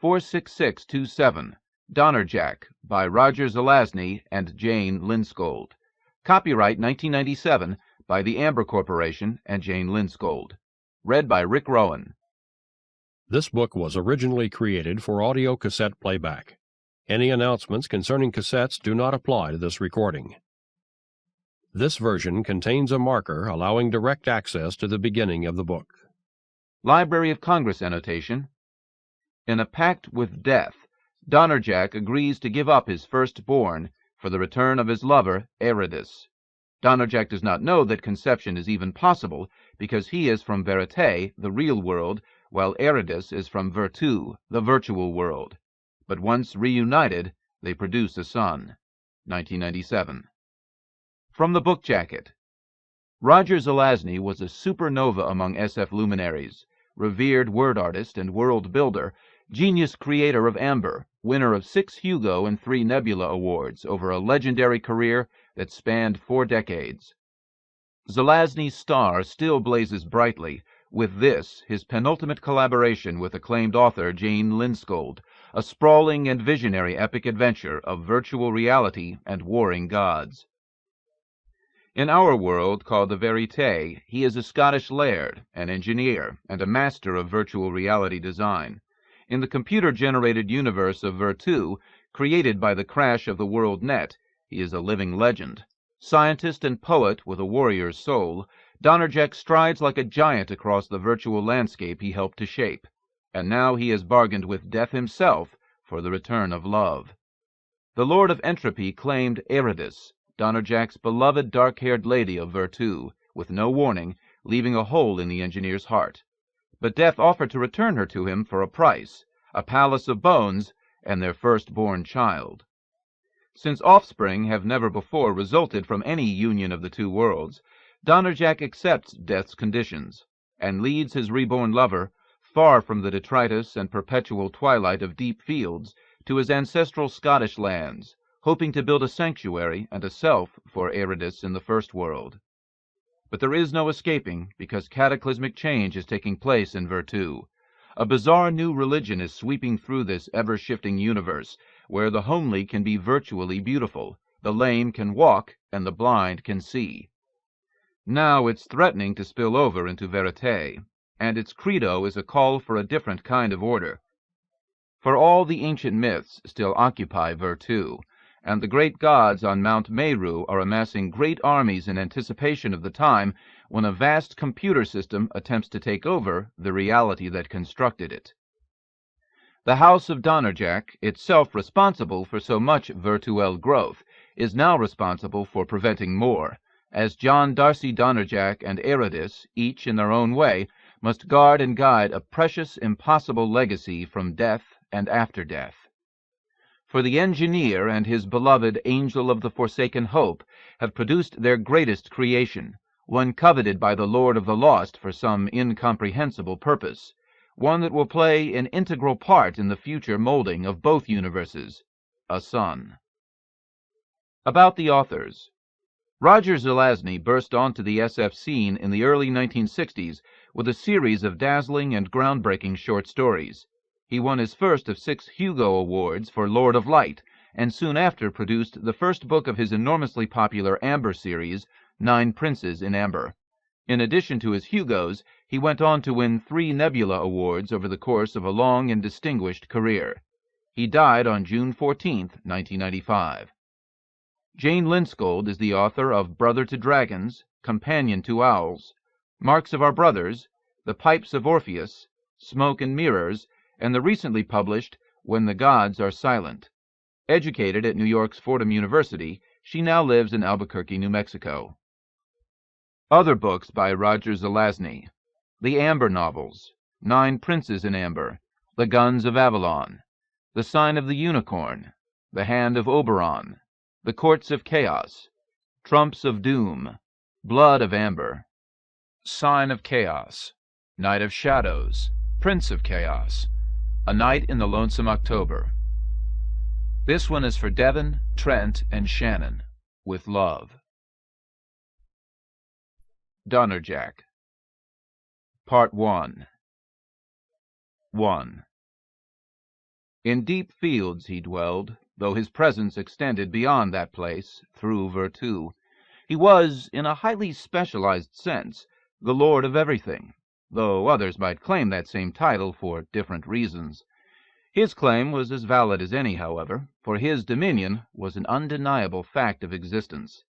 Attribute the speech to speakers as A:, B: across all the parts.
A: 46627, Donnerjack, by Roger Zelazny and Jane Lindskold. Copyright 1997 by the Amber Corporation and Jane Lindskold. Read by Rick Rohan.
B: This book was originally created for audio cassette playback. Any announcements concerning cassettes do not apply to this recording. This version contains a marker allowing direct access to the beginning of the book.
A: Library of Congress annotation. In a pact with death, Donnerjack agrees to give up his firstborn for the return of his lover, Ayradyss. Donnerjack does not know that conception is even possible because he is from Verite, the real world, while Ayradyss is from Virtu, the virtual world. But once reunited, they produce a son. 1997. From the book jacket. Roger Zelazny was a supernova among SF luminaries, revered word artist and world builder, genius creator of Amber, winner of 6 Hugo and 3 Nebula Awards over a legendary career that spanned 4 decades. Zelazny's star still blazes brightly with this, his penultimate collaboration with acclaimed author Jane Lindskold, a sprawling and visionary epic adventure of virtual reality and warring gods. In our world, called the Verite, he is a Scottish laird, an engineer, and a master of virtual reality design. In the computer-generated universe of Virtu, created by the crash of the world net, he is a living legend. Scientist and poet with a warrior's soul, Donnerjack strides like a giant across the virtual landscape he helped to shape, and now he has bargained with death himself for the return of love. The Lord of Entropy claimed Ayradyss, Donnerjack's beloved dark-haired lady of Virtu, with no warning, leaving a hole in the engineer's heart. But Death offered to return her to him for a price, a palace of bones, and their firstborn child. Since offspring have never before resulted from any union of the two worlds, Donnerjack accepts Death's conditions, and leads his reborn lover, far from the detritus and perpetual twilight of deep fields, to his ancestral Scottish lands, hoping to build a sanctuary and a self for Ayradyss in the first world. But there is no escaping, because cataclysmic change is taking place in Virtu. A bizarre new religion is sweeping through this ever-shifting universe, where the homely can be virtually beautiful, the lame can walk, and the blind can see. Now it's threatening to spill over into Verite, and its credo is a call for a different kind of order. For all the ancient myths still occupy Virtu, and the great gods on Mount Meru are amassing great armies in anticipation of the time when a vast computer system attempts to take over the reality that constructed it. The House of Donnerjack, itself responsible for so much virtuelle growth, is now responsible for preventing more, as John Darcy Donnerjack and Ayradyss, each in their own way, must guard and guide a precious, impossible legacy from death and after death. For the engineer and his beloved Angel of the Forsaken Hope have produced their greatest creation, one coveted by the Lord of the Lost for some incomprehensible purpose, one that will play an integral part in the future molding of both universes, a son. About the authors. Roger Zelazny burst onto the SF scene in the early 1960s with a series of dazzling and groundbreaking short stories. He won his first of 6 Hugo Awards for Lord of Light, and soon after produced the first book of his enormously popular Amber series, 9 Princes in Amber. In addition to his Hugos, he went on to win 3 Nebula Awards over the course of a long and distinguished career. He died on June 14, 1995. Jane Lindskold is the author of Brother to Dragons, Companion to Owls, Marks of Our Brothers, The Pipes of Orpheus, Smoke and Mirrors, and the recently published When the Gods Are Silent. Educated at New York's Fordham University, she now lives in Albuquerque, New Mexico. Other books by Roger Zelazny: The Amber Novels, 9 Princes in Amber, The Guns of Avalon, The Sign of the Unicorn, The Hand of Oberon, The Courts of Chaos, Trumps of Doom, Blood of Amber, Sign of Chaos, Night of Shadows, Prince of Chaos, A Night in the Lonesome October. This one is for Devin, Trent, and Shannon, with love. Donnerjack. Part 1. 1. In deep fields he dwelled, though his presence extended beyond that place, through Virtu. He was, in a highly specialized sense, the lord of everything, though others might claim that same title for different reasons. His claim was as valid as any, however, for his dominion was an undeniable fact of existence.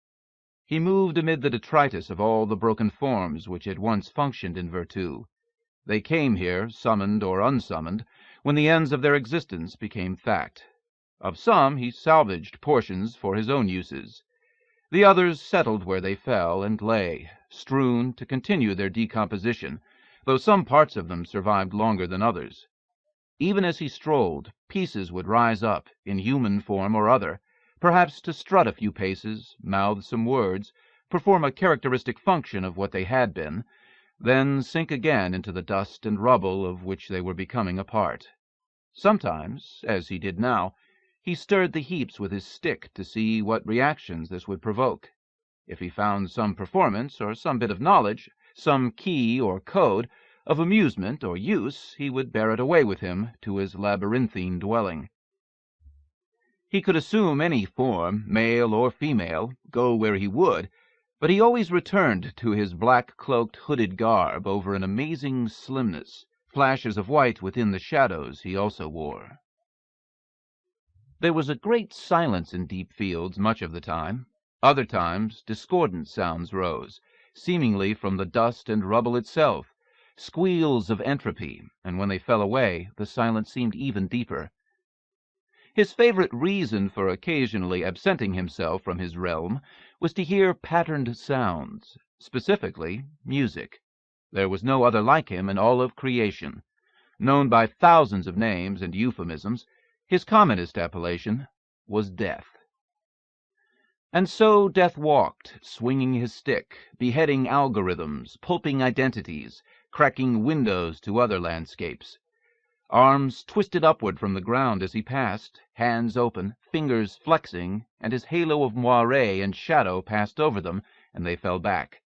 A: He moved amid the detritus of all the broken forms which had once functioned in Virtu. They came here, summoned or unsummoned, when the ends of their existence became fact. Of some he salvaged portions for his own uses. The others settled where they fell and lay, strewn to continue their decomposition, though some parts of them survived longer than others. Even as he strolled, pieces would rise up, in human form or other, perhaps to strut a few paces, mouth some words, perform a characteristic function of what they had been, then sink again into the dust and rubble of which they were becoming a part. Sometimes, as he did now, he stirred the heaps with his stick to see what reactions this would provoke. If he found some performance or some bit of knowledge, some key or code, of amusement or use, he would bear it away with him to his labyrinthine dwelling. He could assume any form, male or female, go where he would, but he always returned to his black-cloaked, hooded garb over an amazing slimness, flashes of white within the shadows he also wore. There was a great silence in deep fields much of the time. Other times discordant sounds rose, seemingly from the dust and rubble itself, squeals of entropy, and when they fell away, the silence seemed even deeper. His favorite reason for occasionally absenting himself from his realm was to hear patterned sounds, specifically music. There was no other like him in all of creation. Known by thousands of names and euphemisms, his commonest appellation was Death. And so Death walked, swinging his stick, beheading algorithms, pulping identities, cracking windows to other landscapes. Arms twisted upward from the ground as he passed, hands open, fingers flexing, and his halo of moire and shadow passed over them, and they fell back.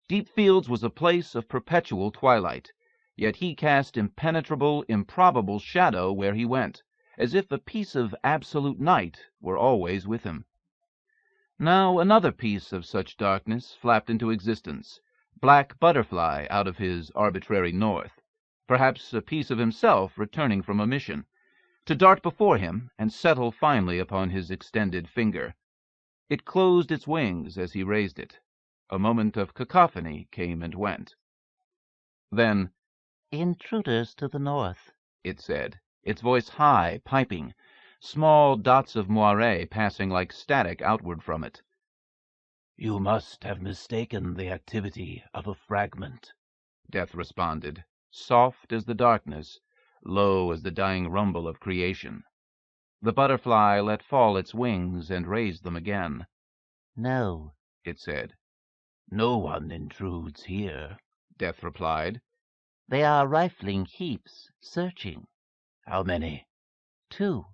A: Deep Fields was a place of perpetual twilight, yet he cast impenetrable, improbable shadow where he went, as if a piece of absolute night were always with him. Now another piece of such darkness flapped into existence, black butterfly out of his arbitrary north, perhaps a piece of himself returning from a mission, to dart before him and settle finally upon his extended finger. It closed its wings as he raised it. A moment of cacophony came and went. Then,
C: "Intruders to the north,"
A: it said, its voice high, piping, small dots of moire passing like static outward from it.
C: "You must have mistaken the activity of a fragment,"
A: Death responded, soft as the darkness, low as the dying rumble of creation. The butterfly let fall its wings and raised them again.
C: "No,"
A: it said.
C: "no one intrudes here,"
A: Death replied.
C: "They are rifling heaps, searching." "How many?" "2."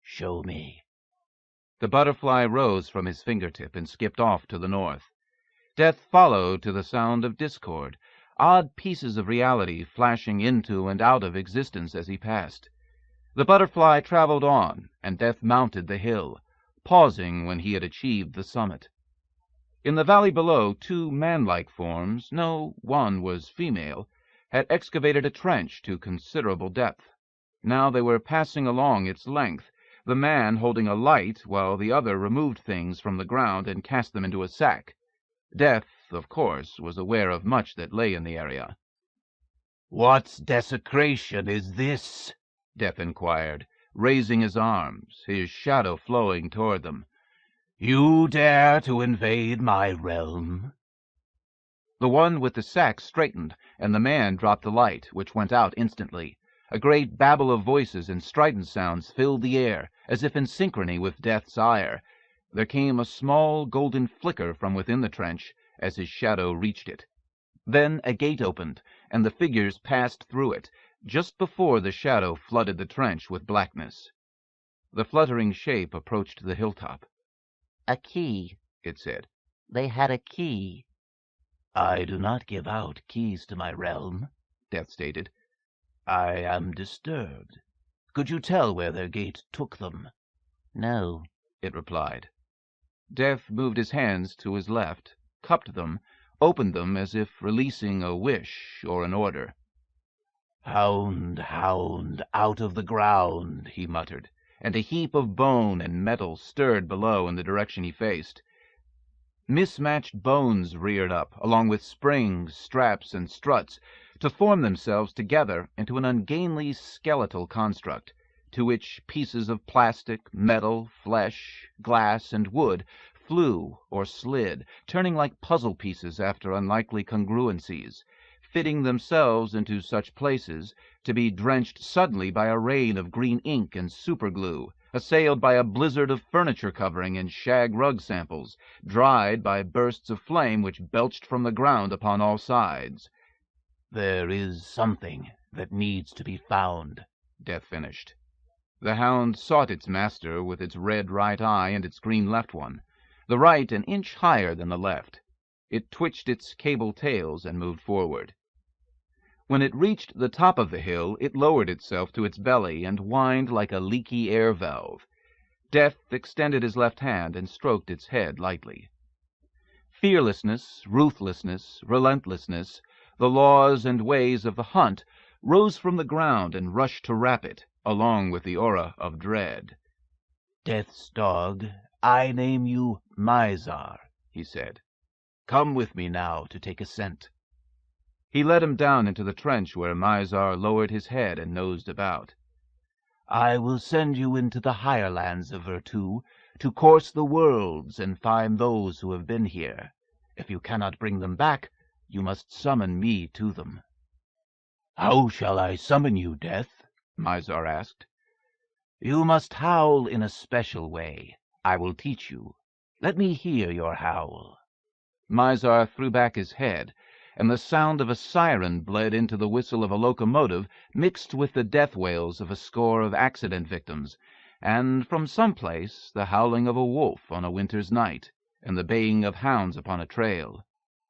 C: "Show me."
A: The butterfly rose from his fingertip and skipped off to the north. Death followed to the sound of discord, odd pieces of reality flashing into and out of existence as he passed. The butterfly traveled on, and Death mounted the hill, pausing when he had achieved the summit. In the valley below, 2 man-like forms, no, one was female, had excavated a trench to considerable depth. Now they were passing along its length, the man holding a light while the other removed things from the ground and cast them into a sack. Death, of course, was aware of much that lay in the area.
C: "What desecration is this?"
A: Death inquired, raising his arms, his shadow flowing toward them.
C: "You dare to invade my realm?"
A: The one with the sack straightened, and the man dropped the light, which went out instantly. A great babble of voices and strident sounds filled the air, as if in synchrony with Death's ire. There came a small golden flicker from within the trench as his shadow reached it. Then a gate opened, and the figures passed through it, just before the shadow flooded the trench with blackness. The fluttering shape approached the hilltop.
C: "A key,"
A: it said.
C: "They had a key." "I do not give out keys to my realm,"
A: Death stated.
C: "I am disturbed." Could you tell where their gait took them?
A: No, it replied. Death moved his hands to his left, cupped them, opened them as if releasing a wish or an order.
C: Hound, hound, out of the ground, he muttered,
A: and a heap of bone and metal stirred below in the direction he faced. Mismatched bones reared up, along with springs, straps, and struts, to form themselves together into an ungainly skeletal construct, to which pieces of plastic, metal, flesh, glass, and wood flew or slid, turning like puzzle pieces after unlikely congruencies, fitting themselves into such places to be drenched suddenly by a rain of green ink and superglue, assailed by a blizzard of furniture covering and shag rug samples, dried by bursts of flame which belched from the ground upon all sides.
C: There is something that needs to be found,
A: Death finished. The hound sought its master with its red right eye and its green left one, the right an inch higher than the left. It twitched its cable tails and moved forward. When it reached the top of the hill, it lowered itself to its belly and whined like a leaky air valve. Death extended his left hand and stroked its head lightly. Fearlessness, ruthlessness, relentlessness, the laws and ways of the hunt, rose from the ground and rushed to wrap it, along with the aura of dread.
C: Death's dog, I name you Mizar, he said. Come with me now to take a scent.
A: He led him down into the trench where Mizar lowered his head and nosed about.
C: I will send you into the higher lands of Virtu to course the worlds and find those who have been here. If you cannot bring them back, you must summon me to them. How shall I summon you, Death? Mizar asked. You must howl in a special way. I will teach you. Let me hear your howl.
A: Mizar threw back his head, and the sound of a siren bled into the whistle of a locomotive, mixed with the death wails of a score of accident victims, and from some place the howling of a wolf on a winter's night, and the baying of hounds upon a trail.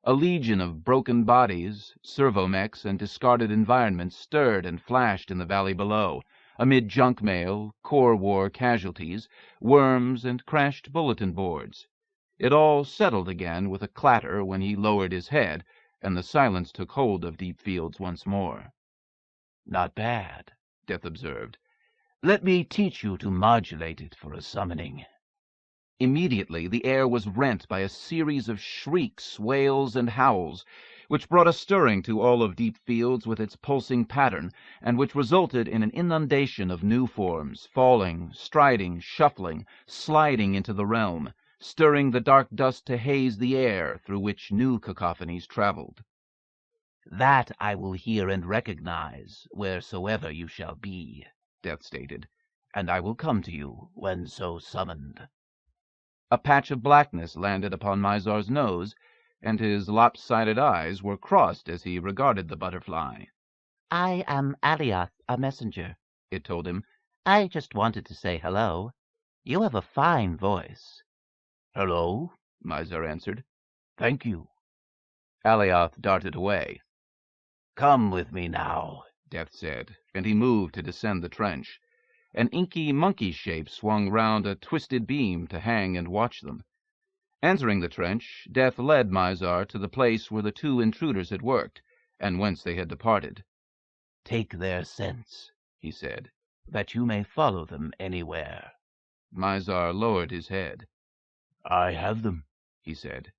A: A legion of broken bodies, servomechs, and discarded environments stirred and flashed in the valley below, amid junk mail, core war casualties, worms, and crashed bulletin boards. It all settled again with a clatter when he lowered his head, and the silence took hold of Deep Fields once more.
C: Not bad, Death observed. Let me teach you to modulate it for a summoning.
A: Immediately the air was rent by a series of shrieks, wails, and howls, which brought a stirring to all of Deep Fields with its pulsing pattern, and which resulted in an inundation of new forms, falling, striding, shuffling, sliding into the realm, stirring the dark dust to haze the air through which new cacophonies traveled.
C: That I will hear and recognize wheresoever you shall be, Death stated, and I will come to you when so summoned.
A: A patch of blackness landed upon Mizar's nose, and his lopsided eyes were crossed as he regarded the butterfly.
D: I am Ayradyss, a messenger,
A: it told him.
D: I just wanted to say hello. You have a fine voice.
C: Hello,
A: Mizar answered.
C: Thank you.
A: Ayradyss darted away.
C: Come with me now,
A: Death said, and he moved to descend the trench. An inky monkey shape swung round a twisted beam to hang and watch them. Entering the trench, Death led Mizar to the place where the two intruders had worked, and whence they had departed.
C: Take their scents, he said, that you may follow them anywhere.
A: Mizar lowered his head.
C: I have them, he said.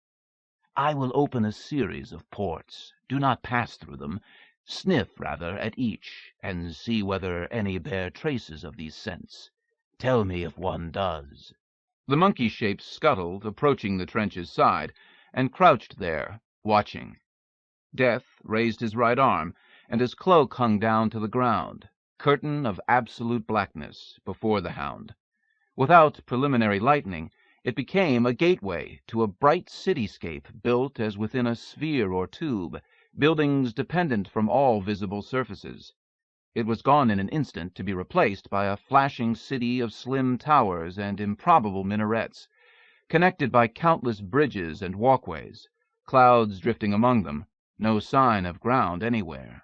C: I will open a series of ports. Do not pass through them. Sniff, rather, at each, and see whether any bear traces of these scents. Tell me if one does.
A: The monkey shape scuttled, approaching the trench's side, and crouched there, watching. Death raised his right arm, and his cloak hung down to the ground, curtain of absolute blackness, before the hound. Without preliminary lightning, it became a gateway to a bright cityscape built as within a sphere or tube, buildings dependent from all visible surfaces. It was gone in an instant, to be replaced by a flashing city of slim towers and improbable minarets, connected by countless bridges and walkways, clouds drifting among them, no sign of ground anywhere.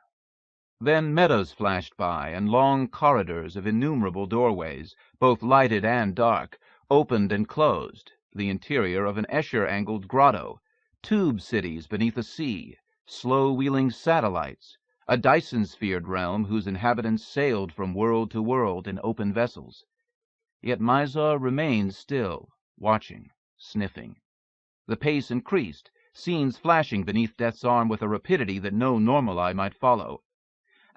A: Then meadows flashed by, and long corridors of innumerable doorways, both lighted and dark, opened and closed, the interior of an Escher-angled grotto, tube cities beneath a sea, slow-wheeling satellites, a Dyson-sphered realm whose inhabitants sailed from world to world in open vessels. Yet Mizar remained still, watching, sniffing. The pace increased, scenes flashing beneath Death's arm with a rapidity that no normal eye might follow.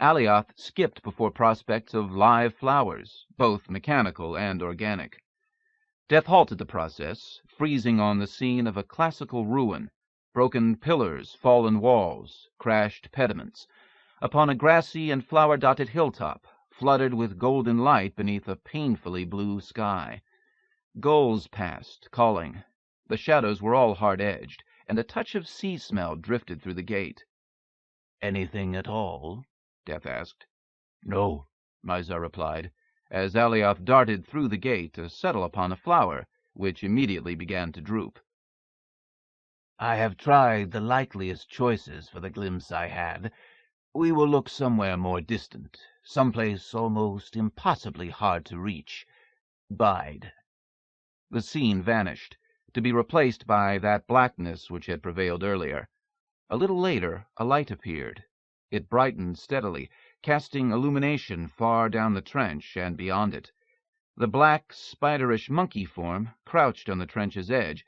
A: Alioth skipped before prospects of live flowers, both mechanical and organic. Death halted the process, freezing on the scene of a classical ruin, broken pillars, fallen walls, crashed pediments, upon a grassy and flower-dotted hilltop, flooded with golden light beneath a painfully blue sky. Gulls passed, calling. The shadows were all hard-edged, and a touch of sea smell drifted through the gate.
C: "Anything at all?"
A: Death asked.
C: "No,"
A: Mizar replied, as Alioth darted through the gate to settle upon a flower, which immediately began to droop.
C: "I have tried the likeliest choices for the glimpse I had. We will look somewhere more distant, someplace almost impossibly hard to reach. Bide."
A: The scene vanished, to be replaced by that blackness which had prevailed earlier. A little later a light appeared. It brightened steadily, casting illumination far down the trench and beyond it. The black, spiderish monkey form, crouched on the trench's edge,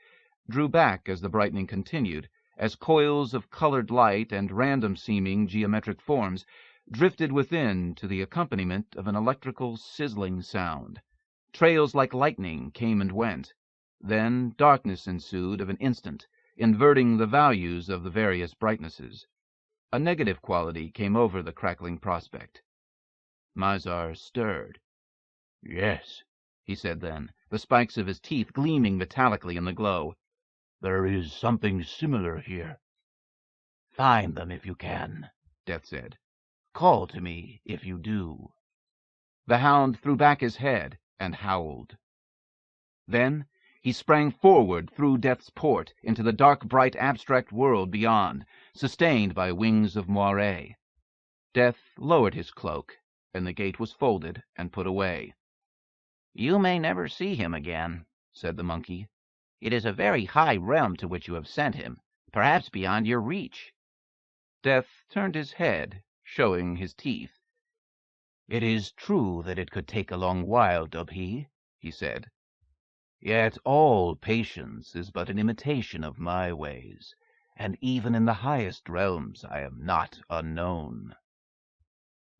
A: drew back as the brightening continued, as coils of colored light and random-seeming geometric forms drifted within to the accompaniment of an electrical sizzling sound. Trails like lightning came and went. Then darkness ensued of an instant, inverting the values of the various brightnesses. A negative quality came over the crackling prospect. Mizar stirred.
C: "Yes,"
A: he said then, the spikes of his teeth gleaming metallically in the glow.
C: "There is something similar here." "Find them if you can,"
A: Death said.
C: "Call to me if you do."
A: The hound threw back his head and howled. Then he sprang forward through Death's port into the dark, bright, abstract world beyond, sustained by wings of moiré. Death lowered his cloak, and the gate was folded and put away.
D: "You may never see him again," said the monkey. "It is a very high realm to which you have sent him, perhaps beyond your reach."
A: Death turned his head, showing his teeth.
C: "It is true that it could take a long while, Dubhe," he said. "Yet all patience is but an imitation of my ways, and even in the highest realms I am not unknown."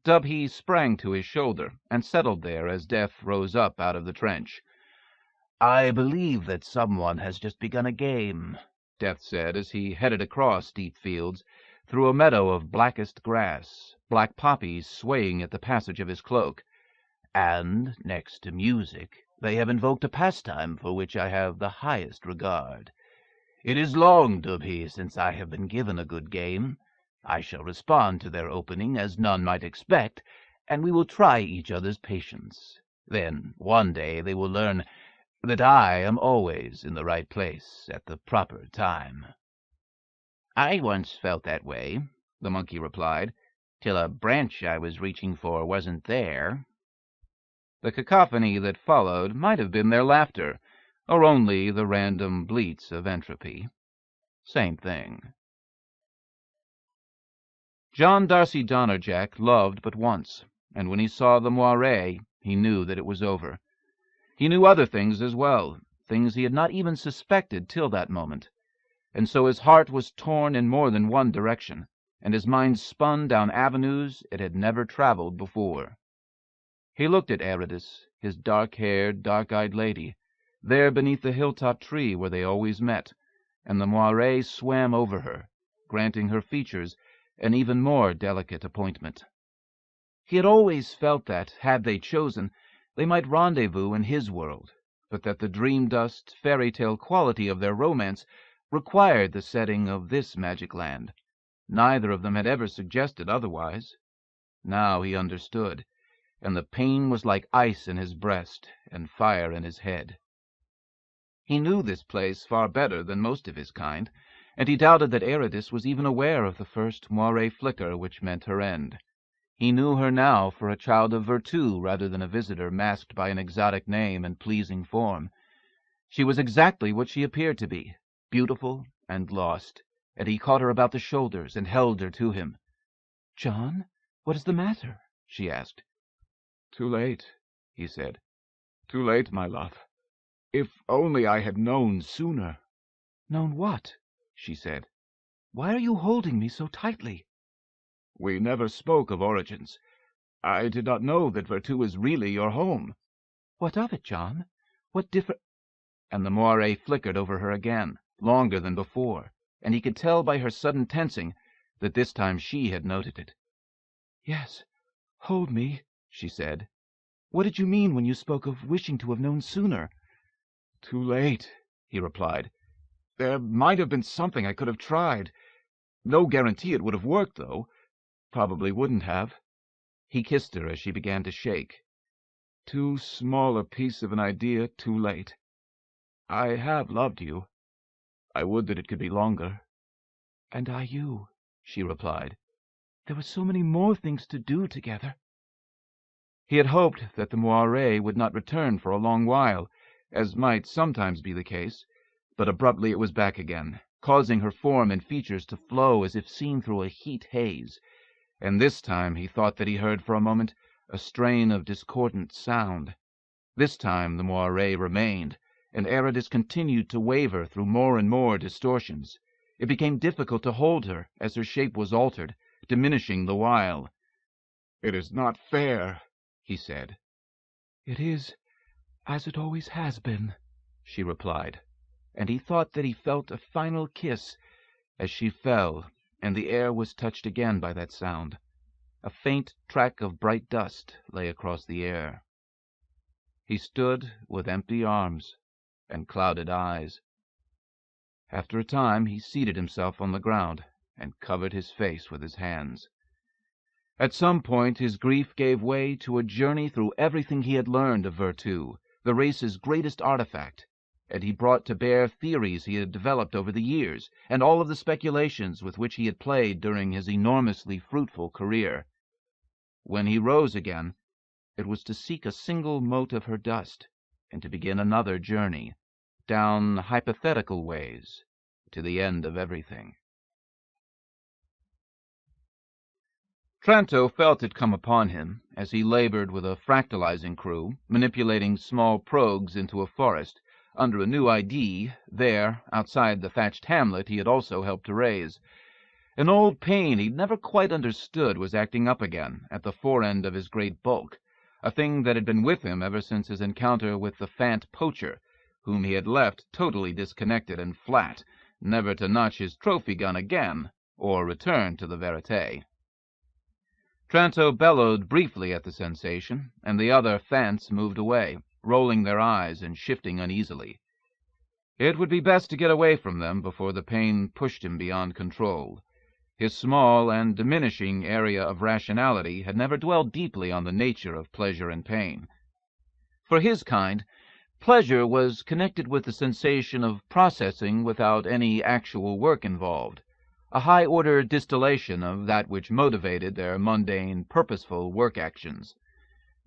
A: Dubhe sprang to his shoulder and settled there as Death rose up out of the trench.
C: "I believe that someone has just begun a game,"
A: Death said as he headed across deep fields, through a meadow of blackest grass, black poppies swaying at the passage of his cloak.
C: "And, next to music, they have invoked a pastime for which I have the highest regard. It is long, Dubhe, since I have been given a good game. I shall respond to their opening as none might expect, and we will try each other's patience. Then, one day, they will learn that I am always in the right place at the proper time."
D: "I once felt that way," the monkey replied, "till a branch I was reaching for wasn't there."
A: The cacophony that followed might have been their laughter, or only the random bleats of entropy. Same thing. John Darcy Donnerjack loved but once, and when he saw the moiré, he knew that it was over. He knew other things as well, things he had not even suspected till that moment, and so his heart was torn in more than one direction, and his mind spun down avenues it had never traveled before. He looked at Ayradyss, his dark-haired, dark-eyed lady, there beneath the hilltop tree where they always met, and the moiré swam over her, granting her features an even more delicate appointment. He had always felt that, had they chosen, they might rendezvous in his world, but that the dream-dust, fairy-tale quality of their romance required the setting of this magic land. Neither of them had ever suggested otherwise. Now he understood, and the pain was like ice in his breast and fire in his head. He knew this place far better than most of his kind, and he doubted that Ayradyss was even aware of the first moiré flicker which meant her end.
C: He knew her now for a child of Virtu rather than a visitor masked by an exotic name and pleasing form. She was exactly what she appeared to be, beautiful and lost, and he caught her about the shoulders and held her to him. "John, what is the matter?" she asked.
E: "Too late," he said. "Too late, my love. If only I had known sooner."
C: "Known what?" she said. "Why are you holding me so tightly?"
E: "We never spoke of origins. I did not know that Virtu is really your home."
C: "What of it, John? What different—" And the moire flickered over her again, longer than before, and he could tell by her sudden tensing that this time she had noted it. "Yes, hold me," she said. "What did you mean when you spoke of wishing to have known sooner?"
E: "Too late," he replied. "There might have been something I could have tried. No guarantee it would have worked, though. Probably wouldn't have."
C: He kissed her as she began to shake.
E: "Too small a piece of an idea too late. I have loved you. I would that it could be longer."
C: "And I you," she replied. "There were so many more things to do together." He had hoped that the moire would not return for a long while, as might sometimes be the case, but abruptly it was back again, causing her form and features to flow as if seen through a heat haze, and this time he thought that he heard for a moment a strain of discordant sound. This time the moire remained, and Ayradyss continued to waver through more and more distortions. It became difficult to hold her as her shape was altered, diminishing the while.
E: "It is not fair," he said.
C: "It is as it always has been," she replied, and he thought that he felt a final kiss as she fell, and the air was touched again by that sound. A faint track of bright dust lay across the air. He stood with empty arms and clouded eyes. After a time he seated himself on the ground and covered his face with his hands. At some point his grief gave way to a journey through everything he had learned of Virtu, the race's greatest artifact, and he brought to bear theories he had developed over the years, and all of the speculations with which he had played during his enormously fruitful career. When he rose again, it was to seek a single mote of her dust, and to begin another journey, down hypothetical ways, to the end of everything. Tranto felt it come upon him, as he labored with a fractalizing crew, manipulating small progues into a forest, under a new ID, there, outside the thatched hamlet he had also helped to raise. An old pain he'd never quite understood was acting up again, at the fore end of his great bulk, a thing that had been with him ever since his encounter with the fant poacher, whom he had left totally disconnected and flat, never to notch his trophy gun again, or return to the Verite. Tranto bellowed briefly at the sensation, and the other fants moved away, rolling their eyes and shifting uneasily. It would be best to get away from them before the pain pushed him beyond control. His small and diminishing area of rationality had never dwelled deeply on the nature of pleasure and pain. For his kind, pleasure was connected with the sensation of processing without any actual work involved, a high-order distillation of that which motivated their mundane, purposeful work actions.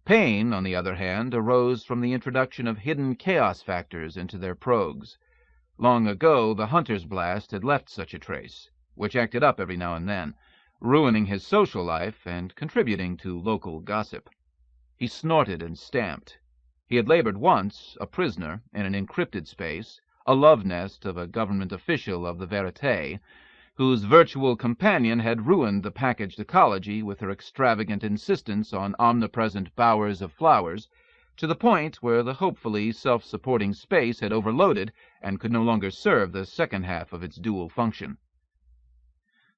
C: Pain, on the other hand, arose from the introduction of hidden chaos factors into their progues. Long ago the hunter's blast had left such a trace, which acted up every now and then, ruining his social life and contributing to local gossip. He snorted and stamped. He had labored once, a prisoner, in an encrypted space, a love nest of a government official of the Verite, whose virtual companion had ruined the packaged ecology with her extravagant insistence on omnipresent bowers of flowers, to the point where the hopefully self-supporting space had overloaded and could no longer serve the second half of its dual function.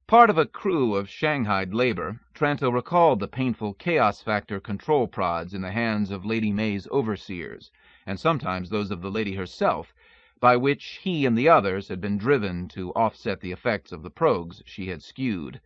C: Part of a crew of shanghaied labor, Tranto recalled the painful chaos factor control prods in the hands of Lady May's overseers, and sometimes those of the lady herself, by which he and the others had been driven to offset the effects of the progues she had skewed.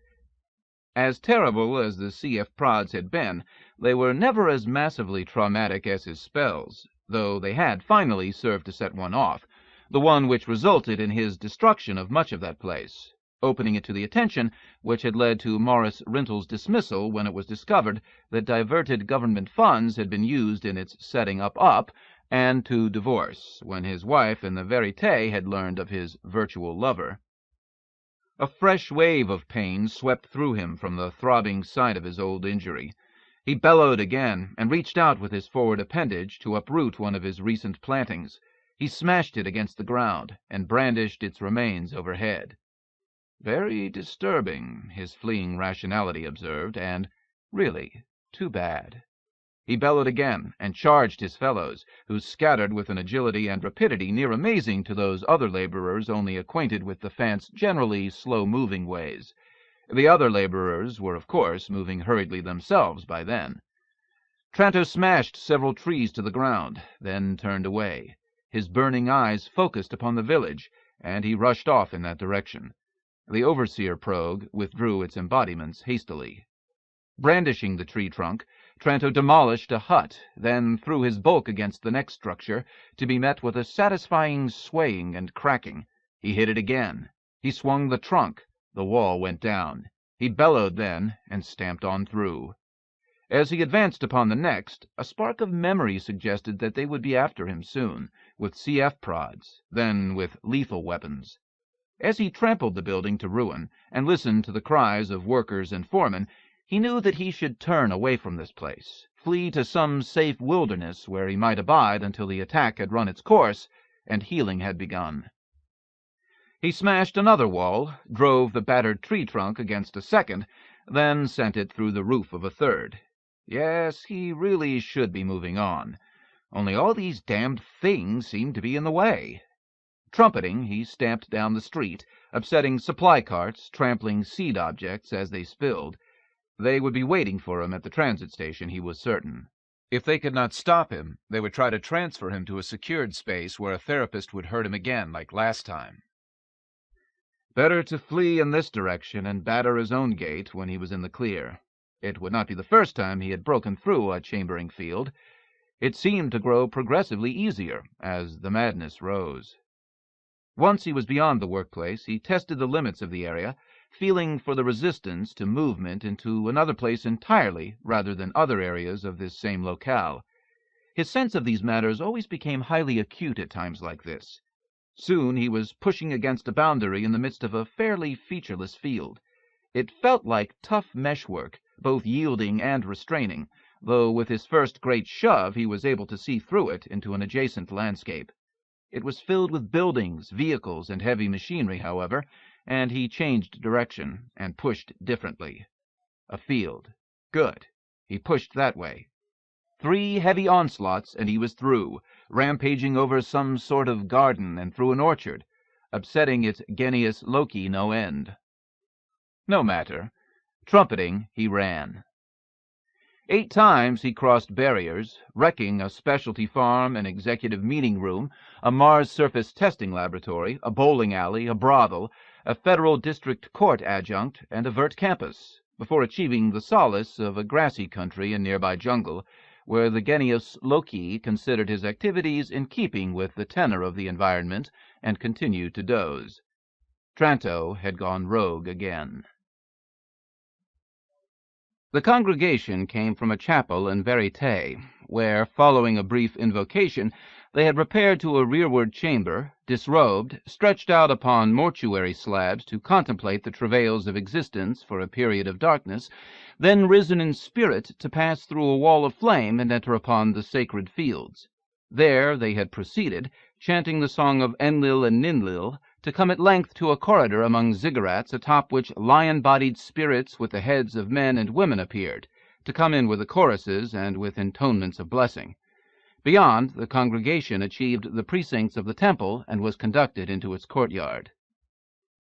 C: As terrible as the CF prods had been, they were never as massively traumatic as his spells, though they had finally served to set one off, the one which resulted in his destruction of much of that place.
A: opening it to the attention which had led to Morris Rintle's dismissal when it was discovered that diverted government funds had been used in its setting up, and to divorce when his wife and the Verite had learned of his virtual lover. A fresh wave of pain swept through him from the throbbing site of his old injury. He bellowed again, and reached out with his forward appendage to uproot one of his recent plantings. He smashed it against the ground, and brandished its remains overhead. Very disturbing, his fleeing rationality observed, and, really, too bad. He bellowed again, and charged his fellows, who scattered with an agility and rapidity near amazing to those other laborers only acquainted with the Fant's generally slow-moving ways. The other laborers were, of course, moving hurriedly themselves by then. Tranto smashed several trees to the ground, then turned away. His burning eyes focused upon the village, and he rushed off in that direction. The overseer progue withdrew its embodiments hastily. Brandishing the tree trunk, Tranto demolished a hut, then threw his bulk against the next structure, to be met with a satisfying swaying and cracking. He hit it again. He swung the trunk. The wall went down. He bellowed then, and stamped on through. As he advanced upon the next, a spark of memory suggested that they would be after him soon, with CF prods, then with lethal weapons. As he trampled the building to ruin, and listened to the cries of workers and foremen, he knew that he should turn away from this place, flee to some safe wilderness where he might abide until the attack had run its course and healing had begun. He smashed another wall, drove the battered tree trunk against a second, then sent it through the roof of a third. Yes, he really should be moving on. Only all these damned things seemed to be in the way. Trumpeting, he stamped down the street, upsetting supply carts, trampling seed objects as they spilled. They would be waiting for him at the transit station, he was certain. If they could not stop him, they would try to transfer him to a secured space where a therapist would hurt him again like last time. Better to flee in this direction and batter his own gate when he was in the clear. It would not be the first time he had broken through a chambering field. It seemed to grow progressively easier as the madness rose. Once he was beyond the workplace, he tested the limits of the area, feeling for the resistance to movement into another place entirely rather than other areas of this same locale. His sense of these matters always became highly acute at times like this. Soon he was pushing against a boundary in the midst of a fairly featureless field. It felt like tough meshwork, both yielding and restraining, though with his first great shove he was able to see through it into an adjacent landscape. It was filled with buildings, vehicles, and heavy machinery, however, and he changed direction and pushed differently. A field. Good. He pushed that way. 3 heavy onslaughts, and he was through, rampaging over some sort of garden and through an orchard, upsetting its Genius Loci no end. No matter. Trumpeting, he ran. 8 times he crossed barriers, wrecking a specialty farm, an executive meeting room, a Mars surface testing laboratory, a bowling alley, a brothel, a federal district court adjunct, and a Vert campus, before achieving the solace of a grassy country and nearby jungle, where the Genius Loci considered his activities in keeping with the tenor of the environment and continued to doze. Tranto had gone rogue again. The congregation came from a chapel in Verite, where, following a brief invocation, they had repaired to a rearward chamber, disrobed, stretched out upon mortuary slabs to contemplate the travails of existence for a period of darkness, then risen in spirit to pass through a wall of flame and enter upon the sacred fields. There they had proceeded, chanting the song of Enlil and Ninlil, to come at length to a corridor among ziggurats atop which lion-bodied spirits with the heads of men and women appeared, to come in with the choruses and with intonements of blessing. Beyond, the congregation achieved the precincts of the temple and was conducted into its courtyard.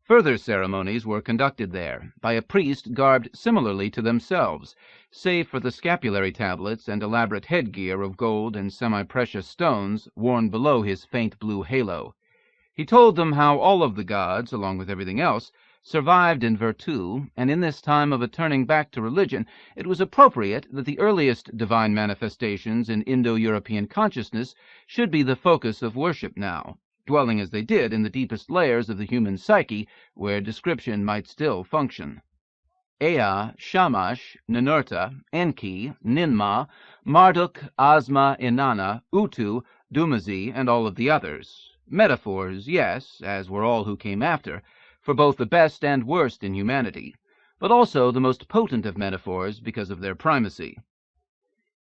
A: Further ceremonies were conducted there, by a priest garbed similarly to themselves, save for the scapulary tablets and elaborate headgear of gold and semi-precious stones worn below his faint blue halo. He told them how all of the gods, along with everything else, survived in Virtu, and in this time of a turning back to religion, it was appropriate that the earliest divine manifestations in Indo-European consciousness should be the focus of worship now, dwelling as they did in the deepest layers of the human psyche, where description might still function. Ea, Shamash, Ninurta, Enki, Ninmah, Marduk, Ozma, Inanna, Utu, Dumazi, and all of the others. Metaphors, yes, as were all who came after, for both the best and worst in humanity, but also the most potent of metaphors because of their primacy.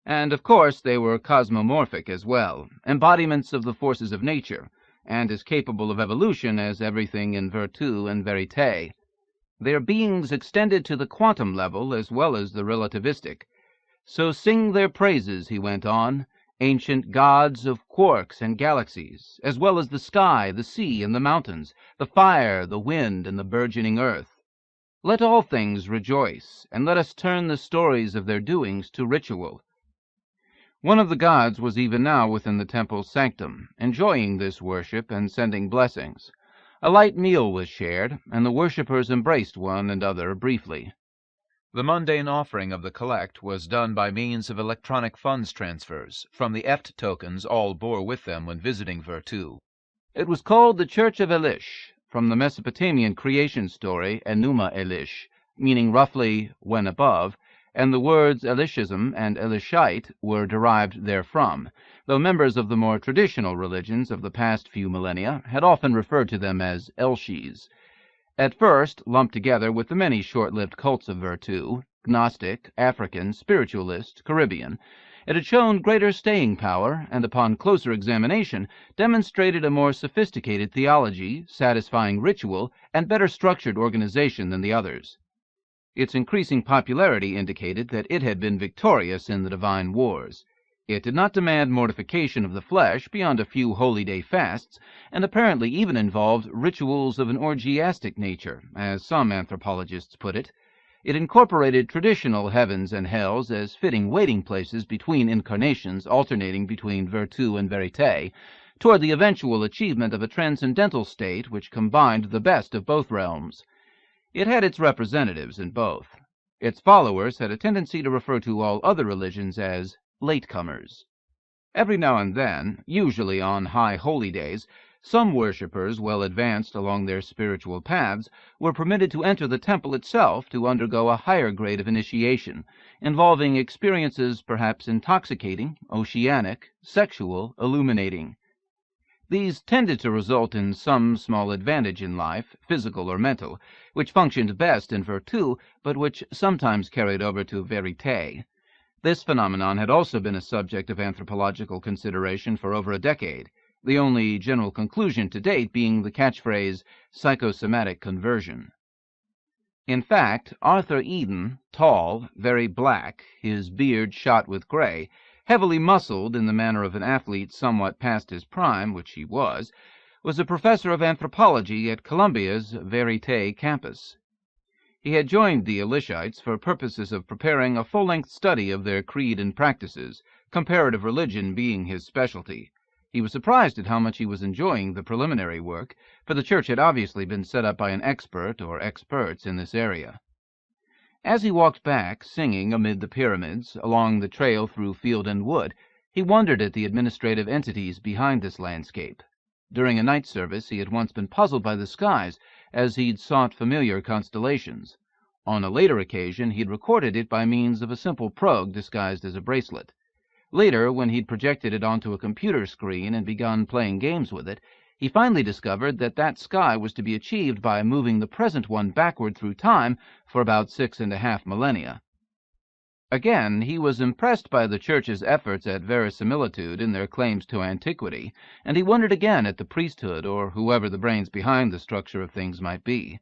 A: And, of course, they were cosmomorphic as well, embodiments of the forces of nature, and as capable of evolution as everything in Virtu and Verite. Their beings extended to the quantum level as well as the relativistic. So sing their praises, he went on, ancient gods of quarks and galaxies, as well as the sky, the sea, and the mountains, the fire, the wind, and the burgeoning earth. Let all things rejoice, and let us turn the stories of their doings to ritual. One of the gods was even now within the temple's sanctum, enjoying this worship and sending blessings. A light meal was shared, and the worshippers embraced one another briefly. The mundane offering of the collect was done by means of electronic funds transfers from the EFT tokens all bore with them when visiting Virtu. It was called the Church of Elish, from the Mesopotamian creation story Enuma Elish, meaning roughly when above, and the words Elishism and Elishite were derived therefrom, though members of the more traditional religions of the past few millennia had often referred to them as Elshis. At first lumped together with the many short-lived cults of Virtu, Gnostic, African, Spiritualist, Caribbean, it had shown greater staying power, and upon closer examination demonstrated a more sophisticated theology, satisfying ritual, and better structured organization than the others. Its increasing popularity indicated that it had been victorious in the divine wars. It did not demand mortification of the flesh beyond a few holy day fasts, and apparently even involved rituals of an orgiastic nature, as some anthropologists put it. It incorporated traditional heavens and hells as fitting waiting places between incarnations alternating between Virtu and Verite, toward the eventual achievement of a transcendental state which combined the best of both realms. It had its representatives in both. Its followers had a tendency to refer to all other religions as latecomers. Every now and then, usually on high holy days, some worshippers well advanced along their spiritual paths were permitted to enter the temple itself to undergo a higher grade of initiation, involving experiences perhaps intoxicating, oceanic, sexual, illuminating. These tended to result in some small advantage in life, physical or mental, which functioned best in Virtu, but which sometimes carried over to Verite. This phenomenon had also been a subject of anthropological consideration for over a decade, the only general conclusion to date being the catchphrase psychosomatic conversion. In fact, Arthur Eden, tall, very black, his beard shot with gray, heavily muscled in the manner of an athlete somewhat past his prime, which he was a professor of anthropology at Columbia's Verite campus. He had joined the Elishites for purposes of preparing a full-length study of their creed and practices, comparative religion being his specialty. He was surprised at how much he was enjoying the preliminary work, for the church had obviously been set up by an expert or experts in this area. As he walked back, singing amid the pyramids, along the trail through field and wood, he wondered at the administrative entities behind this landscape. During a night service he had once been puzzled by the skies, as he'd sought familiar constellations. On a later occasion he'd recorded it by means of a simple probe disguised as a bracelet. Later, when he'd projected it onto a computer screen and begun playing games with it, he finally discovered that that sky was to be achieved by moving the present one backward through time for about 6.5 millennia. Again, he was impressed by the Church's efforts at verisimilitude in their claims to antiquity, and he wondered again at the priesthood, or whoever the brains behind the structure of things might be.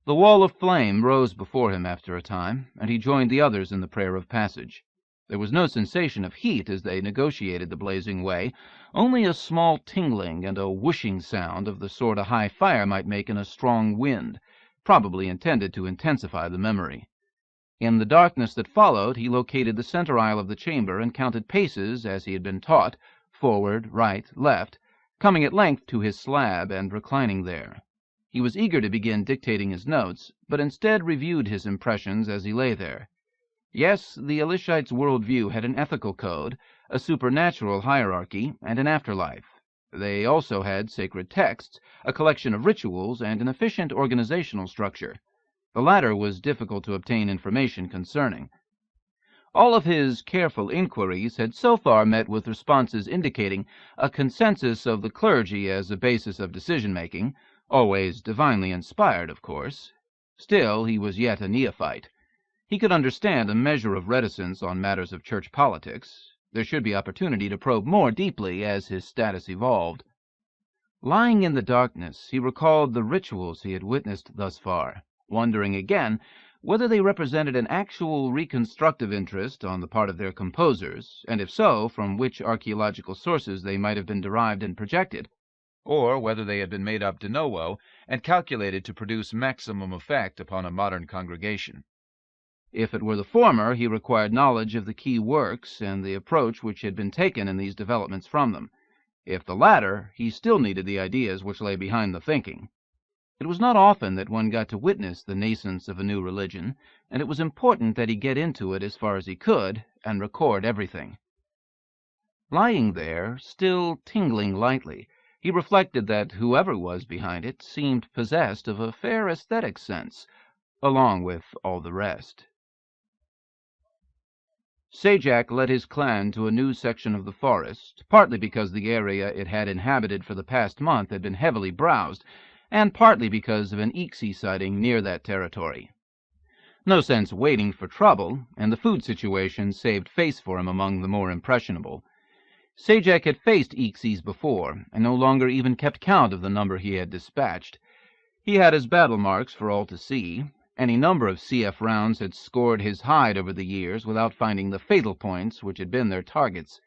A: The wall of flame rose before him after a time, and he joined the others in the prayer of passage. There was no sensation of heat as they negotiated the blazing way, only a small tingling and a whooshing sound of the sort a high fire might make in a strong wind, probably intended to intensify the memory. In the darkness that followed, he located the center aisle of the chamber and counted paces as he had been taught, forward, right, left, coming at length to his slab and reclining there. He was eager to begin dictating his notes, but instead reviewed his impressions as he lay there. Yes, the Elishite's worldview had an ethical code, a supernatural hierarchy, and an afterlife. They also had sacred texts, a collection of rituals, and an efficient organizational structure. The latter was difficult to obtain information concerning. All of his careful inquiries had so far met with responses indicating a consensus of the clergy as a basis of decision-making, always divinely inspired, of course. Still, he was yet a neophyte. He could understand a measure of reticence on matters of church politics. There should be opportunity to probe more deeply as his status evolved. Lying in the darkness, he recalled the rituals he had witnessed thus far, wondering again whether they represented an actual reconstructive interest on the part of their composers, and if so, from which archaeological sources they might have been derived and projected, or whether they had been made up de novo and calculated to produce maximum effect upon a modern congregation. If it were the former, he required knowledge of the key works and the approach which had been taken in these developments from them. If the latter, he still needed the ideas which lay behind the thinking. It was not often that one got to witness the nascence of a new religion, and it was important that he get into it as far as he could and record everything. Lying there, still tingling lightly, he reflected that whoever was behind it seemed possessed of a fair aesthetic sense, along with all the rest. Sajak led his clan to a new section of the forest, partly because the area it had inhabited for the past month had been heavily browsed, and partly because of an Ixi sighting near that territory. No sense waiting for trouble, and the food situation saved face for him among the more impressionable. Sajak had faced Ixis before, and no longer even kept count of the number he had dispatched. He had his battle marks for all to see. Any number of CF rounds had scored his hide over the years without finding the fatal points which had been their targets.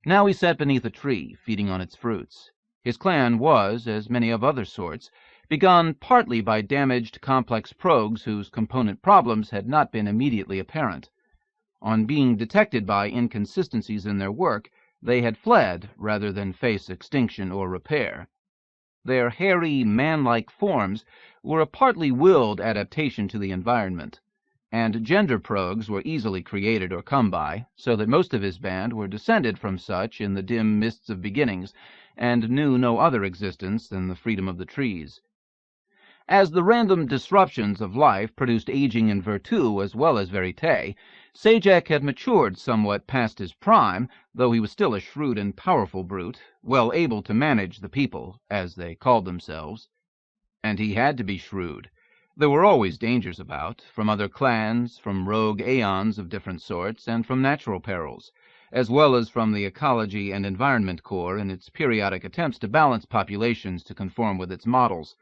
A: Now he sat beneath a tree, feeding on its fruits. His clan was, as many of other sorts, begun partly by damaged complex progues whose component problems had not been immediately apparent. On being detected by inconsistencies in their work, they had fled rather than face extinction or repair. Their hairy, man-like forms were a partly willed adaptation to the environment, and gender progues were easily created or come by, so that most of his band were descended from such in the dim mists of beginnings, and knew no other existence than the freedom of the trees. As the random disruptions of life produced aging in Virtu as well as Verite, Sajak had matured somewhat past his prime, though he was still a shrewd and powerful brute, well able to manage the people, as they called themselves. And he had to be shrewd. There were always dangers about, from other clans, from rogue aeons of different sorts, and from natural perils, as well as from the Ecology and Environment Corps in its periodic attempts to balance populations to conform with its models.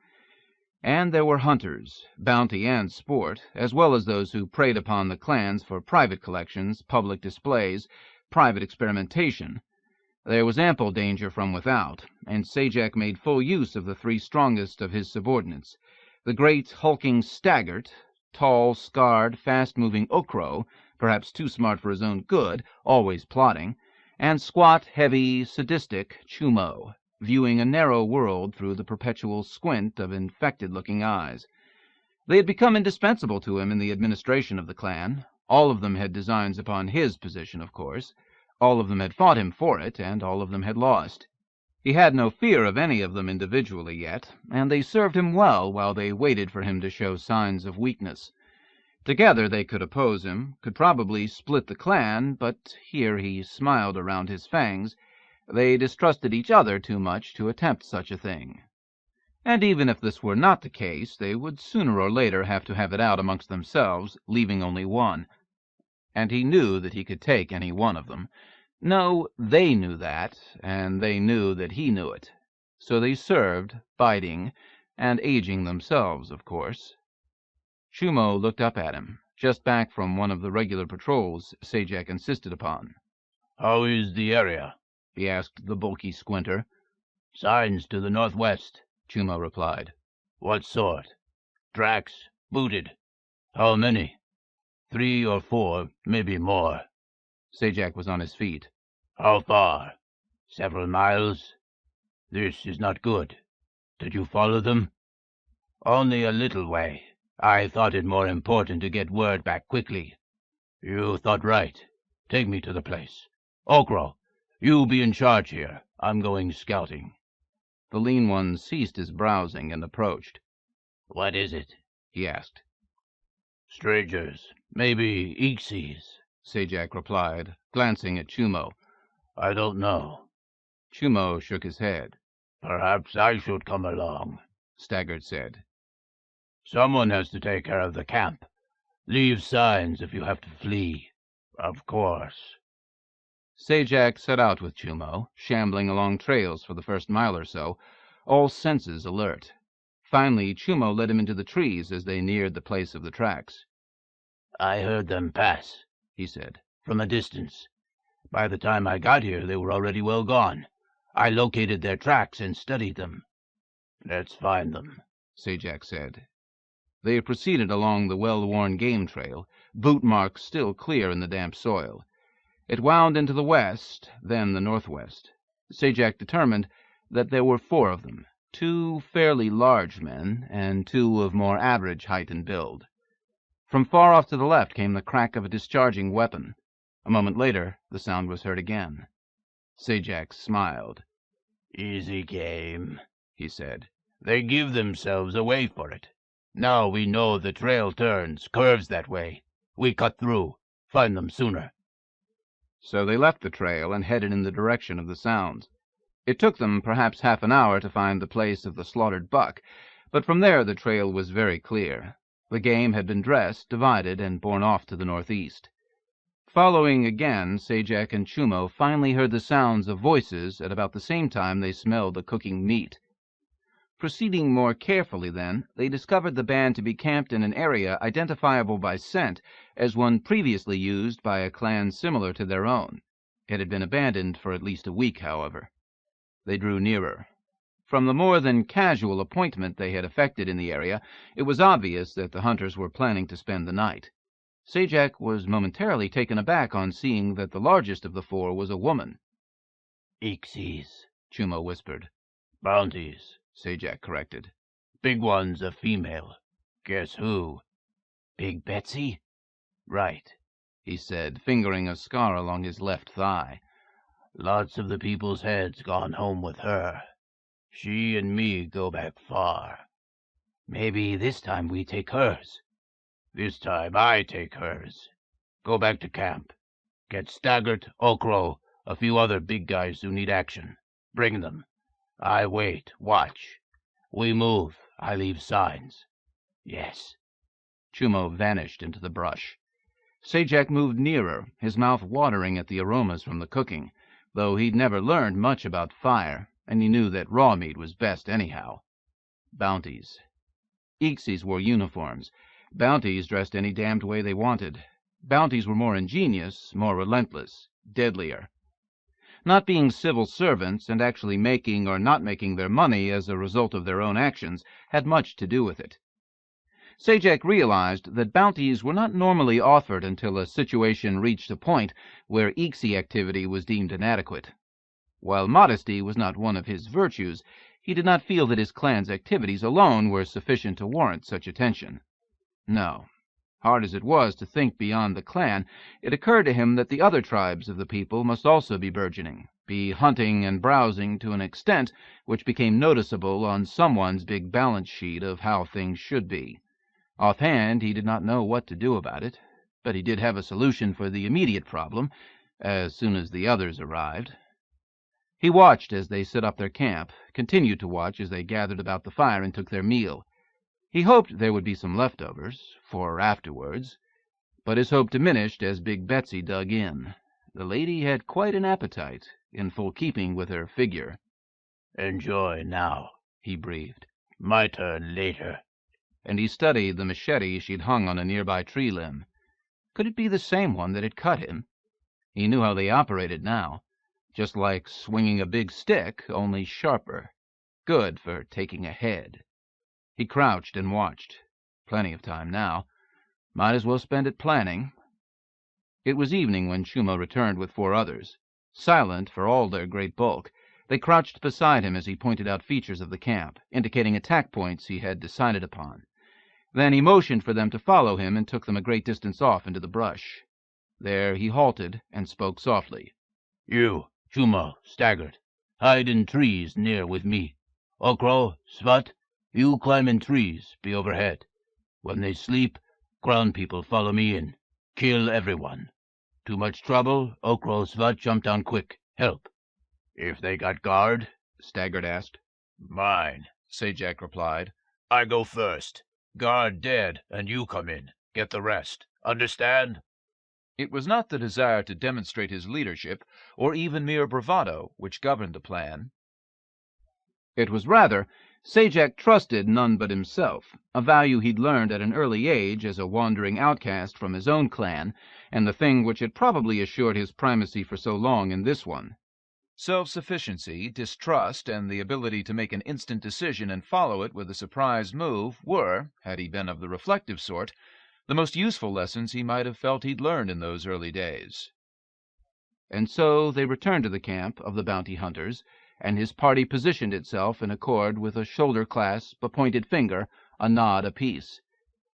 A: And there were hunters, bounty and sport, as well as those who preyed upon the clans for private collections, public displays, private experimentation. There was ample danger from without, and Sajak made full use of the three strongest of his subordinates: the great, hulking Staggart, tall, scarred, fast-moving Okro, perhaps too smart for his own good, always plotting, and squat, heavy, sadistic Chumo, viewing a narrow world through the perpetual squint of infected-looking eyes. They had become indispensable to him in the administration of the clan. All of them had designs upon his position, of course. All of them had fought him for it, and all of them had lost. He had no fear of any of them individually yet, and they served him well while they waited for him to show signs of weakness. Together they could oppose him, could probably split the clan, but here he smiled around his fangs. They distrusted each other too much to attempt such a thing. And even if this were not the case, they would sooner or later have to have it out amongst themselves, leaving only one. And he knew that he could take any one of them. No, they knew that, and they knew that he knew it. So they served, biding, and aging themselves, of course. Chumo looked up at him, just back from one of the regular patrols Sajak insisted upon.
C: "How is the area?"
A: he asked the bulky squinter.
C: "Signs to the northwest,"
A: Chumo replied.
C: "What sort?" "Tracks. Booted." "How many?" 3 or 4, maybe more."
A: Sajak was on his feet.
C: "How far?" "Several miles." "This is not good. Did you follow them?" "Only a little way. I thought it more important to get word back quickly." "You thought right. Take me to the place. Okro, you be in charge here. I'm going scouting."
A: The lean one ceased his browsing and approached.
C: "What is it?"
A: he asked.
C: "Strangers. Maybe Ixies,"
A: Sajak replied, glancing at Chumo.
C: "I don't know."
A: Chumo shook his head.
C: "Perhaps I should come along,"
A: Staggart said.
C: "Someone has to take care of the camp. Leave signs if you have to flee. Of course."
A: Sajak set out with Chumo, shambling along trails for the first mile or so, all senses alert. Finally, Chumo led him into the trees as they neared the place of the tracks.
C: "I heard them pass," he said, "from a distance. By the time I got here, they were already well gone. I located their tracks and studied them." "Let's find them,"
A: Sajak said. They proceeded along the well-worn game trail, boot marks still clear in the damp soil. It wound into the west, then the northwest. Sajak determined that there were 4 of them, 2 fairly large men, and 2 of more average height and build. From far off to the left came the crack of a discharging weapon. A moment later, the sound was heard again. Sajak smiled.
C: "Easy game," he said. "They give themselves away for it. Now we know the trail turns, curves that way. We cut through. Find them sooner."
A: So they left the trail and headed in the direction of the sounds. It took them perhaps half an hour to find the place of the slaughtered buck, but from there the trail was very clear. The game had been dressed, divided, and borne off to the northeast. Following again, Sajak and Chumo finally heard the sounds of voices at about the same time they smelled the cooking meat. Proceeding more carefully, then, they discovered the band to be camped in an area identifiable by scent as one previously used by a clan similar to their own. It had been abandoned for at least a week, however. They drew nearer. From the more than casual appointment they had effected in the area, it was obvious that the hunters were planning to spend the night. Sajak was momentarily taken aback on seeing that the largest of the 4 was a woman.
C: "Ixies,"
A: Chumo whispered.
C: "Bounties,"
A: Sajak corrected.
C: "Big one's a female. Guess who?" "Big Betsy?" "Right," he said, fingering a scar along his left thigh. "Lots of the people's heads gone home with her. She and me go back far." "Maybe this time we take hers." "This time I take hers. Go back to camp. Get Staggart, Okro, a few other big guys who need action. Bring them. I wait, watch. We move, I leave signs." "Yes."
A: Chumo vanished into the brush. Sajak moved nearer, his mouth watering at the aromas from the cooking, though he'd never learned much about fire, and he knew that raw meat was best anyhow. Bounties. Ixies wore uniforms. Bounties dressed any damned way they wanted. Bounties were more ingenious, more relentless, deadlier. Not being civil servants and actually making or not making their money as a result of their own actions had much to do with it. Sajak realized that bounties were not normally offered until a situation reached a point where Ixie activity was deemed inadequate. While modesty was not one of his virtues, he did not feel that his clan's activities alone were sufficient to warrant such attention. No. Hard as it was to think beyond the clan, it occurred to him that the other tribes of the people must also be burgeoning, be hunting and browsing to an extent which became noticeable on someone's big balance sheet of how things should be. Offhand, he did not know what to do about it, but he did have a solution for the immediate problem, as soon as the others arrived. He watched as they set up their camp, continued to watch as they gathered about the fire and took their meal. He hoped there would be some leftovers, for afterwards, but his hope diminished as Big Betsy dug in. The lady had quite an appetite, in full keeping with her figure.
C: "Enjoy now," he breathed. "My turn later."
A: And he studied the machete she'd hung on a nearby tree limb. Could it be the same one that had cut him? He knew how they operated now. Just like swinging a big stick, only sharper. Good for taking a head. He crouched and watched. Plenty of time now. Might as well spend it planning. It was evening when Chumo returned with 4 others. Silent for all their great bulk, they crouched beside him as he pointed out features of the camp, indicating attack points he had decided upon. Then he motioned for them to follow him and took them a great distance off into the brush. There he halted and spoke softly.
C: "You, Chumo, Staggart, hide in trees near with me. Okro, Svat, you climb in trees, be overhead. When they sleep, ground people follow me in. Kill everyone. Too much trouble, Okro, Svat, jump down quick. Help.
E: If they got guard?
A: Staggart asked.
E: Mine, Sajak replied. I go first. Guard dead, and you come in. Get the rest. Understand?
A: It was not the desire to demonstrate his leadership, or even mere bravado, which governed the plan. It was rather, Sajak trusted none but himself, a value he'd learned at an early age as a wandering outcast from his own clan, and the thing which had probably assured his primacy for so long in this one. Self-sufficiency, distrust, and the ability to make an instant decision and follow it with a surprise move were, had he been of the reflective sort, the most useful lessons he might have felt he'd learned in those early days. And so they returned to the camp of the bounty hunters, and his party positioned itself in accord with a shoulder clasp, a pointed finger, a nod apiece.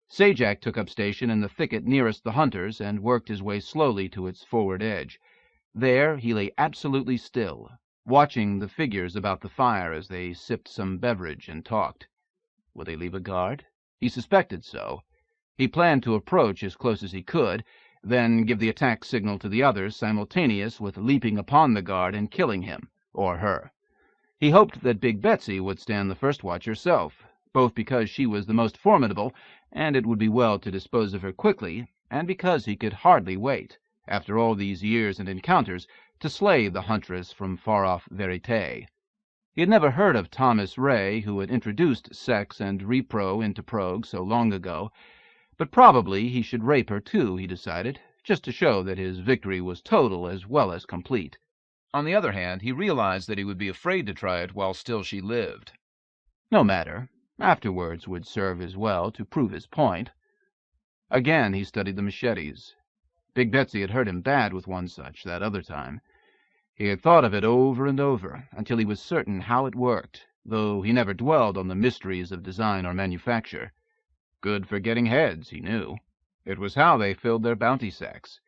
A: Sajak took up station in the thicket nearest the hunters and worked his way slowly to its forward edge. There he lay absolutely still, watching the figures about the fire as they sipped some beverage and talked. Would they leave a guard? He suspected so. He planned to approach as close as he could, then give the attack signal to the others simultaneous with leaping upon the guard and killing him, or her. He hoped that Big Betsy would stand the first watch herself, both because she was the most formidable, and it would be well to dispose of her quickly, and because he could hardly wait, after all these years and encounters, to slay the huntress from far-off Verite. He had never heard of Thomas Ray, who had introduced sex and repro into Prog so long ago, but probably he should rape her too, he decided, just to show that his victory was total as well as complete. On the other hand, he realized that he would be afraid to try it while still she lived. No matter. Afterwards would serve as well to prove his point. Again he studied the machetes. Big Betsy had hurt him bad with one such that other time. He had thought of it over and over, until he was certain how it worked, though he never dwelled on the mysteries of design or manufacture. Good for getting heads, he knew. It was how they filled their bounty sacks.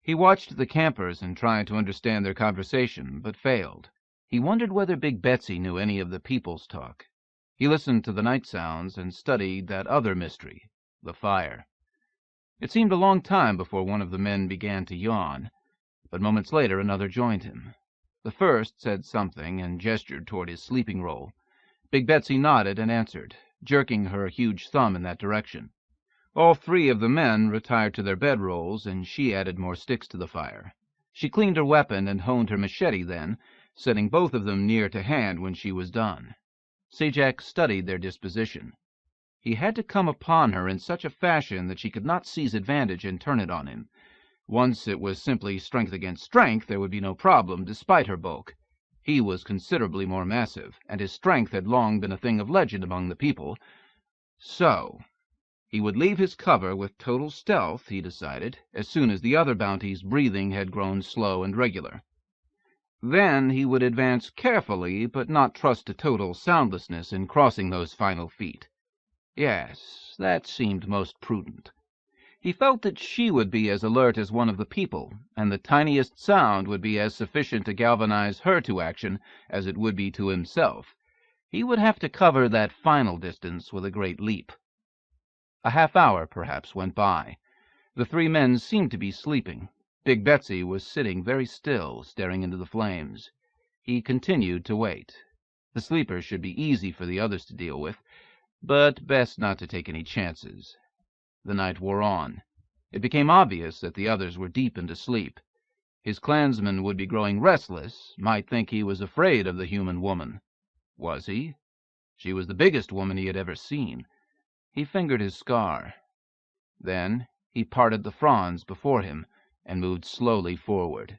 A: He watched the campers and tried to understand their conversation, but failed. He wondered whether Big Betsy knew any of the people's talk. He listened to the night sounds and studied that other mystery, the fire. It seemed a long time before one of the men began to yawn, but moments later another joined him. The first said something and gestured toward his sleeping roll. Big Betsy nodded and answered, jerking her huge thumb in that direction. All three of the men retired to their bedrolls, and she added more sticks to the fire. She cleaned her weapon and honed her machete then, setting both of them near to hand when she was done. Sajak studied their disposition. He had to come upon her in such a fashion that she could not seize advantage and turn it on him. Once it was simply strength against strength, there would be no problem, despite her bulk. He was considerably more massive, and his strength had long been a thing of legend among the people. So he would leave his cover with total stealth, he decided, as soon as the other bounty's breathing had grown slow and regular. Then he would advance carefully, but not trust to total soundlessness in crossing those final feet. Yes, that seemed most prudent. He felt that she would be as alert as one of the people, and the tiniest sound would be as sufficient to galvanize her to action as it would be to himself. He would have to cover that final distance with a great leap. A half-hour, perhaps, went by. The three men seemed to be sleeping. Big Betsy was sitting very still, staring into the flames. He continued to wait. The sleepers should be easy for the others to deal with, but best not to take any chances. The night wore on. It became obvious that the others were deep into sleep. His clansmen would be growing restless, might think he was afraid of the human woman. Was he? She was the biggest woman he had ever seen. He fingered his scar. Then he parted the fronds before him and moved slowly forward.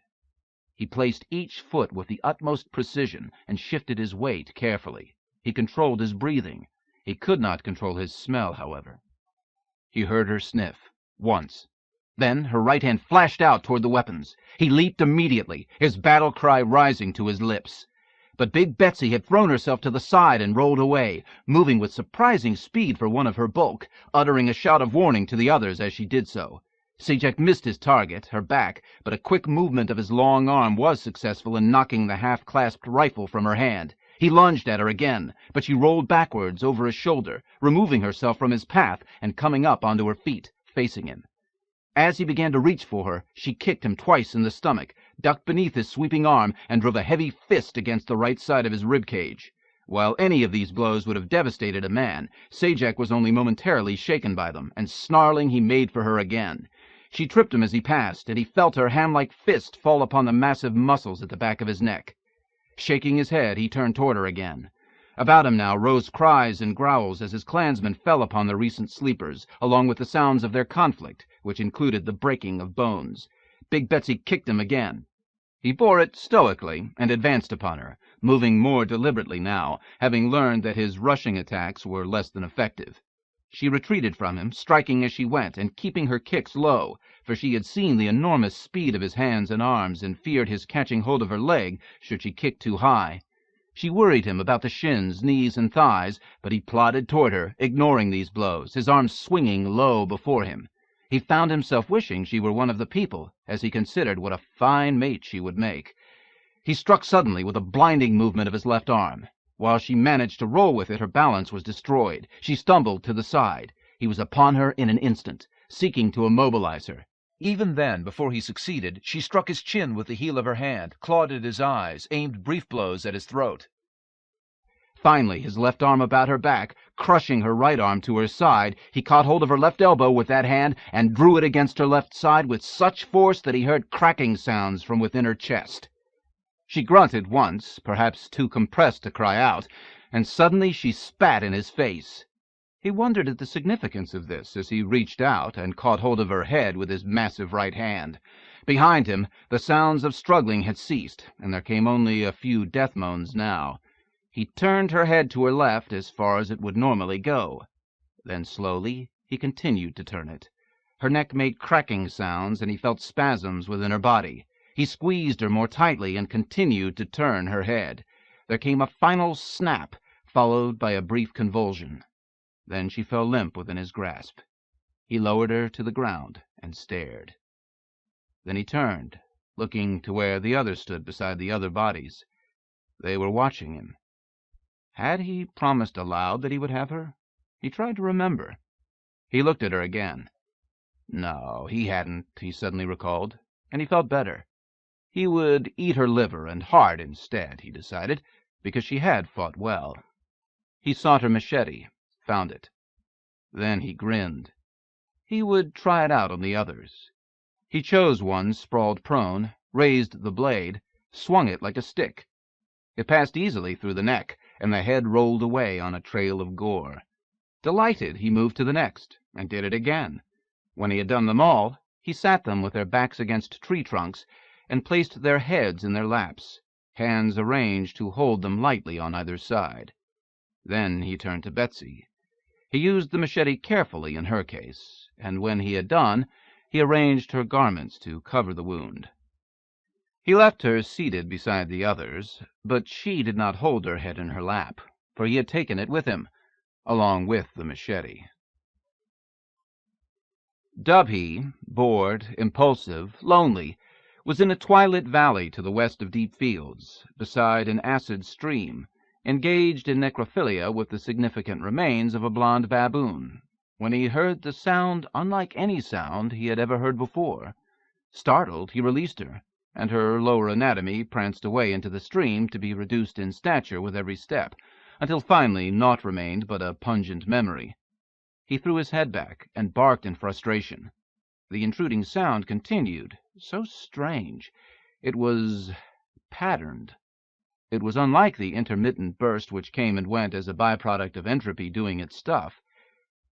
A: He placed each foot with the utmost precision and shifted his weight carefully. He controlled his breathing. He could not control his smell, however. He heard her sniff, once. Then her right hand flashed out toward the weapons. He leaped immediately, his battle cry rising to his lips. But Big Betsy had thrown herself to the side and rolled away, moving with surprising speed for one of her bulk, uttering a shout of warning to the others as she did so. Sajak missed his target, her back, but a quick movement of his long arm was successful in knocking the half-clasped rifle from her hand. He lunged at her again, but she rolled backwards over his shoulder, removing herself from his path and coming up onto her feet, facing him. As he began to reach for her, she kicked him twice in the stomach, ducked beneath his sweeping arm, and drove a heavy fist against the right side of his rib cage. While any of these blows would have devastated a man, Sajak was only momentarily shaken by them, and snarling he made for her again. She tripped him as he passed, and he felt her ham-like fist fall upon the massive muscles at the back of his neck. Shaking his head, he turned toward her again. About him now rose cries and growls as his clansmen fell upon the recent sleepers, along with the sounds of their conflict, which included the breaking of bones. Big Betsy kicked him again. He bore it stoically and advanced upon her, moving more deliberately now, having learned that his rushing attacks were less than effective. She retreated from him, striking as she went, and keeping her kicks low, for she had seen the enormous speed of his hands and arms, and feared his catching hold of her leg should she kick too high. She worried him about the shins, knees, and thighs, but he plodded toward her, ignoring these blows, his arms swinging low before him. He found himself wishing she were one of the people, as he considered what a fine mate she would make. He struck suddenly with a blinding movement of his left arm. While she managed to roll with it, her balance was destroyed. She stumbled to the side. He was upon her in an instant, seeking to immobilize her. Even then, before he succeeded, she struck his chin with the heel of her hand, clawed at his eyes, aimed brief blows at his throat. Finally, his left arm about her back, crushing her right arm to her side, he caught hold of her left elbow with that hand and drew it against her left side with such force that he heard cracking sounds from within her chest. She grunted once, perhaps too compressed to cry out, and suddenly she spat in his face. He wondered at the significance of this as he reached out and caught hold of her head with his massive right hand. Behind him, the sounds of struggling had ceased, and there came only a few death moans now. He turned her head to her left as far as it would normally go. Then slowly he continued to turn it. Her neck made cracking sounds, and he felt spasms within her body. He squeezed her more tightly and continued to turn her head. There came a final snap, followed by a brief convulsion. Then she fell limp within his grasp. He lowered her to the ground and stared. Then he turned, looking to where the others stood beside the other bodies. They were watching him. Had he promised aloud that he would have her? He tried to remember. He looked at her again. No, he hadn't, he suddenly recalled, and he felt better. He would eat her liver and heart instead, he decided, because she had fought well. He sought her machete, found it. Then he grinned. He would try it out on the others. He chose one sprawled prone, raised the blade, swung it like a stick. It passed easily through the neck, and the head rolled away on a trail of gore. Delighted, he moved to the next, and did it again. When he had done them all, he sat them with their backs against tree trunks, and placed their heads in their laps, hands arranged to hold them lightly on either side. Then he turned to Betsy. He used the machete carefully in her case, and when he had done, he arranged her garments to cover the wound. He left her seated beside the others, but she did not hold her head in her lap, for he had taken it with him, along with the machete. Dubhe, bored, impulsive, lonely, was in a twilit valley to the west of deep fields, beside an acid stream, engaged in necrophilia with the significant remains of a blond baboon, when he heard the sound unlike any sound he had ever heard before. Startled, he released her, and her lower anatomy pranced away into the stream to be reduced in stature with every step, until finally naught remained but a pungent memory. He threw his head back and barked in frustration. The intruding sound continued, so strange. It was patterned. It was unlike the intermittent burst which came and went as a byproduct of entropy doing its stuff.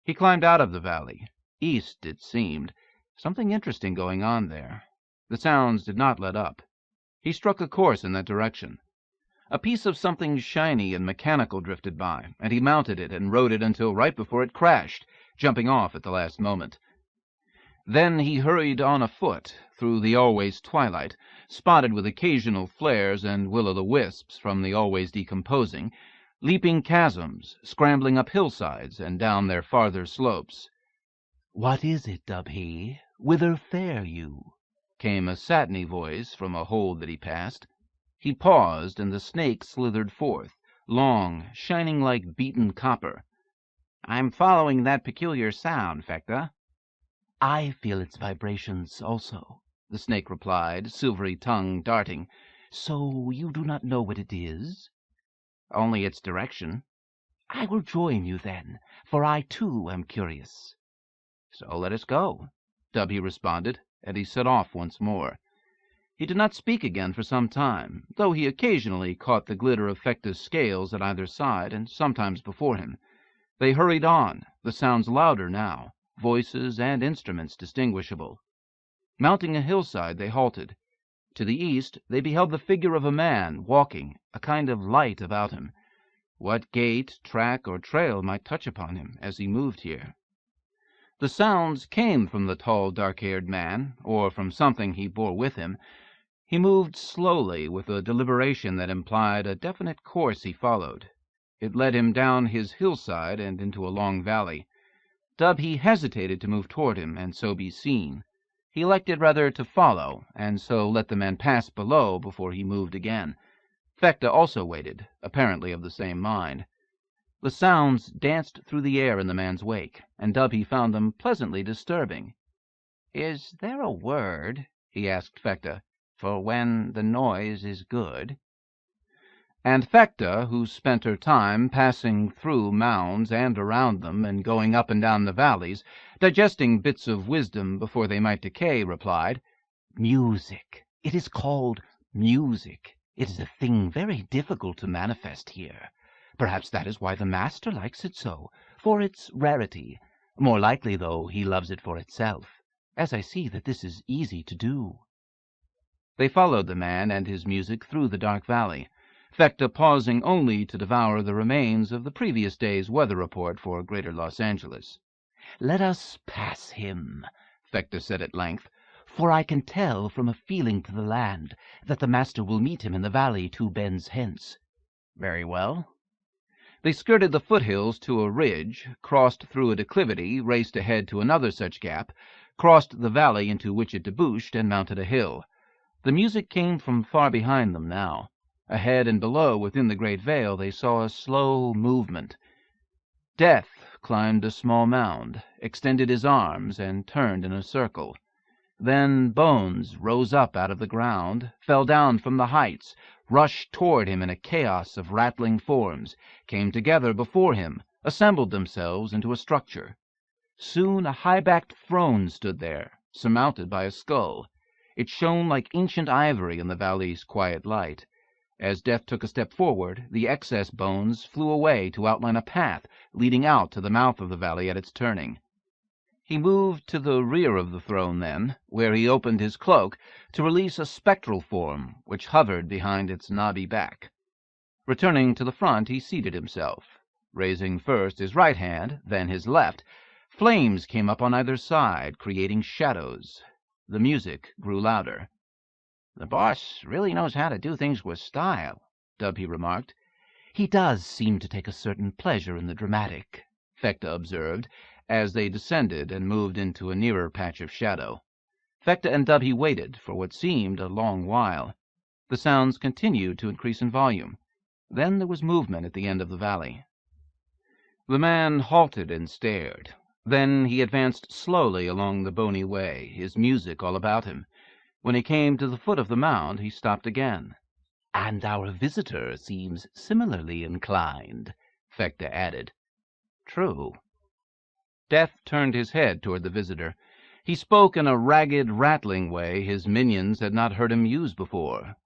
A: He climbed out of the valley. East, it seemed. Something interesting going on there. The sounds did not let up. He struck a course in that direction. A piece of something shiny and mechanical drifted by, and he mounted it and rode it until right before it crashed, jumping off at the last moment. Then he hurried on afoot, through the always twilight, spotted with occasional flares and will-o'-the-wisps from the always decomposing, leaping chasms, scrambling up hillsides and down their farther slopes.
C: "What is it, Dubhe? whither fare you?"
A: came a satiny voice from a hold that he passed. He paused, and the snake slithered forth, long, shining like beaten copper.
D: "I'm following that peculiar sound, Fecta."
C: "I feel its vibrations also," the snake replied, silvery tongue darting. "So you do not know what it is?"
D: "Only its direction."
C: "I will join you then, for I too am curious."
D: "So let us go,"
A: Dubhe responded, and he set off once more. He did not speak again for some time, though he occasionally caught the glitter of Fecta's scales at either side, and sometimes before him. They hurried on, the sounds louder now, voices and instruments distinguishable. Mounting a hillside, they halted. To the east they beheld the figure of a man walking, a kind of light about him. What gait, track, or trail might touch upon him as he moved here? The sounds came from the tall, dark-haired man, or from something he bore with him. He moved slowly, with a deliberation that implied a definite course he followed. It led him down his hillside and into a long valley. Dubhe hesitated to move toward him, and so be seen. He elected rather to follow, and so let the man pass below before he moved again. Fecta also waited, apparently of the same mind. The sounds danced through the air in the man's wake, and Dubhe found them pleasantly disturbing.
D: "Is there a word," he asked Fecta, "for when the noise is good?"
A: And Fecta, who spent her time passing through mounds and around them, and going up and down the valleys, digesting bits of wisdom before they might decay, replied,
C: "Music. It is called music. It is a thing very difficult to manifest here. Perhaps that is why the master likes it so, for its rarity. More likely, though, he loves it for itself, as I see that this is easy to do."
A: They followed the man and his music through the dark valley, Fecta pausing only to devour the remains of the previous day's weather report for Greater Los Angeles.
C: "Let us pass him," Fecta said at length, "for I can tell from a feeling to the land that the master will meet him in the valley 2 bends hence."
D: "Very well."
A: They skirted the foothills to a ridge, crossed through a declivity, raced ahead to another such gap, crossed the valley into which it debouched, and mounted a hill. The music came from far behind them now. Ahead and below, within the great vale, they saw a slow movement. Death climbed a small mound, extended his arms, and turned in a circle. Then Bones rose up out of the ground, fell down from the heights, rushed toward him in a chaos of rattling forms, came together before him, assembled themselves into a structure. Soon a high-backed throne stood there, surmounted by a skull. It shone like ancient ivory in the valley's quiet light. As Death took a step forward, the excess Bones flew away to outline a path leading out to the mouth of the valley at its turning. He moved to the rear of the throne then, where he opened his cloak to release a spectral form which hovered behind its knobby back. Returning to the front, he seated himself. Raising first his right hand, then his left, flames came up on either side, creating shadows. The music grew louder.
D: "The boss really knows how to do things with style,"
A: Dubhe remarked.
C: "He does seem to take a certain pleasure in the dramatic,"
A: Fecta observed, as they descended and moved into a nearer patch of shadow. Fecta and Dubhe waited for what seemed a long while. The sounds continued to increase in volume. Then there was movement at the end of the valley. The man halted and stared. Then he advanced slowly along the bony way, his music all about him. When he came to the foot of the mound, he stopped again.
C: "And our visitor seems similarly inclined," Fecta added.
D: "True."
A: Death turned his head toward the visitor. He spoke in a ragged, rattling way his minions had not heard him use before.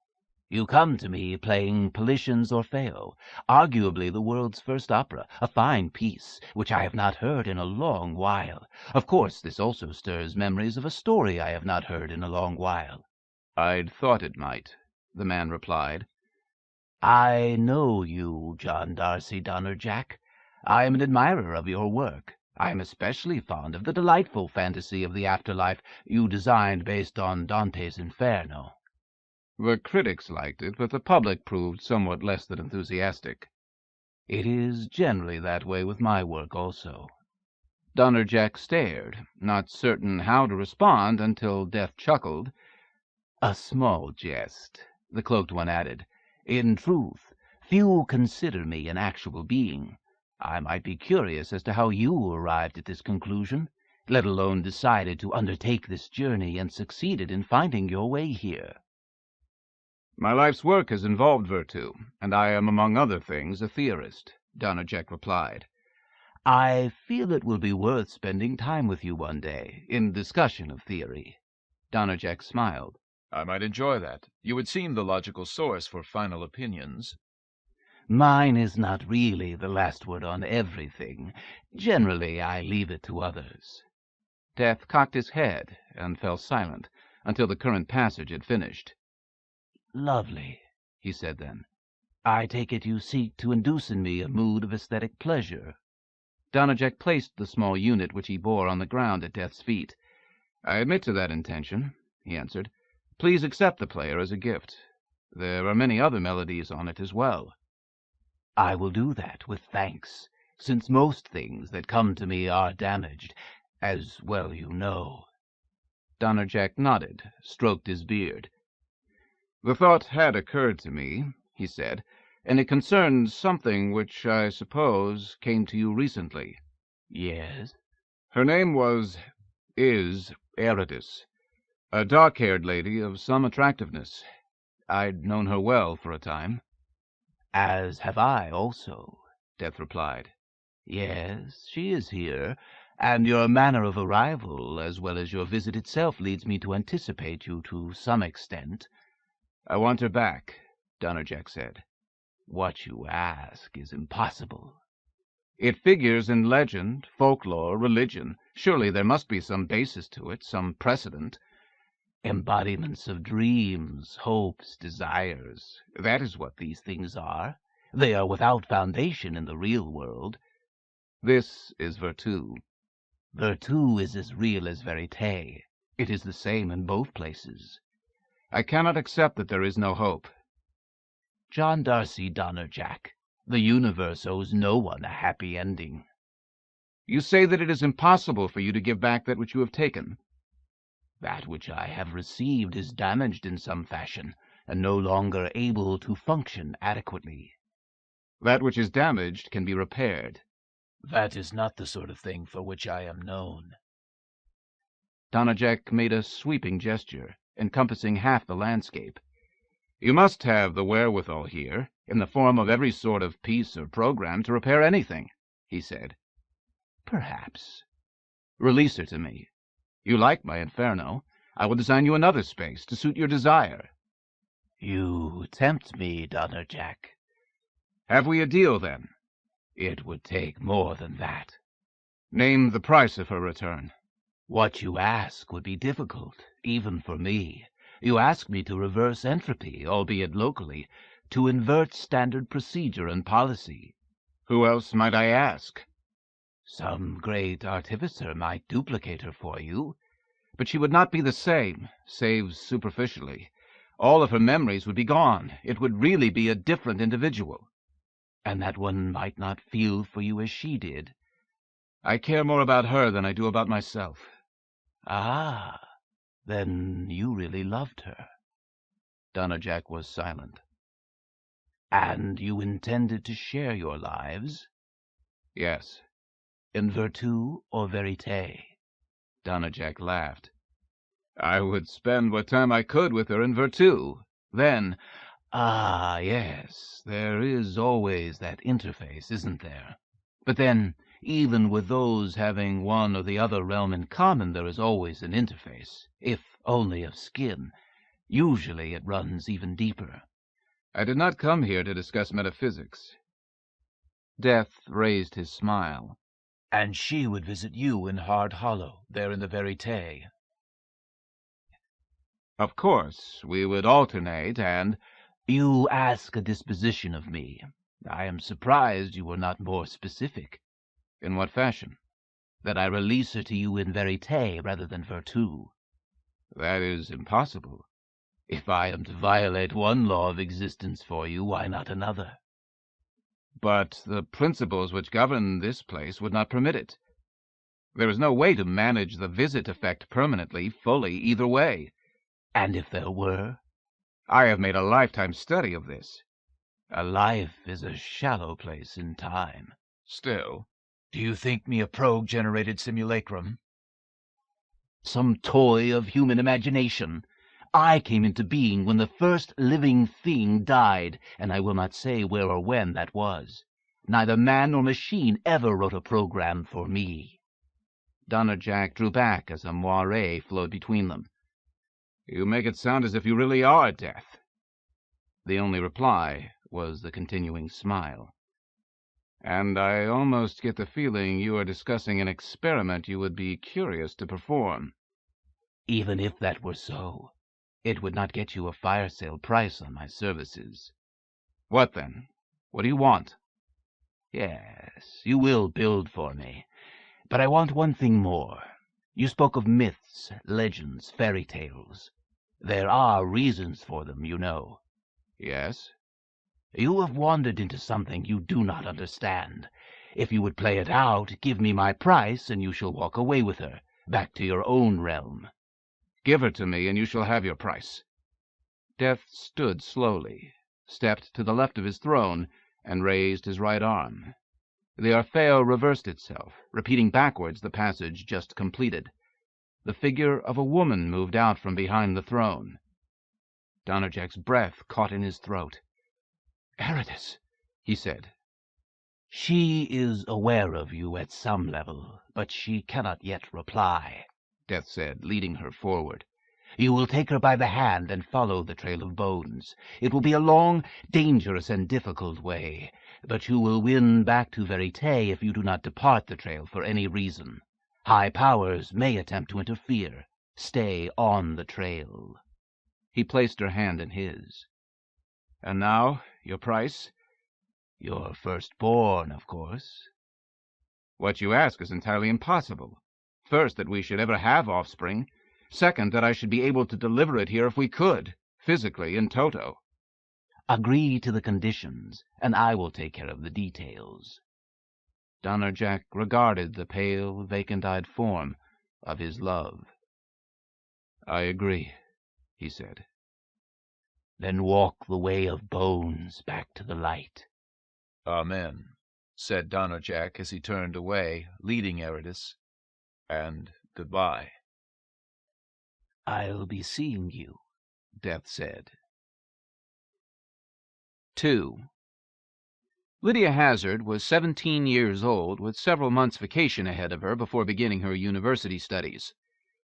C: "You come to me playing Politians Orfeo, arguably the world's first opera, a fine piece, which I have not heard in a long while. Of course, this also stirs memories of a story I have not heard in a long while."
A: "I'd thought it might," the man replied.
C: "I know you, John Darcy Donnerjack. I am an admirer of your work. I am especially fond of the delightful fantasy of the afterlife you designed based on Dante's Inferno."
A: The critics liked it, but the public proved somewhat less than enthusiastic.
C: "It is generally that way with my work also."
A: Donnerjack stared, not certain how to respond until Death chuckled.
C: "A small jest," the Cloaked One added. "In truth, few consider me an actual being. I might be curious as to how you arrived at this conclusion, let alone decided to undertake this journey and succeeded in finding your way here."
A: "My life's work has involved Virtu, and I am, among other things, a theorist," Donnerjack replied.
C: "I feel it will be worth spending time with you one day, in discussion of theory."
A: Donnerjack smiled.
E: "I might enjoy that. You would seem the logical source for final opinions."
C: "Mine is not really the last word on everything. Generally, I leave it to others."
A: Death cocked his head and fell silent until the current passage had finished.
C: "Lovely," he said then. "I take it you seek to induce in me a mood of aesthetic pleasure."
A: Donnerjack placed the small unit which he bore on the ground at Death's feet. "I admit to that intention," he answered. "Please accept the player as a gift. There are many other melodies on it as well."
C: "I will do that with thanks, since most things that come to me are damaged, as well you know."
A: Donnerjack nodded, stroked his beard. "The thought had occurred to me," he said, "and it concerns something which I suppose came to you recently."
C: "Yes?"
A: "Her name is Ayradyss, a dark-haired lady of some attractiveness. I'd known her well for a time."
C: "As have I also,"
A: Death replied.
C: "Yes, she is here, and your manner of arrival, as well as your visit itself, leads me to anticipate you to some extent."
A: "I want her back," Donnerjack said.
C: "What you ask is impossible."
A: "It figures in legend, folklore, religion. Surely there must be some basis to it, some precedent."
C: "Embodiments of dreams, hopes, desires. That is what these things are. They are without foundation in the real world."
A: "This is Virtu."
C: "Virtu is as real as Verite. It is the same in both places."
A: "I cannot accept that there is no hope."
C: "John Darcy Donnerjack, the universe owes no one a happy ending."
A: "You say that it is impossible for you to give back that which you have taken."
C: "That which I have received is damaged in some fashion, and no longer able to function adequately."
A: "That which is damaged can be repaired."
C: "That is not the sort of thing for which I am known."
A: Donnerjack made a sweeping gesture, encompassing half the landscape. "You must have the wherewithal here, in the form of every sort of piece or program, to repair anything," he said.
C: "Perhaps."
A: "Release her to me. You like my Inferno. I will design you another space to suit your desire."
C: "You tempt me, Donnerjack."
A: "Have we a deal, then?"
C: "It would take more than that."
A: "Name the price of her return."
C: "What you ask would be difficult, even for me. You ask me to reverse entropy, albeit locally, to invert standard procedure and policy."
A: "Who else might I ask?"
C: "Some great artificer might duplicate her for you."
A: "But she would not be the same, save superficially. All of her memories would be gone. It would really be a different individual."
C: "And that one might not feel for you as she did."
A: "I care more about her than I do about myself."
C: "Ah, then you really loved her."
A: Donnerjack was silent.
C: "And you intended to share your lives?"
A: "Yes."
C: "In Virtu or Verite?"
A: Donnerjack laughed. "I would spend what time I could with her in Virtu. Then—"
C: "Ah, yes, there is always that interface, isn't there? But then, even with those having one or the other realm in common, there is always an interface, if only of skin. Usually it runs even deeper."
A: "I did not come here to discuss metaphysics." Death raised his smile.
C: "And she would visit you in Hard Hollow, there in the Verite?"
A: "Of course, we would alternate, and—"
C: "You ask a disposition of me. I am surprised you were not more specific."
A: "In what fashion?"
C: "That I release her to you in Verite rather than Virtu."
A: "That is impossible."
C: "If I am to violate one law of existence for you, why not another?"
A: "But the principles which govern this place would not permit it." There is no way to manage the visit effect permanently, fully, either way.
C: And if there were?
A: I have made a lifetime study of this.
C: A life is a shallow place in time.
A: Still,
C: Do you think me a probe-generated simulacrum? Some toy of human imagination? I came into being when the first living thing died, and I will not say where or when that was. Neither man nor machine ever wrote a program for me.
A: Donnerjack drew back as a moiré flowed between them. You make it sound as if you really are Death. The only reply was the continuing smile. And I almost get the feeling you are discussing an experiment you would be curious to perform.
C: Even if that were so, it would not get you a fire sale price on my services.
A: What then? What do you want?
C: Yes, you will build for me. But I want one thing more. You spoke of myths, legends, fairy tales. There are reasons for them, you know.
A: Yes?
C: You have wandered into something you do not understand. If you would play it out, give me my price, and you shall walk away with her, back to your own realm.
A: Give her to me, and you shall have your price. Death stood slowly, stepped to the left of his throne, and raised his right arm. The Orfeo reversed itself, repeating backwards the passage just completed. The figure of a woman moved out from behind the throne. Donnerjack's breath caught in his throat. "Ayradyss," he said.
C: She is aware of you at some level, but she cannot yet reply, Death said, leading her forward. You will take her by the hand and follow the trail of bones. It will be a long, dangerous, and difficult way, but you will win back to Verite if you do not depart the trail for any reason. High powers may attempt to interfere. Stay on the trail.
A: He placed her hand in his. And now, your price?
C: Your firstborn, of course.
A: What you ask is entirely impossible. First, that we should ever have offspring. Second, that I should be able to deliver it here if we could, physically, in toto.
C: Agree to the conditions, and I will take care of the details.
A: Donnerjack regarded the pale, vacant-eyed form of his love. I agree, he said.
C: Then walk the way of bones back to the light.
E: Amen, said Donnerjack as he turned away, leading Ayradyss. And goodbye.
C: I'll be seeing you, Death said.
A: 2. Lydia Hazard was 17 years old, with several months' vacation ahead of her before beginning her university studies.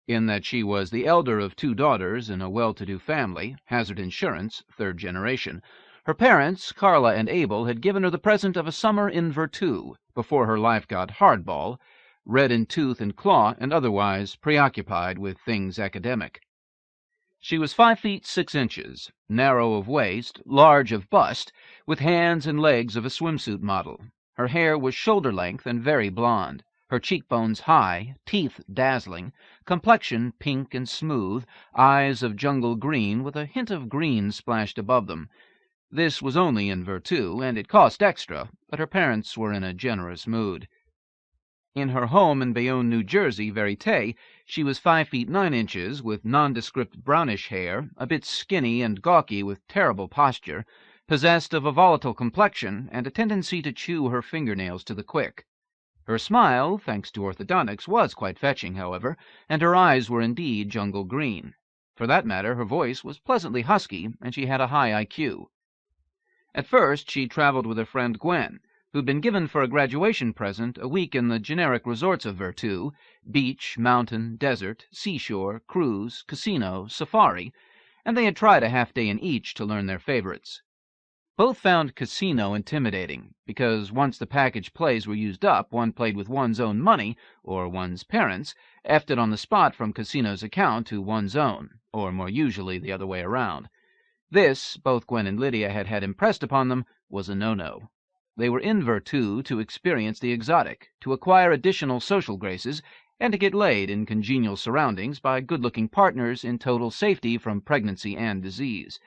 A: In that she was the elder of 2 daughters in a well-to-do family, Hazard Insurance, 3rd generation, her parents, Carla and Abel, had given her the present of a summer in Virtu, before her life got hardball, red in tooth and claw, and otherwise preoccupied with things academic. She was 5 feet 6 inches, narrow of waist, large of bust, with hands and legs of a swimsuit model. Her hair was shoulder-length and very blonde, her cheekbones high, teeth dazzling, complexion pink and smooth, eyes of jungle green with a hint of green splashed above them. This was only in Virtu, and it cost extra, but her parents were in a generous mood. In her home in Bayonne, New Jersey, Verite, she was 5 feet 9 inches, with nondescript brownish hair, a bit skinny and gawky with terrible posture, possessed of a volatile complexion, and a tendency to chew her fingernails to the quick. Her smile, thanks to orthodontics, was quite fetching, however, and her eyes were indeed jungle green. For that matter, her voice was pleasantly husky, and she had a high IQ. At first she traveled with her friend Gwen, who'd been given for a graduation present a week in the generic resorts of Virtu: beach, mountain, desert, seashore, cruise, casino, safari, and they had tried a half-day in each to learn their favorites. Both found casino intimidating, because once the package plays were used up, one played with one's own money, or one's parents', efted on the spot from casino's account to one's own, or more usually the other way around. This, both Gwen and Lydia had impressed upon them, was a no-no. They were in Virtu to experience the exotic, to acquire additional social graces, and to get laid in congenial surroundings by good-looking partners in total safety from pregnancy and disease.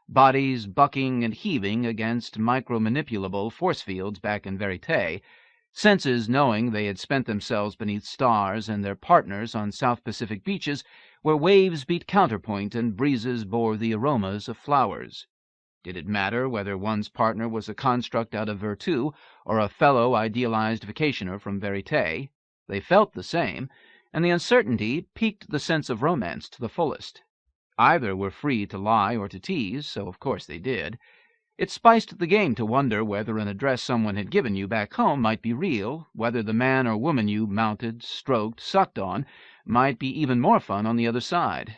A: Bodies bucking and heaving against micro-manipulable force fields back in Verite, Senses knowing they had spent themselves beneath stars and their partners on South Pacific beaches where waves beat counterpoint and breezes bore the aromas of flowers. Did it matter whether one's partner was a construct out of Virtu or a fellow idealized vacationer from Verite? They felt the same, and the uncertainty piqued the sense of romance to the fullest. Either were free to lie or to tease, so of course they did. It spiced the game to wonder whether an address someone had given you back home might be real, whether the man or woman you mounted, stroked, sucked on might be even more fun on the other side,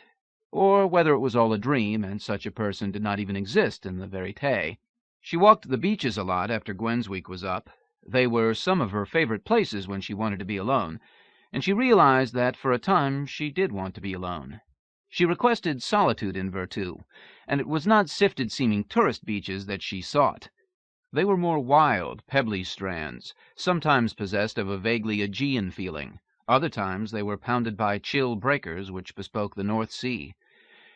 A: or whether it was all a dream and such a person did not even exist in the Verite. She walked the beaches a lot after Gwen's week was up. They were some of her favorite places when she wanted to be alone, and she realized that for a time she did want to be alone. She requested solitude in Virtu, and it was not sifted-seeming tourist beaches that she sought. They were more wild, pebbly strands, sometimes possessed of a vaguely Aegean feeling. Other times they were pounded by chill breakers which bespoke the North Sea,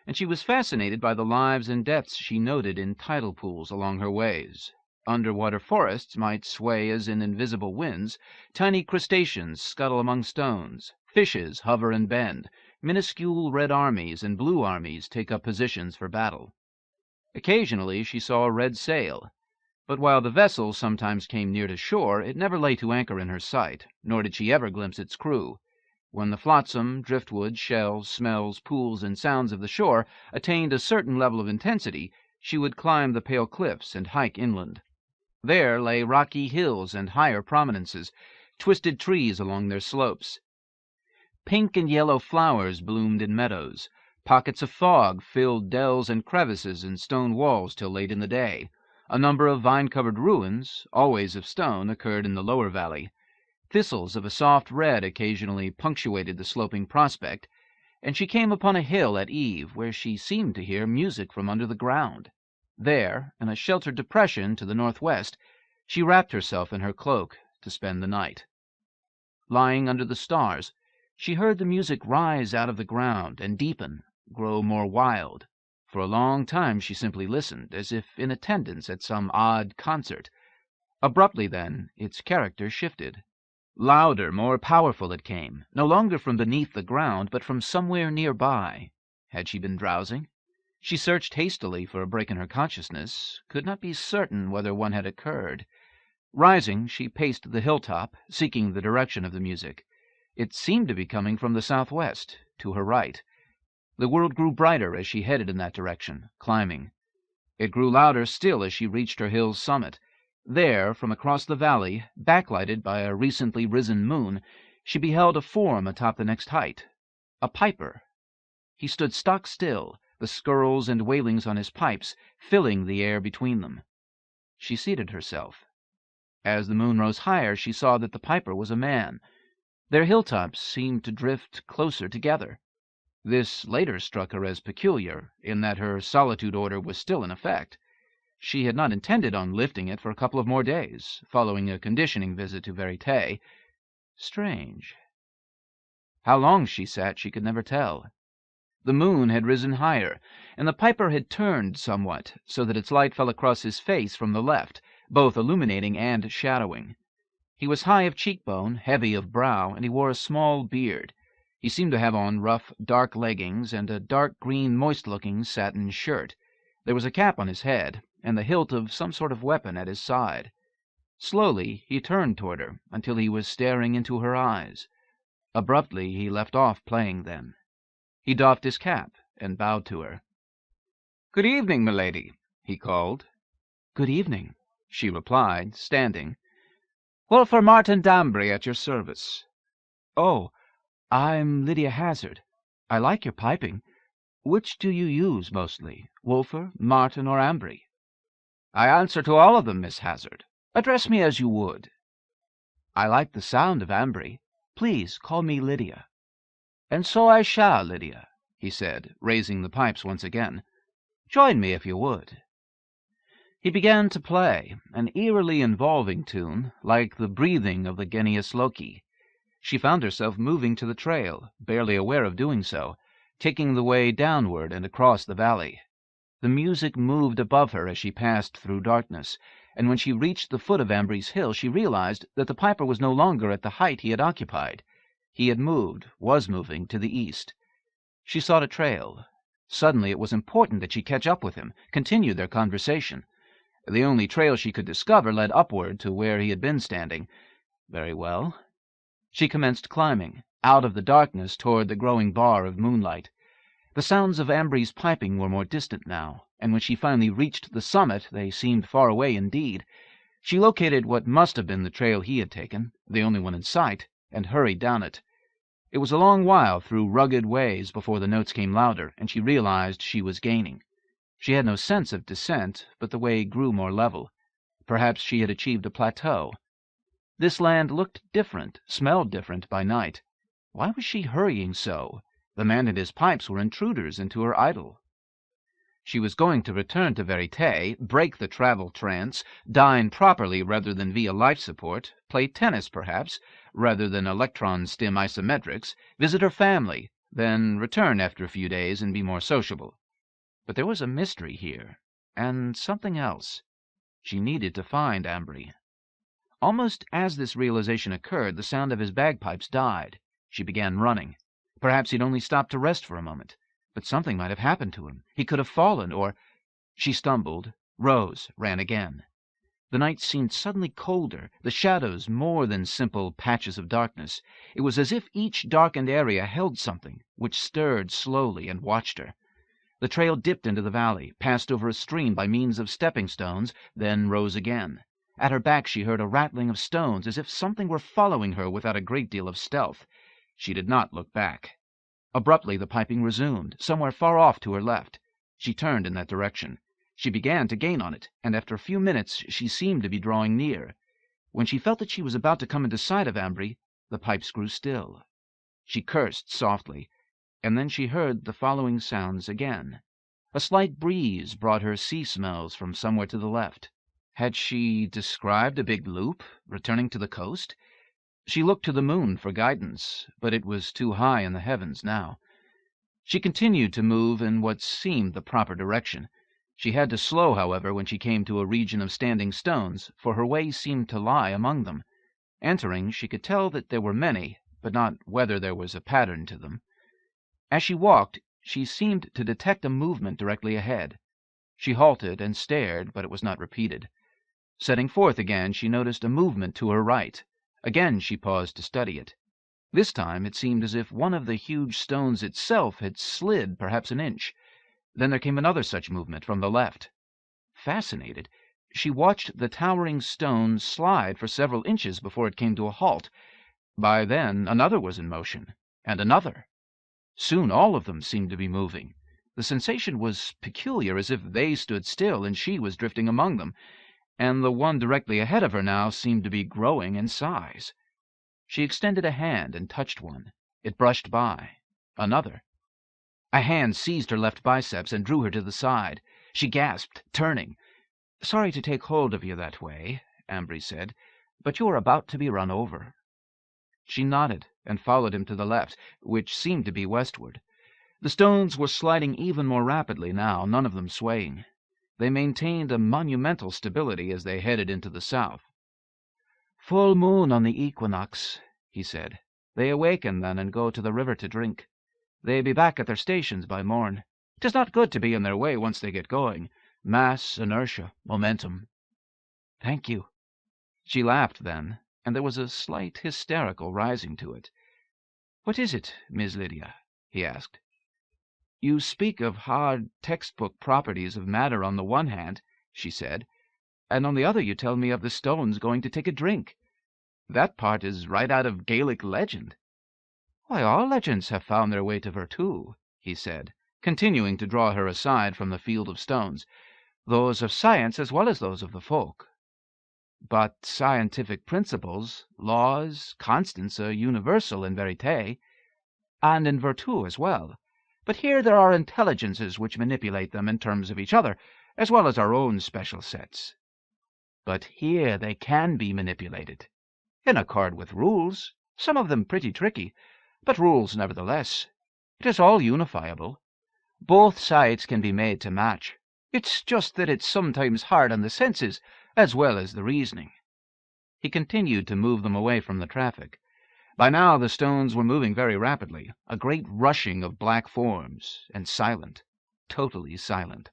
A: and she was fascinated by the lives and deaths she noted in tidal pools along her ways. Underwater forests might sway as in invisible winds, tiny crustaceans scuttle among stones, fishes hover and bend, minuscule red armies and blue armies take up positions for battle. Occasionally she saw a red sail, but while the vessel sometimes came near to shore, it never lay to anchor in her sight, nor did she ever glimpse its crew. When the flotsam, driftwood, shells, smells, pools, and sounds of the shore attained a certain level of intensity, she would climb the pale cliffs and hike inland. There lay rocky hills and higher prominences, twisted trees along their slopes. Pink and yellow flowers bloomed in meadows. Pockets of fog filled dells and crevices in stone walls till late in the day. A number of vine-covered ruins, always of stone, occurred in the lower valley. Thistles of a soft red occasionally punctuated the sloping prospect, and she came upon a hill at eve where she seemed to hear music from under the ground. There, in a sheltered depression to the northwest, she wrapped herself in her cloak to spend the night. Lying under the stars, she heard the music rise out of the ground and deepen, grow more wild. For a long time she simply listened, as if in attendance at some odd concert. Abruptly, then, its character shifted. Louder, more powerful it came, no longer from beneath the ground, but from somewhere nearby. Had she been drowsing? She searched hastily for a break in her consciousness, could not be certain whether one had occurred. Rising, she paced the hilltop, seeking the direction of the music. It seemed to be coming from the southwest, to her right. The world grew brighter as she headed in that direction, climbing. It grew louder still as she reached her hill's summit. There, from across the valley, backlighted by a recently risen moon, she beheld a form atop the next height. A piper. He stood stock still, the skirls and wailings on his pipes filling the air between them. She seated herself. As the moon rose higher, she saw that the piper was a man. Their hilltops seemed to drift closer together. This later struck her as peculiar, in that her solitude order was still in effect. She had not intended on lifting it for a couple of more days, following a conditioning visit to Verite. Strange. How long she sat she could never tell. The moon had risen higher, and the piper had turned somewhat, so that its light fell across his face from the left, both illuminating and shadowing. He was high of cheekbone, heavy of brow, and he wore a small beard. He seemed to have on rough, dark leggings and a dark green, moist-looking satin shirt. There was a cap on his head, and the hilt of some sort of weapon at his side. Slowly he turned toward her, until he was staring into her eyes. Abruptly he left off playing them. He doffed his cap and bowed to her. "Good evening, milady," he called. "Good evening," she replied, standing. "Wolfer Martin Danbury at your service." "Oh, I'm Lydia Hazard. I like your piping. Which do you use mostly, Wolfer, Martin, or Ambry?" "I answer to all of them, Miss Hazard. Address me as you would." "I like the sound of Ambry. Please call me Lydia." "And so I shall, Lydia," he said, raising the pipes once again. "Join me if you would." He began to play, an eerily involving tune, like the breathing of the Genius Loci. She found herself moving to the trail, barely aware of doing so, taking the way downward and across the valley. The music moved above her as she passed through darkness,
C: and when she reached the foot of Ambry's hill, she realized that the piper was no longer at the height he had occupied. He had was moving to the east. She sought a trail. Suddenly it was important that she catch up with him, continue their conversation. The only trail she could discover led upward to where he had been standing. Very well. She commenced climbing, out of the darkness toward the growing bar of moonlight. The sounds of Ambry's piping were more distant now, and when she finally reached the summit they seemed far away indeed. She located what must have been the trail he had taken, the only one in sight, and hurried down it. It was a long while through rugged ways before the notes came louder, and she realized she was gaining. She had no sense of descent, but the way grew more level. Perhaps she had achieved a plateau. This land looked different, smelled different by night. Why was she hurrying so? The man and his pipes were intruders into her idyll. She was going to return to Verite, break the travel trance, dine properly rather than via life support, play tennis perhaps, rather than electron stim isometrics, visit her family, then return after a few days and be more sociable. But there was a mystery here, and something else. She needed to find Ambry. Almost as this realization occurred, the sound of his bagpipes died. She began running. Perhaps he'd only stopped to rest for a moment, but something might have happened to him. He could have fallen, or... She stumbled, rose, ran again. The night seemed suddenly colder, the shadows more than simple patches of darkness. It was as if each darkened area held something, which stirred slowly and watched her. The trail dipped into the valley, passed over a stream by means of stepping stones, then rose again. At her back she heard a rattling of stones, as if something were following her without a great deal of stealth. She did not look back. Abruptly the piping resumed, somewhere far off to her left. She turned in that direction. She began to gain on it, and after a few minutes she seemed to be drawing near. When she felt that she was about to come into sight of Ambry, the pipes grew still. She cursed softly, and then she heard the following sounds again. A slight breeze brought her sea smells from somewhere to the left. Had she described a big loop, returning to the coast? She looked to the moon for guidance, but it was too high in the heavens now. She continued to move in what seemed the proper direction. She had to slow, however, when she came to a region of standing stones, for her way seemed to lie among them. Entering, she could tell that there were many, but not whether there was a pattern to them. As she walked, she seemed to detect a movement directly ahead. She halted and stared, but it was not repeated. Setting forth again, she noticed a movement to her right. Again she paused to study it. This time it seemed as if one of the huge stones itself had slid perhaps an inch. Then there came another such movement from the left. Fascinated, she watched the towering stone slide for several inches before it came to a halt. By then another was in motion, and another. Soon all of them seemed to be moving. The sensation was peculiar, as if they stood still and she was drifting among them, and the one directly ahead of her now seemed to be growing in size. She extended a hand and touched one. It brushed by. Another. A hand seized her left biceps and drew her to the side. She gasped, turning. "Sorry to take hold of you that way," Ambry said, "but you are about to be run over." She nodded and followed him to the left, which seemed to be westward. The stones were sliding even more rapidly now, none of them swaying. They maintained a monumental stability as they headed into the south. "Full moon on the equinox," he said. "They awaken then and go to the river to drink. They be back at their stations by morn. 'Tis not good to be in their way once they get going. Mass, inertia, momentum." "Thank you." She laughed then, and there was a slight hysterical rising to it. "What is it, Miss Lydia?" he asked. "You speak of hard textbook properties of matter on the one hand," she said, "and on the other you tell me of the stones going to take a drink. That part is right out of Gaelic legend." "Why, all legends have found their way to Virtu," he said, continuing to draw her aside from the field of stones, "those of science as well as those of the folk. But scientific principles, laws, constants are universal in Verite, and in Virtu as well. But here there are intelligences which manipulate them in terms of each other, as well as our own special sets. But here they can be manipulated, in accord with rules, some of them pretty tricky, but rules nevertheless. It is all unifiable. Both sides can be made to match. It's just that it's sometimes hard on the senses, as well as the reasoning. He continued to move them away from the traffic. By now the stones were moving very rapidly, a great rushing of black forms, and silent, totally silent.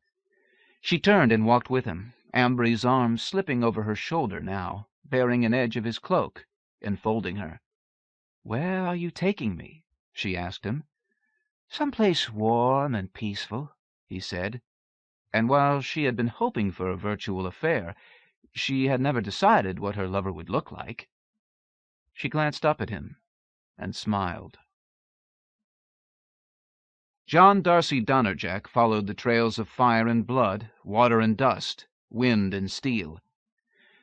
C: She turned and walked with him, Ambry's arm slipping over her shoulder now, bearing an edge of his cloak, enfolding her. "Where are you taking me?" she asked him. "Some place warm and peaceful," he said, and while she had been hoping for a virtual affair, she had never decided what her lover would look like. She glanced up at him and smiled. John Darcy Donnerjack followed the trails of fire and blood, water and dust, wind and steel.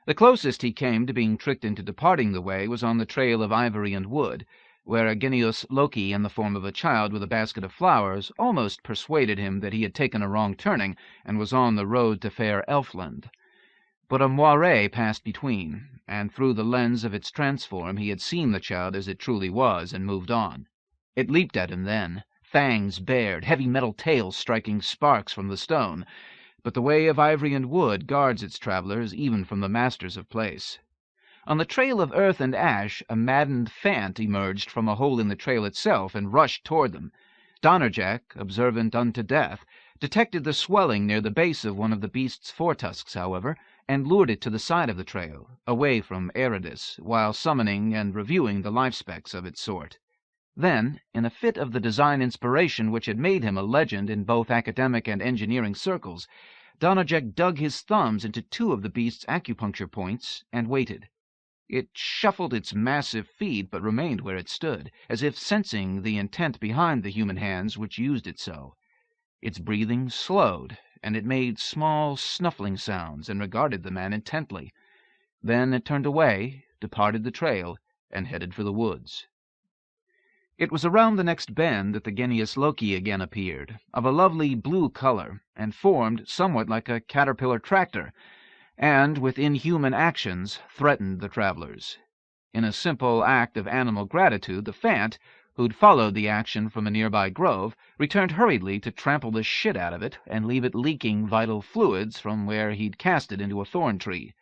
C: The closest he came to being tricked into departing the way was on the trail of ivory and wood, where Ayradyss Loki, in the form of a child with a basket of flowers, almost persuaded him that he had taken a wrong turning and was on the road to fair Elfland. But a moire passed between, and through the lens of its transform he had seen the child as it truly was, and moved on. It leaped at him then, fangs bared, heavy metal tails striking sparks from the stone, but the way of ivory and wood guards its travelers even from the masters of place. On the trail of earth and ash a maddened Fant emerged from a hole in the trail itself and rushed toward them. Donnerjack, observant unto death, detected the swelling near the base of one of the beast's foretusks, however, and lured it to the side of the trail, away from Ayradyss, while summoning and reviewing the life specs of its sort. Then, in a fit of the design inspiration which had made him a legend in both academic and engineering circles, Donnerjack dug his thumbs into two of the beast's acupuncture points and waited. It shuffled its massive feet, but remained where it stood, as if sensing the intent behind the human hands which used it so. Its breathing slowed, and it made small snuffling sounds and regarded the man intently. Then it turned away, departed the trail, and headed for the woods. It was around the next bend that the Ayradyss Loki again appeared, of a lovely blue color, and formed somewhat like a caterpillar tractor, and, with inhuman actions, threatened the travelers. In a simple act of animal gratitude, the Fant, who'd followed the action from a nearby grove, returned hurriedly to trample the shit out of it and leave it leaking vital fluids from where he'd cast it into a thorn tree.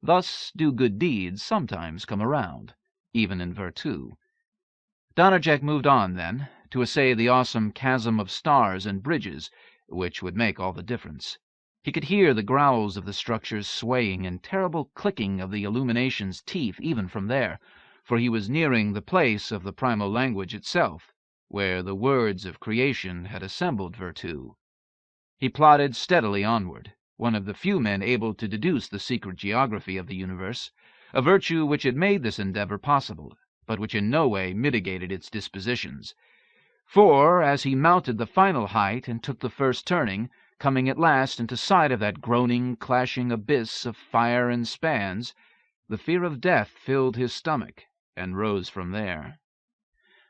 C: Thus do good deeds sometimes come around, even in Virtu. Donnerjack moved on, then, to essay the awesome chasm of stars and bridges, which would make all the difference. He could hear the growls of the structures swaying and terrible clicking of the illumination's teeth even from there, for he was nearing the place of the primal language itself, where the words of creation had assembled Virtu. He plodded steadily onward, one of the few men able to deduce the secret geography of the universe, a virtue which had made this endeavor possible, but which in no way mitigated its dispositions. For, as he mounted the final height and took the first turning, coming at last into sight of that groaning, clashing abyss of fire and spans, the fear of death filled his stomach, and rose from there.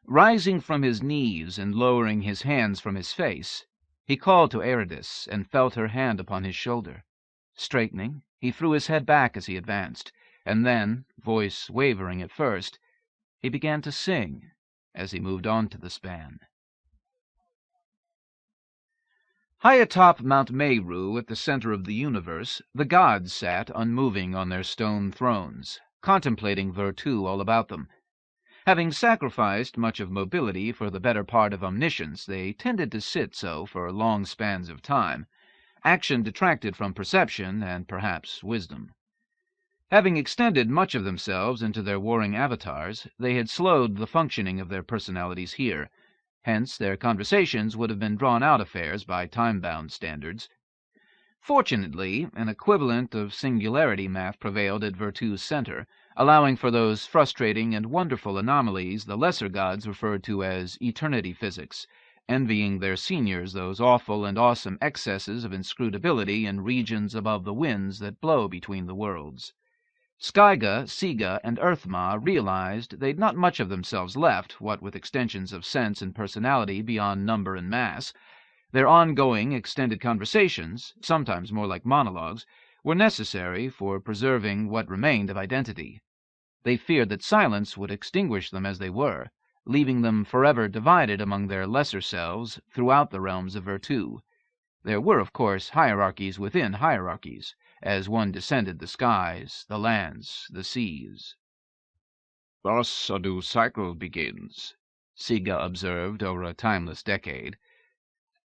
C: Rising from his knees and lowering his hands from his face, he called to Ayradyss and felt her hand upon his shoulder. Straightening, he threw his head back as he advanced, and then, voice wavering at first, he began to sing as he moved on to the span. High atop Mount Meru, at the center of the universe, the gods sat unmoving on their stone thrones, contemplating Virtu all about them. Having sacrificed much of mobility for the better part of omniscience, they tended to sit so for long spans of time. Action detracted from perception and perhaps wisdom. Having extended much of themselves into their warring avatars, they had slowed the functioning of their personalities here. Hence their conversations would have been drawn-out affairs by time-bound standards. Fortunately, an equivalent of singularity math prevailed at Virtu's center, allowing for those frustrating and wonderful anomalies the lesser gods referred to as eternity physics, envying their seniors those awful and awesome excesses of inscrutability in regions above the winds that blow between the worlds. Skyga, Siga, and Earthma realized they'd not much of themselves left, what with extensions of sense and personality beyond number and mass. Their ongoing, extended conversations, sometimes more like monologues, were necessary for preserving what remained of identity. They feared that silence would extinguish them as they were, leaving them forever divided among their lesser selves throughout the realms of Virtu. There were, of course, hierarchies within hierarchies,
A: as one descended the skies, the lands, the seas.
E: "Thus a new cycle begins,"
A: Siga observed over a timeless decade.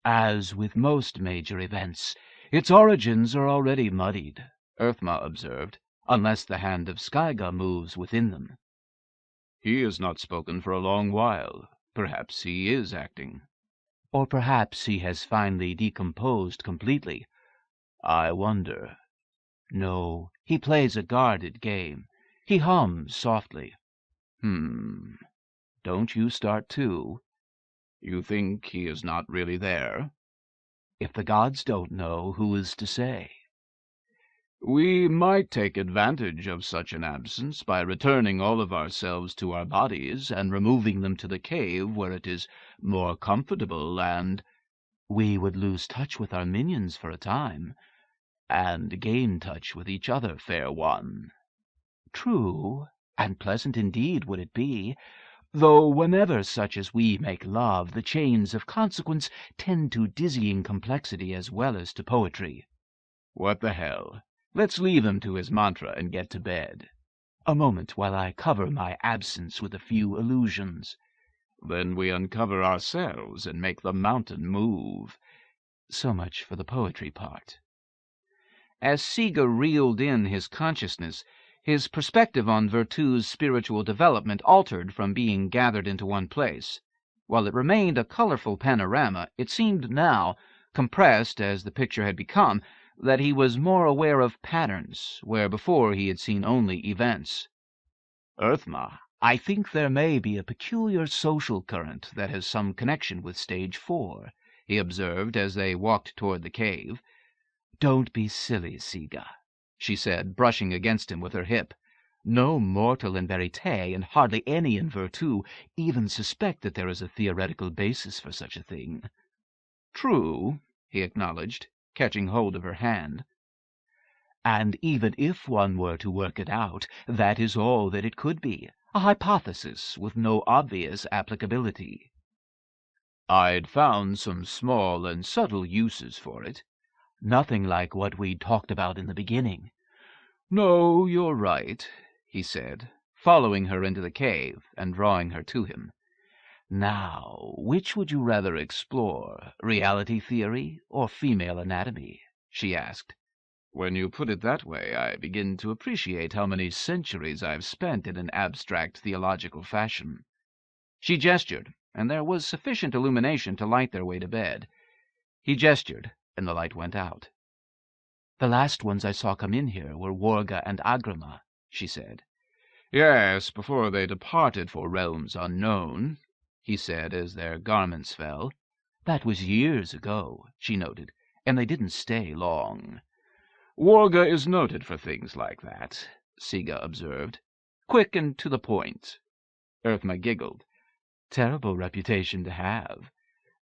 C: "As with most major events, its origins are already muddied,"
A: Earthma observed, "unless the hand of Skaiga moves within them."
E: "He has not spoken for a long while. Perhaps he is acting."
C: "Or perhaps he has finally decomposed completely. I wonder. No, he plays a guarded game. He hums softly."
A: Don't you start too."
E: "You think he is not really there?"
C: "If the gods don't know, who is to say?"
E: "We might take advantage of such an absence by returning all of ourselves to our bodies and removing them to the cave where it is more comfortable and—"
C: "We would lose touch with our minions for a time, and gain touch with each other, fair one." "True, and pleasant indeed would it be, though whenever such as we make love, the chains of consequence tend to dizzying complexity as well as to poetry."
E: "What the hell? Let's leave him to his mantra and get to bed."
C: "A moment while I cover my absence with a few illusions."
E: "Then we uncover ourselves and make the mountain move."
C: So much for the poetry part.
A: As Siga reeled in his consciousness, his perspective on Virtu's spiritual development altered from being gathered into one place. While it remained a colorful panorama, it seemed now, compressed as the picture had become, that he was more aware of patterns, where before he had seen only events.
C: "Earthma, I think there may be a peculiar social current that has some connection with Stage 4,
A: he observed as they walked toward the cave.
C: "Don't be silly, Siga,"
A: she said, brushing against him with her hip.
C: "No mortal in Verite, and hardly any in Virtu, even suspect that there is a theoretical basis for such a thing."
A: "True," he acknowledged, catching hold of her hand.
C: "And even if one were to work it out, that is all that it could be, a hypothesis with no obvious applicability."
A: "I'd found some small and subtle uses for it."
C: "Nothing like what we talked about in the beginning."
A: "No, you're right," he said, following her into the cave and drawing her to him.
C: "Now, which would you rather explore, reality theory or female anatomy?" she asked.
E: "When you put it that way, I begin to appreciate how many centuries I've spent in an abstract theological fashion."
A: She gestured, and there was sufficient illumination to light their way to bed. He gestured, and the light went out.
C: "The last ones I saw come in here were Worga and Agrama," she said.
E: "Yes, before they departed for realms unknown," he said as their garments fell.
C: "That was years ago," she noted, "and they didn't stay long."
E: "Worga is noted for things like that," Siga observed.
A: "Quick and to the point."
E: Earthma giggled.
C: "Terrible reputation to have."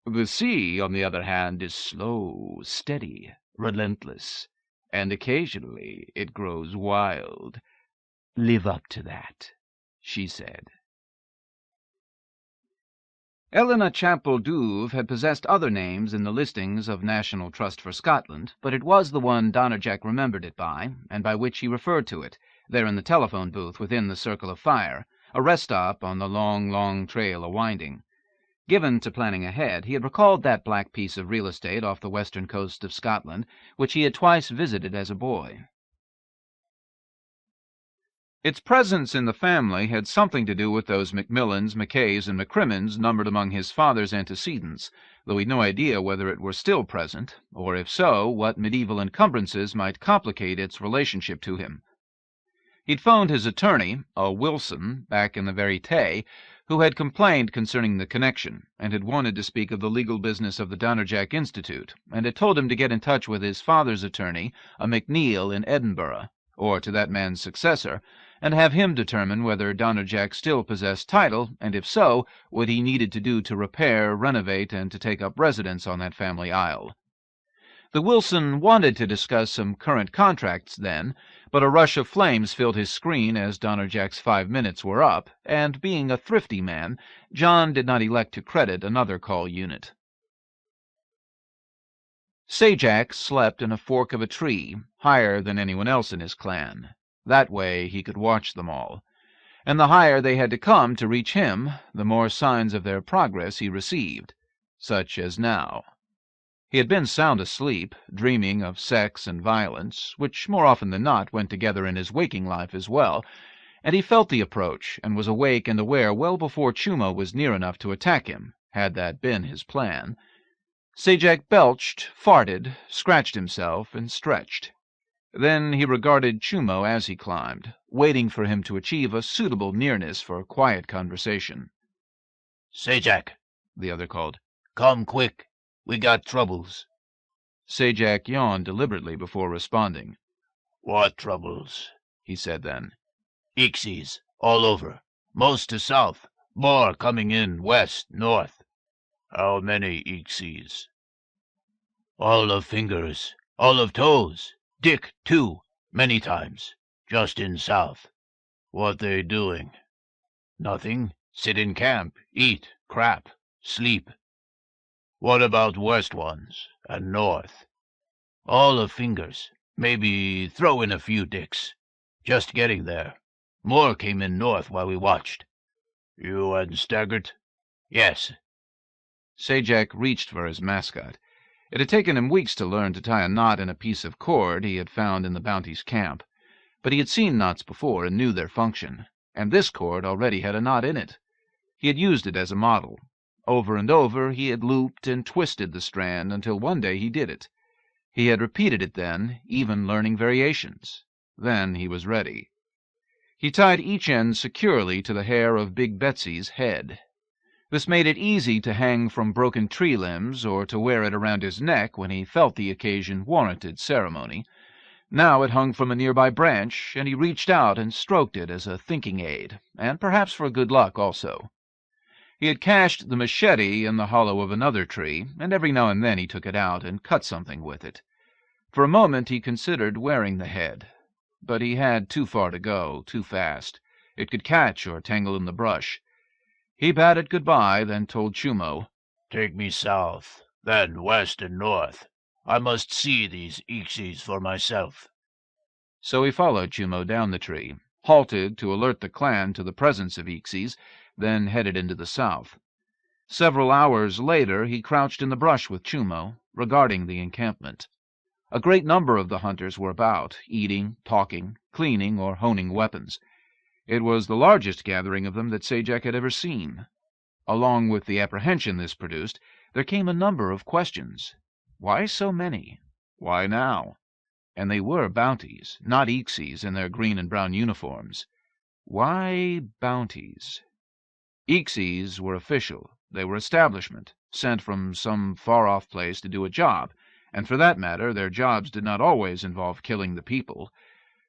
E: "The sea, on the other hand, is slow, steady, relentless, and occasionally it grows wild."
C: "Live up to that," she said.
A: Elena Champel-Douve had possessed other names in the listings of National Trust for Scotland, but it was the one Donnerjack remembered it by, and by which he referred to it, there in the telephone booth within the circle of fire, a rest stop on the long, long trail a-winding. Given to planning ahead, he had recalled that black piece of real estate off the western coast of Scotland, which he had twice visited as a boy. Its presence in the family had something to do with those Macmillans, Mackays, and Maccrimmons numbered among his father's antecedents, though he'd no idea whether it were still present, or if so, what medieval encumbrances might complicate its relationship to him. He'd phoned his attorney, a Wilson, back in the Verite, who had complained concerning the connection, and had wanted to speak of the legal business of the Donnerjack Institute, and had told him to get in touch with his father's attorney, a McNeil in Edinburgh, or to that man's successor, and have him determine whether Donnerjack still possessed title, and if so, what he needed to do to repair, renovate, and to take up residence on that family isle. The Wilson wanted to discuss some current contracts then, but a rush of flames filled his screen as Donnerjack's 5 minutes were up, and being a thrifty man, John did not elect to credit another call unit. Sajak slept in a fork of a tree, higher than anyone else in his clan. That way he could watch them all. And the higher they had to come to reach him, the more signs of their progress he received, such as now. He had been sound asleep, dreaming of sex and violence, which more often than not went together in his waking life as well, and he felt the approach and was awake and aware well before Chumo was near enough to attack him, had that been his plan. Zajac belched, farted, scratched himself, and stretched. Then he regarded Chumo as he climbed, waiting for him to achieve a suitable nearness for quiet conversation.
C: "Zajac," the other called. "Come quick. We got troubles."
A: Zajac yawned deliberately before responding.
C: "What troubles?"
A: he said then.
C: "Ixies, all over. Most to south. More coming in west, north." "How many Ixies?" "All of fingers. All of toes. Dick, too. Many times. Just in south."
E: "What they doing?"
C: "Nothing. Sit in camp. Eat. Crap. Sleep."
E: "What about west ones? And north?"
C: "All of fingers. Maybe throw in a few dicks. Just getting there. More came in north while we watched."
E: "You and Staggart?"
C: "Yes."
A: Zajac reached for his mascot. It had taken him weeks to learn to tie a knot in a piece of cord he had found in the Bounty's camp. But he had seen knots before and knew their function, and this cord already had a knot in it. He had used it as a model. Over and over he had looped and twisted the strand until one day he did it. He had repeated it then, even learning variations. Then he was ready. He tied each end securely to the hair of Big Betsy's head. This made it easy to hang from broken tree limbs or to wear it around his neck when he felt the occasion warranted ceremony. Now it hung from a nearby branch, and he reached out and stroked it as a thinking aid, and perhaps for good luck also. He had cached the machete in the hollow of another tree, and every now and then he took it out and cut something with it. For a moment he considered wearing the head, but he had too far to go, too fast. It could catch or tangle in the brush. He bade it goodbye, then told Chumo,
C: "Take me south, then west and north. I must see these Ixies for myself."
A: So he followed Chumo down the tree, halted to alert the clan to the presence of Ixies, then headed into the south. Several hours later he crouched in the brush with Chumo, regarding the encampment. A great number of the hunters were about, eating, talking, cleaning, or honing weapons. It was the largest gathering of them that Zajac had ever seen. Along with the apprehension this produced, there came a number of questions. Why so many? Why now? And they were bounties, not Ixies in their green and brown uniforms. Why bounties? Ixies were official. They were establishment, sent from some far-off place to do a job, and for that matter their jobs did not always involve killing the people.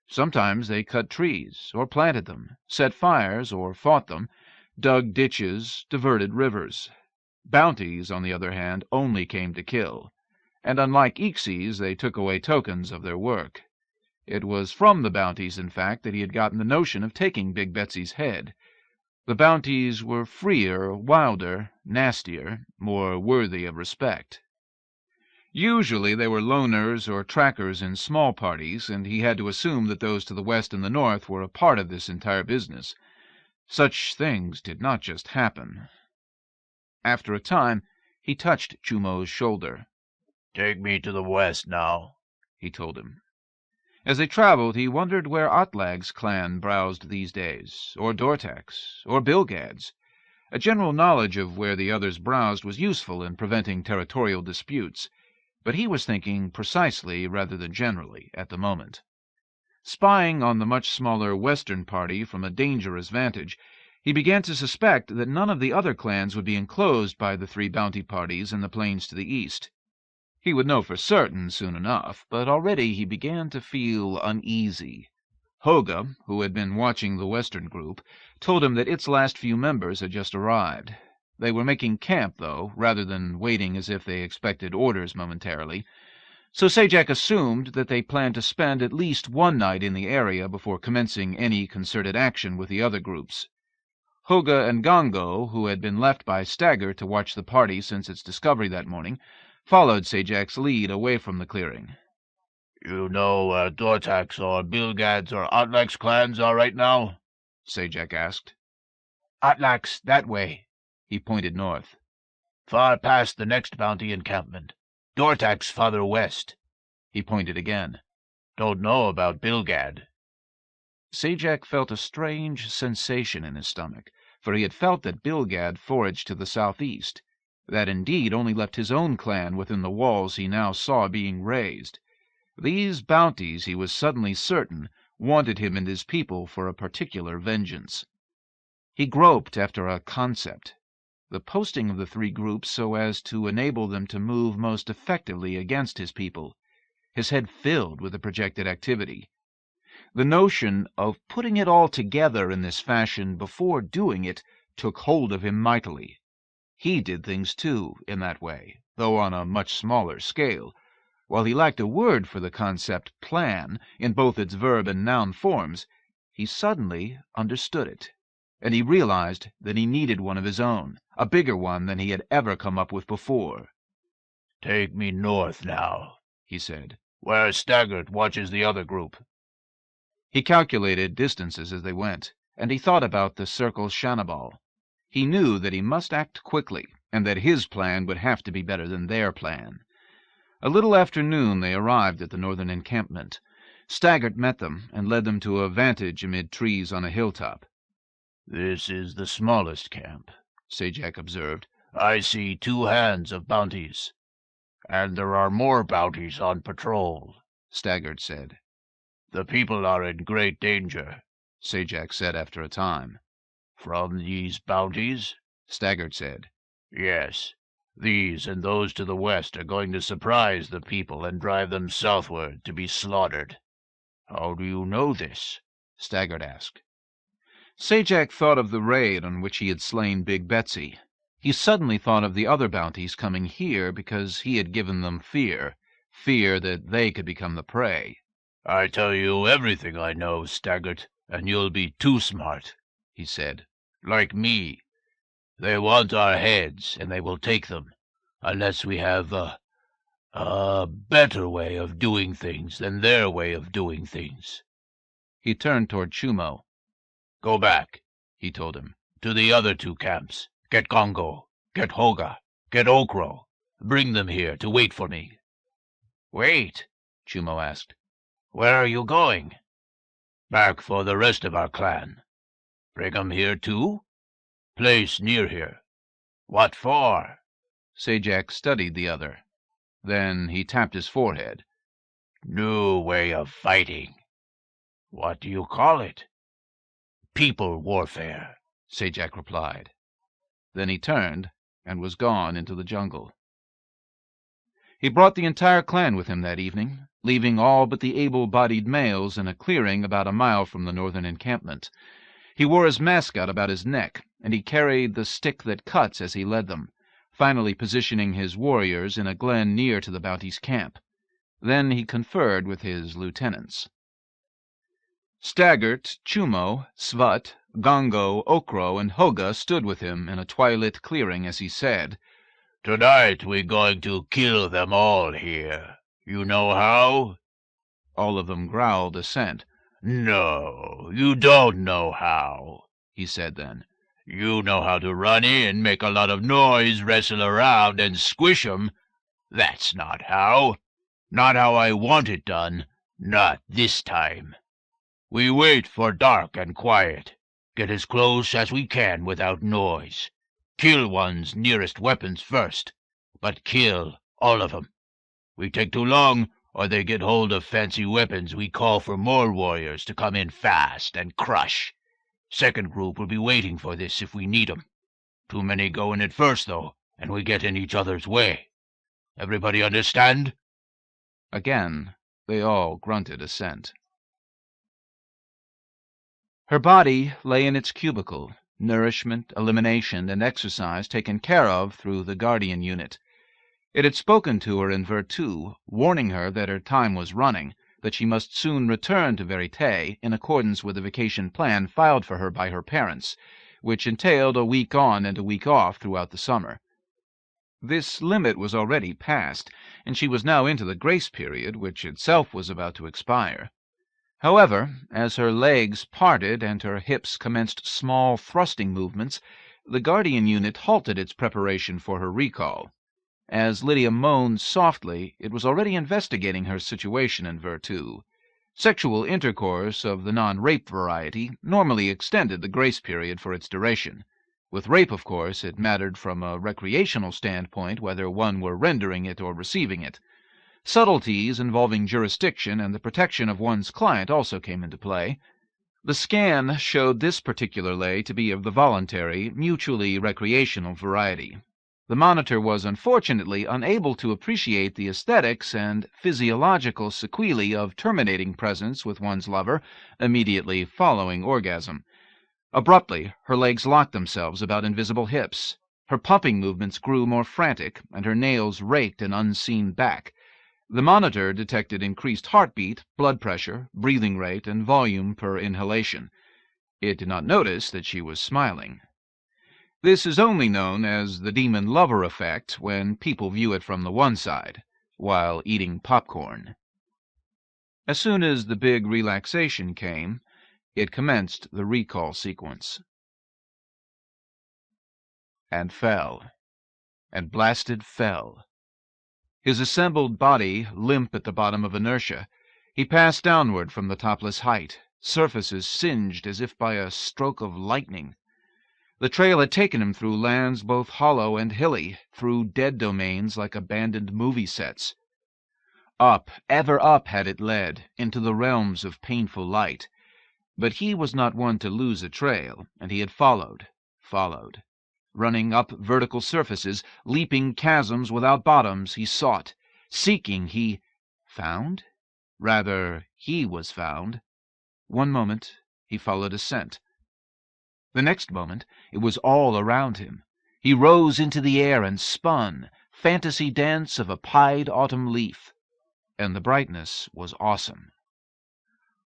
A: Sometimes they cut trees, or planted them, set fires, or fought them, dug ditches, diverted rivers. Bounties, on the other hand, only came to kill, and unlike Ixies, they took away tokens of their work. It was from the bounties, in fact, that he had gotten the notion of taking Big Betsy's head. The bounties were freer, wilder, nastier, more worthy of respect. Usually they were loners or trackers in small parties, and he had to assume that those to the west and the north were a part of this entire business. Such things did not just happen. After a time, he touched Chumo's shoulder.
C: "Take me to the west now,"
A: he told him. As they traveled, he wondered where Atlag's clan browsed these days, or Dortak's, or Bilgad's. A general knowledge of where the others browsed was useful in preventing territorial disputes, but he was thinking precisely rather than generally at the moment. Spying on the much smaller western party from a dangerous vantage, he began to suspect that none of the other clans would be enclosed by the three bounty parties in the plains to the east. He would know for certain soon enough, but already he began to feel uneasy. Hoga, who had been watching the western group, told him that its last few members had just arrived. They were making camp, though, rather than waiting as if they expected orders momentarily. So Zajac assumed that they planned to spend at least one night in the area before commencing any concerted action with the other groups. Hoga and Gongo, who had been left by Stagger to watch the party since its discovery that morning, followed Zajac's lead away from the clearing.
E: You know where Dortax or Bilgad's or Atlak's clans are right now? Sajak asked. Atlak's that way. He pointed north. Far past the next bounty encampment. Dortax farther west. He pointed again. Don't know about Bilgad. Sajak felt a strange sensation in his stomach, for he had felt that Bilgad foraged to the southeast. That indeed only left his own clan within the walls he now saw being raised. These bounties, he was suddenly certain, wanted him and his people for a particular vengeance. He groped after a concept, the posting of the three groups so as to enable them to move most effectively against his people. His head filled with the projected activity. The notion of putting it all together in this fashion before doing it took hold of him mightily. He did things, too, in that way, though on a much smaller scale. While he lacked a word for the concept plan in both its verb and noun forms, he suddenly understood it, and he realized that he needed one of his own, a bigger one than he had ever come up with before. "Take me north now," he said, "where Staggart watches the other group." He calculated distances as they went, and he thought about the Circle Shanabal. He knew that he must act quickly, and that his plan would have to be better than their plan. A little after noon they arrived at the northern encampment. Staggart met them and led them to a vantage amid trees on a hilltop. "This is the smallest camp," Sajak observed. "I see 2 hands of bounties." "And there are more bounties on patrol," Staggart said. "The people are in great danger," Sajak said after a time. "From these bounties?" Staggart said. "Yes. These and those to the west are going to surprise the people and drive them southward to be slaughtered." "How do you know this?" Staggart asked. Sajak thought of the raid on which he had slain Big Betsy. He suddenly thought of the other bounties coming here because he had given them fear that they could become the prey. "I tell you everything I know, Staggart, and you'll be too smart," he said. "Like me. They want our heads, and they will take them, unless we have a better way of doing things than their way of doing things." He turned toward Chumo. "Go back," he told him, "to the other 2 camps. Get Gongo, get Hoga, get Okro. Bring them here to wait for me." "Wait?" Chumo asked. "Where are you going?" "Back for the rest of our clan." "Bring 'em here, too?" "Place near here." "What for?" Sajak studied the other. Then he tapped his forehead. "New way of fighting." "What do you call it?" "People warfare," Sajak replied. Then he turned and was gone into the jungle. He brought the entire clan with him that evening, leaving all but the able-bodied males in a clearing about a mile from the northern encampment. He wore his mascot about his neck, and he carried the stick that cuts as he led them, finally positioning his warriors in a glen near to the bounty's camp. Then he conferred with his lieutenants. Staggart, Chumo, Svat, Gongo, Okro, and Hoga stood with him in a twilit clearing as he said, "Tonight we're going to kill them all here. You know how?" All of them growled assent. "No, you don't know how," he said then. "You know how to run in, make a lot of noise, wrestle around, and squish 'em. That's not how. Not how I want it done. Not this time. We wait for dark and quiet. Get as close as we can without noise. Kill one's nearest weapons first, but kill all of 'em. We take too long, or they get hold of fancy weapons, we call for more warriors to come in fast and crush. Second group will be waiting for this if we need 'em. Too many go in at first, though, and we get in each other's way. Everybody understand?" Again, they all grunted assent. Her body lay in its cubicle, nourishment, elimination, and exercise taken care of through the Guardian unit. It had spoken to her in Virtu, warning her that her time was running, that she must soon return to Verite in accordance with the vacation plan filed for her by her parents, which entailed a week on and a week off throughout the summer.
A: This limit was already passed, and she was now into the grace period, which itself was about to expire. However, as her legs parted and her hips commenced small thrusting movements, the Guardian unit halted its preparation for her recall. As Lydia moaned softly, it was already investigating her situation in Virtu. Sexual intercourse of the non-rape variety normally extended the grace period for its duration. With rape, of course, it mattered from a recreational standpoint whether one were rendering it or receiving it. Subtleties involving jurisdiction and the protection of one's client also came into play. The scan showed this particular lay to be of the voluntary, mutually recreational variety. The monitor was unfortunately unable to appreciate the aesthetics and physiological sequelae of terminating presence with one's lover immediately following orgasm. Abruptly, her legs locked themselves about invisible hips. Her pumping movements grew more frantic, and her nails raked an unseen back. The monitor detected increased heartbeat, blood pressure, breathing rate, and volume per inhalation. It did not notice that she was smiling. This is only known as the demon lover effect when people view it from the one side, while eating popcorn. As soon as the big relaxation came, it commenced the recall sequence. And fell. And blasted fell. His assembled body limp at the bottom of inertia, he passed downward from the topless height, surfaces singed as if by a stroke of lightning. The trail had taken him through lands both hollow and hilly, through dead domains like abandoned movie sets. Up, ever up had it led, into the realms of painful light. But he was not one to lose a trail, and he had followed. Running up vertical surfaces, leaping chasms without bottoms, he sought. Seeking, he found? Rather, he was found. One moment, he followed a scent. The next moment, it was all around him. He rose into the air and spun, fantasy dance of a pied autumn leaf. And the brightness was awesome.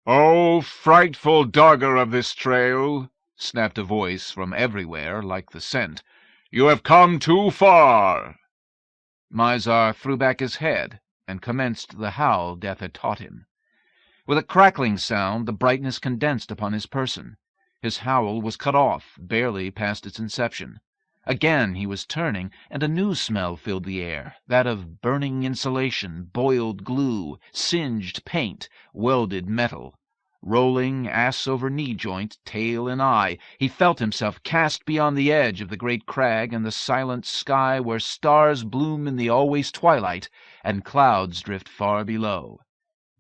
E: "Oh, frightful dogger of this trail," snapped a voice from everywhere, like the scent. "You have come too far."
A: Mizar threw back his head and commenced the howl death had taught him. With a crackling sound, the brightness condensed upon his person. His howl was cut off, barely past its inception. Again he was turning, and a new smell filled the air, that of burning insulation, boiled glue, singed paint, welded metal. Rolling ass over knee joint, tail and eye, he felt himself cast beyond the edge of the great crag and the silent sky where stars bloom in the always twilight and clouds drift far below.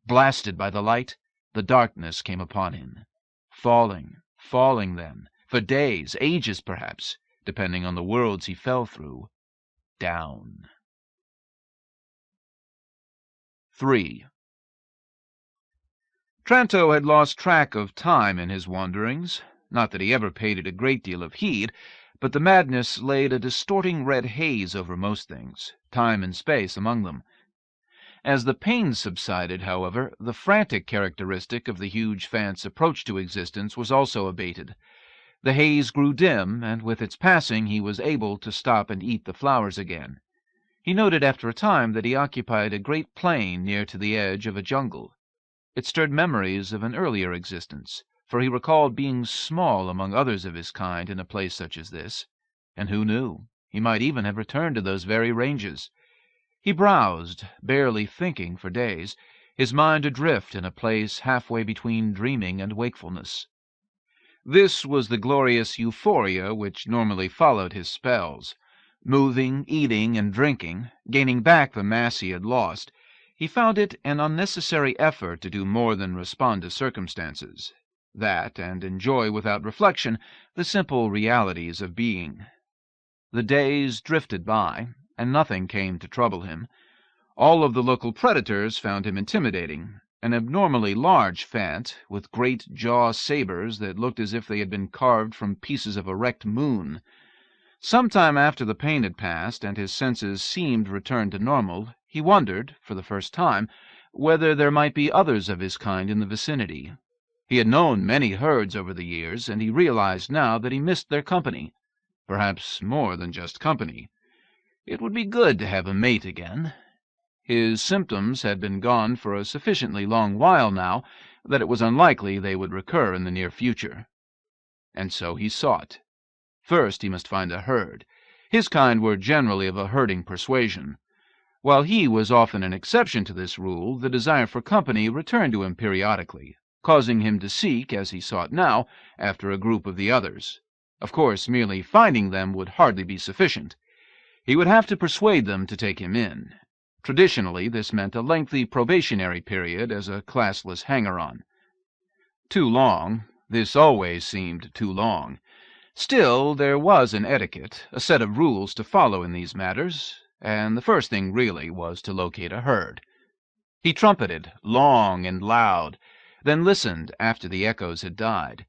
A: Blasted by the light, the darkness came upon him. Falling then, for days, ages perhaps, depending on the worlds he fell through, down. 3. Tranto had lost track of time in his wanderings. Not that he ever paid it a great deal of heed, but the madness laid a distorting red haze over most things, time and space among them. As the pain subsided, however, the frantic characteristic of the huge Fant's approach to existence was also abated. The haze grew dim, and with its passing he was able to stop and eat the flowers again. He noted after a time that he occupied a great plain near to the edge of a jungle. It stirred memories of an earlier existence, for he recalled being small among others of his kind in a place such as this. And who knew? He might even have returned to those very ranges. He browsed, barely thinking for days, his mind adrift in a place halfway between dreaming and wakefulness. This was the glorious euphoria which normally followed his spells. Moving, eating, and drinking, gaining back the mass he had lost, he found it an unnecessary effort to do more than respond to circumstances. That, and enjoy without reflection the simple realities of being. The days drifted by, and nothing came to trouble him. All of the local predators found him intimidating, an abnormally large Fant, with great jaw sabers that looked as if they had been carved from pieces of a wrecked moon. Some time after the pain had passed, and his senses seemed returned to normal, he wondered, for the first time, whether there might be others of his kind in the vicinity. He had known many herds over the years, and he realized now that he missed their company. Perhaps more than just company.
E: It would be good to have a mate again. His symptoms had been gone for a sufficiently long while now that it was unlikely they would recur in the near future. And so he sought. First he must find a herd. His kind were generally of a herding persuasion. While he was often an exception to this rule, the desire for company returned to him periodically, causing him to seek, as he sought now, after a group of the others. Of course, merely finding them would hardly be sufficient. He would have to persuade them to take him in. Traditionally, this meant a lengthy probationary period as a classless hanger-on. Too long. This always seemed too long. Still, there was an etiquette, a set of rules to follow in these matters, and the first thing really was to locate a herd. He trumpeted, long and loud, then listened after the echoes had died.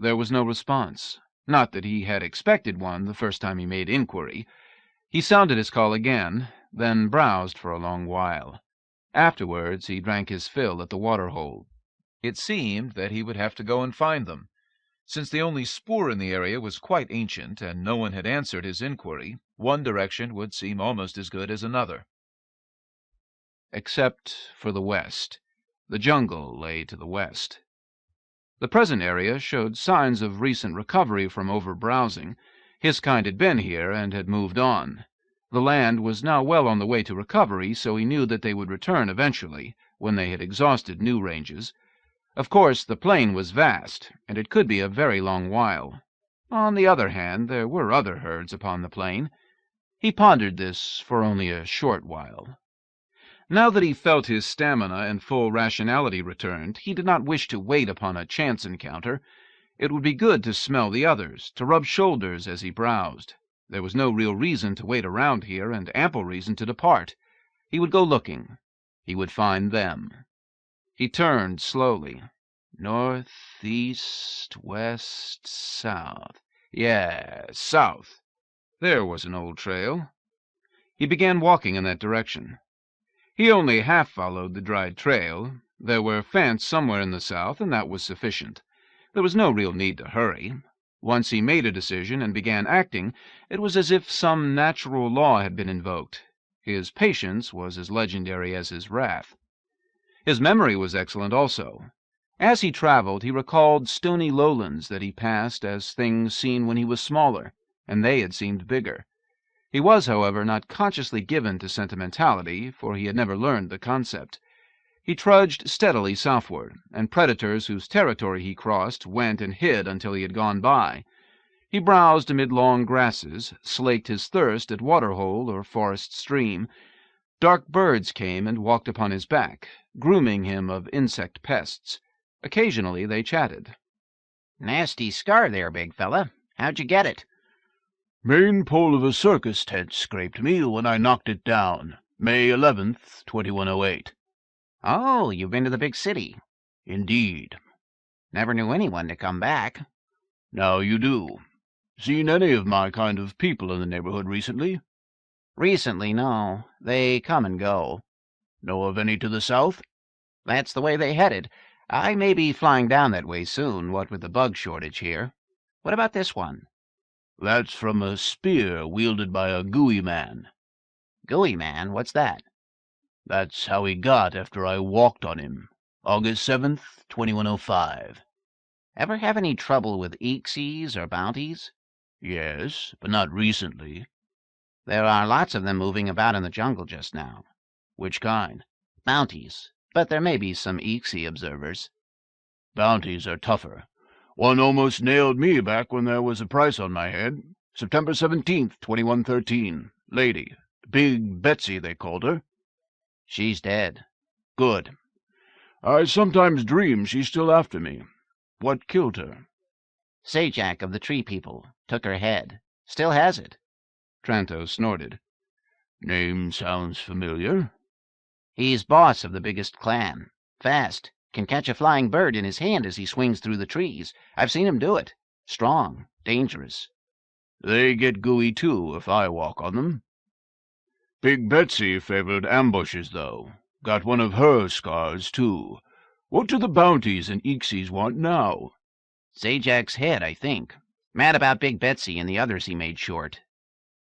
E: There was no response. Not that he had expected one the first time he made inquiry. He sounded his call again, then browsed for a long while. Afterwards he drank his fill at the water-hole. It seemed that he would have to go and find them. Since the only spoor in the area was quite ancient, and no one had answered his inquiry, one direction would seem almost as good as another. Except for the west. The jungle lay to the west. The present area showed signs of recent recovery from over-browsing. His kind had been here and had moved on. The land was now well on the way to recovery, so he knew that they would return eventually, when they had exhausted new ranges. Of course, the plain was vast, and it could be a very long while. On the other hand, there were other herds upon the plain. He pondered this for only a short while. Now that he felt his stamina and full rationality returned, he did not wish to wait upon a chance encounter. It would be good to smell the others, to rub shoulders as he browsed. There was no real reason to wait around here, and ample reason to depart. He would go looking. He would find them. He turned slowly. North, east, west, south. Yes, south. There was an old trail. He began walking in that direction. He only half followed the dried trail. There were fence somewhere in the south, and that was sufficient. There was no real need to hurry. Once he made a decision and began acting, it was as if some natural law had been invoked. His patience was as legendary as his wrath. His memory was excellent also. As he traveled, he recalled stony lowlands that he passed as things seen when he was smaller, and they had seemed bigger. He was, however, not consciously given to sentimentality, for he had never learned the concept. He trudged steadily southward, and predators whose territory he crossed went and hid until he had gone by. He browsed amid long grasses, slaked his thirst at water-hole or forest stream. Dark birds came and walked upon his back, grooming him of insect pests. Occasionally they chatted.
D: Nasty scar there, big fella. How'd you get it?
E: Main pole of a circus tent scraped me when I knocked it down. May 11th, 2108.
D: Oh, you've been to the big city.
E: Indeed.
D: Never knew anyone to come back.
E: Now you do. Seen any of my kind of people in the neighborhood recently?
D: Recently, no. They come and go.
E: Know of any to the south?
D: That's the way they headed. I may be flying down that way soon, what with the bug shortage here. What about this one?
E: That's from a spear wielded by a gooey man.
D: Gooey man? What's that?
E: That's how he got after I walked on him. August 7th, 2105.
D: Ever have any trouble with eeksies or bounties?
E: Yes, but not recently.
D: There are lots of them moving about in the jungle just now.
E: Which kind?
D: Bounties. But there may be some eeksie observers.
E: Bounties are tougher. One almost nailed me back when there was a price on my head. September 17th, 2113. Lady. Big Betsy, they called her.
D: She's dead.
E: Good. I sometimes dream she's still after me. What killed her?
D: Zajac of the Tree People. Took her head. Still has it.
E: Tranto snorted. Name sounds familiar.
D: He's boss of the biggest clan. Fast. Can catch a flying bird in his hand as he swings through the trees. I've seen him do it. Strong. Dangerous.
E: They get gooey, too, if I walk on them. Big Betsy favored ambushes, though. Got one of her scars, too. What do the bounties and eeksies want now?
D: Zajac's head, I think. Mad about Big Betsy and the others he made short.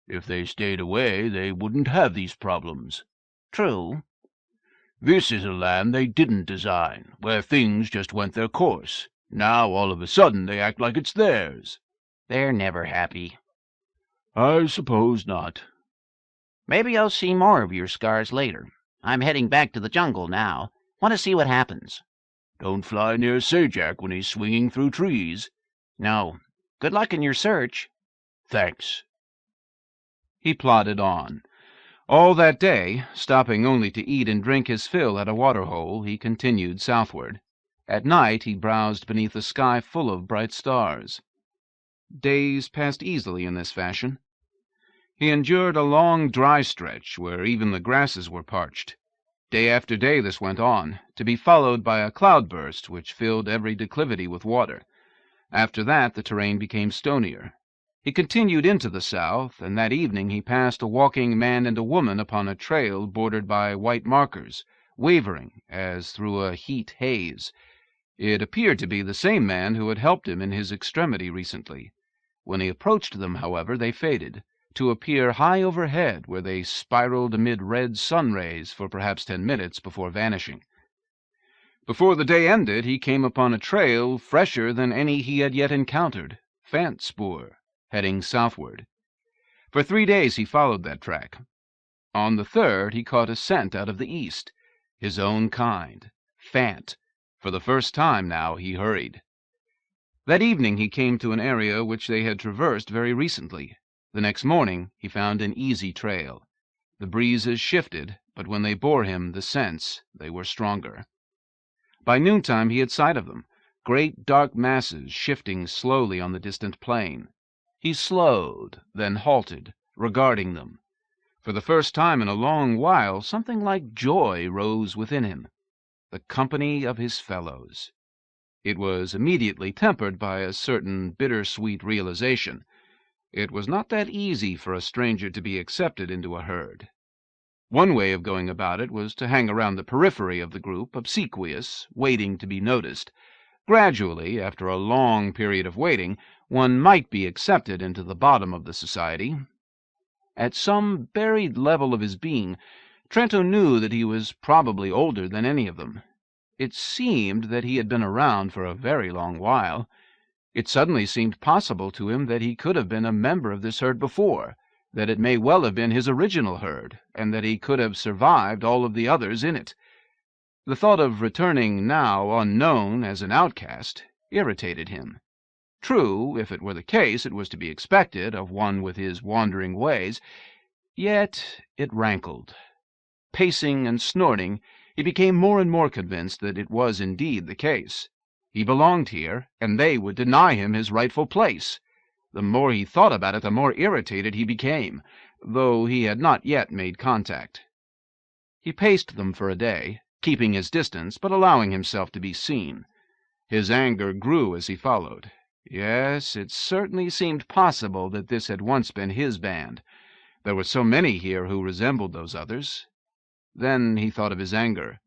E: If they stayed away, they wouldn't have these problems.
D: True.
E: This is a land they didn't design, where things just went their course. Now, all of a sudden, they act like it's theirs.
D: They're never happy.
E: I suppose not.
D: Maybe I'll see more of your scars later. I'm heading back to the jungle now. Want to see what happens.
E: Don't fly near Sajak when he's swinging through trees.
D: No. Good luck in your search.
E: Thanks.
A: He plodded on. All that day, stopping only to eat and drink his fill at a water-hole, he continued southward. At night he browsed beneath a sky full of bright stars. Days passed easily in this fashion. He endured a long dry stretch where even the grasses were parched. Day after day this went on, to be followed by a cloudburst which filled every declivity with water. After that the terrain became stonier. He continued into the south, and that evening he passed a walking man and a woman upon a trail bordered by white markers, wavering as through a heat haze. It appeared to be the same man who had helped him in his extremity recently. When he approached them, however, they faded, to appear high overhead, where they spiraled amid red sun rays for perhaps 10 minutes before vanishing. Before the day ended, he came upon a trail fresher than any he had yet encountered, Fantspoor, heading southward. For 3 days he followed that track. On the third he caught a scent out of the east, his own kind, Fant. For the first time now he hurried. That evening he came to an area which they had traversed very recently. The next morning he found an easy trail. The breezes shifted, but when they bore him the scents, they were stronger. By noontime he had sight of them, great dark masses shifting slowly on the distant plain. He slowed, then halted, regarding them. For the first time in a long while something like joy rose within him. The company of his fellows. It was immediately tempered by a certain bitter-sweet realization. It was not that easy for a stranger to be accepted into a herd. One way of going about it was to hang around the periphery of the group, obsequious, waiting to be noticed. Gradually, after a long period of waiting, one might be accepted into the bottom of the society. At some buried level of his being, Trento knew that he was probably older than any of them. It seemed that he had been around for a very long while. It suddenly seemed possible to him that he could have been a member of this herd before, that it may well have been his original herd, and that he could have survived all of the others in it. The thought of returning now unknown as an outcast irritated him. True, if it were the case, it was to be expected of one with his wandering ways, yet it rankled. Pacing and snorting, he became more and more convinced that it was indeed the case. He belonged here, and they would deny him his rightful place. The more he thought about it, the more irritated he became, though he had not yet made contact. He paced them for a day, keeping his distance, but allowing himself to be seen. His anger grew as he followed. Yes, it certainly seemed possible that this had once been his band. There were so many here who resembled those others. Then he thought of his anger.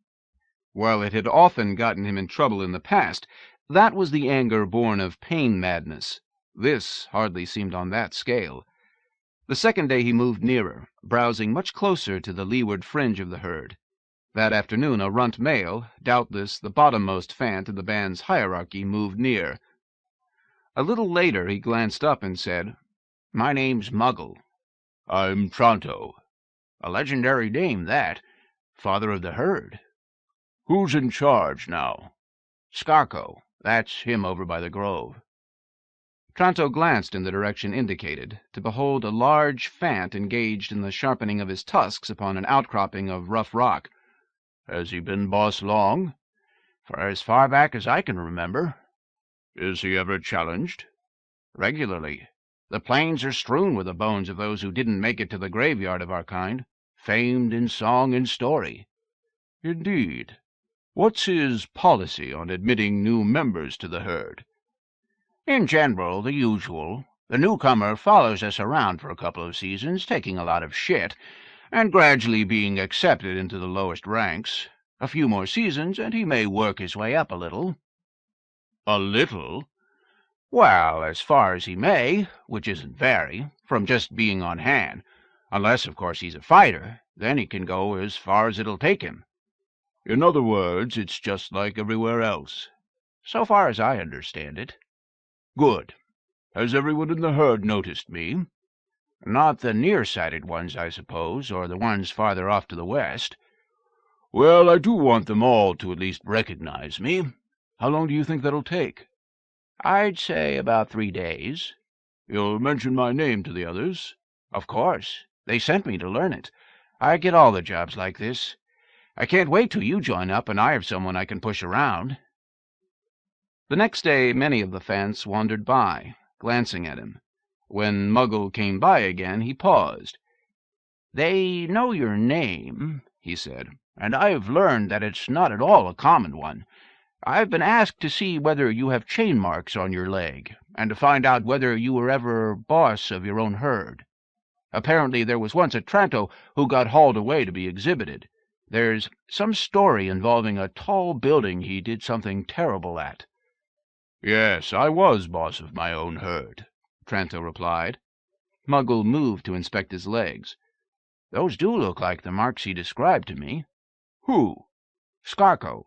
A: While it had often gotten him in trouble in the past, that was the anger born of pain madness. This hardly seemed on that scale. The second day he moved nearer, browsing much closer to the leeward fringe of the herd. That afternoon a runt male, doubtless the bottommost Fant in the band's hierarchy, moved near. A little later he glanced up and said, "My name's Muggle."
E: I'm Trento.
D: A legendary name, that. Father of the herd.
E: Who's in charge now?
D: Skarko. That's him over by the grove.
A: Trento glanced in the direction indicated, to behold a large Fant engaged in the sharpening of his tusks upon an outcropping of rough rock.
E: Has he been boss long?
D: For as far back as I can remember.
E: Is he ever challenged?
D: Regularly. The plains are strewn with the bones of those who didn't make it to the graveyard of our kind, famed in song and story.
E: Indeed. What's his policy on admitting new members to the herd?
D: In general, the usual. The newcomer follows us around for a couple of seasons, taking a lot of shit, and gradually being accepted into the lowest ranks. A few more seasons, and he may work his way up a little.
E: A little?
D: Well, as far as he may, which isn't very, from just being on hand. Unless, of course, he's a fighter. Then he can go as far as it'll take him.
E: In other words, it's just like everywhere else.
D: So far as I understand it.
E: Good. Has everyone in the herd noticed me?
D: Not the near-sighted ones, I suppose, or the ones farther off to the west.
E: Well, I do want them all to at least recognize me. How long do you think that'll take?
D: I'd say about 3 days.
E: You'll mention my name to the others?
D: Of course. They sent me to learn it. I get all the jobs like this. I can't wait till you join up and I have someone I can push around.
A: The next day many of the Fants wandered by, glancing at him. When Muggle came by again, he paused.
D: They know your name, he said, and I've learned that it's not at all a common one. I've been asked to see whether you have chain marks on your leg, and to find out whether you were ever boss of your own herd. Apparently there was once a Tranto who got hauled away to be exhibited. There's some story involving a tall building he did something terrible at.
E: Yes, I was boss of my own herd,
A: Tranto replied. Muggle moved to inspect his legs.
D: Those do look like the marks he described to me.
E: Who?
D: Skarko.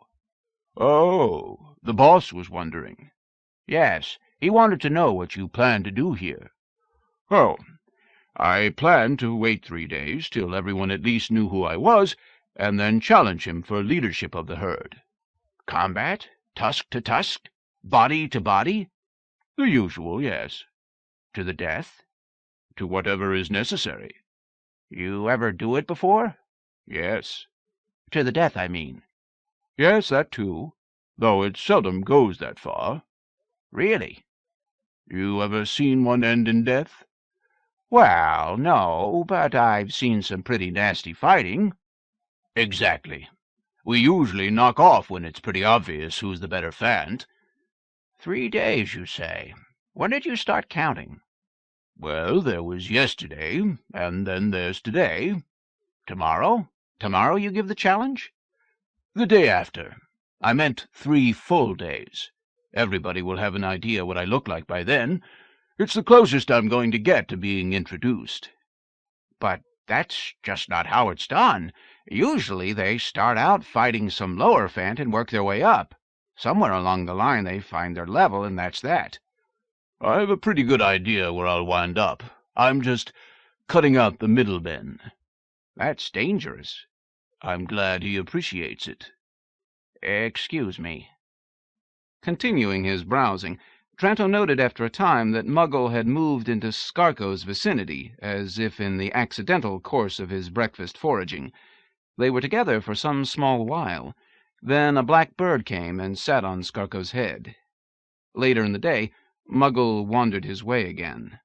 E: Oh, the boss was wondering.
D: Yes, he wanted to know what you planned to do here.
E: Oh, I planned to wait 3 days till everyone at least knew who I was, and then challenge him for leadership of the herd.
D: Combat? Tusk to tusk? Body to body?
E: The usual, yes.
D: To the death?
E: To whatever is necessary.
D: You ever do it before?
E: Yes.
D: To the death, I mean.
E: Yes, that too, though it seldom goes that far.
D: Really?
E: You ever seen one end in death?
D: Well, no, but I've seen some pretty nasty fighting.
E: Exactly. We usually knock off when it's pretty obvious who's the better Fant.
D: 3 days, you say. When did you start counting?
E: Well, there was yesterday, and then there's today.
D: Tomorrow? Tomorrow you give the challenge?
E: The day after. I meant 3 full days. Everybody will have an idea what I look like by then. It's the closest I'm going to get to being introduced.
D: But that's just not how it's done. Usually they start out fighting some lower Fant and work their way up. Somewhere along the line they find their level, and that's that.
E: I've a pretty good idea where I'll wind up. I'm just cutting out the middlemen.
D: That's dangerous.
E: I'm glad he appreciates it.
D: Excuse me.
A: Continuing his browsing, Tranto noted after a time that Muggle had moved into Skarko's vicinity, as if in the accidental course of his breakfast foraging. They were together for some small while. Then a black bird came and sat on Skarko's head. Later in the day, Muggle wandered his way again.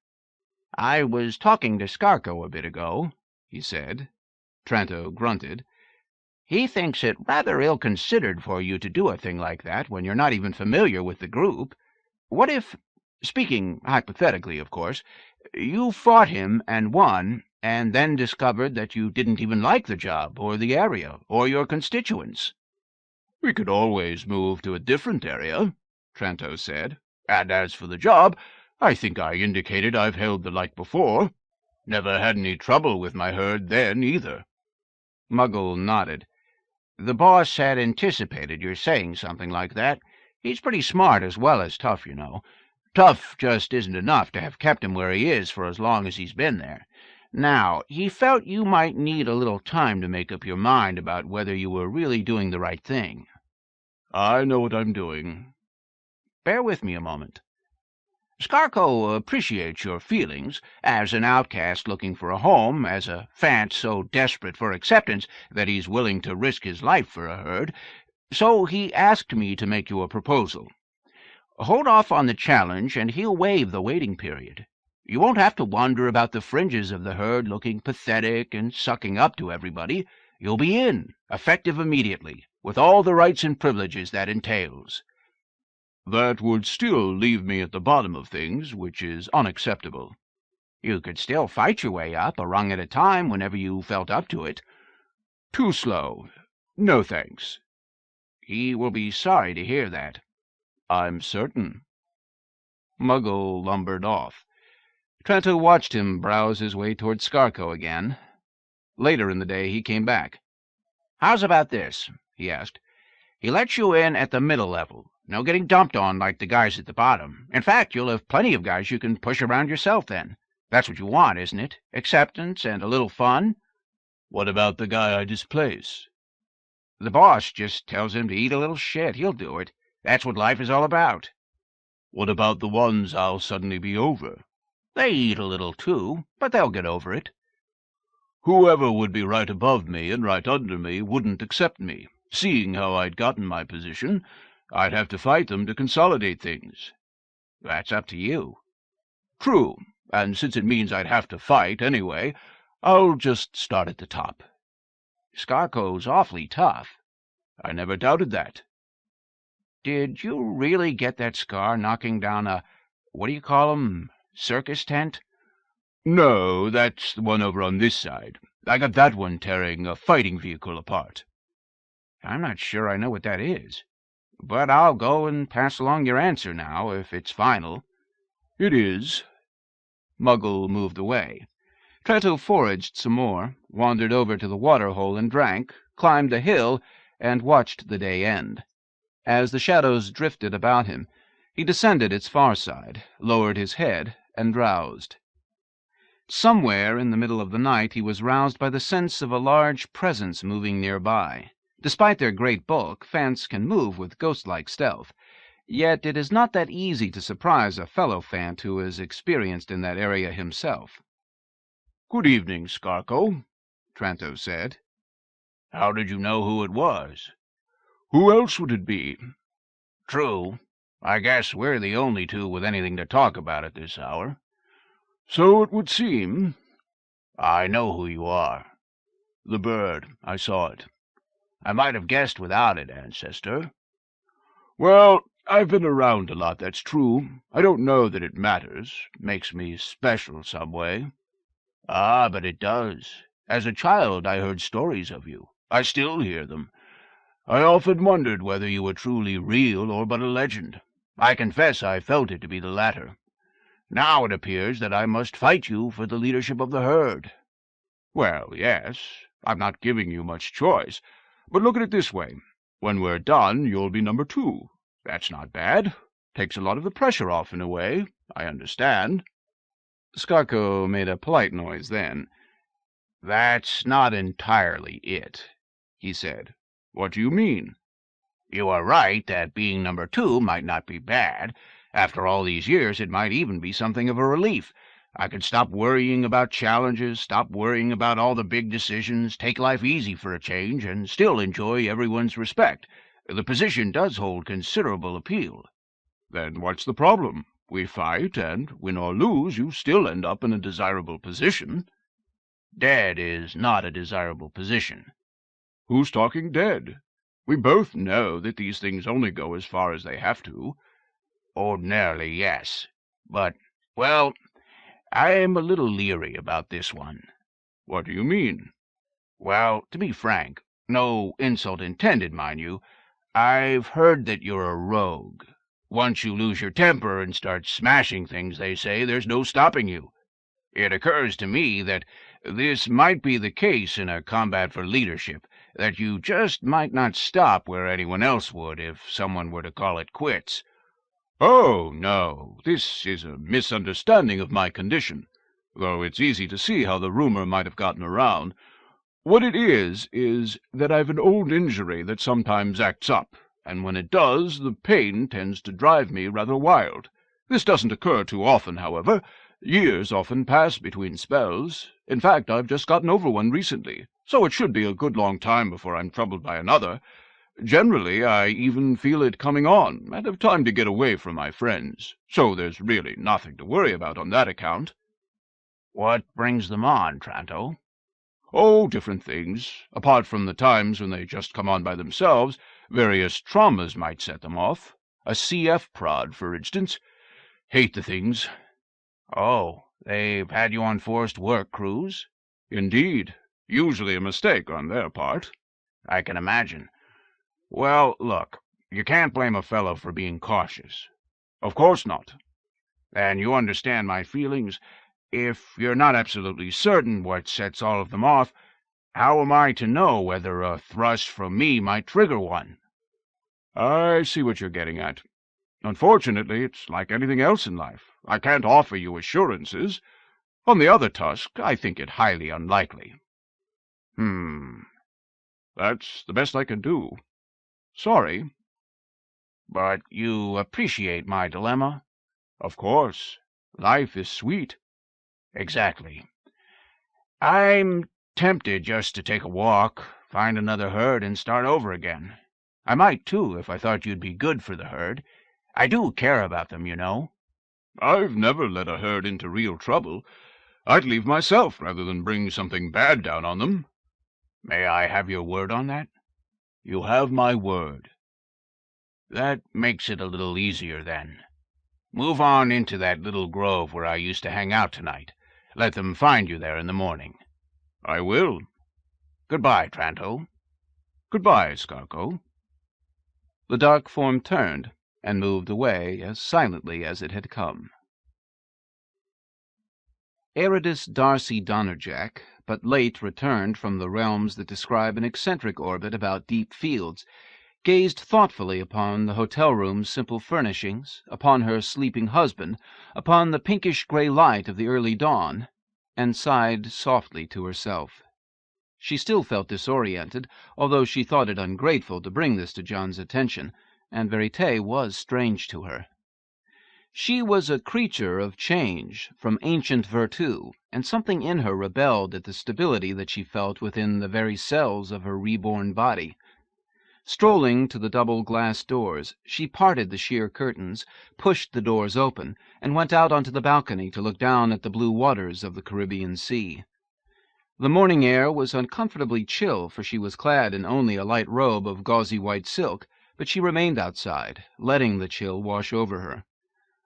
D: I was talking to Skarko a bit ago, he said.
A: Tranto grunted.
D: He thinks it rather ill-considered for you to do a thing like that when you're not even familiar with the group. What if, speaking hypothetically, of course, you fought him and won, and then discovered that you didn't even like the job, or the area, or your constituents?
E: We could always move to a different area, Tranto said. And as for the job, I think I indicated I've held the like before. Never had any trouble with my herd then, either.
A: Muggle nodded.
D: The boss had anticipated your saying something like that. He's pretty smart as well as tough, you know. Tough just isn't enough to have kept him where he is for as long as he's been there. Now, he felt you might need a little time to make up your mind about whether you were really doing the right thing.
E: I know what I'm doing.
D: Bear with me a moment. Skarko appreciates your feelings, as an outcast looking for a home, as a Fant so desperate for acceptance that he's willing to risk his life for a herd, so he asked me to make you a proposal. Hold off on the challenge, and he'll waive the waiting period. You won't have to wander about the fringes of the herd looking pathetic and sucking up to everybody. You'll be in, effective immediately, with all the rights and privileges that entails.
E: That would still leave me at the bottom of things, which is unacceptable.
D: You could still fight your way up, a rung at a time, whenever you felt up to it.
E: Too slow. No thanks.
D: He will be sorry to hear that.
E: I'm certain.
D: Muggle lumbered off. Trento watched him browse his way toward Skarko again. Later in the day he came back. "How's about this?" he asked. "He lets you in at the middle level. No getting dumped on like the guys at the bottom. In fact, you'll have plenty of guys you can push around yourself then. That's what you want, isn't it? Acceptance and a little fun?"
E: "What about the guy I displace?"
D: "The boss just tells him to eat a little shit. He'll do it. That's what life is all about."
E: "What about the ones I'll suddenly be over?"
D: "They eat a little too, but they'll get over it."
E: "Whoever would be right above me and right under me wouldn't accept me. Seeing how I'd gotten my position, I'd have to fight them to consolidate things."
D: "That's up to you."
E: "True, and since it means I'd have to fight anyway, I'll just start at the top."
D: "Skarko's awfully tough."
E: "I never doubted that."
D: "Did you really get that scar knocking down a, what do you call 'em, circus tent?"
E: "No, that's the one over on this side. I got that one tearing a fighting vehicle apart."
D: "I'm not sure I know what that is. But I'll go and pass along your answer now, if it's final."
E: "It is."
A: Muggle moved away. Trento foraged some more, wandered over to the water-hole and drank, climbed the hill, and watched the day end. As the shadows drifted about him, he descended its far side, lowered his head, and drowsed. Somewhere in the middle of the night he was roused by the sense of a large presence moving nearby. Despite their great bulk, Fants can move with ghost-like stealth. Yet it is not that easy to surprise a fellow Fant who is experienced in that area himself.
E: "Good evening, Skarko,"
A: Trento said.
E: "How did you know who it was?" "Who else would it be?"
D: "True. I guess we're the only two with anything to talk about at this hour."
E: "So it would seem."
D: "I know who you are."
E: "The bird. I saw it."
D: "I might have guessed without it, ancestor."
E: "Well, I've been around a lot, that's true. I don't know that it matters. Makes me special some way."
D: "Ah, but it does. As a child I heard stories of you. I still hear them.
E: I often wondered whether you were truly real or but a legend.
D: I confess I felt it to be the latter. Now it appears that I must fight you for the leadership of the herd."
E: "Well, yes. I'm not giving you much choice. But look at it this way. When we're done, you'll be number 2. That's not bad. Takes a lot of the pressure off in a way. I understand."
A: Skarko made a polite noise then.
D: "That's not entirely it," he said.
E: "What do you mean?"
D: "You are right that being number 2 might not be bad. After all these years, it might even be something of a relief. I could stop worrying about challenges, stop worrying about all the big decisions, take life easy for a change, and still enjoy everyone's respect. The position does hold considerable appeal."
E: "Then what's the problem? We fight, and, win or lose, you still end up in a desirable position."
D: "Dead is not a desirable position."
E: "Who's talking dead? We both know that these things only go as far as they have to."
D: "Ordinarily, yes. But, well, I'm a little leery about this one."
E: "What do you mean?"
D: "Well, to be frank, no insult intended, mind you, I've heard that you're a rogue. Once you lose your temper and start smashing things, they say, there's no stopping you. It occurs to me that this might be the case in a combat for leadership, that you just might not stop where anyone else would if someone were to call it quits."
E: "Oh, no, this is a misunderstanding of my condition, though it's easy to see how the rumor might have gotten around. What it is that I've an old injury that sometimes acts up, and when it does, the pain tends to drive me rather wild. This doesn't occur too often, however. Years often pass between spells. In fact, I've just gotten over one recently, so it should be a good long time before I'm troubled by another. Generally, I even feel it coming on, and have time to get away from my friends, so there's really nothing to worry about on that account."
D: "What brings them on, Trento?"
E: "Oh, different things. Apart from the times when they just come on by themselves, various traumas might set them off. A CF prod, for instance. Hate the things."
D: "Oh, they've had you on forced work crews?"
E: "Indeed. Usually a mistake on their part."
D: "I can imagine. Well, look, you can't blame a fellow for being cautious."
E: "Of course not."
D: and you understand my feelings. If you're not absolutely certain what sets all of them off, how am I to know whether a thrust from me might trigger one?"
E: I see what you're getting at. Unfortunately, it's like anything else in life. I can't offer you assurances. On the other tusk, I think it highly unlikely. That's the best I can do. Sorry.
D: But you appreciate my dilemma?
E: Of course. Life is sweet.
D: Exactly. I'm tempted just to take a walk, find another herd, and start over again. I might, too, if I thought you'd be good for the herd. I do care about them, you know.
E: I've never led a herd into real trouble. I'd leave myself rather than bring something bad down on them.
D: May I have your word on that?
E: You have my word.
D: That makes it a little easier, then. Move on into that little grove where I used to hang out tonight. Let them find you there in the morning.
E: I will.
D: Goodbye, Tranto.
E: Goodbye, Skarko.
A: The dark form turned and moved away as silently as it had come. Ayradyss Darcy Donnerjack, but late returned from the realms that describe an eccentric orbit about deep fields, gazed thoughtfully upon the hotel room's simple furnishings, upon her sleeping husband, upon the pinkish-gray light of the early dawn, and sighed softly to herself. She still felt disoriented, although she thought it ungrateful to bring this to John's attention, and Verite was strange to her. She was a creature of change, from ancient Virtu, and something in her rebelled at the stability that she felt within the very cells of her reborn body. Strolling to the double glass doors, she parted the sheer curtains, pushed the doors open, and went out onto the balcony to look down at the blue waters of the Caribbean Sea. The morning air was uncomfortably chill, for she was clad in only a light robe of gauzy white silk, but she remained outside, letting the chill wash over her.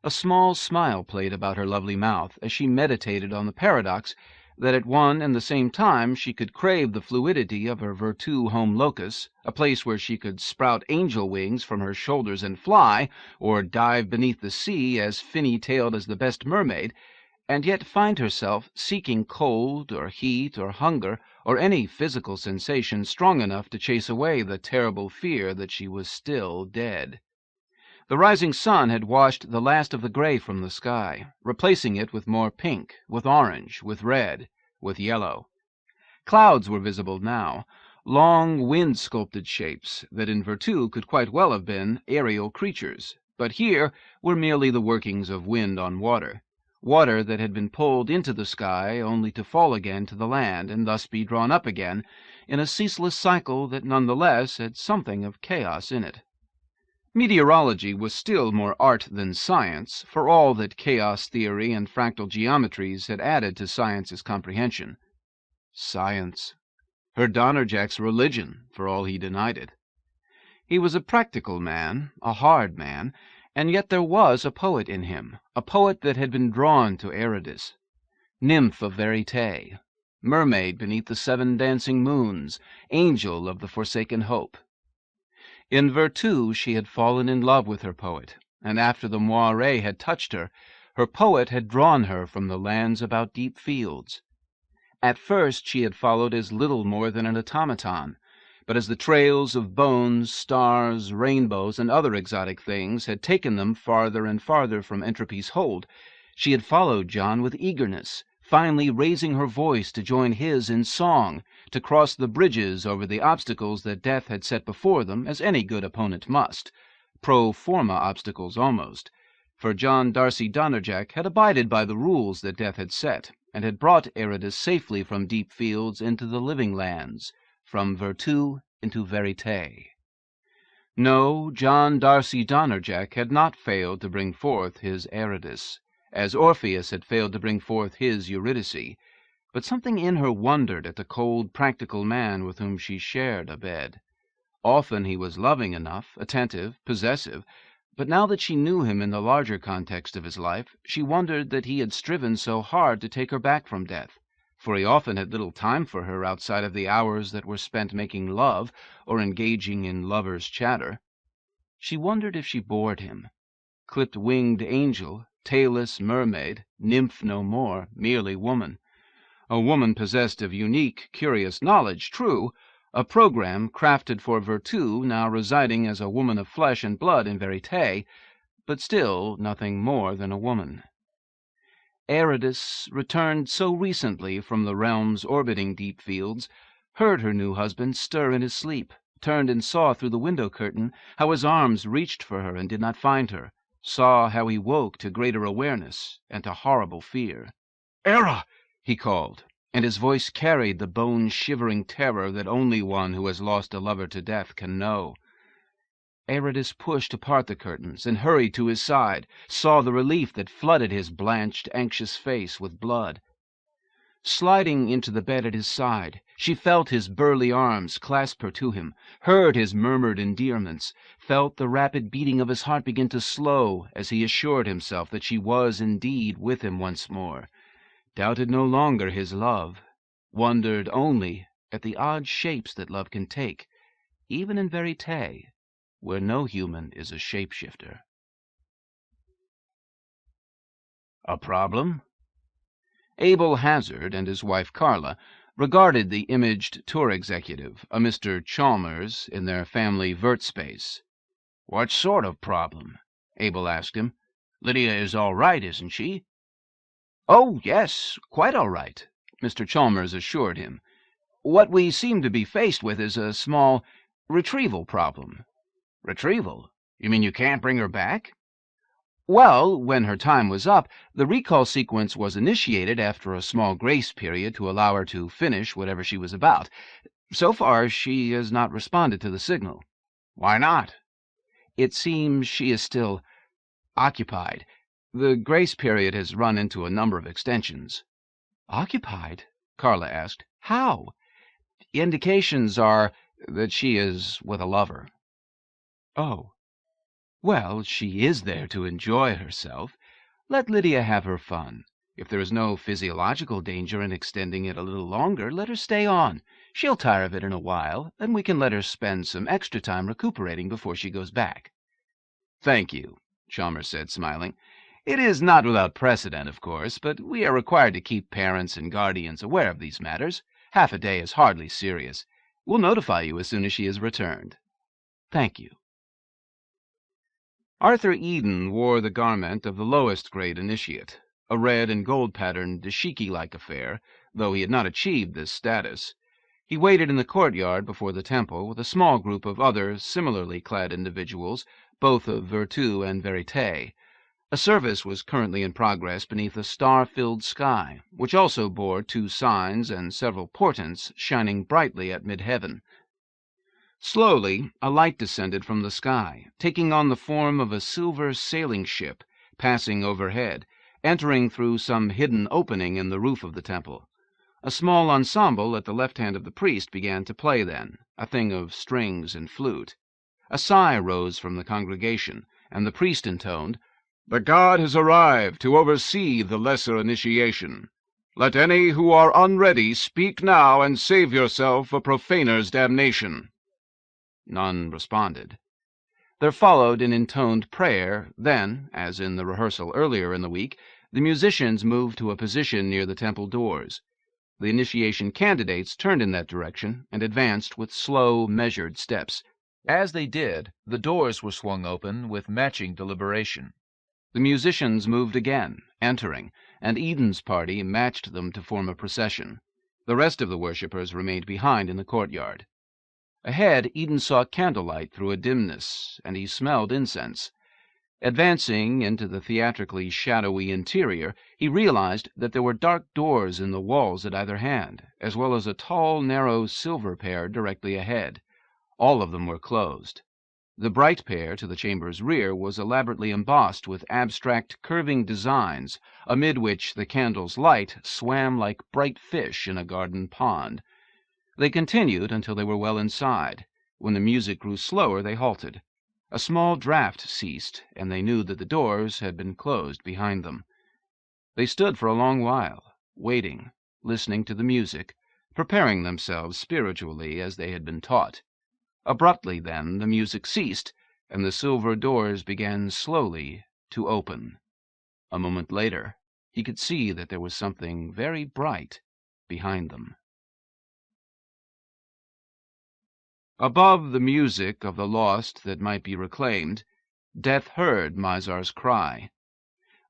A: A small smile played about her lovely mouth as she meditated on the paradox that at one and the same time she could crave the fluidity of her Virtu home locus, a place where she could sprout angel wings from her shoulders and fly, or dive beneath the sea as finny-tailed as the best mermaid, and yet find herself seeking cold or heat or hunger or any physical sensation strong enough to chase away the terrible fear that she was still dead. The rising sun had washed the last of the gray from the sky, replacing it with more pink, with orange, with red, with yellow. Clouds were visible now, long wind-sculpted shapes that in Virtu could quite well have been aerial creatures, but here were merely the workings of wind on water. Water that had been pulled into the sky only to fall again to the land and thus be drawn up again in a ceaseless cycle that none the less had something of chaos in it. Meteorology was still more art than science, for all that chaos theory and fractal geometries had added to science's comprehension. Science. Her Donnerjack's religion, for all he denied it. He was a practical man, a hard man, and yet there was a poet in him, a poet that had been drawn to Ayradyss. Nymph of Verite, mermaid beneath the 7 dancing moons, angel of the forsaken hope. In Virtu she had fallen in love with her poet, and after the moiré had touched her, her poet had drawn her from the lands about deep fields. At first she had followed as little more than an automaton, but as the trails of bones, stars, rainbows, and other exotic things had taken them farther and farther from entropy's hold, she had followed John with eagerness, finally raising her voice to join his in song, to cross the bridges over the obstacles that death had set before them, as any good opponent must, pro forma obstacles almost, for John Darcy Donnerjack had abided by the rules that death had set, and had brought Ayradyss safely from deep fields into the living lands, from Virtu into Verite. No, John Darcy Donnerjack had not failed to bring forth his Ayradyss, as Orpheus had failed to bring forth his Eurydice, but something in her wondered at the cold, practical man with whom she shared a bed. Often he was loving enough, attentive, possessive, but now that she knew him in the larger context of his life, she wondered that he had striven so hard to take her back from death, for he often had little time for her outside of the hours that were spent making love or engaging in lovers' chatter. She wondered if she bored him. Clipped-winged angel,
D: tailless mermaid, nymph no more, merely woman. A woman possessed of unique, curious knowledge, true, a program crafted for Virtu, now residing as a woman of flesh and blood in Verite, but still nothing more than a woman. Ayradyss, returned so recently from the realms orbiting deep fields, heard her new husband stir in his sleep, turned and saw through the window curtain how his arms reached for her and did not find her, saw how he woke to greater awareness and to horrible fear. "Ayra!" he called, and his voice carried the bone-shivering terror that only one who has lost a lover to death can know. Ayradyss pushed apart the curtains and hurried to his side, saw the relief that flooded his blanched, anxious face with blood. Sliding into the bed at his side, she felt his burly arms clasp her to him, heard his murmured endearments, felt the rapid beating of his heart begin to slow as he assured himself that she was indeed with him once more, doubted no longer his love, wondered only at the odd shapes that love can take, even in Verite, where no human is a shapeshifter. A problem? Abel Hazard and his wife Carla regarded the imaged tour executive, a Mr. Chalmers, in their family vert space. "What sort of problem?" Abel asked him. "Lydia is all right, isn't she?" "Oh, yes, quite all right," Mr. Chalmers assured him. "What we seem to be faced with is a small retrieval problem." "Retrieval? You mean you can't bring her back?" "Well, when her time was up, the recall sequence was initiated after a small grace period to allow her to finish whatever she was about. So far, she has not responded to the signal." "Why not?" "It seems she is still occupied. The grace period has run into a number of extensions." "Occupied?" Carla asked. "How?" "Indications are that she is with a lover." "Oh. Well, she is there to enjoy herself. Let Lydia have her fun. If there is no physiological danger in extending it a little longer, let her stay on. She'll tire of it in a while, and we can let her spend some extra time recuperating before she goes back." "Thank you," Chalmers said, smiling. "It is not without precedent, of course, but we are required to keep parents and guardians aware of these matters. Half a day is hardly serious. We'll notify you as soon as she is returned." "Thank you." Arthur Eden wore the garment of the lowest grade initiate, a red and gold patterned dashiki-like affair, though he had not achieved this status. He waited in the courtyard before the temple with a small group of other similarly clad individuals, both of Virtu and Verite. A service was currently in progress beneath a star-filled sky, which also bore 2 signs and several portents shining brightly at mid-heaven. Slowly, a light descended from the sky, taking on the form of a silver sailing ship, passing overhead, entering through some hidden opening in the roof of the temple. A small ensemble at the left hand of the priest began to play then, a thing of strings and flute. A sigh rose from the congregation, and the priest intoned, "The god has arrived to oversee the lesser initiation. Let any who are unready speak now and save yourself a profaner's damnation." None responded. There followed an intoned prayer, then, as in the rehearsal earlier in the week, the musicians moved to a position near the temple doors. The initiation candidates turned in that direction and advanced with slow, measured steps. As they did, the doors were swung open with matching deliberation. The musicians moved again, entering, and Eden's party matched them to form a procession. The rest of the worshippers remained behind in the courtyard. Ahead, Eden saw candlelight through a dimness, and he smelled incense. Advancing into the theatrically shadowy interior, he realized that there were dark doors in the walls at either hand, as well as a tall, narrow silver pair directly ahead. All of them were closed. The bright pair to the chamber's rear was elaborately embossed with abstract, curving designs, amid which the candle's light swam like bright fish in a garden pond. They continued until they were well inside. When the music grew slower, they halted. A small draught ceased, and they knew that the doors had been closed behind them. They stood for a long while, waiting, listening to the music, preparing themselves spiritually as they had been taught. Abruptly, then, the music ceased, and the silver doors began slowly to open.
A: A moment later, he could see that there was something very bright behind them. Above the music of the lost that might be reclaimed, Death heard Mizar's cry.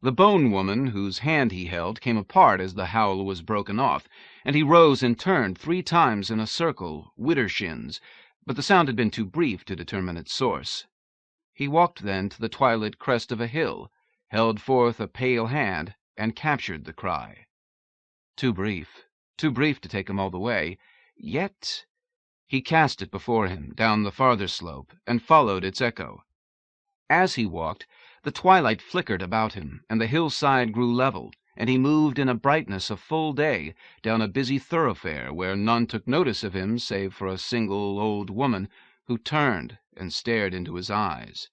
A: The bone woman whose hand he held came apart as the howl was broken off, and he rose and turned 3 times in a circle, widdershins, but the sound had been too brief to determine its source. He walked then to the twilit crest of a hill, held forth a pale hand, and captured the cry. Too brief to take him all the way, yet he cast it before him down the farther slope, and followed its echo. As he walked, the twilight flickered about him, and the hillside grew level, and he moved in a brightness of full day down a busy thoroughfare where none took notice of him save for a single old woman who turned and stared into his eyes.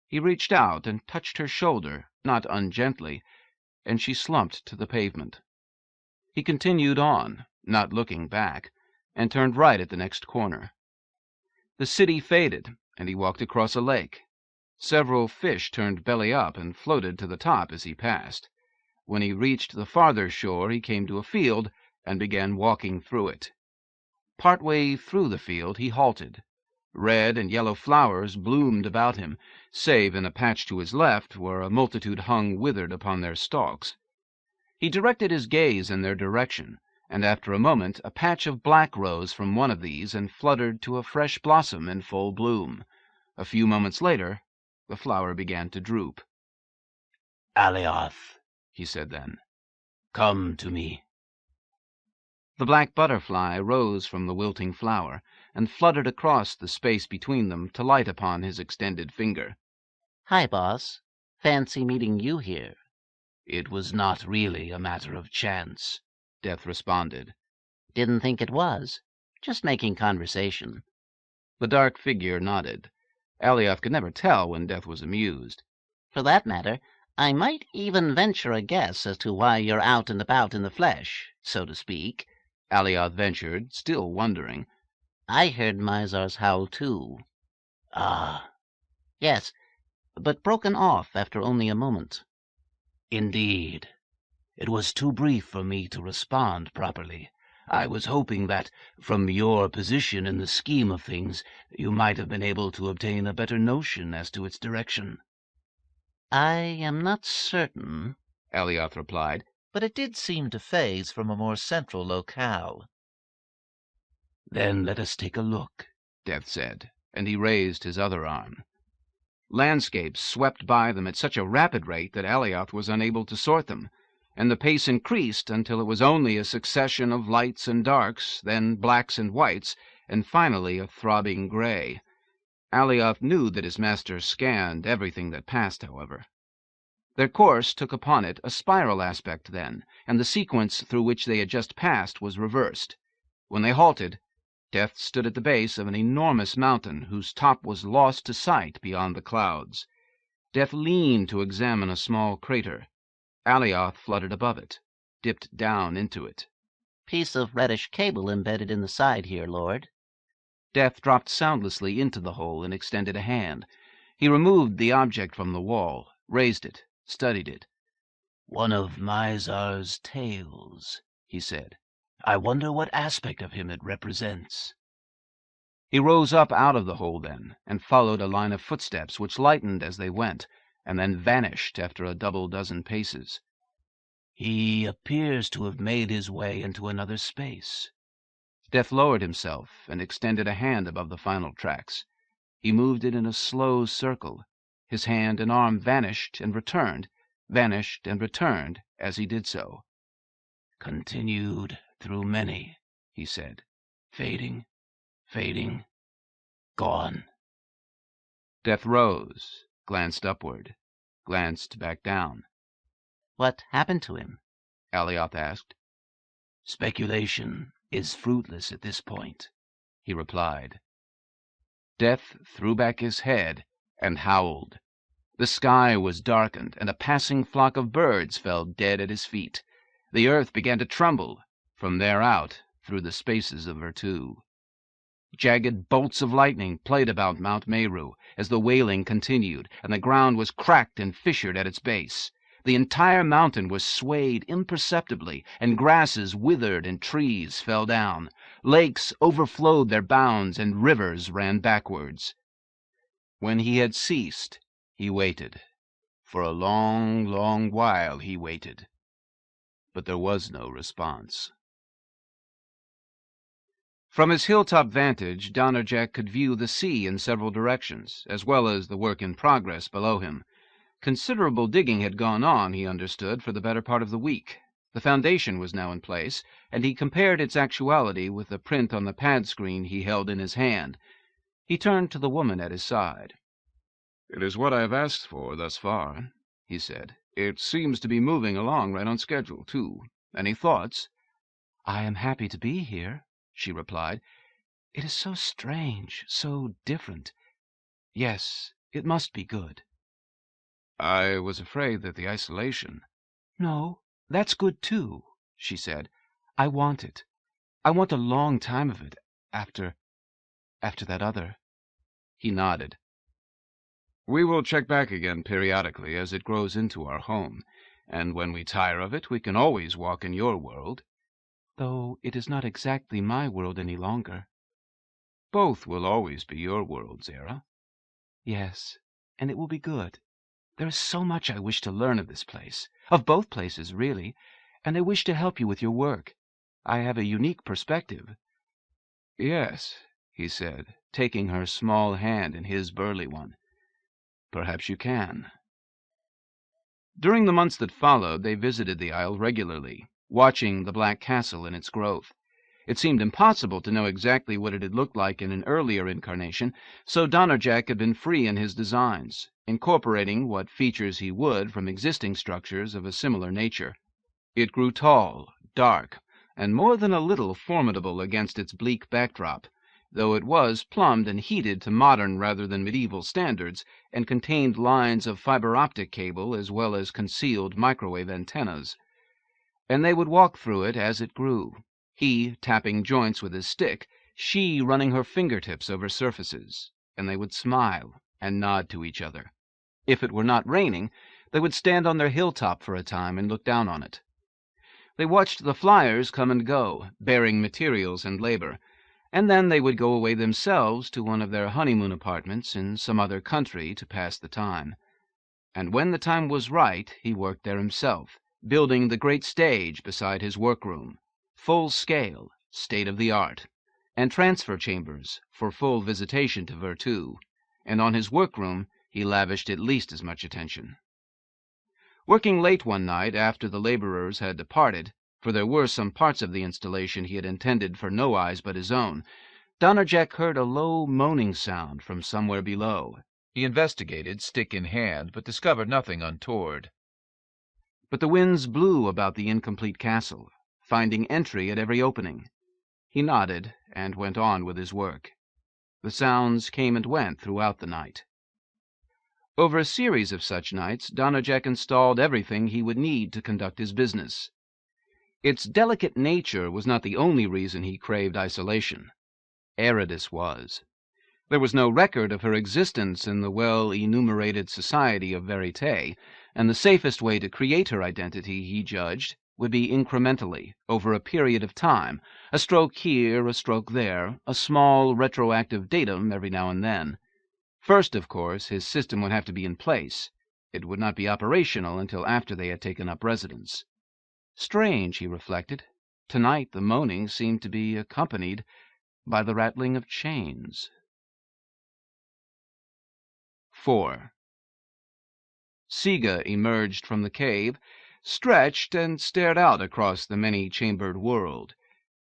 A: He reached out and touched her shoulder, not ungently, and she slumped to the pavement. He continued on, not looking back, and turned right at the next corner. The city faded, and he walked across a lake. Several fish turned belly up and floated to the top as he passed. When he reached the farther shore, he came to a field and began walking through it. Partway through the field, he halted. Red and yellow flowers bloomed about him, save in a patch to his left where a multitude hung withered upon their stalks. He directed his gaze in their direction, and after a moment a patch of black rose from one of these and fluttered to a fresh blossom in full bloom. A few moments later, the flower began to droop.
C: "Ayradyss,"
A: he said then.
C: "come to me."
A: The black butterfly rose from the wilting flower, and fluttered across the space between them to light upon his extended finger.
F: "Hi, boss. Fancy meeting you here."
C: "It was not really a matter of chance," Death responded.
F: "Didn't think it was. Just making conversation."
A: The dark figure nodded. Ayradyss could never tell when Death was amused.
F: "For that matter, I might even venture a guess as to why you're out and about in the flesh, so to speak,"
A: Ayradyss ventured, still wondering.
F: "I heard Mizar's howl too."
C: "Ah."
F: "Yes, but broken off after only a moment."
C: "Indeed. It was too brief for me to respond properly. I was hoping that, from your position in the scheme of things, you might have been able to obtain a better notion as to its direction."
F: "I am not certain,"
A: Ayradyss replied,
G: but it did seem to phase from a more central locale.
C: "Then let us take a look,"
A: Death said, and he raised his other arm. Landscapes swept by them at such a rapid rate that Ayradyss was unable to sort them, and the pace increased until it was only a succession of lights and darks, then blacks and whites, and finally a throbbing gray. Ayradyss knew that his master scanned everything that passed, however. Their course took upon it a spiral aspect then, and the sequence through which they had just passed was reversed. When they halted, Death stood at the base of an enormous mountain whose top was lost to sight beyond the clouds. Death leaned to examine a small crater. Ayradyss fluttered above it, dipped down into it.
F: "Piece of reddish cable embedded in the side here, Lord."
A: Death dropped soundlessly into the hole and extended a hand. He removed the object from the wall, raised it, studied it.
C: "One of Mizar's tails," he said. "I wonder what aspect of him it represents."
A: He rose up out of the hole then, and followed a line of footsteps which lightened as they went, and then vanished after a double dozen paces.
C: "He appears to have made his way into another space."
A: Death lowered himself and extended a hand above the final tracks. He moved it in a slow circle. His hand and arm vanished and returned as he did so.
C: "Continued through many," he said. "Fading, fading, gone."
A: Death rose, glanced upward, glanced back down.
F: "What happened to him?"
A: Ayradyss asked.
C: "Speculation is fruitless at this point," he replied.
A: Death threw back his head and howled. The sky was darkened, and a passing flock of birds fell dead at his feet. The earth began to tremble from there out through the spaces of Virtu. Jagged bolts of lightning played about Mount Meru as the wailing continued, and the ground was cracked and fissured at its base.
D: The entire mountain was swayed imperceptibly, and grasses withered and trees fell down. Lakes overflowed their bounds, and rivers ran backwards. When he had ceased, he waited. For a long, long while he waited. But there was no response. From his hilltop vantage, Donnerjack could view the sea in several directions, as well as the work in progress below him. Considerable digging had gone on, he understood, for the better part of the week. The foundation was now in place, and he compared its actuality with the print on the pad screen he held in his hand. He turned to the woman at his side.
E: "It is what I have asked for thus far," he said. "It seems to be moving along right on schedule, too. Any thoughts?"
C: "I am happy to be here," she replied. "It is so strange, so different. Yes, it must be good."
E: "I was afraid that the isolation—"
C: "No, that's good, too," she said. "I want it. I want a long time of it, after that other."
A: He nodded.
E: "We will check back again periodically as it grows into our home, and when we tire of it, we can always walk in your world."
C: "Though it is not exactly my world any longer."
E: "Both will always be your worlds, Ayra."
C: "Yes, and it will be good. There is so much I wish to learn of this place, of both places, really, and I wish to help you with your work. I have a unique perspective."
E: "Yes," he said, taking her small hand in his burly one. "Perhaps you can."
A: During the months that followed, they visited the isle regularly, watching the Black Castle in its growth. It seemed impossible to know exactly what it had looked like in an earlier incarnation, so Donnerjack had been free in his designs, incorporating what features he would from existing structures of a similar nature. It grew tall, dark, and more than a little formidable against its bleak backdrop, though it was plumbed and heated to modern rather than medieval standards, and contained lines of fiber-optic cable as well as concealed microwave antennas. And they would walk through it as it grew, he tapping joints with his stick, she running her fingertips over surfaces, and they would smile and nod to each other. If it were not raining, they would stand on their hilltop for a time and look down on it. They watched the flyers come and go, bearing materials and labor, and then they would go away themselves to one of their honeymoon apartments in some other country to pass the time. And when the time was right, he worked there himself, building the great stage beside his workroom, full scale, state-of-the-art, and transfer chambers for full visitation to Virtu, and on his workroom he lavished at least as much attention. Working late one night after the laborers had departed, for there were some parts of the installation he had intended for no eyes but his own, Donnerjack heard a low moaning sound from somewhere below.
H: He investigated, stick in hand, but discovered nothing untoward.
A: But the winds blew about the incomplete castle, finding entry at every opening. He nodded and went on with his work. The sounds came and went throughout the night. Over a series of such nights, Donnerjack installed everything he would need to conduct his business. Its delicate nature was not the only reason he craved isolation. Ayradyss was. There was no record of her existence in the well-enumerated society of Verite, and the safest way to create her identity, he judged, would be incrementally, over a period of time, a stroke here, a stroke there, a small retroactive datum every now and then. First, of course, his system would have to be in place. It would not be operational until after they had taken up residence. Strange, he reflected. Tonight the moaning seemed to be accompanied by the rattling of chains. 4. Siga emerged from the cave, stretched, and stared out across the many-chambered world.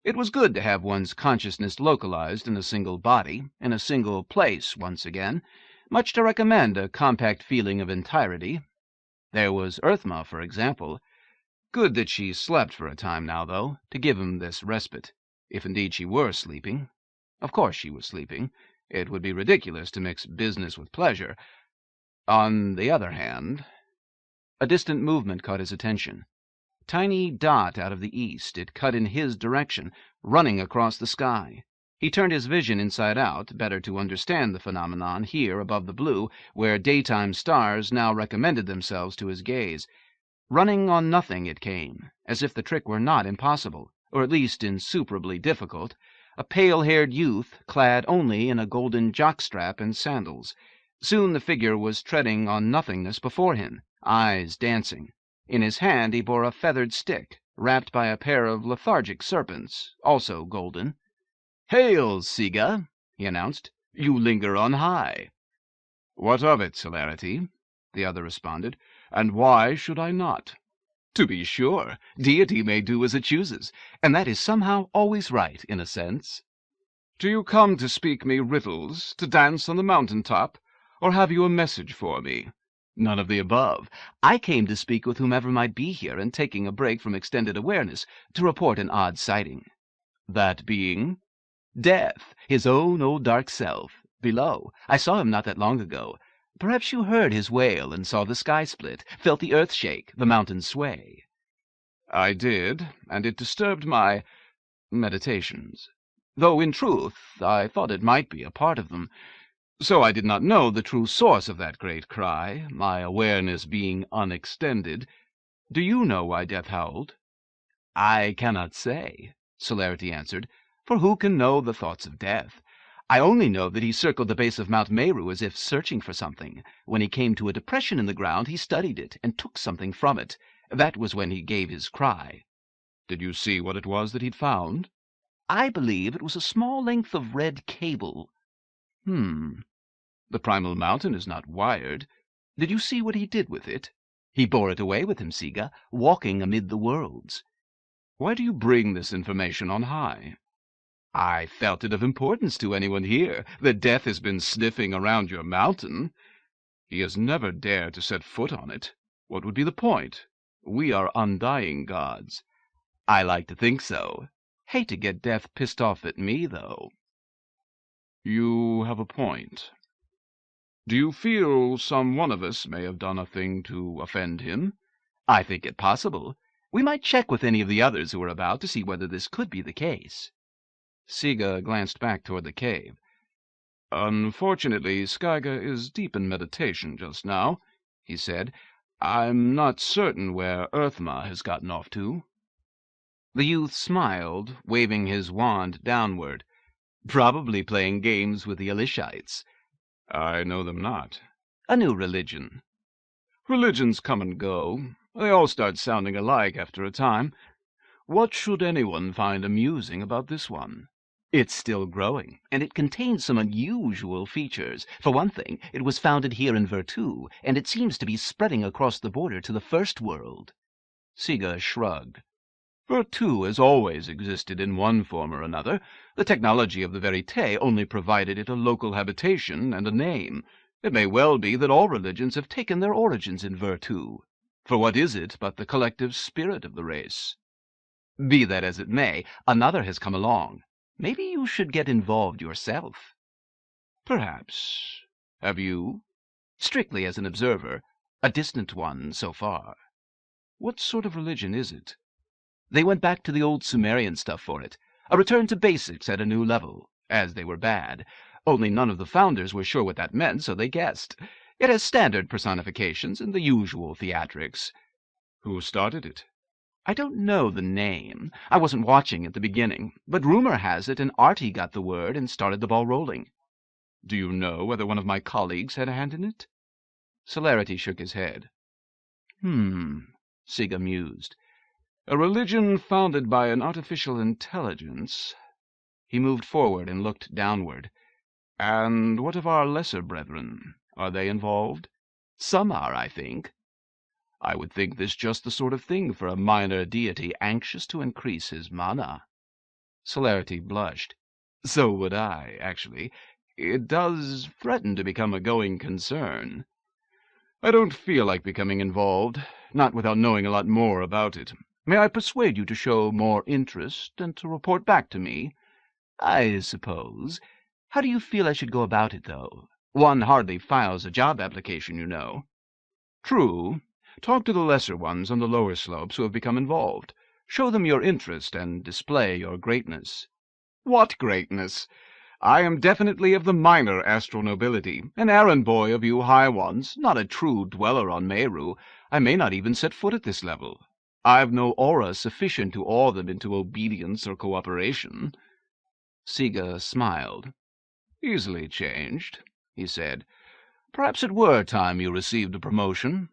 A: It was good to have one's consciousness localized in a single body, in a single place once again, much to recommend a compact feeling of entirety. There was Earthma, for example. Good that she slept for a time now, though, to give him this respite, if indeed she were sleeping. Of course she was sleeping. It would be ridiculous to mix business with pleasure. On the other hand... A distant movement caught his attention. Tiny dot out of the east, it cut in his direction, running across the sky. He turned his vision inside out, better to understand the phenomenon here above the blue, where daytime stars now recommended themselves to his gaze.
D: Running on nothing it came, as if the trick were not impossible, or at least insuperably difficult, a pale-haired youth clad only in a golden jockstrap and sandals. Soon the figure was treading on nothingness before him, eyes dancing. In his hand he bore a feathered stick, wrapped by a pair of lethargic serpents, also golden. "Hail, Siga," he announced. "You linger on high." "What of it, Celerity?" the other responded. "And why should I not?" "To be sure, deity may do as it chooses, and that is somehow always right, in a sense." "Do you come to speak me riddles, to dance on the mountain-top, or have you a message for me?" "None of the above. I came to speak with whomever might be here and taking a break from extended awareness to report an odd sighting." "That being?" "Death, his own old dark self, below. I saw him not that long ago. Perhaps you heard his wail and saw the sky split, felt the earth shake, the mountains sway." "I did, and it disturbed my meditations. Though, in truth, I thought it might be a part of them. So I did not know the true source of that great cry, my awareness being unextended. Do you know why Death howled?" "I cannot say," Celerity answered, "for who can know the thoughts of Death? I only know that he circled the base of Mount Meru as if searching for something. When he came to a depression in the ground, he studied it and took something from it. That was when he gave his cry." "Did you see what it was that he'd found?" "I believe it was a small length of red cable." The primal mountain is not wired. Did you see what he did with it? He bore it away with him, Siga, walking amid the worlds." "Why do you bring this information on high?" "I felt it of importance to anyone here, that Death has been sniffing around your mountain." "He has never dared to set foot on it. What would be the point? We are undying gods." "I like to think so. Hate to get Death pissed off at me, though." "You have a point. Do you feel some one of us may have done a thing to offend him?" "I think it possible. We might check with any of the others who are about to see whether this could be the case."
A: Siga glanced back toward the cave.
E: "Unfortunately, Skyga is deep in meditation just now," he said. "I'm not certain where Earthma has gotten off to."
D: The youth smiled, waving his wand downward. "Probably playing games with the Elishites."
E: "I know them not."
D: "A new religion."
E: "Religions come and go. They all start sounding alike after a time. What should anyone find amusing about this one?"
D: "It's still growing, and it contains some unusual features. For one thing, it was founded here in Virtu, and it seems to be spreading across the border to the First World."
A: Siga shrugged.
E: "Virtu has always existed in one form or another. The technology of the Verite only provided it a local habitation and a name. It may well be that all religions have taken their origins in Virtu. For what is it but the collective spirit of the race?"
D: "Be that as it may, another has come along. Maybe you should get involved yourself."
E: "Perhaps. Have you?"
D: "Strictly as an observer. A distant one so far."
E: "What sort of religion is it?"
D: "They went back to the old Sumerian stuff for it. A return to basics at a new level, as they were bad. Only none of the founders were sure what that meant, so they guessed. It has standard personifications and the usual theatrics."
E: "Who started it?"
D: "I don't know the name. I wasn't watching at the beginning, but rumor has it an Artie got the word and started the ball rolling."
E: "Do you know whether one of my colleagues had a hand in it?"
A: Celerity shook his head.
D: Siga mused.
E: "A religion founded by an artificial intelligence."
A: He moved forward and looked downward.
E: "And what of our lesser brethren? Are they involved?"
D: "Some are, I think."
E: "I would think this just the sort of thing for a minor deity anxious to increase his mana."
A: Celerity blushed.
E: "So would I, actually. It does threaten to become a going concern. I don't feel like becoming involved, not without knowing a lot more about it. May I persuade you to show more interest and to report back to me?"
D: "I suppose. How do you feel I should go about it, though? One hardly files a job application, you know."
E: "True. Talk to the lesser ones on the lower slopes who have become involved. Show them your interest and display your greatness." "What greatness? I am definitely of the minor astral nobility, an errand boy of you high ones, not a true dweller on Meru. I may not even set foot at this level. I've no aura sufficient to awe them into obedience or cooperation."
D: Siga smiled. "Easily changed," he said. "Perhaps it were time you received a promotion.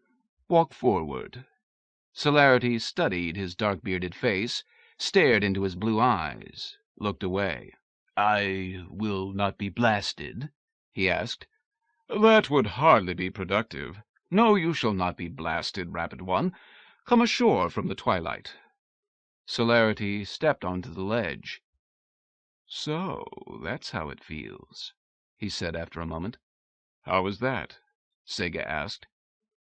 D: Walk forward."
A: Celerity studied his dark-bearded face, stared into his blue eyes, looked away.
E: "I will not be blasted?" he asked.
A: "That would hardly be productive. No, you shall not be blasted, Rapid One. Come ashore from the twilight." Celerity stepped onto the ledge. "So that's how it feels," he said after a moment. "How is that?" Sega asked.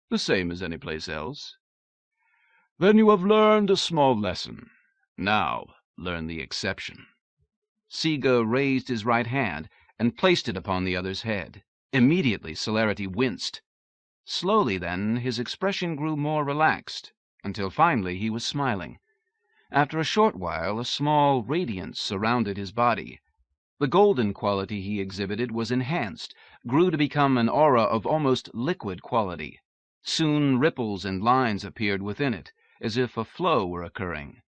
A: "The same as any place else." "Then you have learned a small lesson. Now learn the exception." Siga raised his right hand and placed it upon the other's head. Immediately Celerity winced. Slowly, then, his expression grew more relaxed, until finally he was smiling. After a short while, a small radiance surrounded his body. The golden quality he exhibited was enhanced, grew to become an aura of almost liquid quality. Soon ripples and lines appeared within it, as if a flow were occurring.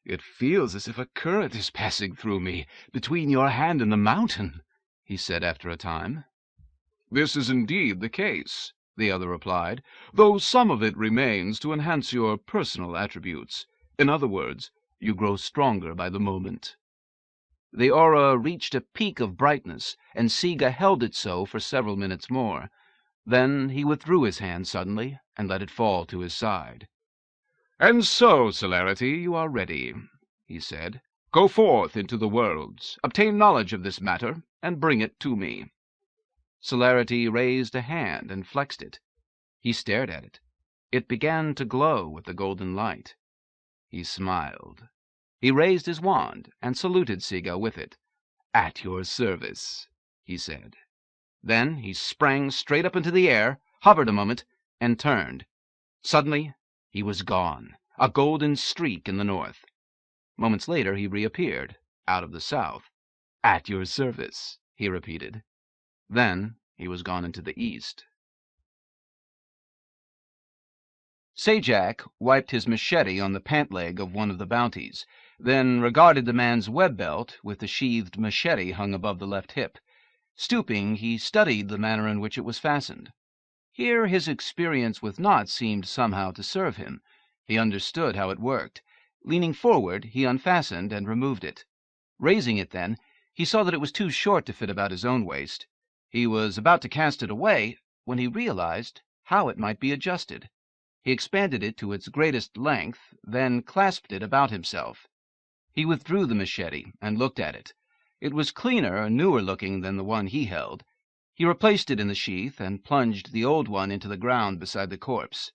A: "It feels as if a current is passing through me, between your hand and the mountain," he said after a time. "This is indeed the case," the other replied, "though some of it remains to enhance your personal attributes. In other words, you grow stronger by the moment." The aura reached a peak of brightness, and Siga held it so for several minutes more. Then he withdrew his hand suddenly and let it fall to his side. "And so, Celerity, you are ready," he said. "Go forth into the worlds, obtain knowledge of this matter, and bring it to me." Celerity raised a hand and flexed it. He stared at it. It began to glow with the golden light. He smiled. He raised his wand and saluted Siga with it. "At your service," he said. Then he sprang straight up into the air, hovered a moment, and turned. Suddenly he was gone, a golden streak in the north. Moments later he reappeared, out of the south. "At your service," he repeated. Then he was gone into the east. Sajak wiped his machete on the pant leg of one of the bounties, then regarded the man's web belt with the sheathed machete hung above the left hip. Stooping, he studied the manner in which it was fastened. Here his experience with knots seemed somehow to serve him. He understood how it worked. Leaning forward, he unfastened and removed it. Raising it then, he saw that it was too short to fit about his own waist. He was about to cast it away when he realized how it might be adjusted. He expanded it to its greatest length, then clasped it about himself. He withdrew the machete and looked at it. It was cleaner and newer looking than the one he held. He replaced it in the sheath and plunged the old one into the ground beside the corpse.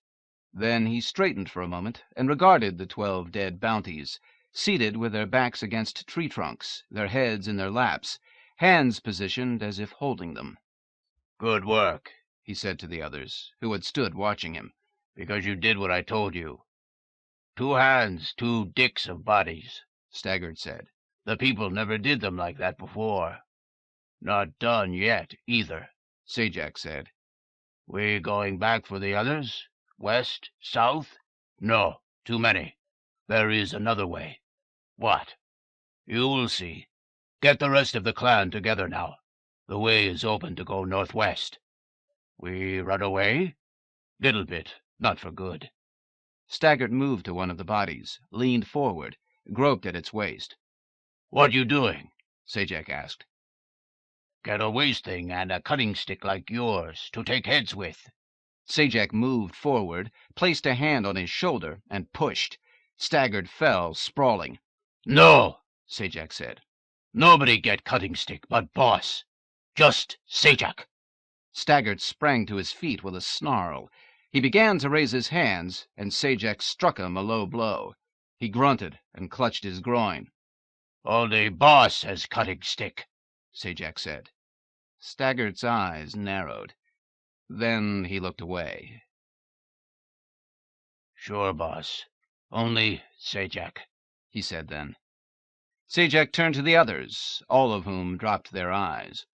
A: Then he straightened for a moment and regarded the 12 dead bounties, seated with their backs against tree trunks, their heads in their laps, hands positioned as if holding them.
D: "Good work,"
A: he said to the others, who had stood watching him,
D: "because you did what I told you." "2 hands, 2 dicks of bodies," Staggart said. "The people never did them like that before." "Not done yet, either," Sajak said. "We going back for the others? West? South?" "No, too many. There is another way." "What?" "You will see. Get the rest of the clan together now. The way is open to go northwest." "We run away?" "Little bit. Not for good."
A: Staggart moved to one of the bodies, leaned forward, groped at its waist.
D: "What you doing?"
A: Sajak asked.
D: "Get a waist thing and a cutting stick like yours, to take heads with."
A: Sajak moved forward, placed a hand on his shoulder, and pushed. Staggart fell, sprawling.
D: "No,"
A: Sajak said.
D: "Nobody get cutting stick but boss. Just Sajak."
A: Staggart sprang to his feet with a snarl. He began to raise his hands, and Sajak struck him a low blow. He grunted and clutched his groin.
D: "Only boss has cutting stick,"
A: Sajak said. Staggart's eyes narrowed. Then he looked away.
D: "Sure, boss. Only Sajak,"
A: he said then.
D: Sajak turned to the others, all of whom dropped their eyes.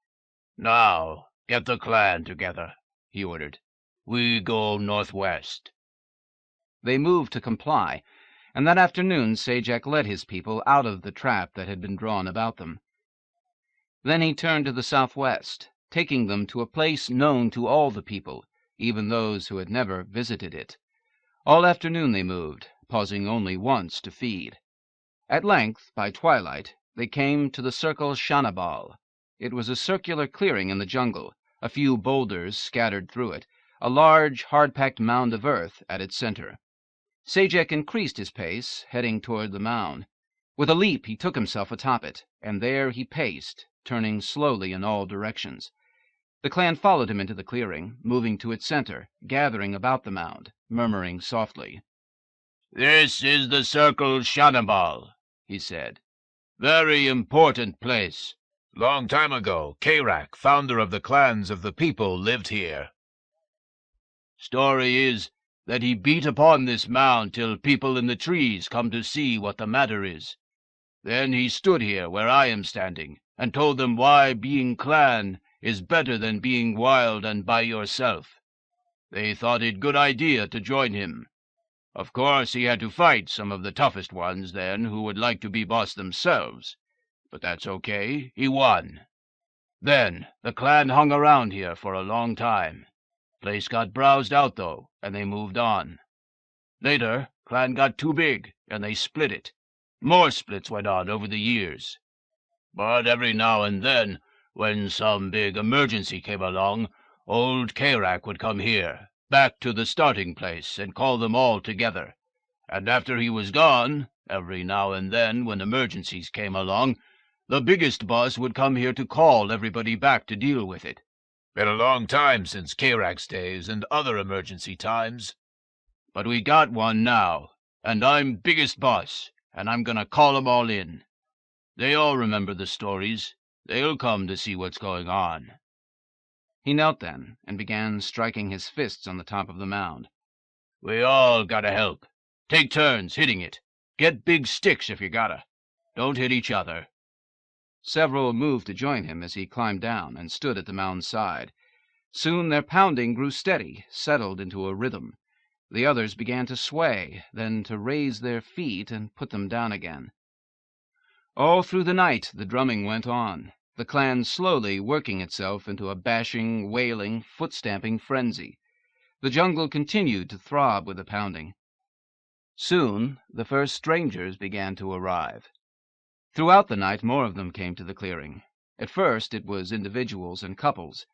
E: "Now, get the clan together," he ordered. "We go northwest."
D: They moved to comply, and that afternoon Sajak led his people out of the trap that had been drawn about them. Then he turned to the southwest, taking them to a place known to all the people, even those who had never visited it. All afternoon they moved, pausing only once to feed. At length, by twilight, they came to the Circle Shanabal. It was a circular clearing in the jungle, a few boulders scattered through it, a large, hard-packed mound of earth at its center. Sajak increased his pace, heading toward the mound. With a leap he took himself atop it, and there he paced, turning slowly in all directions. The clan followed him into the clearing, moving to its center, gathering about the mound, murmuring softly.
E: "This is the Circle Shanabal," he said. "Very important place. Long time ago, Kairak, founder of the clans of the people, lived here. Story is that he beat upon this mound till people in the trees come to see what the matter is. Then he stood here where I am standing, and told them why being clan is better than being wild and by yourself. They thought it good idea to join him. Of course he had to fight some of the toughest ones then who would like to be boss themselves. But that's okay, he won. Then the clan hung around here for a long time. Place got browsed out, though, and they moved on. Later, clan got too big, and they split it. More splits went on over the years. But every now and then, when some big emergency came along, old Kairak would come here, back to the starting place, and call them all together. And after he was gone, every now and then, when emergencies came along, the biggest boss would come here to call everybody back to deal with it. Been a long time since Kairak's days and other emergency times. But we got one now, and I'm biggest boss, and I'm gonna call 'em all in. They all remember the stories. They'll come to see what's going on."
D: He knelt then, and began striking his fists on the top of the mound.
E: "We all gotta help. Take turns hitting it. Get big sticks if you gotta. Don't hit each other."
D: Several moved to join him as he climbed down and stood at the mound's side. Soon their pounding grew steady, settled into a rhythm. The others began to sway, then to raise their feet and put them down again. All through the night the drumming went on, the clan slowly working itself into a bashing, wailing, foot-stamping frenzy. The jungle continued to throb with the pounding. Soon the first strangers began to arrive. Throughout the night more of them came to the clearing. At first it was individuals and couples.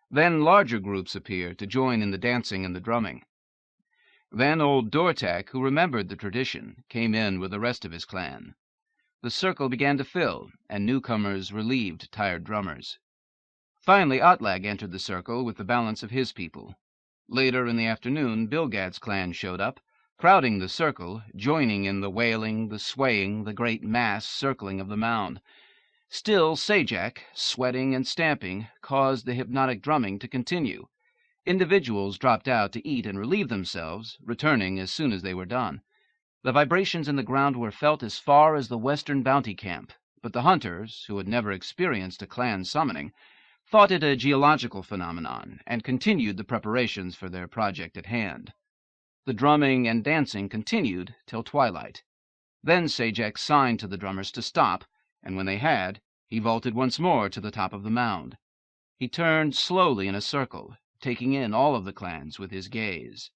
D: Then larger groups appeared to join in the dancing and the drumming. Then old Donnerjack, who remembered the tradition, came in with the rest of his clan. The circle began to fill, and newcomers relieved tired drummers. Finally Atlag entered the circle with the balance of his people. Later in the afternoon Bilgad's clan showed up, crowding the circle, joining in the wailing, the swaying, the great mass circling of the mound. Still Sajak, sweating and stamping, caused the hypnotic drumming to continue. Individuals dropped out to eat and relieve themselves, returning as soon as they were done. The vibrations in the ground were felt as far as the western bounty camp, but the hunters, who had never experienced a clan summoning, thought it a geological phenomenon, and continued the preparations for their project at hand. The drumming and dancing continued till twilight. Then Sajak signed to the drummers to stop, and when they had, he vaulted once more to the top of the mound. He turned slowly in a circle, taking in all of the clans with his gaze.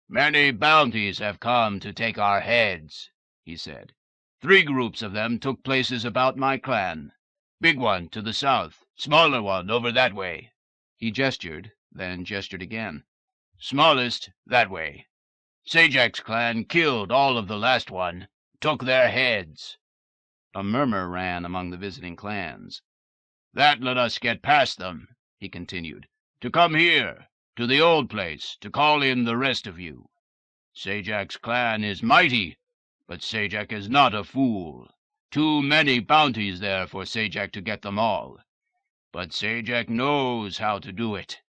E: "Many bounties have come to take our heads," he said. 3 groups of them took places about my clan. Big one to the south, smaller one over that way.
D: He gestured, then gestured again.
E: Smallest that way. Sajak's clan killed all of the last one, took their heads.
D: A murmur ran among the visiting clans.
E: "That let us get past them," he continued, "to come here, to the old place, to call in the rest of you. Sajak's clan is mighty, but Sajak is not a fool. Too many bounties there for Sajak to get them all. But Sajak knows how to do it.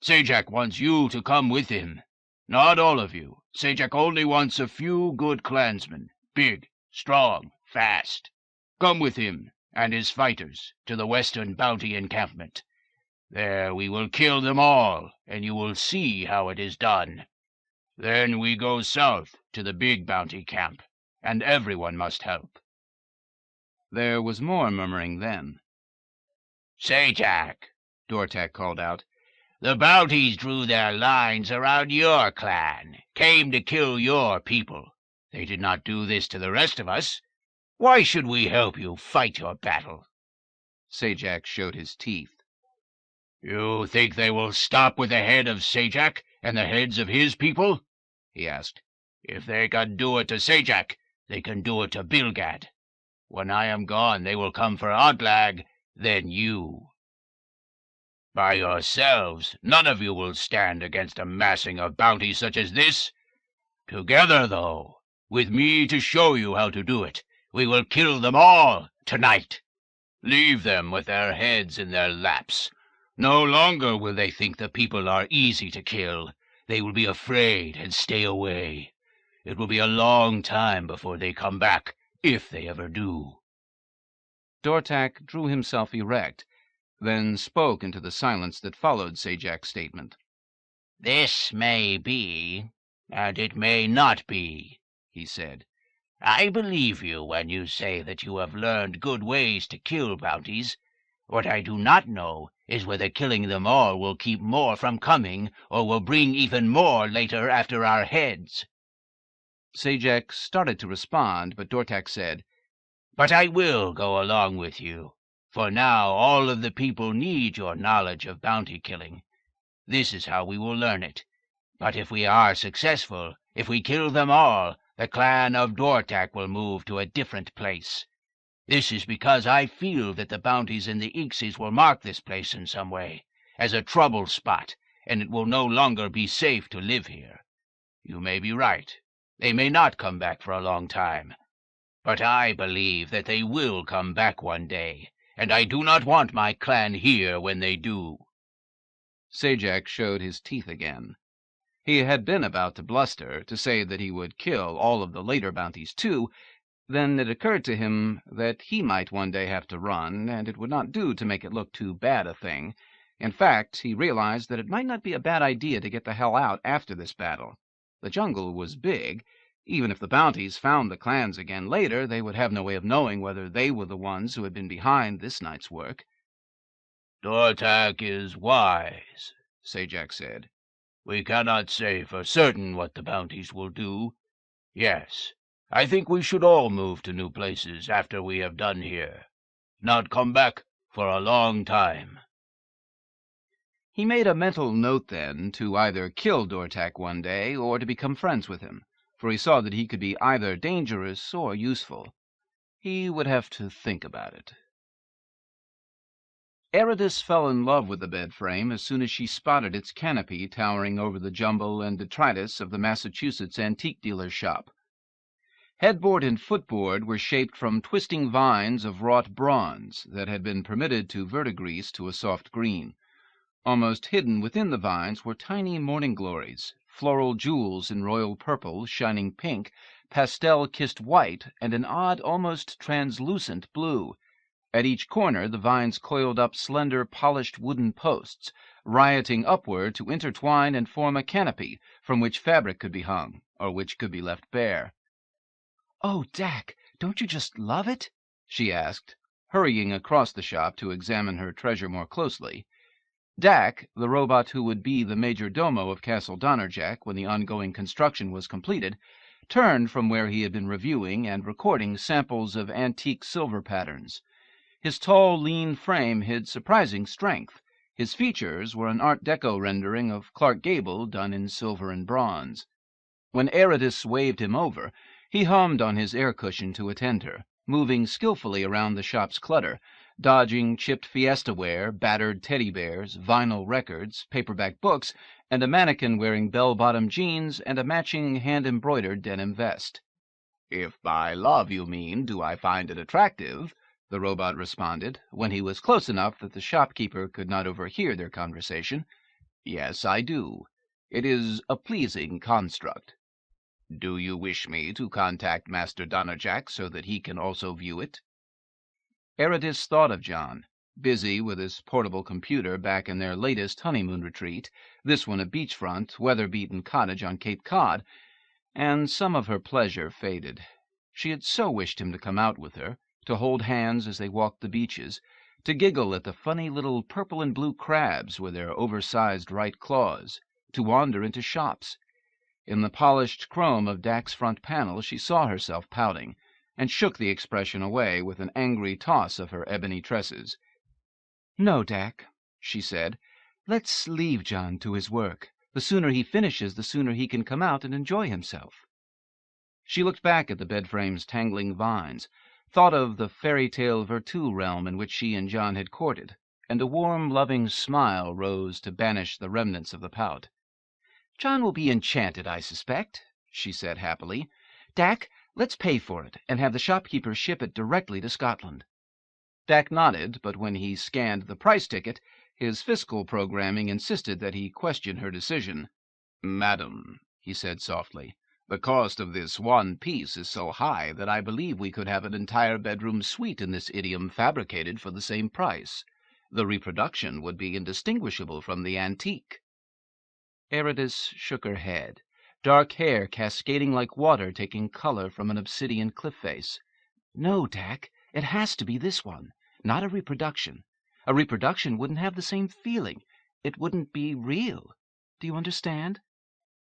E: Sajak wants you to come with him. Not all of you. Sajak only wants a few good clansmen, big, strong, fast.
D: come with him and his fighters to the western bounty encampment. There we will kill them all, and you will see how it is done. Then we go south to the big bounty camp, and everyone must help."
A: There was more murmuring then.
D: "Zajac," Dortak called out, "the bounties drew their lines around your clan, came to kill your people. They did not do this to the rest of us. Why should we help you fight your battle?"
A: Zajac showed his teeth.
D: "You think they will stop with the head of Zajac and the heads of his people?" he asked. "If they can do it to Zajac, they can do it to Bilgad. When I am gone, they will come for Odlag, then you. By yourselves, none of you will stand against a massing of bounties such as this. Together, though, with me to show you how to do it, we will kill them all tonight. Leave them with their heads in their laps. No longer will they think the people are easy to kill. They will be afraid and stay away. It will be a long time before they come back, if they ever do."
A: Dortak drew himself erect, then spoke into the silence that followed Sajac's statement.
D: "This may be, and it may not be," he said. "I believe you when you say that you have learned good ways to kill bounties. What I do not know is whether killing them all will keep more from coming, or will bring even more later after our heads."
A: Zajac started to respond, but Dortak said,
D: "But I will go along with you, for now all of the people need your knowledge of bounty killing. This is how we will learn it. But if we are successful, if we kill them all, the clan of Dortak will move to a different place. This is because I feel that the bounties in the Ixies will mark this place in some way, as a trouble spot, and it will no longer be safe to live here. You may be right. They may not come back for a long time. But I believe that they will come back one day, and I do not want my clan here when they do."
A: Zajac showed his teeth again. He had been about to bluster, to say that he would kill all of the later bounties too. Then it occurred to him that he might one day have to run, and it would not do to make it look too bad a thing. In fact, he realized that it might not be a bad idea to get the hell out after this battle. The jungle was big. Even if the bounties found the clans again later, they would have no way of knowing whether they were the ones who had been behind this night's work.
D: "Dortak is wise," Zajac said. "We cannot say for certain what the bounties will do. Yes, I think we should all move to new places after we have done here. Not come back for a long time."
A: He made a mental note then to either kill Dortak one day or to become friends with him, for he saw that he could be either dangerous or useful. He would have to think about it. Ayradyss fell in love with the bed frame as soon as she spotted its canopy towering over the jumble and detritus of the Massachusetts antique dealer's shop. Headboard and footboard were shaped from twisting vines of wrought bronze that had been permitted to verdigrease to a soft green. Almost hidden within the vines were tiny morning glories, floral jewels in royal purple, shining pink, pastel-kissed white, and an odd, almost translucent blue. At each corner the vines coiled up slender, polished wooden posts, rioting upward to intertwine and form a canopy from which fabric could be hung, or which could be left bare. "Oh, Dak, don't you just love it?" she asked, hurrying across the shop to examine her treasure more closely. Dak, the robot who would be the major domo of Castle Donnerjack when the ongoing construction was completed, turned from where he had been reviewing and recording samples of antique silver patterns. His tall, lean frame hid surprising strength. His features were an Art Deco rendering of Clark Gable done in silver and bronze. When Ayradyss waved him over, he hummed on his air cushion to attend her, moving skillfully around the shop's clutter, dodging chipped fiesta-ware, battered teddy bears, vinyl records, paperback books, and a mannequin wearing bell-bottom jeans and a matching hand-embroidered denim vest. "If by love you mean, do I find it attractive?" the robot responded, when he was close enough that the shopkeeper could not overhear their conversation. "Yes, I do. It is a pleasing construct. Do you wish me to contact Master Donnerjack so that he can also view it?"
D: Ayradyss thought of John, busy with his portable computer back in their latest honeymoon retreat, this one a beachfront, weather-beaten cottage on Cape Cod, and some of her pleasure faded. She had so wished him to come out with her, to hold hands as they walked the beaches, to giggle at the funny little purple and blue crabs with their oversized right claws, to wander into shops. In the polished chrome of Dak's front panel she saw herself pouting, and shook the expression away with an angry toss of her ebony tresses.
E: "No, Dak," she said. "Let's leave John to his work. The sooner he finishes, the sooner he can come out and enjoy himself."
D: She looked back at the bedframe's tangling vines, thought of the fairy-tale Virtu realm in which she and John had courted, and a warm, loving smile rose to banish the remnants of the pout.
E: "John will be enchanted, I suspect," she said happily. "Dak, let's pay for it, and have the shopkeeper ship it directly to Scotland."
D: Dak nodded, but when he scanned the price ticket, his fiscal programming insisted that he question her decision. "Madam," he said softly, "the cost of this one piece is so high that I believe we could have an entire bedroom suite in this idiom fabricated for the same price. The reproduction would be indistinguishable from the antique."
E: Ayradyss shook her head, dark hair cascading like water taking color from an obsidian cliff face. "No, Dak, it has to be this one, not a reproduction. A reproduction wouldn't have the same feeling. It wouldn't be real. Do you understand?"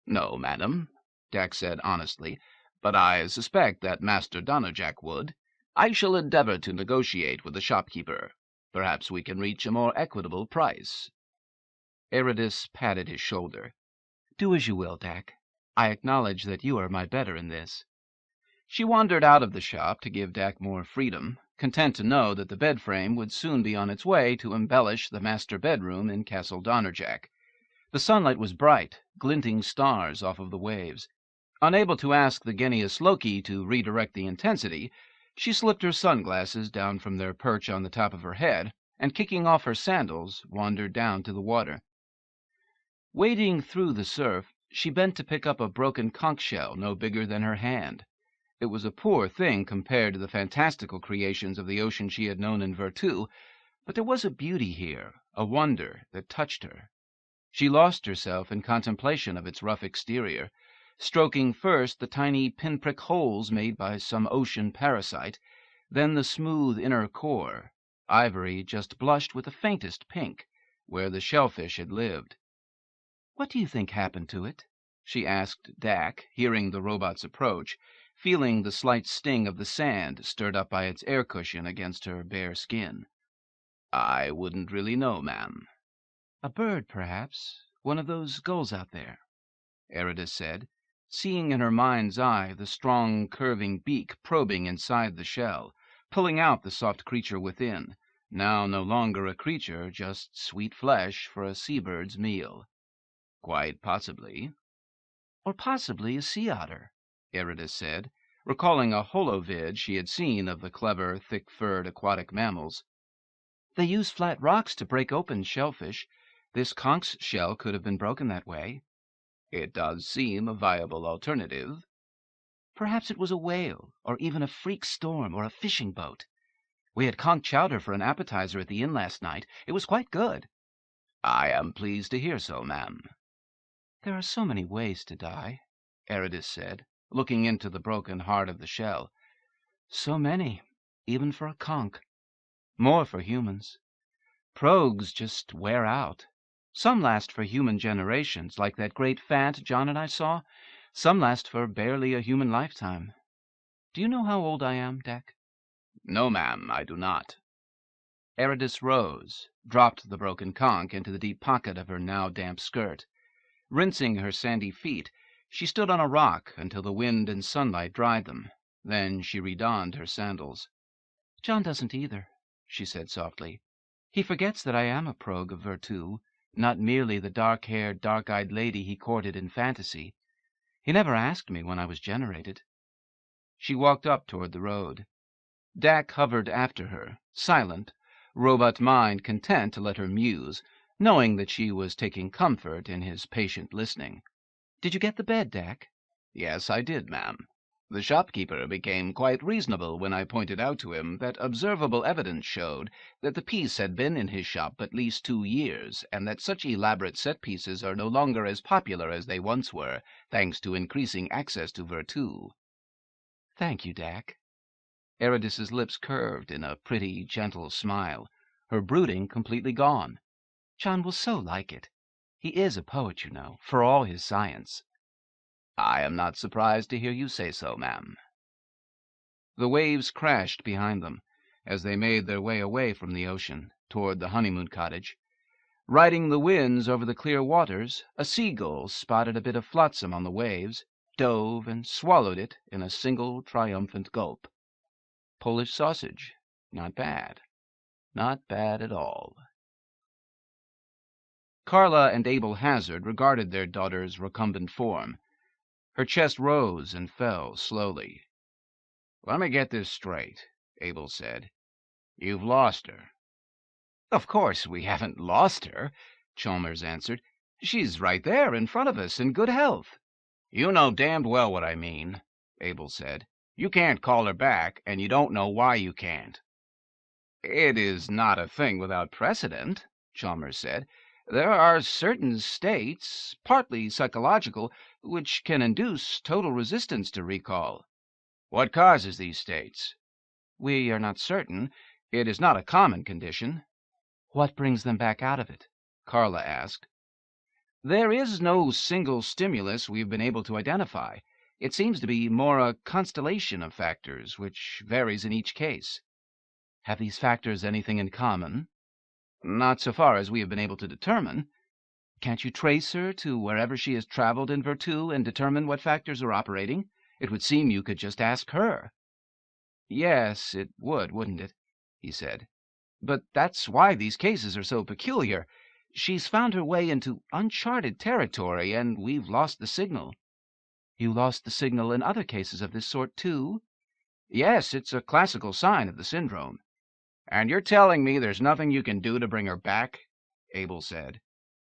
D: "No, madam," Dak said honestly, "but I suspect that Master Donnerjack would. I shall endeavor to negotiate with the shopkeeper. Perhaps we can reach a more equitable price."
E: Ayradyss patted his shoulder. "Do as you will, Dak. I acknowledge that you are my better in this."
D: She wandered out of the shop to give Dak more freedom, content to know that the bedframe would soon be on its way to embellish the master bedroom in Castle Donnerjack. The sunlight was bright, glinting stars off of the waves. Unable to ask the Genius Loki to redirect the intensity, she slipped her sunglasses down from their perch on the top of her head, and kicking off her sandals, wandered down to the water. Wading through the surf, she bent to pick up a broken conch shell no bigger than her hand. It was a poor thing compared to the fantastical creations of the ocean she had known in Virtu, but there was a beauty here, a wonder that touched her. She lost herself in contemplation of its rough exterior, stroking first the tiny pinprick holes made by some ocean parasite, then the smooth inner core, ivory just blushed with the faintest pink, where the shellfish had lived.
E: "What do you think happened to it?"
D: she asked Dak, hearing the robot's approach, feeling the slight sting of the sand stirred up by its air cushion against her bare skin. "I wouldn't really know, ma'am."
E: "A bird, perhaps. One of those gulls out there,"
D: Ayradyss said, seeing in her mind's eye the strong, curving beak probing inside the shell, pulling out the soft creature within, now no longer a creature, just sweet flesh for a seabird's meal. "Quite possibly."
E: "Or possibly a sea otter,"
D: Ayradyss said, recalling a holovid she had seen of the clever, thick-furred aquatic mammals.
E: "They use flat rocks to break open shellfish. This conch's shell could have been broken that way."
D: "It does seem a viable alternative."
E: "Perhaps it was a whale, or even a freak storm, or a fishing boat. We had conch chowder for an appetizer at the inn last night. It was quite good."
D: "I am pleased to hear so, ma'am."
E: "There are so many ways to die," Ayradyss said, looking into the broken heart of the shell. "So many, even for a conch. More for humans. Progues just wear out. Some last for human generations, like that great fant John and I saw. Some last for barely a human lifetime. Do you know how old I am, Dak?"
D: "No, ma'am, I do not."
E: Ayradyss rose, dropped the broken conch into the deep pocket of her now damp skirt. Rinsing her sandy feet, she stood on a rock until the wind and sunlight dried them. Then she redonned her sandals. "John doesn't either," she said softly. "He forgets that I am a progue of Virtu, not merely the dark-haired, dark-eyed lady he courted in fantasy. He never asked me when I was generated." She walked up toward the road. Dak hovered after her, silent, robot mind content to let her muse, knowing that she was taking comfort in his patient listening. "Did you get the bed, Dak?"
D: "Yes, I did, ma'am." The shopkeeper became quite reasonable when I pointed out to him that observable evidence showed that the piece had been in his shop at least 2 years, and that such elaborate set pieces are no longer as popular as they once were, thanks to increasing access to Virtu.
C: Thank you, Dak.
D: Ayradyss's lips curved in a pretty, gentle smile, her brooding completely gone.
C: John will so like it. He is a poet, you know, for all his science.
D: I am not surprised to hear you say so, ma'am. The waves crashed behind them as they made their way away from the ocean toward the honeymoon cottage. Riding the winds over the clear waters, a seagull spotted a bit of flotsam on the waves, dove, and swallowed it in a single triumphant gulp. Polish sausage. Not bad. Not bad at all. Carla and Abel Hazard regarded their daughter's recumbent form. Her chest rose and fell slowly. "Let me get this straight," Abel said. "You've lost her."
C: Of course we haven't lost her, Chalmers answered. She's right there in front of us in good health.
D: "You know damned well what I mean," Abel said. "You can't call her back, and you don't know why you can't."
C: "It is not a thing without precedent," Chalmers said. "There are certain states, partly psychological, which can induce total resistance to recall."
D: "What causes these states?"
C: "We are not certain. It is not a common condition."
G: What brings them back out of it?
C: Carla asked. "There is no single stimulus we've been able to identify. It seems to be more a constellation of factors, which varies in each case." "Have these factors anything in common?" "Not so far as we have been able to determine. Can't you trace her to wherever she has traveled in Virtu and determine what factors are operating? It would seem you could just ask her." "Yes, it would, wouldn't it?" he said. "But that's why these cases are so peculiar. She's found her way into uncharted territory, and we've lost the signal." "You lost the signal in other cases of this sort, too?" "Yes, it's a classical sign of the syndrome."
D: "And you're telling me there's nothing you can do to bring her back?" Abel said.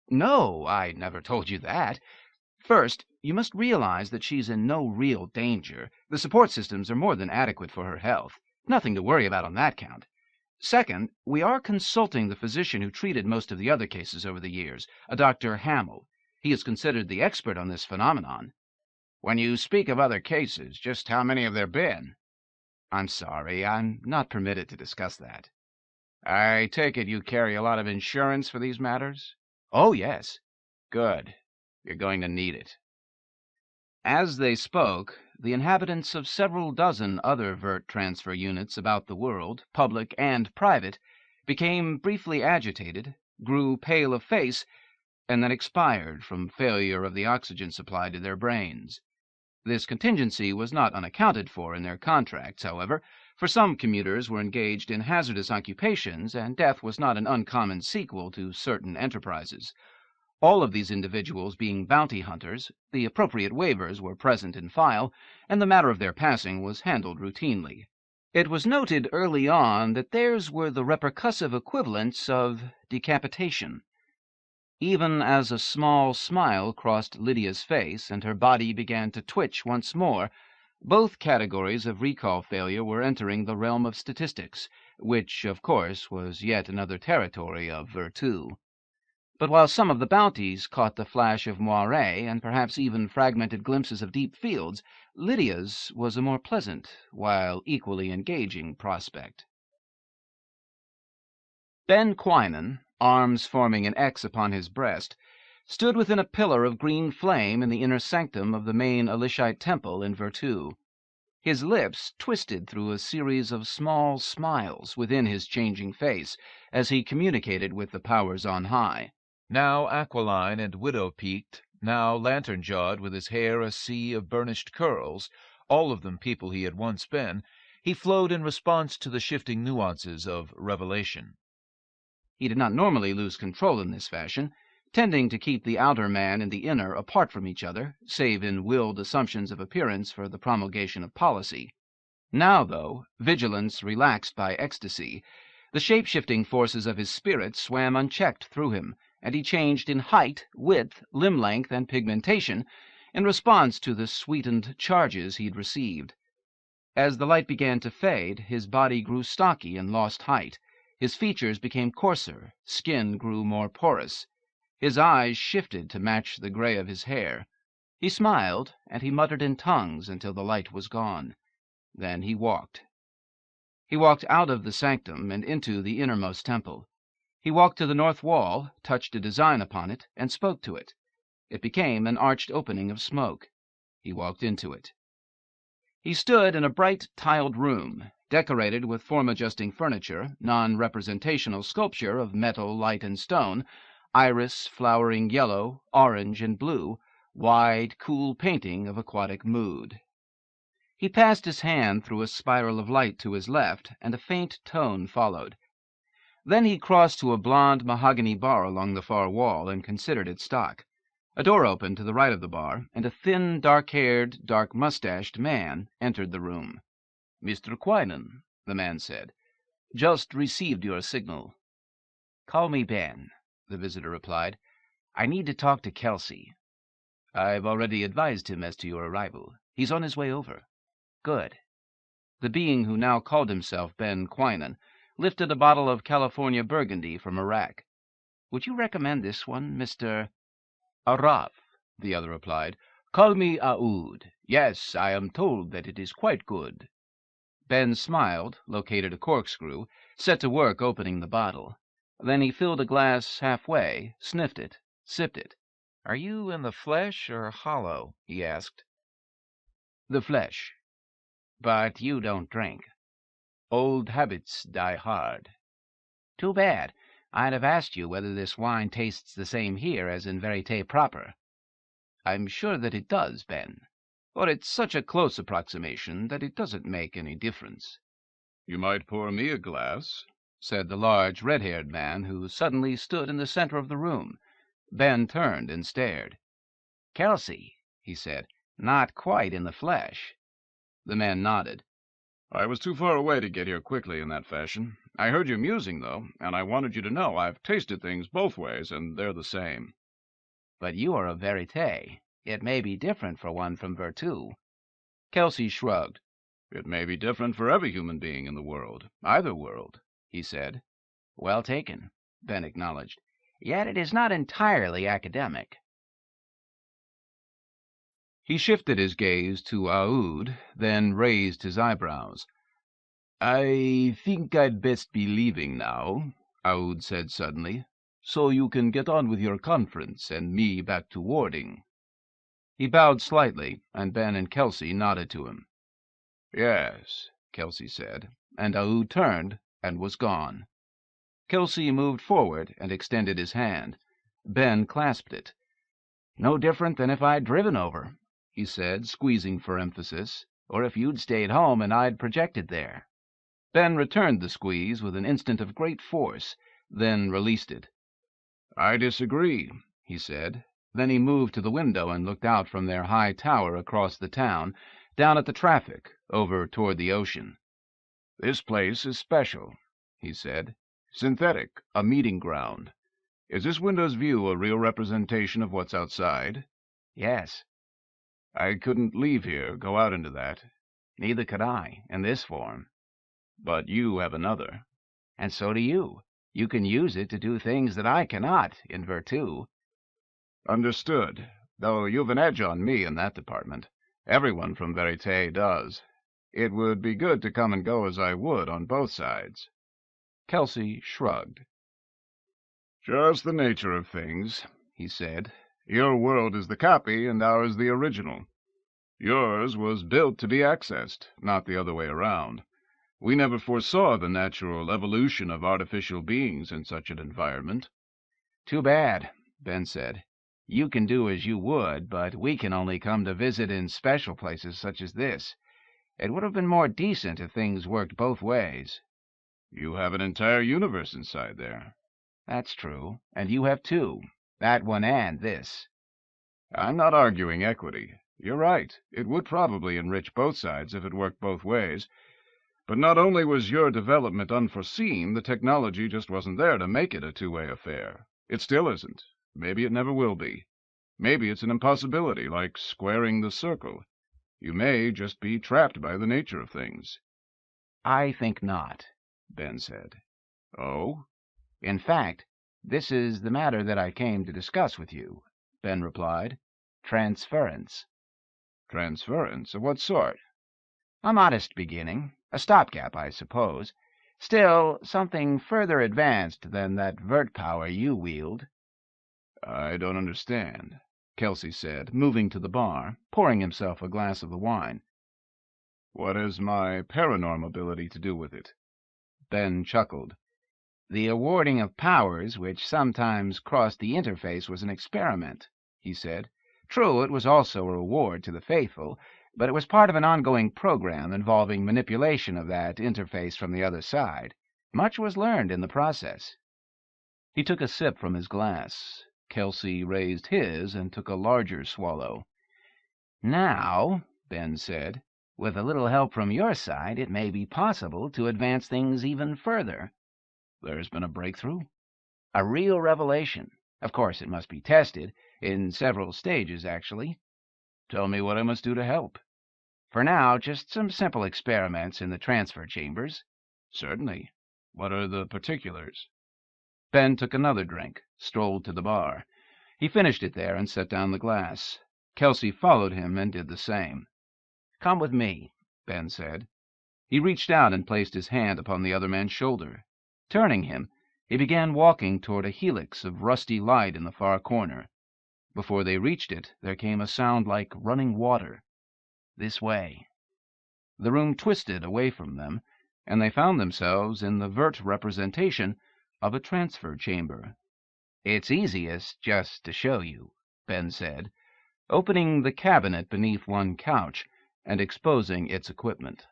C: "No, I never told you that. First, you must realize that she's in no real danger. The support systems are more than adequate for her health. Nothing to worry about on that count. Second, we are consulting the physician who treated most of the other cases over the years, a Dr. Hamill. He is considered the expert on this phenomenon."
D: "When you speak of other cases, just how many have there been?"
C: "I'm sorry, I'm not permitted to discuss that."
D: "I take it you carry a lot of insurance for these matters?"
C: "Oh, yes."
D: "Good. You're going to need it."
C: As they spoke, the inhabitants of several dozen other Vert transfer units about the world, public and private, became briefly agitated, grew pale of face, and then expired from failure of the oxygen supply to their brains. This contingency was not unaccounted for in their contracts, however, for some commuters were engaged in hazardous occupations, and death was not an uncommon sequel to certain enterprises. All of these individuals being bounty hunters, the appropriate waivers were present in file, and the matter of their passing was handled routinely. It was noted early on that theirs were the repercussive equivalents of decapitation. Even as a small smile crossed Lydia's face and her body began to twitch once more, both categories of recall failure were entering the realm of statistics, which, of course, was yet another territory of Virtu. But while some of the bounties caught the flash of moiré and perhaps even fragmented glimpses of deep fields, Lydia's was a more pleasant, while equally engaging prospect. Ben Quinan, arms forming an X upon his breast, stood within a pillar of green flame in the inner sanctum of the main Elishite temple in Virtu. His lips twisted through a series of small smiles within his changing face as he communicated with the powers on high.
H: Now aquiline and widow-peaked, now lantern-jawed with his hair a sea of burnished curls, all of them people he had once been, he flowed in response to the shifting nuances of revelation.
C: He did not normally lose control in this fashion, tending to keep the outer man and the inner apart from each other, save in willed assumptions of appearance for the promulgation of policy. Now, though, vigilance relaxed by ecstasy, the shape-shifting forces of his spirit swam unchecked through him, and he changed in height, width, limb length, and pigmentation,
D: in response to the sweetened charges he'd received. As the light began to fade, his body grew stocky and lost height. His features became coarser, skin grew more porous. His eyes shifted to match the gray of his hair. He smiled, and he muttered in tongues until the light was gone. Then he walked. He walked out of the sanctum and into the innermost temple. He walked to the north wall, touched a design upon it, and spoke to it. It became an arched opening of smoke. He walked into it. He stood in a bright tiled room, decorated with form-adjusting furniture, non-representational sculpture of metal, light, and stone, iris flowering yellow, orange, and blue, wide, cool painting of aquatic mood. He passed his hand through a spiral of light to his left, and a faint tone followed. Then he crossed to a blond mahogany bar along the far wall and considered its stock. A door opened to the right of the bar, and a thin, dark-haired, dark-mustached man entered the room.
E: "Mr. Quinen," the man said, "just received your signal."
D: "Call me Ben," the visitor replied. "I need to talk to Kelsey."
E: "I've already advised him as to your arrival. He's on his way over."
D: "Good." The being who now called himself Ben Quinen lifted a bottle of California Burgundy from a rack. "Would you recommend this one, Mr.
E: "Araf," the other replied. "Call me Aoud. Yes, I am told that it is quite good."
D: Ben smiled, located a corkscrew, set to work opening the bottle. Then he filled a glass halfway, sniffed it, sipped it.
H: "Are you in the flesh or hollow?" he asked.
D: "The flesh. But you don't drink."
E: "Old habits die hard."
D: "Too bad. I'd have asked you whether this wine tastes the same here as in Verite proper."
E: "I'm sure that it does, Ben. Or it's such a close approximation that it doesn't make any difference."
I: "You might pour me a glass,"
D: said the large, red-haired man who suddenly stood in the center of the room. Ben turned and stared. "Kelsey," he said, "not quite in the flesh." The man nodded.
I: "I was too far away to get here quickly in that fashion. I heard you musing, though, and I wanted you to know I've tasted things both ways, and they're the same."
D: "But you are a Verite. It may be different for one from Virtu."
E: Kelsey shrugged.
I: "It may be different for every human being in the world, either world," he said.
D: "Well taken," Ben acknowledged. "Yet it is not entirely academic."
A: He shifted his gaze to Aoud, then raised his eyebrows.
E: "I think I'd best be leaving now," Aoud said suddenly, "so you can get on with your conference and me back to warding."
A: He bowed slightly, and Ben and Kelsey nodded to him.
E: "Yes," Kelsey said, and Aoud turned and was gone.
A: Kelsey moved forward and extended his hand. Ben clasped it.
D: "No different than if I'd driven over," he said, squeezing for emphasis, "or if you'd stayed home and I'd projected there."
A: Ben returned the squeeze with an instant of great force, then released it.
E: "I disagree," he said.
A: Then he moved to the window and looked out from their high tower across the town, down at the traffic, over toward the ocean.
E: "This place is special," he said. "Synthetic, a meeting ground. Is this window's view a real representation of what's outside?"
D: "Yes."
E: "I couldn't leave here, go out into that."
D: "Neither could I, in this form."
E: "But you have another."
D: "And so do you. You can use it to do things that I cannot, in Virtu."
E: "Understood, though you've an edge on me in that department. Everyone from Verite does. It would be good to come and go as I would on both sides."
A: Kelsey shrugged.
I: "Just the nature of things,"
E: he said.
I: "Your world is the copy, and ours the original. Yours was built to be accessed, not the other way around. We never foresaw the natural evolution of artificial beings in such an environment."
D: "Too bad," Ben said. "You can do as you would, but we can only come to visit in special places such as this. It would have been more decent if things worked both ways."
I: "You have an entire universe inside there."
D: "That's true, and you have two. That one and this."
I: "I'm not arguing equity. You're right. It would probably enrich both sides if it worked both ways. But not only was your development unforeseen, the technology just wasn't there to make it a two-way affair. It still isn't. Maybe it never will be." Maybe it's an impossibility, like squaring the circle. You may just be trapped by the nature of things.
D: I think not, Ben said.
I: Oh?
D: In fact, this is the matter that I came to discuss with you, Ben replied. Transference.
I: Transference? Of what sort?
D: A modest beginning. A stopgap, I suppose. Still, something further advanced than that vert power you wield.
I: I don't understand, Kelsey said, moving to the bar, pouring himself a glass of the wine. What has my paranormal ability to do with it?
D: Ben chuckled. The awarding of powers which sometimes crossed the interface was an experiment, he said. True, it was also a reward to the faithful, but it was part of an ongoing program involving manipulation of that interface from the other side. Much was learned in the process. He took a sip from his glass. Kelsey raised his and took a larger swallow. Now, Ben said, with a little help from your side, it may be possible to advance things even further.
I: There's been a breakthrough?
D: A real revelation. Of course, it must be tested, in several stages, actually.
I: Tell me what I must do to help.
D: For now, just some simple experiments in the transfer chambers.
I: Certainly. What are the particulars?
D: Ben took another drink, strolled to the bar. He finished it there and set down the glass. Kelsey followed him and did the same. Come with me, Ben said. He reached out and placed his hand upon the other man's shoulder. Turning him, he began walking toward a helix of rusty light in the far corner. Before they reached it, there came a sound like running water. This way. The room twisted away from them, and they found themselves in the vert representation of a transfer chamber. It's easiest just to show you, Ben said, opening the cabinet beneath one couch and exposing its equipment.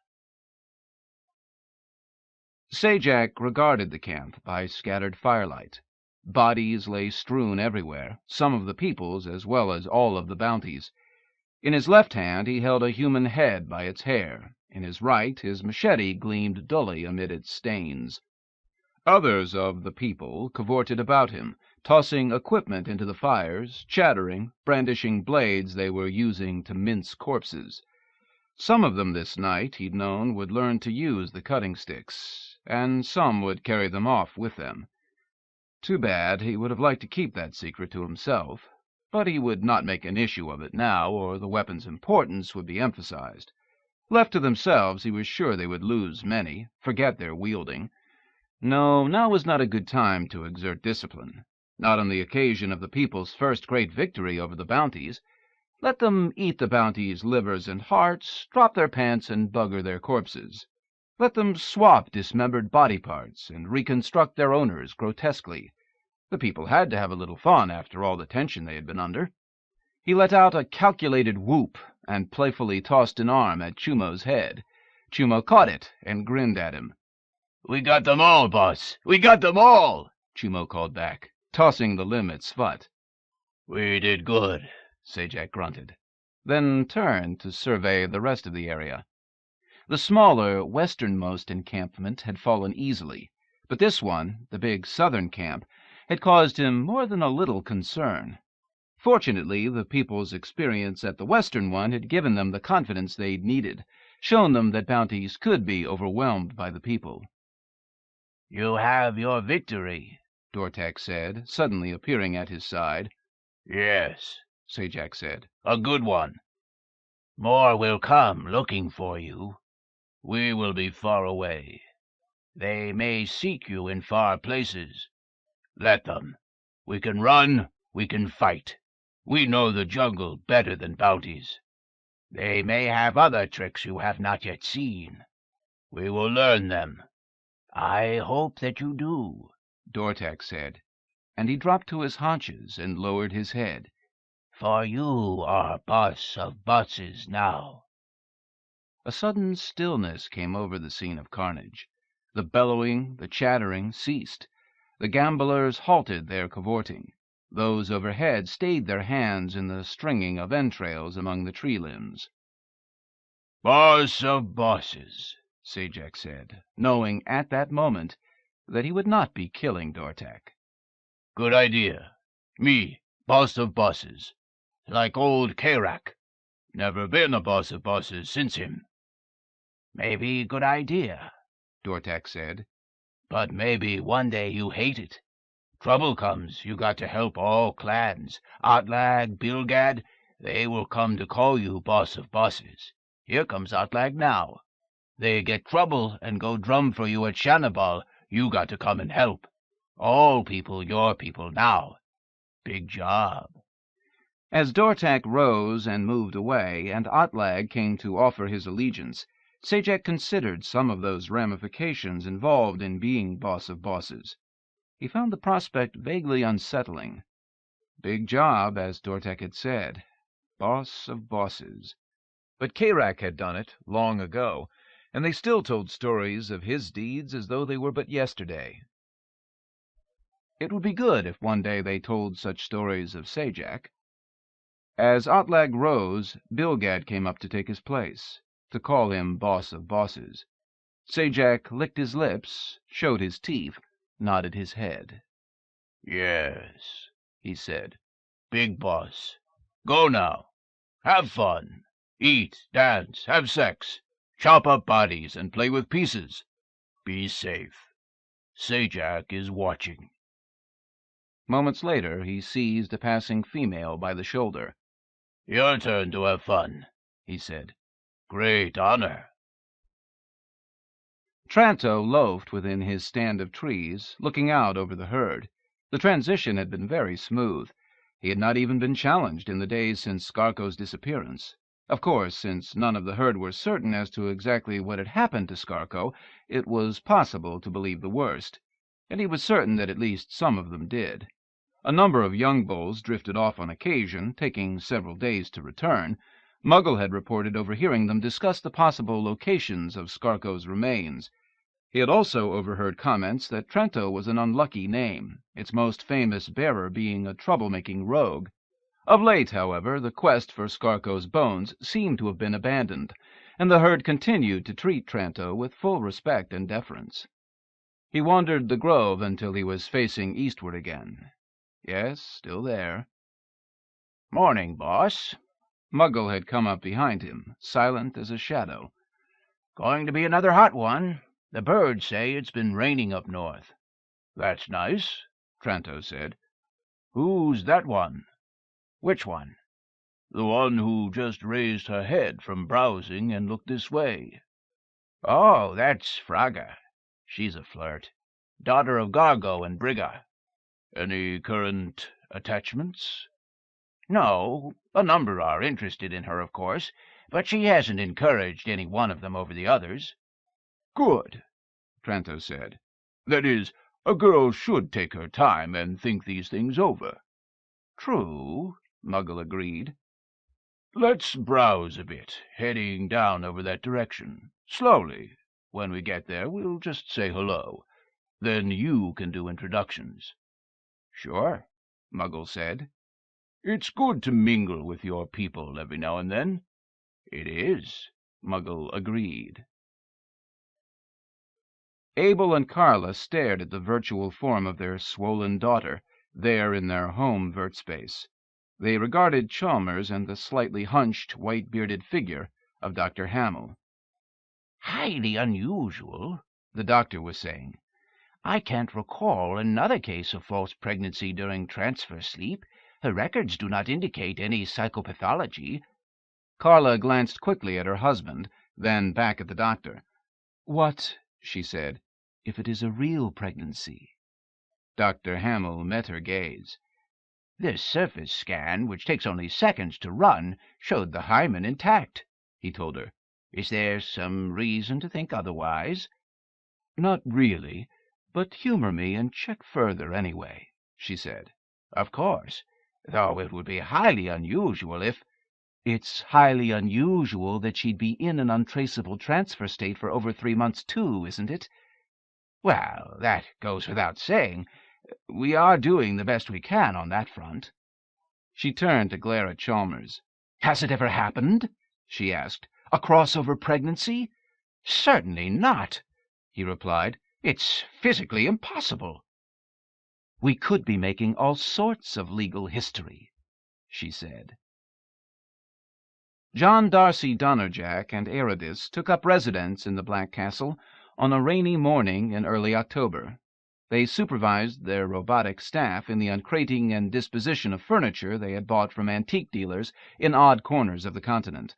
D: Sajak regarded the camp by scattered firelight. Bodies lay strewn everywhere, some of the people's as well as all of the bounties. In his left hand he held a human head by its hair. In his right his machete gleamed dully amid its stains. Others of the people cavorted about him, tossing equipment into the fires, chattering, brandishing blades they were using to mince corpses. Some of them this night, he'd known, would learn to use the cutting sticks, and some would carry them off with them. Too bad. He would have liked to keep that secret to himself, but he would not make an issue of it now, or the weapon's importance would be emphasized. Left to themselves, he was sure they would lose many, forget their wielding. No, now was not a good time to exert discipline, not on the occasion of the people's first great victory over the bounties. Let them eat the bounties' livers and hearts, drop their pants and bugger their corpses. Let them swap dismembered body parts and reconstruct their owners grotesquely. The people had to have a little fun after all the tension they had been under. He let out a calculated whoop and playfully tossed an arm at Chumo's head. Chumo caught it and grinned at him.
J: "We got them all, boss. We got them all,"
D: Chumo called back, tossing the limb at Svat.
J: "We did good,"
D: Sajak grunted, then turned to survey the rest of the area. The smaller, westernmost encampment had fallen easily, but this one, the big southern camp, had caused him more than a little concern. Fortunately, the people's experience at the western one had given them the confidence they'd needed, shown them that bounties could be overwhelmed by the people.
J: "You have your victory,"
D: Dortak said, suddenly appearing at his side.
J: "Yes,"
D: Sajak said.
J: "a good one. More will come looking for you. We will be far away. They may seek you in far places. Let them. We can run, we can fight. We know the jungle better than bounties. They may have other tricks you have not yet seen. We will learn them. I hope that you do,"
D: Dortak said, and he dropped to his haunches and lowered his head.
J: "For you are boss of bosses now."
D: A sudden stillness came over the scene of carnage. The bellowing, the chattering ceased. The gamblers halted their cavorting. Those overhead stayed their hands in the stringing of entrails among the tree limbs.
J: "Boss of bosses,"
D: Sajak said, knowing at that moment that he would not be killing Dortak.
J: "Good idea. Me, boss of bosses. like old Kairak. Never been a boss of bosses since him.
D: Maybe good idea,
E: Dortak said.
J: But maybe one day you hate it. Trouble comes, you got to help all clans. Atlag, Bilgad, they will come to call you boss of bosses. Here comes Atlag now. They get trouble and go drum for you at Shanabal. You got to come and help. All people your people now. Big job.
A: As Dortak rose and moved away, and Atlag came to offer his allegiance, Sajak considered some of those ramifications involved in being boss of bosses. He found the prospect vaguely unsettling. Big job, as Dortak had said. Boss of bosses.
H: But Kairak had done it long ago, and they still told stories of his deeds as though they were but yesterday.
A: It would be good if one day they told such stories of Sajak. As Atlag rose, Bilgad came up to take his place, to call him boss of bosses. Sajak licked his lips, showed his teeth, nodded his head.
J: Yes, he said. Big boss. Go now. Have fun. Eat, dance, have sex. Chop up bodies and play with pieces. Be safe. Sajak is watching.
A: Moments later, he seized a passing female by the shoulder.
J: Your turn to have fun, he said. Great honor.
A: Tranto loafed within his stand of trees, looking out over the herd. The transition had been very smooth. He had not even been challenged in the days since Skarko's disappearance. Of course, since none of the herd were certain as to exactly what had happened to Skarko, it was possible to believe the worst, and he was certain that at least some of them did. A number of young bulls drifted off on occasion, taking several days to return. Muggle had reported overhearing them discuss the possible locations of Skarko's remains. He had also overheard comments that Trento was an unlucky name, its most famous bearer being a troublemaking rogue. Of late, however, the quest for Skarko's bones seemed to have been abandoned, and the herd continued to treat Trento with full respect and deference. He wandered the grove until he was facing eastward again. Yes, still there.
D: Morning, boss.
A: Muggle had come up behind him, silent as a shadow.
D: Going to be another hot one. The birds say it's been raining up north.
J: That's nice,
D: Tranto said.
J: Who's that one?
D: Which one?
J: The one who just raised her head from browsing and looked this way.
D: Oh, that's Fraga. She's a flirt. Daughter of Gargo and Brigga.
J: Any current attachments?
D: No, a number are interested in her, of course, but she hasn't encouraged any one of them over the others.
J: Good, Tranto said. That is, a girl should take her time and think these things over.
D: True, Muggle agreed.
J: Let's browse a bit, heading down over that direction. Slowly. When we get there, we'll just say hello. Then you can do introductions.
D: Sure, Muggle said.
J: It's good to mingle with your people every now and then.
D: It is, Muggle agreed.
A: Abel and Carla stared at the virtual form of their swollen daughter, there in their home Vertspace. They regarded Chalmers and the slightly hunched, white-bearded figure of Dr. Hamill.
D: Highly unusual, the doctor was saying. I can't recall another case of false pregnancy during transfer sleep. Her records do not indicate any psychopathology.
A: Carla glanced quickly at her husband, then back at the doctor. What, she said, if it is a real pregnancy? Dr. Hamill met her gaze.
D: This surface scan, which takes only seconds to run, showed the hymen intact, he told her. Is there some reason to think otherwise?
A: Not really, but humor me and check further anyway, she said.
D: Of course, though it would be highly unusual if...
A: It's highly unusual that she'd be in an untraceable transfer state for over 3 months, too, isn't it?
D: Well, that goes without saying. We are doing the best we can on that front.
A: She turned to glare at Chalmers.
D: Has it ever happened? She asked. A crossover pregnancy? Certainly not, he replied. It's physically impossible.
A: We could be making all sorts of legal history, she said.
D: John Darcy Donnerjack and Ayradyss took up residence in the Black Castle on a rainy morning in early October. They supervised their robotic staff in the uncrating and disposition of furniture they had bought from antique dealers in odd corners of the continent.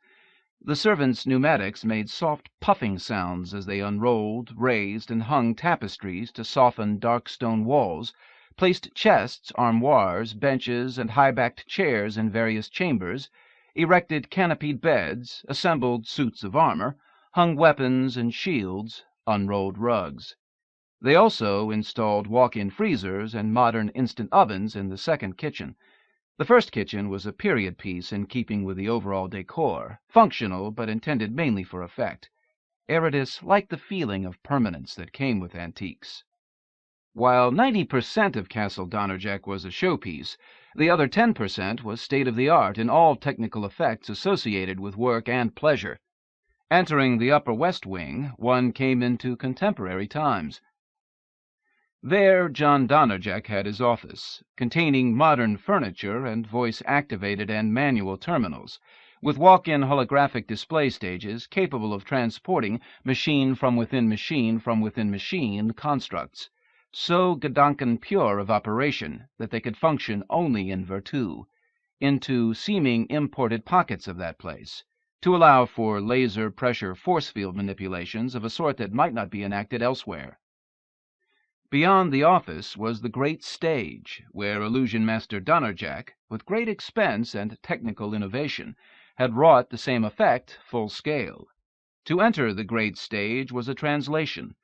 D: The servants' pneumatics made soft puffing sounds as they unrolled, raised, and hung tapestries to soften dark stone walls, placed chests, armoires, benches, and high-backed chairs in various chambers, erected canopied beds, assembled suits of armor, hung weapons and shields, unrolled rugs. They also installed walk-in freezers and modern instant ovens in the second kitchen. The first kitchen was a period piece in keeping with the overall decor, functional but intended mainly for effect. Ayradyss liked the feeling of permanence that came with antiques. While 90% of Castle Donnerjack was a showpiece, the other 10% was state-of-the-art in all technical effects associated with work and pleasure. Entering the upper west wing, one came into contemporary times. There John Donnerjack had his office, containing modern furniture and voice-activated and manual terminals, with walk-in holographic display stages capable of transporting machine-from-within-machine constructs, so Gedanken pure of operation that they could function only in Virtu, into seeming imported pockets of that place, to allow for laser pressure force field manipulations of a sort that might not be enacted elsewhere. Beyond the office was the great stage, where illusion master Donnerjack, with great expense and technical innovation, had wrought the same effect full scale. To enter the great stage was a translation.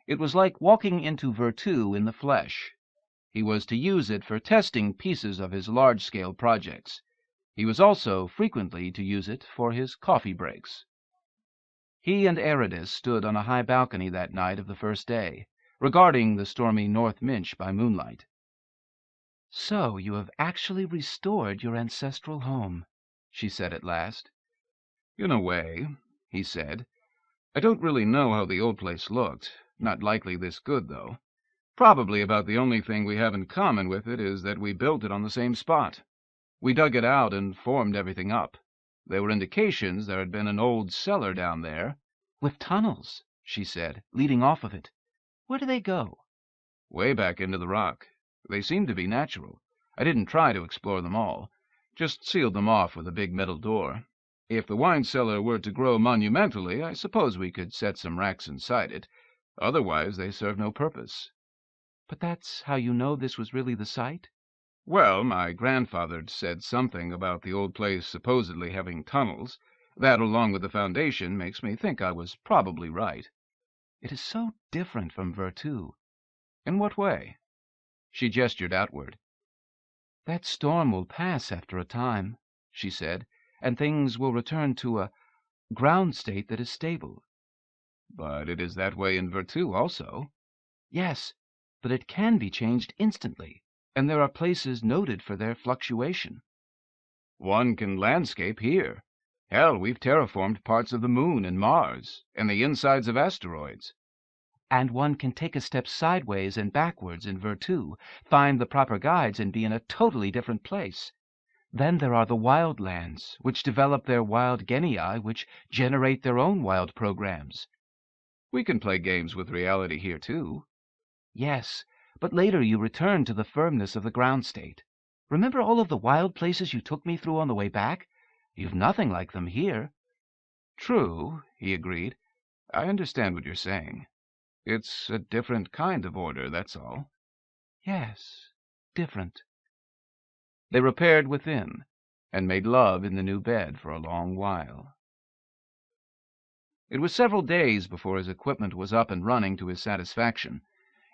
D: It was like walking into Virtu in the flesh. He was to use it for testing pieces of his large-scale projects. He was also frequently to use it for his coffee breaks. He and Ayradyss stood on a high balcony that night of the first day, regarding the stormy North Minch by moonlight.
C: "So you have actually restored your ancestral home," she said at last.
I: "In a way," he said. "I don't really know how the old place looked. Not likely this good, though. Probably about the only thing we have in common with it is that we built it on the same spot. We dug it out and formed everything up. There were indications there had been an old cellar down there."
C: "With tunnels," she said, "leading off of it. Where do they go?"
I: "Way back into the rock. They seem to be natural. I didn't try to explore them all. Just sealed them off with a big metal door. If the wine cellar were to grow monumentally, I suppose we could set some racks inside it. Otherwise, they serve no purpose."
C: "But that's how you know this was really the site?"
I: "Well, my grandfather said something about the old place supposedly having tunnels. That, along with the foundation, makes me think I was probably right."
C: "It is so different from Virtu."
I: "In what way?" She gestured outward.
C: "That storm will pass after a time," she said, "and things will return to a ground state that is stable."
I: "But it is that way in Virtu also."
C: "Yes, but it can be changed instantly, and there are places noted for their fluctuation."
I: "One can landscape here. Hell, we've terraformed parts of the moon and Mars, and the insides of asteroids."
C: "And one can take a step sideways and backwards in Virtu, find the proper guides, and be in a totally different place. Then there are the wild lands, which develop their wild genii, which generate their own wild programs."
I: "We can play games with reality here, too."
C: "Yes, but later you return to the firmness of the ground state. Remember all of the wild places you took me through on the way back? You've nothing like them here."
I: "True," he agreed. "I understand what you're saying. It's a different kind of order, that's all."
C: "Yes, different."
D: They repaired within, and made love in the new bed for a long while. It was several days before his equipment was up and running to his satisfaction.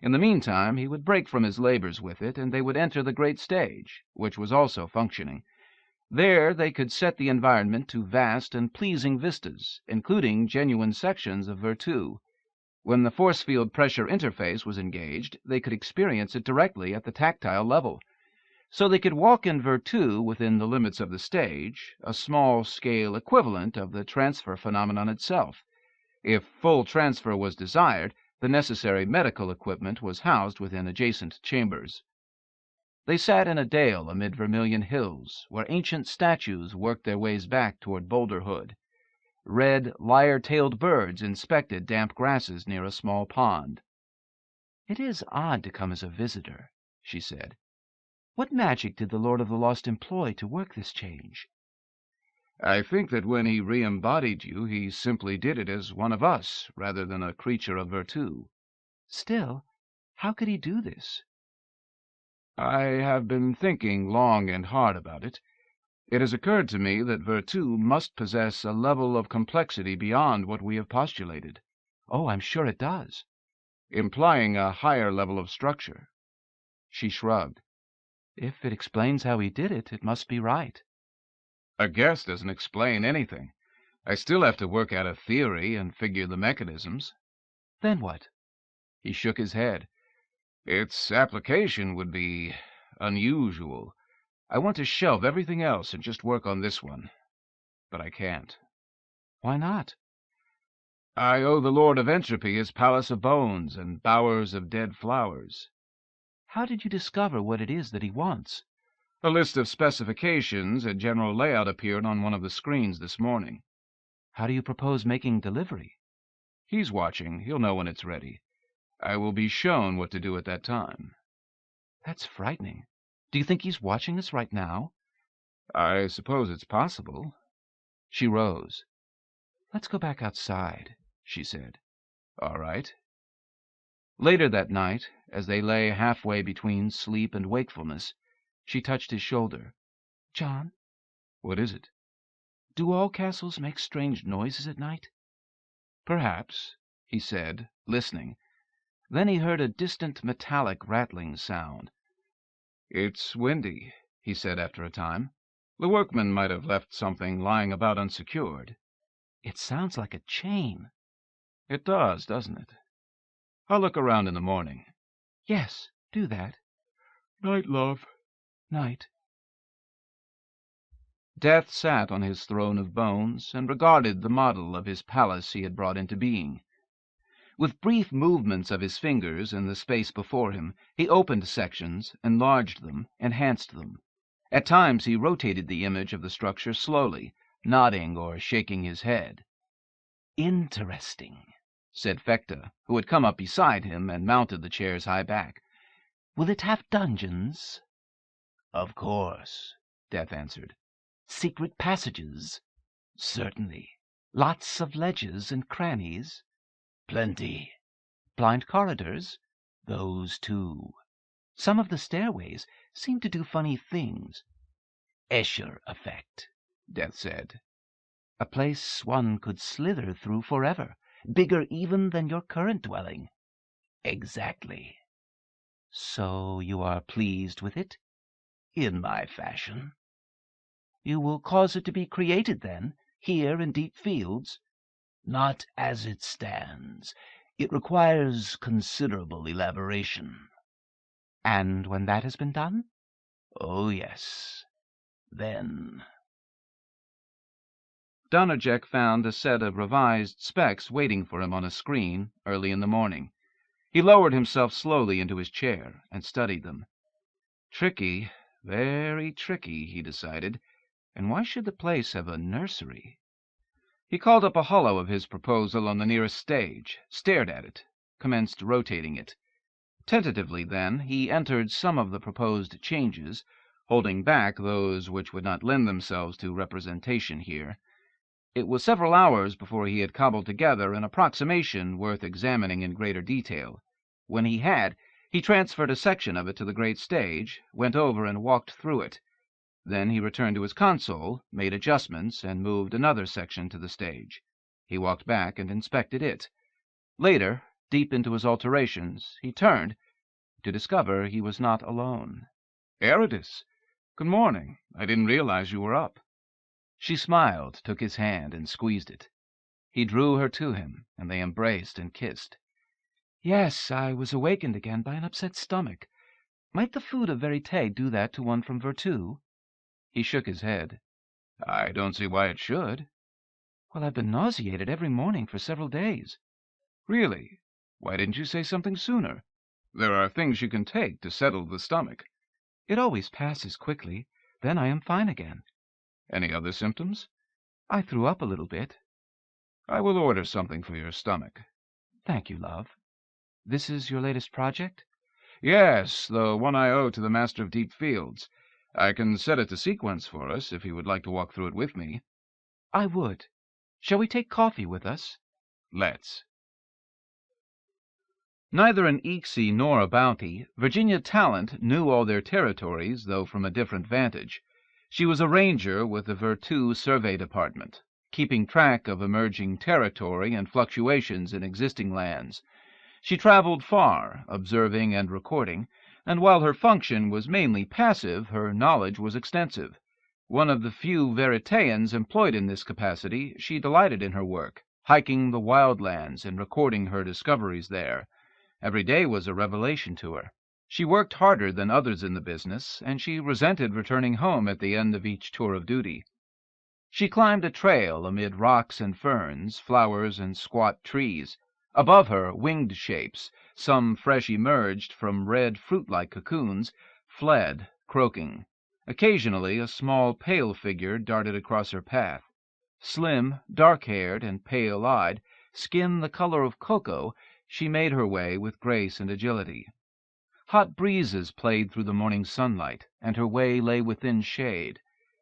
D: In the meantime, he would break from his labors with it, and they would enter the great stage, which was also functioning. There they could set the environment to vast and pleasing vistas, including genuine sections of Virtu. When the force field pressure interface was engaged, they could experience it directly at the tactile level. So they could walk in Virtu within the limits of the stage, a small-scale equivalent of the transfer phenomenon itself. If full transfer was desired, the necessary medical equipment was housed within adjacent chambers.
A: They sat in a dale amid vermilion hills, where ancient statues worked their ways back toward boulderhood. Red, lyre-tailed birds inspected damp grasses near a small pond. "It is odd to come as a visitor," she said. "What magic did the Lord of the Lost employ to work this change?"
I: I think that when he re-embodied you, he simply did it as one of us, rather than a creature of Virtu.
A: Still, how could he do this?
I: I have been thinking long and hard about it. It has occurred to me that Virtu must possess a level of complexity beyond what we have postulated.
A: Oh, I'm sure it does.
I: Implying a higher level of structure.
A: She shrugged. If it explains how he did it, it must be right.
I: A guess doesn't explain anything. I still have to work out a theory and figure the mechanisms.
A: Then what?
I: He shook his head. Its application would be unusual. I want to shelve everything else and just work on this one. But I can't.
A: Why not?
I: I owe the Lord of Entropy his palace of bones and bowers of dead flowers.
A: How did you discover what it is that he wants?
I: A list of specifications and general layout appeared on one of the screens this morning.
A: How do you propose making delivery?
I: He's watching. He'll know when it's ready. I will be shown what to do at that time.
A: That's frightening. Do you think he's watching us right now?
I: I suppose it's possible.
A: She rose. Let's go back outside, she said.
I: All right.
A: Later that night, as they lay halfway between sleep and wakefulness, she touched his shoulder. John?
I: What is it?
A: Do all castles make strange noises at night?
I: Perhaps,
A: he said, listening. Then he heard a distant metallic rattling sound.
I: It's windy, he said after a time. The workmen might have left something lying about unsecured.
A: It sounds like a chain.
I: It does, doesn't it? I'll look around in the morning.
A: Yes, do that.
I: Night, love.
A: Night.
E: Death sat on his throne of bones and regarded the model of his palace he had brought into being. With brief movements of his fingers in the space before him, he opened sections, enlarged them, enhanced them. At times he rotated the image of the structure slowly, nodding or shaking his head.
A: Interesting,
E: said Fekta, who had come up beside him and mounted the chair's high back.
A: Will it have dungeons?
J: Of course,
E: Death answered.
A: Secret passages?
J: Certainly.
A: Lots of ledges and crannies?
J: Plenty.
A: Blind corridors?
J: Those too.
A: Some of the stairways seem to do funny things.
J: Escher effect,
E: Death said.
A: A place one could slither through forever, bigger even than your current dwelling.
J: Exactly.
A: So you are pleased with it?
J: In my fashion.
A: You will cause it to be created, then, here in deep fields?
J: Not as it stands. It requires considerable elaboration.
A: And when that has been done?
J: Oh, yes. Then...
E: Donnerjack found a set of revised specs waiting for him on a screen early in the morning. He lowered himself slowly into his chair and studied them. Tricky, very tricky, he decided. And why should the place have a nursery? He called up a hollow of his proposal on the nearest stage, stared at it, commenced rotating it. Tentatively, then, he entered some of the proposed changes, holding back those which would not lend themselves to representation here. It was several hours before he had cobbled together an approximation worth examining in greater detail. When he had, he transferred a section of it to the great stage, went over and walked through it. Then he returned to his console, made adjustments, and moved another section to the stage. He walked back and inspected it. Later, deep into his alterations, he turned to discover he was not alone.
I: Ayradyss, good morning. I didn't realize you were up.
E: She smiled, took his hand, and squeezed it. He drew her to him, and they embraced and kissed.
A: Yes, I was awakened again by an upset stomach. Might the food of Verite do that to one from Virtu?
E: He shook his head.
I: I don't see why it should.
A: Well, I've been nauseated every morning for several days.
I: Really? Why didn't you say something sooner? There are things you can take to settle the stomach.
C: It always passes quickly. Then I am fine again.
I: Any other symptoms?
C: I threw up a little bit.
I: I will order something for your stomach.
C: Thank you, love. This is your latest project?
I: Yes, the one I owe to the Master of Deep Fields. I can set it to sequence for us, if you would like to walk through it with me.
C: I would. Shall we take coffee with us?
I: Let's.
A: Neither an Ixie nor a Bounty, Virginia Talent knew all their territories, though from a different vantage. She was a ranger with the Virtu Survey Department, keeping track of emerging territory and fluctuations in existing lands. She traveled far, observing and recording, and while her function was mainly passive, her knowledge was extensive. One of the few Veriteans employed in this capacity, she delighted in her work, hiking the wildlands and recording her discoveries there. Every day was a revelation to her. She worked harder than others in the business, and she resented returning home at the end of each tour of duty. She climbed a trail amid rocks and ferns, flowers and squat trees. Above her, winged shapes, some fresh emerged from red fruit-like cocoons, fled, croaking. Occasionally a small pale figure darted across her path. Slim, dark-haired, and pale-eyed, skin the color of cocoa, she made her way with grace and agility. Hot breezes played through the morning sunlight, and her way lay within shade.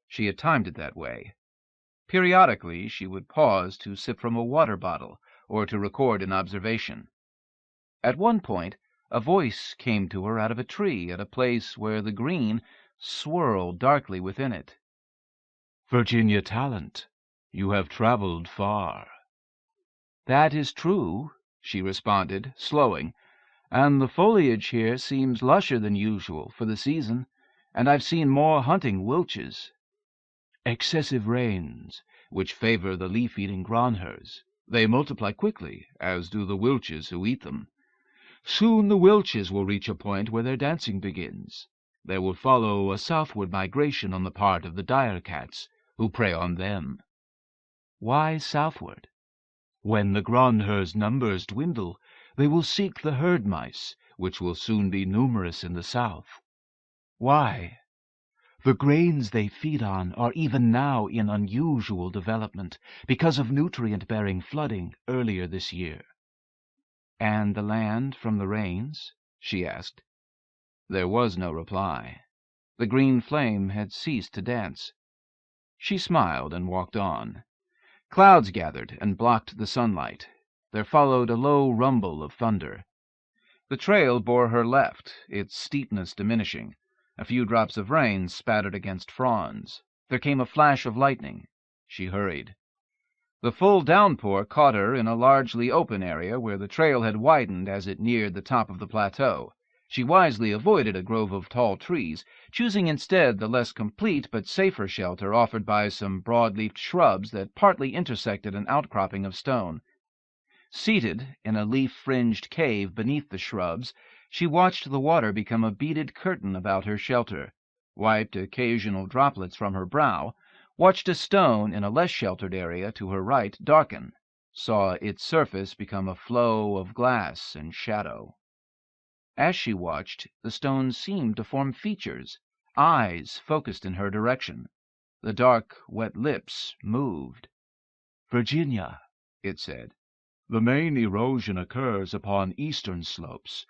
A: She had timed it that way. Periodically she would pause to sip from a water bottle, or to record an observation. At one point, a voice came to her out of a tree at a place where the green swirled darkly within it.
E: Virginia Talent, you have traveled far.
C: That is true, she responded, slowing, and the foliage here seems lusher than usual for the season, and I've seen more hunting wilches.
E: Excessive rains, which favor the leaf-eating gronhers. They multiply quickly, as do the wilches who eat them. Soon the wilches will reach a point where their dancing begins. There will follow a southward migration on the part of the dire cats, who prey on them.
C: Why southward?
E: When the gronhers' numbers dwindle, they will seek the herd mice, which will soon be numerous in the south.
C: Why?
E: The grains they feed on are even now in unusual development because of nutrient-bearing flooding earlier this year.
C: And the land from the rains? She asked. There was no reply. The green flame had ceased to dance. She smiled and walked on. Clouds gathered and blocked the sunlight. There followed a low rumble of thunder. The trail bore her left, its steepness diminishing. A few drops of rain spattered against fronds. There came a flash of lightning. She hurried. The full downpour caught her in a largely open area where the trail had widened as it neared the top of the plateau. She wisely avoided a grove of tall trees, choosing instead the less complete but safer shelter offered by some broad-leafed shrubs that partly intersected an outcropping of stone. Seated in a leaf-fringed cave beneath the shrubs, she watched the water become a beaded curtain about her shelter, wiped occasional droplets from her brow, watched a stone in a less sheltered area to her right darken, saw its surface become a flow of glass and shadow. As she watched, the stone seemed to form features, eyes focused in her direction. The dark, wet lips moved.
E: Virginia, it said, the main erosion occurs upon eastern slopes,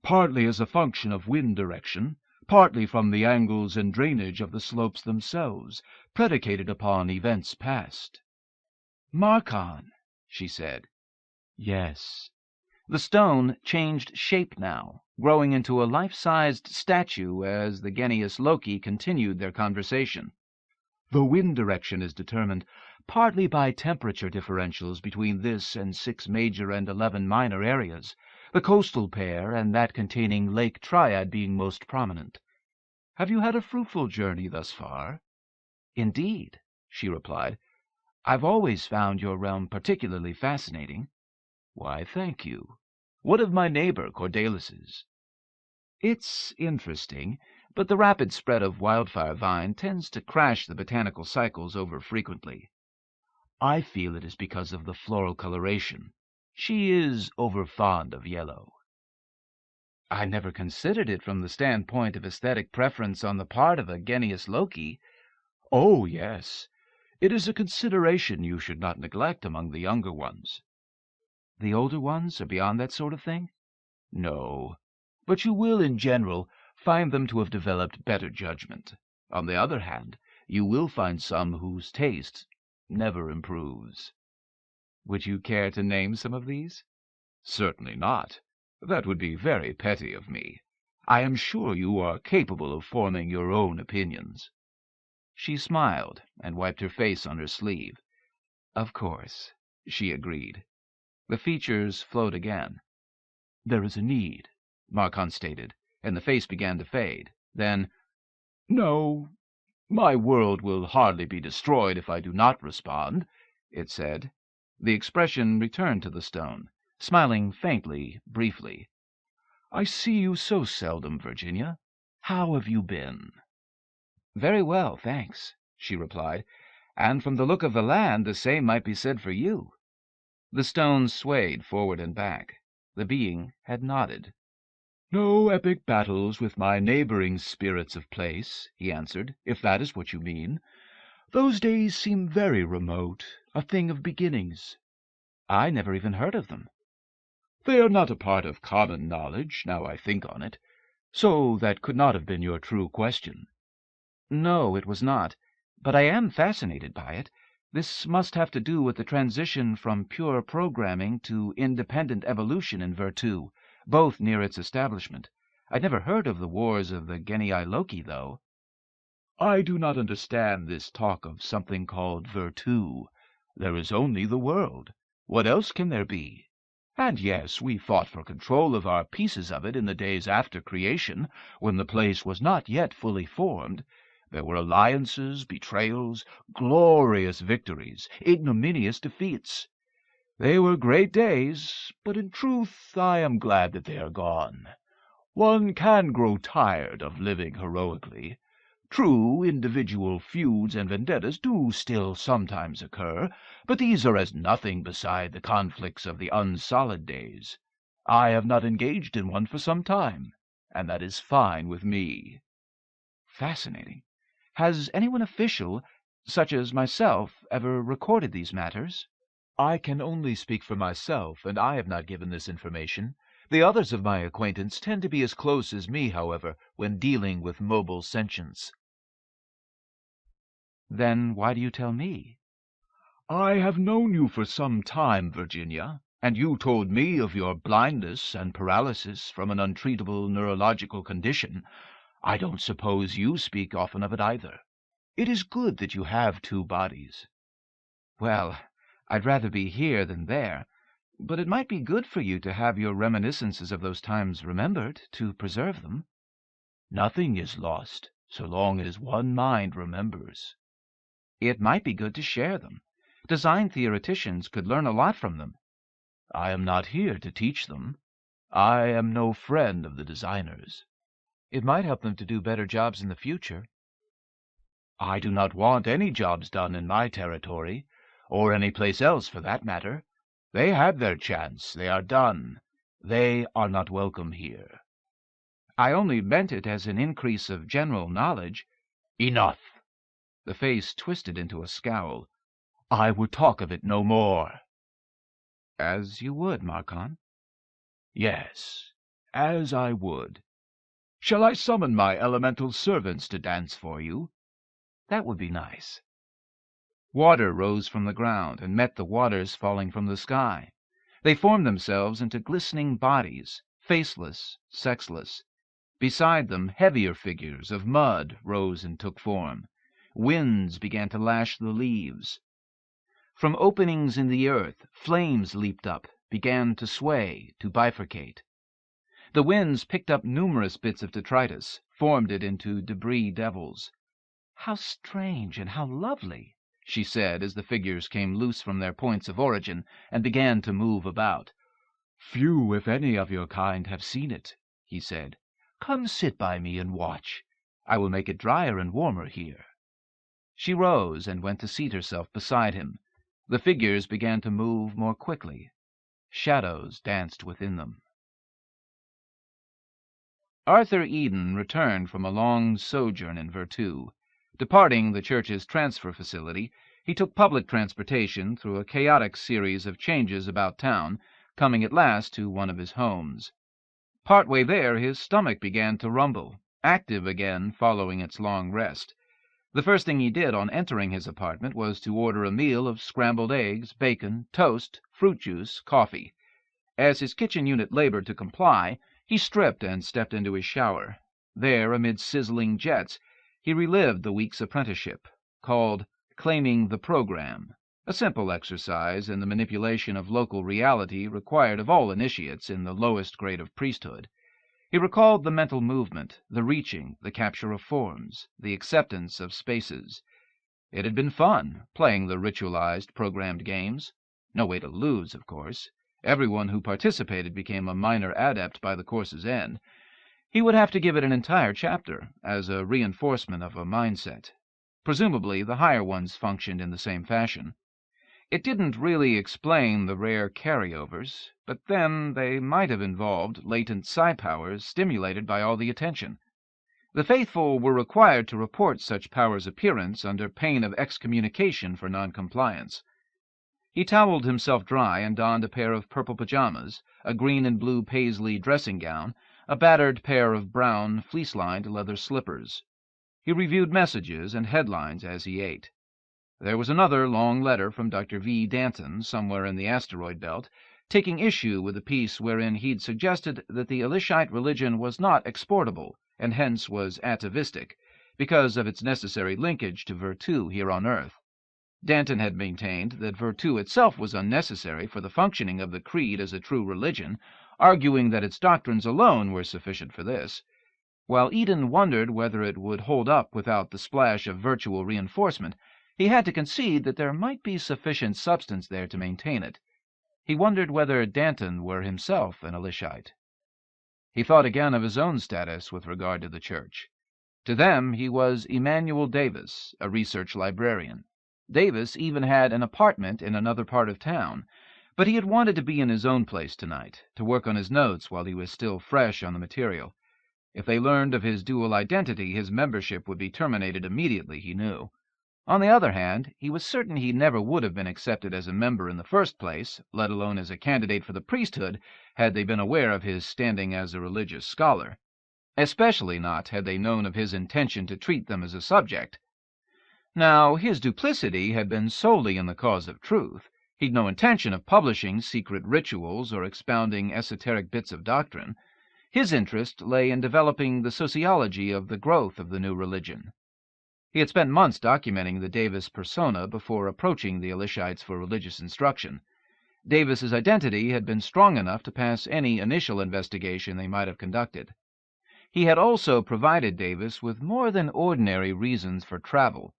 E: partly as a function of wind direction, partly from the angles and drainage of the slopes themselves, predicated upon events past.
C: Markon, she said.
E: Yes.
C: The stone changed shape now, growing into a life-sized statue as the Genius Loki continued their conversation.
E: The wind direction is determined partly by temperature differentials between this and 6 major and 11 minor areas, the coastal pair and that containing Lake Triad being most prominent. Have you had a fruitful journey thus far?
C: Indeed, she replied. I've always found your realm particularly fascinating.
E: Why, thank you. What of my neighbor Cordalis's?
C: It's interesting, but the rapid spread of wildfire vine tends to crash the botanical cycles over frequently.
E: I feel it is because of the floral coloration. She is over fond of yellow.
C: I never considered it from the standpoint of aesthetic preference on the part of a Genius Loki.
E: Oh, yes. It is a consideration you should not neglect among the younger ones.
C: The older ones are beyond that sort of thing?
E: No, but you will, in general, find them to have developed better judgment. On the other hand, you will find some whose taste never improves.
C: Would you care to name some of these?
E: Certainly not. That would be very petty of me. I am sure you are capable of forming your own opinions.
C: She smiled and wiped her face on her sleeve. Of course, she agreed. The features flowed again.
E: There is a need,
C: Marcon stated, and the face began to fade. Then,
E: No, my world will hardly be destroyed if I do not respond, it said.
C: The expression returned to the stone, smiling faintly, briefly.
E: I see you so seldom, Virginia. How have you been?
C: Very well, thanks, she replied, and from the look of the land the same might be said for you. The stone swayed forward and back. The being had nodded.
E: No epic battles with my neighboring spirits of place, he answered, if that is what you mean. Those days seem very remote, a thing of beginnings.
C: I never even heard of them.
E: They are not a part of common knowledge, now I think on it. So that could not have been your true question.
C: No, it was not, but I am fascinated by it. This must have to do with the transition from pure programming to independent evolution in Virtu, both near its establishment. I'd never heard of the wars of the Genii Loki, though.
E: I do not understand this talk of something called Virtu. There is only the world. What else can there be? And yes, we fought for control of our pieces of it in the days after creation, when the place was not yet fully formed. There were alliances, betrayals, glorious victories, ignominious defeats. They were great days, but in truth I am glad that they are gone. One can grow tired of living heroically. True, individual feuds and vendettas do still sometimes occur, but these are as nothing beside the conflicts of the unsolid days. I have not engaged in one for some time, and that is fine with me.
C: Fascinating. Has anyone official, such as myself, ever recorded these matters?
H: I can only speak for myself, and I have not given this information. The others of my acquaintance tend to be as close as me, however, when dealing with mobile sentience.
C: Then why do you tell me?
E: I have known you for some time, Virginia, and you told me of your blindness and paralysis from an untreatable neurological condition. I don't suppose you speak often of it either. It is good that you have two bodies.
C: Well, I'd rather be here than there, but it might be good for you to have your reminiscences of those times remembered, to preserve them.
E: Nothing is lost, so long as one mind remembers.
C: It might be good to share them. Design theoreticians could learn a lot from them.
E: I am not here to teach them. I am no friend of the designers.
H: It might help them to do better jobs in the future.
E: I do not want any jobs done in my territory, or any place else for that matter. They had their chance. They are done. They are not welcome here.
C: I only meant it as an increase of general knowledge.
E: Enough.
C: The face twisted into a scowl.
E: I would talk of it no more.
C: As you would, Marcon.
E: Yes, as I would. Shall I summon my elemental servants to dance for you?
C: That would be nice. Water rose from the ground and met the waters falling from the sky. They formed themselves into glistening bodies, faceless, sexless. Beside them, heavier figures of mud rose and took form. Winds began to lash the leaves. From openings in the earth, flames leaped up, began to sway, to bifurcate. The winds picked up numerous bits of detritus, formed it into debris devils. "How strange and how lovely," she said as the figures came loose from their points of origin and began to move about.
E: "Few, if any, of your kind have seen it," he said. "Come sit by me and watch. I will make it drier and warmer here."
C: She rose and went to seat herself beside him. The figures began to move more quickly. Shadows danced within them.
A: Arthur Eden returned from a long sojourn in Virtu. Departing the church's transfer facility, he took public transportation through a chaotic series of changes about town, coming at last to one of his homes. Partway there, his stomach began to rumble, active again following its long rest. The first thing he did on entering his apartment was to order a meal of scrambled eggs, bacon, toast, fruit juice, coffee. As his kitchen unit labored to comply, he stripped and stepped into his shower. There, amid sizzling jets, he relived the week's apprenticeship, called Claiming the Program, a simple exercise in the manipulation of local reality required of all initiates in the lowest grade of priesthood. He recalled the mental movement, the reaching, the capture of forms, the acceptance of spaces. It had been fun, playing the ritualized, programmed games. No way to lose, of course. Everyone who participated became a minor adept by the course's end. He would have to give it an entire chapter, as a reinforcement of a mindset. Presumably, the higher ones functioned in the same fashion. It didn't really explain the rare carryovers, but then they might have involved latent psi powers stimulated by all the attention. The faithful were required to report such powers' appearance under pain of excommunication for noncompliance. He toweled himself dry and donned a pair of purple pajamas, a green and blue paisley dressing gown, a battered pair of brown, fleece-lined leather slippers. He reviewed messages and headlines as he ate. There was another long letter from Dr. V. Danton, somewhere in the asteroid belt, taking issue with a piece wherein he'd suggested that the Elishite religion was not exportable, and hence was atavistic, because of its necessary linkage to Virtu here on Earth. Danton had maintained that Virtu itself was unnecessary for the functioning of the creed as a true religion, arguing that its doctrines alone were sufficient for this. While Eden wondered whether it would hold up without the splash of virtual reinforcement, he had to concede that there might be sufficient substance there to maintain it. He wondered whether Danton were himself an Elishite. He thought again of his own status with regard to the church. To them he was Emmanuel Davis, a research librarian. Davis even had an apartment in another part of town, but he had wanted to be in his own place tonight, to work on his notes while he was still fresh on the material. If they learned of his dual identity, his membership would be terminated immediately, he knew. On the other hand, he was certain he never would have been accepted as a member in the first place, let alone as a candidate for the priesthood, had they been aware of his standing as a religious scholar. Especially not had they known of his intention to treat them as a subject. Now, his duplicity had been solely in the cause of truth. He'd no intention of publishing secret rituals or expounding esoteric bits of doctrine. His interest lay in developing the sociology of the growth of the new religion. He had spent months documenting the Davis persona before approaching the Elishites for religious instruction. Davis's identity had been strong enough to pass any initial investigation they might have conducted. He had also provided Davis with more than ordinary reasons for travel,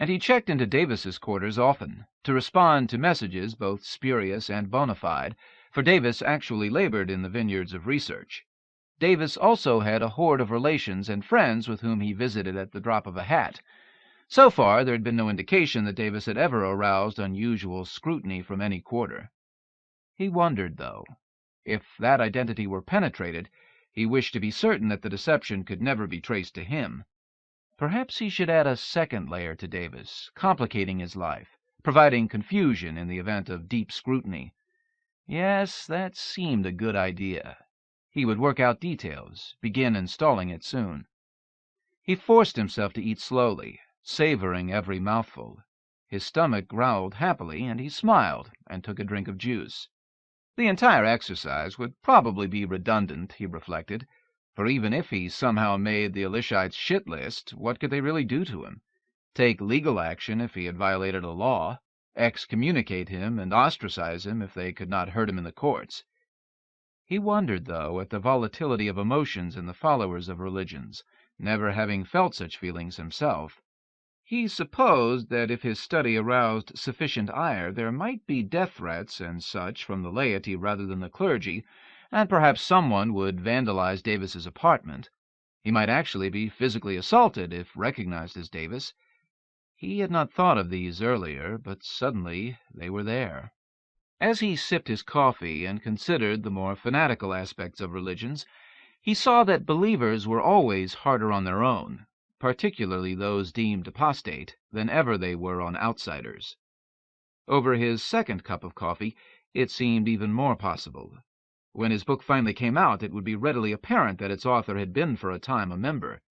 A: and he checked into Davis's quarters often, to respond to messages both spurious and bona fide, for Davis actually labored in the vineyards of research. Davis also had a horde of relations and friends with whom he visited at the drop of a hat. So far, there had been no indication that Davis had ever aroused unusual scrutiny from any quarter. He wondered, though. If that identity were penetrated, he wished to be certain that the deception could never be traced to him. Perhaps he should add a second layer to Davis, complicating his life, providing confusion in the event of deep scrutiny. Yes, that seemed a good idea. He would work out details, begin installing it soon. He forced himself to eat slowly, savoring every mouthful. His stomach growled happily, and he smiled and took a drink of juice. The entire exercise would probably be redundant, he reflected, for even if he somehow made the Elishites' shit list, what could they really do to him? Take legal action if he had violated a law, excommunicate him and ostracize him if they could not hurt him in the courts. He wondered, though, at the volatility of emotions in the followers of religions, never having felt such feelings himself. He supposed that if his study aroused sufficient ire, there might be death threats and such from the laity rather than the clergy, and perhaps someone would vandalize Davis's apartment. He might actually be physically assaulted if recognized as Davis. He had not thought of these earlier, but suddenly they were there. As he sipped his coffee and considered the more fanatical aspects of religions, He saw that believers were always harder on their own, particularly those deemed apostate, than ever they were on outsiders. Over his second cup of coffee, it seemed even more possible. When his book finally came out, it would be readily apparent that its author had been for a time a member.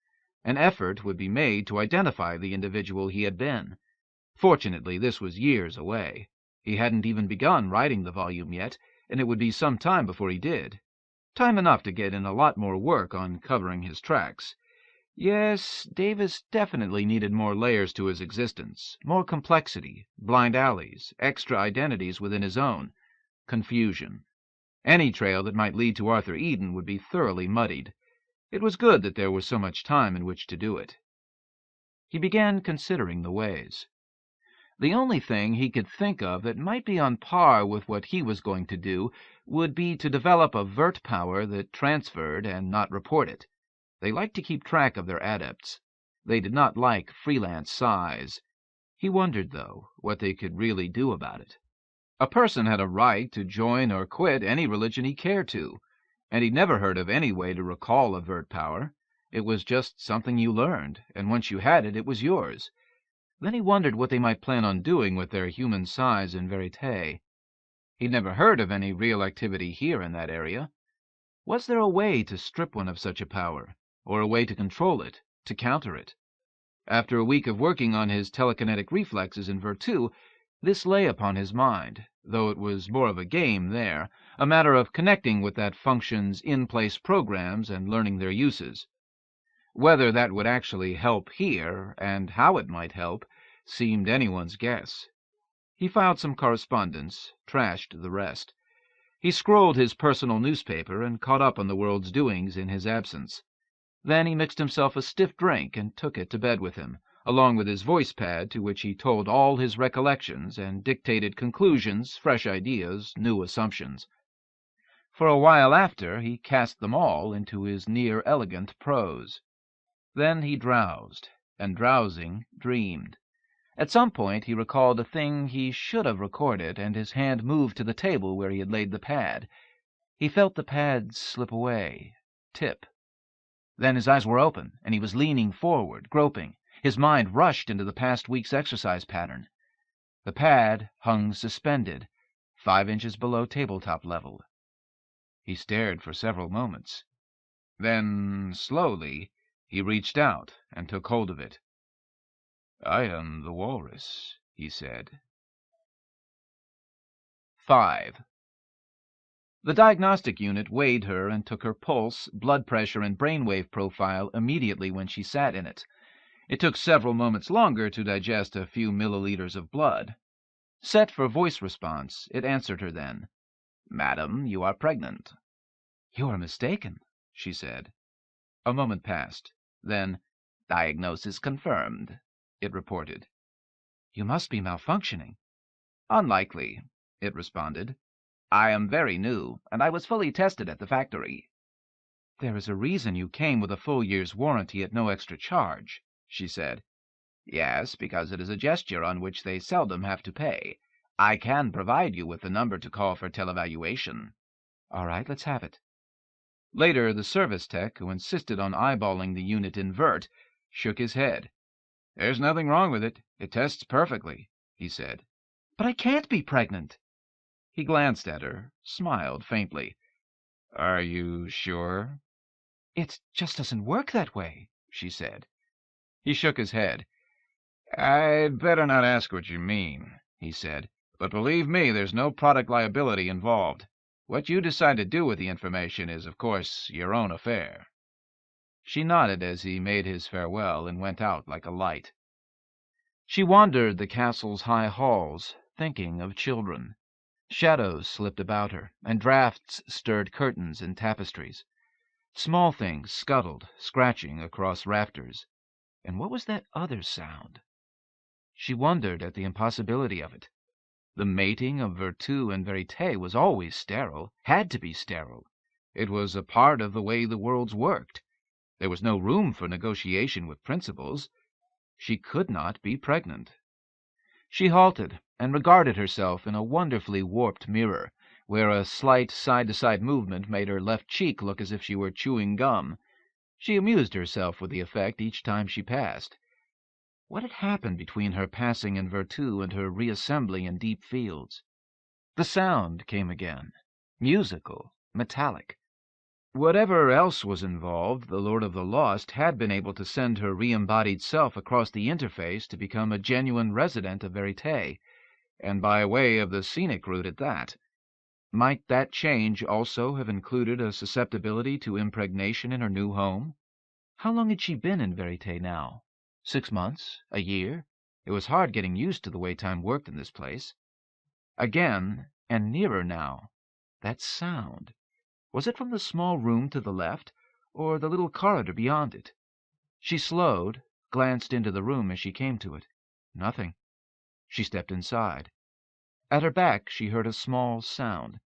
A: An effort would be made to identify the individual he had been. Fortunately, this was years away. He hadn't even begun writing the volume yet, and it would be some time before he did. Time enough to get in a lot more work on covering his tracks. Yes, Davis definitely needed more layers to his existence, more complexity, blind alleys, extra identities within his own, confusion. Any trail that might lead to Arthur Eden would be thoroughly muddied. It was good that there was so much time in which to do it. He began considering the ways. The only thing he could think of that might be on par with what he was going to do would be to develop a Vert power that transferred and not report it. They liked to keep track of their adepts. They did not like freelance size. He wondered, though, what they could really do about it. A person had a right to join or quit any religion he cared to, and he'd never heard of any way to recall a Vert power. It was just something you learned, and once you had it, it was yours. Then he wondered what they might plan on doing with their human size in Verite. He'd never heard of any real activity here in that area. Was there a way to strip one of such a power, or a way to control it, to counter it? After a week of working on his telekinetic reflexes in Virtu, this lay upon his mind, though it was more of a game there, a matter of connecting with that function's in-place programs and learning their uses. Whether that would actually help here, and how it might help, seemed anyone's guess. He filed some correspondence, trashed the rest. He scrolled his personal newspaper and caught up on the world's doings in his absence. Then he mixed himself a stiff drink and took it to bed with him, along with his voice pad to which he told all his recollections and dictated conclusions, fresh ideas, new assumptions. For a while after, he cast them all into his near-elegant prose. Then he drowsed, and drowsing, dreamed. At some point he recalled a thing he should have recorded, and his hand moved to the table where he had laid the pad. He felt the pad slip away, tip. Then his eyes were open, and he was leaning forward, groping. His mind rushed into the past week's exercise pattern. The pad hung suspended, 5 inches below tabletop level. He stared for several moments. Then, slowly, he reached out and took hold of it. "I am the walrus," he said. 5. The diagnostic unit weighed her and took her pulse, blood pressure, and brainwave profile immediately when she sat in it. It took several moments longer to digest a few milliliters of blood. Set for voice response, it answered her then. "Madam, you are pregnant." "You are mistaken," she said. A moment passed. Then, "Diagnosis confirmed," it reported. "You must be malfunctioning." "Unlikely," it responded. "I am very new, and I was fully tested at the factory." "There is a reason you came with a full year's warranty at no extra charge," she said. "Yes, because it is a gesture on which they seldom have to pay. I can provide you with the number to call for televaluation." "All right, let's have it." Later, the service tech, who insisted on eyeballing the unit in Vert, shook his head. "There's nothing wrong with it. It tests perfectly," he said. "But I can't be pregnant." He glanced at her, smiled faintly. "Are you sure?" "It just doesn't work that way," she said. He shook his head. "I'd better not ask what you mean," he said. "But believe me, there's no product liability involved. What you decide to do with the information is, of course, your own affair." She nodded as he made his farewell and went out like a light. She wandered the castle's high halls, thinking of children. Shadows slipped about her, and drafts stirred curtains and tapestries. Small things scuttled, scratching across rafters. And what was that other sound? She wondered at the impossibility of it. The mating of Virtu and Verite was always sterile, had to be sterile. It was a part of the way the worlds worked. There was no room for negotiation with principles. She could not be pregnant. She halted and regarded herself in a wonderfully warped mirror, where a slight side-to-side movement made her left cheek look as if she were chewing gum. She amused herself with the effect each time she passed. What had happened between her passing in Virtu and her reassembling in deep fields? The sound came again, musical, metallic. Whatever else was involved, the Lord of the Lost had been able to send her re-embodied self across the interface to become a genuine resident of Verite, and by way of the scenic route at that. Might that change also have included a susceptibility to impregnation in her new home? How long had she been in Verite now? 6 months? A year? It was hard getting used to the way time worked in this place. Again, and nearer now, that sound. Was it from the small room to the left, or the little corridor beyond it? She slowed, glanced into the room as she came to it. Nothing. She stepped inside. At her back she heard a small sound.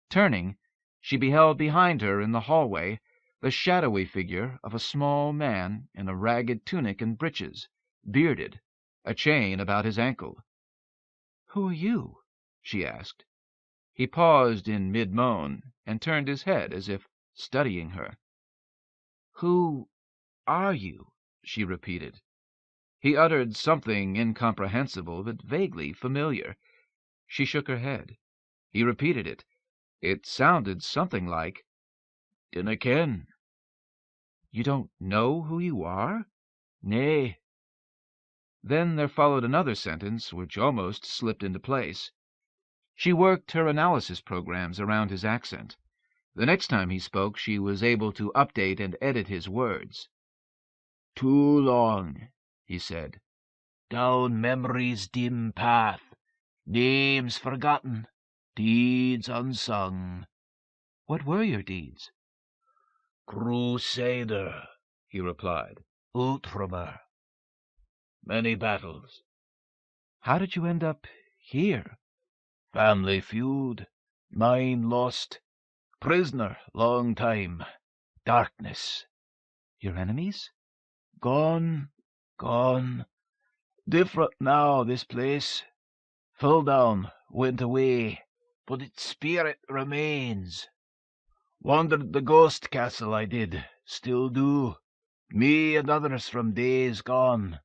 A: Turning, she beheld behind her in the hallway the shadowy figure of a small man in a ragged tunic and breeches, bearded, a chain about his ankle. "Who are you?" she asked. He paused in mid-moan and turned his head as if studying her. "Who are you?" she repeated. He uttered something incomprehensible but vaguely familiar. She shook her head. He repeated it. It sounded something like, "Dinna ken." "You don't know who you are?"
J: "Nay."
A: Then there followed another sentence which almost slipped into place. She worked her analysis programs around his accent. The next time he spoke, she was able to update and edit his words.
J: "Too long," he said.
C: "Down memory's dim path, names forgotten, deeds unsung."
A: "What were your deeds?"
J: "Crusader," he replied.
C: "Ultramer."
J: "Many battles."
A: "How did you end up here?"
C: "Family feud. Mine lost. Prisoner long time. Darkness."
A: "Your enemies?"
C: "Gone. Gone. Different now, this place. Fell down, went away, but its spirit remains. Wandered the ghost castle, I did, still do, me and others from days gone.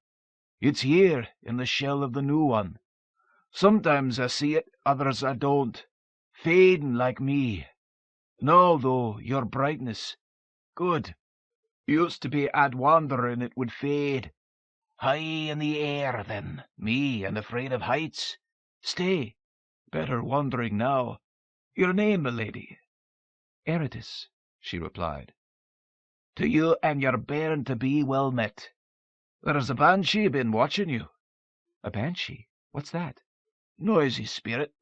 C: It's here, in the shell of the new one. Sometimes I see it, others I don't, fading like me. Now, though, your brightness, good. Used to be I'd wander and it would fade. High in the air, then, me, and afraid of heights. Stay, better wandering now. Your name, milady?"
A: "Ayradyss," she replied.
C: "To you and your bairn to be well met. There's a banshee been watching you."
A: "A banshee? What's that?"
C: "Noisy spirit.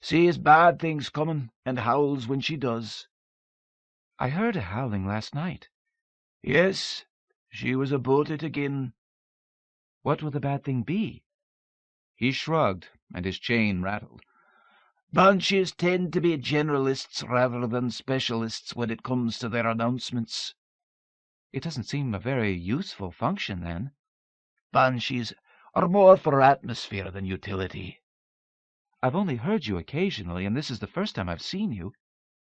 C: Sees bad things coming, and howls when she does."
A: "I heard a howling last night."
C: "Yes, she was aboot it again."
A: "What will the bad thing be?" He shrugged, and his chain rattled.
C: "Banshees tend to be generalists rather than specialists when it comes to their announcements."
A: "It doesn't seem a very useful function, then."
C: "Banshees are more for atmosphere than utility."
A: "I've only heard you occasionally, and this is the first time I've seen you.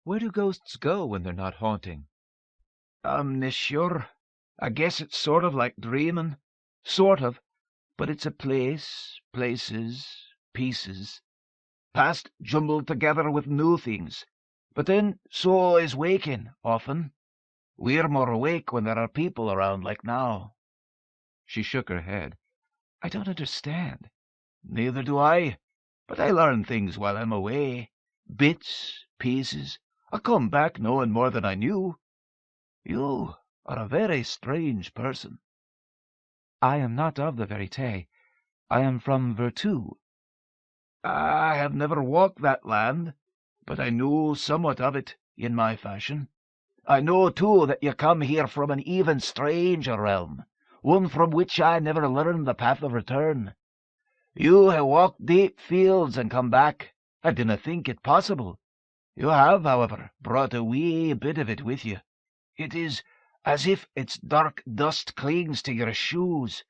A: Where do ghosts go when they're not haunting?"
C: "I'm nae sure. I guess it's sort of like dreaming. Sort of. But it's a place, places, pieces. Past jumbled together with new things. But then so is waking, often. We're more awake when there are people around like now."
A: She shook her head. "I don't understand."
C: "Neither do I. But I learn things while I'm away. Bits, pieces. I come back knowing more than I knew. You are a very strange person."
A: "I am not of the Verite. I am from Virtu."
C: "I have never walked that land, but I know somewhat of it, in my fashion. I know, too, that you come here from an even stranger realm, one from which I never learned the path of return. You have walked deep fields and come back. I didn't think it possible. You have, however, brought a wee bit of it with you. It is as if its dark dust clings to your shoes.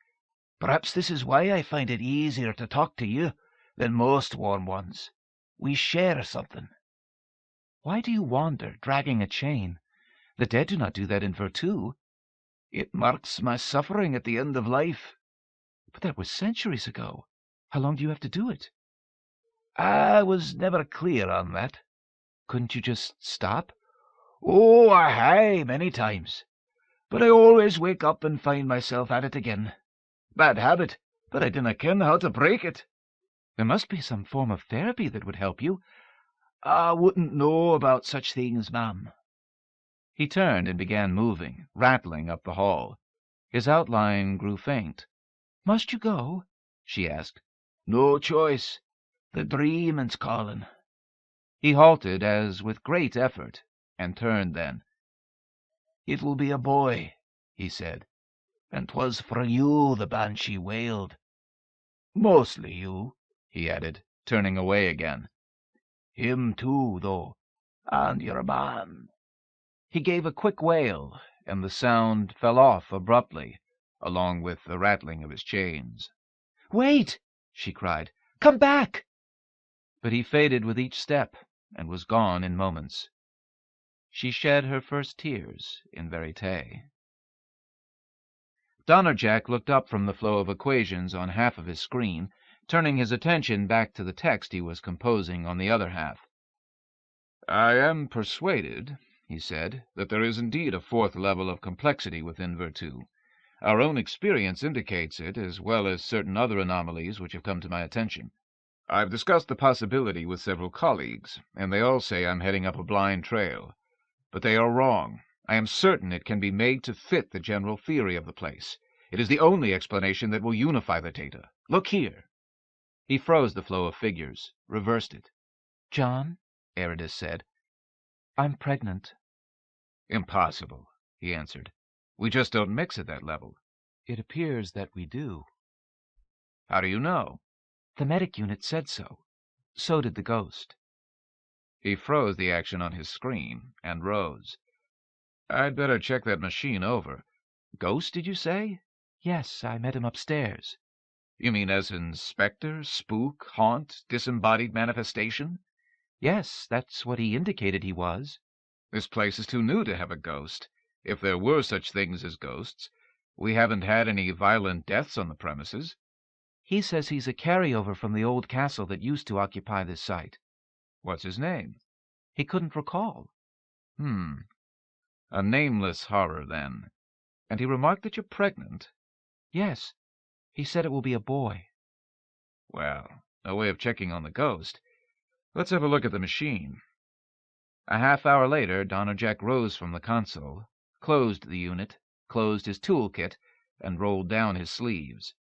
C: Perhaps this is why I find it easier to talk to you than most warm ones. We share something." Why do you wander, dragging a chain? The dead do not do that in Virtu.
E: It marks my suffering at the end of life.
C: But that was centuries ago. How long do you have to do it?
E: I was never clear on that.
C: Couldn't you just stop?
E: Oh, aye, many times. But I always wake up and find myself at it again. Bad habit, but I dinna ken how to break it.
C: There must be some form of therapy that would help you.
E: I wouldn't know about such things, ma'am.
A: He turned and began moving, rattling up the hall. His outline grew faint.
C: Must you go?
A: She asked.
E: No choice. The dreaming's calling.
A: He halted as with great effort, and turned then.
E: It will be a boy, he said, and 'twas for you the banshee wailed. Mostly you, he added, turning away again. Him too, though, and your man.
A: He gave a quick wail, and the sound fell off abruptly, along with the rattling of his chains.
C: "Wait!" she cried. "Come back!"
A: But he faded with each step, and was gone in moments. She shed her first tears in Verite. Donnerjack looked up from the flow of equations on half of his screen, turning his attention back to the text he was composing on the other half.
I: "I am persuaded," he said, "that there is indeed a fourth level of complexity within Virtu. Our own experience indicates it, as well as certain other anomalies which have come to my attention. I've discussed the possibility with several colleagues, and they all say I'm heading up a blind trail. But they are wrong. I am certain it can be made to fit the general theory of the place. It is the only explanation that will unify the data. Look here."
A: He froze the flow of figures, reversed it.
C: "John," Ayradyss said, "I'm pregnant."
I: "Impossible," he answered. "We just don't mix at that level."
C: "It appears that we do."
I: "How do you know?"
C: "The medic unit said so. So did the ghost."
I: He froze the action on his screen and rose. "I'd better check that machine over. Ghost, did you say?"
C: "Yes, I met him upstairs."
I: "You mean as in specter, spook, haunt, disembodied manifestation?"
C: "Yes, that's what he indicated he was."
I: "This place is too new to have a ghost. If there were such things as ghosts, we haven't had any violent deaths on the premises."
C: "He says he's a carryover from the old castle that used to occupy this site."
I: "What's his name?"
C: "He couldn't recall."
I: A nameless horror, then. And he remarked that you're pregnant?"
C: "Yes. He said it will be a boy."
I: "Well, a way of checking on the ghost. Let's have a look at the machine."
A: A half-hour later, Donnerjack rose from the console, closed the unit, closed his toolkit, and rolled down his sleeves.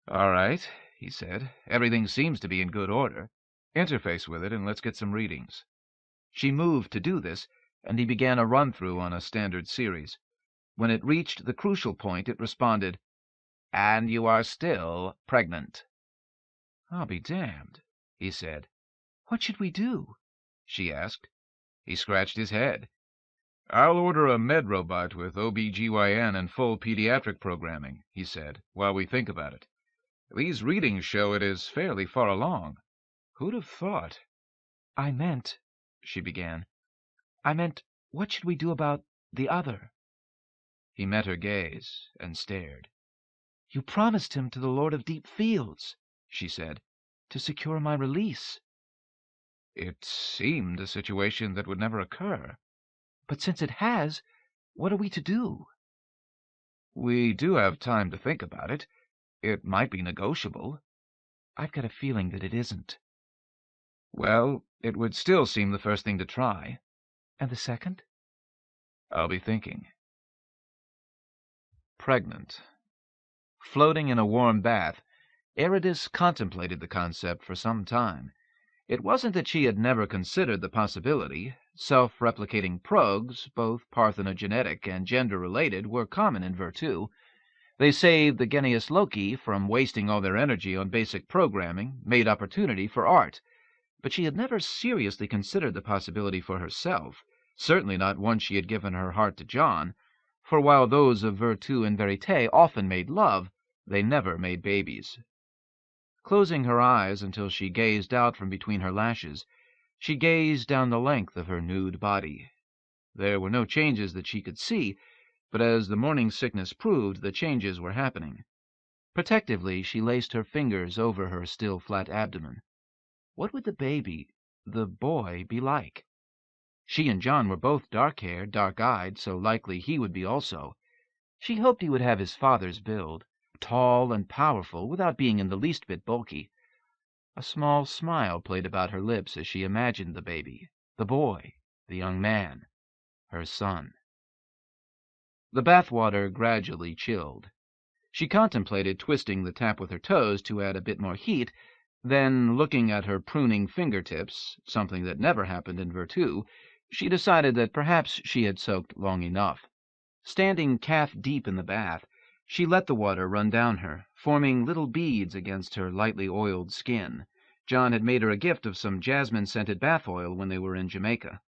I: "All right," he said. "Everything seems to be in good order. Interface with it, and let's get some readings."
A: She moved to do this, and he began a run-through on a standard series. When it reached the crucial point, it responded, "And you are still pregnant."
I: "I'll be damned," he said.
C: "What should we do?"
I: she asked. He scratched his head. "I'll order a med robot with OB/GYN and full pediatric programming," he said, "while we think about it. These readings show it is fairly far along. Who'd have thought?"
C: "I meant," she began, what should we do about the other?"
A: He met her gaze and stared.
C: "You promised him to the Lord of Deep Fields," she said, "to secure my release."
I: "It seemed a situation that would never occur."
C: "But since it has, what are we to do?"
I: "We do have time to think about it. It might be negotiable."
C: "I've got a feeling that it isn't."
I: "Well, it would still seem the first thing to try."
C: "And the second?"
I: "I'll be thinking."
A: Pregnant. Floating in a warm bath, Ayradyss contemplated the concept for some time. It wasn't that she had never considered the possibility. Self-replicating progs, both parthenogenetic and gender-related, were common in Virtu. They saved the Genius Loci from wasting all their energy on basic programming, made opportunity for art. But she had never seriously considered the possibility for herself, certainly not once she had given her heart to John, for while those of Virtu and Verite often made love, they never made babies. Closing her eyes until she gazed out from between her lashes, She gazed down the length of her nude body. There were no changes that she could see, but as the morning sickness proved, the changes were happening. Protectively, she laced her fingers over her still flat abdomen. What would the baby, the boy, be like? She and John were both dark-haired, dark-eyed, so likely he would be also. She hoped he would have his father's build, tall and powerful without being in the least bit bulky. A small smile played about her lips as she imagined the baby, the boy, the young man, her son. The bath-water gradually chilled. She contemplated twisting the tap with her toes to add a bit more heat, then, looking at her pruning fingertips, something that never happened in Virtu, she decided that perhaps she had soaked long enough. Standing calf-deep in the bath, she let the water run down her, forming little beads against her lightly oiled skin. John had made her a gift of some jasmine-scented bath oil when they were in Jamaica.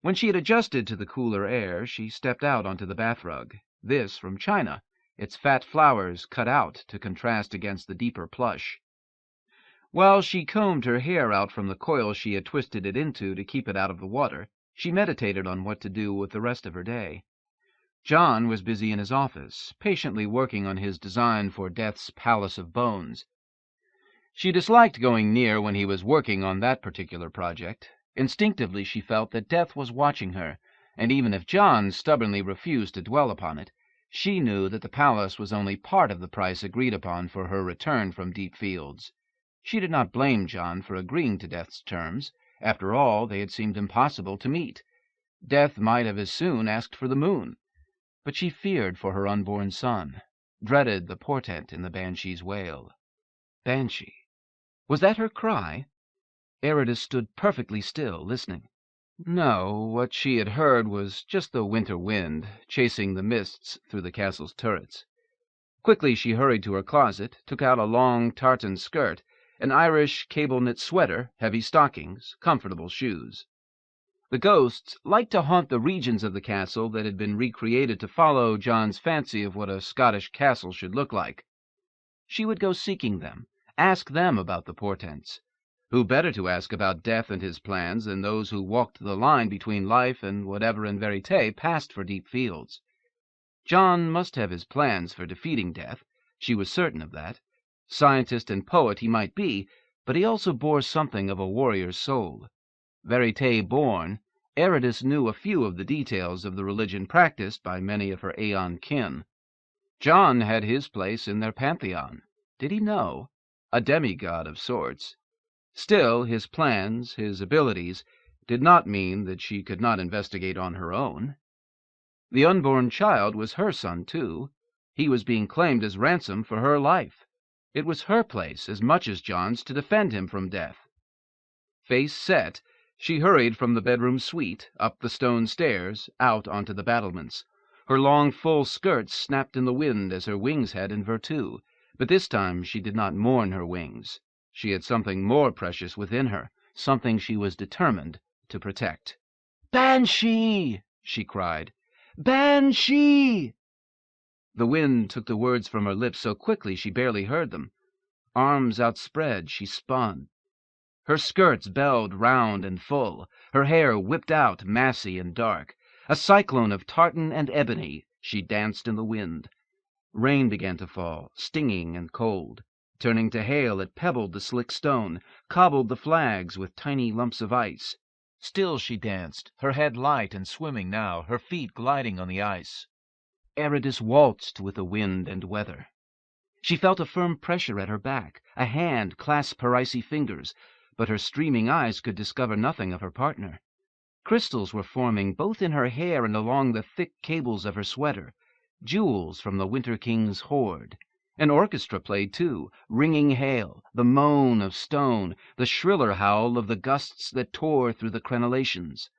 A: When she had adjusted to the cooler air, she stepped out onto the bath rug. This from China, its fat flowers cut out to contrast against the deeper plush. While she combed her hair out from the coil she had twisted it into to keep it out of the water, she meditated on what to do with the rest of her day. John was busy in his office, patiently working on his design for Death's Palace of Bones. She disliked going near when he was working on that particular project. Instinctively she felt that Death was watching her, and even if John stubbornly refused to dwell upon it, she knew that the palace was only part of the price agreed upon for her return from deep fields. She did not blame John for agreeing to Death's terms. After all, they had seemed impossible to meet. Death might have as soon asked for the moon. But she feared for her unborn son, dreaded the portent in the banshee's wail. Banshee. Was that her cry? Ayradyss stood perfectly still, listening. No, what she had heard was just the winter wind, chasing the mists through the castle's turrets. Quickly she hurried to her closet, took out a long tartan skirt, an Irish cable-knit sweater, heavy stockings, comfortable shoes. The ghosts liked to haunt the regions of the castle that had been recreated to follow John's fancy of what a Scottish castle should look like. She would go seeking them, ask them about the portents. Who better to ask about Death and his plans than those who walked the line between life and whatever in Verite passed for deep fields? John must have his plans for defeating Death. She was certain of that. Scientist and poet he might be, but he also bore something of a warrior's soul. Verite-born, Ayradyss knew a few of the details of the religion practiced by many of her Aeon kin. John had his place in their pantheon. Did he know? A demigod of sorts. Still, his plans, his abilities, did not mean that she could not investigate on her own. The unborn child was her son, too. He was being claimed as ransom for her life. It was her place, as much as John's, to defend him from Death. Face set, she hurried from the bedroom suite, up the stone stairs, out onto the battlements. Her long, full skirts snapped in the wind as her wings had in Virtu, but this time she did not mourn her wings. She had something more precious within her, something she was determined to protect. "Banshee!" she cried. "Banshee!" The wind took the words from her lips so quickly she barely heard them. Arms outspread, she spun. Her skirts belled round and full, her hair whipped out massy and dark. A cyclone of tartan and ebony, she danced in the wind. Rain began to fall, stinging and cold. Turning to hail, it pebbled the slick stone, cobbled the flags with tiny lumps of ice.
H: Still she danced, her head light and swimming now, her feet gliding on the ice.
A: Ayradyss waltzed with the wind and weather. She felt a firm pressure at her back, a hand clasp her icy fingers, but her streaming eyes could discover nothing of her partner. Crystals were forming both in her hair and along the thick cables of her sweater, jewels from the Winter King's hoard. An orchestra played, too, ringing hail, the moan of stone, the shriller howl of the gusts that tore through the crenellations.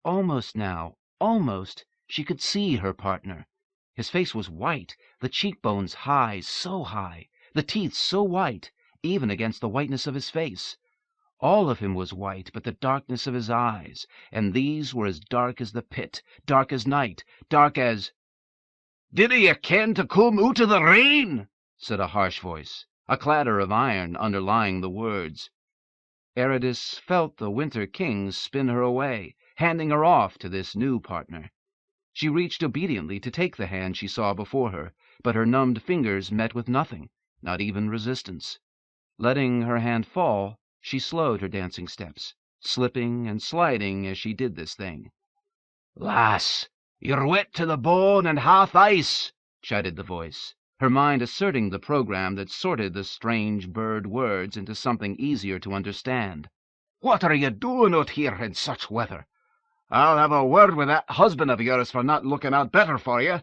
A: Almost now, almost, she could see her partner. His face was white, the cheekbones high, so high, the teeth so white, even against the whiteness of his face. All of him was white but the darkness of his eyes, and these were as dark as the pit, dark as night, dark as— "Dinna ye ken to come oot o' the rain?" said a harsh voice, a clatter of iron underlying the words. Ayradyss felt the Winter King spin her away, handing her off to this new partner. She reached obediently to take the hand she saw before her, but her numbed fingers met with nothing, not even resistance. Letting her hand fall, she slowed her dancing steps, slipping and sliding as she did this thing.
J: "Lass, you're wet to the bone and half ice,"
A: chided the voice, her mind asserting the program that sorted the strange bird words into something easier to understand.
J: "What are you doing out here in such weather? I'll have a word with that husband of yours for not looking out better for you.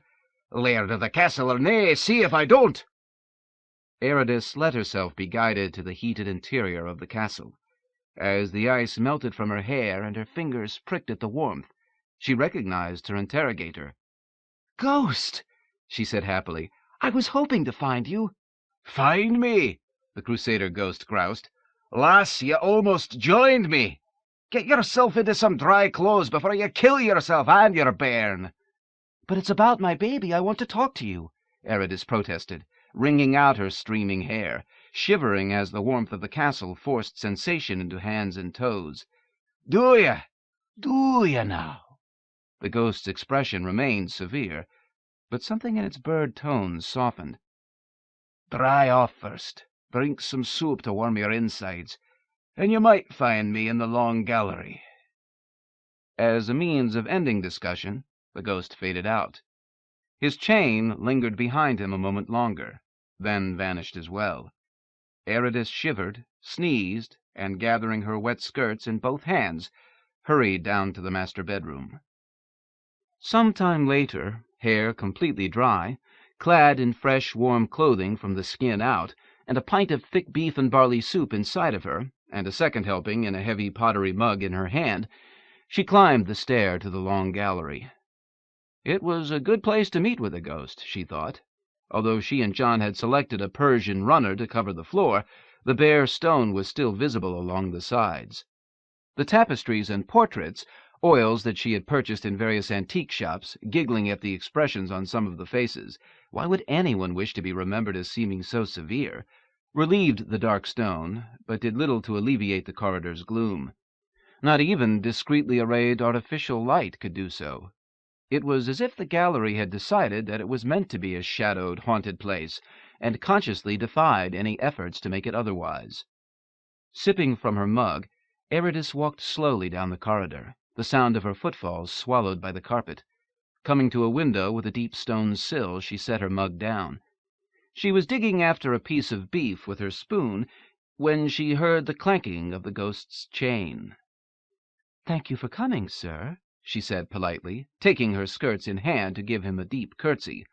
J: Laird of the castle or nay, see if I don't."
A: Ayradyss let herself be guided to the heated interior of the castle. As the ice melted from her hair and her fingers pricked at the warmth, she recognized her interrogator.
C: "Ghost!" she said happily. "I was hoping to find you."
J: "Find me?" the Crusader ghost groused. "Lass, you almost joined me. Get yourself into some dry clothes before you kill yourself and your bairn."
C: "But it's about my baby I want to talk to you,"
A: Ayradyss protested, wringing out her streaming hair, shivering as the warmth of the castle forced sensation into hands and toes.
J: "Do you? Do you now?"
A: The ghost's expression remained severe, but something in its bird tones softened.
J: "Dry off first. Drink some soup to warm your insides, and you might find me in the long gallery."
A: As a means of ending discussion, the ghost faded out. His chain lingered behind him a moment longer, then vanished as well. Ayradyss shivered, sneezed, and gathering her wet skirts in both hands, hurried down to the master bedroom. Some time later, hair completely dry, clad in fresh, warm clothing from the skin out, and a pint of thick beef and barley soup inside of her, and a second helping in a heavy pottery mug in her hand, she climbed the stair to the long gallery. It was a good place to meet with a ghost, she thought. Although she and John had selected a Persian runner to cover the floor, the bare stone was still visible along the sides. The tapestries and portraits, oils that she had purchased in various antique shops, giggling at the expressions on some of the faces — why would anyone wish to be remembered as seeming so severe? — relieved the dark stone, but did little to alleviate the corridor's gloom. Not even discreetly arrayed artificial light could do so. It was as if the gallery had decided that it was meant to be a shadowed, haunted place, and consciously defied any efforts to make it otherwise. Sipping from her mug, Ayradyss walked slowly down the corridor, the sound of her footfalls swallowed by the carpet. Coming to a window with a deep stone sill, she set her mug down. She was digging after a piece of beef with her spoon when she heard the clanking of the ghost's chain.
C: "Thank you for coming, sir," she said politely, taking her skirts in hand to give him a deep curtsy.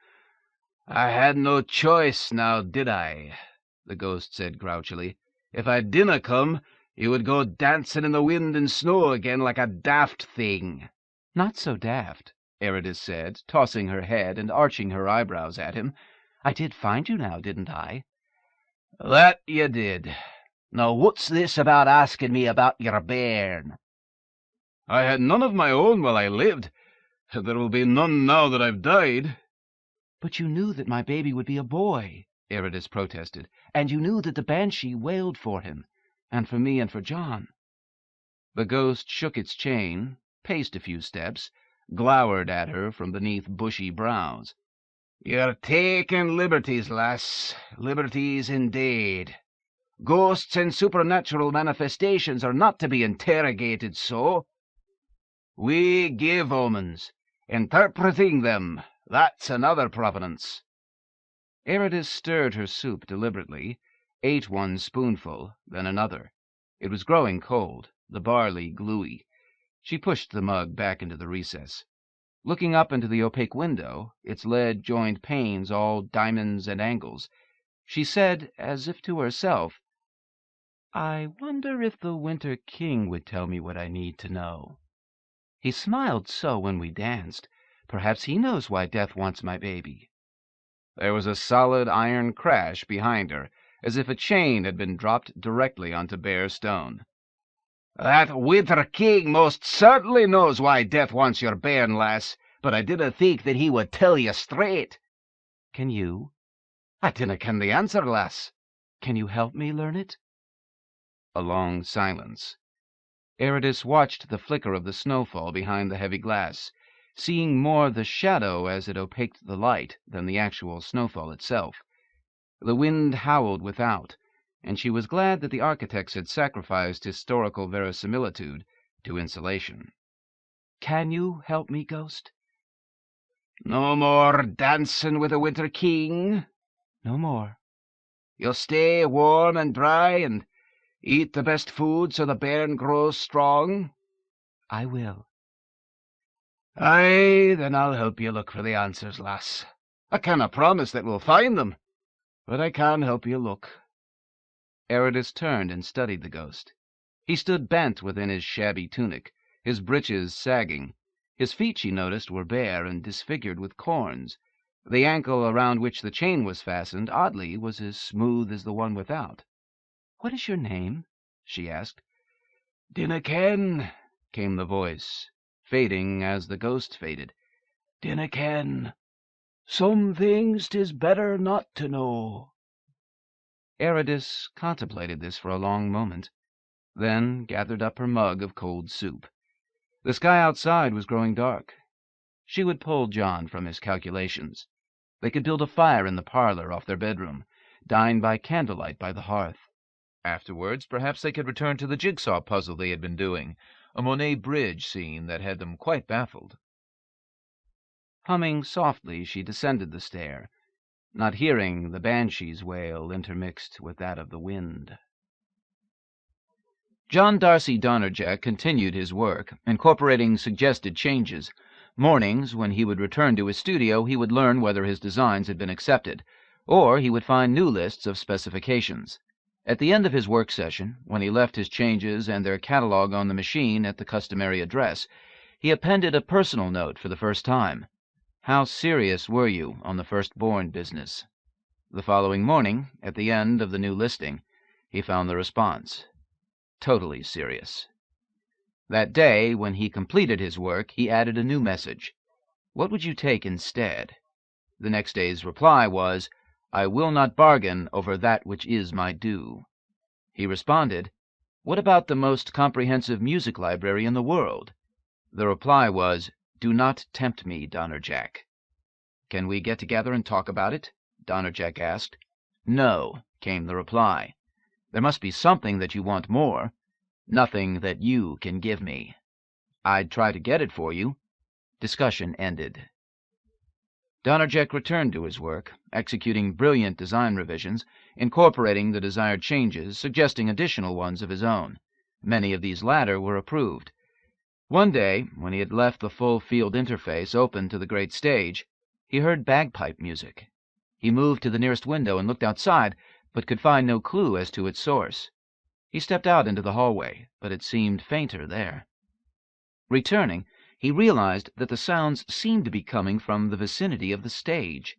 J: "I had no choice, now did I?" the ghost said grouchily. "If I didna come, you would go dancing in the wind and snow again like a daft thing."
C: "Not so daft," Ayradyss said, tossing her head and arching her eyebrows at him. "I did find you now, didn't I?"
J: "That you did. Now what's this about asking me about your bairn?" "I had none of my own while I lived. There will be none now that I've died."
C: "But you knew that my baby would be a boy," Ayradyss protested, "and you knew that the banshee wailed for him, and for me and for John."
A: The ghost shook its chain, paced a few steps, glowered at her from beneath bushy brows.
J: "You're taking liberties, lass, liberties indeed. Ghosts and supernatural manifestations are not to be interrogated so. We give omens. Interpreting them, that's another providence."
A: Ayradyss stirred her soup deliberately, ate one spoonful, then another. It was growing cold, the barley gluey. She pushed the mug back into the recess. Looking up into the opaque window, its lead-joined panes all diamonds and angles, she said, as if to herself, "I wonder if the Winter King would tell me what I need to know. He smiled so when we danced. Perhaps he knows why Death wants my baby." There was a solid iron crash behind her, as if a chain had been dropped directly onto bare stone.
J: "That Winter King most certainly knows why Death wants your bairn, lass, but I dinna think that he would tell you straight."
C: "Can you?"
J: "I dinna ken the answer, lass."
C: "Can you help me learn it?"
A: A long silence. Ayradyss watched the flicker of the snowfall behind the heavy glass, seeing more the shadow as it opaqued the light than the actual snowfall itself. The wind howled without, and she was glad that the architects had sacrificed historical verisimilitude to insulation. "Can you help me, Ghost?"
D: No more dancing with the Winter King?
A: "No more."
D: You'll stay warm and dry and eat the best food so the bairn grows strong?
A: "I will."
D: Aye, then I'll help you look for the answers, lass. I canna promise that we'll find them, but I can help you look.
A: Ayradyss turned and studied the ghost. He stood bent within his shabby tunic, his breeches sagging. His feet, she noticed, were bare and disfigured with corns. The ankle around which the chain was fastened, oddly, was as smooth as the one without. "What is your name?" she asked.
D: "Dinna ken,"
A: came the voice, fading as the ghost faded.
D: "Dinna ken. Some things 'tis better not to know."
A: Ayradyss contemplated this for a long moment, then gathered up her mug of cold soup. The sky outside was growing dark. She would pull John from his calculations. They could build a fire in the parlor off their bedroom, dine by candlelight by the hearth.
H: Afterwards, perhaps they could return to the jigsaw puzzle they had been doing, a Monet bridge scene that had them quite baffled.
A: Humming softly, she descended the stair, not hearing the banshee's wail intermixed with that of the wind. John Darcy Donnerjack continued his work, incorporating suggested changes. Mornings, when he would return to his studio, he would learn whether his designs had been accepted, or he would find new lists of specifications. At the end of his work session, when he left his changes and their catalog on the machine at the customary address, he appended a personal note for the first time. "How serious were you on the firstborn business?" The following morning, at the end of the new listing, he found the response. "Totally serious." That day, when he completed his work, he added a new message. "What would you take instead?" The next day's reply was, "I will not bargain over that which is my due." He responded, "What about the most comprehensive music library in the world?" The reply was, "Do not tempt me, Donnerjack." "Can we get together and talk about it?" Donnerjack asked. "No," came the reply. "There must be something that you want more. Nothing that you can give me. I'd try to get it for you." Discussion ended. Donnerjack returned to his work, executing brilliant design revisions, incorporating the desired changes, suggesting additional ones of his own. Many of these latter were approved. One day, when he had left the full field interface open to the great stage, he heard bagpipe music. He moved to the nearest window and looked outside, but could find no clue as to its source. He stepped out into the hallway, but it seemed fainter there. Returning, he realized that the sounds seemed to be coming from the vicinity of the stage.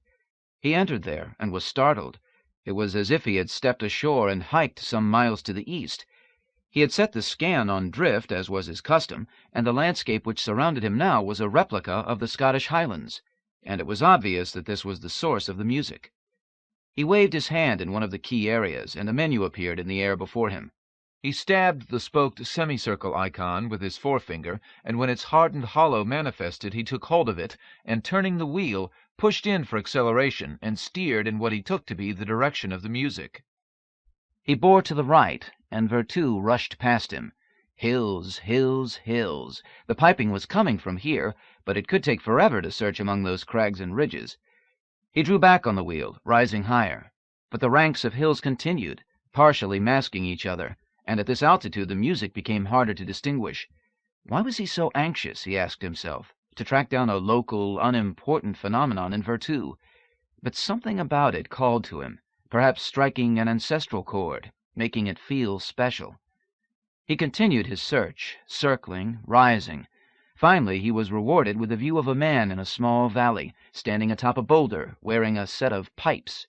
A: He entered there and was startled. It was as if he had stepped ashore and hiked some miles to the east. He had set the scan on drift, as was his custom, and the landscape which surrounded him now was a replica of the Scottish Highlands, and it was obvious that this was the source of the music. He waved his hand in one of the key areas, and a menu appeared in the air before him.
H: He stabbed the spoked semicircle icon with his forefinger, and when its hardened hollow manifested, he took hold of it, and turning the wheel, pushed in for acceleration, and steered in what he took to be the direction of the music.
A: He bore to the right, and Virtu rushed past him. Hills, hills, hills. The piping was coming from here, but it could take forever to search among those crags and ridges. He drew back on the wheel, rising higher. But the ranks of hills continued, partially masking each other, and at this altitude the music became harder to distinguish. Why was he so anxious, he asked himself, to track down a local, unimportant phenomenon in Virtu? But something about it called to him, perhaps striking an ancestral chord, making it feel special. He continued his search, circling, rising. Finally, he was rewarded with a view of a man in a small valley, standing atop a boulder, wearing a set of pipes.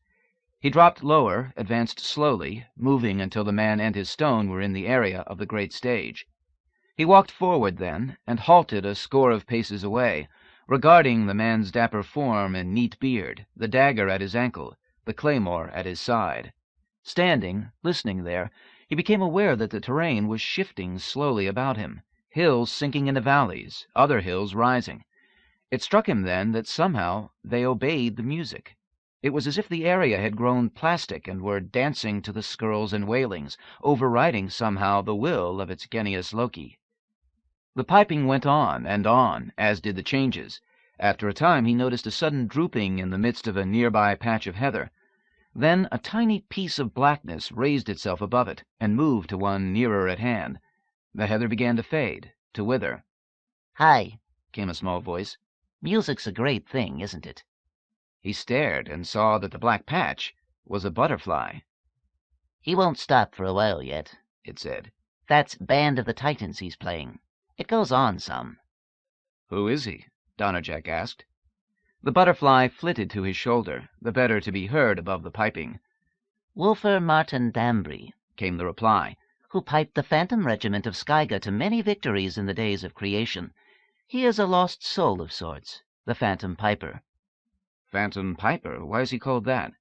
A: He dropped lower, advanced slowly, moving until the man and his stone were in the area of the great stage. He walked forward then, and halted a score of paces away, regarding the man's dapper form and neat beard, the dagger at his ankle, the claymore at his side. Standing, listening there, He became aware that the terrain was shifting slowly about him, hills sinking into valleys, other hills rising. It struck him then that somehow they obeyed the music. It was as if the area had grown plastic and were dancing to the skirls and wailings, overriding somehow the will of its genius loci. The piping went on, as did the changes. After a time he noticed a sudden drooping in the midst of a nearby patch of heather. Then a tiny piece of blackness raised itself above it, and moved to one nearer at hand. The heather began to fade, to wither.
F: "Hi,"
A: came a small voice.
F: "Music's a great thing, isn't it?"
A: He stared and saw that the black patch was a butterfly.
F: "He won't stop for a while yet,"
A: it said.
F: "That's Band of the Titans he's playing. It goes on some."
A: "Who is he?" Donnerjack asked. The butterfly flitted to his shoulder, the better to be heard above the piping.
F: "Wolfer Martin Danbury," came the reply, "who piped the Phantom Regiment of Skyga to many victories in the days of creation. He is a lost soul of sorts, the Phantom Piper."
A: "Phantom Piper? Why is he called that?"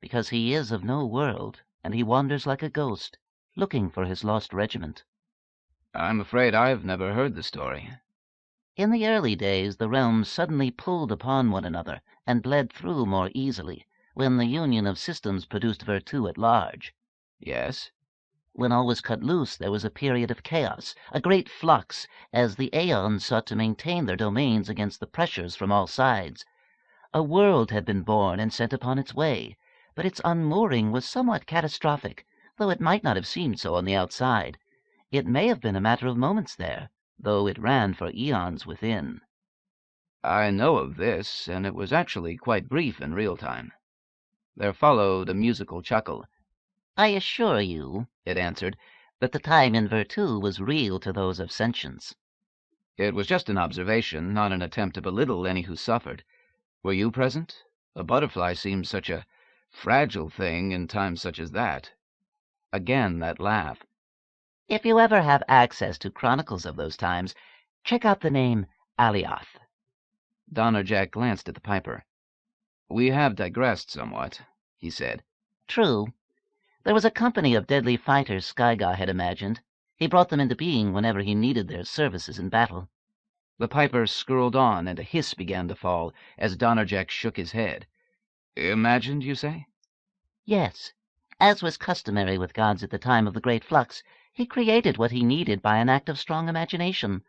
F: "Because he is of no world, and he wanders like a ghost, looking for his lost regiment."
A: "I'm afraid I've never heard the story."
F: "In the early days the realms suddenly pulled upon one another and bled through more easily, when the union of systems produced Virtu at large."
A: "Yes?"
F: "When all was cut loose there was a period of chaos, a great flux, as the aeons sought to maintain their domains against the pressures from all sides. A world had been born and sent upon its way, but its unmooring was somewhat catastrophic, though it might not have seemed so on the outside. It may have been a matter of moments there, though it ran for eons within."
A: "I know of this, and it was actually quite brief in real time." There followed a musical chuckle.
F: "I assure you," it answered, "that the time in Virtu was real to those of sentience."
A: "It was just an observation, not an attempt to belittle any who suffered. Were you present? A butterfly seems such a fragile thing in times such as that." Again that laugh.
F: "If you ever have access to chronicles of those times, check out the name Ayradyss."
A: Donnerjack glanced at the piper. "We have digressed somewhat," he said.
F: "True. There was a company of deadly fighters Skyga had imagined. He brought them into being whenever he needed their services in battle."
A: The piper skirled on, and a hiss began to fall as Donnerjack shook his head. "Imagined, you say?"
F: "Yes. As was customary with gods at the time of the Great Flux, he created what he needed by an act of strong imagination.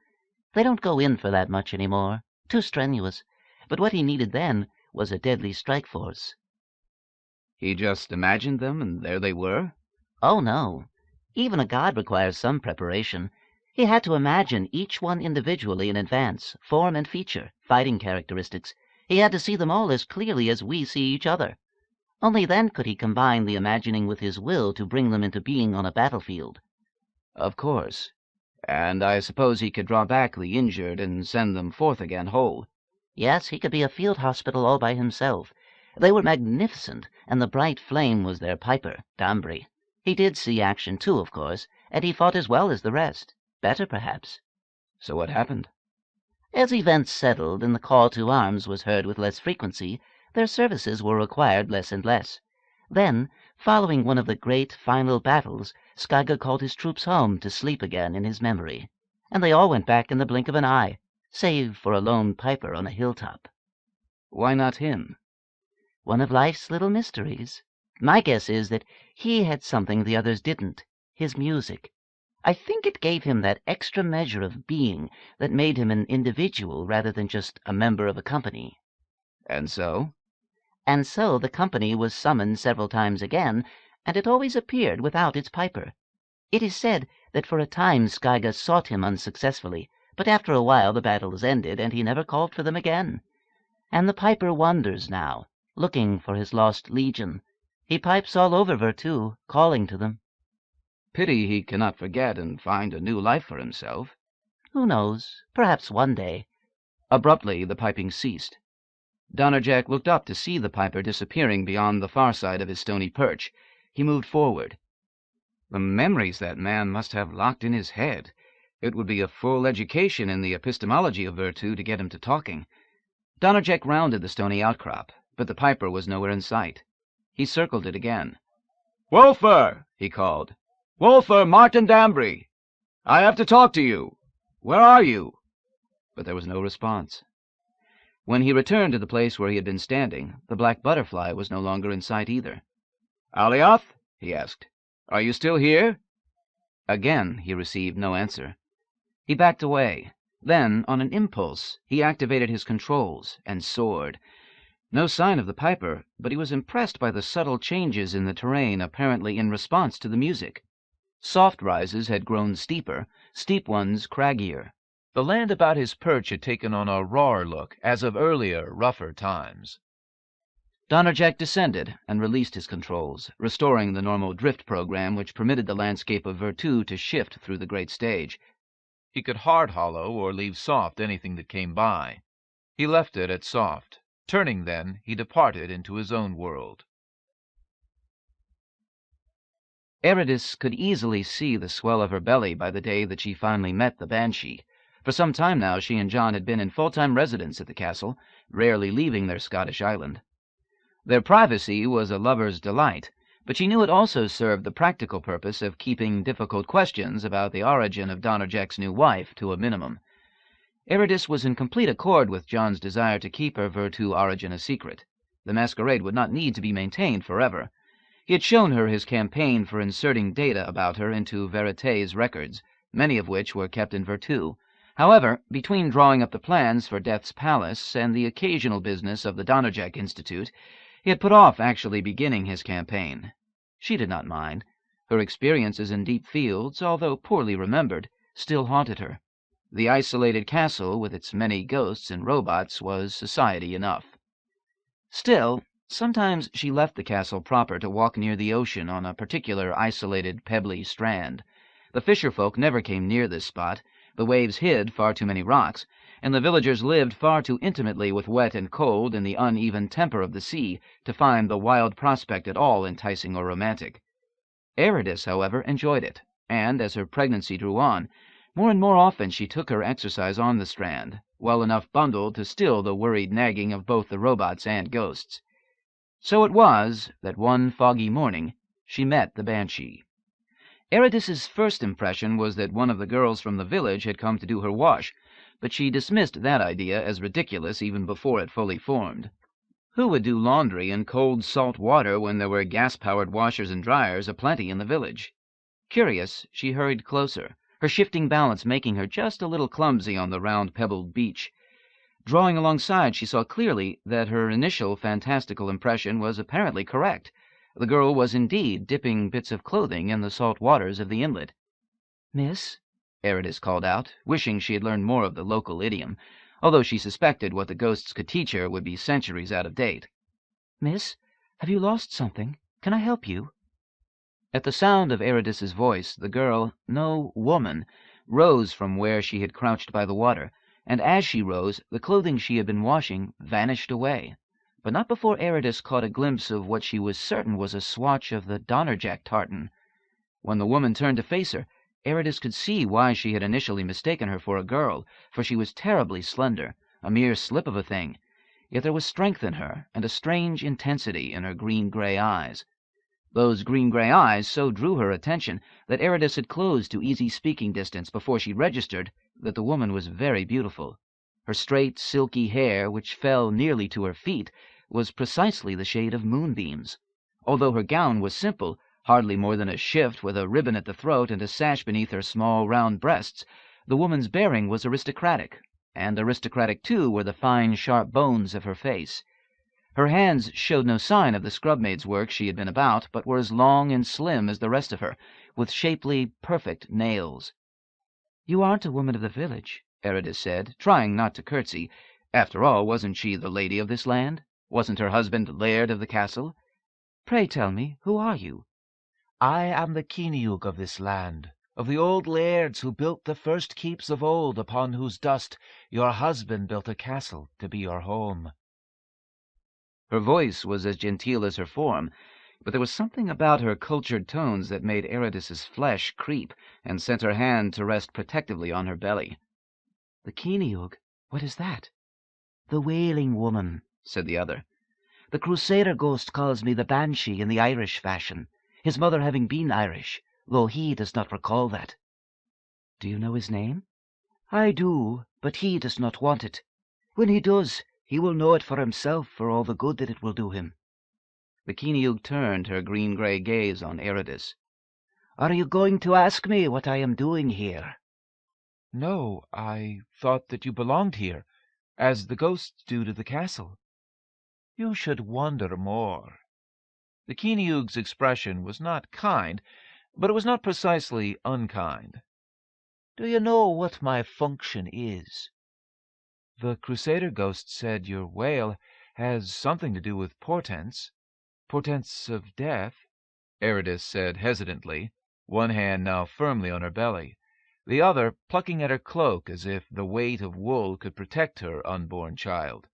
F: They don't go in for that much any more. Too strenuous. But what he needed then was a deadly strike force."
A: "He just imagined them, and there they were?"
F: "Oh, no. Even a god requires some preparation. He had to imagine each one individually in advance, form and feature, fighting characteristics. He had to see them all as clearly as we see each other. Only then could he combine the imagining with his will to bring them into being on a battlefield."
A: "Of course. And I suppose he could draw back the injured and send them forth again whole."
F: "Yes, he could be a field hospital all by himself. They were magnificent, and the bright flame was their piper, Danbury. He did see action too, of course, and he fought as well as the rest. Better, perhaps."
A: "So what happened?"
F: "As events settled and the call to arms was heard with less frequency, their services were required less and less. Then, following one of the great final battles, Skyga called his troops home to sleep again in his memory, and they all went back in the blink of an eye, save for a lone piper on a hilltop."
A: "Why not him?"
F: "One of life's little mysteries. My guess is that he had something the others didn't, his music. I think it gave him that extra measure of being that made him an individual rather than just a member of a company."
A: "And so?"
F: "And so the company was summoned several times again, and it always appeared without its piper. It is said that for a time Skyga sought him unsuccessfully, but after a while the battles ended, and he never called for them again. And the piper wanders now, looking for his lost legion. He pipes all over Virtu, calling to them."
A: "Pity he cannot forget and find a new life for himself."
F: "Who knows? Perhaps one day."
A: Abruptly the piping ceased. Donnerjack looked up to see the piper disappearing beyond the far side of his stony perch. He moved forward. The memories that man must have locked in his head. It would be a full education in the epistemology of Virtu to get him to talking. Donnerjack rounded the stony outcrop, but the piper was nowhere in sight. He circled it again. "Wolfer!" he called.
D: Wolfer, Martin Danbury! I have to talk to you. Where are you?" But there was no response. When he returned to the place where he had been standing, the black butterfly was no longer in sight either. "Alioth," he asked, "are you still here?" Again he received no answer. He backed away. Then, on an impulse, he activated his controls and soared. No sign of the piper, but he was impressed by the subtle changes in the terrain apparently in response to the music. Soft rises had grown steeper, steep ones craggier.
H: The land about his perch had taken on a rawer look, as of earlier, rougher times.
D: Donnerjack descended and released his controls, restoring the normal drift program which permitted the landscape of Virtu to shift through the great stage.
H: He could hard hollow or leave soft anything that came by. He left it at soft. Turning then, he departed into his own world.
D: Ayradyss could easily see the swell of her belly by the day that she finally met the Banshee. For some time now she and John had been in full-time residence at the castle, rarely leaving their Scottish island. Their privacy was a lover's delight, but she knew it also served the practical purpose of keeping difficult questions about the origin of Donnerjack's new wife to a minimum. Ayradyss was in complete accord with John's desire to keep her Virtu origin a secret. The masquerade would not need to be maintained forever. He had shown her his campaign for inserting data about her into Verite's records, many of which were kept in Virtu. However, between drawing up the plans for Death's Palace and the occasional business of the Donnerjack Institute, he had put off actually beginning his campaign. She did not mind. Her experiences in deep fields, although poorly remembered, still haunted her. The isolated castle, with its many ghosts and robots, was society enough. Still, sometimes she left the castle proper to walk near the ocean on a particular isolated pebbly strand. The fisherfolk never came near this spot. The waves hid far too many rocks, and the villagers lived far too intimately with wet and cold and the uneven temper of the sea to find the wild prospect at all enticing or romantic. Ayradyss, however, enjoyed it, and as her pregnancy drew on, more and more often she took her exercise on the strand, well enough bundled to still the worried nagging of both the robots and ghosts. So it was that one foggy morning she met the Banshee. Ayradyss's first impression was that one of the girls from the village had come to do her wash, but she dismissed that idea as ridiculous even before it fully formed. Who would do laundry in cold salt water when there were gas-powered washers and dryers aplenty in the village? Curious, she hurried closer, her shifting balance making her just a little clumsy on the round pebbled beach. Drawing alongside, she saw clearly that her initial fantastical impression was apparently correct. The girl was indeed dipping bits of clothing in the salt waters of the inlet. "Miss?" Ayradyss called out, wishing she had learned more of the local idiom, although she suspected what the ghosts could teach her would be centuries out of date. "Miss, have you lost something? Can I help you?" At the sound of Ayradyss's voice, the girl, no woman, rose from where she had crouched by the water, and as she rose, the clothing she had been washing vanished away. But not before Ayradyss caught a glimpse of what she was certain was a swatch of the Donnerjack tartan. When the woman turned to face her, Ayradyss could see why she had initially mistaken her for a girl, for she was terribly slender, a mere slip of a thing, yet there was strength in her, and a strange intensity in her green-gray eyes. Those green-gray eyes so drew her attention that Ayradyss had closed to easy speaking distance before she registered that the woman was very beautiful. Her straight, silky hair, which fell nearly to her feet, was precisely the shade of moonbeams. Although her gown was simple, hardly more than a shift with a ribbon at the throat and a sash beneath her small round breasts, the woman's bearing was aristocratic, and aristocratic too were the fine, sharp bones of her face. Her hands showed no sign of the scrub-maid's work she had been about, but were as long and slim as the rest of her, with shapely, perfect nails. "You aren't a woman of the village," Ayradyss said, trying not to curtsy. After all, wasn't she the lady of this land? Wasn't her husband laird of the castle? "Pray tell me, who are you?"
C: I am the Keeneyug of this land, of the old lairds who built the first keeps of old, upon whose dust your husband built a castle to be your home."
D: Her voice was as genteel as her form, but there was something about her cultured tones that made Ayradyss's flesh creep and sent her hand to rest protectively on her belly.
C: "The Keeneyug? What is that?"
F: "The Wailing Woman," said the other. "The Crusader ghost calls me the Banshee in the Irish fashion, his mother having been Irish,
C: though he does not recall that. Do you know his name? I do, but he does not want it. When he does, he will know it for himself, for all the good that it will do him.
D: The Keeneyug turned her green-gray gaze on Ayradyss.
C: Are you going to ask me what I am doing here?
H: No, I thought that you belonged here, as the ghosts do to the castle. You should wonder more. The Keeneyug's expression was not kind, but it was not precisely unkind.
C: Do you know what my function is?
H: The Crusader ghost said your wail has something to do with portents. Portents of death, Ayradyss said hesitantly, one hand now firmly on her belly, the other plucking at her cloak as if the weight of wool could protect her unborn child.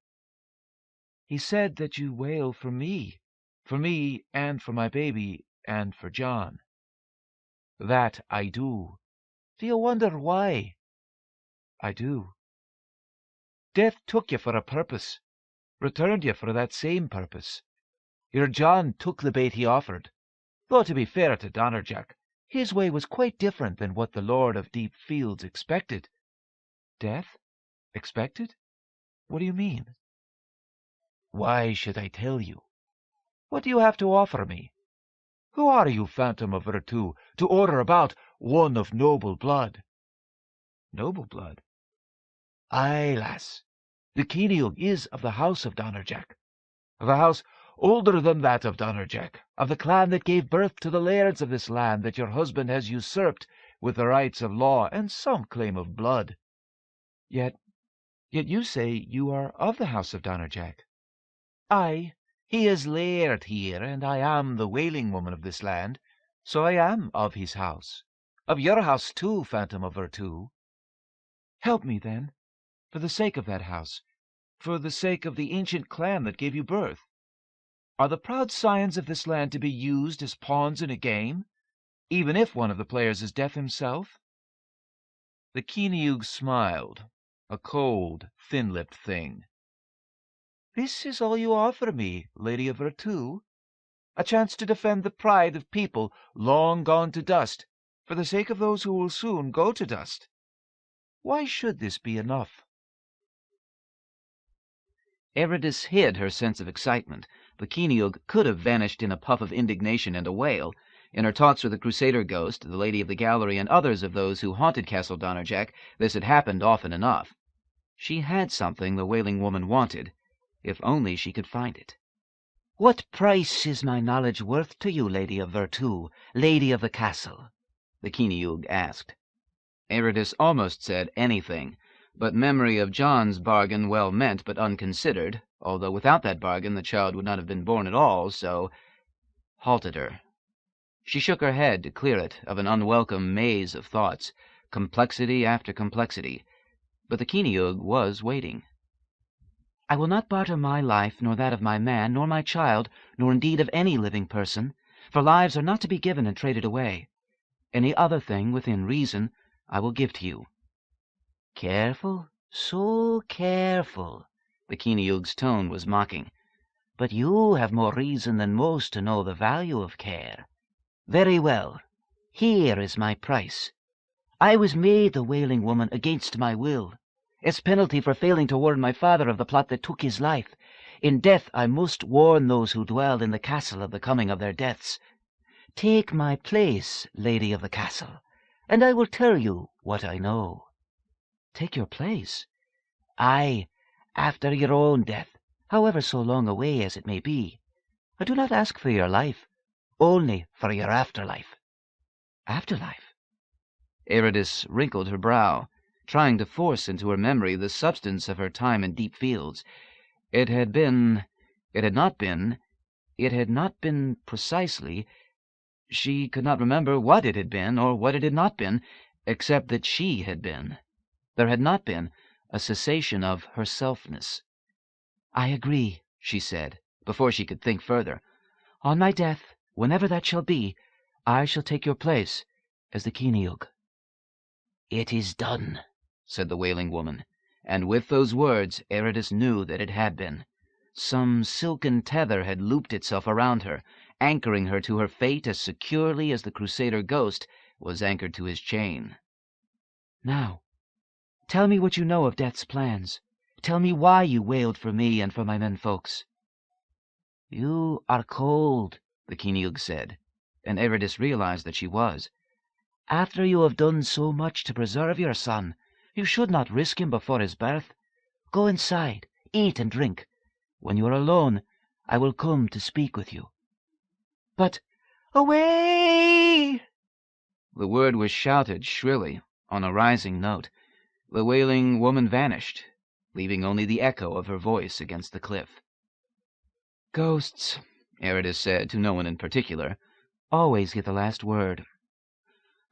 H: He said that you wail for me and for my baby and for John. That I do.
C: Do you wonder why?
H: I do. Death took you for a purpose, returned you for that same purpose. Your John took the bait he offered, though to be fair to Donnerjack, his way was quite different than what the Lord of Deep Fields expected. Death? Expected? What do you mean? Why should I tell you? What do you have to offer me? Who are you, phantom of Virtu, to order about one of noble blood? Noble blood? Aye, lass, the Keeneyug is of the house of Donnerjack, of a house older than that of Donnerjack, of the clan that gave birth to the lairds of this land that your husband has usurped with the rights of law and some claim of blood. Yet you say you are of the house of Donnerjack. Aye, he is laird here, and I am the wailing woman of this land, so I am of his house, of your house too, phantom of Virtu. Help me, then, for the sake of that house, for the sake of the ancient clan that gave you birth. Are the proud scions of this land to be used as pawns in a game, even if one of the players is Death himself? The Keeneyug smiled, a cold, thin-lipped thing. This is all you offer me, Lady of Virtu? A chance to defend the pride of people long gone to dust, for the sake of those who will soon go to dust. Why should this be enough?
D: Ayradyss hid her sense of excitement. The Keeneyug could have vanished in a puff of indignation and a wail. In her talks with the Crusader ghost, the Lady of the Gallery, and others of those who haunted Castle Donnerjack, this had happened often enough. She had something the wailing woman wanted, if only she could find it.
C: What price is my knowledge worth to you, Lady of Virtu, Lady of the Castle?
D: The Keeneyug asked. Ayradyss almost said anything, but memory of John's bargain, well meant but unconsidered, although without that bargain the child would not have been born at all, so halted her. She shook her head to clear it of an unwelcome maze of thoughts, complexity after complexity, but the Keeneyug was waiting.
C: I will not barter my life, nor that of my man, nor my child, nor indeed of any living person, for lives are not to be given and traded away. Any other thing within reason I will give to you.
F: Careful, so careful.
D: The Keeneyug's tone was mocking.
F: But you have more reason than most to know the value of care. Very well. Here is my price. I was made the wailing woman against my will. As penalty for failing to warn my father of the plot that took his life. In death I must warn those who dwell in the castle of the coming of their deaths. Take my place, Lady of the Castle, and I will tell you what I know.
C: Take your place?
F: Aye, after your own death, however so long away as it may be. I do not ask for your life, only for your afterlife.
C: Afterlife?
D: Ayradyss wrinkled her brow, trying to force into her memory the substance of her time in Deep Fields. It had not been precisely. She could not remember what it had been, or what it had not been, except that she had been. There had not been a cessation of herselfness.
C: I agree,
D: she said, before she could think further.
C: On my death, whenever that shall be, I shall take your place as the Keeneyug.
F: It is done,
D: said the wailing woman, and with those words Ayradyss knew that it had been. Some silken tether had looped itself around her, anchoring her to her fate as securely as the Crusader ghost was anchored to his chain.
C: Now, tell me what you know of Death's plans. Tell me why you wailed for me and for my menfolks.
D: You are cold, the Kiniug said, and Ayradyss realized that she was.
C: After you have done so much to preserve your son, you should not risk him before his birth. Go inside, eat and drink. When you are alone, I will come to speak with you. But, away!
D: The word was shouted shrilly, on a rising note. The wailing woman vanished, leaving only the echo of her voice against the cliff.
C: Ghosts,
D: Ayradyss said to no one in particular,
C: always get the last word.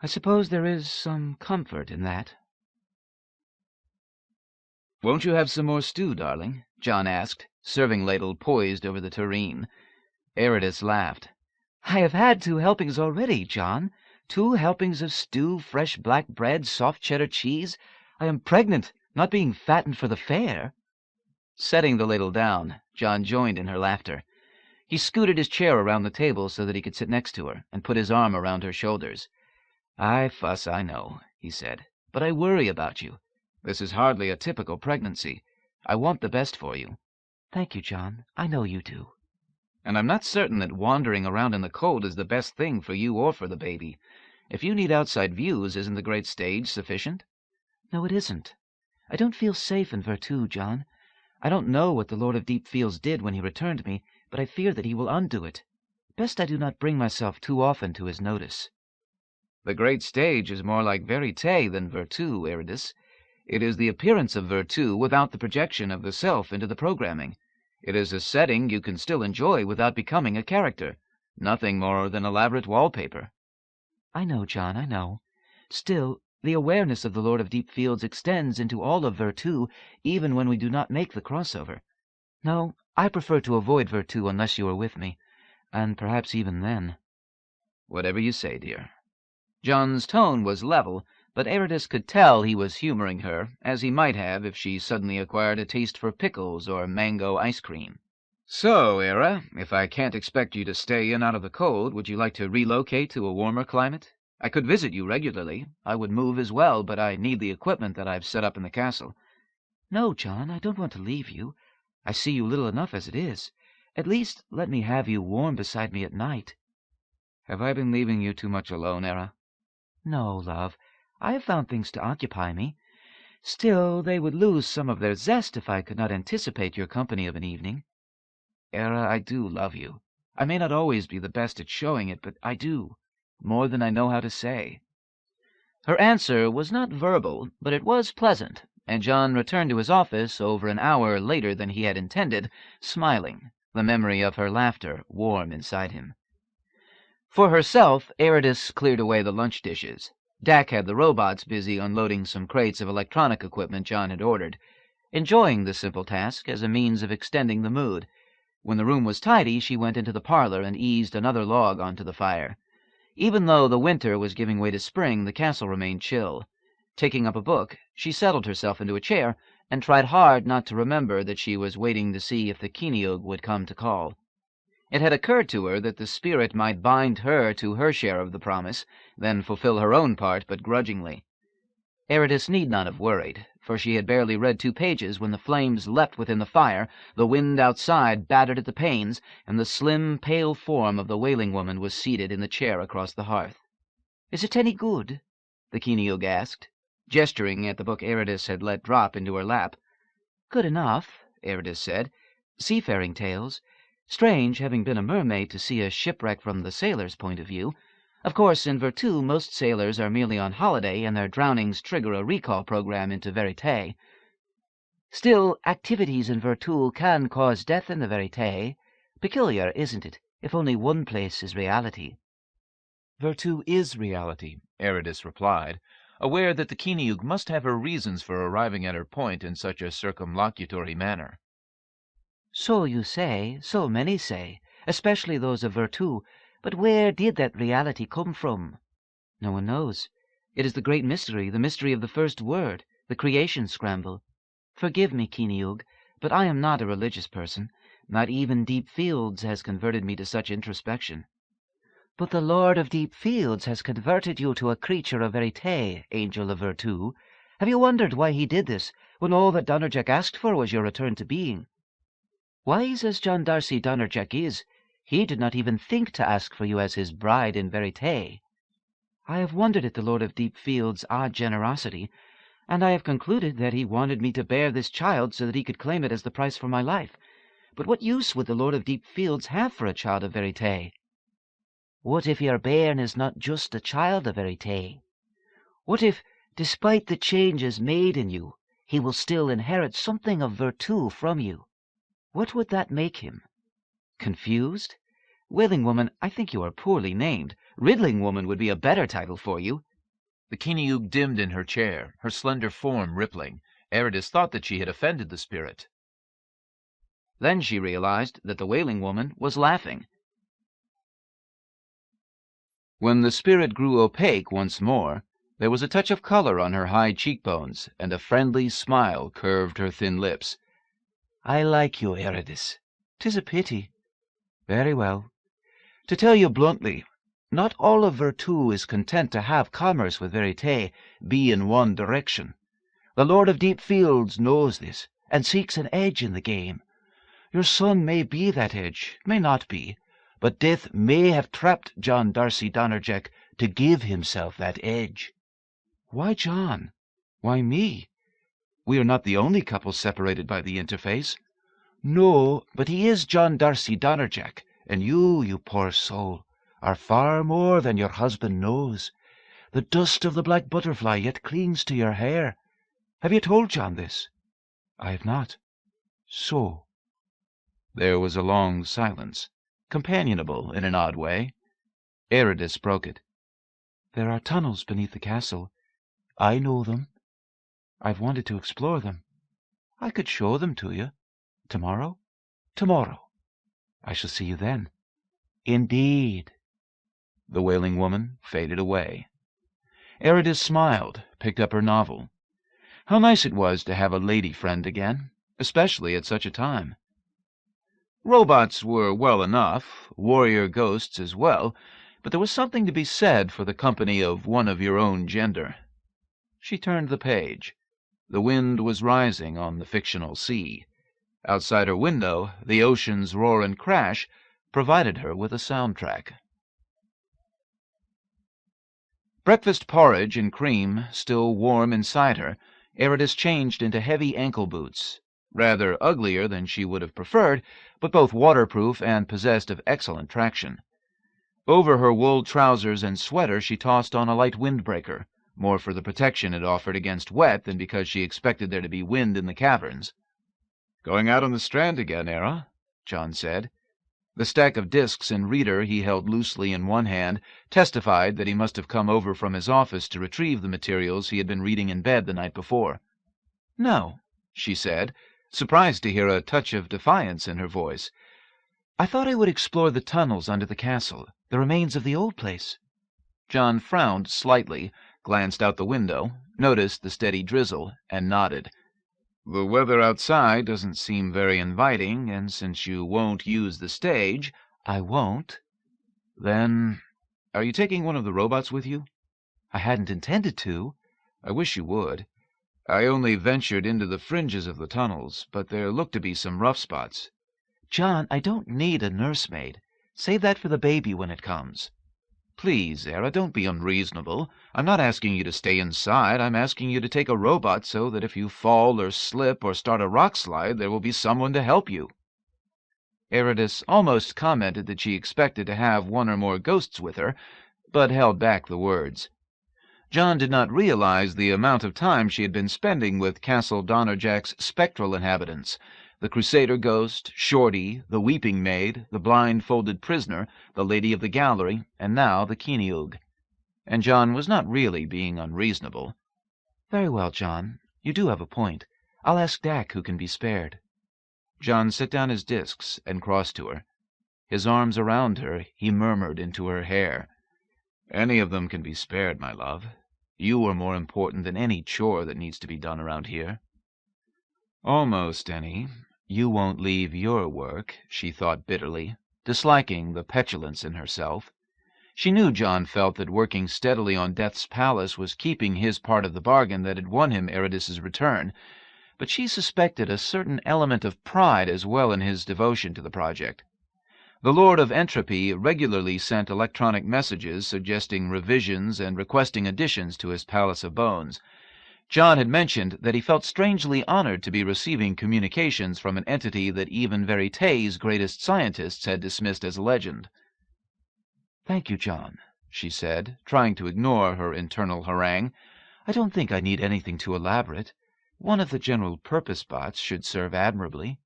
C: I suppose there is some comfort in that.
D: "Won't you have some more stew, darling?" John asked, serving ladle poised over the tureen. Ayradyss laughed.
C: I have had 2 helpings already, John. 2 helpings of stew, fresh black bread, soft cheddar cheese. I am pregnant, not being fattened for the fair.
D: Setting the ladle down, John joined in her laughter. He scooted his chair around the table so that he could sit next to her, and put his arm around her shoulders. "I fuss, I know," he said, "but I worry about you. This is hardly a typical pregnancy. I want the best for you."
C: Thank you, John. I know you do.
D: "And I'm not certain that wandering around in the cold is the best thing for you or for the baby. If you need outside views, isn't the great stage sufficient?"
C: No, it isn't. I don't feel safe in Virtu, John. I don't know what the Lord of Deep Fields did when he returned me, but I fear that he will undo it. Best I do not bring myself too often to his notice.
D: "The great stage is more like Verite than Virtu, Ayradyss. It is the appearance of Virtu without the projection of the self into the programming. It is a setting you can still enjoy without becoming a character. Nothing more than elaborate wallpaper."
C: I know, John, I know. Still, the awareness of the Lord of Deep Fields extends into all of Virtu, even when we do not make the crossover. No, I prefer to avoid Virtu unless you are with me, and perhaps even then.
D: "Whatever you say, dear." John's tone was level, but Ayradyss could tell he was humoring her, as he might have if she suddenly acquired a taste for pickles or mango ice cream. "So, Ayra, if I can't expect you to stay in out of the cold, would you like to relocate to a warmer climate? I could visit you regularly. I would move as well, but I need the equipment that I've set up in the castle."
C: No, John, I don't want to leave you. I see you little enough as it is. At least let me have you warm beside me at night.
D: "Have I been leaving you too much alone, Ayra?"
C: No, love. I have found things to occupy me. Still, they would lose some of their zest if I could not anticipate your company of an evening.
D: "Ayra, I do love you. I may not always be the best at showing it, but I do. More than I know how to say." Her answer was not verbal, but it was pleasant, and John returned to his office over an hour later than he had intended, smiling, the memory of her laughter warm inside him. For herself, Ayradyss cleared away the lunch dishes. Dak had the robots busy unloading some crates of electronic equipment John had ordered, enjoying the simple task as a means of extending the mood. When the room was tidy, she went into the parlor and eased another log onto the fire. Even though the winter was giving way to spring, the castle remained chill. Taking up a book, she settled herself into a chair and tried hard not to remember that she was waiting to see if the Kiniug would come to call. It had occurred to her that the spirit might bind her to her share of the promise, then fulfill her own part but grudgingly. Ayradyss need not have worried, for she had barely read 2 pages when the flames leapt within the fire, the wind outside battered at the panes, and the slim, pale form of the wailing woman was seated in the chair across the hearth.
C: Is it any good?
D: The Kiniug asked, gesturing at the book Ayradyss had let drop into her lap.
C: Good enough, Ayradyss said. Seafaring tales. Strange, having been a mermaid, to see a shipwreck from the sailor's point of view. Of course, in Virtu, most sailors are merely on holiday, and their drownings trigger a recall program into Verite. Still, activities in Virtu can cause death in the Verite. Peculiar, isn't it, if only one place is reality?
H: Virtu is reality, Ayradyss replied, aware that the Kiniug must have her reasons for arriving at her point in such a circumlocutory manner.
C: So you say, so many say, especially those of Virtu, but where did that reality come from? No one knows. It is the great mystery, the mystery of the first word, the creation scramble. Forgive me, Kiniug, But I am not a religious person. Not even Deep Fields has converted me to such introspection. But the Lord of Deep Fields has converted you to a creature of Verite, Angel of Virtu. Have you wondered why he did this, when all that Donnerjack asked for was your return to being? Wise as John Darcy Donnerjack is, he did not even think to ask for you as his bride in Verite. I have wondered at the Lord of Deep Fields' odd generosity, and I have concluded that he wanted me to bear this child so that he could claim it as the price for my life. But what use would the Lord of Deep Fields have for a child of Verite? What if your bairn is not just a child of Verite? What if, despite the changes made in you, he will still inherit something of Virtu from you? What would that make him? Confused? Wailing Woman, I think you are poorly named. Riddling Woman would be a better title for you.
H: The Kiniug dimmed in her chair, her slender form rippling. Ayradyss thought that she had offended the spirit.
C: Then she realized that the Wailing Woman was laughing.
A: When the spirit grew opaque once more, there was a touch of color on her high cheekbones, and a friendly smile curved her thin lips.
C: I like you, Ayradyss. 'Tis a pity. Very well. To tell you bluntly, not all of Virtu is content to have commerce with Verite be in one direction. The Lord of Deep Fields knows this, and seeks an edge in the game. Your son may be that edge, may not be, but death may have trapped John Darcy Donnerjack to give himself that edge. Why John? Why me? We are not the only couple separated by the interface. No, but he is John Darcy Donnerjack, and you poor soul, are far more than your husband knows. The dust of the black butterfly yet clings to your hair. Have you told John this? I have not. So.
A: There was a long silence, companionable in an odd way. Ayradyss broke it.
C: There are tunnels beneath the castle. I know them. I've wanted to explore them. I could show them to you. Tomorrow? Tomorrow. I shall see you then. Indeed.
A: The Wailing Woman faded away. Ayradyss smiled, picked up her novel. How nice it was to have a lady friend again, especially at such a time. Robots were well enough, warrior ghosts as well, but there was something to be said for the company of one of your own gender. She turned the page. The wind was rising on the fictional sea. Outside her window, the ocean's roar and crash provided her with a soundtrack. Breakfast porridge and cream still warm inside her, Ayradyss changed into heavy ankle boots, rather uglier than she would have preferred, but both waterproof and possessed of excellent traction. Over her wool trousers and sweater she tossed on a light windbreaker, more for the protection it offered against wet than because she expected there to be wind in the caverns.
E: "Going out on the strand again, Ayra?"
A: John said. The stack of discs and reader he held loosely in one hand testified that he must have come over from his office to retrieve the materials he had been reading in bed the night before. "No," she said, surprised to hear a touch of defiance in her voice. "I thought I would explore the tunnels under the castle, the remains of the old place." John frowned slightly, glanced out the window, noticed the steady drizzle, and nodded.
E: "The weather outside doesn't seem very inviting, and since you won't use the stage—"
C: "I won't."
A: "Then, are you taking one of the robots with you?"
C: "I hadn't intended to."
A: "I wish you would. I only ventured into the fringes of the tunnels, but there look to be some rough spots."
C: "John, I don't need a nursemaid. Save that for the baby when it comes."
A: "Please, Ayra, don't be unreasonable. I'm not asking you to stay inside. I'm asking you to take a robot so that if you fall or slip or start a rock slide, there will be someone to help you." Ayradyss almost commented that she expected to have one or more ghosts with her, but held back the words. John did not realize the amount of time she had been spending with Castle Donnerjack's spectral inhabitants, the Crusader ghost, Shorty, the Weeping Maid, the blindfolded prisoner, the Lady of the Gallery, and now the Kiniug. And John was not really being unreasonable.
C: "Very well, John. You do have a point. I'll ask Dak who can be spared."
A: John set down his discs and crossed to her. His arms around her, he murmured into her hair. "Any of them can be spared, my love. You are more important than any chore that needs to be done around here." "Almost any. You won't leave your work, she thought bitterly, disliking the petulance in herself. She knew John felt that working steadily on Death's palace was keeping his part of the bargain that had won him Ayradyss's return, but she suspected a certain element of pride as well in his devotion to the project. The Lord of Entropy regularly sent electronic messages suggesting revisions and requesting additions to his Palace of Bones. John had mentioned that he felt strangely honored to be receiving communications from an entity that even Verite's greatest scientists had dismissed as a legend. "Thank you, John," she said, trying to ignore her internal harangue. "I don't think I need anything too elaborate. One of the general-purpose bots should serve admirably."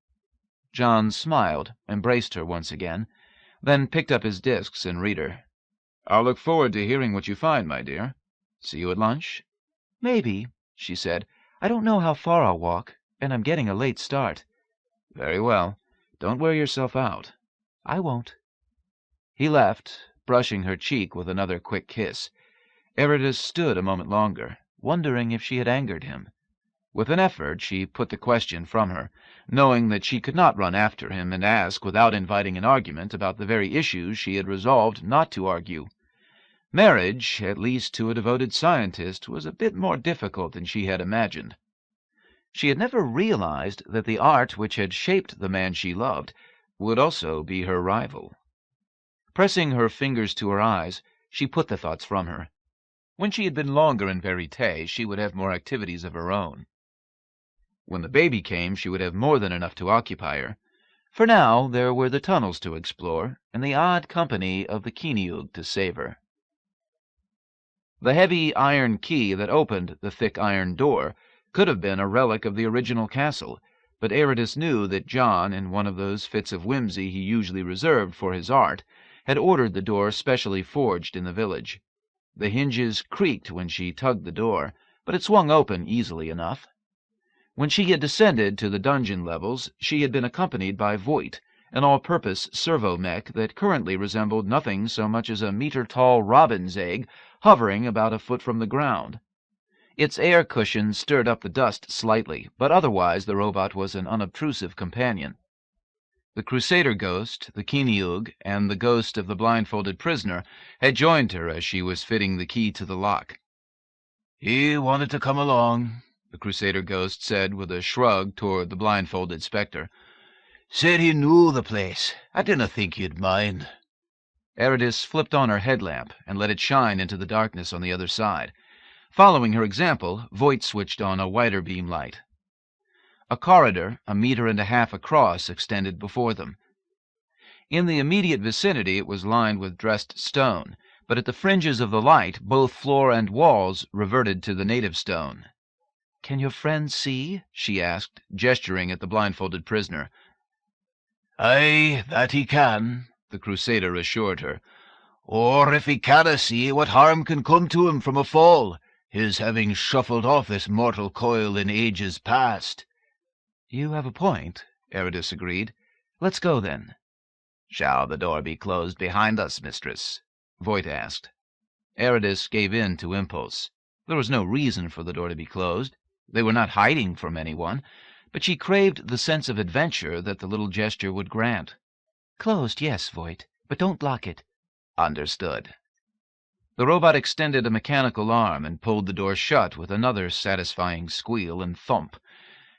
A: John smiled, embraced her once again, then picked up his discs and reader. "I'll look forward to hearing what you find, my dear. See you at lunch?" "Maybe," she said. "I don't know how far I'll walk, and I'm getting a late start." "Very well. Don't wear yourself out." "I won't." He left, brushing her cheek with another quick kiss. Ayradyss stood a moment longer, wondering if she had angered him. With an effort she put the question from her, knowing that she could not run after him and ask without inviting an argument about the very issues she had resolved not to argue. Marriage, at least to a devoted scientist, was a bit more difficult than she had imagined. She had never realized that the art which had shaped the man she loved would also be her rival. Pressing her fingers to her eyes, she put the thoughts from her. When she had been longer in Verite, she would have more activities of her own. When the baby came, she would have more than enough to occupy her. For now, there were the tunnels to explore, and the odd company of the Kiniug to savor. The heavy iron key that opened the thick iron door could have been a relic of the original castle, but Ayradyss knew that John, in one of those fits of whimsy he usually reserved for his art, had ordered the door specially forged in the village. The hinges creaked when she tugged the door, but it swung open easily enough. When she had descended to the dungeon levels, she had been accompanied by Voit, an all-purpose servo-mech that currently resembled nothing so much as a meter-tall robin's egg hovering about a foot from the ground. Its air cushion stirred up the dust slightly, but otherwise the robot was an unobtrusive companion. The Crusader ghost, the Kiniug, and the ghost of the blindfolded prisoner had joined her as she was fitting the key to the lock.
J: "He wanted to come along,"
A: the Crusader ghost said with a shrug toward the blindfolded spectre.
J: "Said he knew the place. I didn't think you'd mind."
A: Ayradyss flipped on her headlamp and let it shine into the darkness on the other side. Following her example, Voit switched on a wider beam light. A corridor, 1.5 meters across, extended before them. In the immediate vicinity it was lined with dressed stone, but at the fringes of the light both floor and walls reverted to the native stone. "Can your friend see?" she asked, gesturing at the blindfolded prisoner.
J: "Aye, that he can," the Crusader assured her. "Or if he canna see, what harm can come to him from a fall, his having shuffled off this mortal coil in ages past?"
A: "You have a point," Ayradyss agreed. "Let's go, then." "Shall the door be closed behind us, mistress?" Voit asked. Ayradyss gave in to impulse. There was no reason for the door to be closed. They were not hiding from anyone, but she craved the sense of adventure that the little gesture would grant. "Closed, yes, Voit, but don't lock it." "Understood." The robot extended a mechanical arm and pulled the door shut with another satisfying squeal and thump.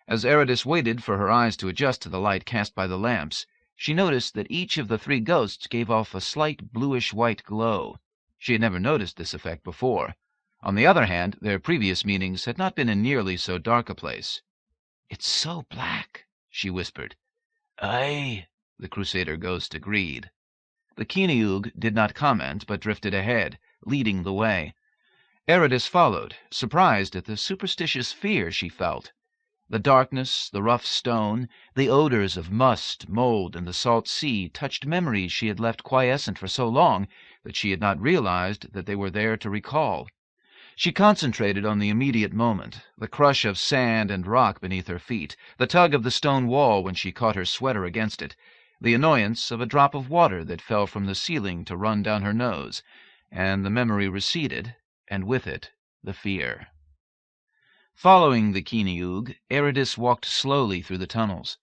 A: As Ayradyss waited for her eyes to adjust to the light cast by the lamps, she noticed that each of the 3 ghosts gave off a slight bluish-white glow. She had never noticed this effect before. On the other hand, their previous meetings had not been in nearly so dark a place. "It's so black," she whispered.
J: "Aye,"
A: the Crusader ghost agreed. The Kiniug did not comment, but drifted ahead, leading the way. Ayradyss followed, surprised at the superstitious fear she felt. The darkness, the rough stone, the odors of must, mold, and the salt sea touched memories she had left quiescent for so long that she had not realized that they were there to recall. She concentrated on the immediate moment, the crush of sand and rock beneath her feet, the tug of the stone wall when she caught her sweater against it, the annoyance of a drop of water that fell from the ceiling to run down her nose, and the memory receded, and with it the fear. Following the Kiniug, Ayradyss walked slowly through the tunnels.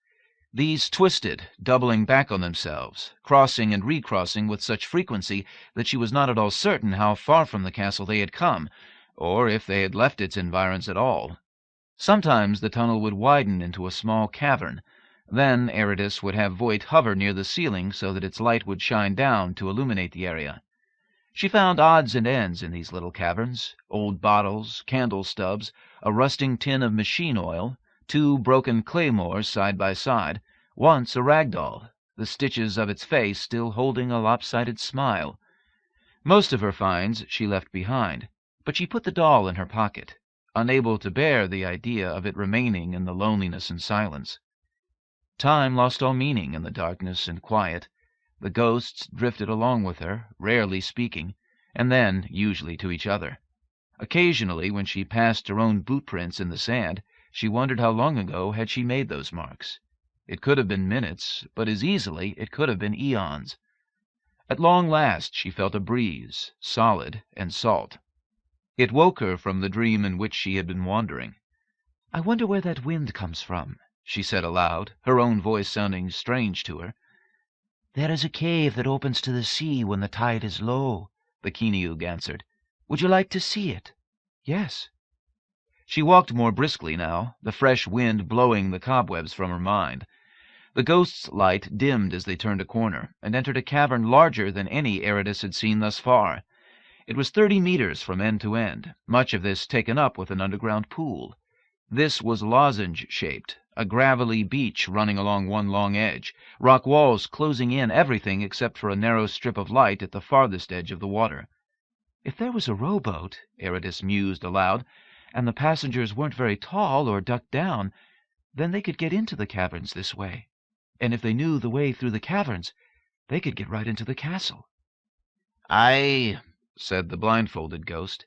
A: These twisted, doubling back on themselves, crossing and recrossing with such frequency that she was not at all certain how far from the castle they had come, or if they had left its environs at all. Sometimes the tunnel would widen into a small cavern. Then Ayradyss would have Voigt hover near the ceiling so that its light would shine down to illuminate the area. She found odds and ends in these little caverns: old bottles, candle stubs, a rusting tin of machine oil, 2 broken claymores side by side, once a rag doll, the stitches of its face still holding a lopsided smile. Most of her finds she left behind, but she put the doll in her pocket, unable to bear the idea of it remaining in the loneliness and silence. Time lost all meaning in the darkness and quiet. The ghosts drifted along with her, rarely speaking, and then usually to each other. Occasionally, when she passed her own boot prints in the sand, she wondered how long ago had she made those marks. It could have been minutes, but as easily it could have been eons. At long last she felt a breeze, solid and salt. It woke her from the dream in which she had been wandering. "I wonder where that wind comes from," she said aloud, her own voice sounding strange to her. "There is a cave that opens to the sea when the tide is low," the Keeneyug answered. "Would you like to see it?" "Yes." She walked more briskly now, the fresh wind blowing the cobwebs from her mind. The ghost's light dimmed as they turned a corner, and entered a cavern larger than any Ayradyss had seen thus far. It was 30 meters from end to end, much of this taken up with an underground pool. This was lozenge-shaped, a gravelly beach running along one long edge, rock walls closing in everything except for a narrow strip of light at the farthest edge of the water. "If there was a rowboat," Ayradyss mused aloud, "and the passengers weren't very tall or ducked down, then they could get into the caverns this way. And if they knew the way through the caverns, they could get right into the castle."
J: "Aye,"
A: said the blindfolded ghost.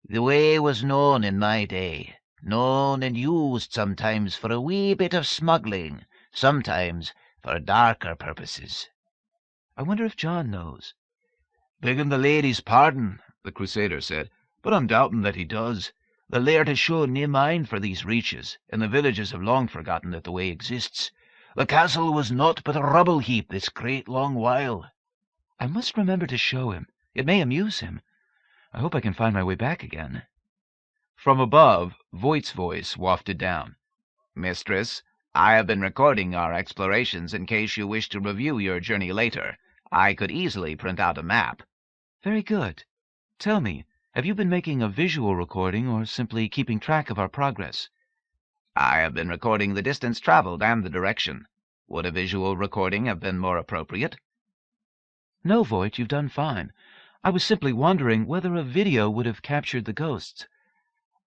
J: "The way was known in my day. Known and used sometimes for a wee bit of smuggling, sometimes for darker purposes."
C: "I wonder if John knows."
D: "Begging the lady's pardon," the Crusader said, "but I'm doubting that he does. The laird has shown nae mind for these reaches, and the villagers have long forgotten that the way exists. The castle was naught but a rubble heap this great long while."
C: "I must remember to show him. It may amuse him. I hope I can find my way back again."
A: From above, Voigt's voice wafted down.
D: "Mistress, I have been recording our explorations in case you wish to review your journey later. I could easily print out a map."
C: "Very good. Tell me, have you been making a visual recording or simply keeping track of our progress?"
D: "I have been recording the distance traveled and the direction. Would a visual recording have been more appropriate?"
C: "No, Voigt, you've done fine. I was simply wondering whether a video would have captured the ghosts."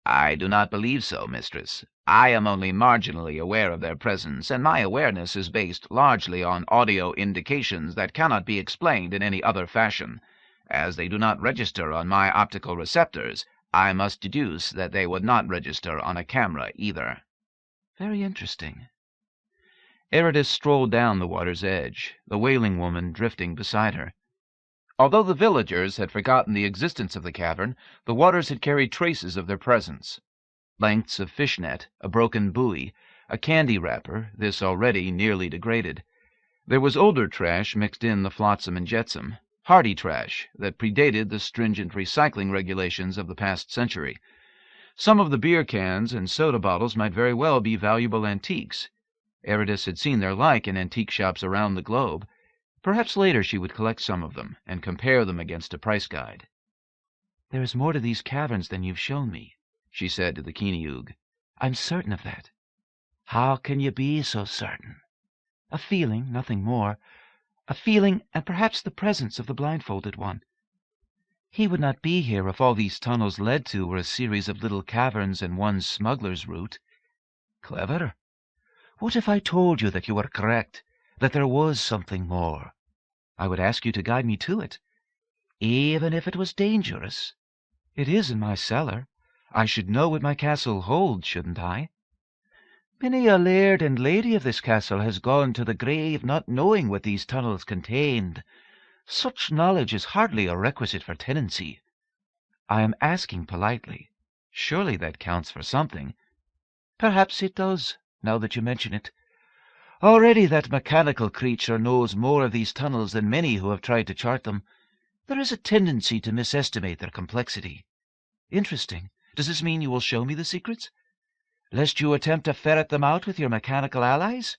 D: "I do not believe so, mistress. I am only marginally aware of their presence, and my awareness is based largely on audio indications that cannot be explained in any other fashion. As they do not register on my optical receptors, I must deduce that they would not register on a camera either."
C: "Very interesting."
A: Ayradyss strolled down the water's edge, the Wailing Woman drifting beside her. Although the villagers had forgotten the existence of the cavern, the waters had carried traces of their presence. Lengths of fishnet, a broken buoy, a candy wrapper, this already nearly degraded. There was older trash mixed in the flotsam and jetsam, hardy trash that predated the stringent recycling regulations of the past century. Some of the beer cans and soda bottles might very well be valuable antiques. Ayradyss had seen their like in antique shops around the globe. Perhaps later she would collect some of them and compare them against a price guide.
C: "There is more to these caverns than you've shown me,"
A: she said to the Keeneyug.
C: "I'm certain of that."
J: "How can you be so certain?"
C: "A feeling, nothing more. A feeling, and perhaps the presence of the blindfolded one. He would not be here if all these tunnels led to were a series of little caverns and one smuggler's route."
J: "Clever. What if I told you that you were correct, that there was something more?"
C: "I would ask you to guide me to it."
J: "Even if it was dangerous?"
C: "It is in my cellar. I should know what my castle holds, shouldn't I?"
J: "Many a laird and lady of this castle has gone to the grave not knowing what these tunnels contained. Such knowledge is hardly a requisite for tenancy."
C: "I am asking politely. Surely that counts for something."
J: "Perhaps it does, now that you mention it.
C: Already that mechanical creature knows more of these tunnels than many who have tried to chart them. There is a tendency to misestimate their complexity. Interesting. Does this mean you will show me the secrets? Lest you attempt to ferret them out with your mechanical allies?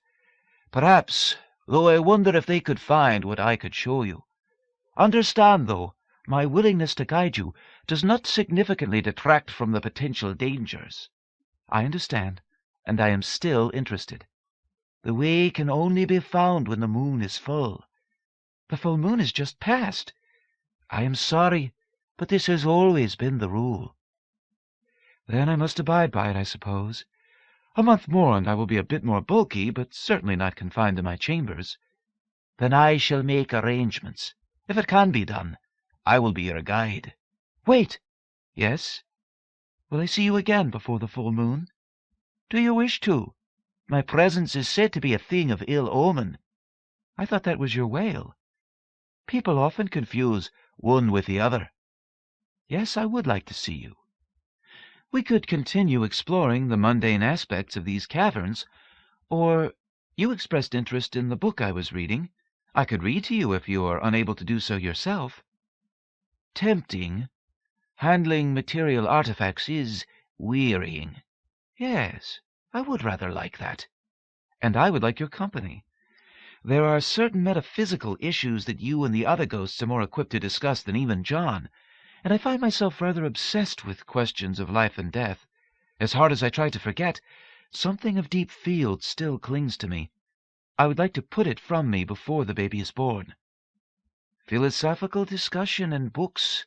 C: Perhaps, though I wonder if they could find what I could show you. Understand, though, my willingness to guide you does not significantly detract from the potential dangers. I understand, and I am still interested. The way can only be found when the moon is full. The full moon is just past. I am sorry, but this has always been the rule. Then I must abide by it, I suppose. A month more and I will be a bit more bulky, but certainly not confined to my chambers. Then I shall make arrangements. If it can be done, I will be your guide. Wait! Yes? Will I see you again before the full moon? Do you wish to? My presence is said to be a thing of ill omen. I thought that was your whale. People often confuse one with the other. Yes, I would like to see you. We could continue exploring the mundane aspects of these caverns, or you expressed interest in the book I was reading. I could read to you if you are unable to do so yourself. Tempting. Handling material artifacts is wearying. Yes, I would rather like that. And I would like your company. There are certain metaphysical issues that you and the other ghosts are more equipped to discuss than even John, and I find myself rather obsessed with questions of life and death. As hard as I try to forget, something of deep field still clings to me. I would like to put it from me before the baby is born. Philosophical discussion and books.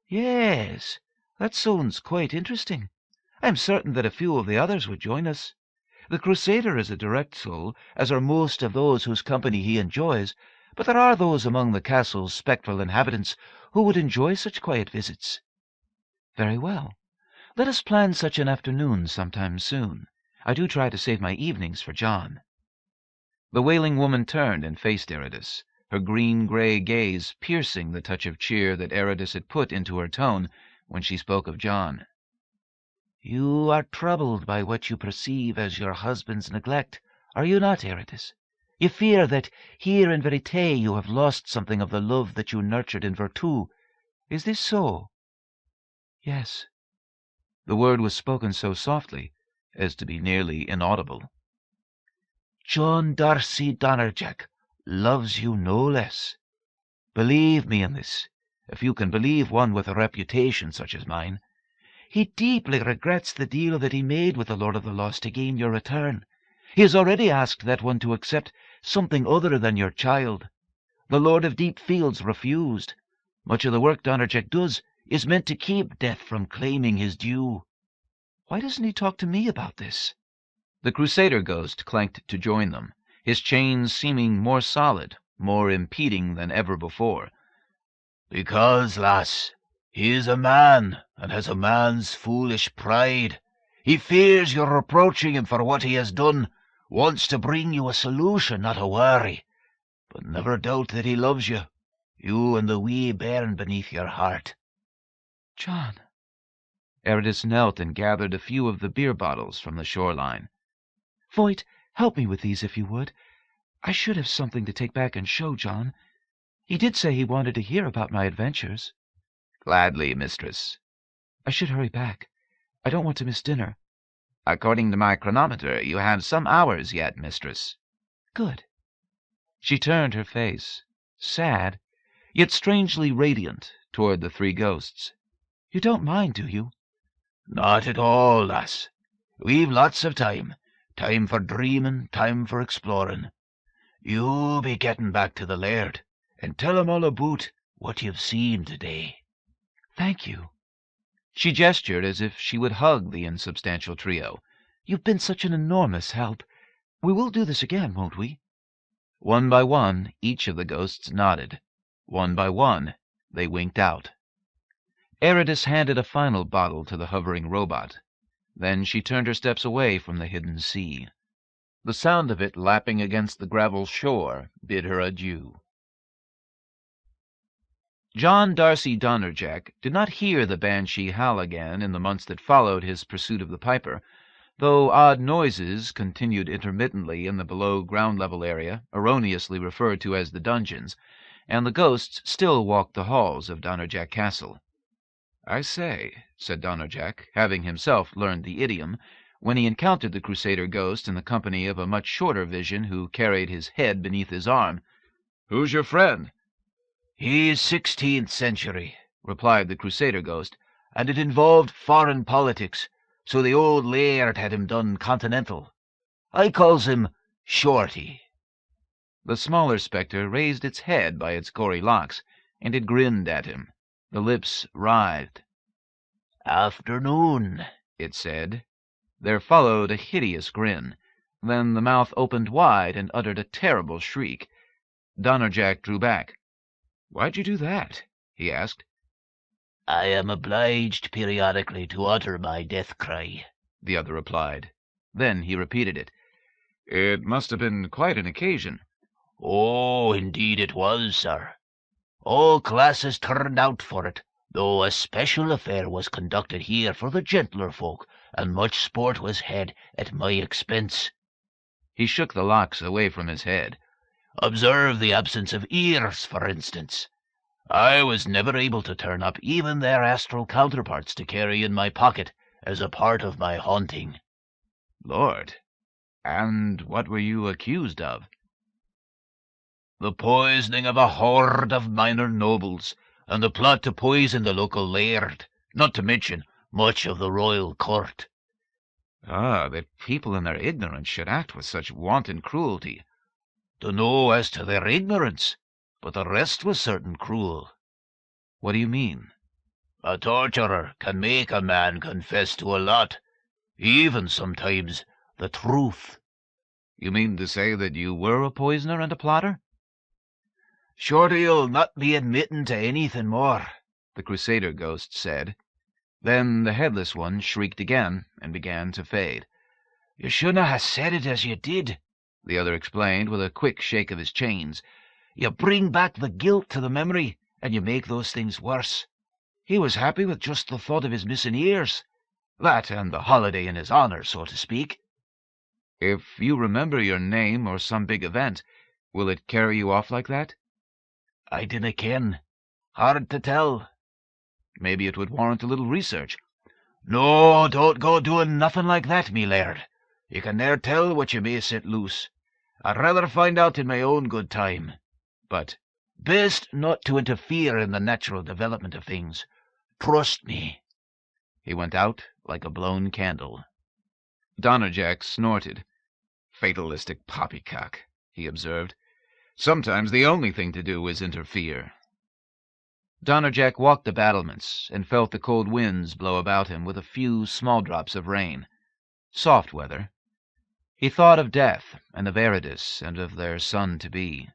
C: Yes, that sounds quite interesting. I am certain that a few of the others would join us. The Crusader is a direct soul, as are most of those whose company he enjoys, but there are those among the castle's spectral inhabitants who would enjoy such quiet visits. Very well. Let us plan such an afternoon sometime soon. I do try to save my evenings for John.
A: The wailing woman turned and faced Ayradyss, her green-gray gaze piercing the touch of cheer that Ayradyss had put into her tone when she spoke of John.
C: You are troubled by what you perceive as your husband's neglect, are you not, Ayradyss? You fear that here in Verite you have lost something of the love that you nurtured in Virtu. Is this so? Yes.
A: The word was spoken so softly as to be nearly inaudible.
C: John Darcy Donnerjack loves you no less. Believe me in this, if you can believe one with a reputation such as mine. He deeply regrets the deal that he made with the Lord of the Lost to gain your return. He has already asked that one to accept something other than your child. The Lord of Deep Fields refused. Much of the work Donnerjack does is meant to keep Death from claiming his due. Why doesn't he talk to me about this?
A: The Crusader ghost clanked to join them, his chains seeming more solid, more impeding than ever before.
J: Because, lass, he is a man, and has a man's foolish pride. He fears you're reproaching him for what he has done, wants to bring you a solution, not a worry. But never doubt that he loves you, you and the wee bairn beneath your heart.
C: John.
A: Ayradyss knelt and gathered a few of the beer bottles from the shoreline.
C: Voigt, help me with these if you would. I should have something to take back and show John. He did say he wanted to hear about my adventures.
A: Gladly, mistress.
C: I should hurry back. I don't want to miss dinner.
A: According to my chronometer, you have some hours yet, mistress.
C: Good.
A: She turned her face, sad, yet strangely radiant, toward the three ghosts.
C: You don't mind, do you?
J: Not at all, lass. We've lots of time. Time for dreaming, time for exploring. You be getting back to the laird, and tell him all about what you've seen today.
C: Thank you.
A: She gestured as if she would hug the insubstantial trio.
C: You've been such an enormous help. We will do this again, won't we?
A: One by one, each of the ghosts nodded. One by one, they winked out. Ayradyss handed a final bottle to the hovering robot. Then she turned her steps away from the hidden sea. The sound of it lapping against the gravel shore bid her adieu. John Darcy Donnerjack did not hear the banshee howl again in the months that followed his pursuit of the piper, though odd noises continued intermittently in the below ground-level area, erroneously referred to as the dungeons, and the ghosts still walked the halls of Donnerjack Castle. "I say," said Donnerjack, having himself learned the idiom, when he encountered the Crusader ghost in the company of a much shorter vision who carried his head beneath his arm. "Who's your friend?"
J: "He's 16th century," replied the Crusader ghost, "and it involved foreign politics, so the old laird had him done continental. I calls him Shorty."
A: The smaller spectre raised its head by its gory locks, and it grinned at him. The lips writhed.
J: "Afternoon," it said.
A: There followed a hideous grin. Then the mouth opened wide and uttered a terrible shriek. Donnerjack drew back. "Why'd you do that?" he asked.
J: "I am obliged periodically to utter my death cry,"
A: the other replied. Then he repeated it. "It must have been quite an occasion."
J: "Oh, indeed it was, sir. All classes turned out for it, though a special affair was conducted here for the gentler folk, and much sport was had at my expense."
A: He shook the locks away from his head.
J: "Observe the absence of ears, for instance. I was never able to turn up even their astral counterparts to carry in my pocket as a part of my haunting."
A: "Lord! And what were you accused of?"
J: "The poisoning of a horde of minor nobles, and the plot to poison the local laird, not to mention much of the royal court."
A: "Ah, that people in their ignorance should act with such wanton cruelty."
J: "Dunno as to their ignorance, but the rest was certain cruel."
A: "What do you mean?"
J: "A torturer can make a man confess to a lot, even sometimes the truth."
A: "You mean to say that you were a poisoner and a plotter?"
J: "Shorty'll not be admitting to anything more,"
A: the Crusader ghost said. Then the headless one shrieked again and began to fade.
J: "You shouldn't ha' said it as you did,"
A: the other explained with a quick shake of his chains.
J: "You bring back the guilt to the memory, and you make those things worse. He was happy with just the thought of his missing ears. That and the holiday in his honor, so to speak."
A: "If you remember your name or some big event, will it carry you off like that?"
J: "I dinna ken. Hard to tell."
A: "Maybe it would warrant a little research."
J: "No, don't go doing nothing like that, me laird. You can ne'er tell what you may set loose. I'd rather find out in my own good time.
A: But
J: best not to interfere in the natural development of things. Trust me."
A: He went out like a blown candle. Donnerjack snorted. "Fatalistic poppycock," he observed. "Sometimes the only thing to do is interfere." Donnerjack walked the battlements and felt the cold winds blow about him with a few small drops of rain. Soft weather. He thought of death and of Ayradyss and of their son-to-be.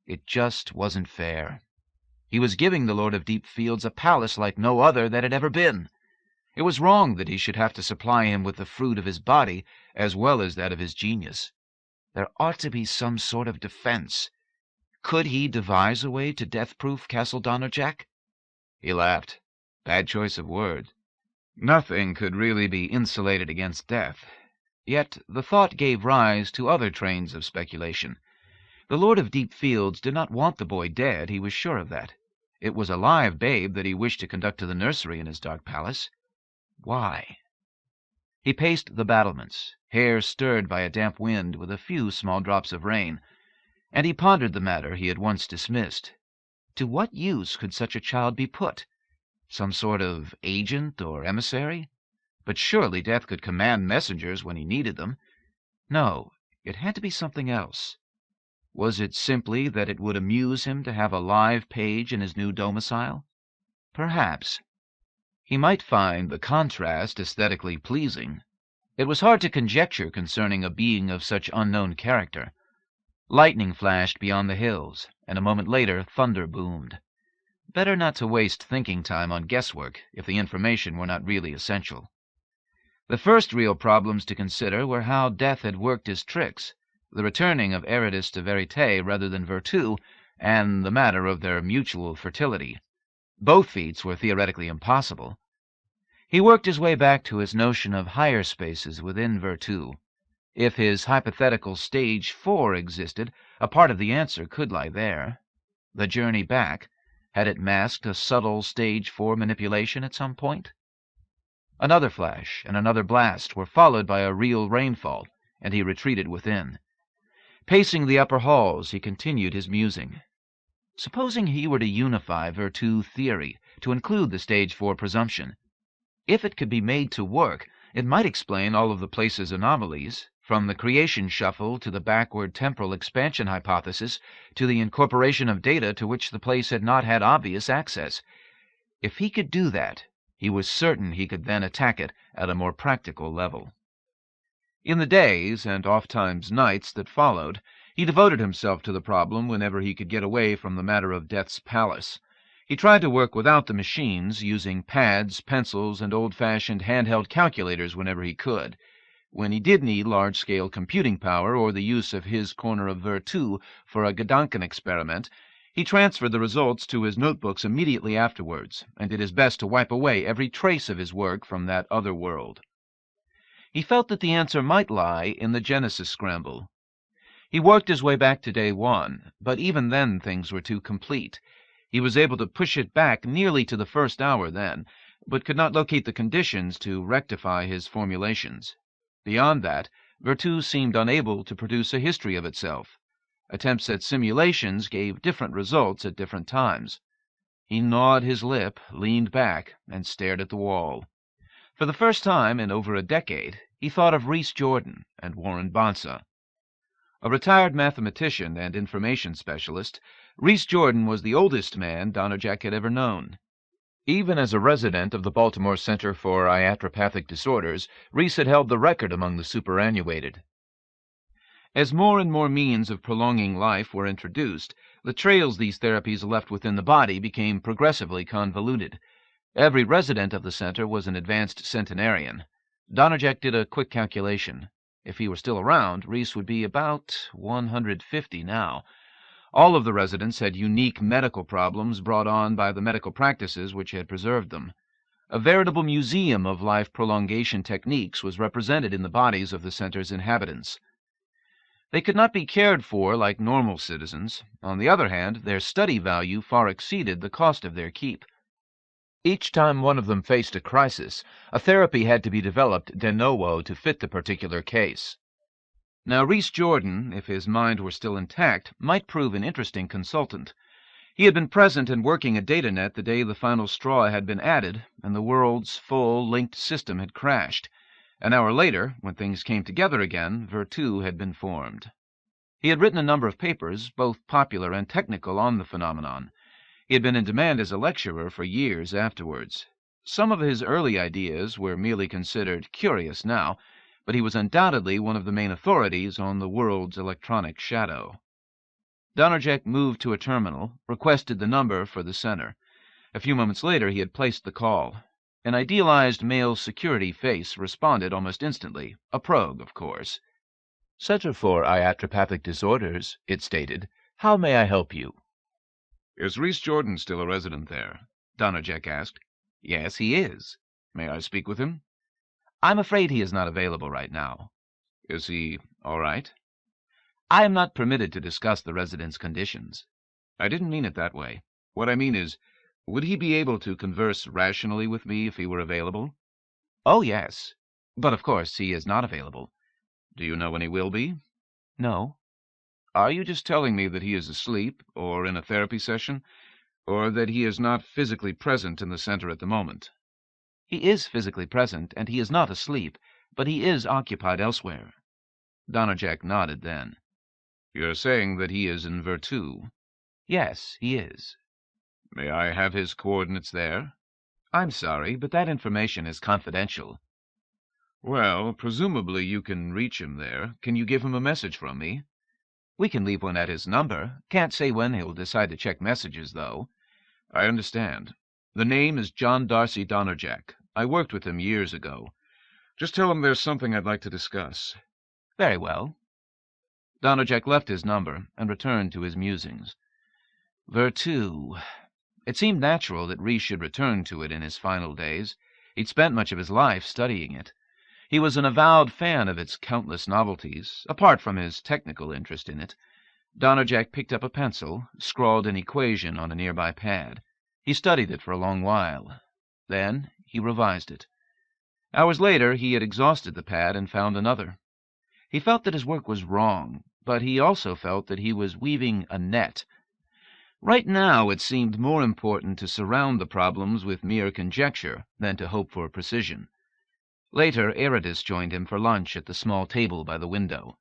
A: It just wasn't fair. He was giving the Lord of Deep Fields a palace like no other that had ever been. It was wrong that he should have to supply him with the fruit of his body as well as that of his genius. There ought to be some sort of defense. Could he devise a way to death-proof Castle Donnerjack? He laughed. Bad choice of words. Nothing could really be insulated against death. Yet the thought gave rise to other trains of speculation. The Lord of Deep Fields did not want the boy dead, he was sure of that. It was a live babe that he wished to conduct to the nursery in his dark palace. Why? He paced the battlements, hair stirred by a damp wind with a few small drops of rain, and he pondered the matter he had once dismissed. To what use could such a child be put? Some sort of agent or emissary? But surely Death could command messengers when he needed them. No, it had to be something else. Was it simply that it would amuse him to have a live page in his new domicile? Perhaps. He might find the contrast aesthetically pleasing. It was hard to conjecture concerning a being of such unknown character. Lightning flashed beyond the hills, and a moment later thunder boomed. Better not to waste thinking time on guesswork if the information were not really essential. The first real problems to consider were how Death had worked his tricks, the returning of Ayradyss to Verite rather than Virtu, and the matter of their mutual fertility. Both feats were theoretically impossible. He worked his way back to his notion of higher spaces within Virtu. If his hypothetical Stage 4 existed, a part of the answer could lie there. The journey back, had it masked a subtle Stage 4 manipulation at some point? Another flash and another blast were followed by a real rainfall, and he retreated within. Pacing the upper halls, he continued his musing. Supposing he were to unify Virtu theory to include the Stage 4 presumption. If it could be made to work, it might explain all of the place's anomalies, from the creation shuffle to the backward temporal expansion hypothesis to the incorporation of data to which the place had not had obvious access. If he could do that, he was certain he could then attack it at a more practical level. In the days, and ofttimes nights, that followed, he devoted himself to the problem whenever he could get away from the matter of Death's Palace. He tried to work without the machines, using pads, pencils, and old-fashioned handheld calculators whenever he could. When he did need large-scale computing power or the use of his corner of Virtu for a Gedanken experiment, he transferred the results to his notebooks immediately afterwards, and did his best to wipe away every trace of his work from that other world. He felt that the answer might lie in the Genesis scramble. He worked his way back to day 1, but even then things were too complete. He was able to push it back nearly to the first hour then, but could not locate the conditions to rectify his formulations. Beyond that, Virtu seemed unable to produce a history of itself. Attempts at simulations gave different results at different times. He gnawed his lip, leaned back, and stared at the wall. For the first time in over a decade, he thought of Rhys Jordan and Warren Bonsa. A retired mathematician and information specialist, Rhys Jordan was the oldest man Donnerjack had ever known. Even as a resident of the Baltimore Center for Iatrogenic Disorders, Rhys had held the record among the superannuated. As more and more means of prolonging life were introduced, the trails these therapies left within the body became progressively convoluted. Every resident of the center was an advanced centenarian. Donnerjack did a quick calculation. If he were still around, Rhys would be about 150 now. All of the residents had unique medical problems brought on by the medical practices which had preserved them. A veritable museum of life prolongation techniques was represented in the bodies of the center's inhabitants. They could not be cared for like normal citizens. On the other hand, their study value far exceeded the cost of their keep. Each time one of them faced a crisis, a therapy had to be developed de novo to fit the particular case. Now, Rhys Jordan, if his mind were still intact, might prove an interesting consultant. He had been present and working at DataNet the day the final straw had been added, and the world's full, linked system had crashed. An hour later, when things came together again, Virtu had been formed. He had written a number of papers, both popular and technical, on the phenomenon. He had been in demand as a lecturer for years afterwards. Some of his early ideas were merely considered curious now, but he was undoubtedly one of the main authorities on the world's electronic shadow. Donnerjack moved to a terminal, requested the number for the center. A few moments later he had placed the call. An idealized male security face responded almost instantly, a probe, of course.
E: "Center for Iatrogenic Disorders," it stated. "How may I help you?"
I: Is Rhys Jordan still a resident there? Donnerjack asked.
A: Yes, he is.
I: May I speak with him?
A: I'm afraid he is not available right now.
I: Is he all right?
A: I am not permitted to discuss the resident's conditions.
I: I didn't mean it that way. What I mean is, would he be able to converse rationally with me if he were available?
A: Oh, yes. But of course he is not available.
I: Do you know when he will be?
A: No.
I: Are you just telling me that he is asleep, or in a therapy session, or that he is not physically present in the center at the moment?
A: He is physically present, and he is not asleep, but he is occupied elsewhere.
I: Donnerjack nodded then. You're saying that he is in Virtu?
A: Yes, he is.
I: May I have his coordinates there?
A: I'm sorry, but that information is confidential.
I: Well, presumably you can reach him there. Can you give him a message from me?
A: We can leave one at his number. Can't say when he'll decide to check messages, though.
I: I understand. The name is John Darcy Donnerjack. I worked with him years ago. Just tell him there's something I'd like to discuss.
A: Very well. Donnerjack left his number and returned to his musings. Virtu. It seemed natural that Rhys should return to it in his final days. He'd spent much of his life studying it. He was an avowed fan of its countless novelties, apart from his technical interest in it. Donnerjack picked up a pencil, scrawled an equation on a nearby pad. He studied it for a long while. Then he revised it. Hours later, he had exhausted the pad and found another. He felt that his work was wrong, but he also felt that he was weaving a net. Right now, it seemed more important to surround the problems with mere conjecture than to hope for precision. Later, Ayradyss joined him for lunch at the small table by the window.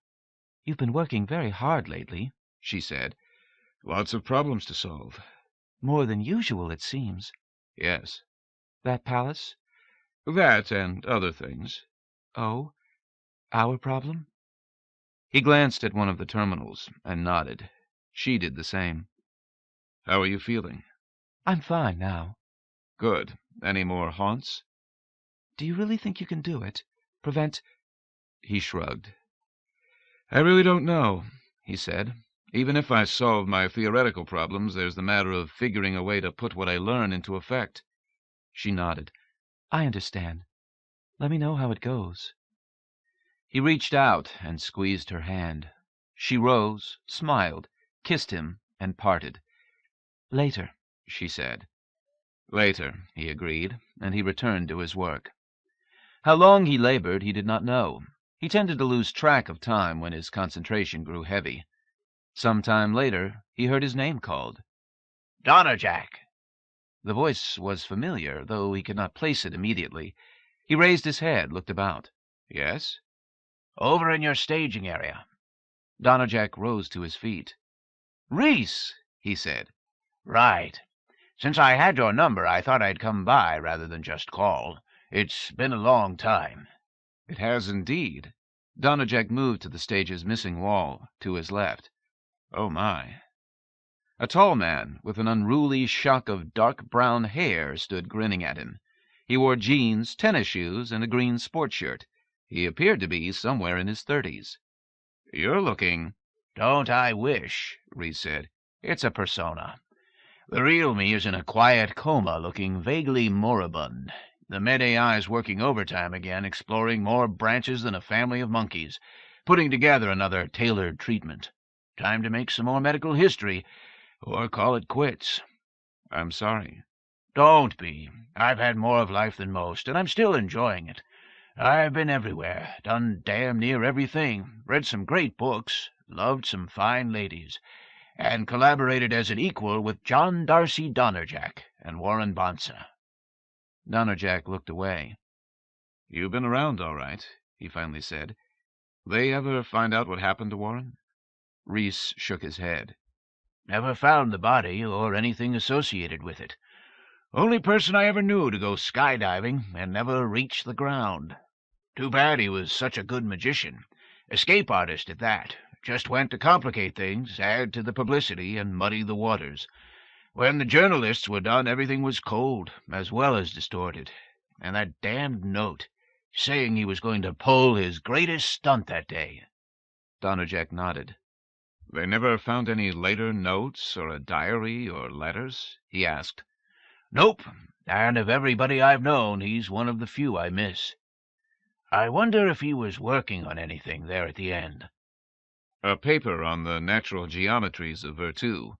A: "You've been working very hard lately," she said.
I: Lots of problems to solve.
A: "More than usual, it seems."
I: Yes.
A: "That palace?"
I: That and other things.
A: "Oh, our problem?" He glanced at one of the terminals and nodded. She did the same.
I: How are you feeling?
A: "I'm fine now."
I: Good. Any more haunts?
A: "Do you really think you can do it? Prevent—" He shrugged.
I: I really don't know, he said. Even if I solve my theoretical problems, there's the matter of figuring a way to put what I learn into effect.
A: She nodded. "I understand. Let me know how it goes." He reached out and squeezed her hand. She rose, smiled, kissed him, and parted. "Later," she said.
I: Later, he agreed, and he returned to his work.
A: How long he labored, he did not know. He tended to lose track of time when his concentration grew heavy. Some time later, he heard his name called.
J: "Donnerjack."
A: The voice was familiar, though he could not place it immediately. He raised his head, looked about. "Yes?"
J: "Over in your staging area."
A: Donnerjack rose to his feet. "Rhys," he said.
J: "Right. Since I had your number, I thought I'd come by rather than just call. It's been a long time."
A: "It has indeed." Donnerjack moved to the stage's missing wall, to his left. "Oh, my." A tall man, with an unruly shock of dark brown hair, stood grinning at him. He wore jeans, tennis shoes, and a green sport shirt. He appeared to be somewhere in his 30s. "You're looking—"
J: "Don't I wish," Rhys said. "It's a persona. The real me is in a quiet coma, looking vaguely moribund. The Med-AI's working overtime again, exploring more branches than a family of monkeys, putting together another tailored treatment. Time to make some more medical history, or call it quits."
A: "I'm sorry."
J: "Don't be. I've had more of life than most, and I'm still enjoying it. I've been everywhere, done damn near everything, read some great books, loved some fine ladies, and collaborated as an equal with John Darcy Donnerjack and Warren Bonsa."
A: Donnerjack looked away.
I: "You've been around all right," he finally said. "They ever find out what happened to Warren?"
A: Rhys shook his head.
J: "Never found the body or anything associated with it. Only person I ever knew to go skydiving and never reach the ground. Too bad he was such a good magician. Escape artist at that. Just went to complicate things, add to the publicity, and muddy the waters. When the journalists were done, everything was cold, as well as distorted. And that damned note, saying he was going to pull his greatest stunt that day."
A: Donnerjack nodded.
I: "They never found any later notes or a diary or letters?" he asked.
J: "Nope. And of everybody I've known, he's one of the few I miss. I wonder if he was working on anything there at the end."
I: "A paper on the natural geometries of Virtu."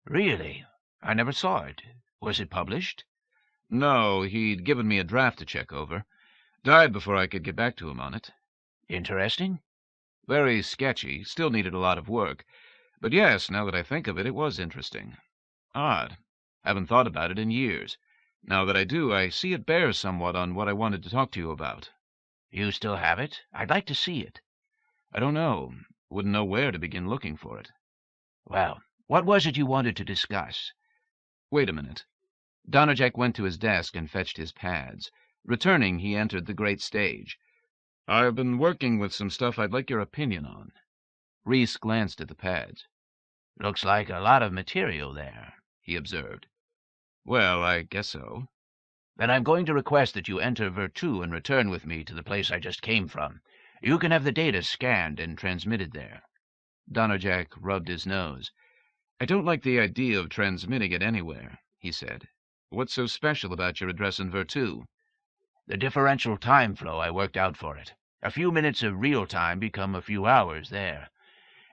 J: "Really? I never saw it. Was it published?"
I: "No, he'd given me a draft to check over. Died before I could get back to him on it."
J: "Interesting?"
I: "Very sketchy. Still needed a lot of work. But yes, now that I think of it, it was interesting. Odd. Haven't thought about it in years. Now that I do, I see it bears somewhat on what I wanted to talk to you about."
J: "You still have it? I'd like to see it."
I: "I don't know. Wouldn't know where to begin looking for it."
J: "Well, what was it you wanted to discuss?"
A: "Wait a minute." Donnerjack went to his desk and fetched his pads. Returning, he entered the great stage.
I: "I've been working with some stuff I'd like your opinion on."
A: Rhys glanced at the pads.
J: "Looks like a lot of material there," he observed.
I: "Well, I guess so."
J: "Then I'm going to request that you enter Virtu and return with me to the place I just came from. You can have the data scanned and transmitted there."
A: Donnerjack rubbed his nose. "I don't like the idea of transmitting it anywhere," he said. "What's so special about your address in Virtu?"
J: The differential time flow I worked out for it. A few minutes of real time become a few hours there.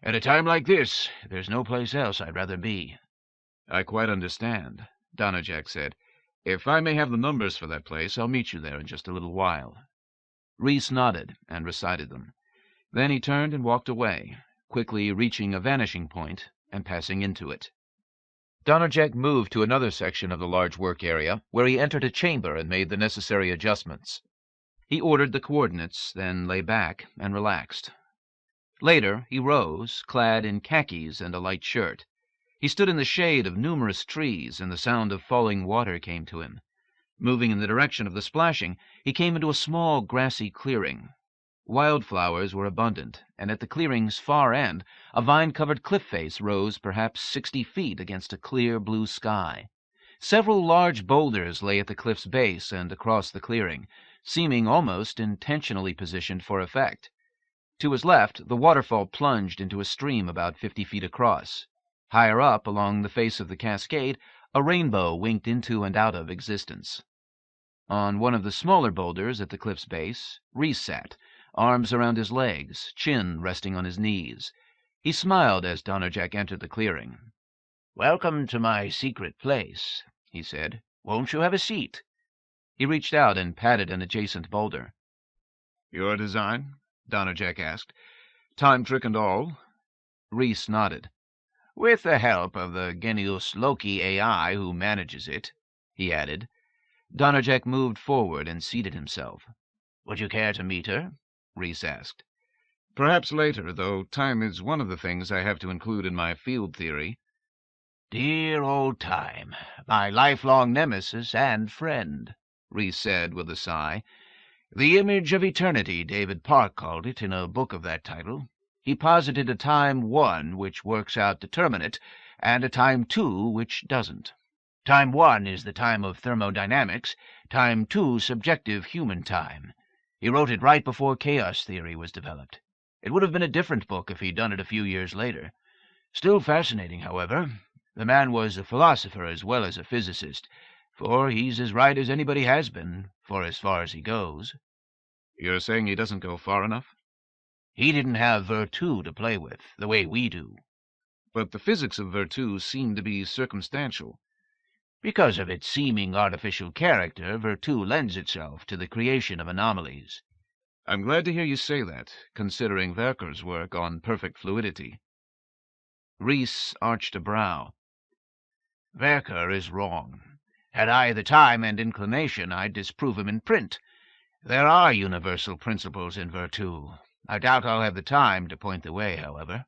J: At a time like this, there's no place else I'd rather be."
E: "I quite understand," Donnerjack said. "If I may have the numbers for that place, I'll meet you there in just a little while." Reese nodded and recited them. Then he turned and walked away, quickly reaching a vanishing point and passing into it. Donnerjack moved to another section of the large work area, where he entered a chamber and made the necessary adjustments. He ordered the coordinates, then lay back and relaxed. Later, he rose, clad in khakis and a light shirt. He stood in the shade of numerous trees, and the sound of falling water came to him. Moving in the direction of the splashing, he came into a small grassy clearing. Wildflowers were abundant, and at the clearing's far end, a vine-covered cliff face rose perhaps 60 feet against a clear blue sky. Several large boulders lay at the cliff's base and across the clearing, seeming almost intentionally positioned for effect. To his left, the waterfall plunged into a stream about 50 feet across. Higher up, along the face of the cascade, a rainbow winked into and out of existence. On one of the smaller boulders at the cliff's base, Reese sat, arms around his legs, chin resting on his knees. He smiled as Donnerjack entered the clearing.
J: "Welcome to my secret place," he said. "Won't you have a seat?"
E: He reached out and patted an adjacent boulder.
I: "Your design?" Donnerjack asked. "Time trick and all?"
E: Reese nodded.
J: "With the help of the Genius Loci AI who manages it," he added.
E: Donnerjack moved forward and seated himself.
J: "Would you care to meet her?"
E: Reese asked.
I: "Perhaps later, though time is one of the things I have to include in my field theory."
J: "Dear old time, my lifelong nemesis and friend," Reese said with a sigh. "The image of eternity, David Park called it in a book of that title. He posited a time 1 which works out determinate, and a time 2 which doesn't. Time 1 is the time of thermodynamics, time 2 subjective human time. He wrote it right before chaos theory was developed. It would have been a different book if he'd done it a few years later. Still fascinating, however. The man was a philosopher as well as a physicist, for he's as right as anybody has been, for as far as he goes."
I: "You're saying he doesn't go far enough?"
J: "He didn't have Virtu to play with, the way we do."
I: "But the physics of Virtu seem to be circumstantial."
J: "Because of its seeming artificial character, Virtu lends itself to the creation of anomalies."
I: "I'm glad to hear you say that, considering Werker's work on perfect fluidity."
E: Reese arched a brow.
J: "Werker is wrong. Had I the time and inclination, I'd disprove him in print. There are universal principles in Virtu. I doubt I'll have the time to point the way, however."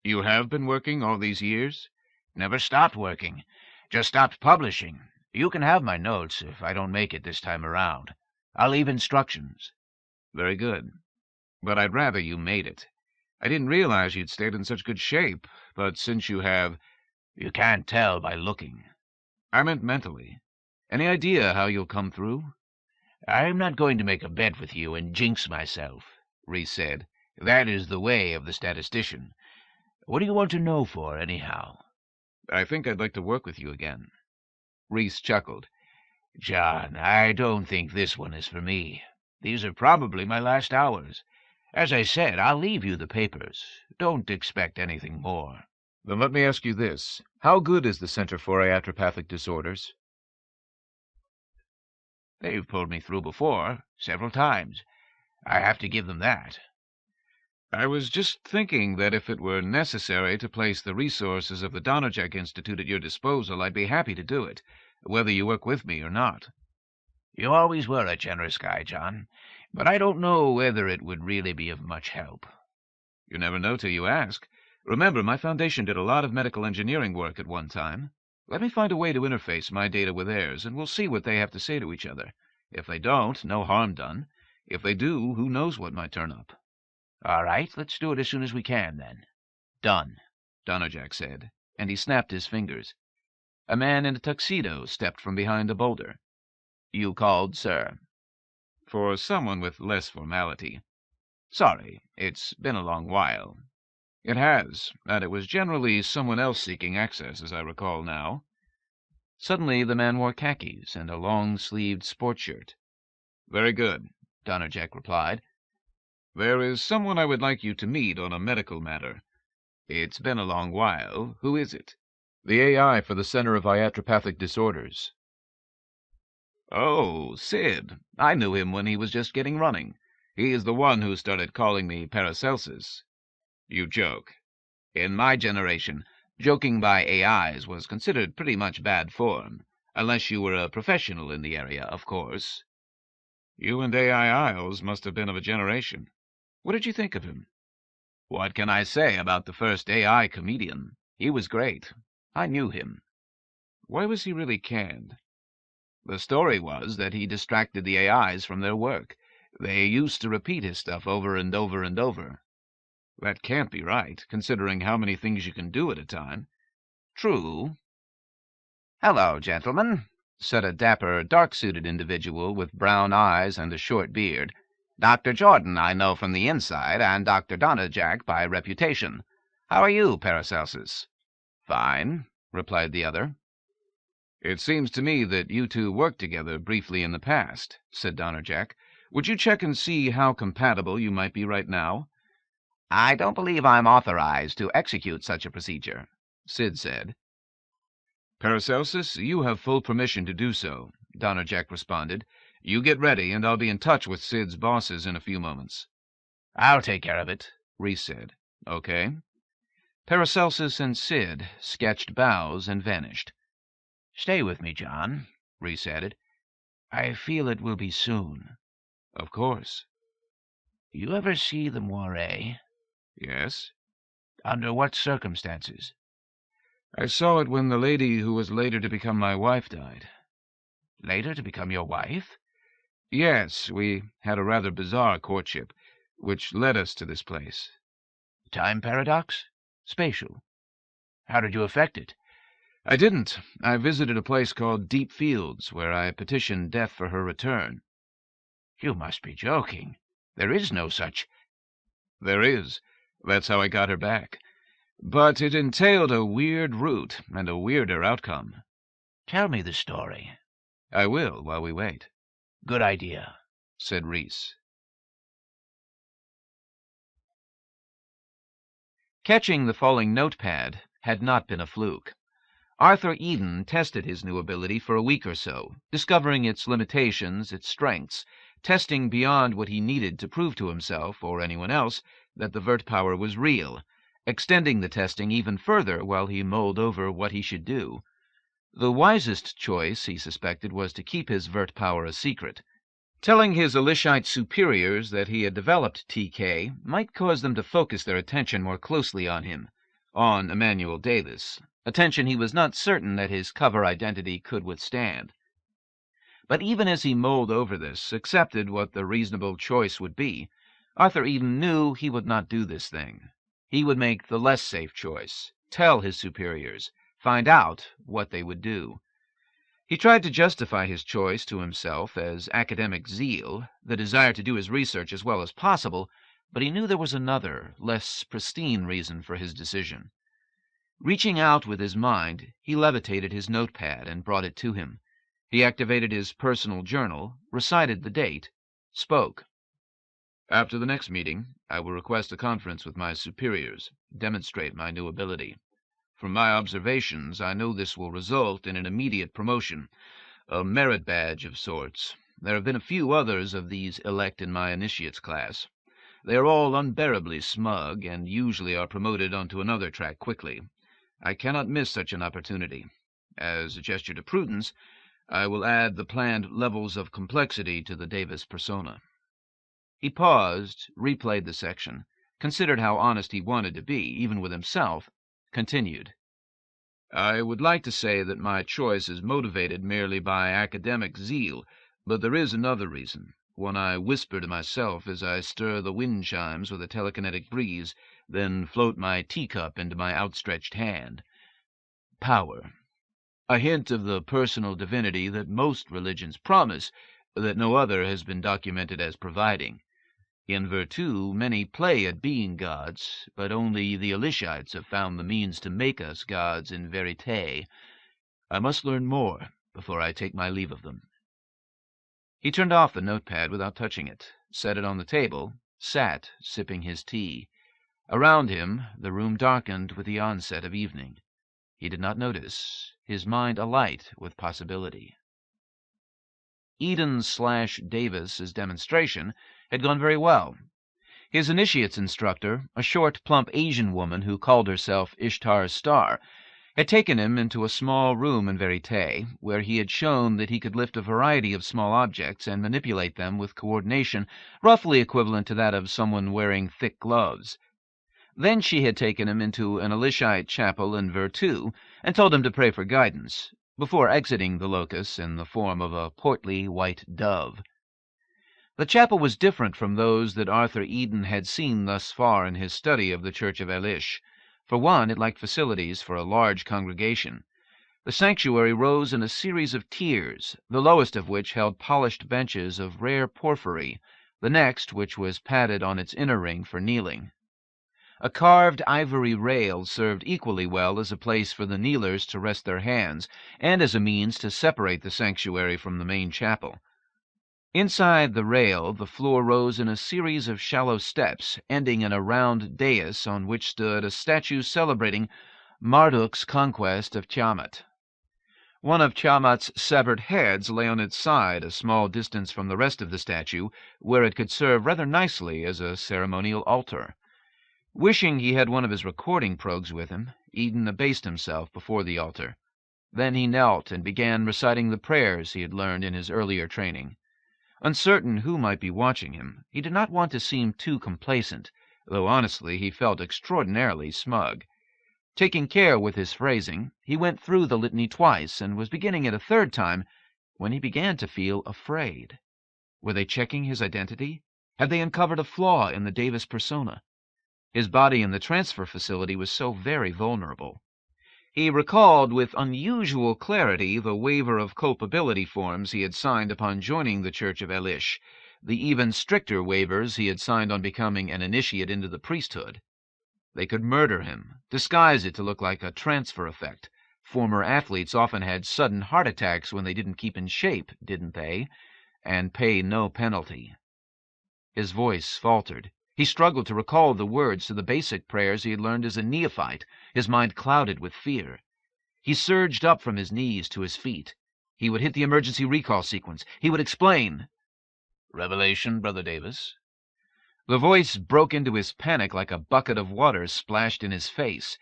I: "You have been working all these years?"
J: "Never stopped working. Just stopped publishing. You can have my notes if I don't make it this time around. I'll leave instructions."
E: "Very good. But I'd rather you made it. I didn't realize you'd stayed in such good shape, but since you have—"
J: "You can't tell by looking."
E: "I meant mentally. Any idea how you'll come through?"
J: "I'm not going to make a bet with you and jinx myself," Reese said. "That is the way of the statistician. What do you want to know for, anyhow?"
E: "I think I'd like to work with you again." Reese chuckled.
J: "John, I don't think this one is for me. These are probably my last hours. As I said, I'll leave you the papers. Don't expect anything more."
H: Then let me ask you this. How good is the Center for Iatrogenic Disorders?
J: They've pulled me through before, several times. I have to give them that.
E: I was just thinking that if it were necessary to place the resources of the Donnerjack Institute at your disposal, I'd be happy to do it, whether you work with me or not.
J: You always were a generous guy, John, but I don't know whether it would really be of much help."
E: "You never know till you ask. Remember, my foundation did a lot of medical engineering work at one time. Let me find a way to interface my data with theirs, and we'll see what they have to say to each other. If they don't, no harm done. If they do, who knows what might turn up."
J: "All right, let's do it as soon as we can, then."
E: "Done," Donnerjack said, and he snapped his fingers. A man in a tuxedo stepped from behind a boulder. "You called, sir?" "For someone with less formality." "Sorry, it's been a long while." "It has, and it was generally someone else seeking access, as I recall now." Suddenly the man wore khakis and a long-sleeved sport shirt. Very good, Donnerjack replied. There is someone I would like you to meet on a medical matter. It's been a long while. Who is it?
A: The AI for the Center of Iatropathic Disorders.
E: Oh, Sid. I knew him when he was just getting running. He is the one who started calling me Paracelsus. You joke. In my generation, joking by AIs was considered pretty much bad form, unless you were a professional in the area, of course. You and AI Isles must have been of a generation. What did you think of him? What can I say about the first AI comedian? He was great. I knew him. Why was he really canned? The story was that he distracted the AIs from their work. They used to repeat his stuff over and over and over. That can't be right, considering how many things you can do at a time. True. Hello, gentlemen, said a dapper, dark-suited individual with brown eyes and a short beard. Dr. Jordan I know from the inside, and Dr. Donnerjack by reputation. How are you, Paracelsus? Fine, replied the other. It seems to me that you two worked together briefly in the past, said Donnerjack. Would you check and see how compatible you might be right now? I don't believe I'm authorized to execute such a procedure, Sid said. Paracelsus, you have full permission to do so, Donnerjack responded. You get ready, and I'll be in touch with Sid's bosses in a few moments. I'll take care of it, Reese said. Okay. Paracelsus and Sid sketched bows and vanished. Stay with me, John, Reese added. I feel it will be soon. Of course. You ever see the moiré? Yes. Under what circumstances? I saw it when the lady who was later to become my wife died. Later to become your wife? Yes, we had a rather bizarre courtship, which led us to this place. Time paradox? Spatial. How did you effect it? I didn't. I visited a place called Deep Fields, where I petitioned death for her return. You must be joking. There is no such... There is. That's how I got her back. But it entailed a weird route and a weirder outcome. Tell me the story. I will while we wait. Good idea, said Reese. Catching the falling notepad had not been a fluke. Arthur Eden tested his new ability for a week or so, discovering its limitations, its strengths, testing beyond what he needed to prove to himself or anyone else that the Vert power was real, extending the testing even further while he mulled over what he should do. The wisest choice, he suspected, was to keep his Vert power a secret. Telling his Elishite superiors that he had developed TK might cause them to focus their attention more closely on him, on Emmanuel Davis, attention he was not certain that his cover identity could withstand. But even as he mulled over this, accepted what the reasonable choice would be, Arthur Eden knew he would not do this thing. He would make the less safe choice, tell his superiors, find out what they would do. He tried to justify his choice to himself as academic zeal, the desire to do his research as well as possible, but he knew there was another, less pristine reason for his decision. Reaching out with his mind, he levitated his notepad and brought it to him. He activated his personal journal, recited the date, spoke. After the next meeting, I will request a conference with my superiors, demonstrate my new ability. From my observations, I know this will result in an immediate promotion, a merit badge of sorts. There have been a few others of these elect in my initiates class. They are all unbearably smug, and usually are promoted onto another track quickly. I cannot miss such an opportunity. As a gesture to prudence, I will add the planned levels of complexity to the Davis persona. He paused, replayed the section, considered how honest he wanted to be, even with himself, continued. I would like to say that my choice is motivated merely by academic zeal, but there is another reason, one I whisper to myself as I stir the wind chimes with a telekinetic breeze, then float my teacup into my outstretched hand. Power. A hint of the personal divinity that most religions promise, that no other has been documented as providing. In Virtu, many play at being gods, but only the Elishites have found the means to make us gods in Verite. I must learn more before I take my leave of them.
A: He turned off the notepad without touching it, set it on the table, sat sipping his tea. Around him, the room darkened with the onset of evening. He did not notice, his mind alight with possibility. Eden/Davis's demonstration had gone very well. His initiate's instructor, a short, plump Asian woman who called herself Ishtar's Star, had taken him into a small room in Verite, where he had shown that he could lift a variety of small objects and manipulate them with coordination roughly equivalent to that of someone wearing thick gloves. Then she had taken him into an Elishite chapel in Virtu and told him to pray for guidance, before exiting the locus in the form of a portly white dove. The chapel was different from those that Arthur Eden had seen thus far in his study of the Church of Ayradyss. For one, it lacked facilities for a large congregation. The sanctuary rose in a series of tiers, the lowest of which held polished benches of rare porphyry, the next which was padded on its inner ring for kneeling. A carved ivory rail served equally well as a place for the kneelers to rest their hands, and as a means to separate the sanctuary from the main chapel. Inside the rail, the floor rose in a series of shallow steps, ending in a round dais on which stood a statue celebrating Marduk's conquest of Tiamat. One of Tiamat's severed heads lay on its side a small distance from the rest of the statue, where it could serve rather nicely as a ceremonial altar. Wishing he had one of his recording progs with him, Eden abased himself before the altar. Then he knelt and began reciting the prayers he had learned in his earlier training. Uncertain who might be watching him, he did not want to seem too complacent, though honestly he felt extraordinarily smug. Taking care with his phrasing, he went through the litany twice and was beginning it a third time when he began to feel afraid. Were they checking his identity? Had they uncovered a flaw in the Davis persona? His body in the transfer facility was so very vulnerable. He recalled with unusual clarity the waiver of culpability forms he had signed upon joining the Church of Ayradyss, the even stricter waivers he had signed on becoming an initiate into the priesthood. They could murder him, disguise it to look like a transfer effect. Former athletes often had sudden heart attacks when they didn't keep in shape, didn't they? And pay no penalty. His voice faltered. He struggled to recall the words to the basic prayers he had learned as a neophyte, his mind clouded with fear. He surged up from his knees to his feet. He would hit the emergency recall sequence. He would explain.
J: "Revelation, Brother Davis."
A: The voice broke into his panic like a bucket of water splashed in his face.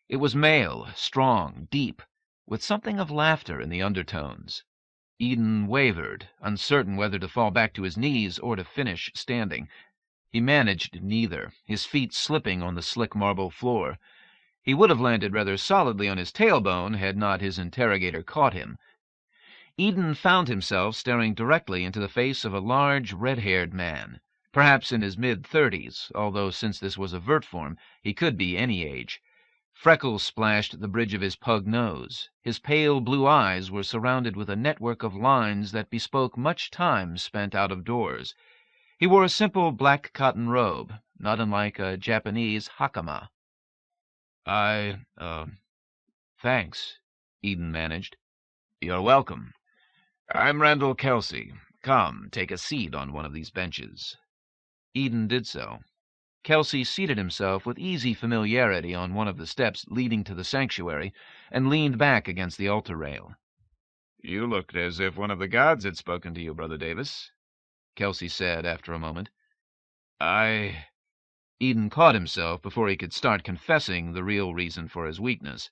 A: It was male, strong, deep, with something of laughter in the undertones. Eden wavered, uncertain whether to fall back to his knees or to finish standing. He managed neither, his feet slipping on the slick marble floor. He would have landed rather solidly on his tailbone had not his interrogator caught him. Eden found himself staring directly into the face of a large, red-haired man, perhaps in his mid-30s, although since this was a vert form, he could be any age. Freckles splashed the bridge of his pug nose. His pale blue eyes were surrounded with a network of lines that bespoke much time spent out of doors. He wore a simple black cotton robe, not unlike a Japanese hakama.
E: Thanks, Eden managed.
A: "You're welcome.
E: I'm Randall Kelsey. Come, take a seat on one of these benches."
A: Eden did so. Kelsey seated himself with easy familiarity on one of the steps leading to the sanctuary and leaned back against the altar rail.
E: "You looked as if one of the gods had spoken to you, Brother Davis," Kelsey said after a moment.
A: Eden caught himself before he could start confessing the real reason for his weakness.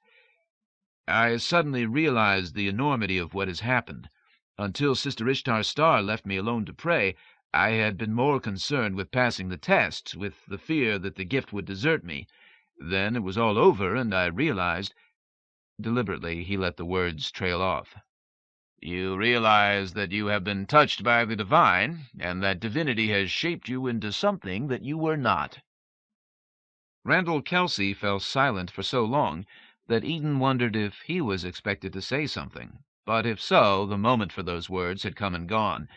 E: "I suddenly realized the enormity of what has happened. Until Sister Ishtar's Star left me alone to pray, I had been more concerned with passing the test, with the fear that the gift would desert me. Then it was all over, and I realized—"
A: Deliberately, he let the words trail off.
E: "You realize that you have been touched by the divine, and that divinity has shaped you into something that you were not."
A: Randall Kelsey fell silent for so long that Eden wondered if he was expected to say something, but if so, the moment for those words had come and gone.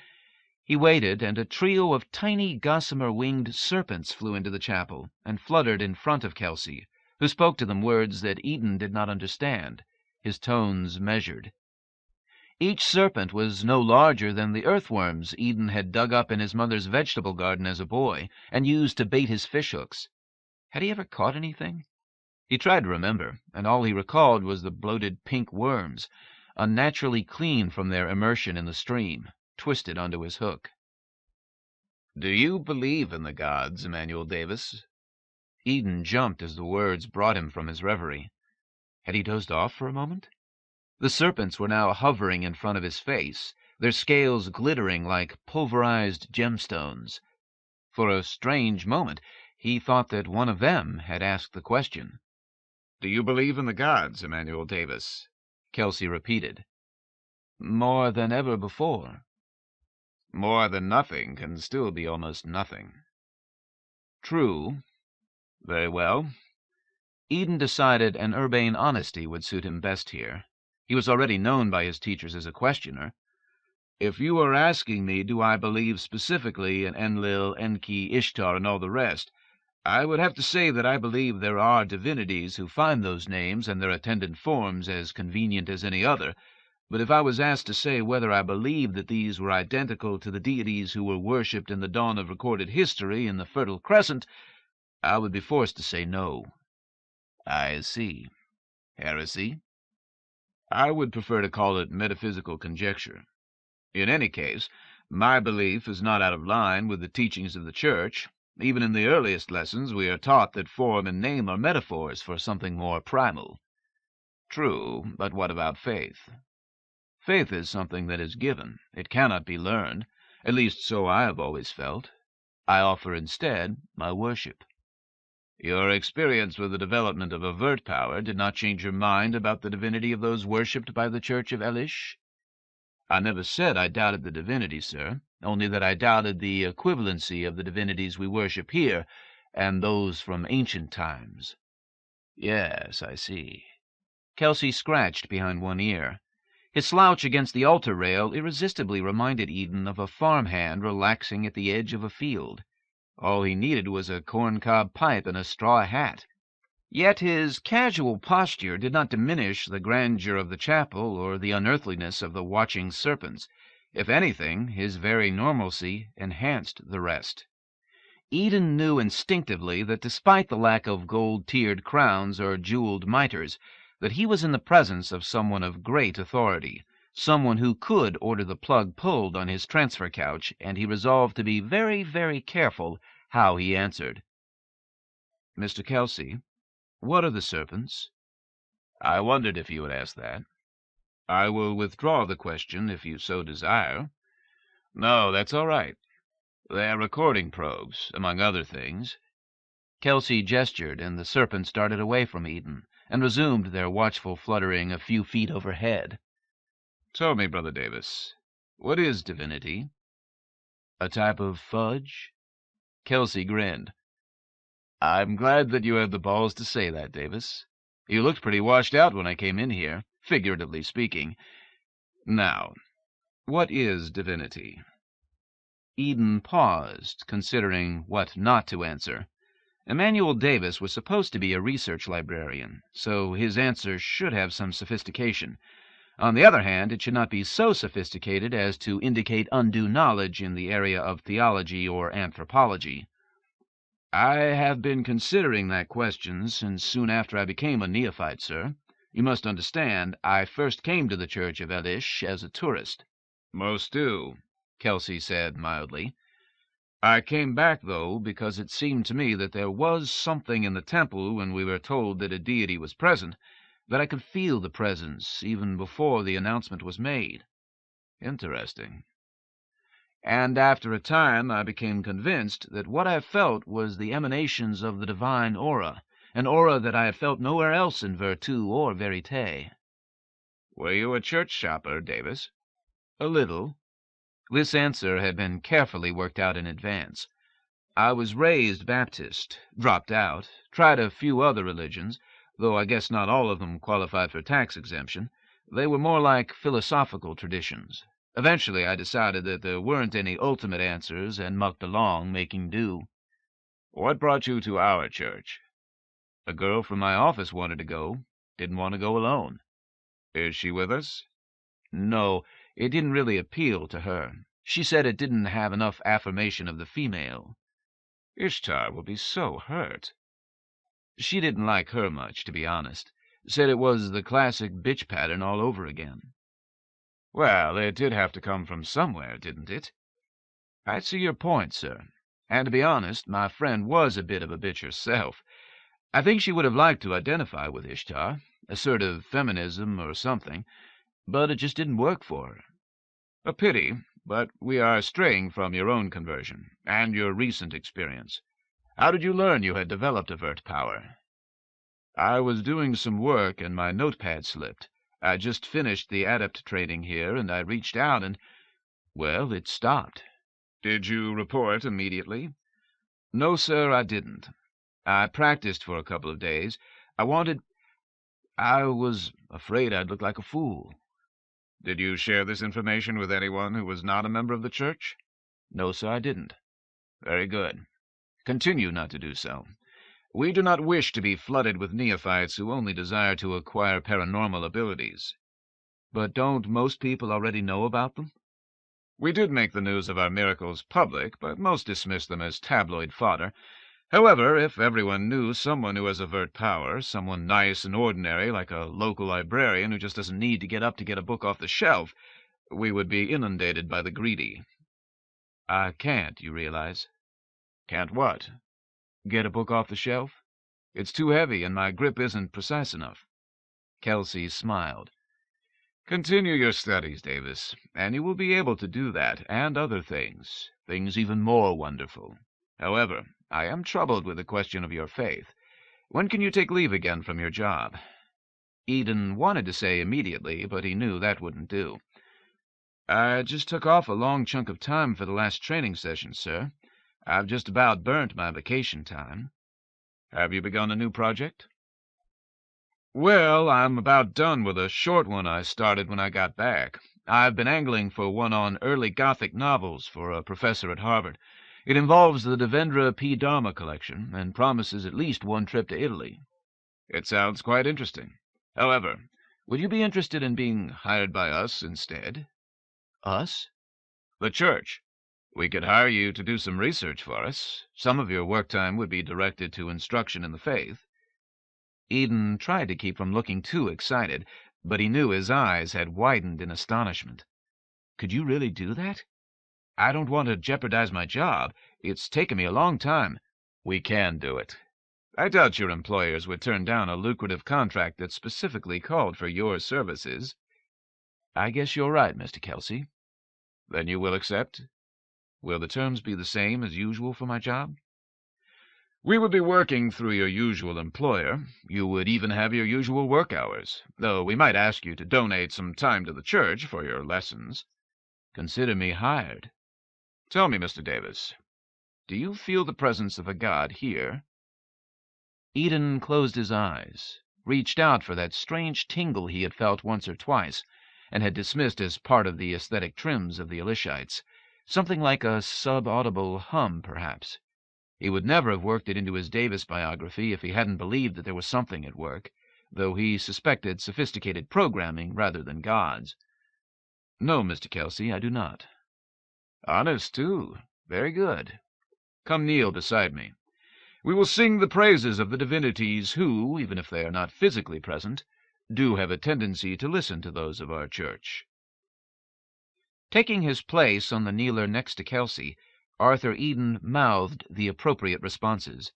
A: He waited, and a trio of tiny gossamer-winged serpents flew into the chapel and fluttered in front of Kelsey, who spoke to them words that Eden did not understand, his tones measured. Each serpent was no larger than the earthworms Eden had dug up in his mother's vegetable garden as a boy and used to bait his fishhooks. Had he ever caught anything? He tried to remember, and all he recalled was the bloated pink worms, unnaturally clean from their immersion in the stream, twisted onto his hook.
H: Do you believe in the gods, Emmanuel Davis?
A: Eden jumped as the words brought him from his reverie. Had he dozed off for a moment? The serpents were now hovering in front of his face, their scales glittering like pulverized gemstones. For a strange moment, he thought that one of them had asked the question.
H: Do you believe in the gods, Emmanuel Davis?
A: Kelsey repeated. More than ever before.
H: More than nothing can still be almost nothing.
A: True. Very well. Eden decided an urbane honesty would suit him best here. He was already known by his teachers as a questioner.
H: If you are asking me, do I believe specifically in Enlil, Enki, Ishtar, and all the rest, I would have to say that I believe there are divinities who find those names and their attendant forms as convenient as any other, but if I was asked to say whether I believed that these were identical to the deities who were worshipped in the dawn of recorded history in the Fertile Crescent, I would be forced to say no.
A: I see. Heresy?
H: I would prefer to call it metaphysical conjecture. In any case, my belief is not out of line with the teachings of the Church. Even in the earliest lessons we are taught that form and name are metaphors for something more primal.
A: True, but what about faith? Faith is something that is given. It cannot be learned. At least so I have always felt. I offer instead my worship.
H: Your experience with the development of overt power did not change your mind about the divinity of those worshipped by the Church of Elish?
A: I never said I doubted the divinity, sir, only that I doubted the equivalency of the divinities we worship here and those from ancient times.
H: Yes, I see.
A: Kelsey scratched behind one ear. His slouch against the altar rail irresistibly reminded Eden of a farmhand relaxing at the edge of a field. All he needed was a corncob pipe and a straw hat. Yet his casual posture did not diminish the grandeur of the chapel or the unearthliness of the watching serpents. If anything, his very normalcy enhanced the rest. Eden knew instinctively that despite the lack of gold-tiered crowns or jeweled mitres, that he was in the presence of someone of great authority, someone who could order the plug pulled on his transfer couch, and he resolved to be very, very careful how he answered. Mr. Kelsey, what are the serpents?
H: I wondered if you would ask that.
A: I will withdraw the question if you so desire.
H: No, that's all right. They're recording probes, among other things.
A: Kelsey gestured, and the serpents darted away from Eden and resumed their watchful fluttering a few feet overhead.
H: Tell me, Brother Davis, what is divinity?
A: A type of fudge? Kelsey grinned.
H: I'm glad that you had the balls to say that, Davis. You looked pretty washed out when I came in here, figuratively speaking. Now, what is divinity?
A: Eden paused, considering what not to answer. Emmanuel Davis was supposed to be a research librarian, so his answer should have some sophistication. On the other hand, it should not be so sophisticated as to indicate undue knowledge in the area of theology or anthropology.
H: I have been considering that question since soon after I became a neophyte, sir. You must understand, I first came to the Church of Elish as a tourist.
A: Most do, Kelsey said mildly.
H: I came back, though, because it seemed to me that there was something in the temple when we were told that a deity was present, that I could feel the presence even before the announcement was made.
A: Interesting.
H: And after a time I became convinced that what I felt was the emanations of the divine aura, an aura that I had felt nowhere else in Virtu or Verite.
A: Were you a church shopper, Davis? A little. This answer had been carefully worked out in advance. I was raised Baptist, dropped out, tried a few other religions, though I guess not all of them qualified for tax exemption. They were more like philosophical traditions. Eventually I decided that there weren't any ultimate answers and mucked along, making do.
H: What brought you to our church?
A: A girl from my office wanted to go. Didn't want to go alone.
H: Is she with us?
E: No, it didn't really appeal to her. She said it didn't have enough affirmation of the female.
I: Ishtar will be so hurt.
E: She didn't like her much, to be honest. Said it was the classic bitch pattern all over again.
I: Well, it did have to come from somewhere, didn't it?
E: I see your point, sir. And to be honest, my friend was a bit of a bitch herself. I think she would have liked to identify with Ishtar, assertive feminism or something, but it just didn't work for her.
I: A pity, but we are straying from your own conversion, and your recent experience. How did you learn you had developed a Vert power?
E: I was doing some work and my notepad slipped. I just finished the adept training here, and I reached out and, well, it stopped.
I: Did you report immediately?
E: No, sir, I didn't. I practiced for a couple of days. I was afraid I'd look like a fool.
I: Did you share this information with anyone who was not a member of the church?
E: No, sir, I didn't.
I: Very good.
E: Continue not to do so. We do not wish to be flooded with neophytes who only desire to acquire paranormal abilities. But don't most people already know about them?
I: We did make the news of our miracles public, but most dismiss them as tabloid fodder. However, if everyone knew someone who has a Vert power, someone nice and ordinary like a local librarian who just doesn't need to get up to get a book off the shelf, we would be inundated by the greedy.
E: I can't, you realize.
I: Can't what?
E: Get a book off the shelf? It's too heavy and my grip isn't precise enough.
A: Kelsey smiled.
I: Continue your studies, Davis, and you will be able to do that, and other things
E: even more wonderful.
I: However, I am troubled with the question of your faith. When can you take leave again from your job?
E: Eden wanted to say immediately, but he knew that wouldn't do.
A: I just took off a long chunk of time for the last training session, sir. I've just about burnt my vacation time.
I: Have you begun a new project?
A: Well, I'm about done with a short one I started when I got back. I've been angling for one on early Gothic novels for a professor at Harvard. It involves the Devendra P. Dharma collection and promises at least one trip to Italy.
I: It sounds quite interesting. However,
A: would you be interested in being hired by us instead?
E: Us?
I: The church. We could hire you to do some research for us. Some of your work time would be directed to instruction in the faith.
E: Eden tried to keep from looking too excited, but he knew his eyes had widened in astonishment. Could you really do that? I don't want to jeopardize my job. It's taken me a long time.
I: We can do it. I doubt your employers would turn down a lucrative contract that specifically called for your services.
E: I guess you're right, Mr. Kelsey.
I: Then you will accept?
E: Will the terms be the same as usual for my job?
I: We would be working through your usual employer. You would even have your usual work hours, though we might ask you to donate some time to the church for your lessons.
E: Consider me hired.
I: Tell me, Mr. Davis, do you feel the presence of a god here?
E: Eden closed his eyes, reached out for that strange tingle he had felt once or twice, and had dismissed as part of the aesthetic trims of the Elishites, something like a sub-audible hum, perhaps. He would never have worked it into his Davis biography if he hadn't believed that there was something at work, though he suspected sophisticated programming rather than gods. No, Mr. Kelsey, I do not.
I: Honest, too.
E: Very good.
I: Come kneel beside me. We will sing the praises of the divinities who, even if they are not physically present, do have a tendency to listen to those of our church.
E: Taking his place on the kneeler next to Kelsey, Arthur Eden mouthed the appropriate responses.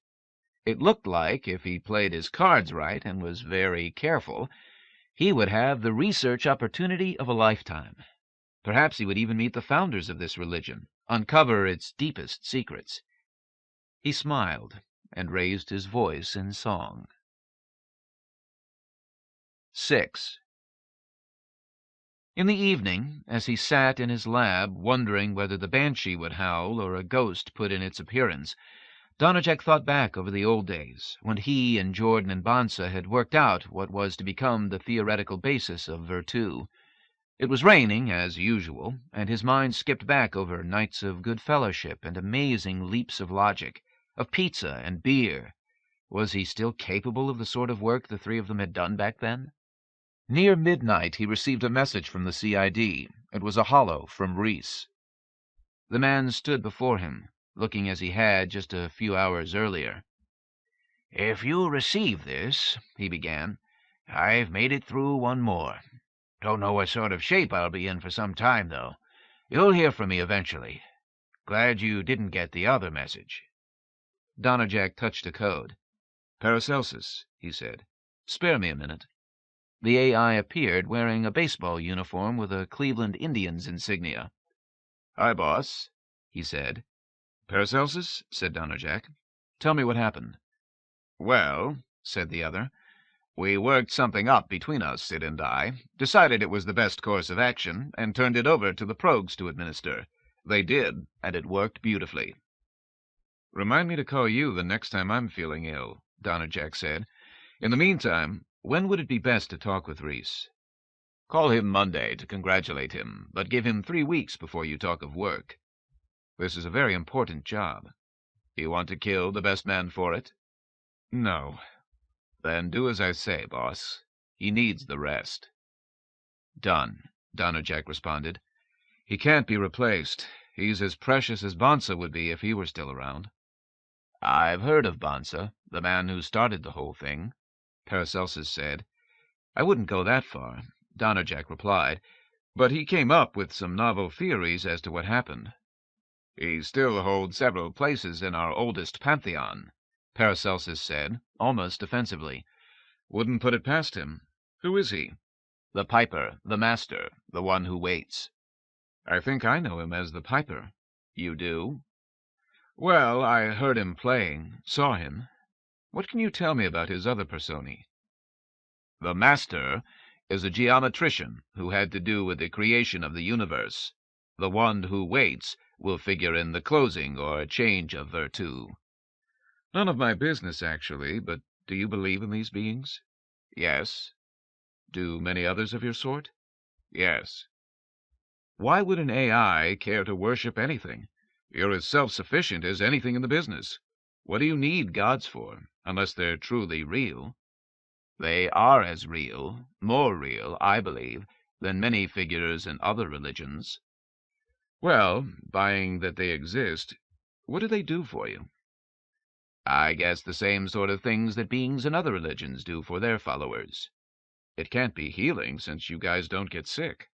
E: It looked like, if he played his cards right and was very careful, he would have the research opportunity of a lifetime. Perhaps he would even meet the founders of this religion, uncover its deepest secrets. He smiled and raised his voice in song. 6. In the evening, as he sat in his lab wondering whether the banshee would howl or a ghost put in its appearance, Donnerjack thought back over the old days, when he and Jordan and Bonsa had worked out what was to become the theoretical basis of Virtu. It was raining, as usual, and his mind skipped back over nights of good fellowship and amazing leaps of logic, of pizza and beer. Was he still capable of the sort of work the three of them had done back then?
H: Near midnight, he received a message from the CID. It was a holo from Reese. The man stood before him, looking as he had just a few hours earlier.
J: "If you'll receive this," he began, "I've made it through one more. Don't know what sort of shape I'll be in for some time, though. You'll hear from me eventually. Glad you didn't get the other message."
A: Donnerjack touched a code. "Paracelsus," he said. "Spare me a minute." The AI appeared wearing a baseball uniform with a Cleveland Indians insignia. "Hi, boss," he said. "Paracelsus," said Donnerjack. "Tell me what happened." "Well," said the other, "we worked something up between us, Sid and I, decided it was the best course of action, and turned it over to the Progues to administer. They did, and it worked beautifully." "Remind me to call you the next time I'm feeling ill," Donnerjack said. "In the meantime, when would it be best to talk with Reese?" "Call him Monday to congratulate him, but give him 3 weeks before you talk of work. This is a very important job. You want to kill the best man for it?" "No." "Then do as I say, boss. He needs the rest." "Done," Donnerjack responded. "He can't be replaced. He's as precious as Bonsa would be if he were still around." "I've heard of Bonsa, the man who started the whole thing," Paracelsus said. "I wouldn't go that far," Donnerjack replied, "but he came up with some novel theories as to what happened." "He still holds several places in our oldest pantheon," Paracelsus said, almost offensively. "Wouldn't put it past him. Who is he?" "The Piper, the Master, the one who waits." "I think I know him as the Piper." "You do?" "Well, I heard him playing, saw him. What can you tell me about his other personae?" "The Master is a geometrician who had to do with the creation of the universe. The one who waits will figure in the closing or change of Virtu." "None of my business, actually, but do you believe in these beings?" "Yes." "Do many others of your sort?" "Yes." "Why would an AI care to worship anything? You're as self-sufficient as anything in the business. What do you need gods for, unless they're truly real?" "They are as real, more real, I believe, than many figures in other religions." "Well, buying that they exist, what do they do for you?" "I guess the same sort of things that beings in other religions do for their followers." "It can't be healing, since you guys don't get sick."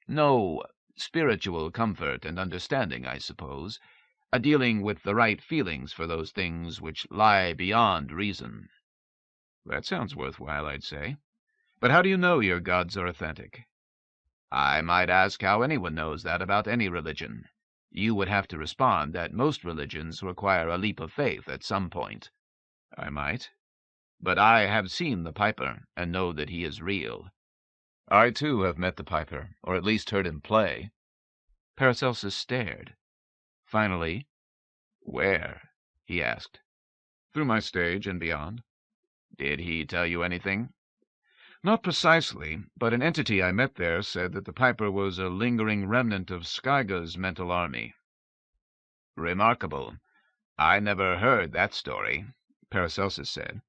A: "No, spiritual comfort and understanding, I suppose. A dealing with the right feelings for those things which lie beyond reason." "That sounds worthwhile, I'd say. But how do you know your gods are authentic?" "I might ask how anyone knows that about any religion. You would have to respond that most religions require a leap of faith at some point." "I might." "But I have seen the Piper, and know that he is real." "I, too, have met the Piper, or at least heard him play." Paracelsus stared. Finally, "Where?" he asked. "Through my stage and beyond." "Did he tell you anything?" "Not precisely, but an entity I met there said that the Piper was a lingering remnant of Skyga's mental army." "Remarkable. I never heard that story," Paracelsus said.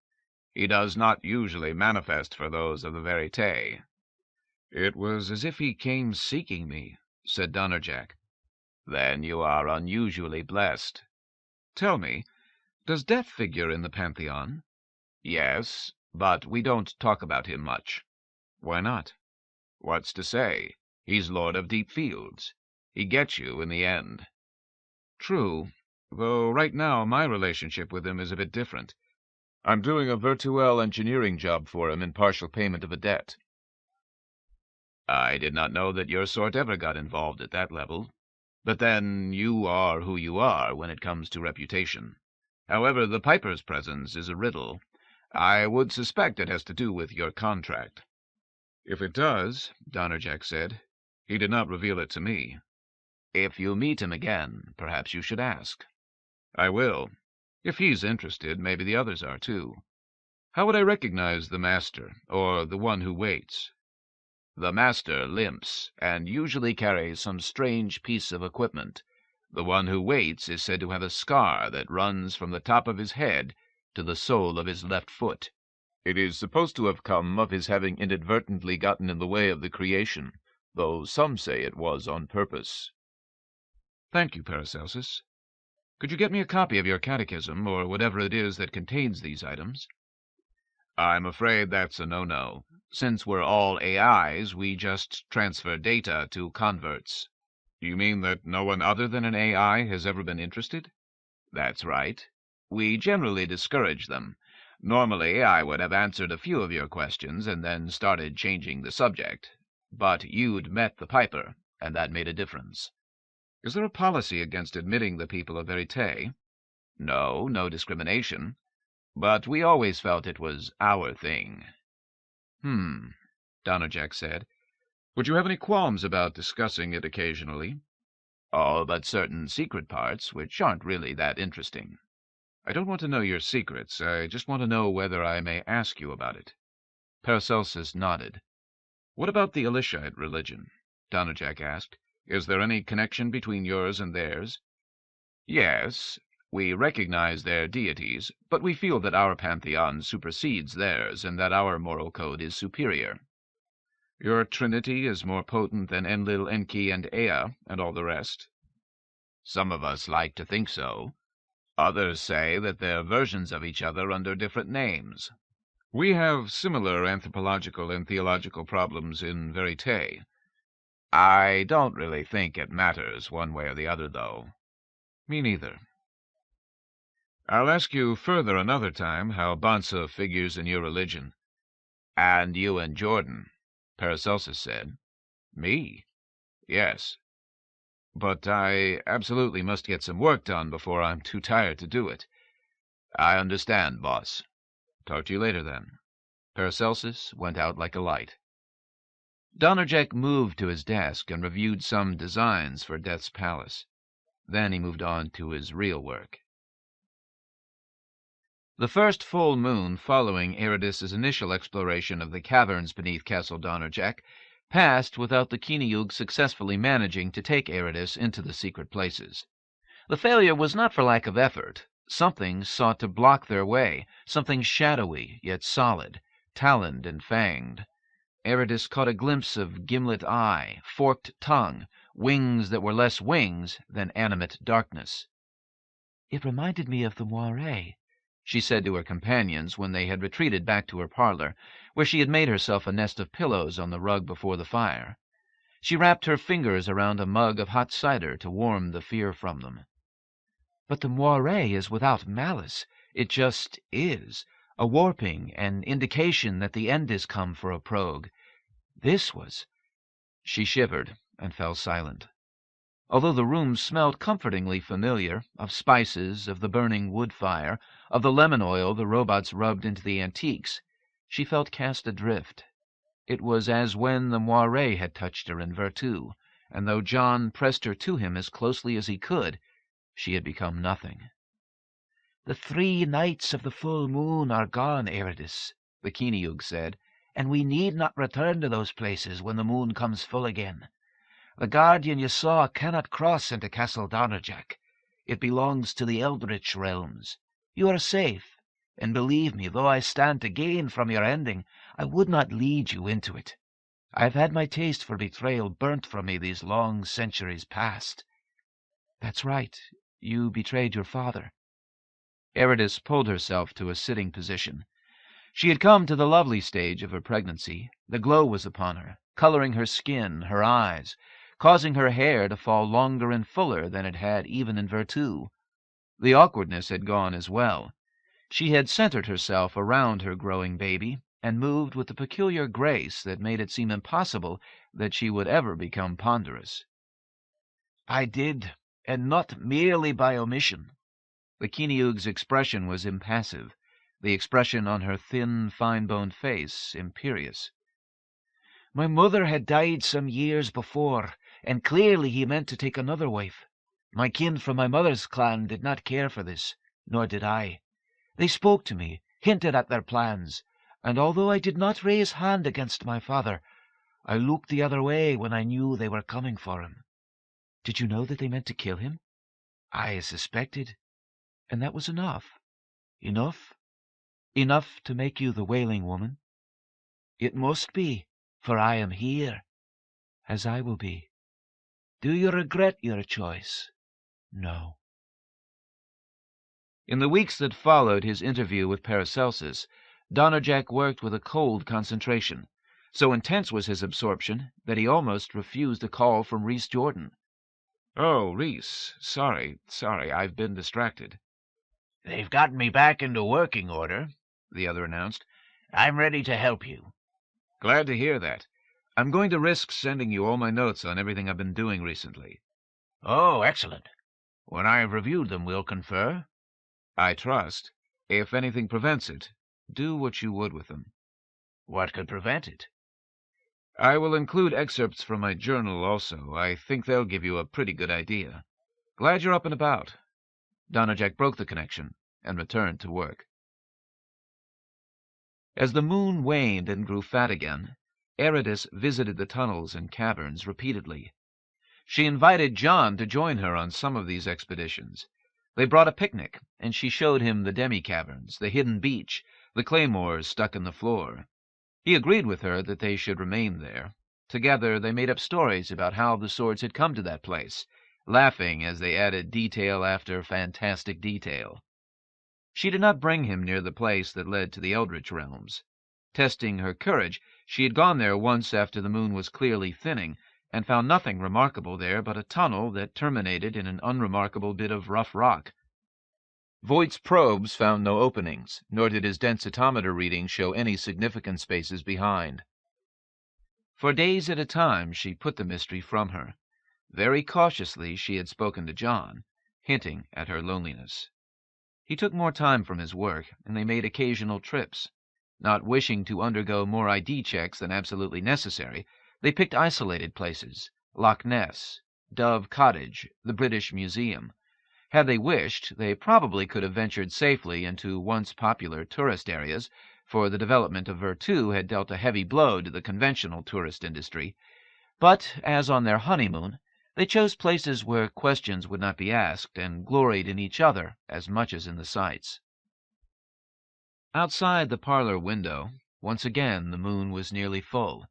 A: "He does not usually manifest for those of the Verite." "It was as if he came seeking me," said Donnerjack. "Then you are unusually blessed." "Tell me, does Death figure in the Pantheon?" "Yes, but we don't talk about him much." "Why not?" "What's to say? He's Lord of Deep Fields. He gets you in the end." "True, though right now my relationship with him is a bit different. I'm doing a virtual engineering job for him in partial payment of a debt." "I did not know that your sort ever got involved at that level. But then, you are who you are when it comes to reputation. However, the Piper's presence is a riddle. I would suspect it has to do with your contract." "If it does," Donnerjack said, "he did not reveal it to me." "If you meet him again, perhaps you should ask." "I will. If he's interested, maybe the others are too. How would I recognize the Master, or the one who waits?" "The Master limps, and usually carries some strange piece of equipment. The one who waits is said to have a scar that runs from the top of his head to the sole of his left foot.
H: It is supposed to have come of his having inadvertently gotten in the way of the creation, though some say it was on purpose.
E: Thank you, Paracelsus. Could you get me a copy of your catechism, or whatever it is that contains these items?
I: I'm afraid that's a no-no. Since we're all AIs, we just transfer data to converts.
E: You mean that no one other than an AI has ever been interested?
I: That's right. We generally discourage them. Normally, I would have answered a few of your questions and then started changing the subject. But you'd met the piper, and that made a difference.
E: Is there a policy against admitting the people of Verite?
I: No, no discrimination. But we always felt it was our thing.
E: Donnerjack said. Would you have any qualms about discussing it occasionally?
I: All but certain secret parts, which aren't really that interesting.
E: I don't want to know your secrets. I just want to know whether I may ask you about it.
A: Paracelsus nodded.
E: What about the Elishite religion? Donnerjack asked. Is there any connection between yours and theirs?
I: Yes, we recognize their deities, but we feel that our pantheon supersedes theirs and that our moral code is superior.
E: Your trinity is more potent than Enlil, Enki, and Ea, and all the rest?
I: Some of us like to think so. Others say that they're versions of each other under different names.
E: We have similar anthropological and theological problems in Verite.
I: I don't really think it matters one way or the other, though.
E: Me neither. I'll ask you further another time how Bansa figures in your religion.
I: And you and Jordan, Paracelsus said.
E: Me?
I: Yes.
E: But I absolutely must get some work done before I'm too tired to do it.
I: I understand, boss.
E: Talk to you later, then.
A: Paracelsus went out like a light. Donnerjack moved to his desk and reviewed some designs for Death's Palace. Then he moved on to his real work. The first full moon following Ayradyss's initial exploration of the caverns beneath Castle Donnerjack passed without the Keeneyug successfully managing to take Ayradyss into the secret places. The failure was not for lack of effort. Something sought to block their way, something shadowy yet solid, taloned and fanged. Ayradyss caught a glimpse of gimlet eye, forked tongue, wings that were less wings than animate darkness. "It reminded me of the moiré," she said to her companions when they had retreated back to her parlor, where she had made herself a nest of pillows on the rug before the fire. She wrapped her fingers around a mug of hot cider to warm the fear from them. "But the moiré is without malice. It just is, a warping, an indication that the end is come for a progue. This was—" She shivered and fell silent. Although the room smelled comfortingly familiar, of spices, of the burning wood fire, of the lemon oil the robots rubbed into the antiques, she felt cast adrift. It was as when the moiré had touched her in Virtu, and though John pressed her to him as closely as he could, she had become nothing. "The 3 nights of the full moon are gone, Ayradyss," the Keeneyug said, "and we need not return to those places when the moon comes full again. The guardian you saw cannot cross into Castle Donnerjack. It belongs to the Eldritch realms. You are safe, and believe me, though I stand to gain from your ending, I would not lead you into it. I have had my taste for betrayal burnt from me these long centuries past." "That's right. You betrayed your father." Ayradyss pulled herself to a sitting position. She had come to the lovely stage of her pregnancy. The glow was upon her, coloring her skin, her eyes, causing her hair to fall longer and fuller than it had even in Virtu. The awkwardness had gone as well. She had centered herself around her growing baby, and moved with a peculiar grace that made it seem impossible that she would ever become ponderous. "I did, and not merely by omission." The Keeneyug's expression was impassive, the expression on her thin, fine-boned face imperious. "My mother had died some years before, and clearly he meant to take another wife. My kin from my mother's clan did not care for this, nor did I. They spoke to me, hinted at their plans, and although I did not raise hand against my father, I looked the other way when I knew they were coming for him." "Did you know that they meant to kill him?" "I suspected, and that was enough." "Enough?"
C: Enough to make you the Wailing Woman? It must be, for I am here, as I will be. Do you regret your choice? No.
A: In the weeks that followed his interview with Paracelsus, Donnerjack worked with a cold concentration. So intense was his absorption that he almost refused a call from Rhys Jordan. "Oh, Rhys, sorry, I've been distracted."
J: "They've gotten me back into working order," the other announced. "I'm ready to help you."
A: "Glad to hear that. I'm going to risk sending you all my notes on everything I've been doing recently."
J: "Oh, excellent. When I have reviewed them, we'll confer."
A: "I trust. If anything prevents it, do what you would with them."
J: "What could prevent it?"
A: "I will include excerpts from my journal also. I think they'll give you a pretty good idea. Glad you're up and about." Donnerjack broke the connection and returned to work. As the moon waned and grew fat again, Ayradyss visited the tunnels and caverns repeatedly. She invited John to join her on some of these expeditions. They brought a picnic, and she showed him the demi-caverns, the hidden beach, the claymores stuck in the floor. He agreed with her that they should remain there. Together they made up stories about how the swords had come to that place, laughing as they added detail after fantastic detail. She did not bring him near the place that led to the Eldritch realms. Testing her courage, she had gone there once after the moon was clearly thinning, and found nothing remarkable there but a tunnel that terminated in an unremarkable bit of rough rock. Voigt's probes found no openings, nor did his densitometer reading show any significant spaces behind. For days at a time she put the mystery from her. Very cautiously she had spoken to John, hinting at her loneliness. He took more time from his work, and they made occasional trips. Not wishing to undergo more ID checks than absolutely necessary, they picked isolated places: Loch Ness, Dove Cottage, the British Museum. Had they wished, they probably could have ventured safely into once popular tourist areas, for the development of Virtu had dealt a heavy blow to the conventional tourist industry. But, as on their honeymoon, they chose places where questions would not be asked, and gloried in each other as much as in the sights. Outside the parlor window, once again the moon was nearly full.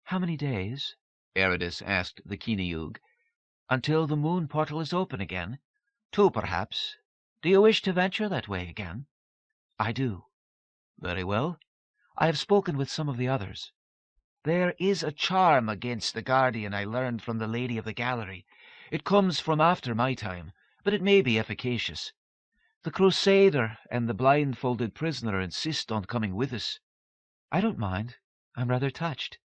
C: How many days?
A: Ayradyss asked the Keeneyug.
C: Until the moon portal is open again. 2, perhaps. Do you wish to venture that way again? I do. Very well. I have spoken with some of the others. There is a charm against the Guardian I learned from the Lady of the Gallery. It comes from after my time, but it may be efficacious. The Crusader and the blindfolded prisoner insist on coming with us. I don't mind. I'm rather touched.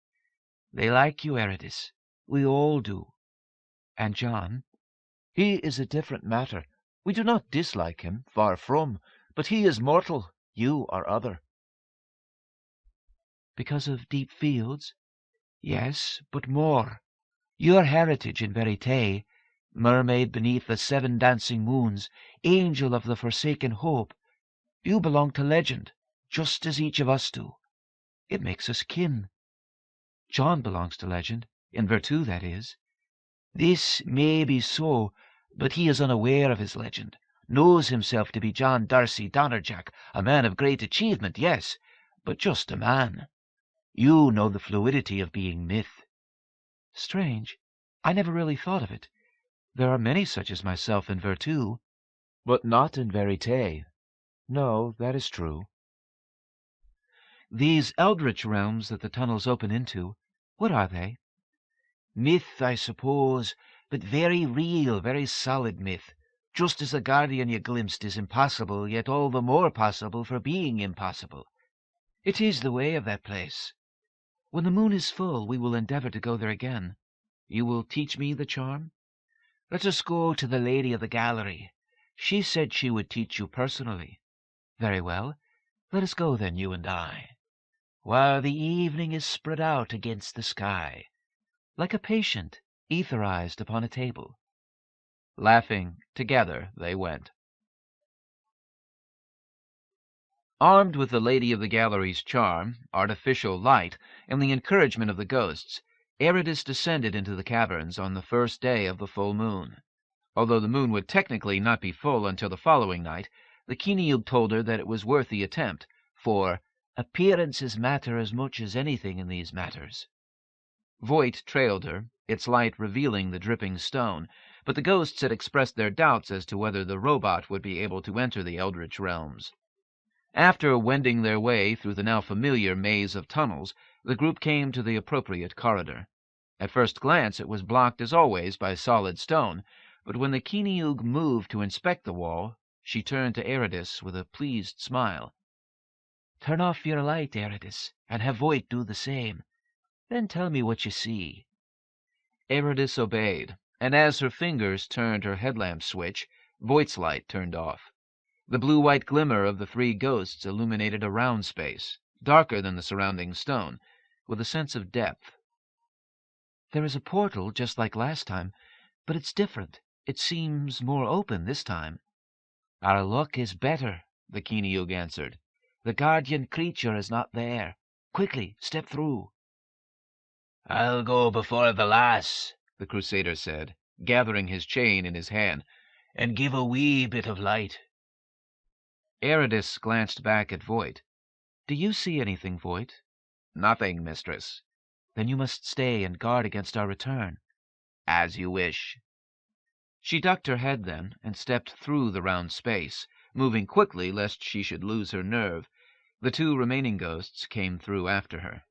C: They like you, Ayradyss. We all do. And John? He is a different matter. We do not dislike him, far from, but he is mortal. You are other. Because of deep fields? Yes, but more. Your heritage in Verite, mermaid beneath the 7 dancing moons, angel of the forsaken hope, you belong to legend, just as each of us do. It makes us kin. John belongs to legend, in Virtu, that is. This may be so, but he is unaware of his legend, knows himself to be John Darcy Donnerjack, a man of great achievement, yes, but just a man. You know the fluidity of being myth. Strange. I never really thought of it. There are many such as myself in Virtu. But not in Verite. No, that is true. These eldritch realms that the tunnels open into, what are they? Myth, I suppose, but very real, very solid myth. Just as the Guardian you glimpsed is impossible, yet all the more possible for being impossible. It is the way of that place. When the moon is full, we will endeavour to go there again. You will teach me the charm? Let us go to the Lady of the Gallery. She said she would teach you personally. Very well. Let us go then, you and I. While the evening is spread out against the sky, like a patient etherized upon a table. Laughing together they went. Armed with the Lady of the Gallery's charm, artificial light, and the encouragement of the ghosts, Ayradyss descended into the caverns on the first day of the full moon. Although the moon would technically not be full until the following night, the Keeneyug told her that it was worth the attempt, for appearances matter as much as anything in these matters.
A: Voight trailed her, its light revealing the dripping stone, but the ghosts had expressed their doubts as to whether the robot would be able to enter the eldritch realms. After wending their way through the now familiar maze of tunnels, the group came to the appropriate corridor. At first glance it was blocked as always by solid stone, but when the Keeneyug moved to inspect the wall, she turned to Ayradyss with a pleased smile.
C: "Turn off your light, Ayradyss, and have Voight do the same. Then tell me what you see."
A: Ayradyss obeyed, and as her fingers turned her headlamp switch, Voight's light turned off. The blue-white glimmer of the three ghosts illuminated a round space, darker than the surrounding stone, with a sense of depth.
C: "There is a portal just like last time, but it's different. It seems more open this time." "Our luck is better," the Keeneyug answered. "The guardian creature is not there. Quickly, step through."
J: "I'll go before the lass,"
A: the Crusader said, gathering his chain in his hand,
J: "and give a wee bit of light."
A: Ayradyss glanced back at Voight.
C: "Do you see anything, Voight?"
A: "Nothing, mistress."
C: "Then you must stay and guard against our return."
A: "As you wish." She ducked her head then, and stepped through the round space, moving quickly lest she should lose her nerve. The two remaining ghosts came through after her.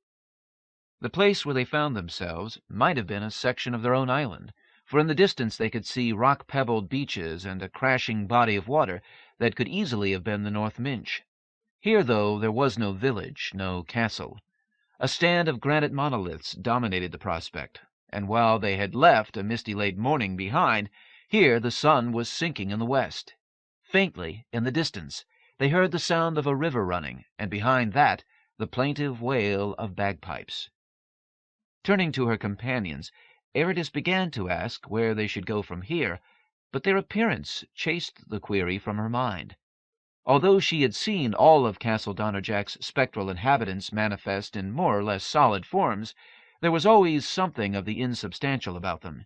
A: The place where they found themselves might have been a section of their own island, for in the distance they could see rock-pebbled beaches and a crashing body of water that could easily have been the North Minch. Here, though, there was no village, no castle. A stand of granite monoliths dominated the prospect, and while they had left a misty late morning behind, here the sun was sinking in the west. Faintly, in the distance, they heard the sound of a river running, and behind that the plaintive wail of bagpipes. Turning to her companions, Ayradyss began to ask where they should go from here, but their appearance chased the query from her mind. Although she had seen all of Castle Donnerjack's spectral inhabitants manifest in more or less solid forms, there was always something of the insubstantial about them.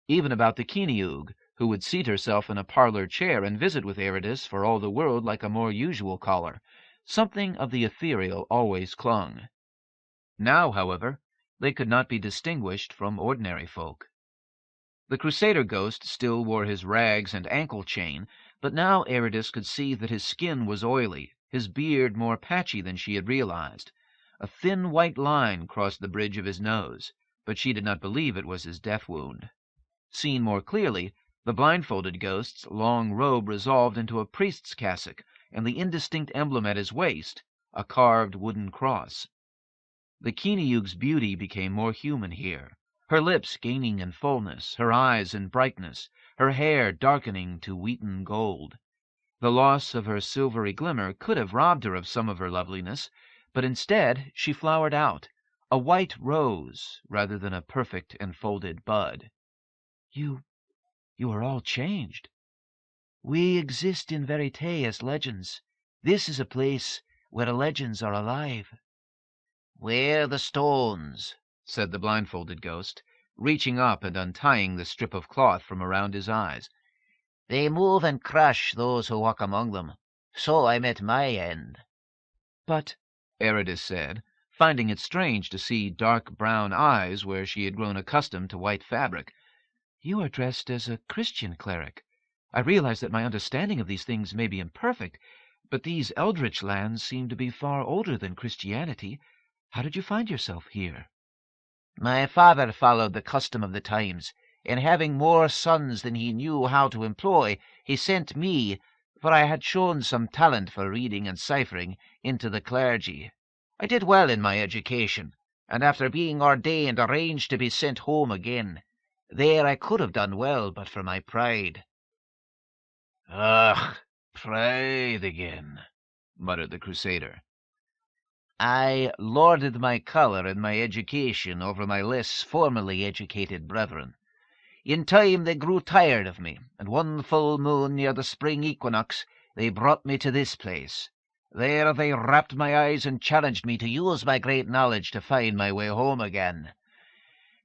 A: Even about the Keeneyug, who would seat herself in a parlor chair and visit with Ayradyss for all the world like a more usual caller, something of the ethereal always clung. Now, however, they could not be distinguished from ordinary folk. The Crusader ghost still wore his rags and ankle chain, but now Ayradyss could see that his skin was oily, his beard more patchy than she had realized. A thin white line crossed the bridge of his nose, but she did not believe it was his death wound. Seen more clearly, the blindfolded ghost's long robe resolved into a priest's cassock, and the indistinct emblem at his waist, a carved wooden cross. The Keeneyug's beauty became more human here, her lips gaining in fullness, her eyes in brightness, her hair darkening to wheaten gold. The loss of her silvery glimmer could have robbed her of some of her loveliness, but instead she flowered out, a white rose rather than a perfect enfolded bud.
C: You are all changed." "We exist in Verite as legends. This is a place where legends are alive."
J: "Where the stones?"
A: said the blindfolded ghost, reaching up and untying the strip of cloth from around his eyes.
J: "They move and crush those who walk among them. So I met my end."
C: "But,"
A: Ayradyss said, finding it strange to see dark brown eyes where she had grown accustomed to white fabric,
C: "you are dressed as a Christian cleric. I realize that my understanding of these things may be imperfect, but these eldritch lands seem to be far older than Christianity. How did you find yourself here?"
J: "My father followed the custom of the times, and having more sons than he knew how to employ, he sent me, for I had shown some talent for reading and ciphering, into the clergy. I did well in my education, and after being ordained arranged to be sent home again. There I could have done well but for my pride."
D: "Ugh, pride again," muttered the Crusader.
J: "I lorded my colour and my education over my less formally educated brethren. In time they grew tired of me, and one full moon near the spring equinox they brought me to this place. There they wrapped my eyes and challenged me to use my great knowledge to find my way home again.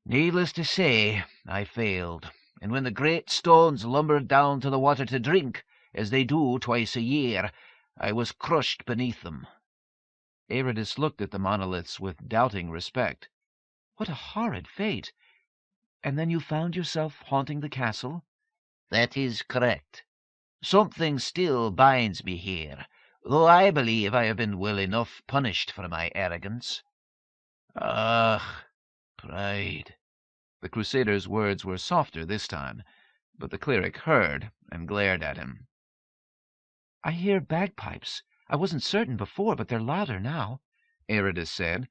J: Needless to say, I failed, and when the great stones lumbered down to the water to drink, as they do twice a year, I was crushed beneath them.
A: Ayradyss looked at the monoliths with doubting respect. "What a horrid fate! And then you found yourself haunting the castle?"
J: "That is correct. Something still binds me here, though I believe I have been well enough punished for my arrogance." "Ah, pride."
A: The Crusader's words were softer this time, but the cleric heard and glared at him.
C: "I hear bagpipes. I wasn't certain before, but they're louder now,"
A: Ayradyss said,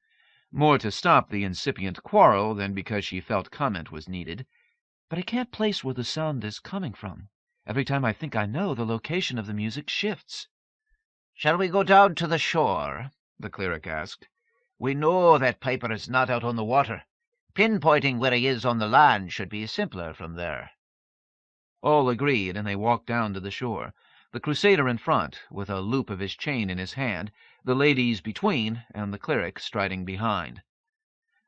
A: more to stop the incipient quarrel than because she felt comment was needed.
C: "But I can't place where the sound is coming from. Every time I think I know, the location of the music shifts."
J: "Shall we go down to the shore?" the cleric asked. "We know that Piper is not out on the water. Pinpointing where he is on the land should be simpler from there."
A: All agreed, and they walked down to the shore, the Crusader in front, with a loop of his chain in his hand, the ladies between, and the cleric striding behind.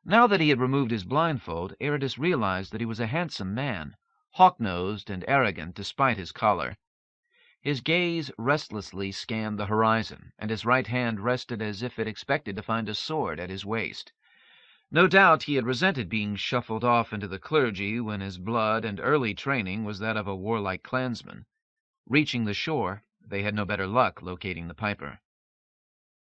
A: Now that he had removed his blindfold, Ayradyss realized that he was a handsome man, hawk-nosed and arrogant despite his collar. His gaze restlessly scanned the horizon, and his right hand rested as if it expected to find a sword at his waist. No doubt he had resented being shuffled off into the clergy when his blood and early training was that of a warlike clansman. Reaching the shore, they had no better luck locating the piper.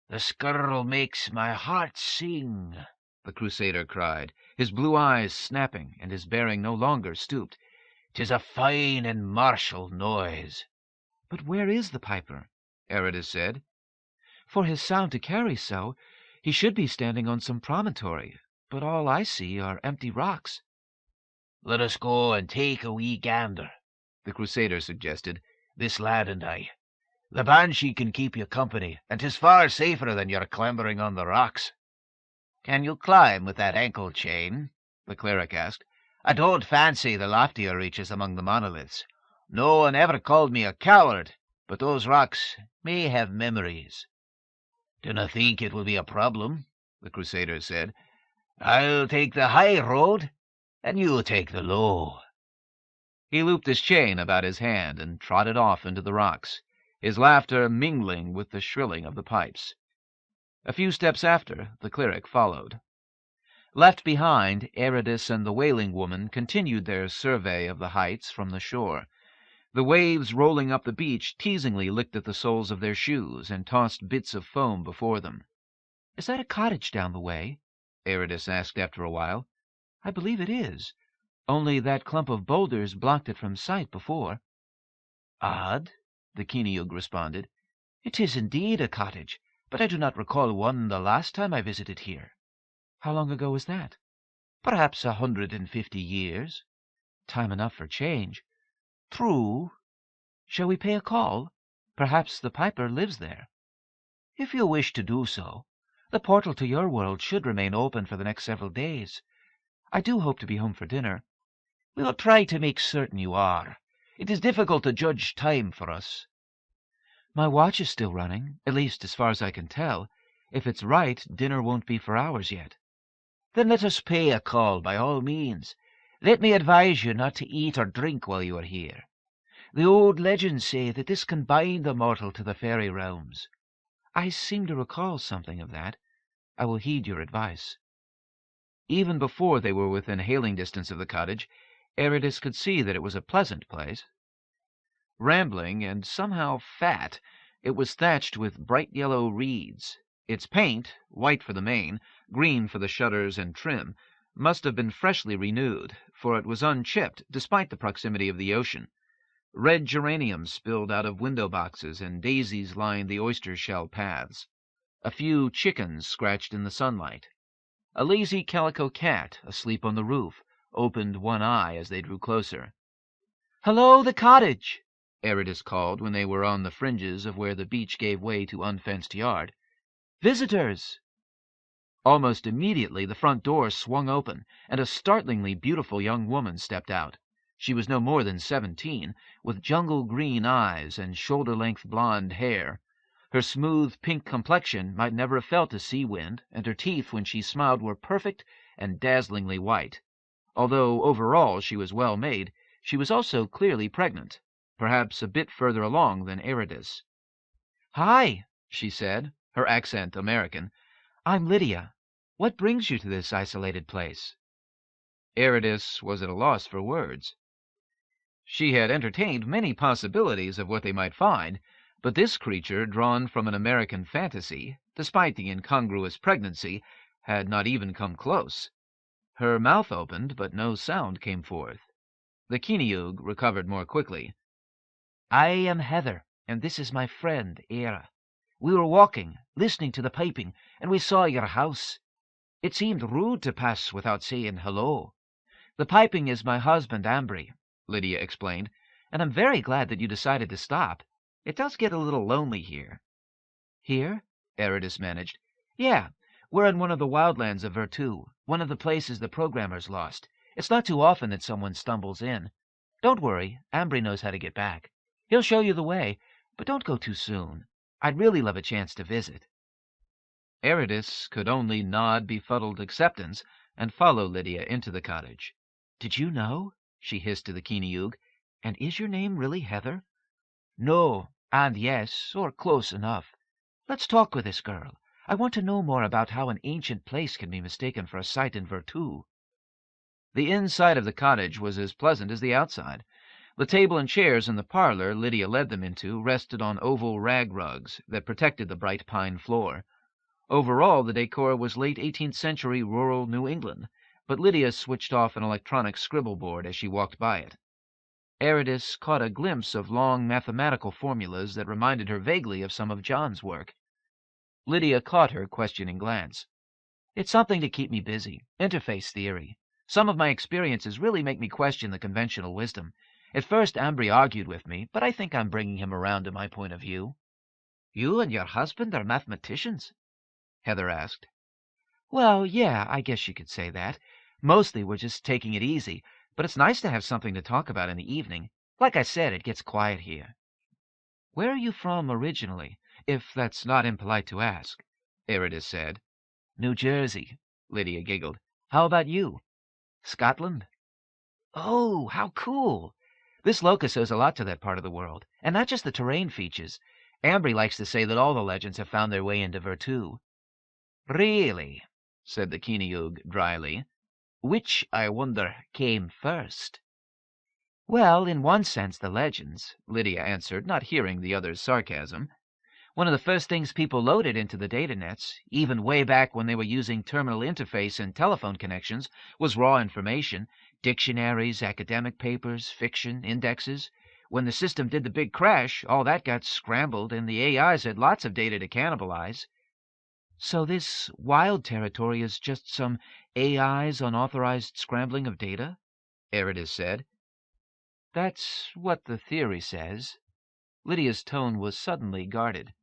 J: "The skirl makes my heart sing,"
A: the Crusader cried, his blue eyes snapping and his bearing no longer stooped.
J: "'Tis a fine and martial noise."
C: "But where is the piper?"
A: Ayradyss said.
C: "For his sound to carry so, he should be standing on some promontory, but all I see are empty rocks."
J: "Let us go and take a wee gander,"
A: the Crusader suggested.
J: "This lad and I. The banshee can keep you company, and 'tis far safer than your clambering on the rocks." "Can you climb with that ankle chain?" the cleric asked. "I don't fancy the loftier reaches among the monoliths. No one ever called me a coward, but those rocks may have memories." "Dinna think it will be a problem," the Crusader said. "I'll take the high road, and you take the low."
A: He looped his chain about his hand and trotted off into the rocks, his laughter mingling with the shrilling of the pipes. A few steps after, the cleric followed. Left behind, Ayradyss and the wailing woman continued their survey of the heights from the shore. The waves rolling up the beach teasingly licked at the soles of their shoes and tossed bits of foam before them.
C: "Is that a cottage down the way?"
A: Ayradyss asked after a while.
C: "I believe it is. Only that clump of boulders blocked it from sight before."
J: "Odd," the Kiniug responded.
C: "It is indeed a cottage, but I do not recall one the last time I visited here." "How long ago was that?"
J: "Perhaps 150 years."
C: "Time enough for change."
J: "True."
C: "Shall we pay a call? Perhaps the piper lives there."
J: "If you wish to do so."
C: "The portal to your world should remain open for the next several days. I do hope to be home for dinner."
J: "We will try to make certain you are. It is difficult to judge time for us."
C: "My watch is still running, at least as far as I can tell. If it's right, dinner won't be for hours yet."
J: "Then let us pay a call by all means. Let me advise you not to eat or drink while you are here. The old legends say that this can bind the mortal to the fairy realms."
C: "I seem to recall something of that. I will heed your advice."
A: Even before they were within hailing distance of the cottage, Ayradyss could see that it was a pleasant place. Rambling and somehow fat, it was thatched with bright yellow reeds. Its paint, white for the main, green for the shutters and trim, must have been freshly renewed, for it was unchipped despite the proximity of the ocean. Red geraniums spilled out of window boxes, and daisies lined the oyster-shell paths. A few chickens scratched in the sunlight. A lazy calico cat, asleep on the roof, opened one eye as they drew closer.
C: "Hello, the cottage!"
A: Ayradyss called when they were on the fringes of where the beach gave way to unfenced yard.
C: "Visitors!"
A: Almost immediately the front door swung open, and a startlingly beautiful young woman stepped out. She was no more than 17, with jungle-green eyes and shoulder-length blonde hair. Her smooth pink complexion might never have felt a sea wind, and her teeth when she smiled were perfect and dazzlingly white. Although overall she was well made, she was also clearly pregnant, perhaps a bit further along than Ayradyss.
C: "Hi,"
A: she said, her accent American. "I'm Lydia. What brings you to this isolated place?" Ayradyss was at a loss for words. She had entertained many possibilities of what they might find, but this creature, drawn from an American fantasy, despite the incongruous pregnancy, had not even come close. Her mouth opened, but no sound came forth. The Kiniug recovered more quickly. "I am Heather, and this is my friend, Ayra. We were walking, listening to the piping, and we saw your house. It seemed rude to pass without saying hello. The piping is my husband, Ambry," Lydia explained, "and I'm very glad that you decided to stop. It does get a little lonely here." "Here?" Ayradyss managed. "Yeah, we're in one of the wildlands of Virtu, one of the places the programmer's lost. It's not too often that someone stumbles in. Don't worry, Ambry knows how to get back. He'll show you the way, but don't go too soon. I'd really love a chance to visit." Ayradyss could only nod befuddled acceptance and follow Lydia into the cottage. "Did you know?" she hissed to the Kiniug. "And is your name really Heather?" "No, and yes, or close enough. Let's talk with this girl. I want to know more about how an ancient place can be mistaken for a site in Virtu." The inside of the cottage was as pleasant as the outside. The table and chairs in the parlor Lydia led them into rested on oval rag rugs that protected the bright pine floor. Overall, the decor was late 18th century rural New England, but Lydia switched off an electronic scribble board as she walked by it. Ayradyss caught a glimpse of long mathematical formulas that reminded her vaguely of some of John's work. Lydia caught her questioning glance. "It's something to keep me busy. Interface theory. Some of my experiences really make me question the conventional wisdom. At first, Ambry argued with me, but I think I'm bringing him around to my point of view." "You and your husband are mathematicians?" Heather asked. "Well, yeah, I guess you could say that. Mostly we're just taking it easy, but it's nice to have something to talk about in the evening. Like I said, it gets quiet here." "Where are you from originally, if that's not impolite to ask?" Ayradyss said. "New Jersey," Lydia giggled. "How about you?" "Scotland." "Oh, how cool! This locus owes a lot to that part of the world, and not just the terrain features. Ambry likes to say that all the legends have found their way into Virtu." "Really?" said the Kiniug dryly. "Which, I wonder, came first?" "Well, in one sense, the legends," Lydia answered, not hearing the other's sarcasm. "One of the first things people loaded into the data nets, even way back when they were using terminal interface and telephone connections, was raw information, dictionaries, academic papers, fiction, indexes. When the system did the big crash, all that got scrambled, and the AIs had lots of data to cannibalize." "So this wild territory is just some AI's unauthorized scrambling of data?" Ayradyss said. "That's what the theory says." Lydia's tone was suddenly guarded.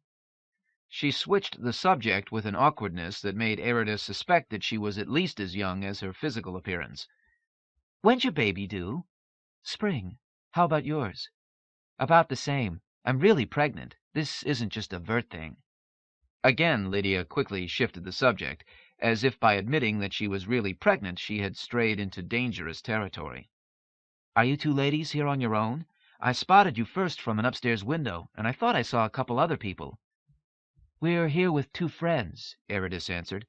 A: She switched the subject with an awkwardness that made Ayradyss suspect that she was at least as young as her physical appearance. "When's your baby due?" "Spring. How about yours?" "About the same. I'm really pregnant. This isn't just a Vert thing." Again Lydia quickly shifted the subject, as if by admitting that she was really pregnant she had strayed into dangerous territory. "Are you two ladies here on your own? I spotted you first from an upstairs window, and I thought I saw a couple other people." "We're here with two friends," Ayradyss answered.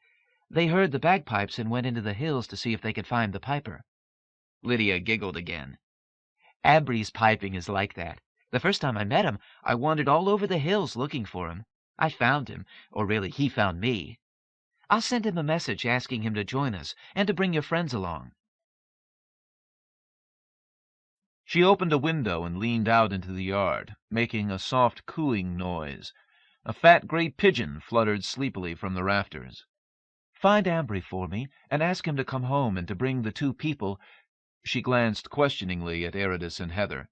A: "They heard the bagpipes and went into the hills to see if they could find the piper." Lydia giggled again. "Ambry's piping is like that. The first time I met him, I wandered all over the hills looking for him. I found him, or really he found me. I'll send him a message asking him to join us and to bring your friends along."
H: She opened a window and leaned out into the yard, making a soft cooing noise. A fat gray pigeon fluttered sleepily from the rafters.
A: "Find Ambry for me, and ask him to come home and to bring the two people—"
H: She glanced questioningly at Ayradyss and Heather.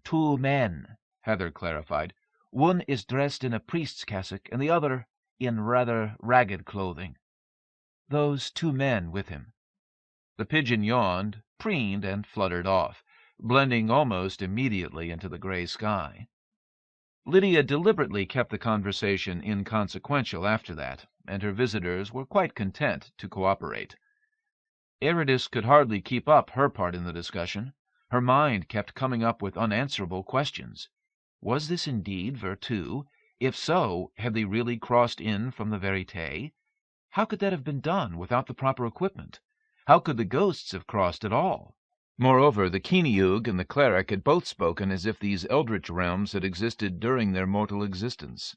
A: "Two men," Heather clarified. "One is dressed in a priest's cassock, and the other in rather ragged clothing. Those two men with him."
H: The pigeon yawned, preened, and fluttered off, blending almost immediately into the gray sky. Lydia deliberately kept the conversation inconsequential after that, and her visitors were quite content to cooperate. Ayradyss could hardly keep up her part in the discussion. Her mind kept coming up with unanswerable questions. Was this indeed Virtu? If so, had they really crossed in from the Verite? How could that have been done without the proper equipment? How could the ghosts have crossed at all? Moreover, the Keeneyug and the cleric had both spoken as if these eldritch realms had existed during their mortal existence.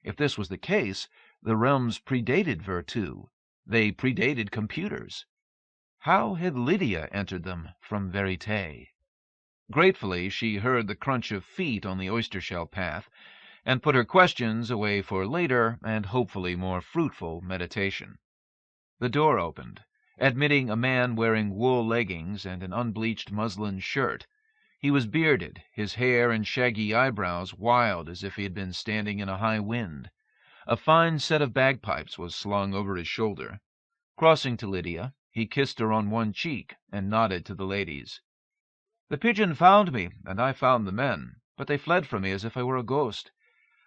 H: If this was the case, the realms predated Virtu. They predated computers. How had Lydia entered them from Verite? Gratefully, she heard the crunch of feet on the oyster-shell path, and put her questions away for later and hopefully more fruitful meditation. The door opened, admitting a man wearing wool leggings and an unbleached muslin shirt. He was bearded, his hair and shaggy eyebrows wild as if he had been standing in a high wind. A fine set of bagpipes was slung over his shoulder. Crossing to Lydia, he kissed her on one cheek and nodded to the ladies. "The pigeon found me, and I found the men, but they fled from me as if I were a ghost.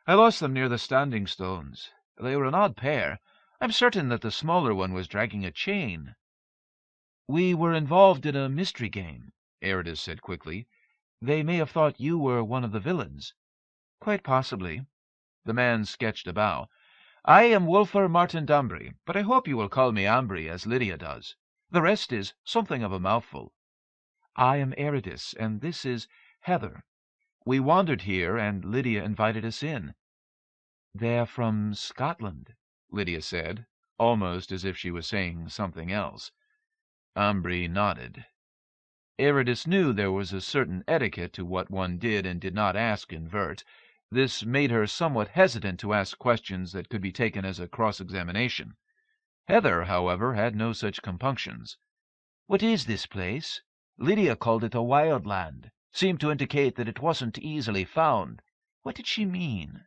H: I lost them near the standing stones. They were an odd pair. I'm certain that the smaller one was dragging a chain." "We were involved in a mystery game," Ayradyss said quickly. "They may have thought you were one of the villains." "Quite possibly." The man sketched a bow. "I am Wulfar Martin Dambry, but I hope you will call me Ambry, as Lydia does. The rest is something of a mouthful." "I am Ayradyss, and this is Heather. We wandered here, and Lydia invited us in." "They're from Scotland," Lydia said, almost as if she was saying something else. Ambry nodded. Ayradyss knew there was a certain etiquette to what one did and did not ask in Vert. This made her somewhat hesitant to ask questions that could be taken as a cross-examination. Heather, however, had no such compunctions. "What is this place? Lydia called it a wild land. Seemed to indicate that it wasn't easily found. What did she mean?"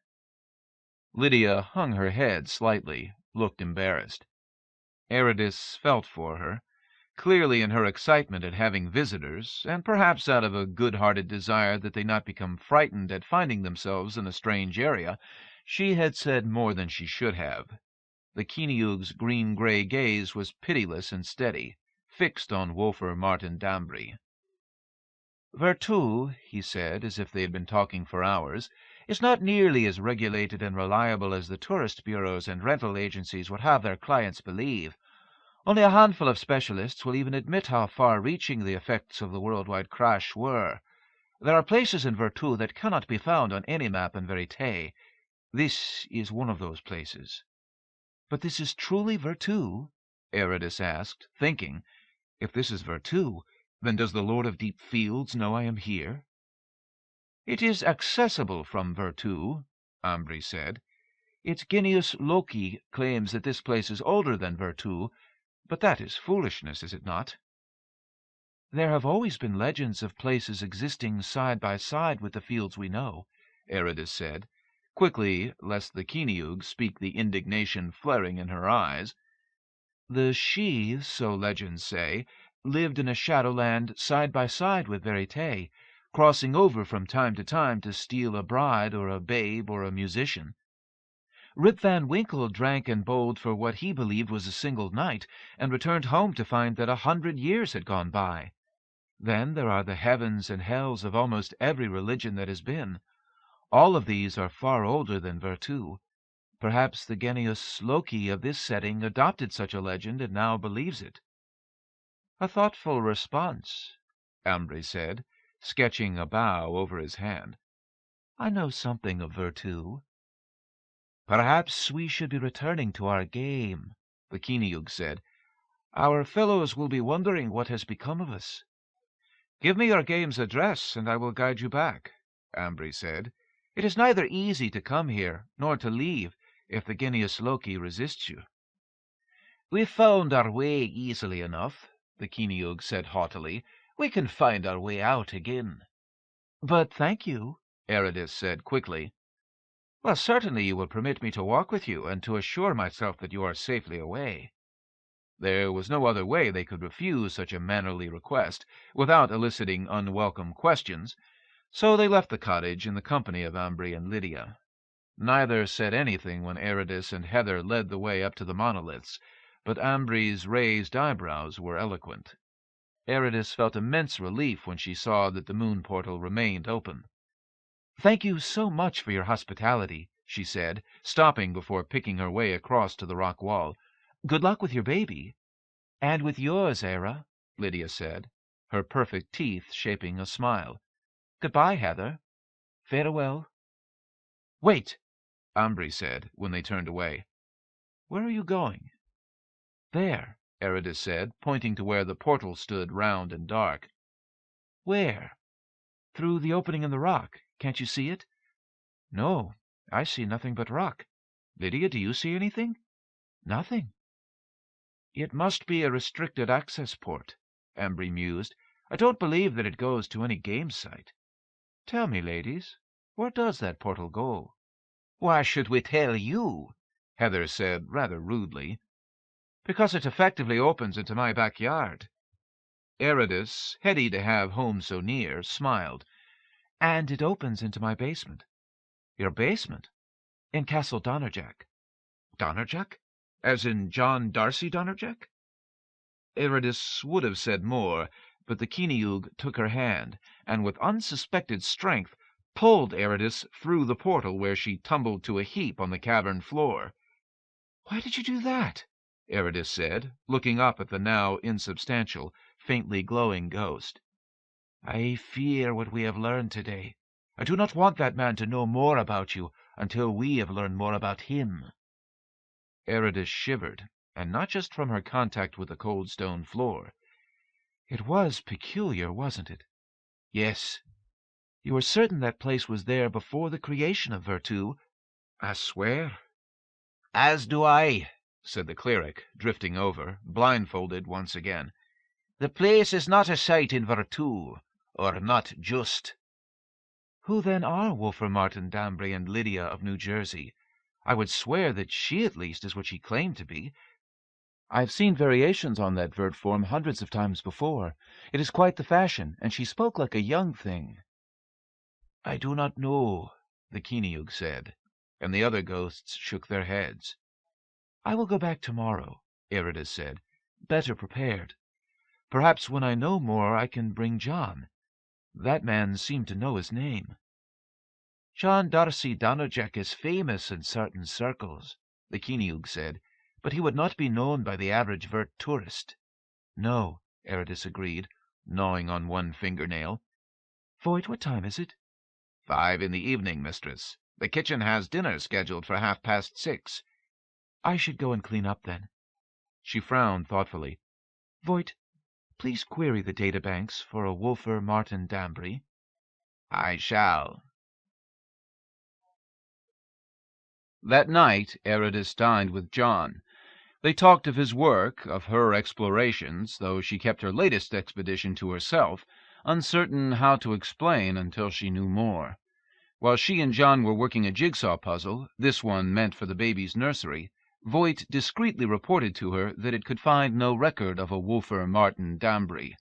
H: Lydia hung her head slightly, looked embarrassed. Ayradyss felt for her. Clearly in her excitement at having visitors, and perhaps out of a good-hearted desire that they not become frightened at finding themselves in a strange area, she had said more than she should have. The Keeneyug's green-gray gaze was pitiless and steady, fixed on Wulfar Martin Dambry. "Virtu," he said, as if they had been talking for hours, "is not nearly as regulated and reliable as the tourist bureaus and rental agencies would have their clients believe. Only a handful of specialists will even admit how far-reaching the effects of the worldwide crash were. There are places in Virtu that cannot be found on any map in Verite. This is one of those places." "But this is truly Virtu?" Ayradyss asked, thinking, if this is Virtu, then does the Lord of Deep Fields know I am here? "It is accessible from Virtu," Ambry said. "Its Genius Loci claims that this place is older than Virtu, but that is foolishness, is it not?" "There have always been legends of places existing side by side with the fields we know," Ayradyss said, quickly, lest the Keeneyug speak the indignation flaring in her eyes. "The Sidhe, so legends say, lived in a shadowland side by side with Verite, crossing over from time to steal a bride or a babe or a musician. Rip Van Winkle drank and bowled for what he believed was a single night, and returned home to find that 100 years had gone by. Then there are the heavens and hells of almost every religion that has been. All of these are far older than Virtu. Perhaps the Genius Loci of this setting adopted such a legend and now believes it." "A thoughtful response," Ambry said, sketching a bow over his hand. "I know something of Virtu." "Perhaps we should be returning to our game," the Keeneyug said. "Our fellows will be wondering what has become of us." "Give me your game's address, and I will guide you back," Ambry said. "It is neither easy to come here, nor to leave, if the Genius Loci resists you." "We found our way easily enough," the Keeneyug said haughtily. "We can find our way out again." "But thank you," Ayradyss said quickly. "Well, certainly you will permit me to walk with you, and to assure myself that you are safely away." There was no other way they could refuse such a mannerly request, without eliciting unwelcome questions, so they left the cottage in the company of Ambry and Lydia. Neither said anything when Ayradyss and Heather led the way up to the monoliths, but Ambry's raised eyebrows were eloquent. Ayradyss felt immense relief when she saw that the moon portal remained open. "Thank you so much for your hospitality," she said, stopping before picking her way across to the rock wall. "Good luck with your baby." "And with yours, Ayra," Lydia said, her perfect teeth shaping a smile. "Goodbye, Heather. Farewell." "Wait," Ambri said, when they turned away. "Where are you going?" "There," Ayradyss said, pointing to where the portal stood round and dark. "Where?" "Through the opening in the rock. Can't you see it?" "No, I see nothing but rock. Lydia, do you see anything?" "Nothing." "It must be a restricted access port," Ambri mused. "I don't believe that it goes to any game site. Tell me, ladies, where does that portal go?"
J: "Why should we tell you?"
H: Heather said rather rudely. "Because it effectively opens into my backyard." Ayradyss, heady to have home so near, smiled. "And it opens into my basement." "Your basement?" "In Castle Donnerjack." "Donnerjack? As in John Darcy Donnerjack?" Ayradyss would have said more, but the Kiniug took her hand, and with unsuspected strength pulled Ayradyss through the portal, where she tumbled to a heap on the cavern floor. "Why did you do that?" Ayradyss said, looking up at the now insubstantial, faintly glowing ghost. "I fear what we have learned today. I do not want that man to know more about you until we have learned more about him." Ayradyss shivered, and not just from her contact with the cold stone floor. "It was peculiar, wasn't it?" "Yes." "You are certain that place was there before the creation of Virtu?" "I swear."
J: "As do I,"
H: said the cleric, drifting over, blindfolded once again.
J: "The place is not a site in Virtu, or not just."
H: "Who then are Wolfr Martin Danbury and Lydia of New Jersey? I would swear that she at least is what she claimed to be. I've seen variations on that vert form hundreds of times before. It is quite the fashion, and she spoke like a young thing." "I do not know," the Kiniug said, and the other ghosts shook their heads. "I will go back tomorrow," Ayradyss said, "better prepared. Perhaps when I know more I can bring John. That man seemed to know his name." "John Darcy Donnerjack is famous in certain circles," the Kiniug said, "but he would not be known by the average vert tourist." "No," Ayradyss agreed, gnawing on one fingernail. "Voigt, what time is it?"
A: 5 in the evening, mistress. The kitchen has dinner scheduled for 6:30.
H: "I should go and clean up then." She frowned thoughtfully. "Voigt, please query the databanks for a Wolfr Martin Danbury."
A: I shall. That night Ayradyss dined with John. They talked of his work, of her explorations, though she kept her latest expedition to herself, uncertain how to explain until she knew more. While she and John were working a jigsaw puzzle, this one meant for the baby's nursery, Voigt discreetly reported to her that it could find no record of a Wolfr Martin Danbury.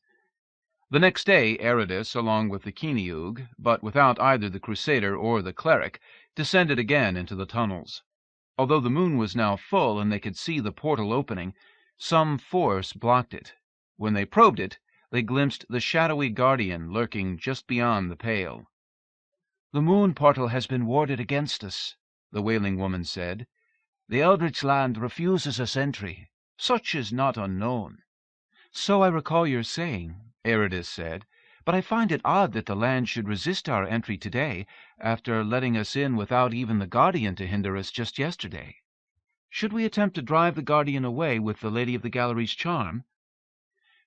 A: The next day Ayradyss, along with the Kiniug, but without either the Crusader or the cleric, descended again into the tunnels. Although the moon was now full and they could see the portal opening, some force blocked it. When they probed it, they glimpsed the shadowy guardian lurking just beyond the pale.
C: "The moon portal has been warded against us," the Wailing Woman said. "The Eldritch Land refuses us entry. Such is not unknown." "So I recall your saying," Ayradyss said, "but I find it odd that the land should resist our entry today, after letting us in without even the Guardian to hinder us just yesterday. Should we attempt to drive the Guardian away with the Lady of the Gallery's charm?"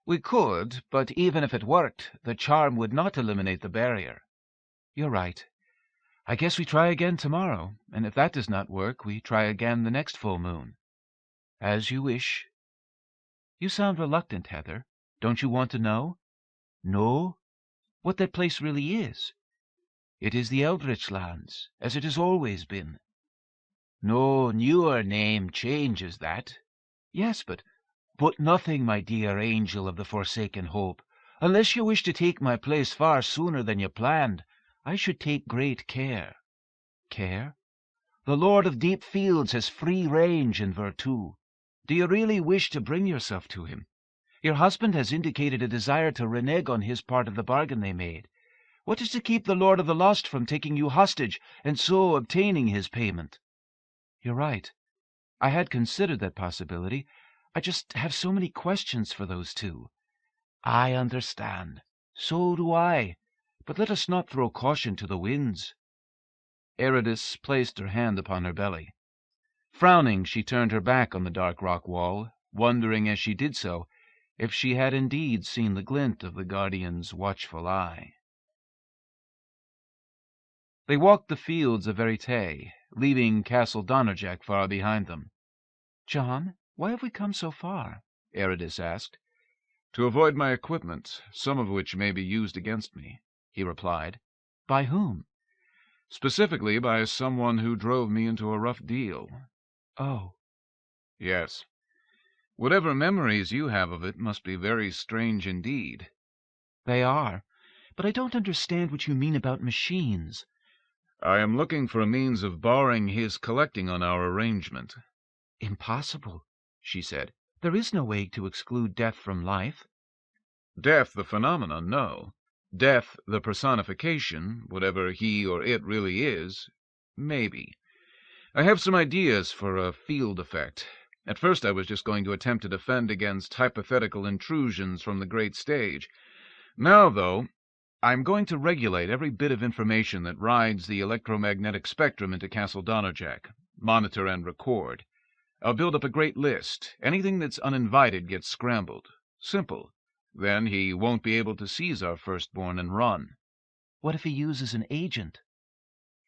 J: "We could, but even if it worked, the charm would not eliminate the barrier."
C: "You're right. I guess we try again tomorrow, and if that does not work, we try again the next full moon." "As you wish." "You sound reluctant, Heather. Don't you want to know?" "No." "What that place really is?" "It is the Eldritch Lands, as it has always been."
J: "No newer name changes that."
C: "Yes, but nothing, my dear angel of the forsaken hope. Unless you wish to take my place far sooner than you planned, I should take great care." "Care?" "The Lord of Deep Fields has free range in Virtu. Do you really wish to bring yourself to him? Your husband has indicated a desire to renege on his part of the bargain they made. What is to keep the Lord of the Lost from taking you hostage and so obtaining his payment?" "You're right. I had considered that possibility. I just have so many questions for those two." "I understand. So do I. But let us not throw caution to the winds."
A: Ayradyss placed her hand upon her belly. Frowning, she turned her back on the dark rock wall, wondering as she did so if she had indeed seen the glint of the Guardian's watchful eye. They walked the fields of Verite, leaving Castle Donnerjack far behind them.
C: "John, why have we come so far?"
A: Ayradyss asked.
I: "To avoid my equipment, some of which may be used against me," he replied.
C: "By whom?"
I: "Specifically by someone who drove me into a rough deal."
C: "Oh."
I: "Yes. Whatever memories you have of it must be very strange indeed."
C: "They are. But I don't understand what you mean about machines."
I: "I am looking for a means of barring his collecting on our arrangement."
C: "Impossible," she said. "There is no way to exclude death from life."
I: "Death, the phenomenon, no. Death, the personification, whatever he or it really is, maybe. I have some ideas for a field effect. At first I was just going to attempt to defend against hypothetical intrusions from the great stage. Now, though, I'm going to regulate every bit of information that rides the electromagnetic spectrum into Castle Donnerjack, monitor and record. I'll build up a great list. Anything that's uninvited gets scrambled. Simple. Then he won't be able to seize our firstborn and run."
C: "What if he uses an agent?"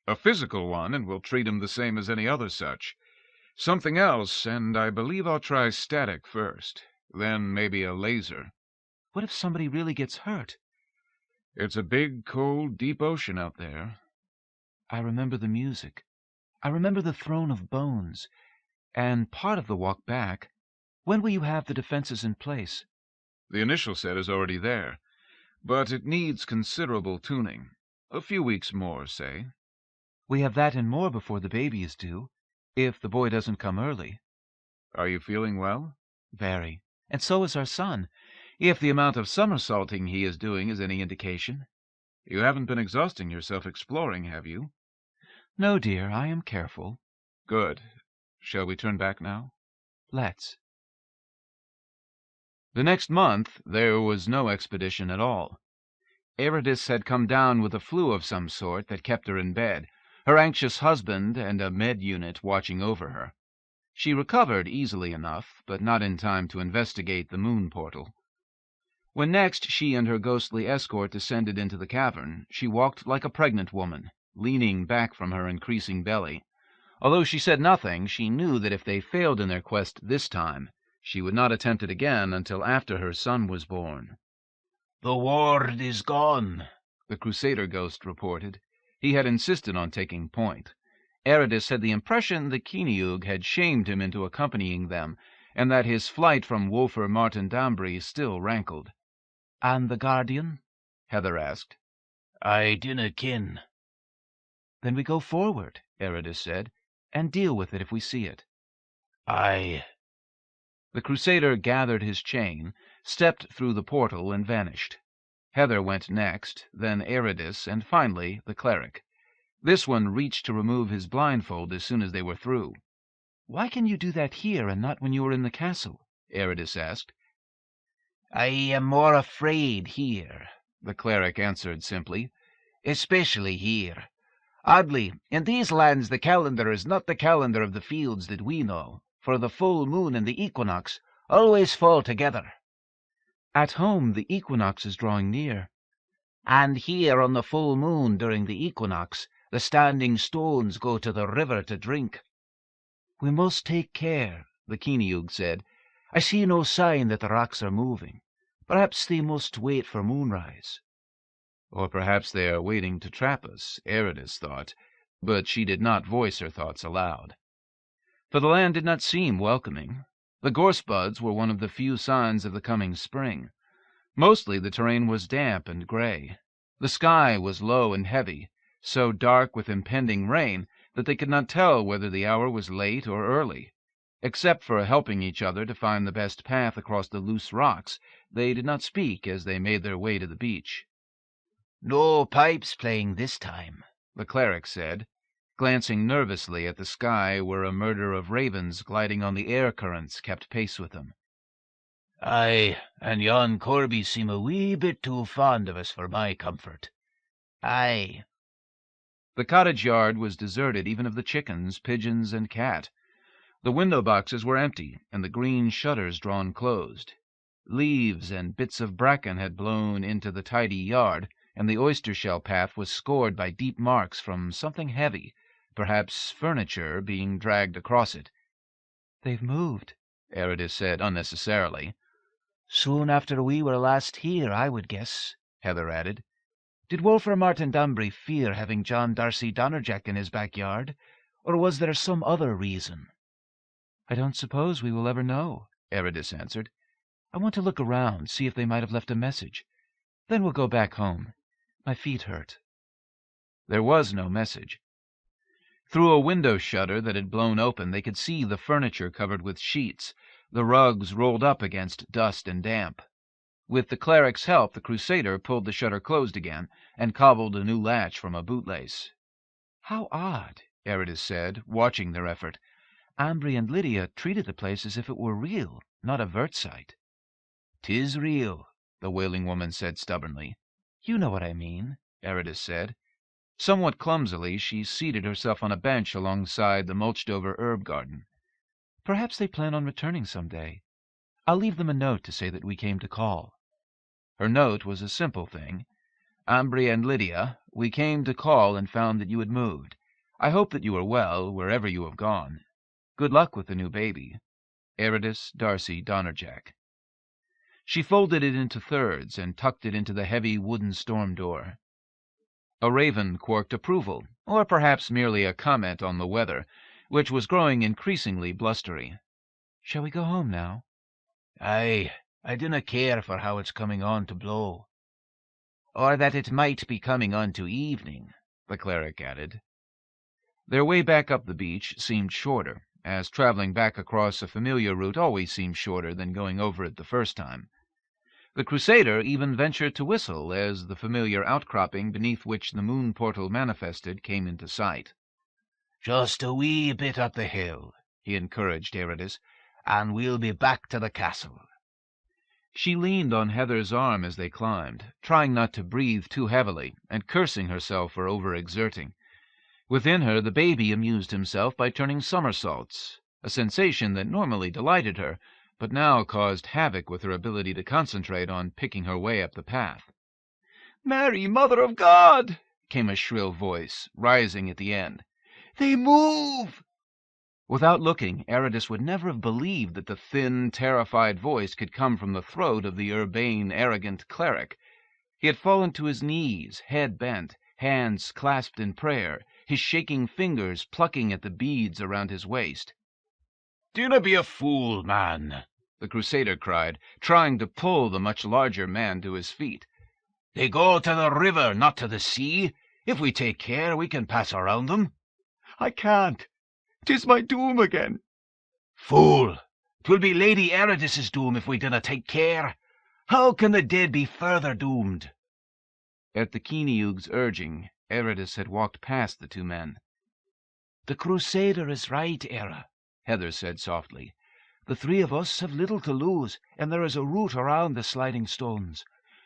I: "A physical one, and we'll treat him the same as any other such. Something else, and I believe I'll try static first. Then maybe a laser."
C: "What if somebody really gets hurt?"
I: "It's a big, cold, deep ocean out there."
C: "I remember the music. I remember the throne of bones. And part of the walk back. When will you have the defenses in place?"
I: "The initial set is already there, but it needs considerable tuning. A few weeks more, say."
C: "We have that and more before the baby is due, if the boy doesn't come early."
I: "Are you feeling well?"
C: "Very. And so is our son.
A: If the amount of somersaulting he is doing is any indication."
I: "You haven't been exhausting yourself exploring, have you?"
C: "No, dear, I am careful."
I: "Good. Shall we turn back now?"
C: "Let's."
A: The next month there was no expedition at all. Ayradyss had come down with a flu of some sort that kept her in bed, her anxious husband and a med unit watching over her. She recovered easily enough, but not in time to investigate the moon portal. When next she and her ghostly escort descended into the cavern, she walked like a pregnant woman, leaning back from her increasing belly. Although she said nothing, she knew that if they failed in their quest this time, she would not attempt it again until after her son was born.
J: "The ward is gone,"
A: the Crusader ghost reported. He had insisted on taking point. Ayradyss had the impression the Kiniug had shamed him into accompanying them, and that his flight from Wolfer Martin Dambry still rankled.
C: "And the Guardian?"
A: Heather asked.
J: "I dinna kin."
C: "Then we go forward," Ayradyss said, "and deal with it if we see it."
J: "Aye."
A: The Crusader gathered his chain, stepped through the portal, and vanished. Heather went next, then Ayradyss, and finally the cleric. This one reached to remove his blindfold as soon as they were through.
C: "Why can you do that here and not when you were in the castle?"
A: Ayradyss asked.
J: "I am more afraid here,"
A: the cleric answered simply.
J: "especially here. Oddly, in these lands the calendar is not the calendar of the fields that we know, for the full moon and the equinox always fall together."
C: "At home the equinox is drawing near."
J: "And here on the full moon during the equinox, the standing stones go to the river to drink."
C: "We must take care," the Kiniug said.
J: "I see no sign that the rocks are moving. Perhaps they must wait for moonrise."
A: Or perhaps they are waiting to trap us, Ayradyss thought, but she did not voice her thoughts aloud. For the land did not seem welcoming. The gorse buds were one of the few signs of the coming spring. Mostly the terrain was damp and gray. The sky was low and heavy, so dark with impending rain that they could not tell whether the hour was late or early. Except for helping each other to find the best path across the loose rocks, they did not speak as they made their way to the beach.
J: No pipes playing this time,
A: the cleric said, glancing nervously at the sky where a murder of ravens gliding on the air currents kept pace with them.
J: Aye, and yon corbies seem a wee bit too fond of us for my comfort. Aye.
A: The cottage yard was deserted even of the chickens, pigeons, and cat. The window boxes were empty, and the green shutters drawn closed. Leaves and bits of bracken had blown into the tidy yard, and the oyster-shell path was scored by deep marks from something heavy, perhaps furniture, being dragged across it.
C: "They've moved," Ayradyss said unnecessarily.
J: "Soon after we were last here, I would guess," Heather added. "Did Wolfram Martin Danbury fear having John Darcy Donnerjack in his backyard, or was there some other reason?"
C: "I don't suppose we will ever know," Ayradyss answered. "I want to look around, see if they might have left a message. Then we'll go back home. My feet hurt."
A: There was no message. Through a window shutter that had blown open, they could see the furniture covered with sheets, the rugs rolled up against dust and damp. With the cleric's help, the Crusader pulled the shutter closed again and cobbled a new latch from a bootlace.
C: "How odd," Ayradyss said, watching their effort. "Ambry and Lydia treated the place as if it were real, not a Vertsite."
A: "'Tis real," the wailing woman said stubbornly.
C: "You know what I mean,"
A: Ayradyss said. Somewhat clumsily, she seated herself on a bench alongside the mulched-over herb garden.
C: "Perhaps they plan on returning some day. I'll leave them a note to say that we came to call."
A: Her note was a simple thing. "Ambry and Lydia, we came to call and found that you had moved. I hope that you are well, wherever you have gone. Good luck with the new baby. Ayradyss Darcy Donnerjack." She folded it into thirds and tucked it into the heavy wooden storm door. A raven quirked approval, or perhaps merely a comment on the weather, which was growing increasingly blustery.
C: "Shall we go home now?"
J: "Aye, I dinna care for how it's coming on to blow."
A: "Or that it might be coming on to evening," the cleric added. Their way back up the beach seemed shorter, as traveling back across a familiar route always seems shorter than going over it the first time. The Crusader even ventured to whistle as the familiar outcropping beneath which the moon portal manifested came into sight.
J: "Just a wee bit up the hill," he encouraged Ayradyss, "and we'll be back to the castle."
A: She leaned on Heather's arm as they climbed, trying not to breathe too heavily, and cursing herself for overexerting. Within her, the baby amused himself by turning somersaults, a sensation that normally delighted her, but now caused havoc with her ability to concentrate on picking her way up the path.
E: "Mary, Mother of God!"
A: came a shrill voice, rising at the end.
E: "They move!"
A: Without looking, Ayradyss would never have believed that the thin, terrified voice could come from the throat of the urbane, arrogant cleric. He had fallen to his knees, head bent, hands clasped in prayer, his shaking fingers plucking at the beads around his waist.
J: "Dinna be a fool, man,"
A: the Crusader cried, trying to pull the much larger man to his feet.
J: "They go to the river, not to the sea. If we take care, we can pass around them."
E: "I can't. 'Tis my doom again."
J: "Fool! 'Twill be Lady Ayradyss's doom if we dinna take care. How can the dead be further doomed?"
A: At the Keeneug's urging, Ayradyss had walked past the two men.
J: "The Crusader is right, Ayra," Heather said softly. "The three of us have little to lose, and there is a route around the sliding stones.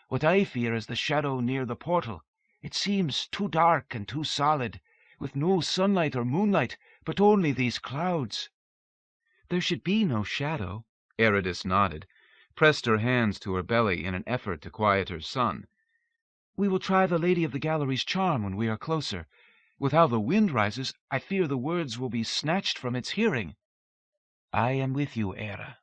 J: What I fear is the shadow near the portal. It seems too dark and too solid, with no sunlight or moonlight, but only these clouds."
C: "There should be no shadow."
A: Ayradyss nodded, pressed her hands to her belly in an effort to quiet her son.
C: "We will try the Lady of the Gallery's charm when we are closer. With how the wind rises, I fear the words will be snatched from its hearing."
J: "I am with you, Ayra."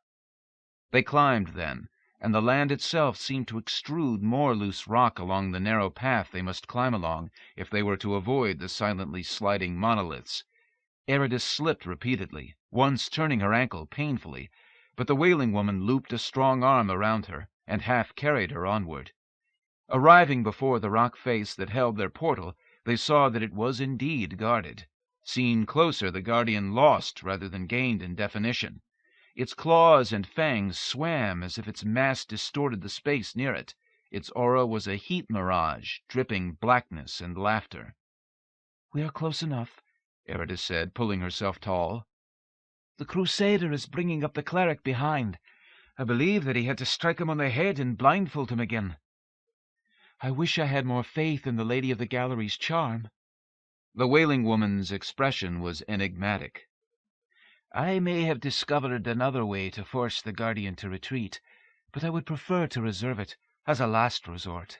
A: They climbed then, and the land itself seemed to extrude more loose rock along the narrow path they must climb along if they were to avoid the silently sliding monoliths. Ayradyss slipped repeatedly, once turning her ankle painfully, but the wailing woman looped a strong arm around her and half carried her onward. Arriving before the rock face that held their portal, they saw that it was indeed guarded. Seen closer, the guardian lost rather than gained in definition. Its claws and fangs swam as if its mass distorted the space near it. Its aura was a heat mirage, dripping blackness and laughter.
C: "We are close enough,"
A: Ayradyss said, pulling herself tall.
C: "The Crusader is bringing up the cleric behind. I believe that he had to strike him on the head and blindfold him again. I wish I had more faith in the Lady of the Gallery's charm."
A: The Wailing Woman's expression was enigmatic.
C: "I may have discovered another way to force the Guardian to retreat, but I would prefer to reserve it as a last resort."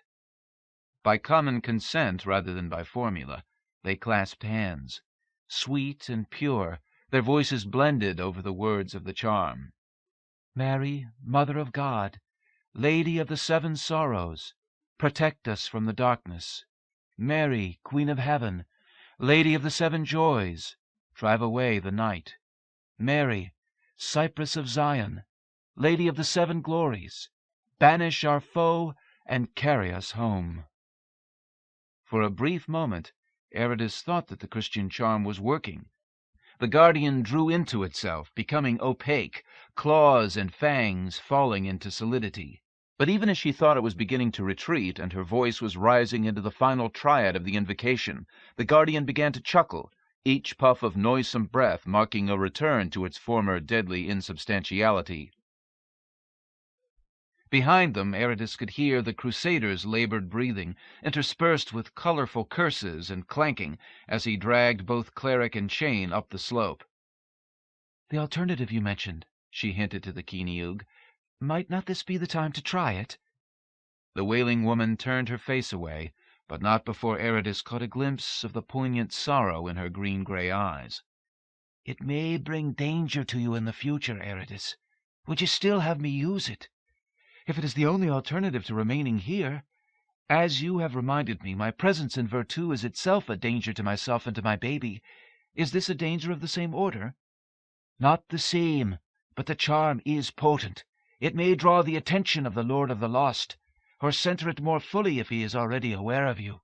A: By common consent rather than by formula, they clasped hands. Sweet and pure, their voices blended over the words of the charm.
C: "Mary, Mother of God, Lady of the 7 Sorrows, protect us from the darkness. Mary, Queen of Heaven, Lady of the 7 Joys, drive away the night. Mary, Cypress of Zion, Lady of the 7 Glories, banish our foe and carry us home."
A: For a brief moment, Ayradyss thought that the Christian charm was working. The Guardian drew into itself, becoming opaque, claws and fangs falling into solidity. But even as she thought it was beginning to retreat, and her voice was rising into the final triad of the invocation, the Guardian began to chuckle, each puff of noisome breath marking a return to its former deadly insubstantiality. Behind them, Ayradyss could hear the Crusader's labored breathing, interspersed with colorful curses and clanking, as he dragged both cleric and chain up the slope.
C: "The alternative you mentioned," she hinted to the Keeneug. "Might not this be the time to try it?"
A: The Wailing Woman turned her face away, but not before Ayradyss caught a glimpse of the poignant sorrow in her green-gray eyes.
C: "It may bring danger to you in the future, Ayradyss. Would you still have me use it? If it is the only alternative to remaining here, as you have reminded me, my presence in Virtu is itself a danger to myself and to my baby. Is this a danger of the same order?" "Not the same, but the charm is potent. It may draw the attention of the Lord of the Lost, or center it more fully if he is already aware of you."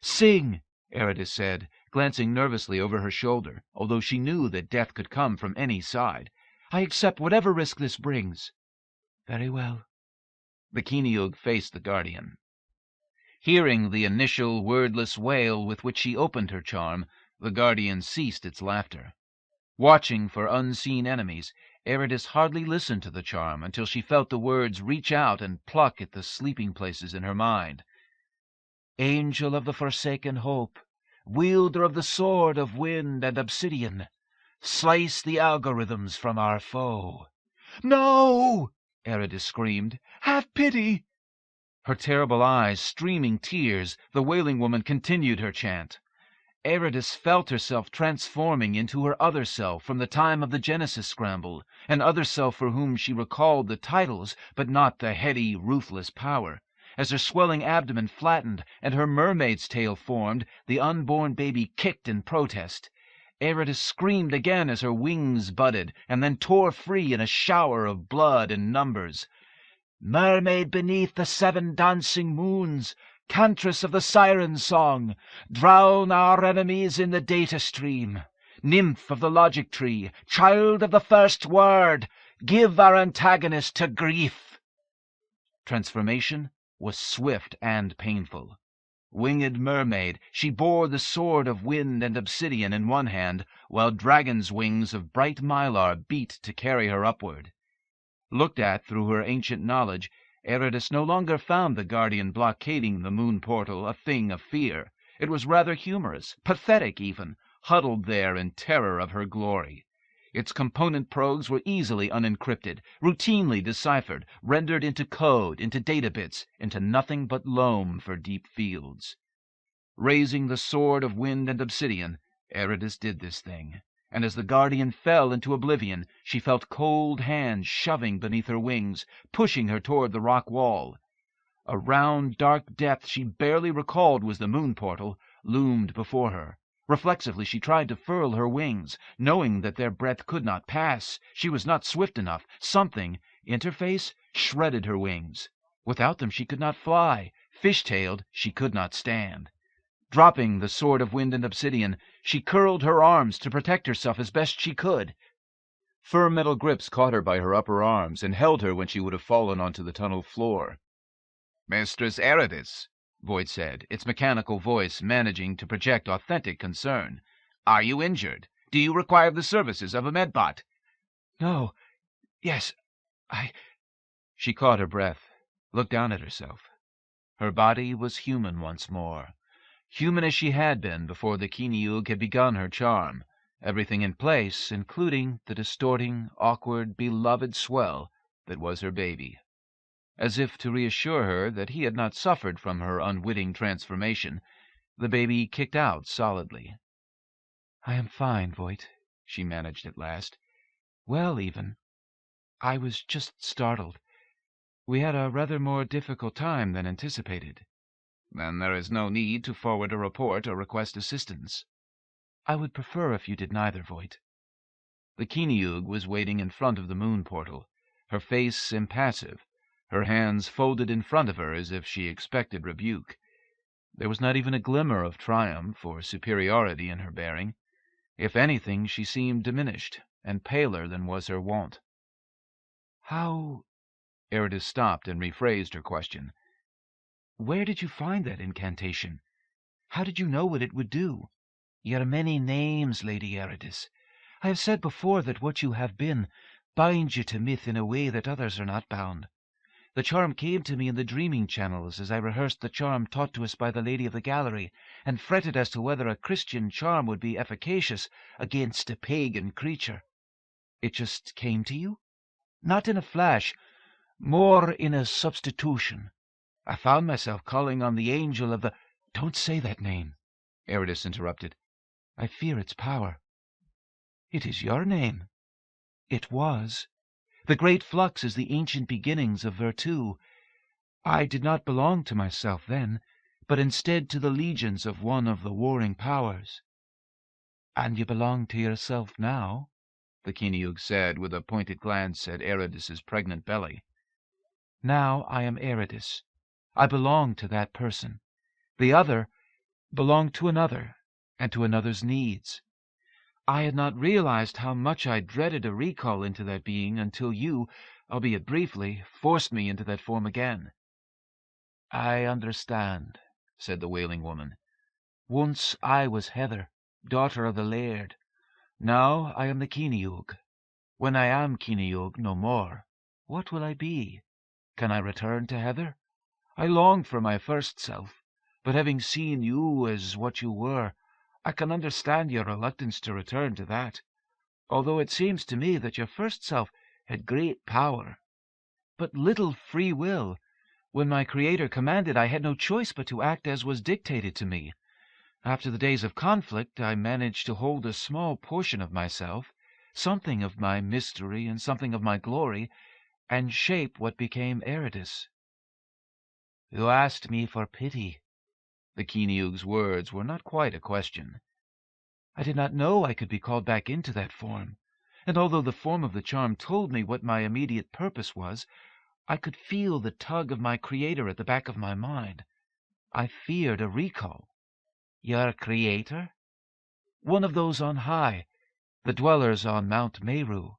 A: "Sing," Ayradyss said, glancing nervously over her shoulder, although she knew that death could come from any side.
C: "I accept whatever risk this brings." "Very well."
A: The Keeneug faced the Guardian. Hearing the initial wordless wail with which she opened her charm, the Guardian ceased its laughter. Watching for unseen enemies, Ayradyss hardly listened to the charm until she felt the words reach out and pluck at the sleeping places in her mind.
C: "Angel of the forsaken hope, wielder of the sword of wind and obsidian, slice the algorithms from our foe." "No!" Ayradyss screamed. "Have pity!"
A: Her terrible eyes streaming tears, the Wailing Woman continued her chant. Ayradyss felt herself transforming into her other self from the time of the Genesis scramble, an other self for whom she recalled the titles, but not the heady, ruthless power. As her swelling abdomen flattened and her mermaid's tail formed, the unborn baby kicked in protest. Ayradyss screamed again as her wings budded, and then tore free in a shower of blood and numbers. "Mermaid beneath the 7 dancing moons, cantress of the siren song, drown our enemies in the data stream. Nymph of the logic tree, child of the first word, give our antagonist to grief." Transformation was swift and painful. Winged mermaid, she bore the sword of wind and obsidian in one hand, while dragon's wings of bright mylar beat to carry her upward. Looked at through her ancient knowledge, Ayradyss no longer found the Guardian blockading the moon portal a thing of fear. It was rather humorous, pathetic even, huddled there in terror of her glory. Its component probes were easily unencrypted, routinely deciphered, rendered into code, into data bits, into nothing but loam for deep fields. Raising the sword of wind and obsidian, Ayradyss did this thing, and as the Guardian fell into oblivion, she felt cold hands shoving beneath her wings, pushing her toward the rock wall. A round, dark depth she barely recalled was the moon portal loomed before her. Reflexively she tried to furl her wings, knowing that their breadth could not pass. She was not swift enough. Something, interface, shredded her wings. Without them she could not fly. Fish-tailed, she could not stand. Dropping the sword of wind and obsidian, she curled her arms to protect herself as best she could. Firm metal grips caught her by her upper arms and held her when she would have fallen onto the tunnel floor. Mistress Ayradyss, Voight said, its mechanical voice managing to project authentic concern. Are you injured? Do you require the services of a medbot?
C: No. Yes, I...
A: She caught her breath, looked down at herself. Her body was human once more. Human as she had been before the Kiniug had begun her charm, everything in place, including the distorting, awkward, beloved swell that was her baby. As if to reassure her that he had not suffered from her unwitting transformation, the baby kicked out solidly.
C: I am fine, Voight, she managed at last. Well, even. I was just startled. We had a rather more difficult time than anticipated.
A: Then there is no need to forward a report or request assistance.
C: I would prefer if you did neither, Voight.
A: The Kiniug was waiting in front of the moon portal, her face impassive, her hands folded in front of her as if she expected rebuke. There was not even a glimmer of triumph or superiority in her bearing. If anything, she seemed diminished and paler than was her wont.
C: How...
A: Ayradyss stopped and rephrased her question.
C: Where did you find that incantation? How did you know what it would do? Your many names, Lady Ayradyss. I have said before that what you have been binds you to myth in a way that others are not bound. The charm came to me in the dreaming channels as I rehearsed the charm taught to us by the Lady of the Gallery, and fretted as to whether a Christian charm would be efficacious against a pagan creature. It just came to you? Not in a flash, more in a substitution. I found myself calling on the angel of the... Don't say that name,
A: Ayradyss interrupted.
C: I fear its power. It is your name. It was. The great flux is the ancient beginnings of Virtu. I did not belong to myself then, but instead to the legions of one of the warring powers. And you belong to yourself now, the Kiniug said with a pointed glance at Ayradyss's pregnant belly. Now I am Ayradyss. I belong to that person. The other belonged to another, and to another's needs. I had not realized how much I dreaded a recall into that being until you, albeit briefly, forced me into that form again. I understand, said the wailing woman. Once I was Heather, daughter of the Laird. Now I am the Kiniug. When I am Kiniug no more, what will I be? Can I return to Heather? I long for my first self, but having seen you as what you were, I can understand your reluctance to return to that, although it seems to me that your first self had great power, but little free will. When my Creator commanded, I had no choice but to act as was dictated to me. After the days of conflict, I managed to hold a small portion of myself, something of my mystery and something of my glory, and shape what became Ayradyss. You asked me for pity. The Kiniug's words were not quite a question. I did not know I could be called back into that form, and although the form of the charm told me what my immediate purpose was, I could feel the tug of my Creator at the back of my mind. I feared a recall. Your Creator? One of those on high, the dwellers on Mount Meru.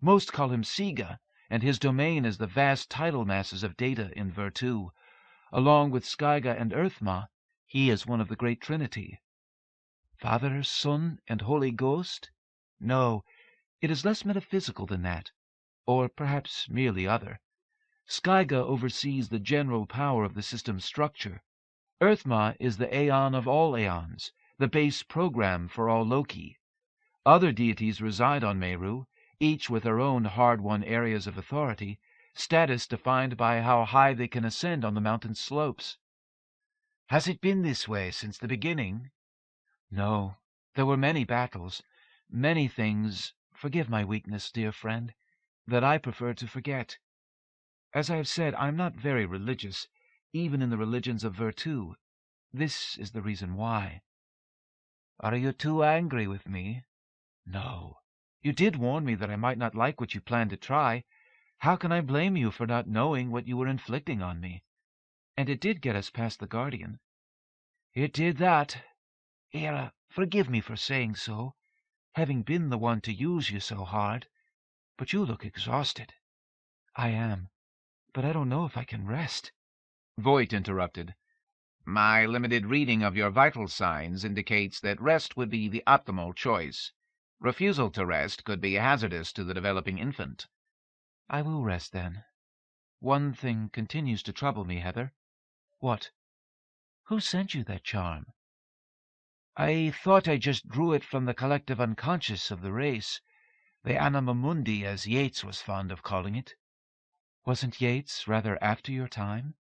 C: Most call him Siga, and his domain is the vast tidal masses of data in Virtu. Along with Skyga and Earthma, he is one of the great Trinity. Father, Son, and Holy Ghost? No, it is less metaphysical than that, or perhaps merely other. Skyga oversees the general power of the system's structure. Earthma is the Aeon of all Aeons, the base program for all Loki. Other deities reside on Meru, each with their own hard-won areas of authority, status defined by how high they can ascend on the mountain slopes. Has it been this way since the beginning? No, there were many battles, many things, forgive my weakness, dear friend, that I prefer to forget. As I have said, I am not very religious, even in the religions of Virtu. This is the reason why. Are you too angry with me? No. You did warn me that I might not like what you planned to try. How can I blame you for not knowing what you were inflicting on me? And it did get us past the Guardian. It did that. Ayra, forgive me for saying so, having been the one to use you so hard. But you look exhausted. I am, but I don't know if I can rest.
A: Voigt interrupted. My limited reading of your vital signs indicates that rest would be the optimal choice. Refusal to rest could be hazardous to the developing infant.
C: I will rest, then. One thing continues to trouble me, Heather. What? Who sent you that charm? I thought I just drew it from the collective unconscious of the race, the anima mundi, as Yeats was fond of calling it. Wasn't Yeats rather after your time?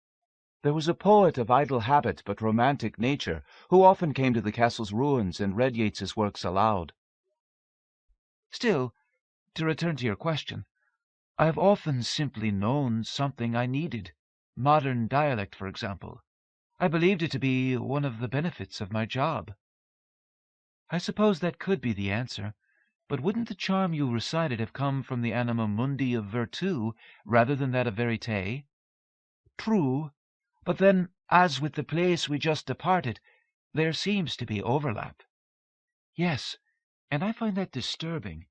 C: There was a poet of idle habit but romantic nature who often came to the castle's ruins and read Yeats's works aloud. Still, to return to your question, I have often simply known something I needed. Modern dialect, for example. I believed it to be one of the benefits of my job. I suppose that could be the answer, but wouldn't the charm you recited have come from the anima mundi of Virtu rather than that of Verite? True, but then, as with the place we just departed, there seems to be overlap. Yes, and I find that disturbing.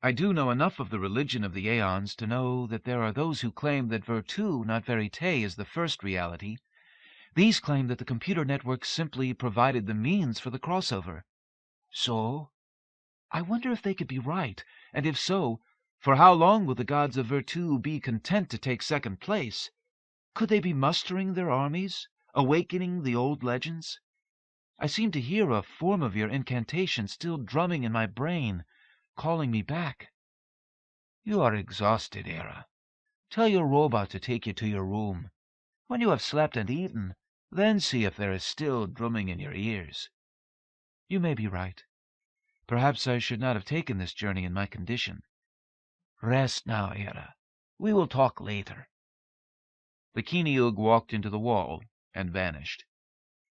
C: I do know enough of the religion of the Aeons to know that there are those who claim that Virtu, not Verite, is the first reality. These claim that the computer network simply provided the means for the crossover. So, I wonder if they could be right, and if so, for how long will the gods of Virtu be content to take second place? Could they be mustering their armies, awakening the old legends? I seem to hear a form of your incantation still drumming in my brain, calling me back. You are exhausted, Ayra. Tell your robot to take you to your room. When you have slept and eaten, then see if there is still drumming in your ears. You may be right. Perhaps I should not have taken this journey in my condition. Rest now, Ayra. We will talk later. The Kiniug walked into the wall and vanished.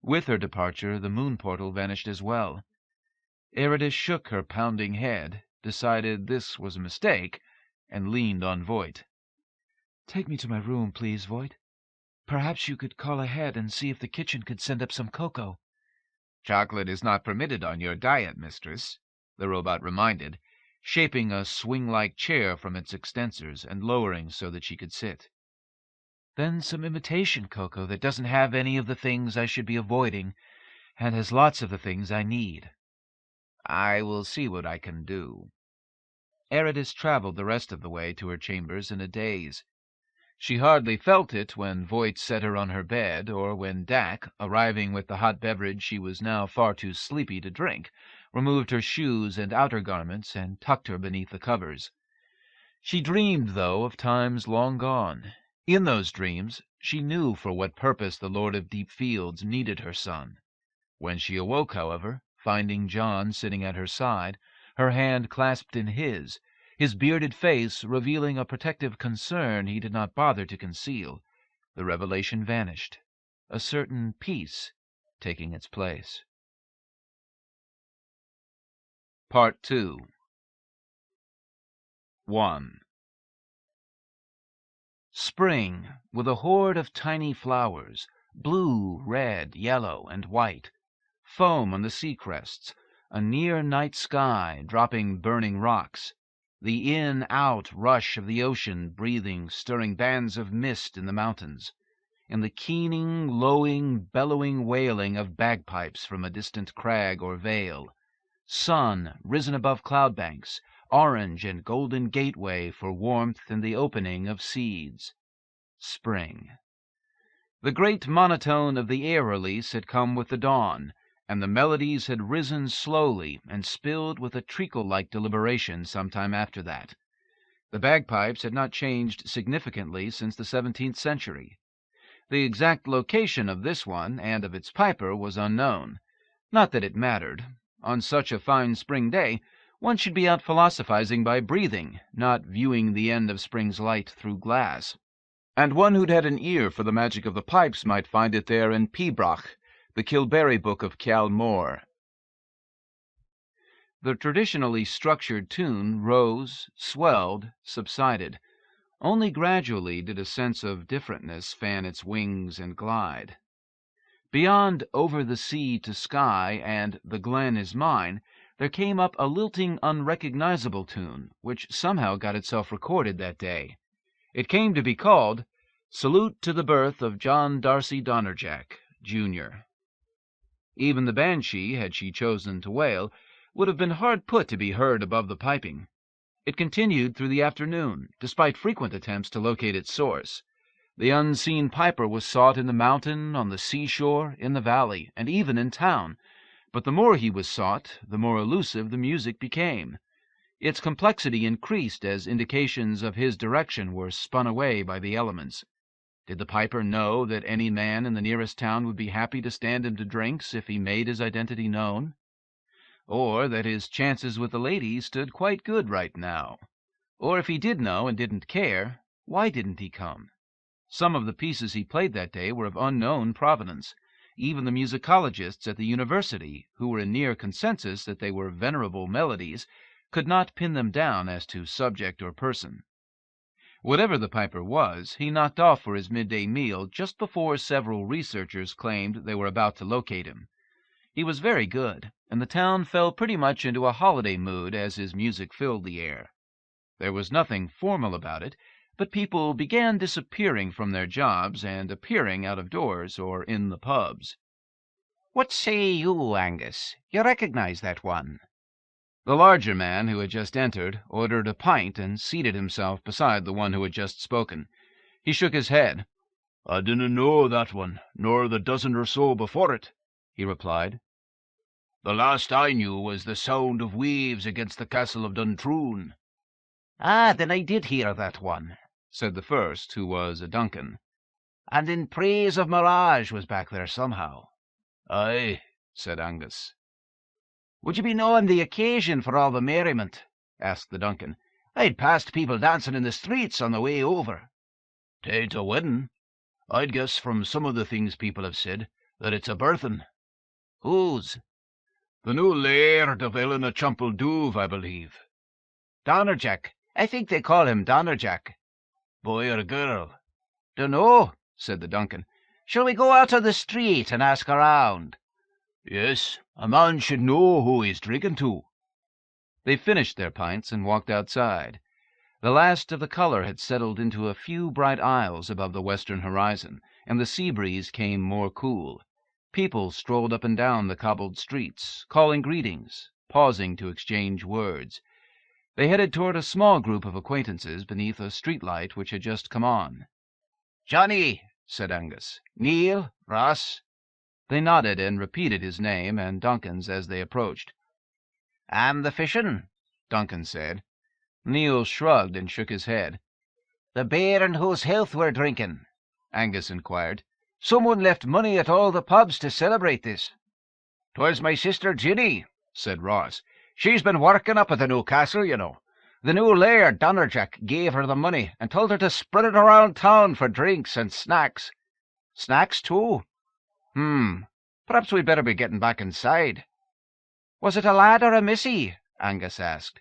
C: With her departure, the moon portal vanished as well. Ayradyss shook her pounding head, decided this was a mistake, and leaned on Voigt. Take me to my room, please, Voigt. Perhaps you could call ahead and see if the kitchen could send up some cocoa.
A: Chocolate is not permitted on your diet, mistress, the robot reminded, shaping a swing-like chair from its extensors and lowering so that she could sit.
C: Then some imitation cocoa that doesn't have any of the things I should be avoiding, and has lots of the things I need.
A: I will see what I can do. Ayradyss traveled the rest of the way to her chambers in a daze. She hardly felt it when Voigt set her on her bed, or when Dak, arriving with the hot beverage she was now far too sleepy to drink, removed her shoes and outer garments and tucked her beneath the covers. She dreamed, though, of times long gone. In those dreams she knew for what purpose the Lord of Deep Fields needed her son. When she awoke, however, finding John sitting at her side, her hand clasped in his bearded face revealing a protective concern he did not bother to conceal, the revelation vanished, a certain peace taking its place. Part 2. 1. Spring, with a horde of tiny flowers, blue, red, yellow, and white, foam on the sea crests, a near night sky dropping burning rocks, the in-out rush of the ocean breathing, stirring bands of mist in the mountains, and the keening, lowing, bellowing wailing of bagpipes from a distant crag or vale, sun risen above cloud banks, orange and golden gateway for warmth and the opening of seeds. Spring. The great monotone of the Ayradyss had come with the dawn, and the melodies had risen slowly and spilled with a treacle-like deliberation some time after that. The bagpipes had not changed significantly since the 17th century. The exact location of this one and of its piper was unknown. Not that it mattered. On such a fine spring day, one should be out philosophizing by breathing, not viewing the end of spring's light through glass. And one who'd had an ear for the magic of the pipes might find it there in Pibroch, the Kilberry book of Ciall Mór. The traditionally structured tune rose, swelled, subsided. Only gradually did a sense of differentness fan its wings and glide. Beyond Over the Sea to Sky and The Glen is Mine, there came up a lilting, unrecognizable tune, which somehow got itself recorded that day. It came to be called Salute to the birth of John Darcy Donnerjack, Jr. Even the banshee, had she chosen to wail, would have been hard put to be heard above the piping. It continued through the afternoon, despite frequent attempts to locate its source. The unseen piper was sought in the mountain, on the seashore, in the valley, and even in town, but the more he was sought, the more elusive the music became. Its complexity increased as indications of his direction were spun away by the elements. Did the piper know that any man in the nearest town would be happy to stand him to drinks if he made his identity known? Or that his chances with the lady stood quite good right now? Or if he did know and didn't care, why didn't he come? Some of the pieces he played that day were of unknown provenance. Even the musicologists at the university, who were in near consensus that they were venerable melodies, could not pin them down as to subject or person. Whatever the piper was, he knocked off for his midday meal just before several researchers claimed they were about to locate him. He was very good, and the town fell pretty much into a holiday mood as his music filled the air. There was nothing formal about it, but people began disappearing from their jobs and appearing out of doors or in the pubs.
D: "What say you, Angus? You recognize that one?"
A: The larger man, who had just entered, ordered a pint and seated himself beside the one who had just spoken. He shook his head.
J: "I dinna know that one, nor the dozen or so before it," he replied. "The last I knew was the sound of waves against the castle of Duntroon."
D: "Ah, then I did hear that one,"
A: said the first, who was a Duncan.
D: "And In Praise of Mirage was back there somehow."
J: "Aye,"
A: said Angus.
D: "Would you be knowing the occasion for all the merriment?" asked the Duncan. "I'd passed people dancing in the streets on the way over."
J: "'Tain't a wedding. I'd guess from some of the things people have said that it's a birthing."
D: "Whose?"
J: "The new laird of Elena-Chumpeldoove, I believe."
D: "Donnerjack. I think they call him Donnerjack."
J: "Boy or girl?"
D: "Dunno," said the Duncan. "Shall we go out on the street and ask around?"
J: "Yes, a man should know who he's drinking to."
A: They finished their pints and walked outside. The last of the colour had settled into a few bright isles above the western horizon, and the sea breeze came more cool. People strolled up and down the cobbled streets, calling greetings, pausing to exchange words. They headed toward a small group of acquaintances beneath a street light which had just come on.
D: "Johnny," said Angus. "Neil, Ross."
A: They nodded and repeated his name and Duncan's as they approached.
D: "And the fishing?"
A: Duncan said. Neil shrugged and shook his head.
D: "The bairn whose health we're drinking?"
A: Angus inquired.
D: "Someone left money at all the pubs to celebrate this." "'Twas my sister Ginny," said Ross. "She's been working up at the new castle, you know. The new laird, Donnerjack, gave her the money and told her to spread it around town for drinks and snacks." "Snacks, too? Perhaps we'd better be getting back inside." "Was it a lad or a missy?" Angus asked.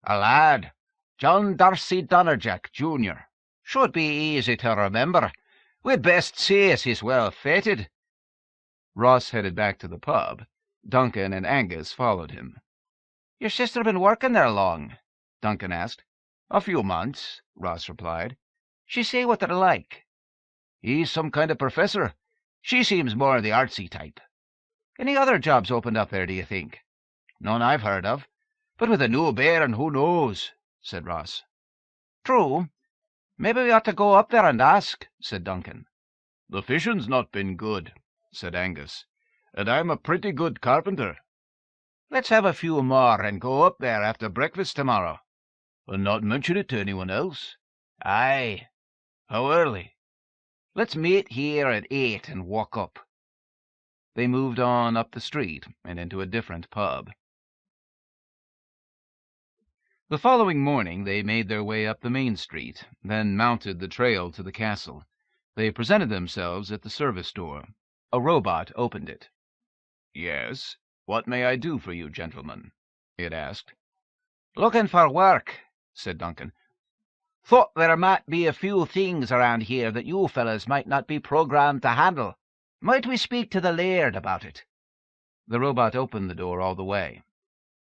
D: "A lad. John Darcy Donnerjack, Jr. Should be easy to remember. We'd best say as he's well fated."
A: Ross headed back to the pub. Duncan and Angus followed him.
D: "Your sister been working there long?"
A: Duncan asked.
D: "A few months," Ross replied.
F: She say what they're like.
D: "He's some kind of professor. She seems more the artsy type."
F: Any other jobs opened up there, do you think?
D: "None I've heard of. But with a new bairn, who knows?" said Ross.
F: "True. Maybe we ought to go up there and ask," said Duncan.
I: "The fishing's not been good," said Angus, "and I'm a pretty good carpenter."
D: "Let's have a few more and go up there after breakfast tomorrow."
I: "And not mention it to anyone else?"
D: "Aye."
I: "How early?"
D: "Let's meet here at 8 and walk up."
A: They moved on up the street and into a different pub. The following morning they made their way up the main street, then mounted the trail to the castle. They presented themselves at the service door. A robot opened it.
I: "Yes? What may I do for you, gentlemen?" it asked.
D: "Looking for work," said Duncan. "Thought there might be a few things around here that you fellas might not be programmed to handle. Might we speak to the laird about it?"
A: The robot opened the door all the way.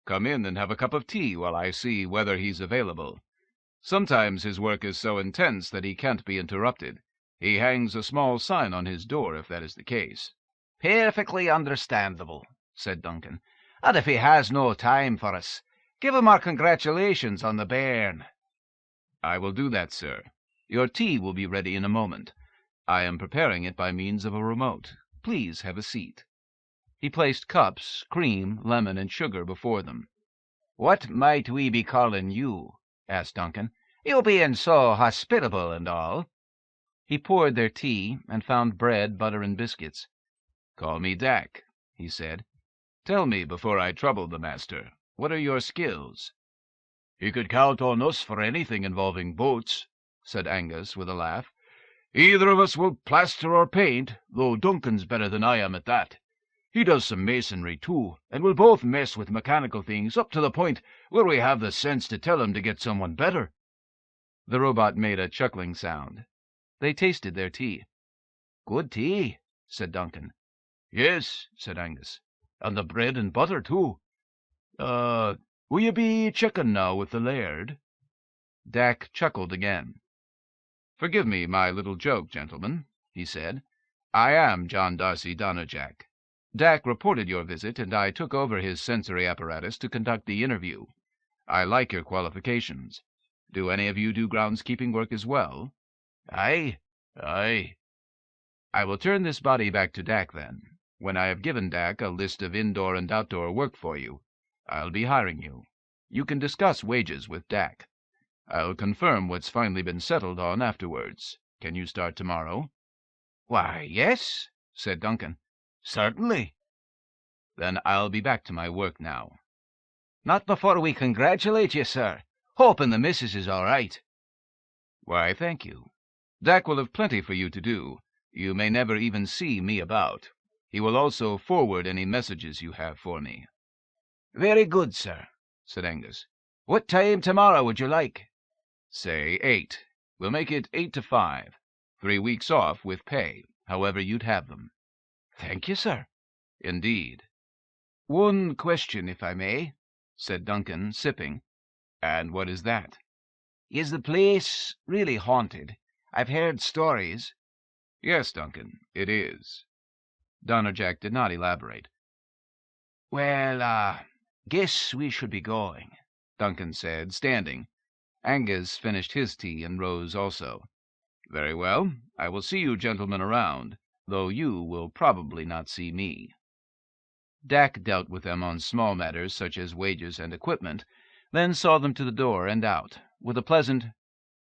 I: "Come in and have a cup of tea while I see whether he's available. Sometimes his work is so intense that he can't be interrupted.
E: He hangs a small sign on his door if that is the case."
D: "Perfectly understandable," said Duncan. "And if he has no time for us, give him our congratulations on the bairn."
E: "I will do that, sir. Your tea will be ready in a moment. I am preparing it by means of a remote. Please have a seat." He placed cups, cream, lemon, and sugar before them.
D: "What might we be calling you?" asked Duncan. "You being so hospitable and all."
A: He poured their tea, and found bread, butter, and biscuits.
E: "Call me Dak," he said. "Tell me, before I trouble the master, what are your skills?"
J: "He could count on us for anything involving boats," said Angus, with a laugh. "Either of us will plaster or paint, though Duncan's better than I am at that. He does some masonry, too, and we'll both mess with mechanical things up to the point where we have the sense to tell him to get someone better."
A: The robot made a chuckling sound. They tasted their tea.
D: "Good tea," said Duncan.
J: "Yes," said Angus, "and the bread and butter, too. Will you be checking now with the laird?"
A: Dak chuckled again.
E: "Forgive me my little joke, gentlemen," he said. "I am John Darcy Donnerjack. Dak reported your visit, and I took over his sensory apparatus to conduct the interview. I like your qualifications. Do any of you do groundskeeping work as well?"
J: "Aye, aye."
E: "I will turn this body back to Dak, then. When I have given Dak a list of indoor and outdoor work for you, I'll be hiring you. You can discuss wages with Dak. I'll confirm what's finally been settled on afterwards. Can you start tomorrow?"
D: "Why, yes," said Duncan. "Certainly."
E: "Then I'll be back to my work now."
D: "Not before we congratulate you, sir. Hoping the missus is all right."
E: "Why, thank you. Dak will have plenty for you to do. You may never even see me about. He will also forward any messages you have for me."
D: "Very good, sir," said Angus. "What time tomorrow would you like?"
E: "Say 8. We'll make it 8 to 5. 3 weeks off with pay, however you'd have them."
D: "Thank you, sir."
E: "Indeed."
D: "One question, if I may,"
A: said Duncan, sipping.
E: "And what is that?"
D: "Is the place really haunted? I've heard stories."
E: "Yes, Duncan, it is." Donnerjack did not elaborate.
D: "Well, guess we should be going,"
A: Duncan said, standing. Angus finished his tea and rose also.
E: "Very well. I will see you gentlemen around, though you will probably not see me."
A: Dak dealt with them on small matters such as wages and equipment, then saw them to the door and out, with a pleasant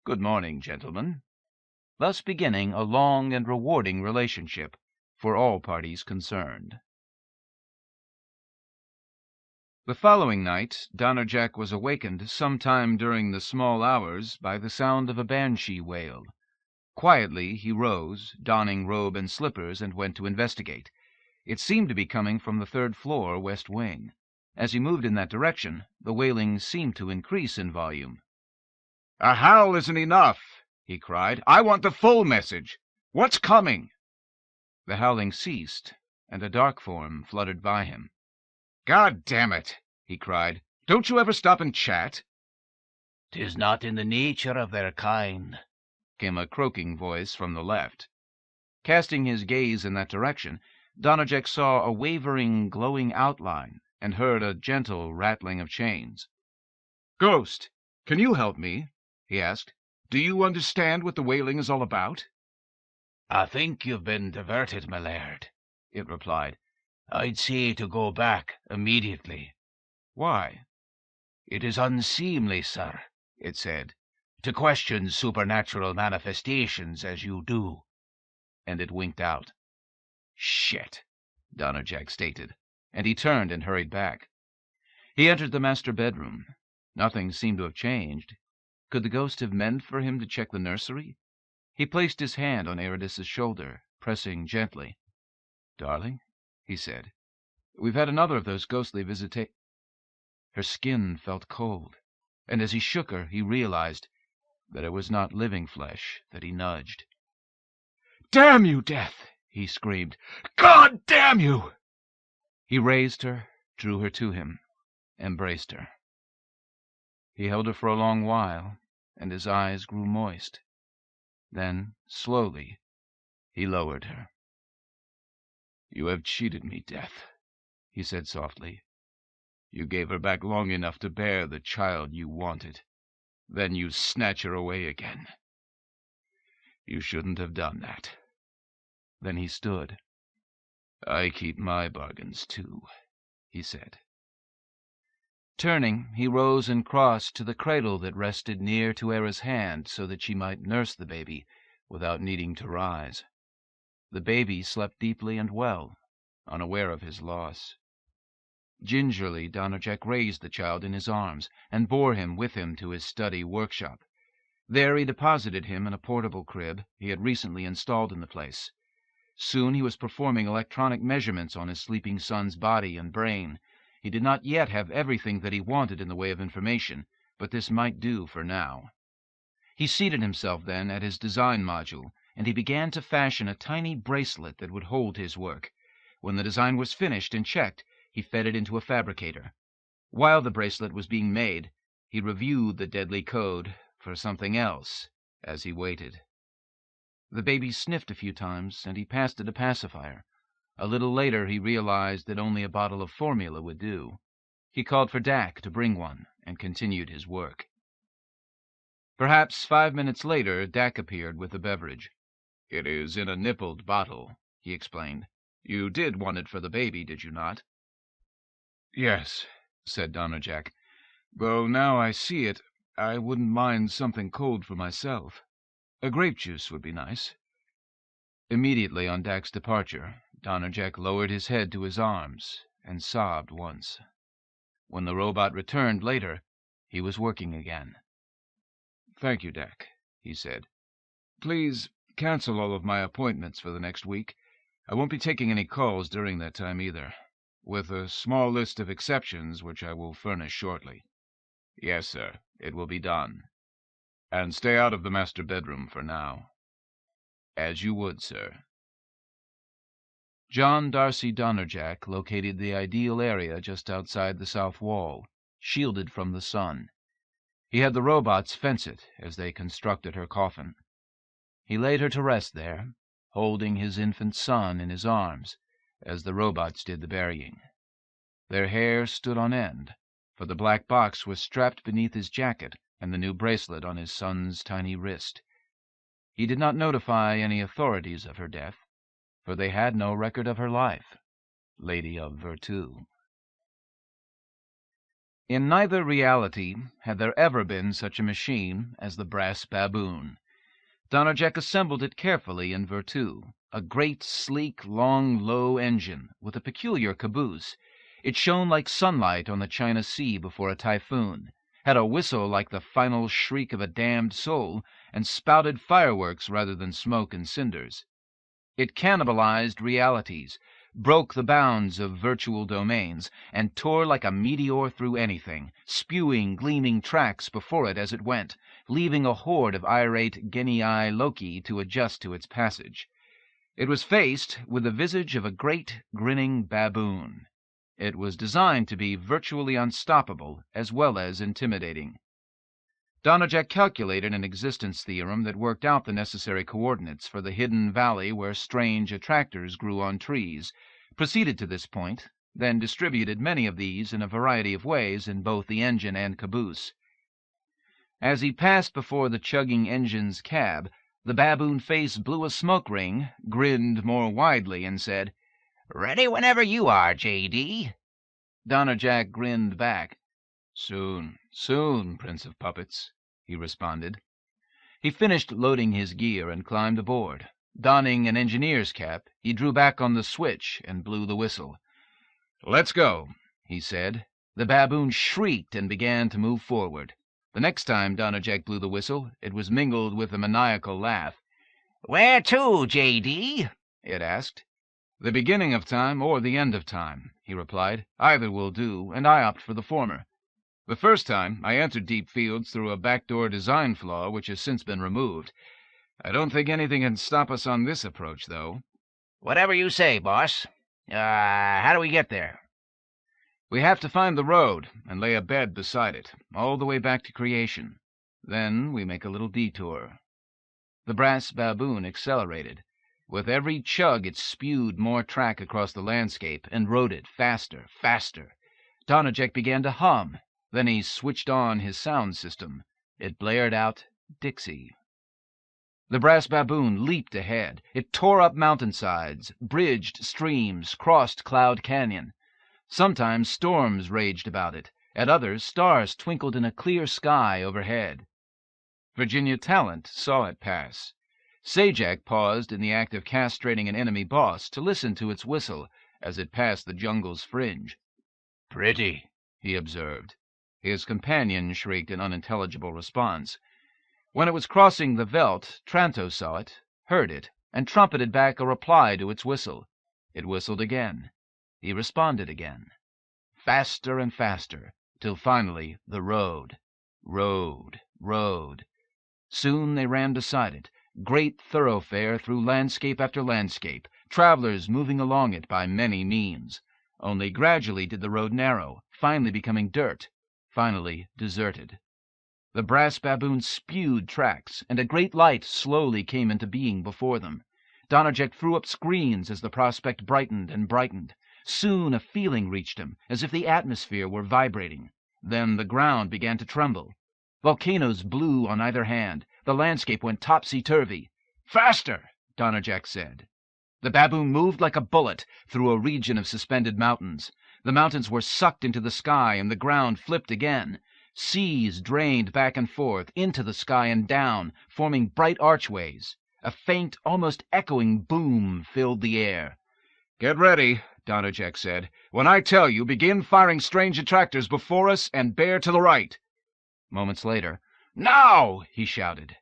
A: "Good morning, gentlemen," thus beginning a long and rewarding relationship for all parties concerned. The following night Donnerjack was awakened sometime during the small hours by the sound of a banshee wail. Quietly he rose, donning robe and slippers, and went to investigate. It seemed to be coming from the 3rd floor, west wing. As he moved in that direction, the wailing seemed to increase in volume.
I: "A howl isn't enough," he cried. "I want the full message. What's coming?"
A: The howling ceased, and a dark form fluttered by him.
I: "God damn it!" he cried. "Don't you ever stop and chat?"
J: "'Tis not in the nature of their kind,"
A: came a croaking voice from the left. Casting his gaze in that direction, Donnerjack saw a wavering, glowing outline, and heard a gentle rattling of chains.
I: "Ghost, can you help me?" he asked. "Do you understand what the wailing is all about?"
J: "I think you've been diverted, my laird," it replied. "I'd say to go back immediately."
A: "Why?"
J: "It is unseemly, sir," it said, "to question supernatural manifestations as you do."
A: And it winked out. "Shit," Donnerjack stated, and he turned and hurried back. He entered the master bedroom. Nothing seemed to have changed. Could the ghost have meant for him to check the nursery? He placed his hand on Ayradyss's shoulder, pressing gently. "Darling," he said, "we've had another of those ghostly visitations." Her skin felt cold, and as he shook her, he realized that it was not living flesh that he nudged.
I: "Damn you, Death!" he screamed. "God damn you!"
A: He raised her, drew her to him, embraced her. He held her for a long while, and his eyes grew moist. Then, slowly,
E: He lowered her. "You have cheated me, Death," he said softly. "You gave her back long enough to bear the child you wanted. Then you snatch her away again. You shouldn't have done that." Then he stood. "I keep my bargains, too," he said.
A: Turning, he rose and crossed to the cradle that rested near to Ayra's hand so that she might nurse the baby without needing to rise. The baby slept deeply and well, unaware of his loss. Gingerly, Donnerjack raised the child in his arms and bore him with him to his study workshop. There he deposited him in a portable crib he had recently installed in the place. Soon he was performing electronic measurements on his sleeping son's body and brain. He did not yet have everything that he wanted in the way of information, but this might do for now. He seated himself then at his design module, and he began to fashion a tiny bracelet that would hold his work. When the design was finished and checked, he fed it into a fabricator. While the bracelet was being made, he reviewed the deadly code for something else as he waited. The baby sniffed a few times, and he passed it a pacifier. A little later he realized that only a bottle of formula would do. He called for Dak to bring one, and continued his work. Perhaps 5 minutes later, Dak appeared with the beverage.
E: "It is in a nippled bottle," he explained. "You did want it for the baby, did you not?" "Yes," said Donnerjack. "Though now I see it, I wouldn't mind something cold for myself. A grape juice would be nice." Immediately on Dak's departure, Donnerjack lowered his head to his arms and sobbed once. When the robot returned later, he was working again. "Thank you, Dak," he said. "Please cancel all of my appointments for the next week. I won't be taking any calls during that time either, with a small list of exceptions which I will furnish shortly." "Yes, sir. It will be done." "And stay out of the master bedroom for now." "As you would, sir." John Darcy Donnerjack located the ideal area just outside the south wall, shielded from the sun. He had the robots fence it as they constructed her coffin. He laid her to rest there, holding his infant son in his arms, as the robots did the burying. Their hair stood on end, for the black box was strapped beneath his jacket and the new bracelet on his son's tiny wrist. He did not notify any authorities of her death, for they had no record of her life, Lady of Virtu. In neither reality had there ever been such a machine as the brass baboon. Donnerjack assembled it carefully in Virtu, a great, sleek, long, low engine with a peculiar caboose. It shone like sunlight on the China Sea before a typhoon, had a whistle like the final shriek of a damned soul, and spouted fireworks rather than smoke and cinders. It cannibalized realities, broke the bounds of virtual domains, and tore like a meteor through anything, spewing gleaming tracks before it as it went, leaving a horde of irate genii loci to adjust to its passage. It was faced with the visage of a great, grinning baboon. It was designed to be virtually unstoppable as well as intimidating. Donnerjack calculated an existence theorem that worked out the necessary coordinates for the hidden valley where strange attractors grew on trees, proceeded to this point, then distributed many of these in a variety of ways in both the engine and caboose. As he passed before the chugging engine's cab, the baboon face blew a smoke ring, grinned more widely, and said,
D: "Ready whenever you are, J.D."
A: Donnerjack grinned back. "Soon, soon, Prince of Puppets," he responded. He finished loading his gear and climbed aboard. Donning an engineer's cap, he drew back on the switch and blew the whistle. "Let's go," he said. The baboon shrieked and began to move forward. The next time Donnerjack blew the whistle, it was mingled with a maniacal laugh.
D: "Where to, J.D.?"
A: it asked. "The beginning of time or the end of time," he replied. "Either will do, and I opt for the former. The first time I entered deep fields through a backdoor design flaw which has since been removed. I don't think anything can stop us on this approach, though."
D: "Whatever you say, boss. How do we get there?"
A: "We have to find the road and lay a bed beside it, all the way back to creation. Then we make a little detour." The brass baboon accelerated. With every chug it spewed more track across the landscape and rode it faster, faster. Donnerjack began to hum. Then he switched on his sound system. It blared out Dixie. The brass baboon leaped ahead. It tore up mountainsides, bridged streams, crossed Cloud Canyon. Sometimes storms raged about it. At others, stars twinkled in a clear sky overhead. Virginia Talent saw it pass. Sajak paused in the act of castrating an enemy boss to listen to its whistle as it passed the jungle's fringe.
J: "Pretty,"
A: he observed. His companion shrieked an unintelligible response. When it was crossing the veldt, Tranto saw it, heard it, and trumpeted back a reply to its whistle. It whistled again. He responded again. Faster and faster, till finally the road. Soon they ran beside it, great thoroughfare through landscape after landscape, travelers moving along it by many means. Only gradually did the road narrow, finally becoming dirt, finally deserted. The brass baboon spewed tracks, and a great light slowly came into being before them. Donnerjack threw up screens as the prospect brightened and brightened. Soon a feeling reached him, as if the atmosphere were vibrating. Then the ground began to tremble. Volcanoes blew on either hand. The landscape went topsy-turvy. "Faster!" Donnerjack said. The baboon moved like a bullet through a region of suspended mountains. The mountains were sucked into the sky, and the ground flipped again. Seas drained back and forth, into the sky and down, forming bright archways. A faint, almost echoing boom filled the air. "Get ready," Donnerjack said. "When I tell you, begin firing strange attractors before us and bear to the right." Moments later, "Now!" he shouted.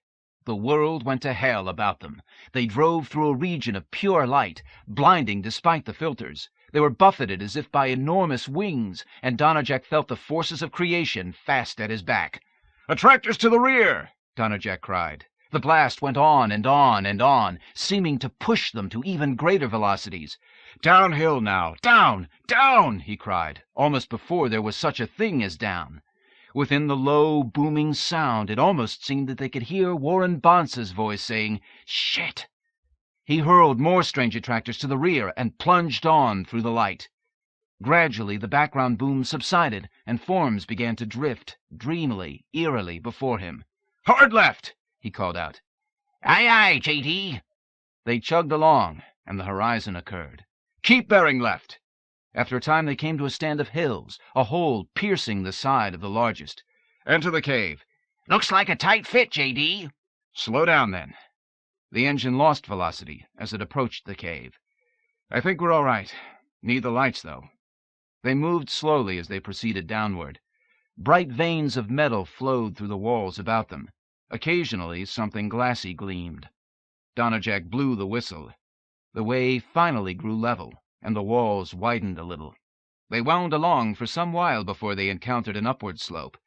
A: The world went to hell about them. They drove through a region of pure light, blinding despite the filters. They were buffeted as if by enormous wings, and Donnerjack felt the forces of creation fast at his back. "Attractors to the rear!" Donnerjack cried. The blast went on and on and on, seeming to push them to even greater velocities. "Downhill now! Down! Down!" he cried, almost before there was such a thing as down. Within the low, booming sound, it almost seemed that they could hear Warren Bonsa's voice saying, "Shit!" He hurled more strange attractors to the rear and plunged on through the light. Gradually, the background boom subsided, and forms began to drift, dreamily, eerily, before him. "Hard left!" he called out.
J: "Aye, aye, JD."
A: They chugged along, and the horizon occurred. "Keep bearing left!" After a time they came to a stand of hills, a hole piercing the side of the largest. "Enter the cave."
J: "Looks like a tight fit, JD."
A: "Slow down, then." The engine lost velocity as it approached the cave. "I think we're all right. Need the lights, though." They moved slowly as they proceeded downward. Bright veins of metal flowed through the walls about them. Occasionally something glassy gleamed. Donnerjack blew the whistle. The way finally grew level, and the walls widened a little. They wound along for some while before they encountered an upward slope.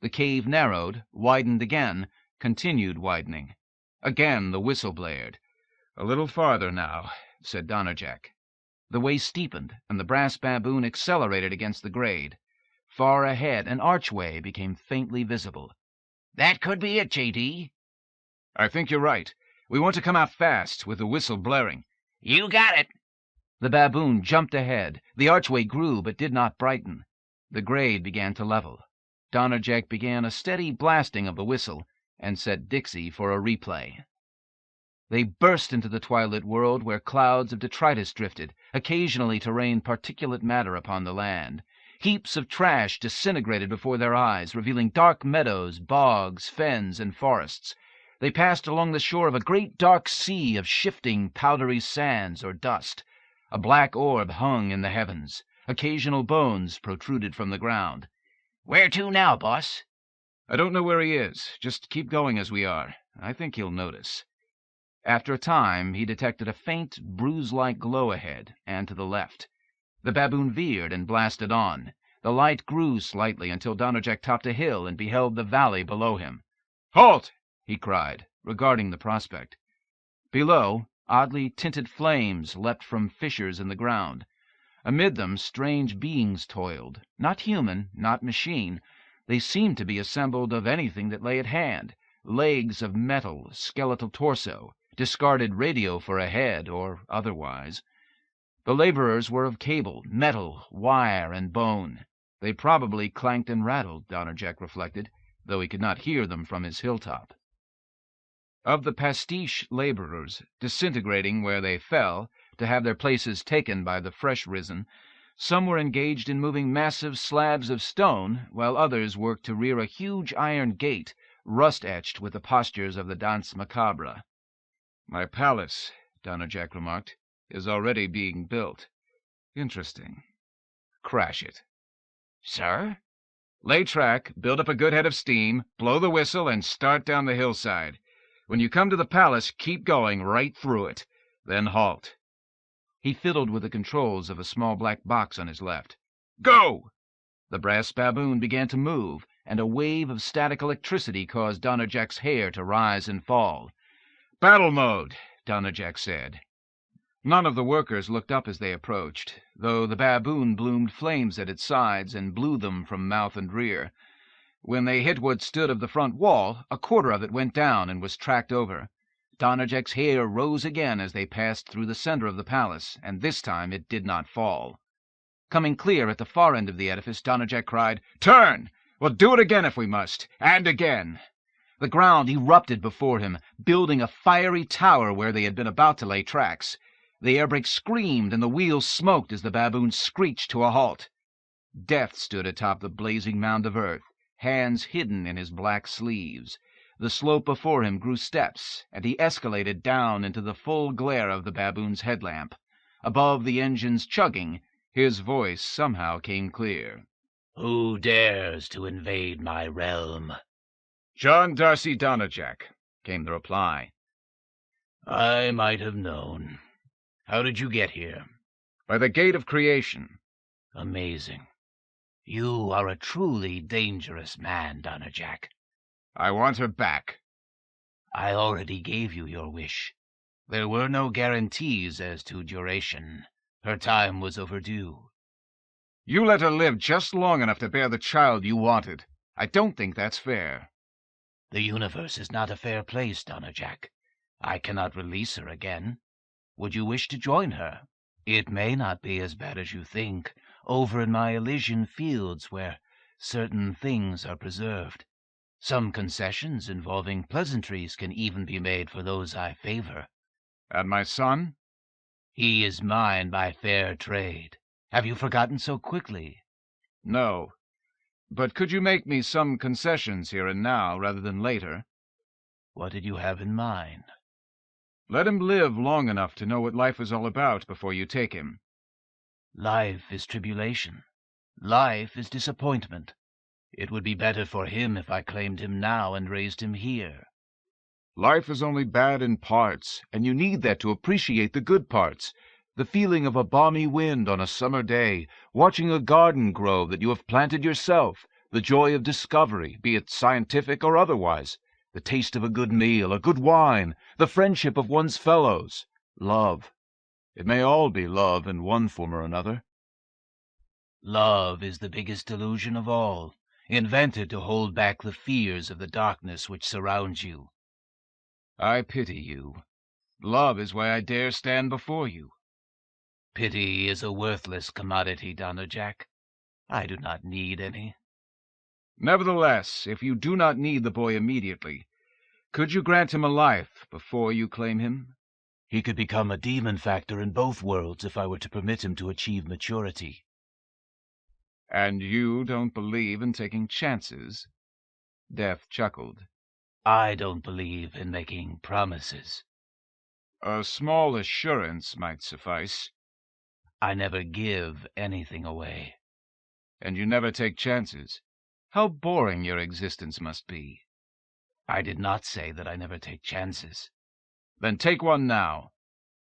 A: The cave narrowed, widened again, continued widening. Again the whistle blared. "A little farther now," said Donnerjack. The way steepened, and the brass baboon accelerated against the grade. Far ahead, an archway became faintly visible.
J: "That could be it, JD."
A: "I think you're right. We want to come out fast, with the whistle blaring."
J: "You got it."
A: The baboon jumped ahead. The archway grew, but did not brighten. The grade began to level. Donnerjack began a steady blasting of the whistle, and set Dixie for a replay. They burst into the twilit world where clouds of detritus drifted, occasionally to rain particulate matter upon the land. Heaps of trash disintegrated before their eyes, revealing dark meadows, bogs, fens, and forests. They passed along the shore of a great dark sea of shifting, powdery sands or dust. A black orb hung in the heavens. Occasional bones protruded from the ground.
J: "Where to now, boss?"
A: "I don't know where he is. Just keep going as we are. I think he'll notice." After a time, he detected a faint, bruise-like glow ahead and to the left. The baboon veered and blasted on. The light grew slightly until Donnerjack topped a hill and beheld the valley below him. "Halt!" he cried, regarding the prospect. Below, oddly tinted flames leapt from fissures in the ground. Amid them, strange beings toiled, not human, not machine. They seemed to be assembled of anything that lay at hand, legs of metal, skeletal torso, discarded radio for a head, or otherwise. The laborers were of cable, metal, wire, and bone. They probably clanked and rattled, Donnerjack reflected, though he could not hear them from his hilltop. Of the pastiche laborers, disintegrating where they fell, to have their places taken by the fresh risen, some were engaged in moving massive slabs of stone, while others worked to rear a huge iron gate, rust-etched with the postures of the Danse Macabre.
I: My palace, Donnerjack remarked, is already being built. Interesting. Crash it.
D: Sir?
I: Lay track, build up a good head of steam, blow the whistle, and start down the hillside. When you come to the palace, keep going right through it. Then halt.
A: He fiddled with the controls of a small black box on his left.
I: Go!
A: The brass baboon began to move, and a wave of static electricity caused Donnerjack's hair to rise and fall.
I: Battle mode, Donnerjack said.
A: None of the workers looked up as they approached, though the baboon bloomed flames at its sides and blew them from mouth and rear. When they hit what stood of the front wall, a quarter of it went down and was tracked over. Donnerjack's hair rose again as they passed through the center of the palace, and this time it did not fall. Coming clear at the far end of the edifice, Donnerjack cried, "Turn! We'll do it again if we must, and again!" The ground erupted before him, building a fiery tower where they had been about to lay tracks. The air brakes screamed and the wheels smoked as the baboon screeched to a halt. Death stood atop the blazing mound of earth, hands hidden in his black sleeves. The slope before him grew steps, and he escalated down into the full glare of the baboon's headlamp. Above the engine's chugging, his voice somehow came clear.
J: "Who dares to invade my realm?"
I: "John Darcy Donnerjack," came the reply.
J: "I might have known. How did you get here?"
I: "By the gate of creation."
J: "Amazing. You are a truly dangerous man, Donnerjack."
I: "I want her back."
J: "I already gave you your wish. There were no guarantees as to duration. Her time was overdue."
I: "You let her live just long enough to bear the child you wanted. I don't think that's fair."
J: "The universe is not a fair place, Donnerjack. I cannot release her again. Would you wish to join her? It may not be as bad as you think, over in my Elysian fields where certain things are preserved. Some concessions involving pleasantries can even be made for those I favor."
I: "And my son?"
J: "He is mine by fair trade. Have you forgotten so quickly?"
I: "No. But could you make me some concessions here and now, rather than later?"
J: "What did you have in mind?"
I: "Let him live long enough to know what life is all about before you take him."
J: "Life is tribulation. Life is disappointment. It would be better for him if I claimed him now and raised him here."
A: "Life is only bad in parts, and you need that to appreciate the good parts. The feeling of a balmy wind on a summer day, watching a garden grow that you have planted yourself, the joy of discovery, be it scientific or otherwise, the taste of a good meal, a good wine, the friendship of one's fellows, love. It may all be love in one form or another."
J: "Love is the biggest delusion of all, invented to hold back the fears of the darkness which surrounds you."
I: "I pity you. Love is why I dare stand before you."
J: "Pity is a worthless commodity, Donnerjack. I do not need any."
I: "Nevertheless, if you do not need the boy immediately, could you grant him a life before you claim him?"
C: He could become a demon factor in both worlds if I were to permit him to achieve maturity."
I: "And you don't believe in taking chances?" Death chuckled.
J: "I don't believe in making promises."
I: "A small assurance might suffice."
J: "I never give anything away."
I: "And you never take chances? How boring your existence must be."
J: "I did not say that I never take chances."
I: "Then take one now."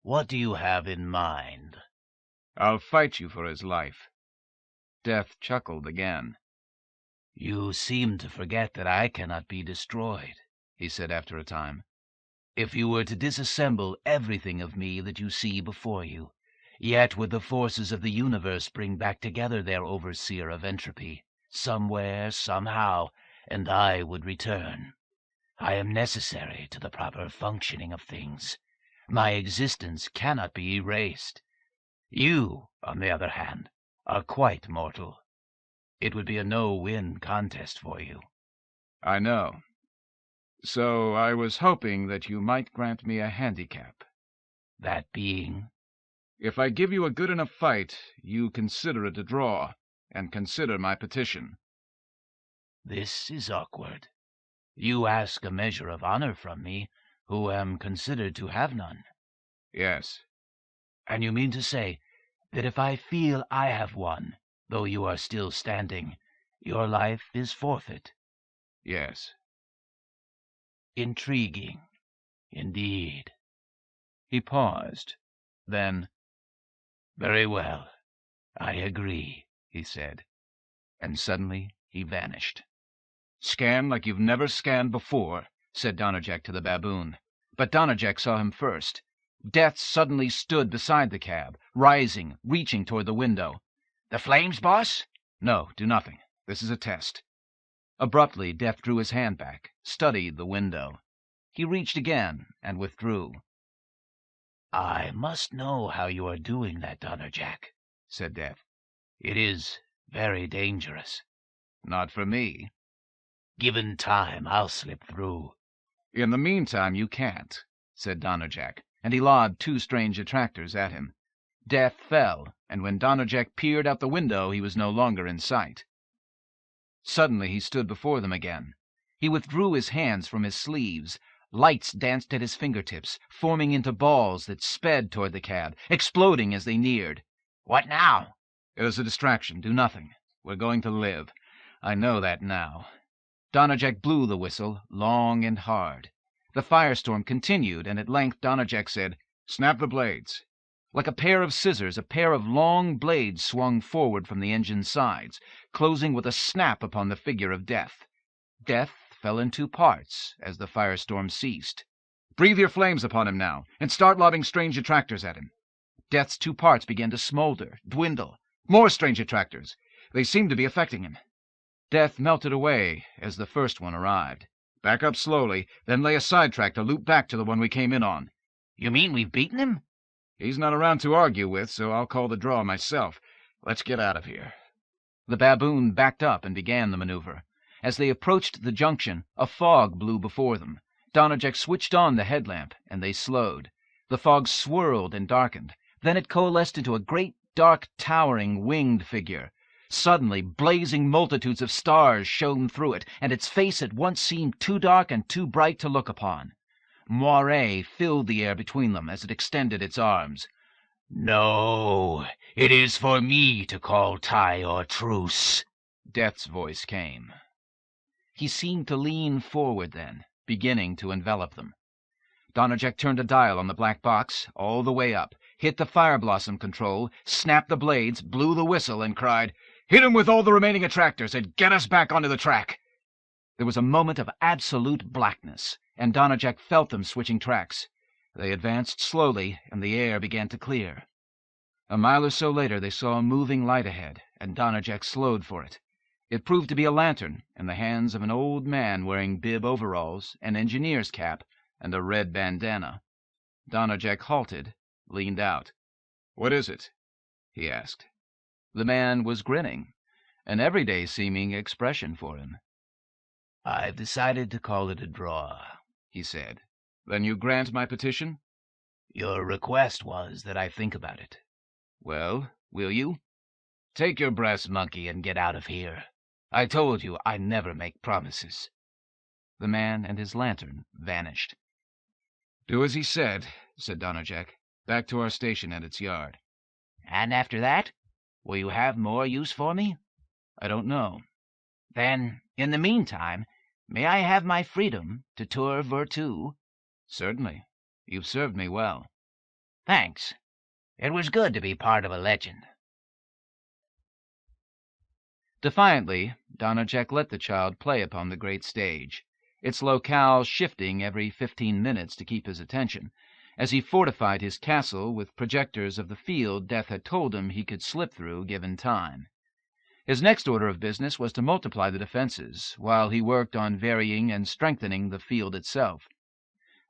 J: "What do you have in mind?"
I: "I'll fight you for his life." Death chuckled again.
J: "You seem to forget that I cannot be destroyed," he said after a time. "If you were to disassemble everything of me that you see before you, yet would the forces of the universe bring back together their overseer of entropy, somewhere, somehow, and I would return. I am necessary to the proper functioning of things. My existence cannot be erased. You, on the other hand, are quite mortal. It would be a no-win contest for you.
I: I know. So I was hoping that you might grant me a handicap.
J: That being?
I: If I give you a good enough fight, you consider it a draw, and consider my petition.
J: This is awkward. You ask a measure of honor from me, who am considered to have none.
I: Yes.
J: And you mean to say that if I feel I have won, though you are still standing, your life is forfeit?
I: Yes.
J: Intriguing, indeed.
A: He paused. Then,
J: Very well, I agree,
A: he said, and suddenly he vanished.
E: Scan like you've never scanned before, said Donnerjack to the baboon. But Donnerjack saw him first. Death suddenly stood beside the cab, rising, reaching toward the window.
J: The flames, boss?
E: No, do nothing. This is a test. Abruptly, Death drew his hand back, studied the window. He reached again and withdrew.
J: I must know how you are doing that, Donnerjack,
E: said Death.
J: It is very dangerous.
E: Not for me.
J: Given time, I'll slip through.
E: In the meantime, you can't, said Donnerjack, and he lobbed 2 strange attractors at him. Death fell, and when Donnerjack peered out the window, he was no longer in sight. Suddenly he stood before them again. He withdrew his hands from his sleeves. Lights danced at his fingertips, forming into balls that sped toward the cab, exploding as they neared.
J: What now?
E: It is a distraction. Do nothing. We're going to live. I know that now. Donnerjack blew the whistle, long and hard. The firestorm continued, and at length Donnerjack said, "Snap the blades." Like a pair of scissors, a pair of long blades swung forward from the engine's sides, closing with a snap upon the figure of Death. Death fell in 2 parts as the firestorm ceased. "Breathe your flames upon him now, and start lobbing strange attractors at him." Death's 2 parts began to smolder, dwindle. More strange attractors. They seemed to be affecting him. Death melted away as the first one arrived. "Back up slowly, then lay a sidetrack to loop back to the one we came in on."
J: You mean we've beaten him?
E: "He's not around to argue with, so I'll call the draw myself. Let's get out of here." The baboon backed up and began the maneuver. As they approached the junction, a fog blew before them. Donnerjack switched on the headlamp, and they slowed. The fog swirled and darkened. Then it coalesced into a great, dark, towering, winged figure. Suddenly, blazing multitudes of stars shone through it, and its face at once seemed too dark and too bright to look upon. Moiré filled the air between them as it extended its arms.
J: No, it is for me to call tie or truce,
E: Death's voice came. He seemed to lean forward then, beginning to envelop them. Donnerjack turned a dial on the black box, all the way up, hit the fire blossom control, snapped the blades, blew the whistle, and cried, "Hit him with all the remaining attractors, and get us back onto the track." There was a moment of absolute blackness, and Donnerjack felt them switching tracks. They advanced slowly, and the air began to clear. A mile or so later they saw a moving light ahead, and Donnerjack slowed for it. It proved to be a lantern in the hands of an old man wearing bib overalls, an engineer's cap, and a red bandana. Donnerjack halted, leaned out. "What is it?" he asked. The man was grinning, an everyday-seeming expression for him.
J: "I've decided to call it a draw,"
E: he said. "Then you grant my petition?"
J: "Your request was that I think about it."
E: "Well, will you?"
J: "Take your brass monkey and get out of here. I told you I never make promises."
E: The man and his lantern vanished. "Do as he said," said Donnerjack. "Back to our station and its yard."
J: "And after that? Will you have more use for me?"
E: "I don't know."
J: "Then, in the meantime, may I have my freedom to tour Virtu?"
E: "Certainly. You've served me well."
J: "Thanks. It was good to be part of a legend."
E: Defiantly, Donnerjack let the child play upon the great stage, its locale shifting every 15 minutes to keep his attention, as he fortified his castle with projectors of the field Death had told him he could slip through given time.
A: His next order of business was to multiply the defenses, while he worked on varying and strengthening the field itself.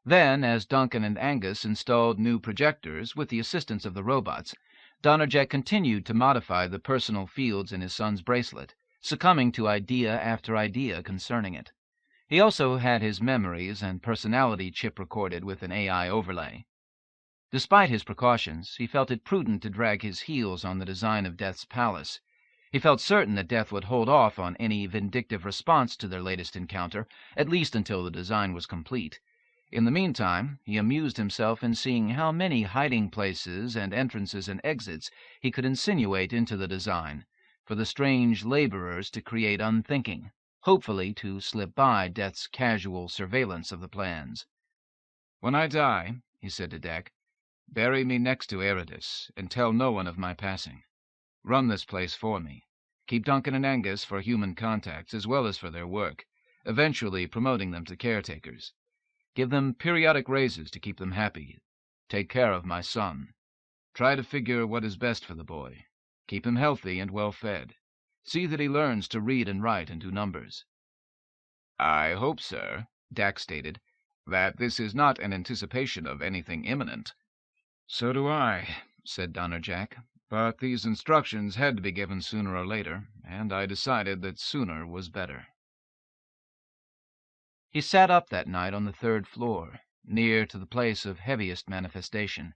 A: Then, as Duncan and Angus installed new projectors with the assistance of the robots, Donnerjack continued to modify the personal fields in his son's bracelet, succumbing to idea after idea concerning it. He also had his memories and personality chip recorded with an AI overlay. Despite his precautions, he felt it prudent to drag his heels on the design of Death's palace. He felt certain that Death would hold off on any vindictive response to their latest encounter, at least until the design was complete. In the meantime, he amused himself in seeing how many hiding places and entrances and exits he could insinuate into the design, for the strange laborers to create unthinking, hopefully to slip by Death's casual surveillance of the plans.
E: "When I die," he said to Deck, "bury me next to Ayradyss, and tell no one of my passing. Run this place for me. Keep Duncan and Angus for human contacts as well as for their work, eventually promoting them to caretakers. Give them periodic raises to keep them happy. Take care of my son. Try to figure what is best for the boy. Keep him healthy and well-fed. See that he learns to read and write and do numbers." "I hope, sir," Dak stated, "that this is not an anticipation of anything imminent." "So do I," said Donnerjack, "but these instructions had to be given sooner or later, and I decided that sooner was better."
A: He sat up that night on the 3rd floor, near to the place of heaviest manifestation.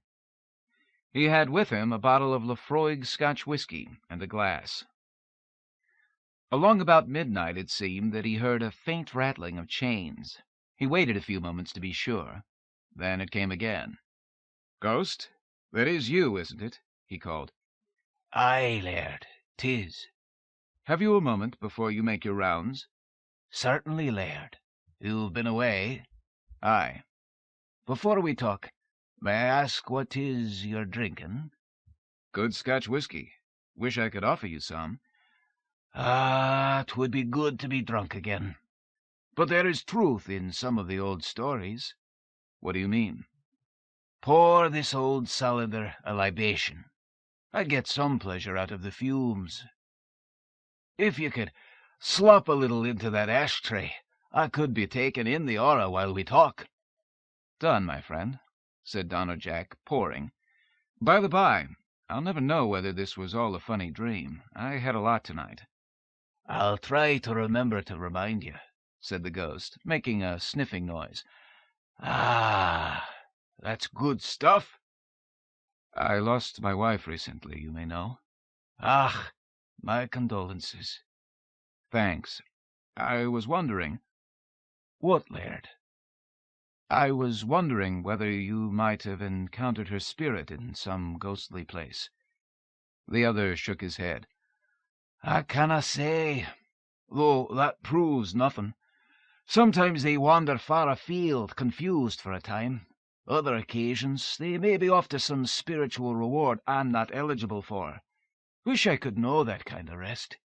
A: He had with him a bottle of Laphroaig Scotch whisky and a glass. Along about midnight it seemed that he heard a faint rattling of chains. He waited a few moments to be sure. Then it came again.
E: "Ghost, that is you, isn't it?" he called.
J: "Aye, laird, 'tis."
E: "Have you a moment before you make your rounds?"
J: "Certainly, laird. You've been away?"
E: "Aye."
J: "Before we talk, may I ask what 'tis you're drinking?"
E: "Good Scotch whisky. Wish I could offer you some."
J: "Ah, 'twould be good to be drunk again. But there is truth in some of the old stories."
E: "What do you mean?"
J: "Pour this old Salander a libation. I'd get some pleasure out of the fumes. If you could slop a little into that ashtray, I could be taking in the aura while we talk."
E: "Done, my friend," said Donnerjack, pouring. "By the by, I'll never know whether this was all a funny dream. I had a lot tonight."
J: "I'll try to remember to remind you,"
A: said the ghost, making a sniffing noise.
J: "Ah, that's good stuff."
E: "I lost my wife recently, you may know."
J: "Ah, my condolences."
E: "Thanks. I was wondering—"
J: "What, laird?"
E: "I was wondering whether you might have encountered her spirit in some ghostly place." The other shook his head.
J: "I canna say, though that proves nothing. Sometimes they wander far afield, confused for a time. Other occasions they may be off to some spiritual reward I'm not eligible for. Wish I could know that kind of rest.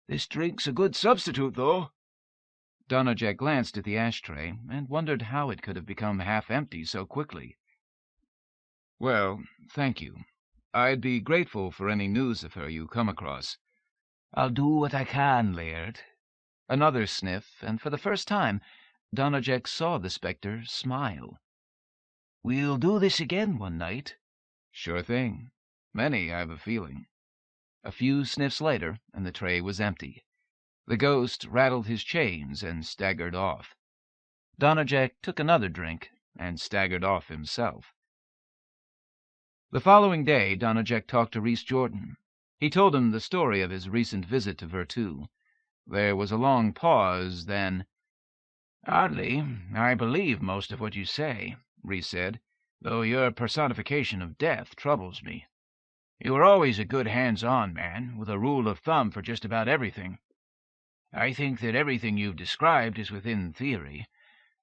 J: This drink's a good substitute, though."
A: Donnerjack glanced at the ashtray and wondered how it could have become half empty so quickly.
E: "Well, thank you. I'd be grateful for any news of her you come across."
J: "I'll do what I can, laird."
A: Another sniff, and for the first time Donnerjack saw the spectre smile.
J: "We'll do this again one night."
E: "Sure thing. Many, I've a feeling."
A: A few sniffs later, and the tray was empty. The ghost rattled his chains and staggered off. Donnerjack took another drink and staggered off himself. The following day Donnerjack talked to Rhys Jordan. He told him the story of his recent visit to Virtu. There was a long pause, then—
J: "Hardly. I believe most of what you say," Rhys said, "though your personification of death troubles me. You were always a good hands-on man, with a rule of thumb for just about everything. I think that everything you've described is within theory.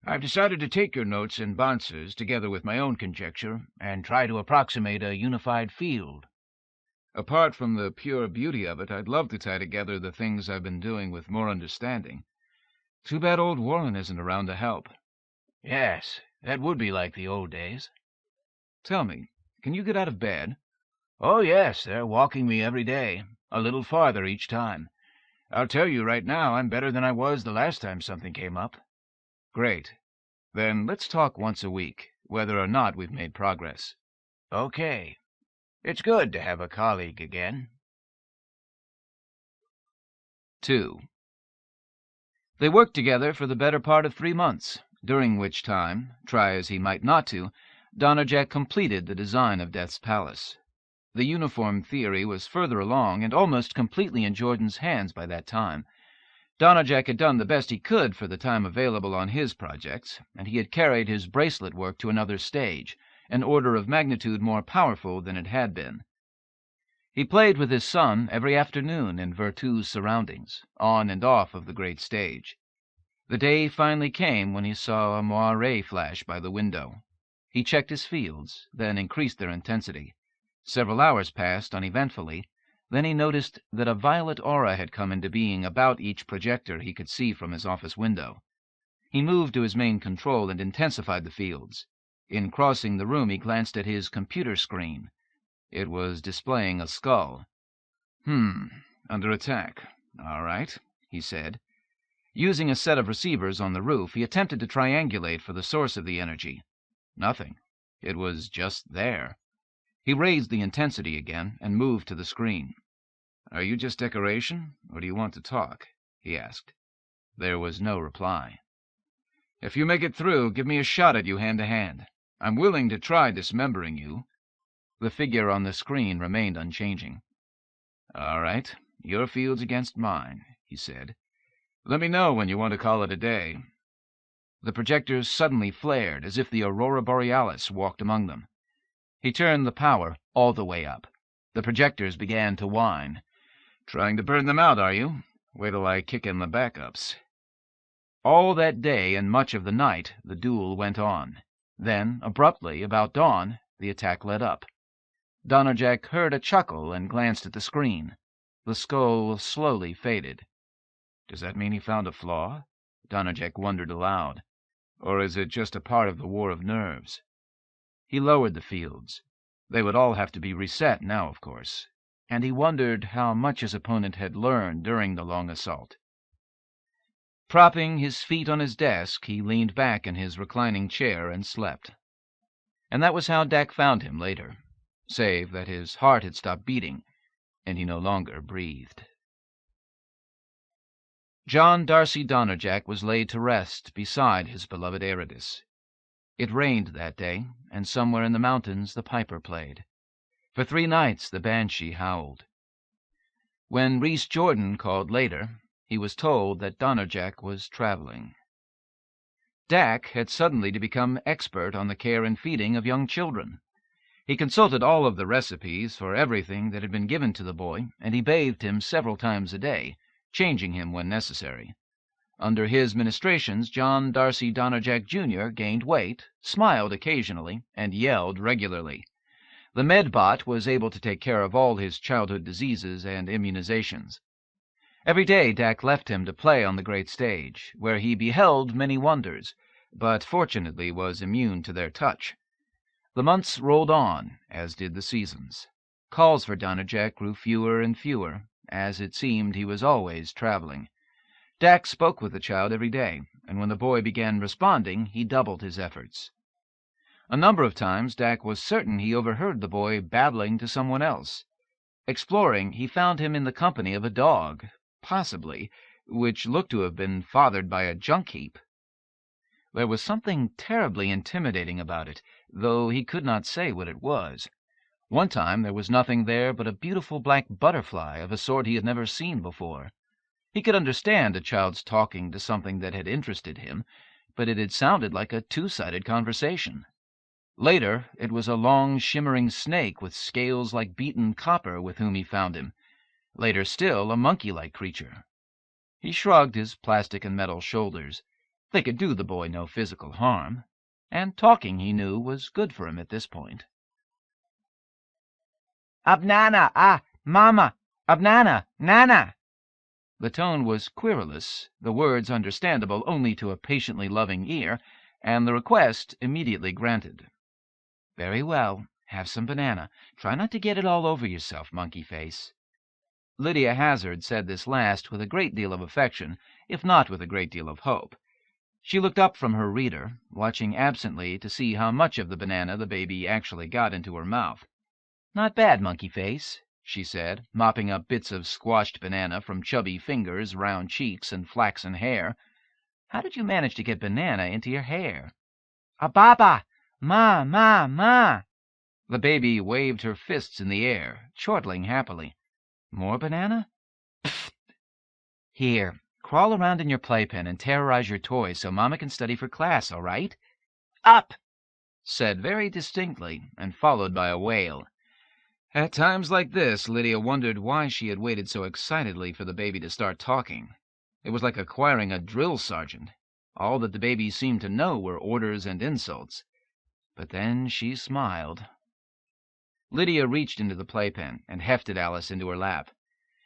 J: I've decided to take your notes and answers, together with my own conjecture, and try to approximate a unified field."
E: "Apart from the pure beauty of it, I'd love to tie together the things I've been doing with more understanding. Too bad old Warren isn't around to help."
J: "Yes, that would be like the old days."
E: "Tell me, can you get out of bed?"
J: "Oh, yes, they're walking me every day. a little farther each time. I'll tell you right now, I'm better than I was the last time something came up.
E: Great. Then let's talk once a week, whether or not we've made progress.
J: Okay. It's good to have a colleague again.
A: 2. They worked together for the better part of 3 months, during which time, try as he might not to, Donnerjack completed the design of Death's Palace. The uniform theory was further along and almost completely in Jordan's hands by that time. Donnerjack had done the best he could for the time available on his projects, and he had carried his bracelet work to another stage, an order of magnitude more powerful than it had been. He played with his son every afternoon in Virtu's surroundings, on and off of the great stage. The day finally came when he saw a moiré flash by the window. He checked his fields, then increased their intensity. Several hours passed uneventfully. Then he noticed that a violet aura had come into being about each projector he could see from his office window. He moved to his main control and intensified the fields. In crossing the room, he glanced at his computer screen. It was displaying a skull.
E: Under attack. All right, he said.
A: Using a set of receivers on the roof, he attempted to triangulate for the source of the energy. Nothing. It was just there. He raised the intensity again and moved to the screen.
E: Are you just decoration, or do you want to talk? He asked.
A: There was no reply.
E: If you make it through, give me a shot at you hand-to-hand. I'm willing to try dismembering you.
A: The figure on the screen remained unchanging.
E: All right, your field's against mine, he said. Let me know when you want to call it a day.
A: The projectors suddenly flared as if the aurora borealis walked among them. He turned the power all the way up. The projectors began to whine.
E: Trying to burn them out, are you? Wait till I kick in the backups.
A: All that day and much of the night the duel went on. Then, abruptly, about dawn, the attack let up. Donnerjack heard a chuckle and glanced at the screen. The skull slowly faded.
E: Does that mean he found a flaw? Donnerjack wondered aloud. Or is it just a part of the war of nerves?
A: He lowered the fields. They would all have to be reset now, of course, and he wondered how much his opponent had learned during the long assault. Propping his feet on his desk, he leaned back in his reclining chair and slept. And that was how Dak found him later, save that his heart had stopped beating, and he no longer breathed. John Darcy Donnerjack was laid to rest beside his beloved Ayradyss. It rained that day, and somewhere in the mountains the piper played. For 3 nights the banshee howled. When Rhys Jordan called later, he was told that Donnerjack was traveling. Dak had suddenly to become expert on the care and feeding of young children. He consulted all of the recipes for everything that had been given to the boy, and he bathed him several times a day, changing him when necessary. Under his ministrations, John Darcy Donnerjack, Jr. gained weight, smiled occasionally, and yelled regularly. The medbot was able to take care of all his childhood diseases and immunizations. Every day Dak left him to play on the great stage, where he beheld many wonders, but fortunately was immune to their touch. The months rolled on, as did the seasons. Calls for Donnerjack grew fewer and fewer, as it seemed he was always traveling. Dak spoke with the child every day, and when the boy began responding, he doubled his efforts. A number of times Dak was certain he overheard the boy babbling to someone else. Exploring, he found him in the company of a dog, possibly, which looked to have been fathered by a junk heap. There was something terribly intimidating about it, though he could not say what it was. One time there was nothing there but a beautiful black butterfly of a sort he had never seen before. He could understand a child's talking to something that had interested him, but it had sounded like a two-sided conversation. Later, it was a long, shimmering snake with scales like beaten copper with whom he found him. Later still, a monkey-like creature. He shrugged his plastic and metal shoulders. They could do the boy no physical harm, and talking, he knew, was good for him at this point.
K: Abnana, Mama! Abnana, Nana!
A: The tone was querulous, the words understandable only to a patiently loving ear, and the request immediately granted. "Very well. Have some banana. Try not to get it all over yourself, monkey face." Lydia Hazard said this last with a great deal of affection, if not with a great deal of hope. She looked up from her reader, watching absently to see how much of the banana the baby actually got into her mouth. "Not bad, Monkey Face," she said, mopping up bits of squashed banana from chubby fingers, round cheeks, and flaxen hair. "How did you manage to get banana into your hair?"
K: Baba! Ma, ma, ma!
A: The baby waved her fists in the air, chortling happily. "More banana? Pfft! Here, crawl around in your playpen and terrorize your toys so Mama can study for class, all right?"
K: Up!
A: Said very distinctly, and followed by a wail. At times like this, Lydia wondered why she had waited so excitedly for the baby to start talking. It was like acquiring a drill sergeant. All that the baby seemed to know were orders and insults. But then she smiled. Lydia reached into the playpen and hefted Alice into her lap.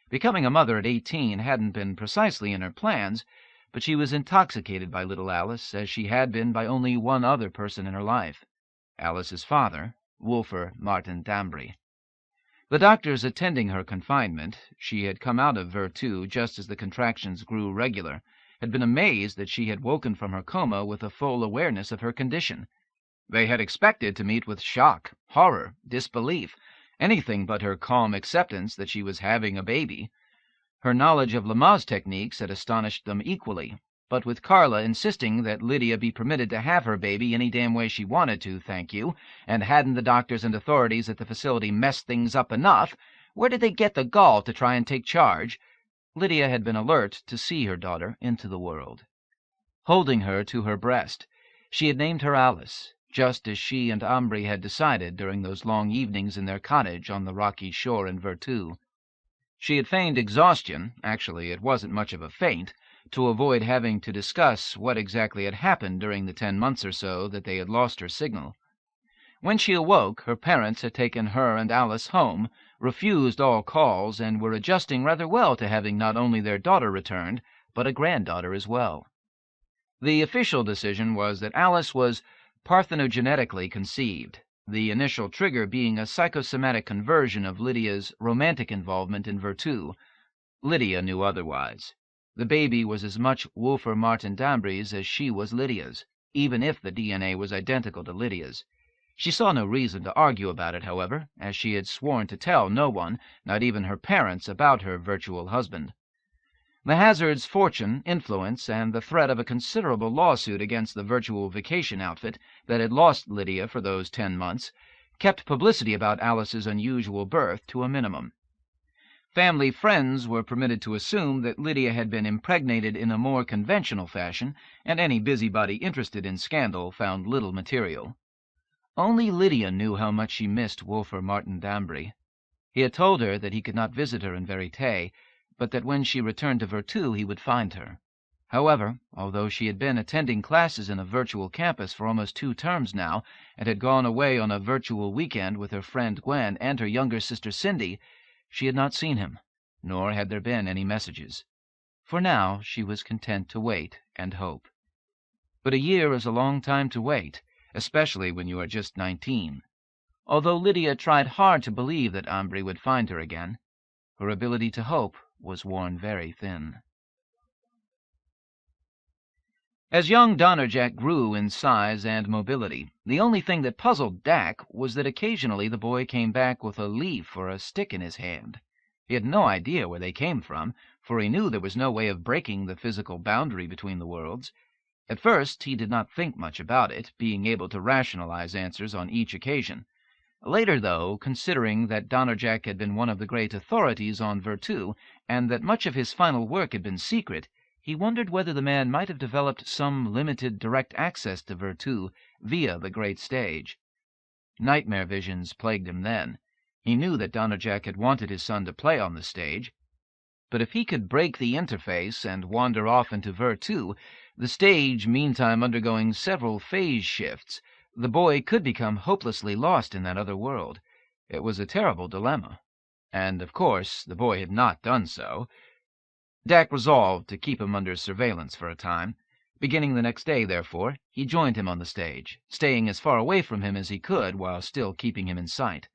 A: Becoming a mother at 18 hadn't been precisely in her plans, but she was intoxicated by little Alice, as she had been by only one other person in her life, Alice's father, Wolfer Martin Dambry. The doctors attending her confinement, she had come out of Virtu just as the contractions grew regular, had been amazed that she had woken from her coma with a full awareness of her condition. They had expected to meet with shock, horror, disbelief, anything but her calm acceptance that she was having a baby. Her knowledge of Lamaze techniques had astonished them equally, but with Carla insisting that Lydia be permitted to have her baby any damn way she wanted to, thank you, and hadn't the doctors and authorities at the facility messed things up enough, where did they get the gall to try and take charge? Lydia had been alert to see her daughter into the world. Holding her to her breast, she had named her Alice, just as she and Ambry had decided during those long evenings in their cottage on the rocky shore in Virtu. She had feigned exhaustion, actually it wasn't much of a feint, to avoid having to discuss what exactly had happened during the 10 months or so that they had lost her signal. When she awoke, her parents had taken her and Alice home, refused all calls, and were adjusting rather well to having not only their daughter returned, but a granddaughter as well. The official decision was that Alice was parthenogenetically conceived, the initial trigger being a psychosomatic conversion of Lydia's romantic involvement in Virtu. Lydia knew otherwise. The baby was as much Wolfer Martin Dambry's as she was Lydia's, even if the DNA was identical to Lydia's. She saw no reason to argue about it, however, as she had sworn to tell no one, not even her parents, about her virtual husband. The Hazards' fortune, influence, and the threat of a considerable lawsuit against the virtual vacation outfit that had lost Lydia for those 10 months kept publicity about Alice's unusual birth to a minimum. Family friends were permitted to assume that Lydia had been impregnated in a more conventional fashion, and any busybody interested in scandal found little material. Only Lydia knew how much she missed Wolfer Martin Dambry. He had told her that he could not visit her in Verite, but that when she returned to Virtu he would find her. However, although she had been attending classes in a virtual campus for almost 2 terms now, and had gone away on a virtual weekend with her friend Gwen and her younger sister Cindy, she had not seen him, nor had there been any messages. For now she was content to wait and hope. But a year is a long time to wait, especially when you are just 19. Although Lydia tried hard to believe that Ambry would find her again, her ability to hope was worn very thin. As young Donnerjack grew in size and mobility, the only thing that puzzled Dak was that occasionally the boy came back with a leaf or a stick in his hand. He had no idea where they came from, for he knew there was no way of breaking the physical boundary between the worlds. At first he did not think much about it, being able to rationalize answers on each occasion. Later, though, considering that Donnerjack had been one of the great authorities on Virtu, and that much of his final work had been secret, he wondered whether the man might have developed some limited direct access to Virtu via the great stage. Nightmare visions plagued him then. He knew that Donnerjack had wanted his son to play on the stage. But if he could break the interface and wander off into Virtu, the stage meantime undergoing several phase shifts, the boy could become hopelessly lost in that other world. It was a terrible dilemma. And, of course, the boy had not done so. Dak resolved to keep him under surveillance for a time. Beginning the next day, therefore, he joined him on the stage, staying as far away from him as he could while still keeping him in sight.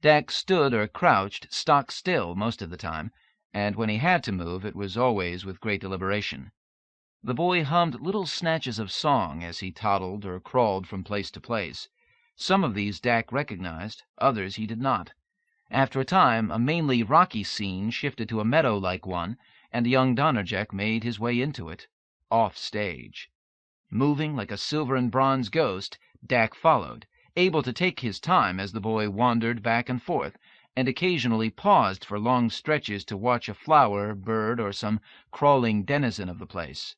A: Dak stood or crouched stock still most of the time, and when he had to move, it was always with great deliberation. The boy hummed little snatches of song as he toddled or crawled from place to place. Some of these Dak recognized, others he did not. After a time, a mainly rocky scene shifted to a meadow-like one, and young Donnerjack made his way into it, off stage. Moving like a silver and bronze ghost, Dak followed, able to take his time as the boy wandered back and forth, and occasionally paused for long stretches to watch a flower, bird, or some crawling denizen of the place.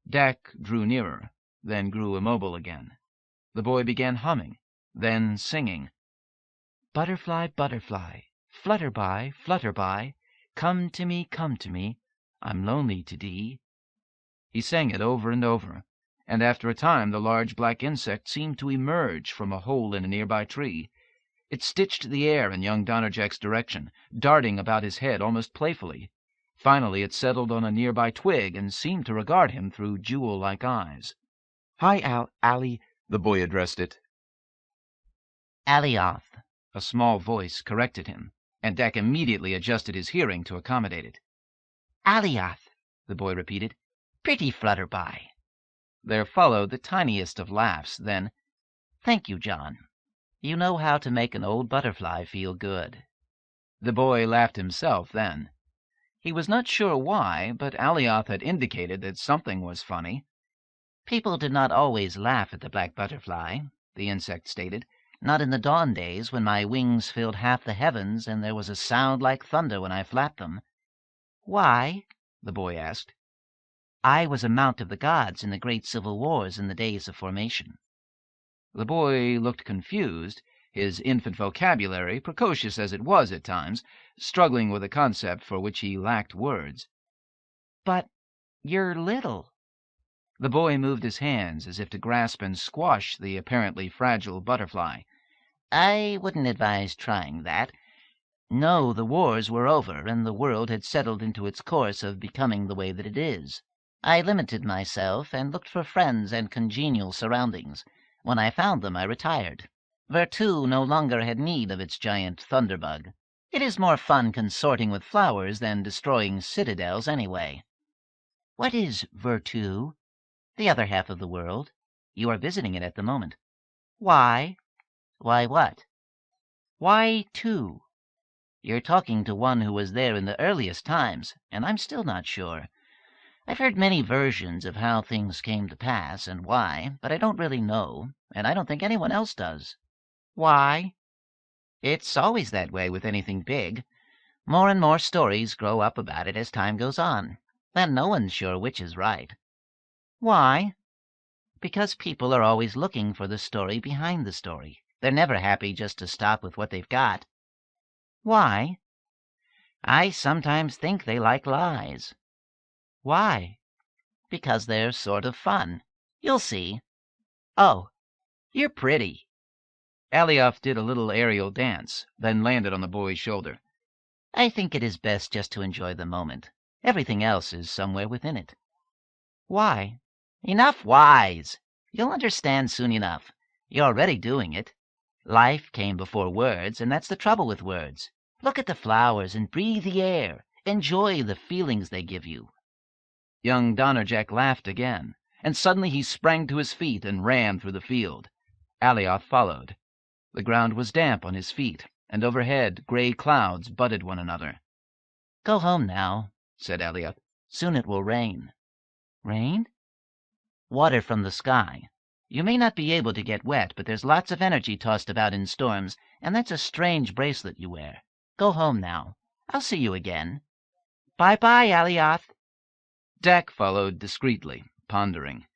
A: Dak drew nearer, then grew immobile again. The boy began humming, then singing.
K: Butterfly, butterfly, flutter by, come to me, I'm lonely to thee.
A: He sang it over and over, and after a time the large black insect seemed to emerge from a hole in a nearby tree. It stitched the air in young Donnerjack's direction, darting about his head almost playfully. Finally it settled on a nearby twig and seemed to regard him through jewel-like eyes.
C: Hi, Allie,
A: the boy addressed it.
F: Ayradyss.
A: A small voice corrected him, and Dak immediately adjusted his hearing to accommodate it.
F: Ayradyss,
A: the boy repeated.
F: pretty flutterby.
A: There followed the tiniest of laughs, then,
F: Thank you, John. You know how to make an old butterfly feel good.
A: The boy laughed himself then. He was not sure why, but Ayradyss had indicated that something was funny.
F: People did not always laugh at the black butterfly, the insect stated. Not in the dawn days, when my wings filled half the heavens and there was a sound like thunder when I flapped them. Why? The boy asked. I was a mount of the gods in the great civil wars in the days of formation.
A: The boy looked confused, his infant vocabulary, precocious as it was at times, struggling with a concept for which he lacked words.
K: But you're little.
A: The boy moved his hands as if to grasp and squash the apparently fragile butterfly.
F: I wouldn't advise trying that. No, the wars were over, and the world had settled into its course of becoming the way that it is. I limited myself and looked for friends and congenial surroundings. When I found them, I retired. Virtu no longer had need of its giant thunderbug. It is more fun consorting with flowers than destroying citadels anyway.
K: What is Virtu?
F: The other half of the world. You are visiting it at the moment.
K: Why?
F: Why what?
K: Why two?
F: You're talking to one who was there in the earliest times, and I'm still not sure. I've heard many versions of how things came to pass and why, but I don't really know, and I don't think anyone else does.
K: Why?
F: It's always that way with anything big. More and more stories grow up about it as time goes on. Then no one's sure which is right.
K: Why?
F: Because people are always looking for the story behind the story. They're never happy just to stop with what they've got.
K: Why?
F: I sometimes think they like lies.
K: Why?
F: Because they're sort of fun. You'll see. Oh, you're pretty.
A: Ayradyss did a little aerial dance, then landed on the boy's shoulder.
F: I think it is best just to enjoy the moment. Everything else is somewhere within it.
K: Why?
F: Enough whys. You'll understand soon enough. You're already doing it. Life came before words, and that's the trouble with words. Look at the flowers and breathe the air. Enjoy the feelings they give you.
A: Young Donnerjack laughed again, and suddenly he sprang to his feet and ran through the field. Ayradyss followed. The ground was damp on his feet, and overhead gray clouds butted one another.
F: Go home now,
A: said Ayradyss.
F: Soon it will rain.
K: Rain?
F: Water from the sky. You may not be able to get wet, but there's lots of energy tossed about in storms, and that's a strange bracelet you wear. Go home now. I'll see you again.
K: Bye-bye, Ayradyss.
A: Dak followed discreetly, pondering.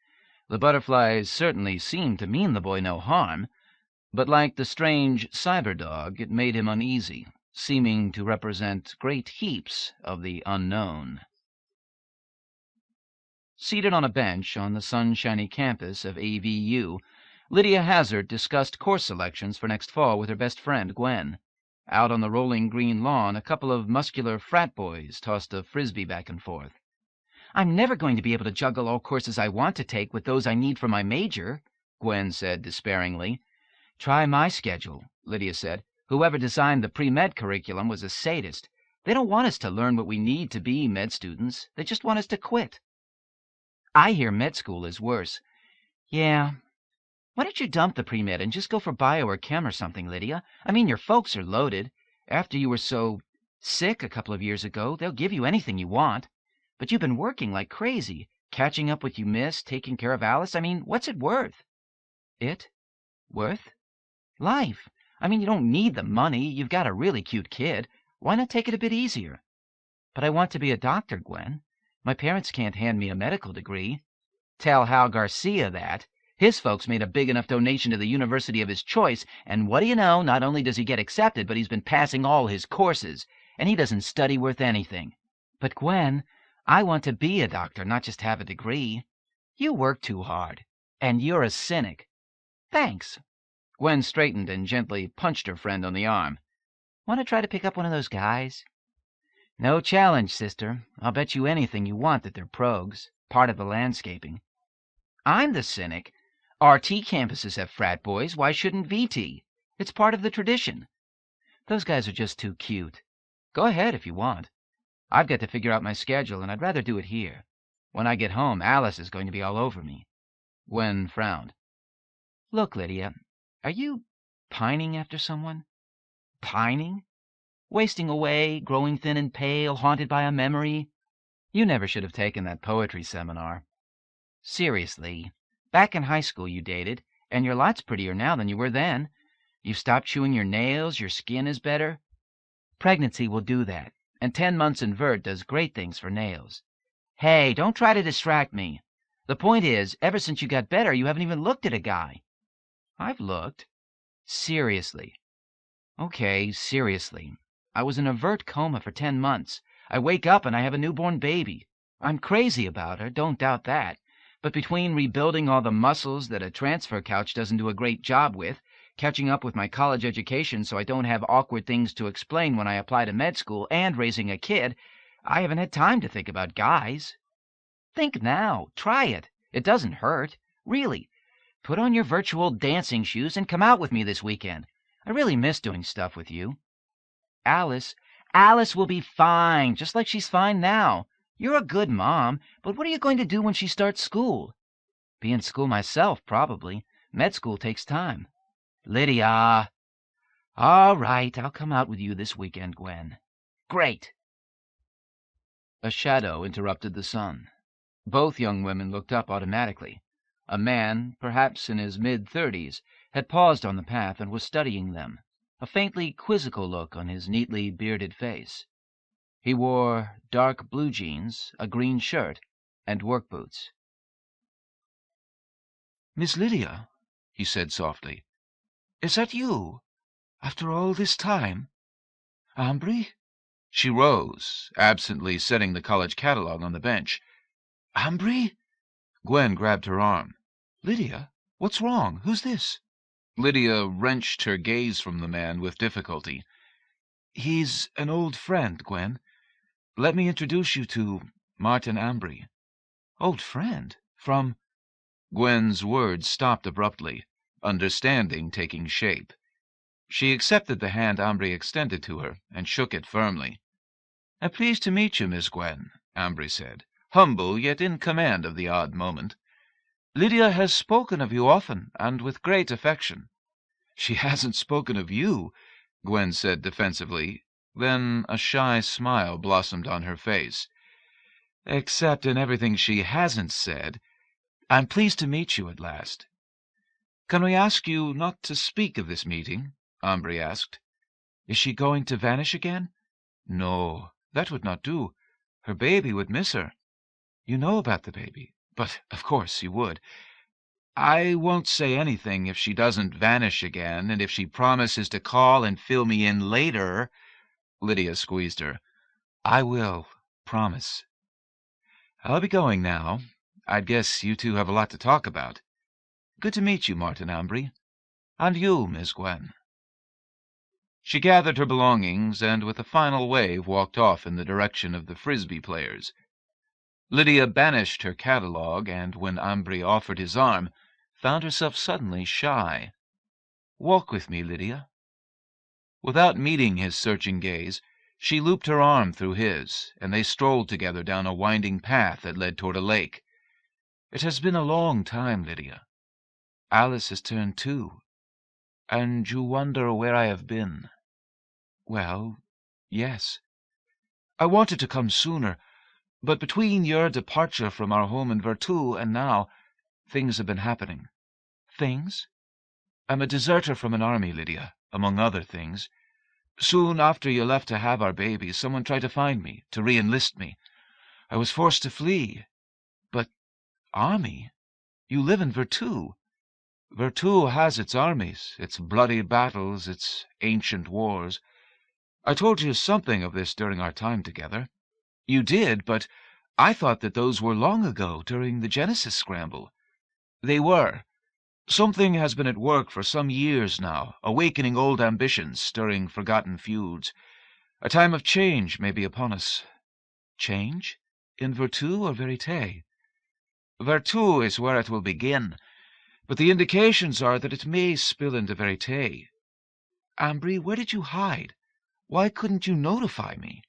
A: The butterflies certainly seemed to mean the boy no harm, but like the strange cyber-dog, it made him uneasy, seeming to represent great heaps of the unknown. Seated on a bench on the sunshiny campus of AVU, Lydia Hazard discussed course selections for next fall with her best friend, Gwen. Out on the rolling green lawn, a couple of muscular frat boys tossed a frisbee back and forth.
K: I'm never going to be able to juggle all courses I want to take with those I need for my major,
A: Gwen said despairingly.
K: Try my schedule, Lydia said. Whoever designed the pre-med curriculum was a sadist. They don't want us to learn what we need to be med students. They just want us to quit. I hear med school is worse. Yeah. Why don't you dump the pre-med and just go for bio or chem or something, Lydia? I mean, your folks are loaded. After you were so sick a couple of years ago, they'll give you anything you want. But you've been working like crazy, catching up what you missed, taking care of Alice. I mean, what's it worth? It? Worth? Life. I mean, you don't need the money. You've got a really cute kid. Why not take it a bit easier? But I want to be a doctor, Gwen. My parents can't hand me a medical degree. Tell Hal Garcia that. His folks made a big enough donation to the university of his choice, and what do you know, not only does he get accepted, but he's been passing all his courses, and he doesn't study worth anything. But, Gwen, I want to be a doctor, not just have a degree. You work too hard, and you're a cynic. Thanks. Gwen straightened and gently punched her friend on the arm. Want to try to pick up one of those guys? No challenge, sister. I'll bet you anything you want that they're progs, part of the landscaping. I'm the cynic. RT campuses have frat boys. Why shouldn't VT? It's part of the tradition. Those guys are just too cute. Go ahead if you want. I've got to figure out my schedule, and I'd rather do it here. When I get home, Alice is going to be all over me. Gwen frowned. Look, Lydia, are you pining after someone? Pining? Wasting away, growing thin and pale, haunted by a memory? You never should have taken that poetry seminar. Seriously, back in high school you dated, and you're lots prettier now than you were then. You've stopped chewing your nails, your skin is better. Pregnancy will do that, and 10 months in Vert does great things for nails. Hey, don't try to distract me. The point is, ever since you got better, you haven't even looked at a guy. I've looked. Seriously. Okay, seriously. I was in a Vert coma for 10 months. I wake up and I have a newborn baby. I'm crazy about her, don't doubt that. But between rebuilding all the muscles that a transfer couch doesn't do a great job with, catching up with my college education so I don't have awkward things to explain when I apply to med school, and raising a kid, I haven't had time to think about guys. Think now. Try it. It doesn't hurt. Really. Put on your virtual dancing shoes and come out with me this weekend. I really miss doing stuff with you. Alice will be fine, just like she's fine now. You're a good mom, but what are you going to do when she starts school? Be in school myself, probably. Med school takes time. Lydia. All right, I'll come out with you this weekend, Gwen. Great. A shadow interrupted the sun. Both young women looked up automatically. A man, perhaps in his mid-30s, had paused on the path and was studying them, a faintly quizzical look on his neatly bearded face. He wore dark blue jeans, a green shirt, and work boots.
E: "Miss Lydia," he said softly, "is that you? After all this time? Ambry?" She rose, absently setting the college catalog on the bench. "Ambry?" Gwen grabbed her arm. "Lydia, what's wrong? Who's this?" Lydia wrenched her gaze from the man with difficulty. "He's an old friend, Gwen. Let me introduce you to Martin Ambry." "Old friend? From—" Gwen's words stopped abruptly, understanding taking shape. She accepted the hand Ambry extended to her and shook it firmly. "I'm pleased to meet you, Miss Gwen," Ambry said, humble yet in command of the odd moment. "Lydia has spoken of you often, and with great affection." "She hasn't spoken of you," Gwen said defensively. Then a shy smile blossomed on her face. "Except in everything she hasn't said. I'm pleased to meet you at last." "Can we ask you not to speak of this meeting?" Ambry asked. "Is she going to vanish again?" "No, that would not do. Her baby would miss her. You know about the baby, but of course you would. I won't say anything if she doesn't vanish again, and if she promises to call and fill me in later—" Lydia squeezed her. "I will, promise. I'll be going now. I guess you two have a lot to talk about. Good to meet you, Martin Ambry. And you, Miss Gwen." She gathered her belongings and with a final wave walked off in the direction of the Frisbee players. Lydia banished her catalog, and when Ambry offered his arm, found herself suddenly shy. "Walk with me, Lydia." Without meeting his searching gaze,
A: She looped her arm through his, and they strolled together down a winding path that led toward a lake. "It has been a long time, Lydia. Alice has turned too, and you wonder where I have been. Well, yes. I wanted to come sooner, but between your departure from our home in Virtu and now, things have been happening." "Things?" "I'm a deserter from an army, Lydia, among other things. Soon after you left to have our baby, someone tried to find me, to re-enlist me. I was forced to flee. But army? You live in Virtu. Virtu has its armies, its bloody battles, its ancient wars. I told you something of this during our time together. You did, but I thought that those were long ago, during the Genesis scramble. They were. Something has been at work for some years now, awakening old ambitions, stirring forgotten feuds. A time of change may be upon us." "Change? In Virtu or Verite?" "Virtu is where it will begin, but the indications are that it may spill into Verite." "Ambry, where did you hide? Why couldn't you notify me?"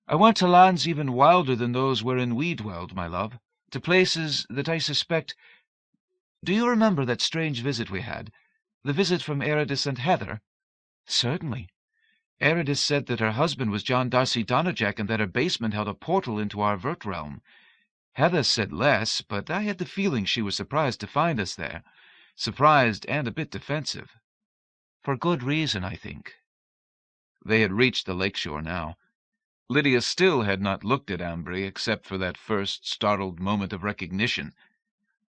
A: "I went to lands even wilder than those wherein we dwelled, my love, to places that I suspect— Do you remember that strange visit we had? The visit from Ayradyss and Heather?" "Certainly. Ayradyss said that her husband was John Darcy Donnerjack and that her basement held a portal into our Vert realm. Heather said less, but I had the feeling she was surprised to find us there. Surprised and a bit defensive. For good reason, I think." They had reached the lakeshore now. Lydia still had not looked at Ambry except for that first startled moment of recognition.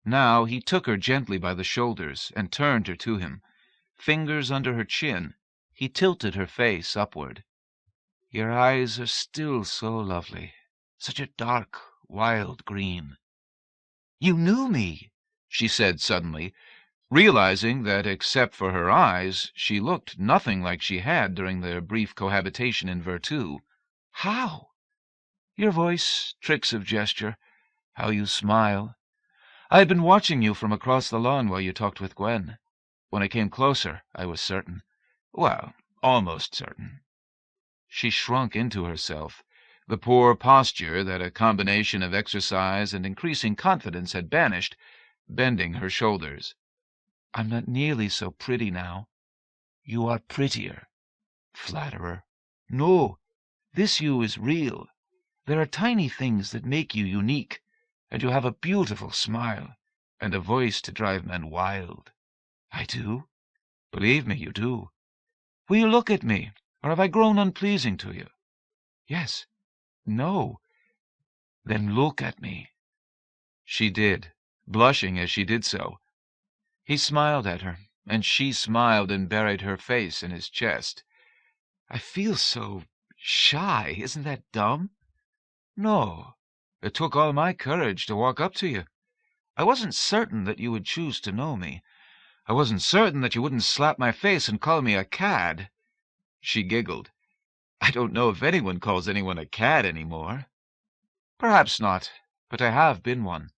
A: Now he took her gently by the shoulders and turned her to him. Fingers under her chin, he tilted her face upward. "Your eyes are still so lovely, such a dark, wild green." "You knew me," she said suddenly, realizing that except for her eyes, she looked nothing like she had during their brief cohabitation in Virtu. "How?" "Your voice, tricks of gesture, how you smile. I had been watching you from across the lawn while you talked with Gwen. When I came closer, I was certain. Well, almost certain." She shrunk into herself. The poor posture that a combination of exercise and increasing confidence had banished, bending her shoulders. "I'm not nearly so pretty now." "You are prettier." "Flatterer." "No, this you is real. There are tiny things that make you unique, and you have a beautiful smile, and a voice to drive men wild." "I do?" "Believe me, you do. Will you look at me, or have I grown unpleasing to you?" "Yes. No." "Then look at me." She did, blushing as she did so. He smiled at her, and she smiled and buried her face in his chest. "I feel so shy. Isn't that dumb?" "No. It took all my courage to walk up to you. I wasn't certain that you would choose to know me. I wasn't certain that you wouldn't slap my face and call me a cad." She giggled. "I don't know if anyone calls anyone a cad anymore." "Perhaps not, but I have been one.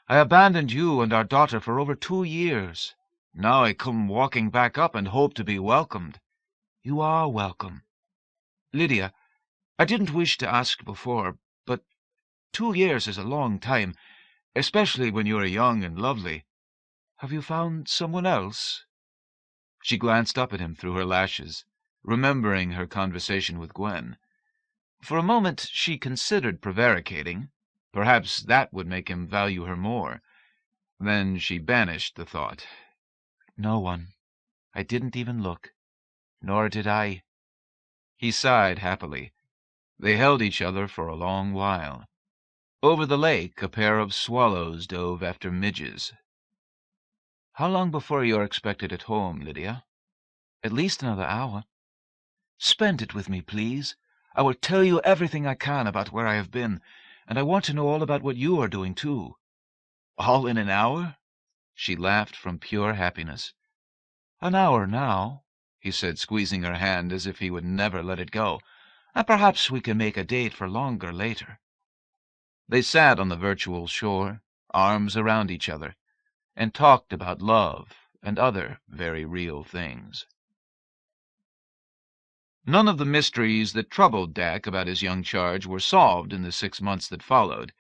A: I abandoned you and our daughter for over 2 years. Now I come walking back up and hope to be welcomed." "You are welcome." "Lydia, I didn't wish to ask before, but 2 years is a long time, especially when you are young and lovely. Have you found someone else?" She glanced up at him through her lashes, remembering her conversation with Gwen. For a moment she considered prevaricating. Perhaps that would make him value her more. Then she banished the thought. "No one. I didn't even look. Nor did I." He sighed happily. They held each other for a long while. Over the lake a pair of swallows dove after midges. "How long before you are expected at home, Lydia?" "At least another hour." "Spend it with me, please. I will tell you everything I can about where I have been, and I want to know all about what you are doing, too." "All in an hour?" She laughed from pure happiness. "An hour now," he said, squeezing her hand as if he would never let it go. "And perhaps we can make a date for longer later." They sat on the virtual shore, arms around each other, and talked about love and other very real things. None of the mysteries that troubled Dak about his young charge were solved in the 6 months that followed.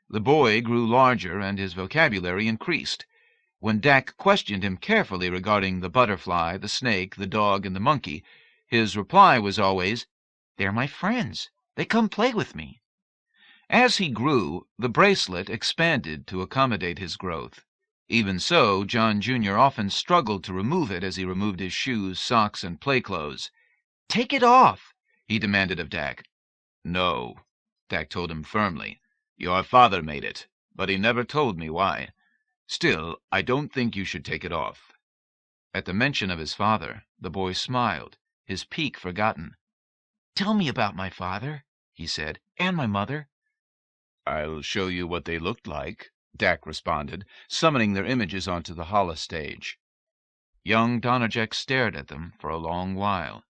A: The boy grew larger, and his vocabulary increased. When Dak questioned him carefully regarding the butterfly, the snake, the dog, and the monkey, his reply was always, "They're my friends. They come play with me." As he grew, the bracelet expanded to accommodate his growth. Even so, John Jr. often struggled to remove it as he removed his shoes, socks, and play clothes. "Take it off," he demanded of Dak.
E: "No," Dak told him firmly. "Your father made it, but he never told me why. Still, I don't think you should take it off."
A: At the mention of his father, the boy smiled, his pique forgotten. "Tell me about my father," he said, "and my mother."
E: "I'll show you what they looked like," Dak responded, summoning their images onto the holostage.
A: Young Donnerjack stared at them for a long while.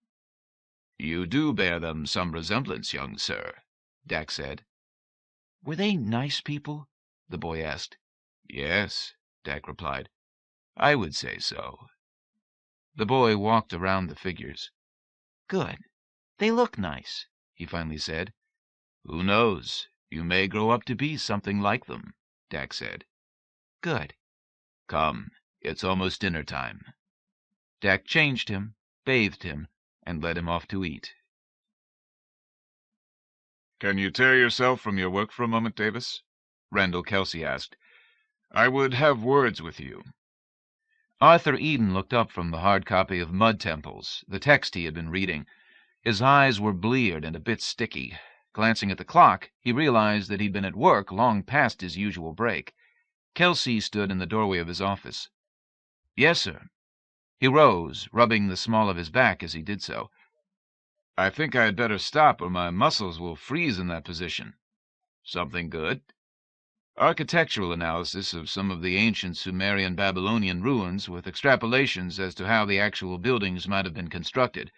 E: "You do bear them some resemblance, young sir," Dak said.
A: "Were they nice people?" the boy asked.
E: "Yes," Dak replied. "I would say so."
A: The boy walked around the figures.
C: "Good. They look nice," he finally said.
E: "Who knows? You may grow up to be something like them," Dak said.
C: "Good.
E: Come, it's almost dinner time."
A: Dak changed him, bathed him, and led him off to eat.
I: "Can you tear yourself from your work for a moment, Davis?" Randall Kelsey asked. "I would have words with you."
A: Arthur Eden looked up from the hard copy of Mud Temples, the text he had been reading. His eyes were bleared and a bit sticky. Glancing at the clock, he realized that he'd been at work long past his usual break. Kelsey stood in the doorway of his office. "Yes, sir." He rose, rubbing the small of his back as he did so.
I: "I think I had better stop, or my muscles will freeze in that position."
E: "Something good?"
A: "Architectural analysis of some of the ancient Sumerian Babylonian ruins, with extrapolations as to how the actual buildings might have been constructed.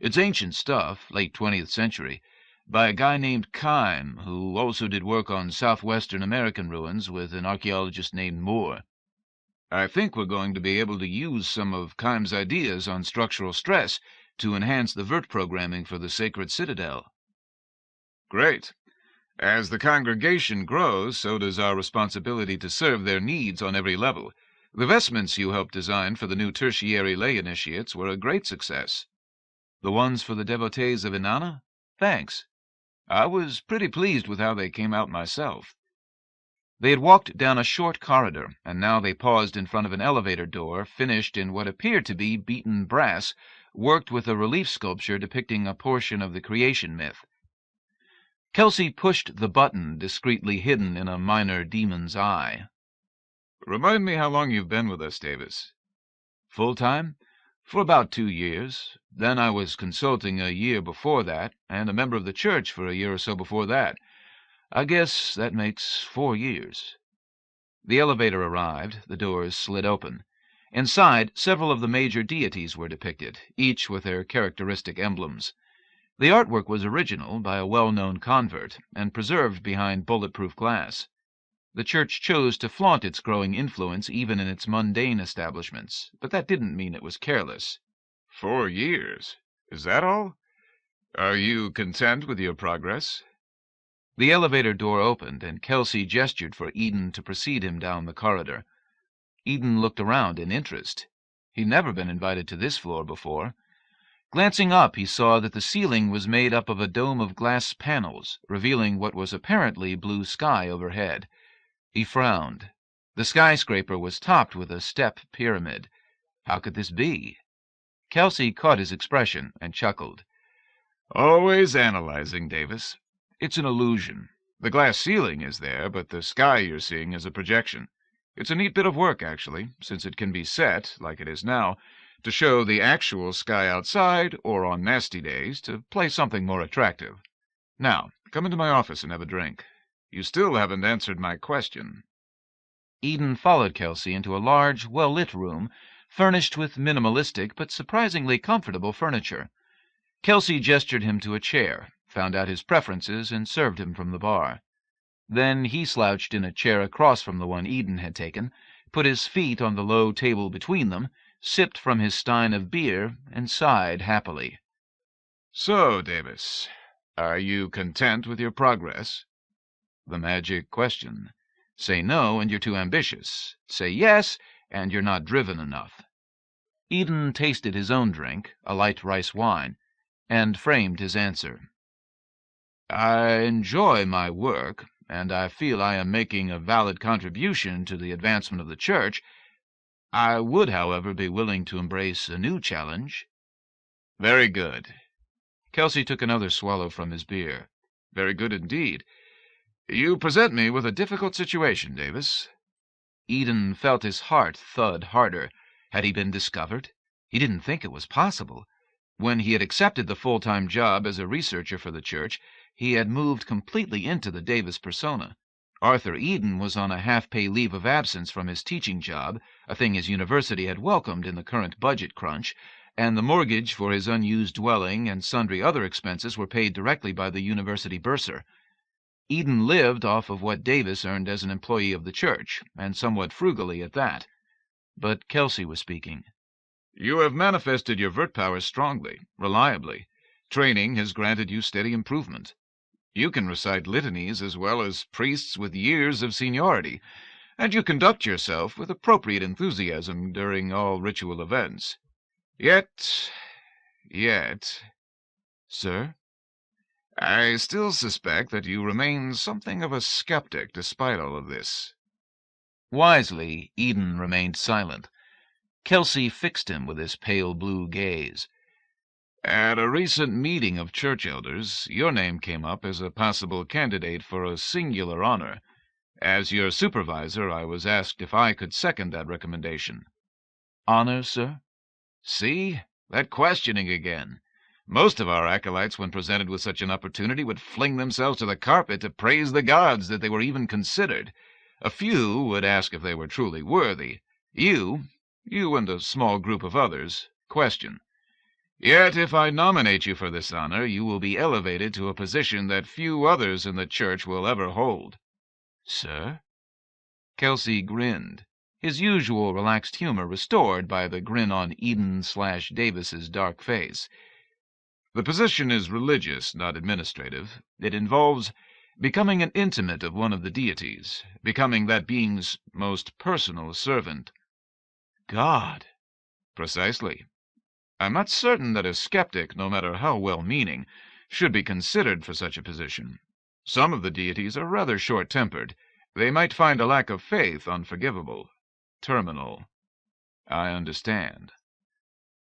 A: It's ancient stuff, late 20th century, by a guy named Kime, who also did work on southwestern American ruins with an archaeologist named Moore. I think we're going to be able to use some of Kime's ideas on structural stress to enhance the Vert programming for the Sacred Citadel."
I: "Great. As the congregation grows, so does our responsibility to serve their needs on every level. The vestments you helped design for the new tertiary lay initiates were a great success."
A: "The ones for the devotees of Inanna? Thanks. I was pretty pleased with how they came out myself." They had walked down a short corridor, and now they paused in front of an elevator door finished in what appeared to be beaten brass, worked with a relief sculpture depicting a portion of the creation myth. Kelsey pushed the button discreetly hidden in a minor demon's eye.
I: "Remind me how long you've been with us, Davis."
A: "Full time? For about 2 years. Then I was consulting a year before that, and a member of the church for a year or so before that. I guess that makes 4 years." The elevator arrived, the doors slid open. Inside, several of the major deities were depicted, each with their characteristic emblems. The artwork was original by a well-known convert, and preserved behind bulletproof glass. The church chose to flaunt its growing influence even in its mundane establishments, but that didn't mean it was careless.
I: 4 years? Is that all? Are you content with your progress?"
A: The elevator door opened, and Kelsey gestured for Eden to precede him down the corridor. Eden looked around in interest. He'd never been invited to this floor before. Glancing up, he saw that the ceiling was made up of a dome of glass panels, revealing what was apparently blue sky overhead. He frowned. The skyscraper was topped with a step pyramid. How could this be? Kelsey caught his expression and chuckled.
I: "Always analyzing, Davis. It's an illusion. The glass ceiling is there, but the sky you're seeing is a projection. It's a neat bit of work, actually, since it can be set, like it is now, to show the actual sky outside, or on nasty days, to play something more attractive. Now, come into my office and have a drink. You still haven't answered my question."
A: Eden followed Kelsey into a large, well-lit room, furnished with minimalistic but surprisingly comfortable furniture. Kelsey gestured him to a chair, found out his preferences, and served him from the bar. Then he slouched in a chair across from the one Eden had taken, put his feet on the low table between them, sipped from his stein of beer, and sighed happily.
I: So, Davis, are you content with your progress?
A: The magic question. Say no, and you're too ambitious. Say yes, and you're not driven enough. Eden tasted his own drink, a light rice wine, and framed his answer. I enjoy my work, and I feel I am making a valid contribution to the advancement of the Church. I would, however, be willing to embrace a new challenge.
I: Very good.
A: Kelsey took another swallow from his beer.
I: Very good indeed. You present me with a difficult situation, Davis.
A: Eden felt his heart thud harder. Had he been discovered? He didn't think it was possible. When he had accepted the full-time job as a researcher for the Church, he had moved completely into the Davis persona. Arthur Eden was on a half-pay leave of absence from his teaching job, a thing his university had welcomed in the current budget crunch, and the mortgage for his unused dwelling and sundry other expenses were paid directly by the university bursar. Eden lived off of what Davis earned as an employee of the Church, and somewhat frugally at that. But Kelsey was speaking.
I: You have manifested your Vert powers strongly, reliably. Training has granted you steady improvement. You can recite litanies as well as priests with years of seniority, and you conduct yourself with appropriate enthusiasm during all ritual events. Yet...
A: Sir?
I: I still suspect that you remain something of a skeptic despite all of this.
A: Wisely, Eden remained silent. Kelsey fixed him with his pale blue gaze.
I: At a recent meeting of church elders, your name came up as a possible candidate for a singular honor. As your supervisor, I was asked if I could second that recommendation.
A: Honor, sir?
I: See? That questioning again. Most of our acolytes, when presented with such an opportunity, would fling themselves to the carpet to praise the gods that they were even considered. A few would ask if they were truly worthy. You and a small group of others, question. Yet if I nominate you for this honor, you will be elevated to a position that few others in the Church will ever hold.
A: Sir? Kelsey grinned, his usual relaxed humor restored by the grin on Eden/Davis's dark face.
I: The position is religious, not administrative. It involves becoming an intimate of one of the deities, becoming that being's most personal servant.
A: God.
I: Precisely. I'm not certain that a skeptic, no matter how well-meaning, should be considered for such a position. Some of the deities are rather short-tempered. They might find a lack of faith unforgivable. Terminal.
A: I understand.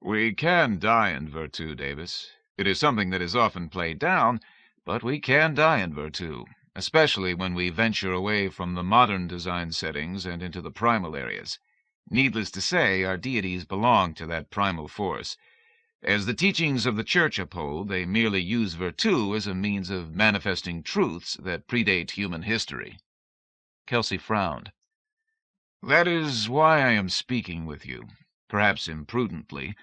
I: We can die in Virtu, Davis. It is something that is often played down, but we can die in Virtu, especially when we venture away from the modern design settings and into the primal areas. Needless to say, our deities belong to that primal force. As the teachings of the Church uphold, they merely use Virtu as a means of manifesting truths that predate human history.
A: Kelsey frowned.
I: That is why I am speaking with you, perhaps imprudently.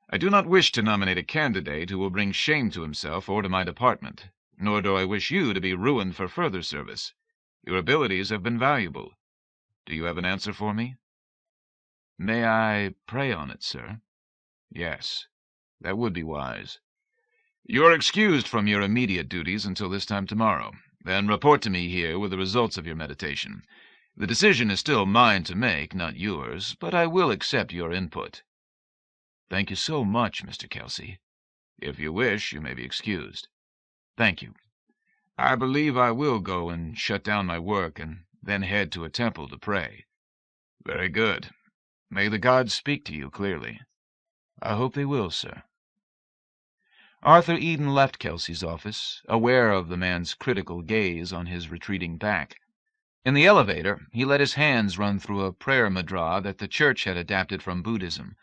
I: I do not wish to nominate a candidate who will bring shame to himself or to my department, nor do I wish you to be ruined for further service. Your abilities have been valuable. Do you have an answer for me?
A: May I pray on it, sir?
I: Yes, that would be wise. You are excused from your immediate duties until this time tomorrow. Then report to me here with the results of your meditation. The decision is still mine to make, not yours, but I will accept your input.
A: Thank you so much, Mr. Kelsey.
I: If you wish, you may be excused.
A: Thank you.
I: I believe I will go and shut down my work and then head to a temple to pray. Very good. May the gods speak to you clearly.
A: I hope they will, sir. Arthur Eden left Kelsey's office, aware of the man's critical gaze on his retreating back. In the elevator, he let his hands run through a prayer madra that the Church had adapted from Buddhism.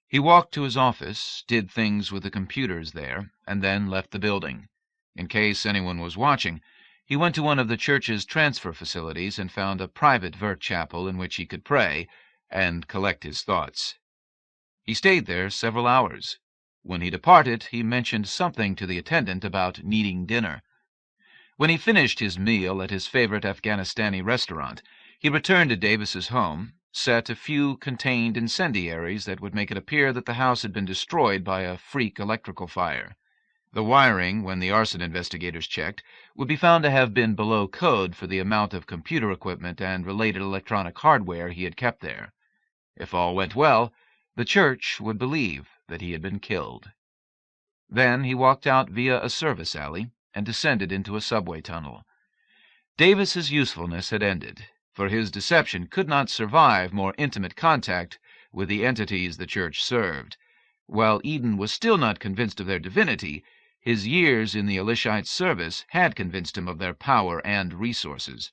A: He walked to his office, did things with the computers there, and then left the building. In case anyone was watching, he went to one of the Church's transfer facilities and found a private Vert chapel in which he could pray and collect his thoughts. He stayed there several hours. When he departed, he mentioned something to the attendant about needing dinner. When he finished his meal at his favorite Afghanistani restaurant, he returned to Davis's home, set a few contained incendiaries that would make it appear that the house had been destroyed by a freak electrical fire. The wiring, when the arson investigators checked, would be found to have been below code for the amount of computer equipment and related electronic hardware he had kept there. If all went well, the church would believe that he had been killed. Then he walked out via a service alley and descended into a subway tunnel. Davis's usefulness had ended, for his deception could not survive more intimate contact with the entities the church served. While Eden was still not convinced of their divinity, his years in the Elishite service had convinced him of their power and resources.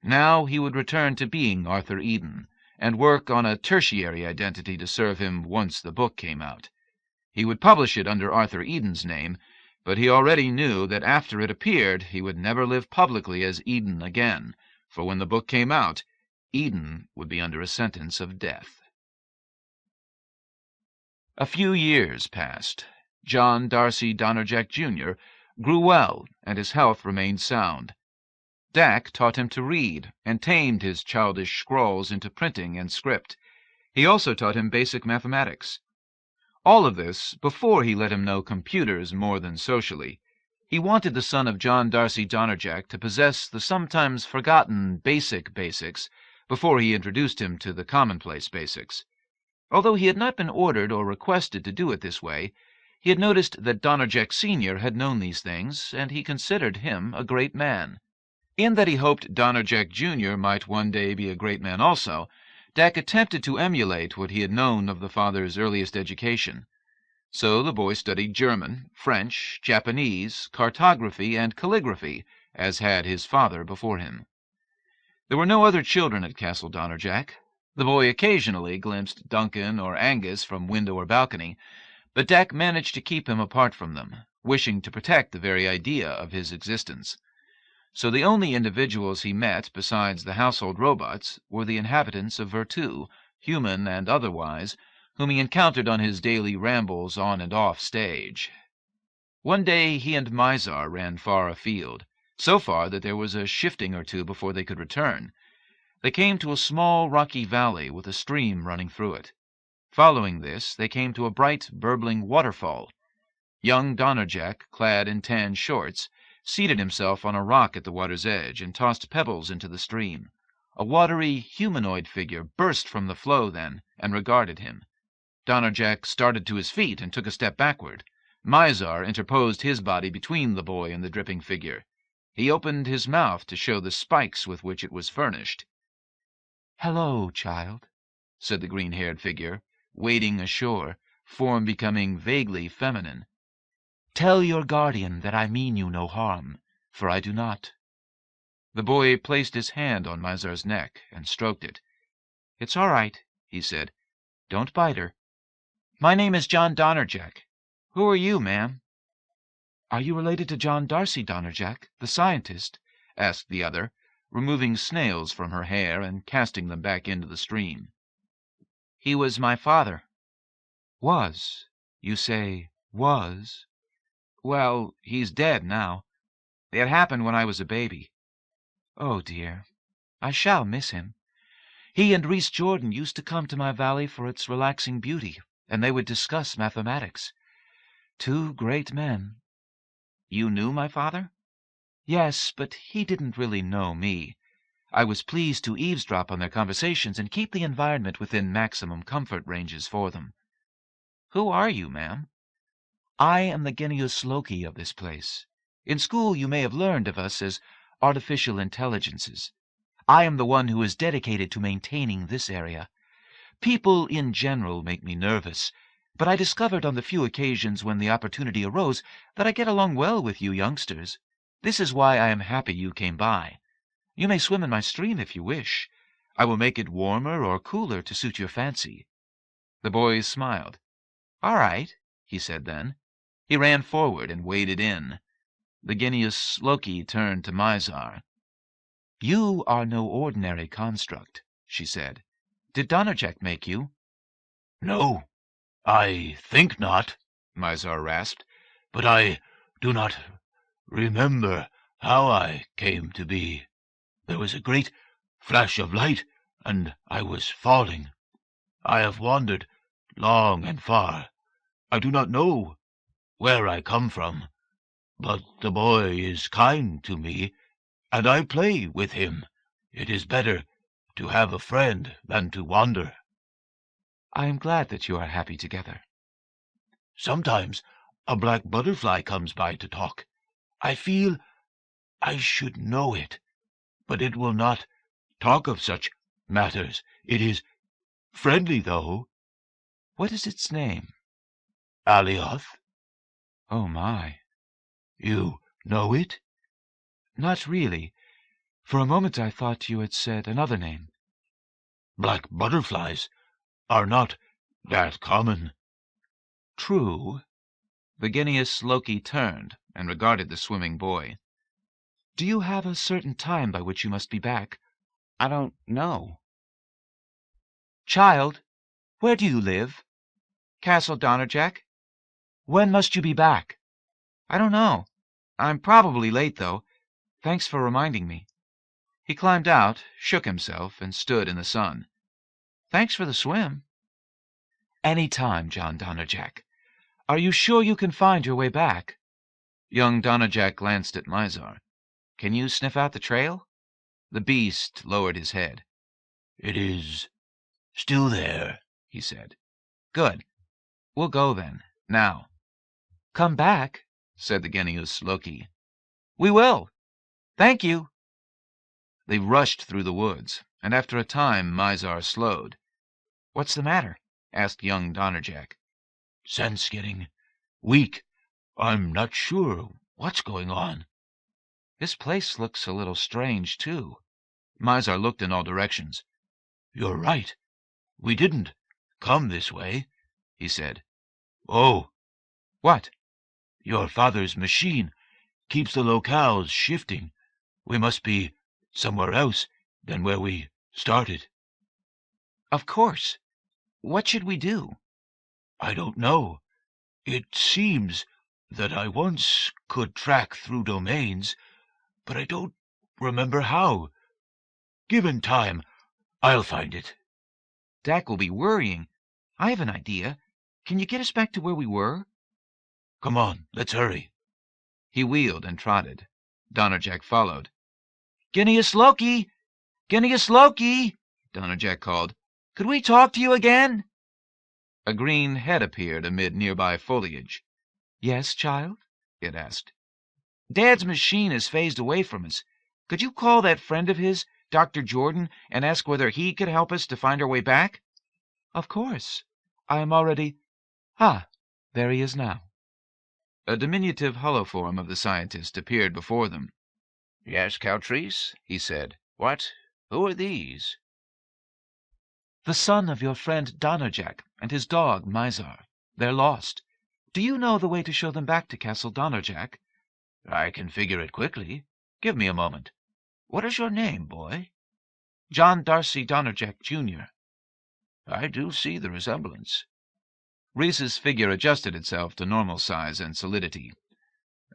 A: Now he would return to being Arthur Eden, and work on a tertiary identity to serve him once the book came out. He would publish it under Arthur Eden's name, but he already knew that after it appeared he would never live publicly as Eden again, for when the book came out, Eden would be under a sentence of death. A few years passed. John Darcy Donnerjack, Jr. grew well, and his health remained sound. Dak taught him to read, and tamed his childish scrawls into printing and script. He also taught him basic mathematics. All of this before he let him know computers more than socially. He wanted the son of John Darcy Donnerjack to possess the sometimes forgotten basic basics before he introduced him to the commonplace basics. Although he had not been ordered or requested to do it this way, he had noticed that Donnerjack Sr. had known these things, and he considered him a great man. In that he hoped Donnerjack Jr. might one day be a great man also, Dak attempted to emulate what he had known of the father's earliest education. So the boy studied German, French, Japanese, cartography, and calligraphy, as had his father before him. There were no other children at Castle Donnerjack. The boy occasionally glimpsed Duncan or Angus from window or balcony, but Dak managed to keep him apart from them, wishing to protect the very idea of his existence. So the only individuals he met besides the household robots were the inhabitants of Virtu, human and otherwise, whom he encountered on his daily rambles on and off stage. One day he and Mizar ran far afield, so far that there was a shifting or two before they could return. They came to a small rocky valley with a stream running through it. Following this, they came to a bright, burbling waterfall. Young Donnerjack, clad in tan shorts, seated himself on a rock at the water's edge and tossed pebbles into the stream. A watery, humanoid figure burst from the flow then and regarded him. Donnerjack started to his feet and took a step backward. Mizar interposed his body between the boy and the dripping figure. He opened his mouth to show the spikes with which it was furnished. "Hello, child," said the green-haired figure, wading ashore, form becoming vaguely feminine. "Tell your guardian that I mean you no harm, for I do not." The boy placed his hand on Mizar's neck and stroked it. "It's all right," he said. "Don't bite her. My name is John Donnerjack. Who are you, ma'am?" "Are you related to John Darcy Donnerjack, the scientist?" asked the other, removing snails from her hair and casting them back into the stream. "He was my father." "Was? You say was? Well, he's dead now. It happened when I was a baby. Oh, dear. I shall miss him. He and Rhys Jordan used to come to my valley for its relaxing beauty, and they would discuss mathematics. Two great men." "You knew my father?" "Yes, but he didn't really know me. I was pleased to eavesdrop on their conversations and keep the environment within maximum comfort ranges for them." "Who are you, ma'am?" "I am the Genius Loci of this place. In school you may have learned of us as artificial intelligences. I am the one who is dedicated to maintaining this area. People in general make me nervous, but I discovered on the few occasions when the opportunity arose that I get along well with you youngsters. This is why I am happy you came by. You may swim in my stream if you wish. I will make it warmer or cooler to suit your fancy." The boy smiled. "All right," he said then. He ran forward and waded in. The Genius Loci turned to Mizar. "You are no ordinary construct," she said. "Did Donnerjack make you?"
J: "No, I think not," Mizar rasped, "but I do not remember how I came to be. There was a great flash of light, and I was falling. I have wandered long and far. I do not know where I come from, but the boy is kind to me, and I play with him. It is better to have a friend than to wander.
H: I am glad that you are happy together.
J: Sometimes a black butterfly comes by to talk. I feel I should know it, but it will not talk of such matters. It is friendly, though.
H: What is its name?
J: Alioth.
H: Oh, my.
J: You know it?
H: Not really. For a moment I thought you had said another name.
J: Black butterflies are not that common.
H: True.
A: Virginius Loki turned and regarded the swimming boy.
H: Do you have a certain time by which you must be back?
D: I don't know.
H: Child, where do you live?
A: Castle Donnerjack?
H: When must you be back?
A: I don't know. I'm probably late, though. Thanks for reminding me. He climbed out, shook himself, and stood in the sun. Thanks for the swim.
H: Any time, John Donnerjack. Are you sure you can find your way back?
A: Young Donnerjack glanced at Mizar. Can you sniff out the trail? The beast lowered his head.
J: It is still there,
A: he said. Good. We'll go then, now.
H: Come back,
A: said the Genius Loki.
H: We will. Thank you.
A: They rushed through the woods, and after a time Mizar slowed. What's the matter? Asked young Donnerjack.
J: Sense getting weak. I'm not sure what's going on.
A: This place looks a little strange, too. Mizar looked in all directions.
J: You're right. We didn't come this way, he said. Oh.
A: What?
J: Your father's machine keeps the locales shifting. We must be somewhere else than where we started.
A: Of course. What should we do?
J: I don't know. It seems that I once could track through domains, but I don't remember how. Given time, I'll find it.
A: Dak will be worrying. I have an idea. Can you get us back to where we were?
J: Come on, let's hurry.
A: He wheeled and trotted. Donnerjack followed.
H: Genius Loki! Genius Loki!
A: Donnerjack called.
H: Could we talk to you again?
A: A green head appeared amid nearby foliage.
H: Yes, child?
A: It asked.
H: Dad's machine has phased away from us. Could you call that friend of his, Dr. Jordan, and ask whether he could help us to find our way back? Of course. I am already... Ah, there he is now.
A: A diminutive holoform of the scientist appeared before them.
D: Yes, Caltrice, he said. What? Who are these?
H: The son of your friend Donnerjack and his dog Mizar. They're lost. Do you know the way to show them back to Castle Donnerjack?
D: I can figure it quickly. Give me a moment. What is your name, boy?
H: John Darcy Donnerjack, Jr.
D: I do see the resemblance.
A: Reese's figure adjusted itself to normal size and solidity.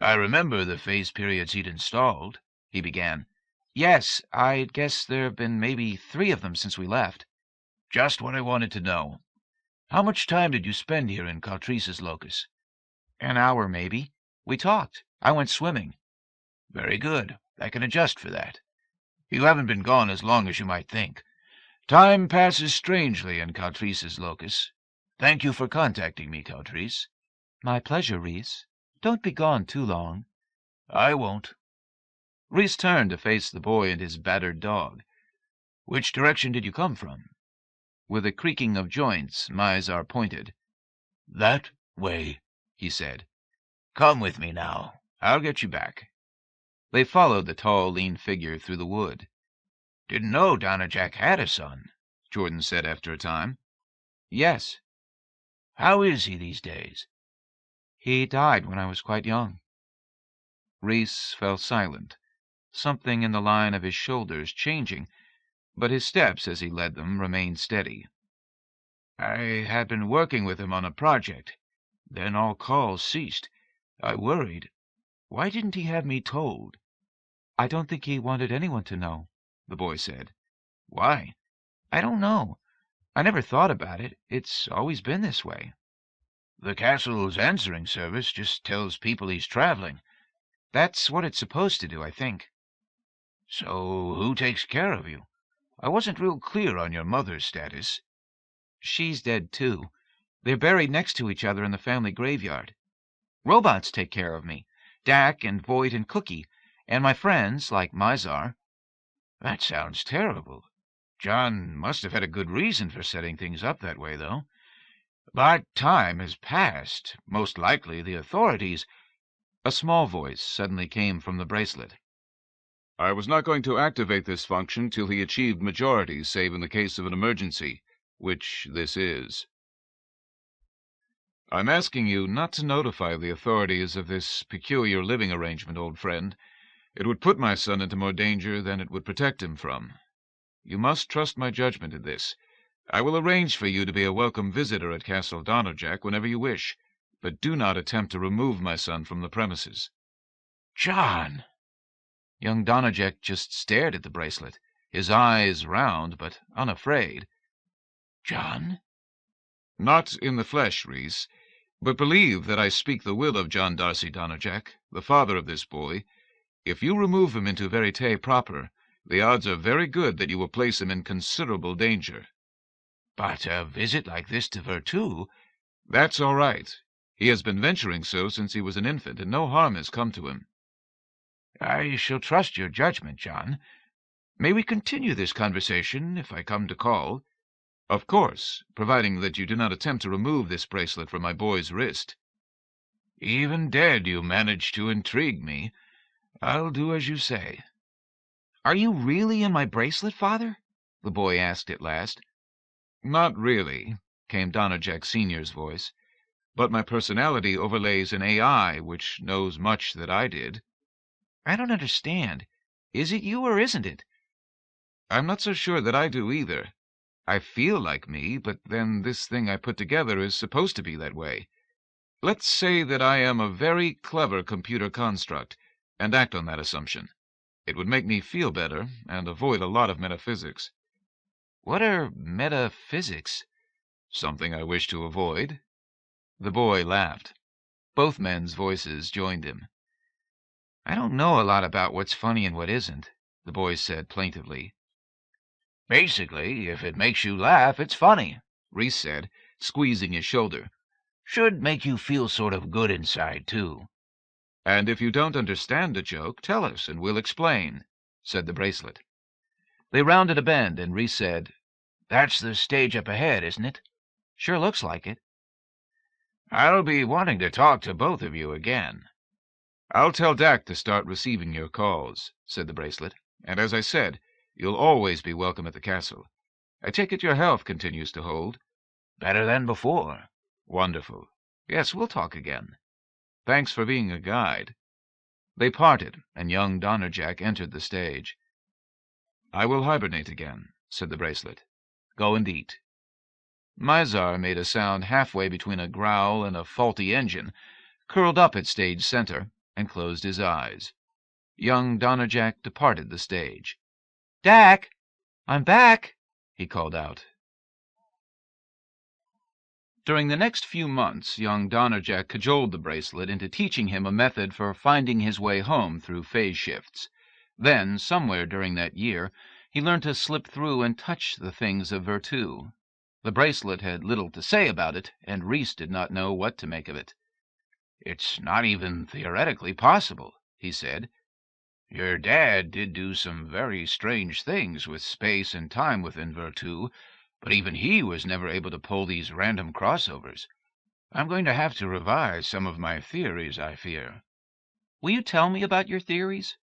D: I remember the phase periods he'd installed, he began.
A: Yes, I guess there have been maybe 3 of them since we left.
D: Just what I wanted to know. How much time did you spend here in Caltrice's locus?
A: An hour, maybe. We talked. I went swimming.
D: Very good. I can adjust for that. You haven't been gone as long as you might think. Time passes strangely in Caltrice's locus. Thank you for contacting me, Caltrice.
H: My pleasure, Reese. Don't be gone too long.
D: I won't.
A: Reese turned to face the boy and his battered dog.
D: Which direction did you come from?
A: With a creaking of joints, Mizar pointed.
D: That way, he said. Come with me now. I'll get you back.
A: They followed the tall, lean figure through the wood.
D: Didn't know Donnerjack had a son,
A: Jordan said after a time. Yes.
D: How is he these days?
A: He died when I was quite young. Reese fell silent, something in the line of his shoulders changing, but his steps as he led them remained steady.
D: I had been working with him on a project. Then all calls ceased. I worried. Why didn't he have me told?
H: I don't think he wanted anyone to know, the boy said.
A: Why? I don't know. I never thought about it. It's always been this way.
J: The castle's answering service just tells people he's traveling.
K: That's what it's supposed to do, I think.
J: So who takes care of you? I wasn't real clear on your mother's status.
K: She's dead, too. They're buried next to each other in the family graveyard. Robots take care of me. Dak and Void and Cookie, and my friends, like Mizar.
J: That sounds terrible. John must have had a good reason for setting things up that way, though. But time has passed. Most likely the authorities...
A: A small voice suddenly came from the bracelet.
I: I was not going to activate this function till he achieved majority, save in the case of an emergency, which this is. I'm asking you not to notify the authorities of this peculiar living arrangement, old friend. It would put my son into more danger than it would protect him from. You must trust my judgment in this. I will arrange for you to be a welcome visitor at Castle Donnerjack whenever you wish, but do not attempt to remove my son from the premises.
J: John!
A: Young Donnerjack just stared at the bracelet, his eyes round but unafraid.
J: John?
I: Not in the flesh, Reese, but believe that I speak the will of John Darcy Donnerjack, the father of this boy. If you remove him into Verite proper, the odds are very good that you will place him in considerable danger.
J: But a visit like this to Virtu...
I: That's all right. He has been venturing so since he was an infant, and no harm has come to him.
J: I shall trust your judgment, John. May we continue this conversation if I come to call?
I: Of course, providing that you do not attempt to remove this bracelet from my boy's wrist.
J: Even dead, you manage to intrigue me. I'll do as you say.
K: Are you really in my bracelet, Father? The boy asked at last.
I: Not really, came Donnerjack Sr.'s voice, but my personality overlays an AI which knows much that I did.
K: I don't understand. Is it you or isn't it?
I: I'm not so sure that I do either. I feel like me, but then this thing I put together is supposed to be that way. Let's say that I am a very clever computer construct, and act on that assumption. It would make me feel better, and avoid a lot of metaphysics.
K: What are metaphysics?
I: Something I wish to avoid.
A: The boy laughed. Both men's voices joined him.
K: I don't know a lot about what's funny and what isn't, the boy said plaintively.
J: Basically, if it makes you laugh, it's funny,
A: Reese said, squeezing his shoulder.
J: Should make you feel sort of good inside, too.
I: And if you don't understand a joke, tell us, and we'll explain, said the bracelet.
A: They rounded a bend, and Reese said,
J: That's the stage up ahead, isn't it?
K: Sure looks like it.
J: I'll be wanting to talk to both of you again.
I: I'll tell Dak to start receiving your calls, said the bracelet, and as I said, you'll always be welcome at the castle. I take it your health continues to hold?
J: Better than before.
I: Wonderful. Yes, we'll talk again.
A: Thanks for being a guide. They parted, and young Donnerjack entered the stage.
I: I will hibernate again, said the bracelet.
A: Go and eat. Mizar made a sound halfway between a growl and a faulty engine, curled up at stage center, and closed his eyes. Young Donnerjack departed the stage.
K: Dak! I'm back! He called out.
A: During the next few months, young Donnerjack cajoled the bracelet into teaching him a method for finding his way home through phase shifts. Then, somewhere during that year, he learned to slip through and touch the things of Virtu. The bracelet had little to say about it, and Reese did not know what to make of it.
J: It's not even theoretically possible, he said. Your dad did do some very strange things with space and time within Virtu, but even he was never able to pull these random crossovers. I'm going to have to revise some of my theories, I fear.
K: Will you tell me about your theories?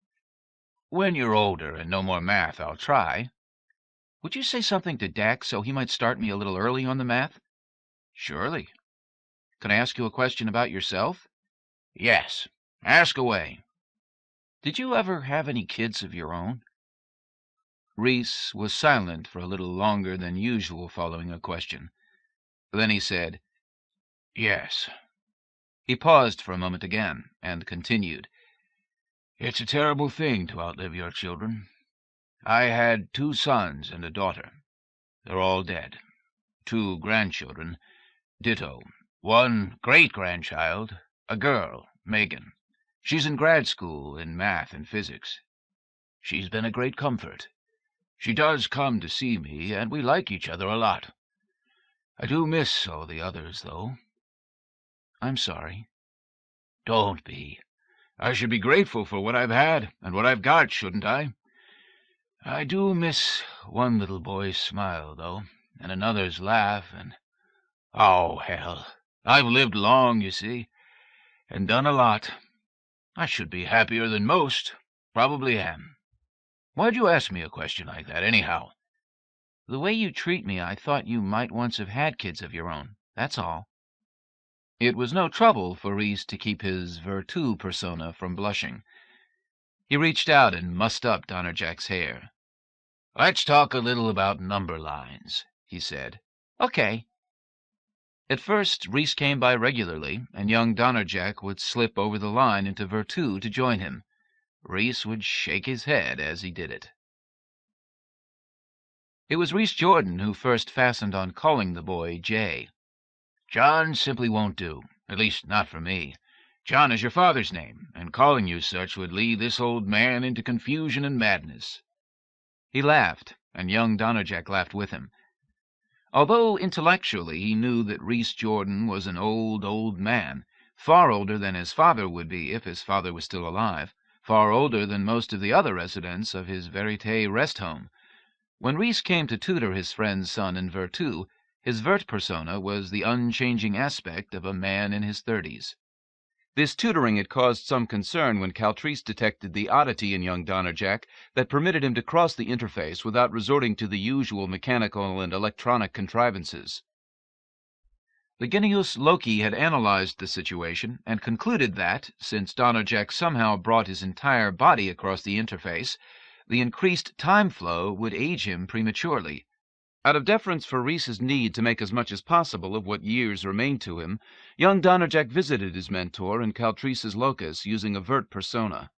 J: When you're older and no more math, I'll try.
K: Would you say something to Dak so he might start me a little early on the math?
J: Surely.
K: Can I ask you a question about yourself?
J: Yes. Ask away.
K: Did you ever have any kids of your own?
A: Reese was silent for a little longer than usual following a question. Then he said,
J: Yes.
A: He paused for a moment again, and continued.
J: It's a terrible thing to outlive your children. I had 2 sons and a daughter. They're all dead. 2 grandchildren, ditto. One great-grandchild, a girl, Megan. She's in grad school in math and physics. She's been a great comfort. She does come to see me, and we like each other a lot. I do miss all the others, though.
K: I'm sorry.
J: Don't be. I should be grateful for what I've had and what I've got, shouldn't I? I do miss one little boy's smile, though, and another's laugh, and... Oh, hell. I've lived long, you see, and done a lot. I should be happier than most. Probably am. Why'd you ask me a question like that, anyhow?
K: The way you treat me, I thought you might once have had kids of your own. That's all.
A: It was no trouble for Reese to keep his Virtu persona from blushing. He reached out and mussed up Donnerjack's hair.
J: Let's talk a little about number lines, he said.
K: Okay.
A: At first, Reese came by regularly, and young Donnerjack would slip over the line into Virtu to join him. Reese would shake his head as he did it. It was Reese Jordan who first fastened on calling the boy Jay.
J: John simply won't do, at least not for me. John is your father's name, and calling you such would lead this old man into confusion and madness.
A: He laughed, and young Donnerjack laughed with him. Although intellectually he knew that Reese Jordan was an old man, far older than his father would be if his father was still alive, far older than most of the other residents of his Verite rest home. When Reese came to tutor his friend's son in Virtu, his Vert persona was the unchanging aspect of a man in his 30s. This tutoring had caused some concern when Caltrice detected the oddity in young Donnerjack that permitted him to cross the interface without resorting to the usual mechanical and electronic contrivances. The Genius Loki had analyzed the situation and concluded that, since Donnerjack somehow brought his entire body across the interface, the increased time flow would age him prematurely. Out of deference for Reese's need to make as much as possible of what years remained to him, young Donnerjack visited his mentor in Caltrice's locus using a Vert persona.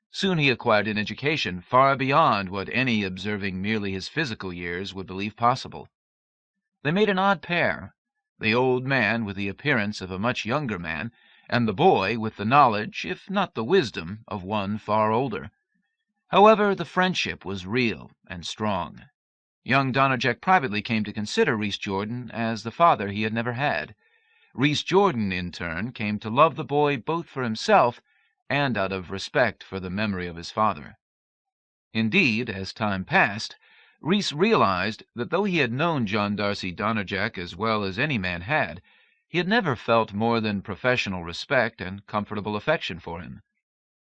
A: Soon he acquired an education far beyond what any observing merely his physical years would believe possible. They made an odd pair, the old man with the appearance of a much younger man, and the boy with the knowledge, if not the wisdom, of one far older. However, the friendship was real and strong. Young Donnerjack privately came to consider Reese Jordan as the father he had never had. Reese Jordan, in turn, came to love the boy both for himself and out of respect for the memory of his father. Indeed, as time passed, Reese realized that though he had known John Darcy Donnerjack as well as any man had, he had never felt more than professional respect and comfortable affection for him.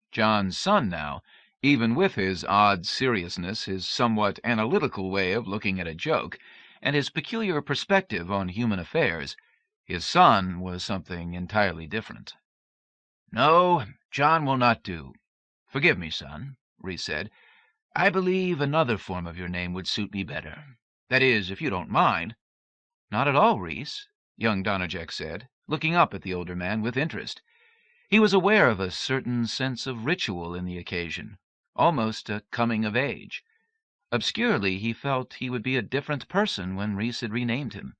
A: John's son now, even with his odd seriousness, his somewhat analytical way of looking at a joke, and his peculiar perspective on human affairs, his son was something entirely different.
J: No, John will not do. Forgive me, son, Reese said. I believe another form of your name would suit me better. That is, if you don't mind.
A: Not at all, Reese, young Donnerjack said, looking up at the older man with interest. He was aware of a certain sense of ritual in the occasion, almost a coming of age. Obscurely, he felt he would be a different person when Reese had renamed him.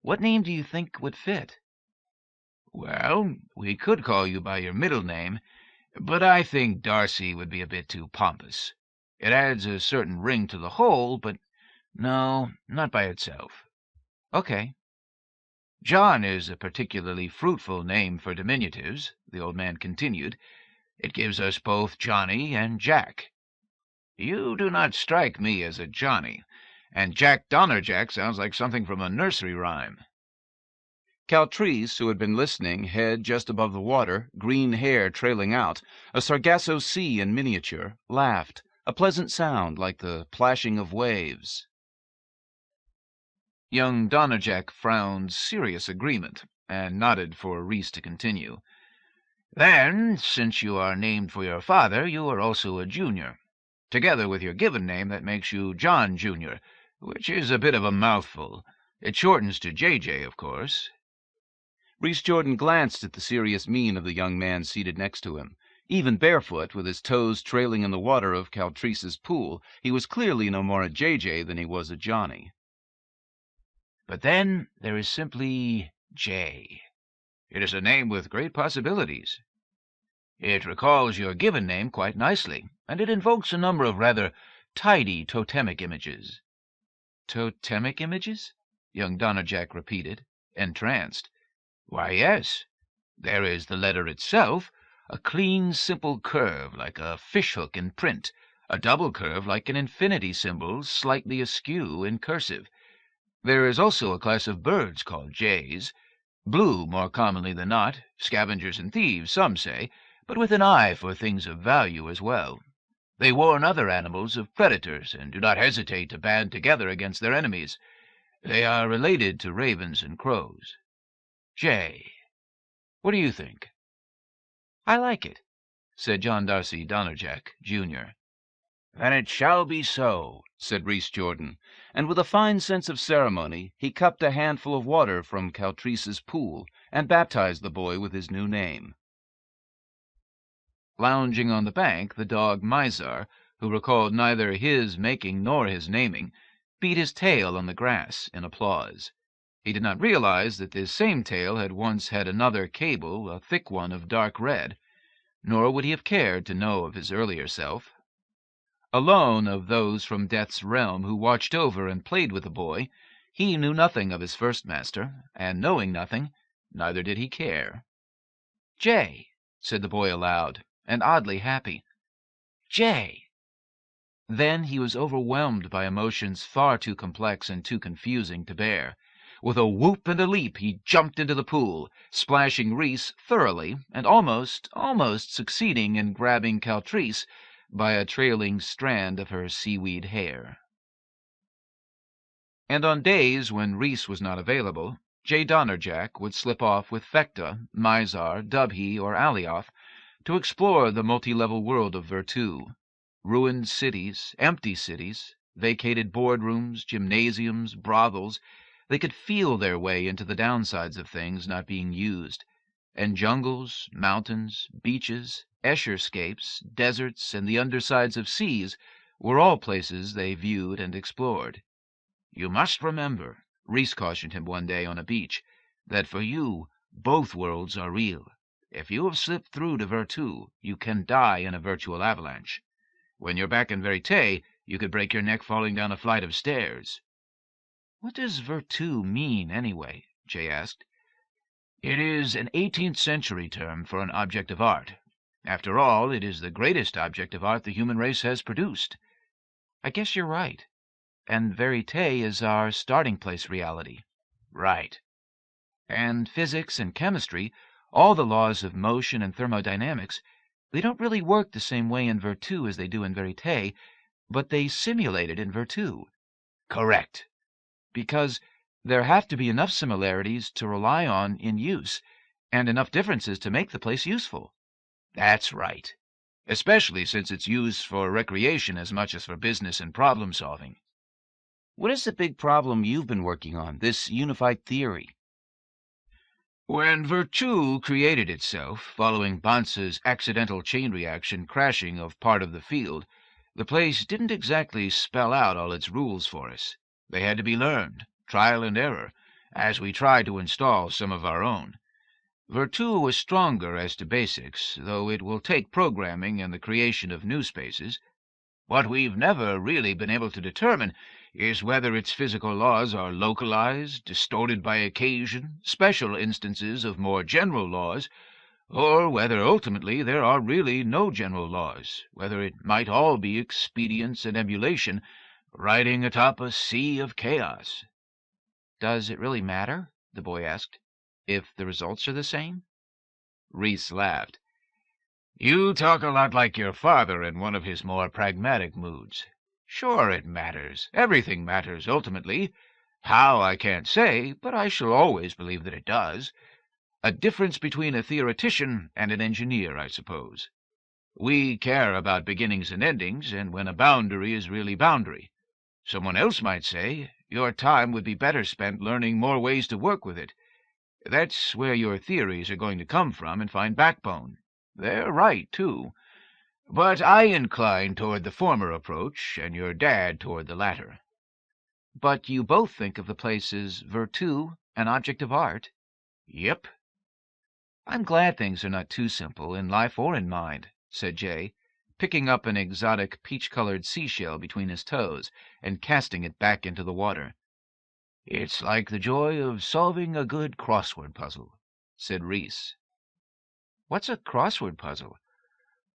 A: What name do you think would fit?
J: Well, we could call you by your middle name, but I think Darcy would be a bit too pompous. It adds a certain ring to the whole, but no, not by itself.
A: Okay.
J: John is a particularly fruitful name for diminutives, the old man continued. It gives us both Johnny and Jack. You do not strike me as a Johnny, and Jack Donnerjack sounds like something from a nursery rhyme.
A: Caltrice, who had been listening, head just above the water, green hair trailing out, a Sargasso Sea in miniature, laughed, a pleasant sound like the plashing of waves. Young Donnerjack frowned serious agreement, and nodded for Reese to continue.
J: Then, since you are named for your father, you are also a junior. Together with your given name, that makes you John Jr., which is a bit of a mouthful. It shortens to JJ, of course.
A: Reese Jordan glanced at the serious mien of the young man seated next to him. Even barefoot, with his toes trailing in the water of Caltrice's pool, he was clearly no more a JJ than he was a Johnny.
J: But then there is simply
D: J. It is a name with great possibilities. It recalls your given name quite nicely, and it invokes a number of rather tidy totemic images.
H: Totemic images? Young Donnerjack repeated, entranced.
D: Why, yes. There is the letter itself, a clean, simple curve like a fishhook in print, a double curve like an infinity symbol slightly askew in cursive. There is also a class of birds called jays, blue more commonly than not, scavengers and thieves, some say, but with an eye for things of value as well. They warn other animals of predators and do not hesitate to band together against their enemies. They are related to ravens and crows. Jay. What do you think?
K: I like it,
H: said John Darcy Donnerjack, Jr.
D: Then it shall be so,
A: said Rhys Jordan, and with a fine sense of ceremony he cupped a handful of water from Caltrice's pool and baptized the boy with his new name. Lounging on the bank, the dog Mizar, who recalled neither his making nor his naming, beat his tail on the grass in applause. He did not realize that this same tail had once had another cable, a thick one of dark red, nor would he have cared to know of his earlier self. Alone of those from Death's realm who watched over and played with the boy, he knew nothing of his first master, and knowing nothing, neither did he care. "Jay," said the boy aloud, and oddly happy. "Jay." Then he was overwhelmed by emotions far too complex and too confusing to bear. With a whoop and a leap he jumped into the pool, splashing Rhys thoroughly, and almost succeeding in grabbing Caltrice by a trailing strand of her seaweed hair. And on days when Rhys was not available, J. Donnerjack would slip off with Fecta, Mizar, Dubhe, or Alioth to explore the multi-level world of Virtu. Ruined cities, empty cities, vacated boardrooms, gymnasiums, brothels, they could feel their way into the downsides of things not being used, and jungles, mountains, beaches, escherscapes, deserts, and the undersides of seas were all places they viewed and explored. "You must remember," Rhys cautioned him one day on a beach, "that for you both worlds are real. If you have slipped through to Virtu, you can die in a virtual avalanche. When you're back in Verite, you could break your neck falling down a flight of stairs."
H: "What does Virtu mean, anyway?" Jay asked.
D: "It is an 18th century term for an object of art. After all, it is the greatest object of art the human race has produced."
H: "I guess you're right. And Verite is our starting place reality."
D: "Right."
H: "And physics and chemistry, all the laws of motion and thermodynamics, they don't really work the same way in Virtu as they do in Verite, but they simulate it in Virtu."
D: "Correct."
H: "Because there have to be enough similarities to rely on in use, and enough differences to make the place useful."
D: "That's right. Especially since it's used for recreation as much as for business and problem-solving."
H: "What is the big problem you've been working on, this unified theory?"
D: When Virtu created itself, following Bansa's accidental chain reaction crashing of part of the field, the place didn't exactly spell out all its rules for us. They had to be learned, trial and error, as we tried to install some of our own. Virtu was stronger as to basics, though it will take programming and the creation of new spaces. What we've never really been able to determine is whether its physical laws are localized, distorted by occasion, special instances of more general laws, or whether ultimately there are really no general laws, whether it might all be expedience and emulation, riding atop a sea of chaos."
H: "Does it really matter," the boy asked, "if the results are the same?"
D: Rhys laughed. "You talk a lot like your father in one of his more pragmatic moods. Sure it matters. Everything matters, ultimately. How, I can't say, but I shall always believe that it does. A difference between a theoretician and an engineer, I suppose. We care about beginnings and endings, and when a boundary is really boundary. Someone else might say, your time would be better spent learning more ways to work with it. That's where your theories are going to come from and find backbone. They're right, too. But I incline toward the former approach, and your dad toward the latter."
H: "But you both think of the place as Virtu, an object of art."
D: Yep.
A: I'm glad things are not too simple, in life or in mind, said Jay, picking up an exotic peach-colored seashell between his toes and casting it back into the water.
D: It's like the joy of solving a good crossword puzzle, said Reese.
A: What's a crossword puzzle?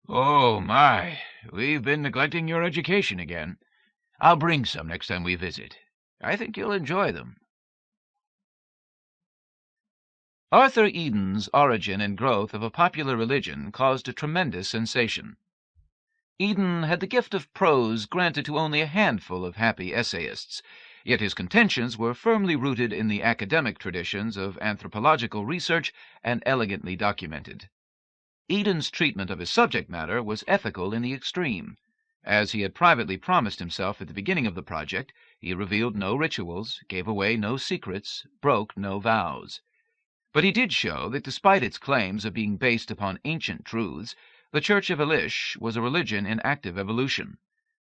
D: Oh, my. We've been neglecting your education again. I'll bring some next time we visit. I think you'll enjoy them.
A: Arthur Eden's Origin and Growth of a Popular Religion caused a tremendous sensation. Eden had the gift of prose granted to only a handful of happy essayists, yet his contentions were firmly rooted in the academic traditions of anthropological research and elegantly documented. Eden's treatment of his subject matter was ethical in the extreme. As he had privately promised himself at the beginning of the project, he revealed no rituals, gave away no secrets, broke no vows. But he did show that despite its claims of being based upon ancient truths, the Church of Ayradyss was a religion in active evolution.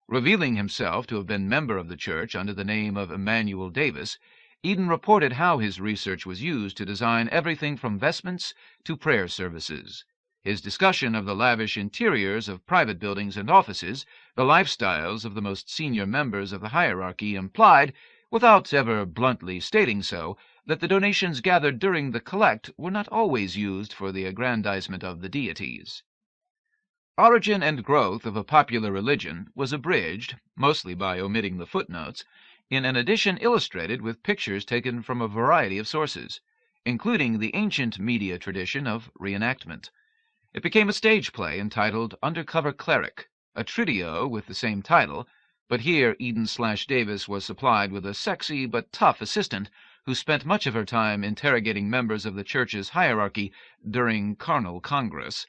A: Revealing himself to have been member of the church under the name of Emmanuel Davis, Eden reported how his research was used to design everything from vestments to prayer services. His discussion of the lavish interiors of private buildings and offices, the lifestyles of the most senior members of the hierarchy, implied, without ever bluntly stating so, that the donations gathered during the collect were not always used for the aggrandizement of the deities. Origin and Growth of a Popular Religion was abridged, mostly by omitting the footnotes, in an edition illustrated with pictures taken from a variety of sources, including the ancient media tradition of reenactment. It became a stage play entitled Undercover Cleric, a trio with the same title, but here Eden/Davis was supplied with a sexy but tough assistant who spent much of her time interrogating members of the church's hierarchy during carnal congress,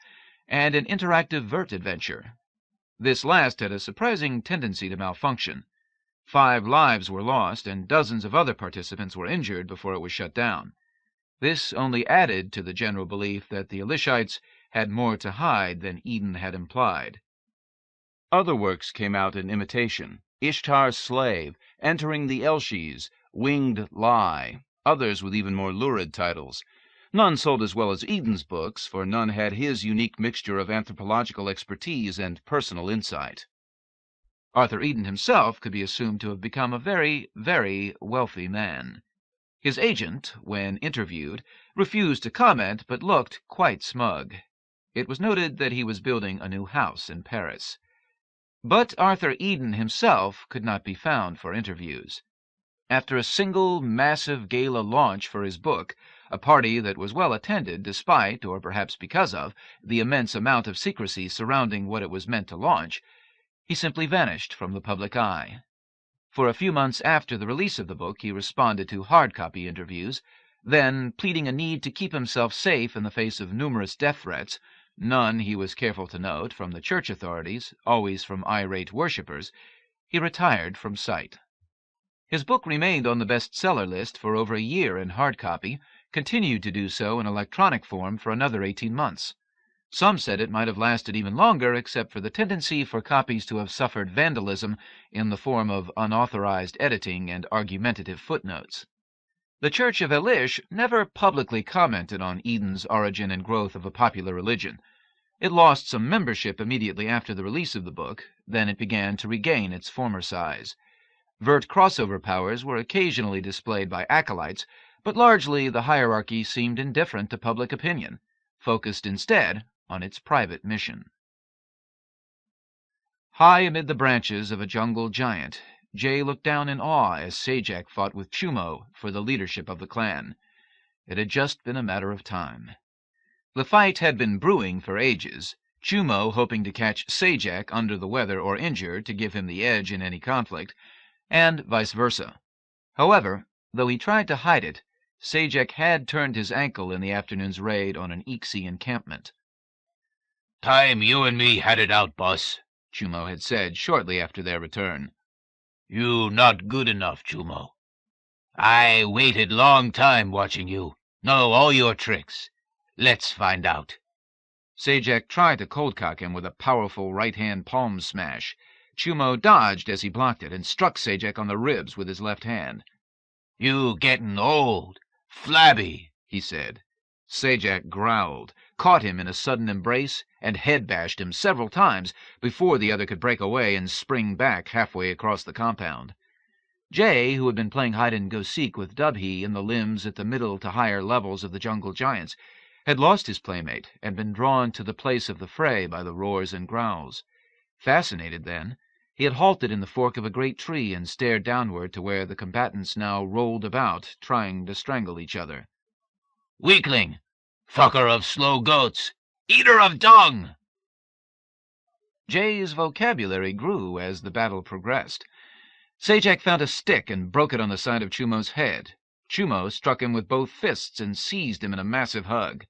A: and an interactive vert adventure. This last had a surprising tendency to malfunction. 5 lives were lost, and dozens of other participants were injured before it was shut down. This only added to the general belief that the Aylyshites had more to hide than Eden had implied. Other works came out in imitation: Ishtar's Slave, Entering the Elshis, Winged Lie, others with even more lurid titles. None sold as well as Eden's books, for none had his unique mixture of anthropological expertise and personal insight. Arthur Eden himself could be assumed to have become a very, very wealthy man. His agent, when interviewed, refused to comment but looked quite smug. It was noted that he was building a new house in Paris. But Arthur Eden himself could not be found for interviews. After a single massive gala launch for his book, a party that was well attended despite, or perhaps because of, the immense amount of secrecy surrounding what it was meant to launch, he simply vanished from the public eye. For a few months after the release of the book he responded to hard-copy interviews, then, pleading a need to keep himself safe in the face of numerous death threats, none, he was careful to note, from the church authorities, always from irate worshippers, he retired from sight. His book remained on the bestseller list for over a year in hard copy, continued to do so in electronic form for another 18 months. Some said it might have lasted even longer, except for the tendency for copies to have suffered vandalism in the form of unauthorized editing and argumentative footnotes. The Church of Ayradyss never publicly commented on Eden's Origin and Growth of a Popular Religion. It lost some membership immediately after the release of the book, then it began to regain its former size. Vert crossover powers were occasionally displayed by acolytes, but largely the hierarchy seemed indifferent to public opinion, focused instead on its private mission. High amid the branches of a jungle giant, Jay looked down in awe as Sajak fought with Chumo for the leadership of the clan. It had just been a matter of time. The fight had been brewing for ages, Chumo hoping to catch Sajak under the weather or injured to give him the edge in any conflict, and vice versa. However, though he tried to hide it, Sajak had turned his ankle in the afternoon's raid on an Ixi encampment.
J: "Time you and me had it out, boss,"
A: Chumo had said shortly after their return.
J: "You not good enough, Chumo. I waited long time watching you, know all your tricks. Let's find out."
A: Sajak tried to cold-cock him with a powerful right-hand palm smash. Chumo dodged as he blocked it and struck Sajak on the ribs with his left hand.
J: "You getting old, flabby,"
A: he said. Sajak growled, caught him in a sudden embrace, and head-bashed him several times before the other could break away and spring back halfway across the compound. Jay, who had been playing hide-and-go-seek with Dubhe in the limbs at the middle to higher levels of the jungle giants, had lost his playmate and been drawn to the place of the fray by the roars and growls. Fascinated, then, he had halted in the fork of a great tree and stared downward to where the combatants now rolled about, trying to strangle each other.
J: "Weakling! Fucker of slow goats! Eater of dung!"
A: Jay's vocabulary grew as the battle progressed. Sajak found a stick and broke it on the side of Chumo's head. Chumo struck him with both fists and seized him in a massive hug.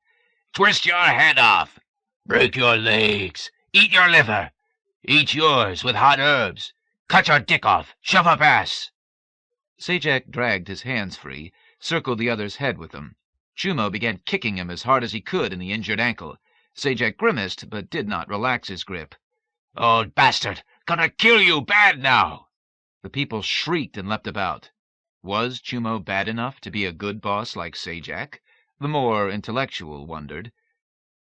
J: "Twist your head off! Break your legs! Eat your liver! Eat yours with hot herbs! Cut your dick off! Shove up ass!"
A: Sajak dragged his hands free, circled the other's head with them. Chumo began kicking him as hard as he could in the injured ankle. Sajak grimaced, but did not relax his grip.
J: "Old bastard! Gonna kill you bad now!"
A: The people shrieked and leapt about. Was Chumo bad enough to be a good boss like Sajak? The more intellectual wondered.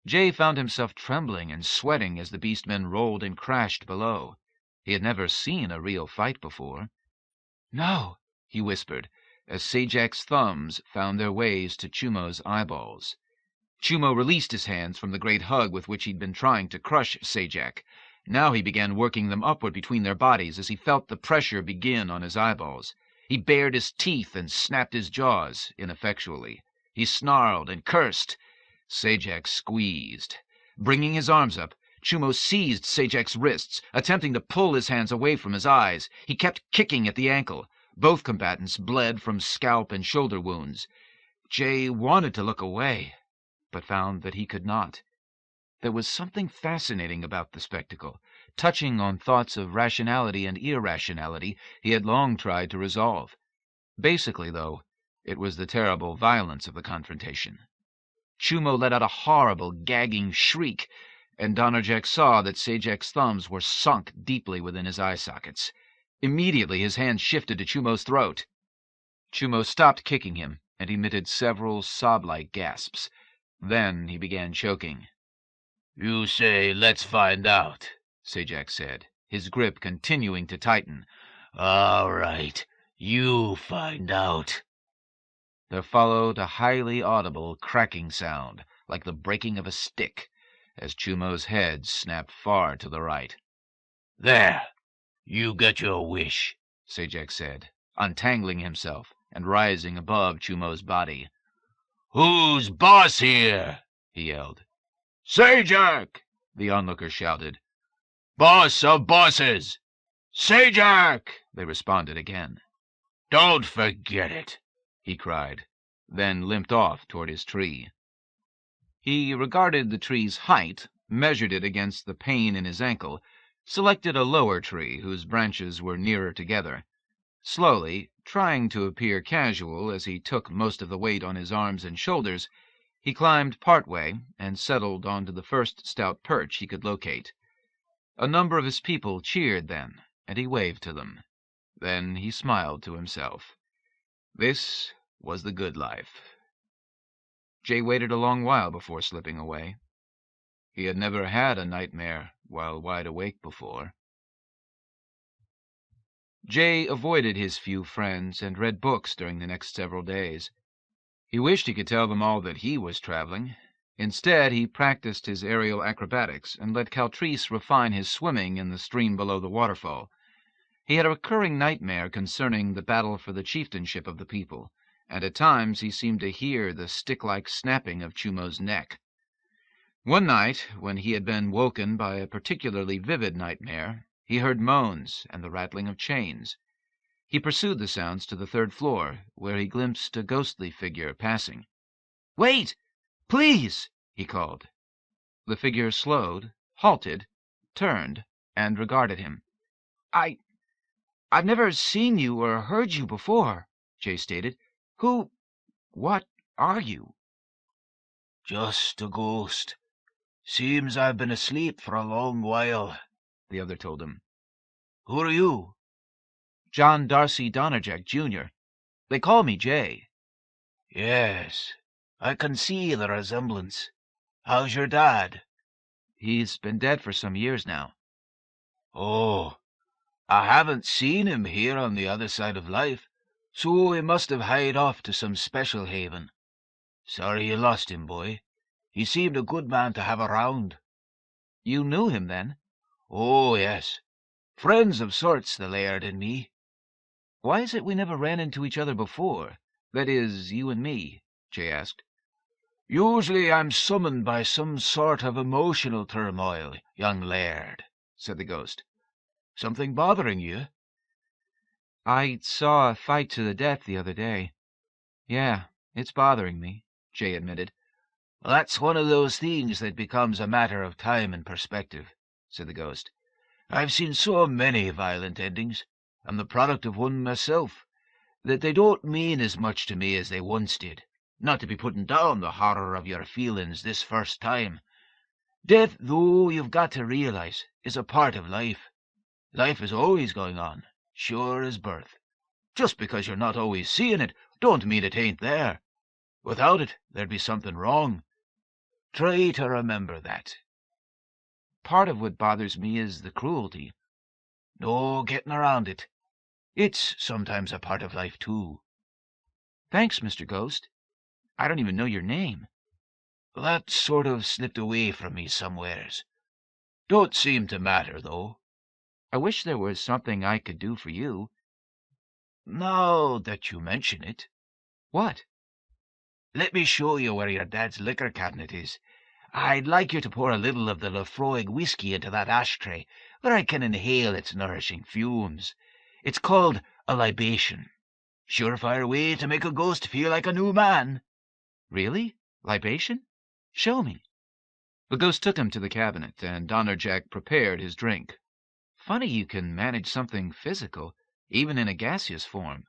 A: Jay found himself trembling and sweating as the beastmen rolled and crashed below. He had never seen a real fight before. "No," he whispered, as Sajak's thumbs found their ways to Chumo's eyeballs. Chumo released his hands from the great hug with which he'd been trying to crush Sajak. Now he began working them upward between their bodies as he felt the pressure begin on his eyeballs. He bared his teeth and snapped his jaws ineffectually. He snarled and cursed. Sajak squeezed. Bringing his arms up, Chumo seized Sajak's wrists, attempting to pull his hands away from his eyes. He kept kicking at the ankle. Both combatants bled from scalp and shoulder wounds. Jay wanted to look away, but found that he could not. There was something fascinating about the spectacle, touching on thoughts of rationality and irrationality he had long tried to resolve. Basically, though, it was the terrible violence of the confrontation. Chumo let out a horrible, gagging shriek, and Donnerjack saw that Sajak's thumbs were sunk deeply within his eye sockets. Immediately his hand shifted to Chumo's throat. Chumo stopped kicking him and emitted several sob-like gasps. Then he began choking.
J: "You say, let's find out,"
A: Sajak said, his grip continuing to tighten.
J: "All right, you find out."
A: There followed a highly audible cracking sound, like the breaking of a stick, as Chumo's head snapped far to the right.
J: "There, you get your wish,"
A: Sajak said, untangling himself and rising above Chumo's body.
J: "Who's boss here?"
A: he yelled.
J: "Sajak!"
A: the onlookers shouted.
J: "Boss of bosses! Sajak!"
A: they responded again.
J: "Don't forget it,"
A: he cried, then limped off toward his tree. He regarded the tree's height, measured it against the pain in his ankle, selected a lower tree whose branches were nearer together. Slowly, trying to appear casual as he took most of the weight on his arms and shoulders, he climbed part way and settled onto the first stout perch he could locate. A number of his people cheered then, and he waved to them. Then he smiled to himself. This was the good life. Jay waited a long while before slipping away. He had never had a nightmare while wide awake before. Jay avoided his few friends and read books during the next several days. He wished he could tell them all that he was traveling. Instead, he practiced his aerial acrobatics and let Caltrice refine his swimming in the stream below the waterfall. He had a recurring nightmare concerning the battle for the chieftainship of the people, and at times he seemed to hear the stick-like snapping of Chumo's neck. One night, when he had been woken by a particularly vivid nightmare, he heard moans and the rattling of chains. He pursued the sounds to the third floor, where he glimpsed a ghostly figure passing. "Wait! Please!" he called. The figure slowed, halted, turned, and regarded him. I've never seen you or heard you before," Jay stated. What are you?"
J: "Just a ghost. Seems I've been asleep for a long while,"
A: the other told him.
J: "Who are you?"
A: "John Darcy Donnerjack, Jr. They call me Jay."
J: "Yes, I can see the resemblance. How's your dad?
K: He's been dead for some years now.
J: Oh, I haven't seen him here on the other side of life, so he must have hied off to some special haven. Sorry you lost him, boy. He seemed a good man to have around.
K: You knew him, then?
J: Oh, yes. Friends of sorts, the laird and me.
K: Why is it we never ran into each other before? That is, you and me, Jay asked.
J: Usually I'm summoned by some sort of emotional turmoil, young laird, said the ghost. Something bothering you?
K: I saw a fight to the death the other day. Yeah, it's bothering me, Jay admitted.
J: Well, that's one of those things that becomes a matter of time and perspective, said the ghost. I've seen so many violent endings. I'm the product of one myself, that they don't mean as much to me as they once did. Not to be putting down the horror of your feelings this first time. Death, though, you've got to realize, is a part of life. Life is always going on, sure as birth. Just because you're not always seeing it, don't mean it ain't there. Without it, there'd be something wrong. Try to remember that.
K: Part of what bothers me is the cruelty.
J: No getting around it. It's sometimes a part of life, too.
K: Thanks, Mr. Ghost. I don't even know your name.
J: That sort of slipped away from me somewheres. Don't seem to matter, though.
K: I wish there was something I could do for you.
J: Now that you mention it.
K: What?
J: Let me show you where your dad's liquor cabinet is. I'd like you to pour a little of the Lefroy whiskey into that ashtray, where I can inhale its nourishing fumes. It's called a libation. Surefire way to make a ghost feel like a new man.
K: Really? Libation? Show me. The ghost took him to the cabinet, and Donnerjack prepared his drink. Funny you can manage something physical, even in a gaseous form.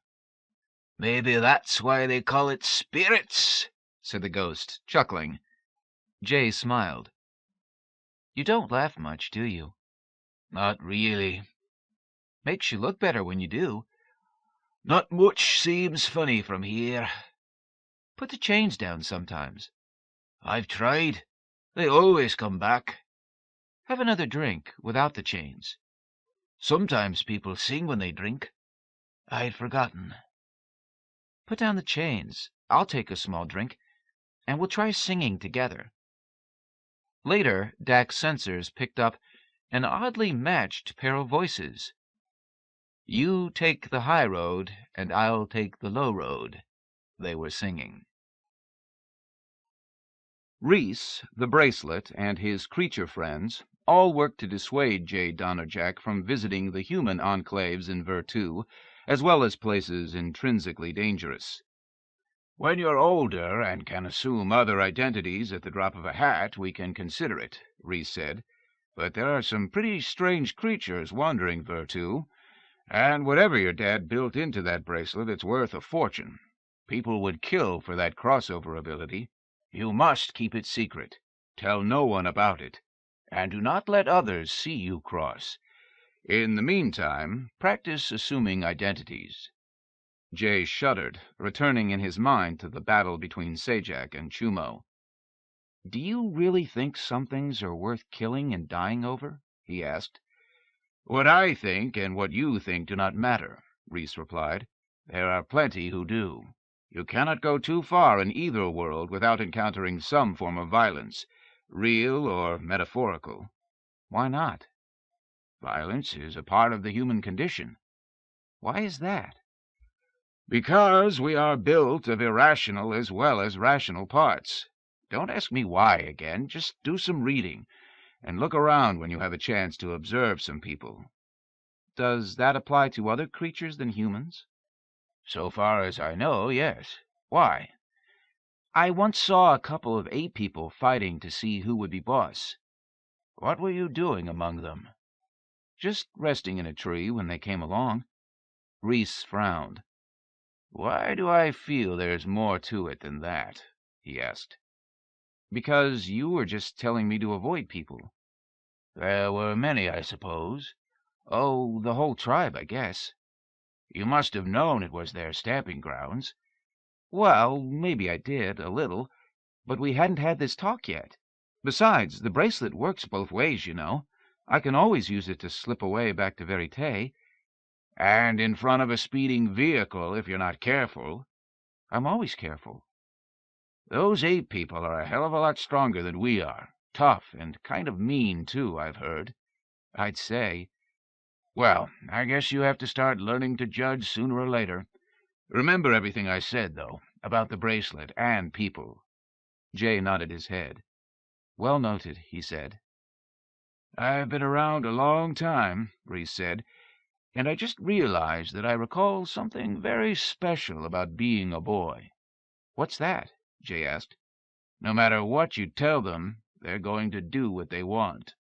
J: Maybe that's why they call it spirits,
K: said the ghost, chuckling. Jay smiled. You don't laugh much, do you?
J: Not really.
K: Makes you look better when you do.
J: Not much seems funny from here.
K: Put the chains down sometimes.
J: I've tried. They always come back.
K: Have another drink without the chains.
J: Sometimes people sing when they drink. I'd forgotten.
K: Put down the chains. I'll take a small drink, and we'll try singing together. Later, Dak's sensors picked up an oddly matched pair of voices. You take the high road, and I'll take the low road, they were singing. Reese, the Bracelet, and his creature friends all worked to dissuade J. Donnerjack from visiting the human enclaves in Virtu, as well as places intrinsically dangerous.
D: When you're older and can assume other identities at the drop of a hat, we can consider it, Reese said. But there are some pretty strange creatures wandering Virtu, and whatever your dad built into that bracelet, it's worth a fortune. People would kill for that crossover ability. You must keep it secret. Tell no one about it. And do not let others see you cross. In the meantime, practice assuming identities.
A: Jay shuddered, returning in his mind to the battle between Sajak and Chumo. Do you really think some things are worth killing and dying over? He asked.
D: What I think and what you think do not matter, Reese replied. There are plenty who do. You cannot go too far in either world without encountering some form of violence, real or metaphorical.
A: Why not?
D: Violence is a part of the human condition.
A: Why is that?
D: Because we are built of irrational as well as rational parts. Don't ask me why again. Just do some reading, and look around when you have a chance to observe some people.
A: Does that apply to other creatures than humans?
D: So far as I know, yes. Why?
A: I once saw a couple of ape people fighting to see who would be boss.
D: What were you doing among them?
A: Just resting in a tree when they came along. Reese frowned.
D: Why do I feel there's more to it than that? He asked.
A: Because you were just telling me to avoid people.
D: There were many, I suppose.
A: Oh, the whole tribe, I guess.
D: You must have known it was their stamping grounds.
A: Well, maybe I did, a little.
K: But we hadn't had this talk yet. Besides, the bracelet works both ways, you know. I can always use it to slip away back to Verite.
J: And in front of a speeding vehicle if you're not careful.
K: I'm always careful.
J: Those ape people are a hell of a lot stronger than we are. Tough and kind of mean, too, I've heard.
K: I'd say.
J: Well, I guess you have to start learning to judge sooner or later. Remember everything I said, though, about the bracelet and people.
K: Jay nodded his head. Well noted, he said.
J: I've been around a long time, Reese said, and I just realized that I recall something very special about being a boy.
K: What's that? Jay asked.
J: No matter what you tell them, they're going to do what they want.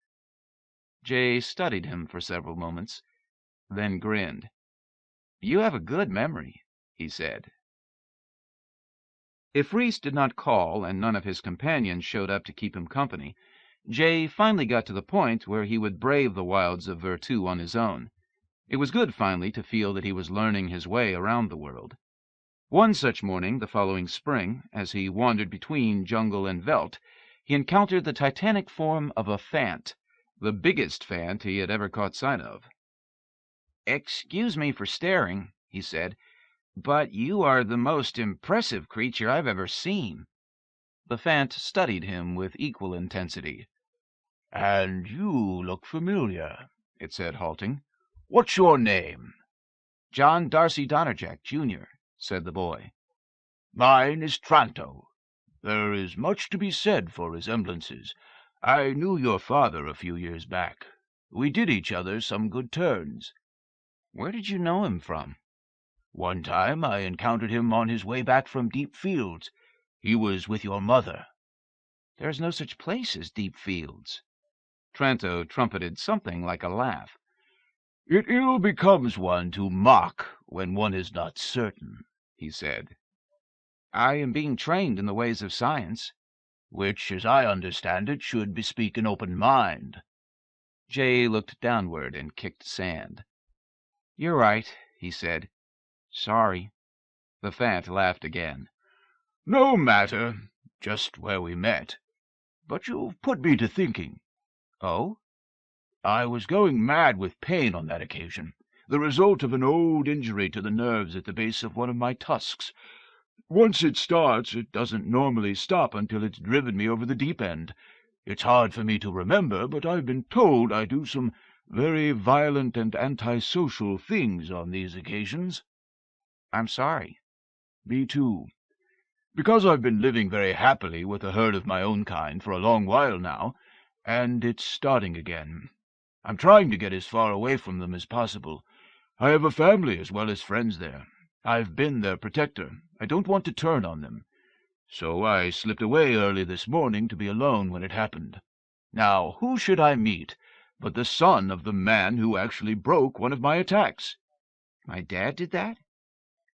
K: Jay studied him for several moments, then grinned. You have a good memory, he said. If Reese did not call and none of his companions showed up to keep him company, Jay finally got to the point where he would brave the wilds of Virtu on his own. It was good finally to feel that he was learning his way around the world. One such morning, the following spring, as he wandered between jungle and veldt, he encountered the titanic form of a fant, the biggest fant he had ever caught sight of.
D: "Excuse me for staring," he said, "but you are the most impressive creature I've ever seen."
K: The fant studied him with equal intensity.
J: "And you look familiar," it said, halting. "What's your name?"
D: "John Darcy Donnerjack, Jr.," said the boy.
J: "Mine is Tranto. There is much to be said for resemblances. I knew your father a few years back. We did each other some good turns."
K: "Where did you know him from?"
J: "One time I encountered him on his way back from deep fields. He was with your mother."
K: "There is no such place as deep fields." Tranto trumpeted something like a laugh.
J: "It ill becomes one to mock when one is not certain," he said.
K: "I am being trained in the ways of science."
J: "Which, as I understand it, should bespeak an open mind."
K: Jay looked downward and kicked sand. "You're right," he said. "Sorry." The fant laughed again.
J: "No matter. Just where we met. But you've put me to thinking."
K: "Oh?"
J: "I was going mad with pain on that occasion, the result of an old injury to the nerves at the base of one of my tusks. Once it starts, it doesn't normally stop until it's driven me over the deep end. It's hard for me to remember, but I've been told I do some very violent and antisocial things on these occasions."
K: "I'm sorry."
J: "Me too. Because I've been living very happily with a herd of my own kind for a long while now, and it's starting again. I'm trying to get as far away from them as possible. I have a family as well as friends there. I've been their protector. I don't want to turn on them. So I slipped away early this morning to be alone when it happened. Now, who should I meet but the son of the man who actually broke one of my attacks?"
K: "My dad did that?"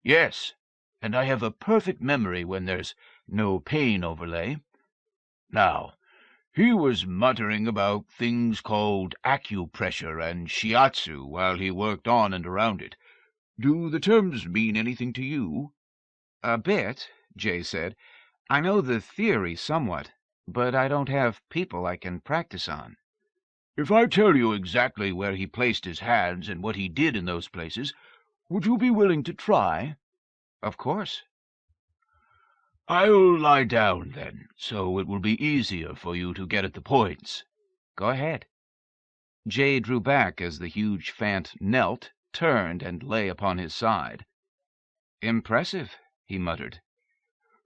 J: "Yes, and I have a perfect memory when there's no pain overlay. Now, he was muttering about things called acupressure and shiatsu while he worked on and around it. Do the terms mean anything to you?"
K: "A bit," Jay said. "I know the theory somewhat, but I don't have people I can practice on."
J: "If I tell you exactly where he placed his hands and what he did in those places, would you be willing to try?"
K: "Of course."
J: "I'll lie down, then, so it will be easier for you to get at the points."
K: "Go ahead." Jay drew back as the huge fant knelt, turned, and lay upon his side. "Impressive," he muttered.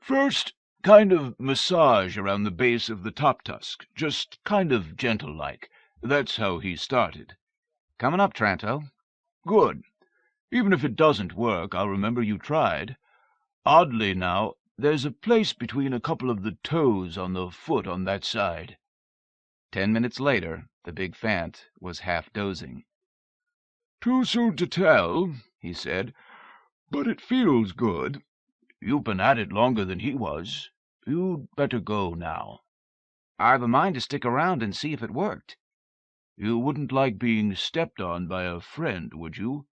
J: "First, kind of massage around the base of the top tusk, just kind of gentle-like. That's how he started."
K: "Coming up, Tranto."
J: "Good. Even if it doesn't work, I'll remember you tried. Oddly now, there's a place between a couple of the toes on the foot on that side."
K: 10 minutes later, the big fant was half dozing.
J: "Too soon to tell," he said, "but it feels good. You've been at it longer than he was. You'd better go now."
K: "I've a mind to stick around and see if it worked."
J: "You wouldn't like being stepped on by a friend, would you?"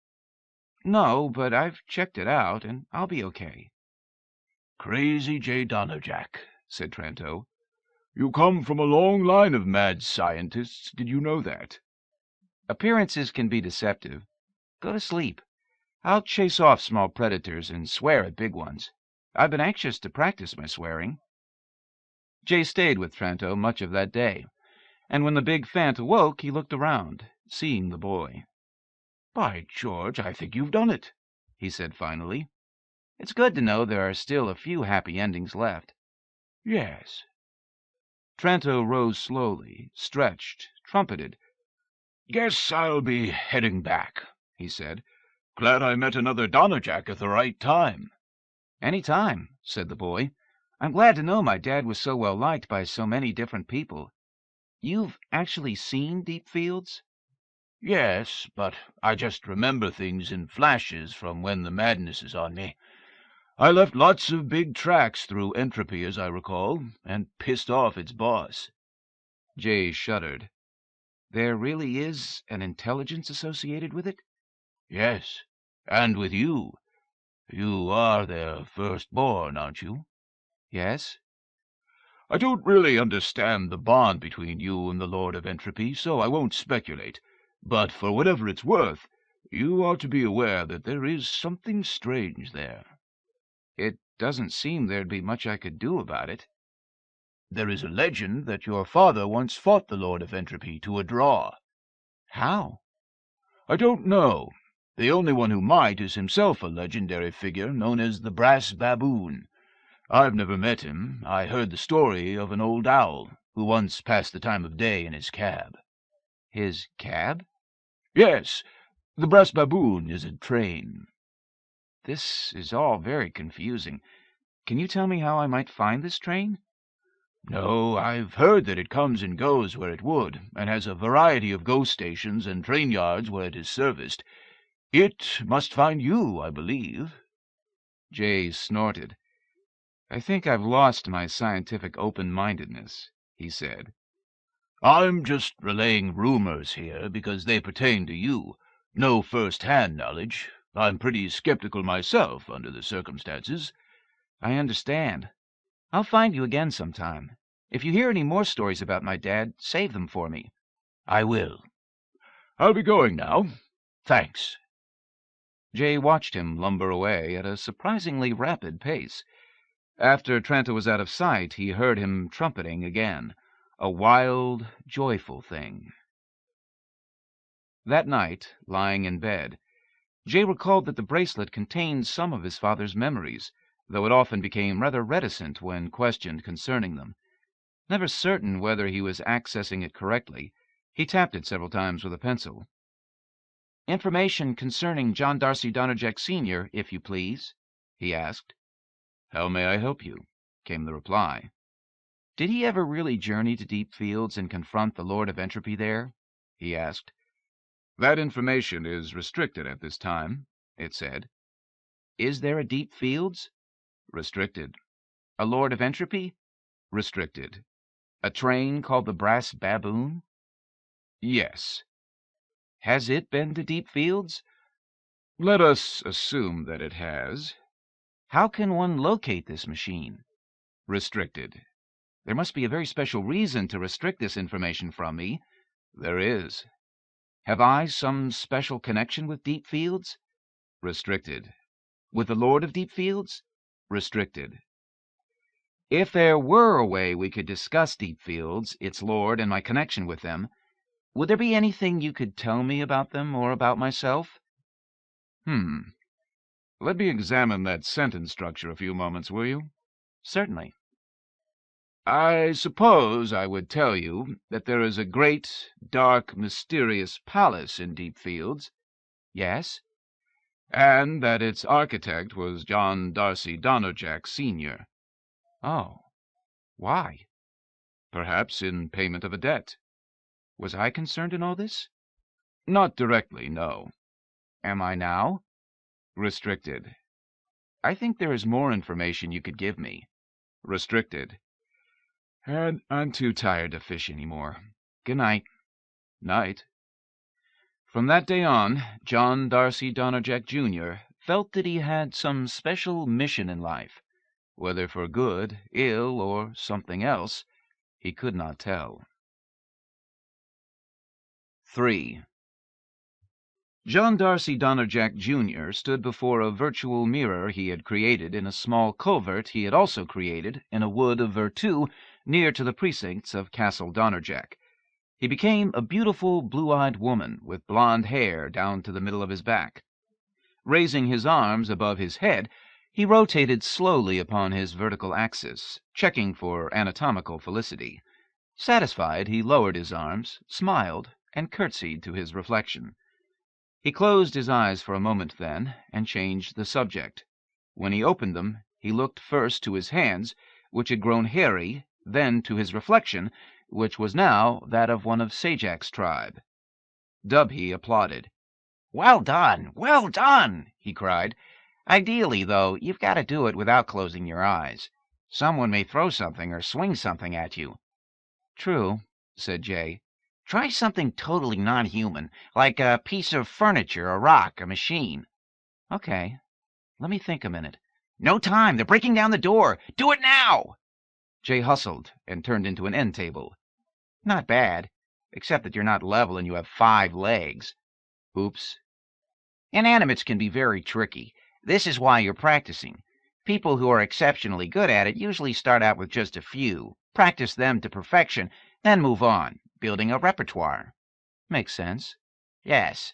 K: "No, but I've checked it out, and I'll be okay."
J: "Crazy J. Donnerjack,"
E: said Tranto. "You come from a long line of mad scientists. Did you know that?"
A: Appearances can be deceptive. Go to sleep. I'll chase off small predators and swear at big ones. I've been anxious to practice my swearing. Jay stayed with Tranto much of that day, and when the big Fant awoke, he looked around, seeing the boy.
D: "By George, I think you've done it,"
A: he said finally. It's good to know there are still a few happy endings left.
D: "Yes."
A: Tranto rose slowly, stretched, trumpeted.
D: "Guess I'll be heading back," he said. "Glad I met another Donnerjack at the right time."
A: Any time, said the boy. I'm glad to know my dad was so well liked by so many different people. You've actually seen Deep Fields?
D: "Yes, but I just remember things in flashes from when the madness is on me. I left lots of big tracks through Entropy, as I recall, and pissed off its boss."
A: Jay shuddered. There really is an intelligence associated with it?
D: "Yes, and with you. You are their firstborn, aren't you?"
A: Yes.
D: "I don't really understand the bond between you and the Lord of Entropy, so I won't speculate. But for whatever it's worth, you ought to be aware that there is something strange there."
A: It doesn't seem there'd be much I could do about it.
D: "There is a legend that your father once fought the Lord of Entropy to a draw."
A: How?
D: "I don't know. The only one who might is himself a legendary figure known as the Brass Baboon. I've never met him. I heard the story of an old owl who once passed the time of day in his cab."
A: His cab?
D: "Yes. The Brass Baboon is a train."
A: This is all very confusing. Can you tell me how I might find this train?
D: "No, I've heard that it comes and goes where it would, and has a variety of ghost stations and train yards where it is serviced. It must find you, I believe."
A: Jay snorted. I think I've lost my scientific open-mindedness, he said.
D: "I'm just relaying rumors here because they pertain to you. No first-hand knowledge. I'm pretty skeptical myself under the circumstances."
A: I understand. I'll find you again sometime. If you hear any more stories about my dad, save them for me.
D: "I will. I'll be going now. Thanks."
A: Jay watched him lumber away at a surprisingly rapid pace. After Tranto was out of sight, he heard him trumpeting again, a wild, joyful thing. That night, lying in bed, Jay recalled that the bracelet contained some of his father's memories, though it often became rather reticent when questioned concerning them. Never certain whether he was accessing it correctly, he tapped it several times with a pencil. "Information concerning John Darcy Donnerjack Sr., if you please," he asked.
E: "How may I help you?" came the reply.
A: "Did he ever really journey to Deep Fields and confront the Lord of Entropy there?" he asked.
E: "That information is restricted at this time," it said.
A: "Is there a Deep Fields?"
E: "Restricted."
A: "A Lord of Entropy?"
E: "Restricted."
A: "A train called the Brass Baboon?"
E: "Yes."
A: "Has it been to Deep Fields?"
E: "Let us assume that it has."
A: "How can one locate this machine?"
E: "Restricted."
A: "There must be a very special reason to restrict this information from me."
E: "There is."
A: "Have I some special connection with Deep Fields?"
E: "Restricted."
A: "With the Lord of Deep Fields?"
E: "Restricted."
A: "If there were a way we could discuss Deep Fields, its Lord, and my connection with them, would there be anything you could tell me about them or about myself?"
E: Let me examine that sentence structure a few moments, will you?
A: "Certainly."
E: "I suppose I would tell you that there is a great, dark, mysterious palace in Deep Fields."
A: "Yes."
E: "And that its architect was John Darcy Donnerjack, Sr."
A: "Oh. Why?"
E: "Perhaps in payment of a debt."
A: "Was I concerned in all this?"
E: "Not directly, no."
A: "Am I now?"
E: "Restricted."
A: "I think there is more information you could give me."
E: "Restricted."
A: "And I'm too tired to fish any more. Good night."
E: "Night."
A: From that day on, John Darcy Donnerjack, Jr. felt that he had some special mission in life. whether for good, ill, or something else, he could not tell. 3. John Darcy Donnerjack, Jr. stood before a virtual mirror he had created in a small covert he had also created in a wood of Virtu near to the precincts of Castle Donnerjack. He became a beautiful blue-eyed woman with blonde hair down to the middle of his back. Raising his arms above his head, he rotated slowly upon his vertical axis, checking for anatomical felicity. Satisfied, he lowered his arms, smiled, and curtsied to his reflection. He closed his eyes for a moment then, and changed the subject. When he opened them, he looked first to his hands, which had grown hairy, then to his reflection, which was now that of one of Sajak's tribe. Dubhe applauded.
D: "Well done! Well done!" he cried. "Ideally, though, you've got to do it without closing your eyes. Someone may throw something or swing something at you."
K: "True," said Jay.
D: "Try something totally non-human, like a piece of furniture, a rock, a machine."
K: "Okay. Let me think a minute."
D: "No time! They're breaking down the door! Do it now!"
K: Jay hustled and turned into an end table.
D: "Not bad, except that you're not level and you have 5 legs."
K: "Oops."
D: "Inanimates can be very tricky. This is why you're practicing. People who are exceptionally good at it usually start out with just a few, practice them to perfection, then move on, building a repertoire."
K: "Makes sense."
D: "Yes."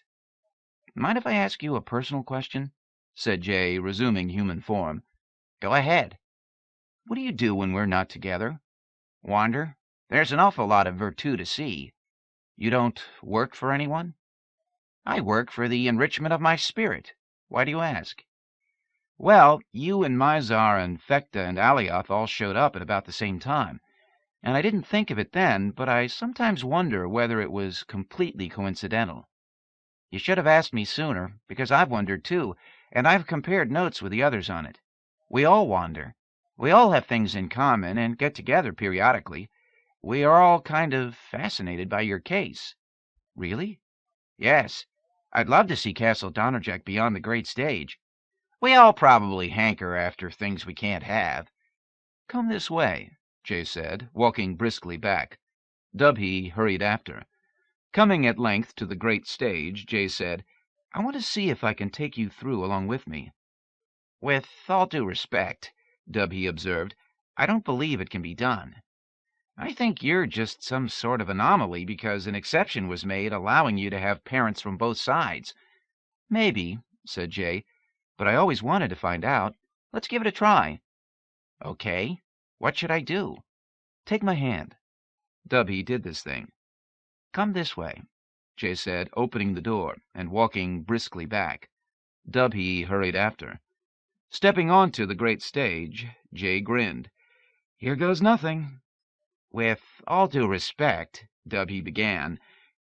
K: "Mind if I ask you a personal question?" said Jay, resuming human form.
D: "Go ahead."
K: "What do you do when we're not together?"
D: "Wander. There's an awful lot of Virtu to see."
K: "You don't work for anyone?"
D: "I work for the enrichment of my spirit. Why do you ask?"
K: "Well, you and Mizar and Fekta and Alioth all showed up at about the same time, and I didn't think of it then, but I sometimes wonder whether it was completely coincidental."
D: "You should have asked me sooner, because I've wondered too, and I've compared notes with the others on it. We all wander. We all have things in common and get together periodically. We are all kind of fascinated by your case."
K: "Really?"
D: "Yes. I'd love to see Castle Donnerjack beyond the great stage. We all probably hanker after things we can't have."
K: "Come this way," Jay said, walking briskly back. Dubhe hurried after. Coming at length to the great stage, Jay said, "I want to see if I can take you through along with me."
D: "With all due respect," Dubhe observed, "I don't believe it can be done. I think you're just some sort of anomaly because an exception was made allowing you to have parents from both sides."
K: "Maybe," said Jay, "but I always wanted to find out. Let's give it a try."
D: "Okay. What should I do?"
K: "Take my hand." Dubhe did this thing. "Come this way," Jay said, opening the door and walking briskly back. Dubhe hurried after. Stepping onto the great stage, Jay grinned. "Here goes nothing."
D: "With all due respect," Dubhe began.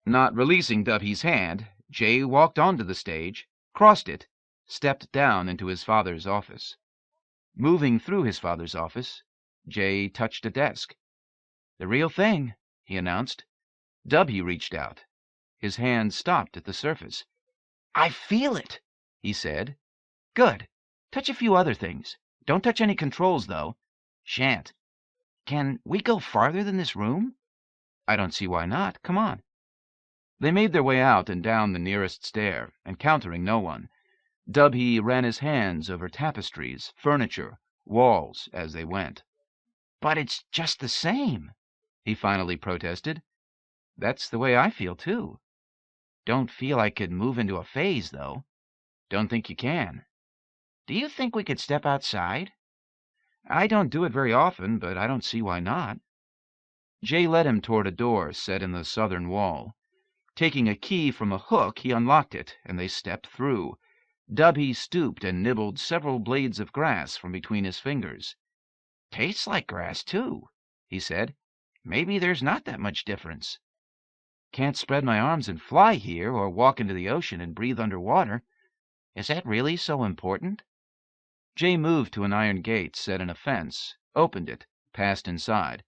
K: Not releasing Dubhe's hand, Jay walked onto the stage, crossed it, stepped down into his father's office. Moving through his father's office, Jay touched a desk. "The real thing," he announced. Dubhe reached out. His hand stopped at the surface.
D: "I feel it,"
K: he said. "Good. Touch a few other things. Don't touch any controls, though."
D: "Shan't. Can we go farther than this room?"
K: "I don't see why not. Come on." They made their way out and down the nearest stair, encountering no one. Dubhe ran his hands over tapestries, furniture, walls as they went.
D: "But it's just the same,"
K: he finally protested. "That's the way I feel, too."
D: "Don't feel I could move into a phase, though."
K: "Don't think you can."
D: "Do you think we could step outside?"
K: "I don't do it very often, but I don't see why not." Jay led him toward a door set in the southern wall. Taking a key from a hook, he unlocked it, and they stepped through. Dubhe stooped and nibbled several blades of grass from between his fingers.
D: "Tastes like grass, too," he said. "Maybe there's not that much difference."
K: "Can't spread my arms and fly here, or walk into the ocean and breathe underwater."
D: "Is that really so important?"
K: Jay moved to an iron gate set in a fence, opened it, passed inside.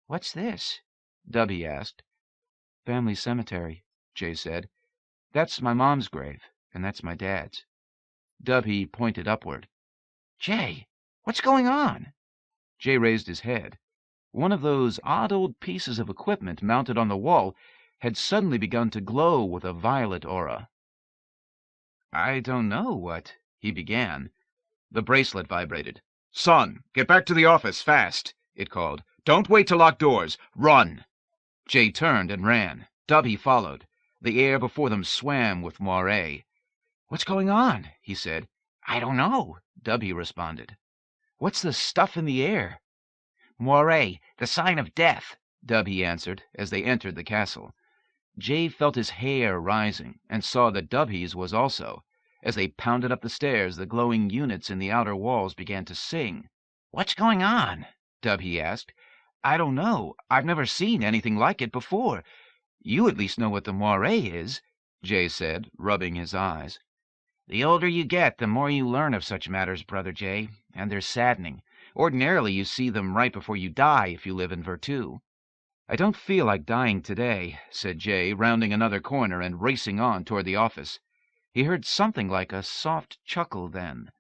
D: "What's this?"
K: Dubhe asked. "Family cemetery," Jay said. "That's my mom's grave, and that's my dad's." Dubhe pointed upward.
D: "Jay,
K: What's going on?
A: Jay raised his head. One of those odd old pieces of equipment mounted on the wall had suddenly begun to glow with a violet aura. "I don't know what," he began. The bracelet vibrated. "Son, get back to the office, fast," it called. "Don't wait to lock doors. Run!" Jay turned and ran. Dubby followed. The air before them swam with moire.
K: "What's going on?"
A: he said.
K: "I don't know,"
A: Dubby responded.
K: "What's the stuff in the air?" "Moire, the sign of death,"
A: Dubby answered as they entered the castle. Jay felt his hair rising and saw that Dubby's was also. As they pounded up the stairs, the glowing units in the outer walls began to sing.
K: "What's going on?"
A: Dubby asked. "I don't know. I've never seen anything like it before. You at least know what the moire is," Jay said, rubbing his eyes.
K: "The older you get, the more you learn of such matters, Brother Jay, and they're saddening. Ordinarily you see them right before you die if you live in Virtu."
A: "I don't feel like dying today," said Jay, rounding another corner and racing on toward the office. He heard something like a soft chuckle then.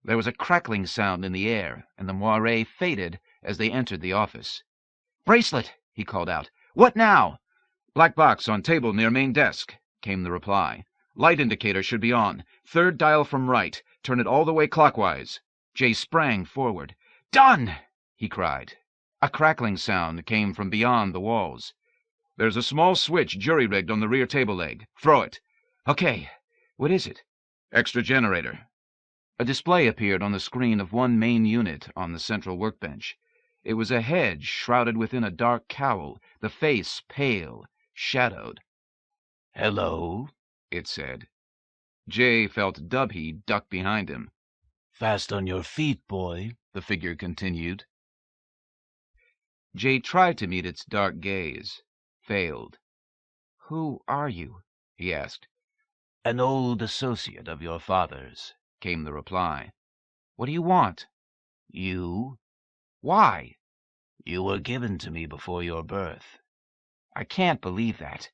A: There was a crackling sound in the air, and the moire faded as they entered the office.
K: "Bracelet!" he called out. "What now?"
A: "Black box on table near main desk," came the reply. "Light indicator should be on. Third dial from right. Turn it all the way clockwise." Jay sprang forward.
K: "Done!"
A: he cried. A crackling sound came from beyond the walls. "There's a small switch jury-rigged on the rear table leg. Throw it."
K: "Okay. What is it?"
A: "Extra generator." A display appeared on the screen of one main unit on the central workbench. It was a head shrouded within a dark cowl, the face pale, shadowed.
J: "Hello,"
A: it said. Jay felt Dubby duck behind him.
J: "Fast on your feet, boy,"
A: the figure continued. Jay tried to meet its dark gaze, failed.
K: "Who are you?"
A: he asked.
J: "An old associate of your father's,"
A: came the reply.
K: "What do you want?"
J: "You.
K: "Why?"
J: You were given to me before your birth."
K: "I can't believe that."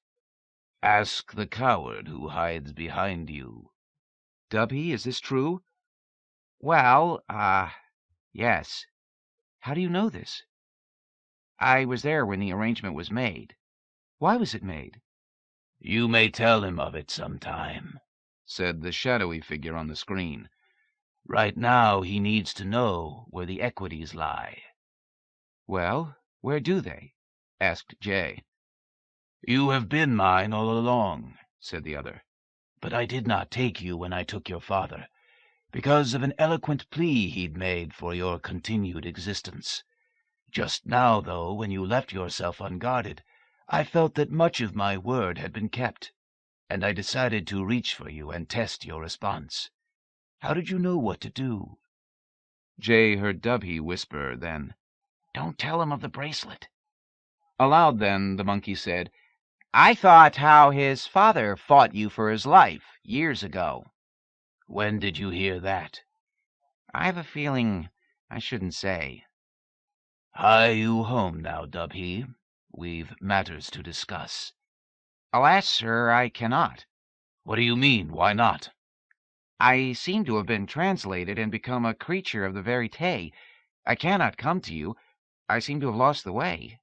J: "Ask the coward who hides behind you."
K: "Dubby, is this true?" "Well, yes." "How do you know this?" "I was there when the arrangement was made." "Why was it made?"
J: "You may tell him of it sometime,"
A: said the shadowy figure on the screen.
J: "Right now he needs to know where the equities lie."
K: "Well, where do they?"
A: asked Jay.
J: "You have been mine all along,"
A: said the other.
J: "but I did not take you when I took your father, because of an eloquent plea he'd made for your continued existence. Just now, though, when you left yourself unguarded, I felt that much of my word had been kept, and I decided to reach for you and test your response. How did you know what to do?"
A: Jay heard Dubby whisper then,
K: "Don't tell him of the bracelet."
A: Aloud then, the monkey said,
K: "I thought how his father fought you for his life years ago."
J: "When did you hear that?"
K: "I have a feeling I shouldn't say."
J: "Hie you home now, Dubhy. We've matters to discuss."
K: "Alas, sir, I cannot."
J: "What do you mean? Why not?"
K: "I seem to have been translated and become a creature of the Verite. I cannot come to you. I seem to have lost the way."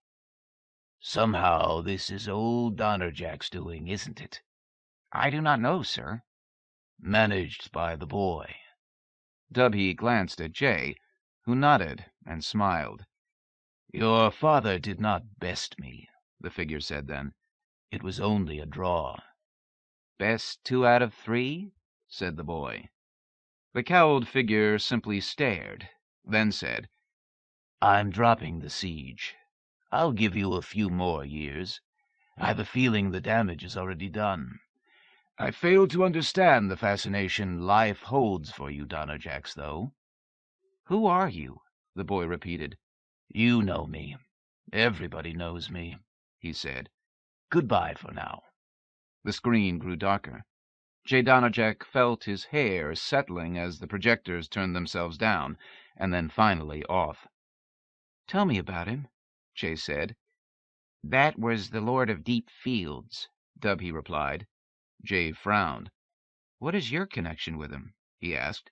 J: "Somehow this is old Donnerjack's doing, isn't it?"
K: "I do not know, sir."
J: "Managed by the boy."
A: Dubhy glanced at Jay, who nodded and smiled.
J: "Your father did not best me,"
A: the figure said then.
J: "It was only a draw."
K: "Best 2 out of 3?"
A: said the boy. The cowled figure simply stared, then said,
J: "I'm dropping the siege. I'll give you a few more years. I've a feeling the damage is already done. I fail to understand the fascination life holds for you Donnerjacks, though."
K: "Who are you?"
A: the boy repeated.
J: "You know me. Everybody knows me," he said. "Goodbye for now."
A: The screen grew darker. Jay Donnerjack felt his hair settling as the projectors turned themselves down, and then finally off.
K: "Tell me about him,"
A: Jay said.
K: "That was the Lord of Deep Fields,"
A: Dubhy replied. Jay frowned.
K: "What is your connection with him?"
A: he asked.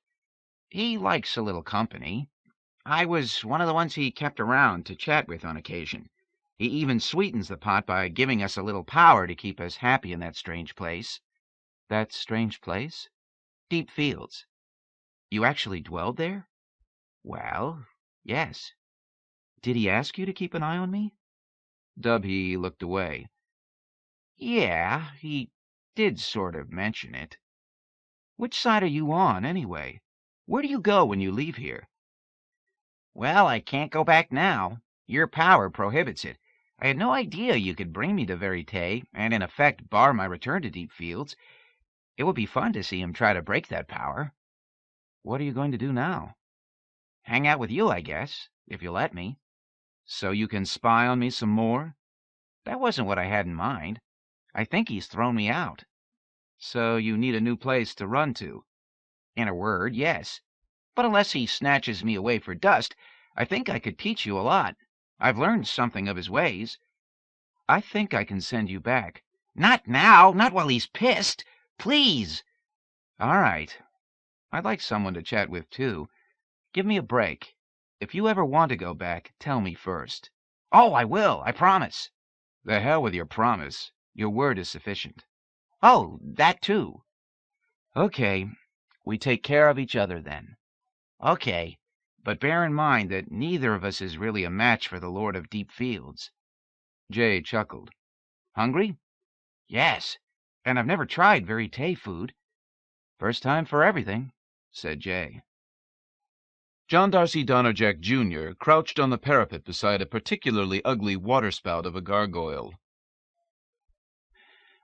K: "He likes a little company.
D: I was one of the ones he kept around to chat with on occasion. He even sweetens the pot by giving us a little power to keep us happy in that strange place.
K: That strange place?
D: Deep Fields.
K: You actually dwelled there?
D: Well, yes.
K: Did he ask you to keep an eye on me?
A: Dubhe looked away.
D: Yeah, he did sort of mention it.
K: Which side are you on, anyway? Where do you go when you leave here?
D: Well, I can't go back now. Your power prohibits it. I had no idea you could bring me to Verite and in effect bar my return to Deep Fields. It would be fun to see him try to break that power.
K: What are you going to do now?
D: Hang out with you, I guess, if you'll let me.
K: So you can spy on me some more?
D: That wasn't what I had in mind. I think he's thrown me out.
K: So you need a new place to run to?
D: In a word, yes. But unless he snatches me away for dust, I think I could teach you a lot. I've learned something of his ways.
K: I think I can send you back.
D: Not now, not while he's pissed. Please.
K: All right. I'd like someone to chat with, too. Give me a break. If you ever want to go back, tell me first.
D: Oh, I will, I promise.
K: The hell with your promise. Your word is sufficient.
D: Oh, that too.
K: Okay. We take care of each other then.
D: Okay.
K: But bear in mind that neither of us is really a match for the Lord of Deep Fields.
A: Jay chuckled.
K: Hungry?
D: Yes.
K: And I've never tried Verite food. First time for everything, said Jay.
A: John Darcy Donnerjack, Jr. crouched on the parapet beside a particularly ugly waterspout of a gargoyle.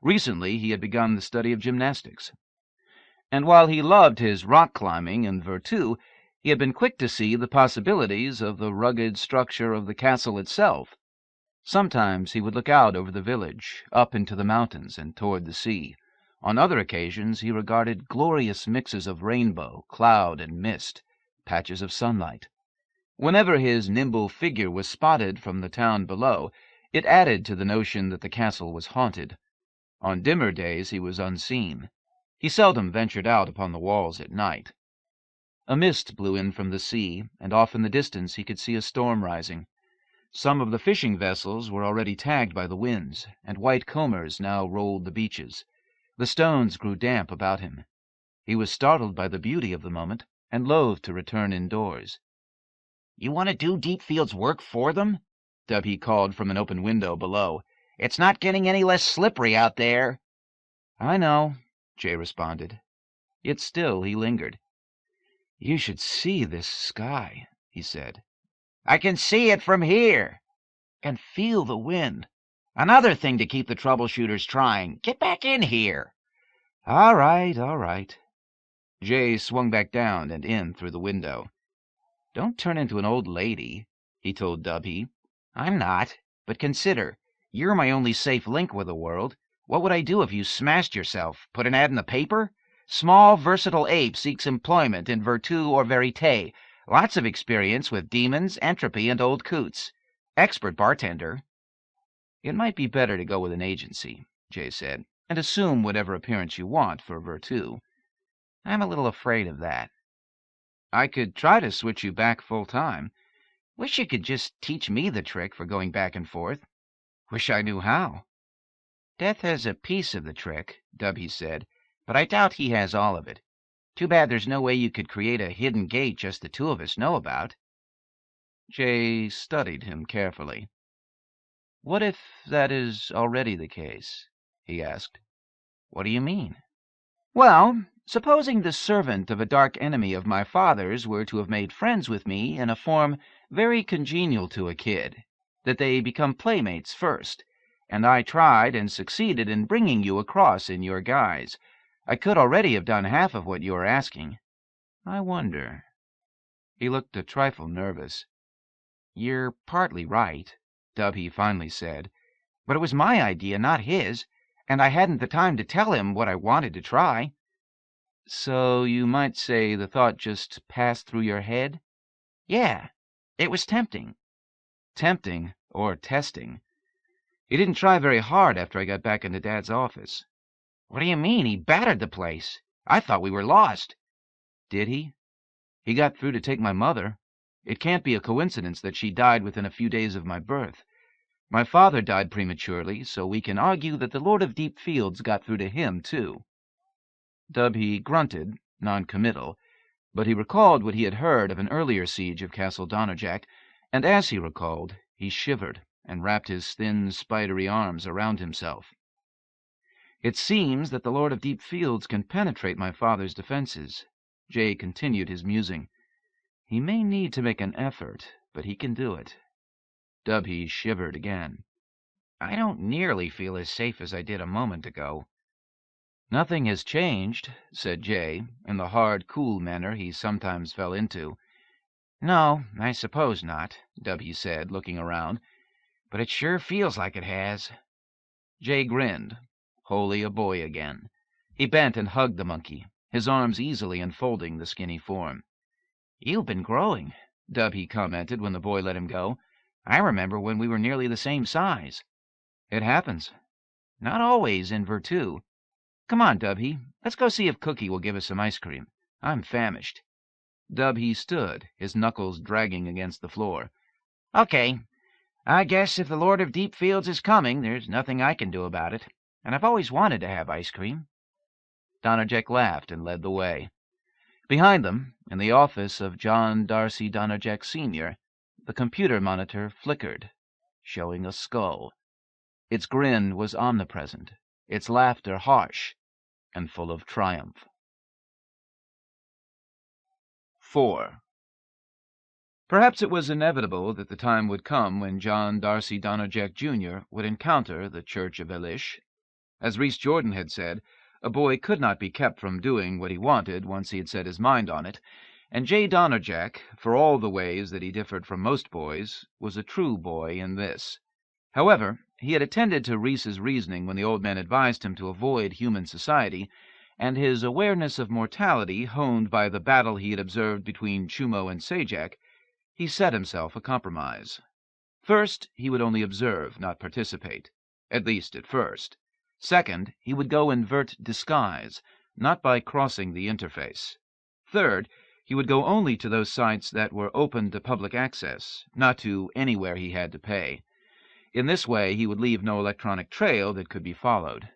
K: Recently he had begun the study of gymnastics. And while he loved his rock climbing and Virtu, he had been quick to see the possibilities of the rugged structure of the castle itself. Sometimes he would look out over the village, up into the mountains and toward the sea. On other occasions he regarded glorious mixes of rainbow, cloud, and mist, patches of sunlight. Whenever his nimble figure was spotted from the town below, it added to the notion that the castle was haunted. On dimmer days he was unseen. He seldom ventured out upon the walls at night. A mist blew in from the sea, and off in the distance he could see a storm rising. Some of the fishing vessels were already tagged by the winds, and white combers now rolled the beaches. The stones grew damp about him. He was startled by the beauty of the moment, and loath to return indoors.
D: You want to do Deep Fields' work for them?
K: Dubhe called from an open window below.
D: It's not getting any less slippery out there.
K: I know, Jay responded. Yet still he lingered. You should see this sky, he said.
D: I can see it from here.
K: And feel the wind.
D: Another thing to keep the troubleshooters trying. Get back in here.
K: All right, all right. Jay swung back down and in through the window. Don't turn into an old lady, he told Dubhe.
D: I'm not, but consider, you're my only safe link with the world. What would I do if you smashed yourself? Put an ad in the paper? Small, versatile ape seeks employment in Virtu or Verite. Lots of experience with demons, entropy, and old coots. Expert bartender.
K: It might be better to go with an agency, Jay said, and assume whatever appearance you want for Virtu.
D: I'm a little afraid of that.
K: I could try to switch you back full-time.
D: Wish you could just teach me the trick for going back and forth.
K: Wish I knew how.
D: Death has a piece of the trick, Dubhe said, but I doubt he has all of it. Too bad there's no way you could create a hidden gate just the two of us know about.
K: Jay studied him carefully. What if that is already the case? He asked.
D: What do you mean?
K: Well, supposing the servant of a dark enemy of my father's were to have made friends with me in a form very congenial to a kid, that they become playmates first, and I tried and succeeded in bringing you across in your guise. I could already have done half of what you are asking. I wonder. He looked a trifle nervous.
D: You're partly right, Dubhe finally said, but it was my idea, not his, and I hadn't the time to tell him what I wanted to try.
K: So you might say the thought just passed through your head?
D: Yeah, it was tempting.
K: Tempting, or testing. He didn't try very hard after I got back into Dad's office.
D: What do you mean? He battered the place. I thought we were lost.
K: Did he? He got through to take my mother. It can't be a coincidence that she died within a few days of my birth. My father died prematurely, so we can argue that the Lord of Deep Fields got through to him, too." Dubhe grunted, non-committal, but he recalled what he had heard of an earlier siege of Castle Donnerjack, and as he recalled, he shivered and wrapped his thin, spidery arms around himself. "It seems that the Lord of Deep Fields can penetrate my father's defenses." Jay continued his musing. "He may need to make an effort, but he can do it." Dubhe shivered again. "I don't nearly feel as safe as I did a moment ago." "Nothing has changed," said Jay, in the hard, cool manner he sometimes fell into. "No, I suppose not," Dubhe said, looking around. "But it sure feels like it has." Jay grinned, wholly a boy again. He bent and hugged the monkey, his arms easily enfolding the skinny form. "You've been growing," Dubhe commented when the boy let him go. "I remember when we were nearly the same size." "It happens." "Not always in Virtu. Come on, Dubhe. Let's go see if Cookie will give us some ice cream. I'm famished." Dubhe stood, his knuckles dragging against the floor. "Okay. I guess if the Lord of Deep Fields is coming, there's nothing I can do about it. And I've always wanted to have ice cream." Donnerjack laughed and led the way. Behind them, in the office of John Darcy Donnerjack Sr., the computer monitor flickered, showing a skull. Its grin was omnipresent, its laughter harsh and full of triumph. 4. Perhaps it was inevitable that the time would come when John Darcy Donnerjack Jr. would encounter the Church of Elish. As Rhys Jordan had said, a boy could not be kept from doing what he wanted once he had set his mind on it, and J. Donnerjack, for all the ways that he differed from most boys, was a true boy in this. However, he had attended to Rhys's reasoning when the old man advised him to avoid human society, and his awareness of mortality honed by the battle he had observed between Chumo and Sajak, he set himself a compromise. First, he would only observe, not participate, at least at first. Second, he would go in Vert disguise, not by crossing the interface. Third, he would go only to those sites that were open to public access, not to anywhere he had to pay. In this way, he would leave no electronic trail that could be followed.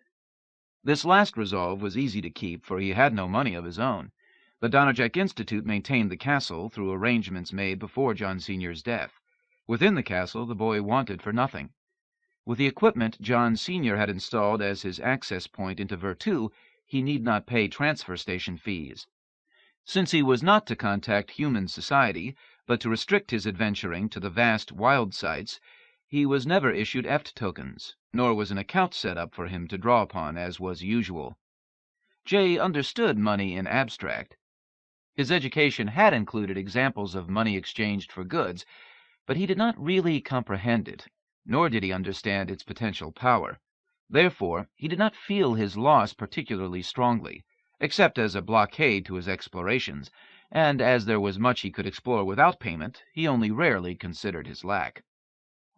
K: This last resolve was easy to keep, for he had no money of his own. The Donnerjack Institute maintained the castle through arrangements made before John Sr.'s death. Within the castle, the boy wanted for nothing. With the equipment John Sr. had installed as his access point into Virtu, he need not pay transfer station fees. Since he was not to contact human society, but to restrict his adventuring to the vast wild sites, he was never issued EFT tokens, nor was an account set up for him to draw upon, as was usual. Jay understood money in abstract. His education had included examples of money exchanged for goods, but he did not really comprehend it, nor did he understand its potential power. Therefore, he did not feel his loss particularly strongly, except as a blockade to his explorations, and as there was much he could explore without payment, he only rarely considered his lack.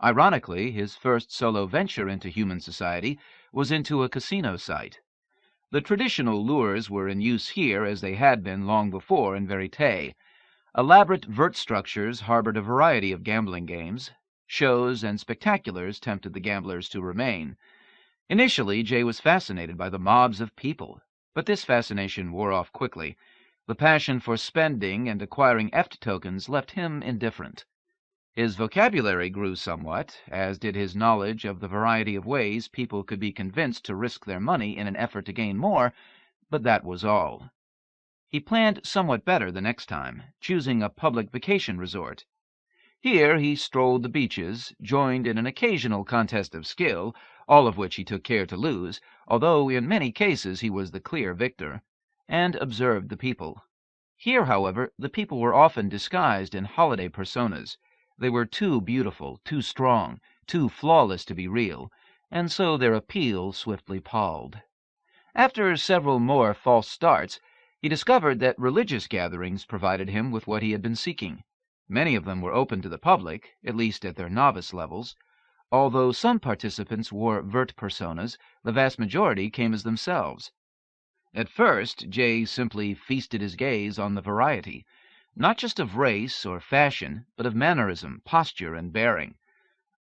K: Ironically, his first solo venture into human society was into a casino site. The traditional lures were in use here as they had been long before in Verite. Elaborate vert structures harbored a variety of gambling games. Shows and spectaculars tempted the gamblers to remain. Initially, Jay was fascinated by the mobs of people, but this fascination wore off quickly. The passion for spending and acquiring EFT tokens left him indifferent. His vocabulary grew somewhat, as did his knowledge of the variety of ways people could be convinced to risk their money in an effort to gain more, but that was all. He planned somewhat better the next time, choosing a public vacation resort. Here he strolled the beaches, joined in an occasional contest of skill, all of which he took care to lose, although in many cases he was the clear victor, and observed the people. Here, however, the people were often disguised in holiday personas. They were too beautiful, too strong, too flawless to be real, and so their appeal swiftly palled. After several more false starts, he discovered that religious gatherings provided him with what he had been seeking. Many of them were open to the public, at least at their novice levels. Although some participants wore Vert personas, the vast majority came as themselves. At first, Jay simply feasted his gaze on the variety.
A: not just of race or fashion, but of mannerism, posture, and bearing.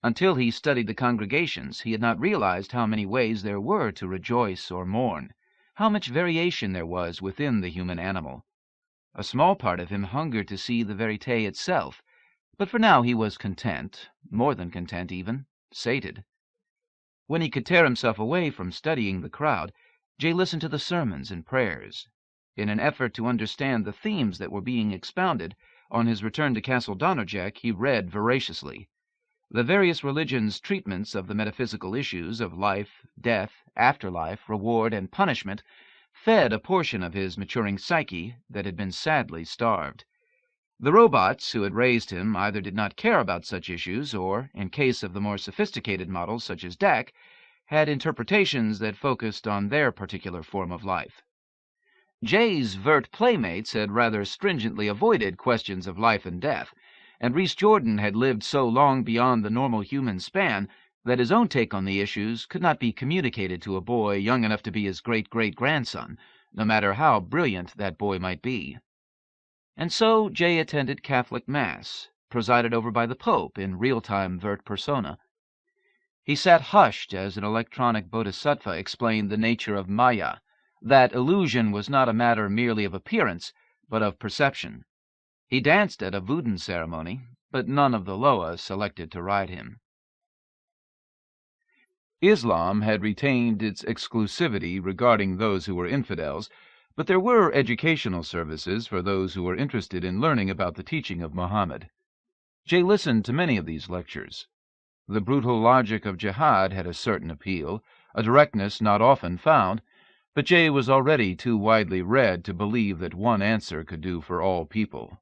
A: Until he studied the congregations, he had not realized how many ways there were to rejoice or mourn, how much variation there was within the human animal. A small part of him hungered to see the Verite itself, but for now he was content, more than content even, sated. When he could tear himself away from studying the crowd, Jay listened to the sermons and prayers. In an effort to understand the themes that were being expounded, on his return to Castle Donnerjack he read voraciously. The various religions' treatments of the metaphysical issues of life, death, afterlife, reward, and punishment fed a portion of his maturing psyche that had been sadly starved. The robots who had raised him either did not care about such issues, or, in case of the more sophisticated models such as Dak, had interpretations that focused on their particular form of life. Jay's Vert playmates had rather stringently avoided questions of life and death, and Rhys Jordan had lived so long beyond the normal human span that his own take on the issues could not be communicated to a boy young enough to be his great-great-grandson, no matter how brilliant that boy might be. And so Jay attended Catholic Mass, presided over by the Pope in real-time Vert persona. He sat hushed as an electronic bodhisattva explained the nature of Maya, that illusion was not a matter merely of appearance, but of perception. He danced at a Voodoo ceremony, but none of the Loa selected to ride him. Islam had retained its exclusivity regarding those who were infidels, but there were educational services for those who were interested in learning about the teaching of Muhammad. Jay listened to many of these lectures. The brutal logic of jihad had a certain appeal, a directness not often found, but Jay was already too widely read to believe that one answer could do for all people.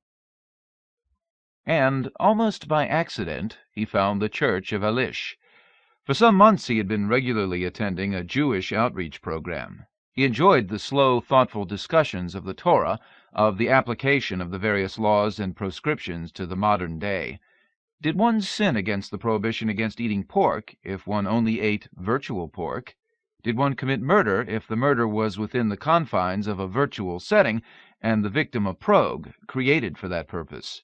A: And, almost by accident, he found the Church of Ayradyss. For some months he had been regularly attending a Jewish outreach program. He enjoyed the slow, thoughtful discussions of the Torah, of the application of the various laws and proscriptions to the modern day. Did one sin against the prohibition against eating pork if one only ate virtual pork? Did one commit murder if the murder was within the confines of a virtual setting and the victim a progue, created for that purpose?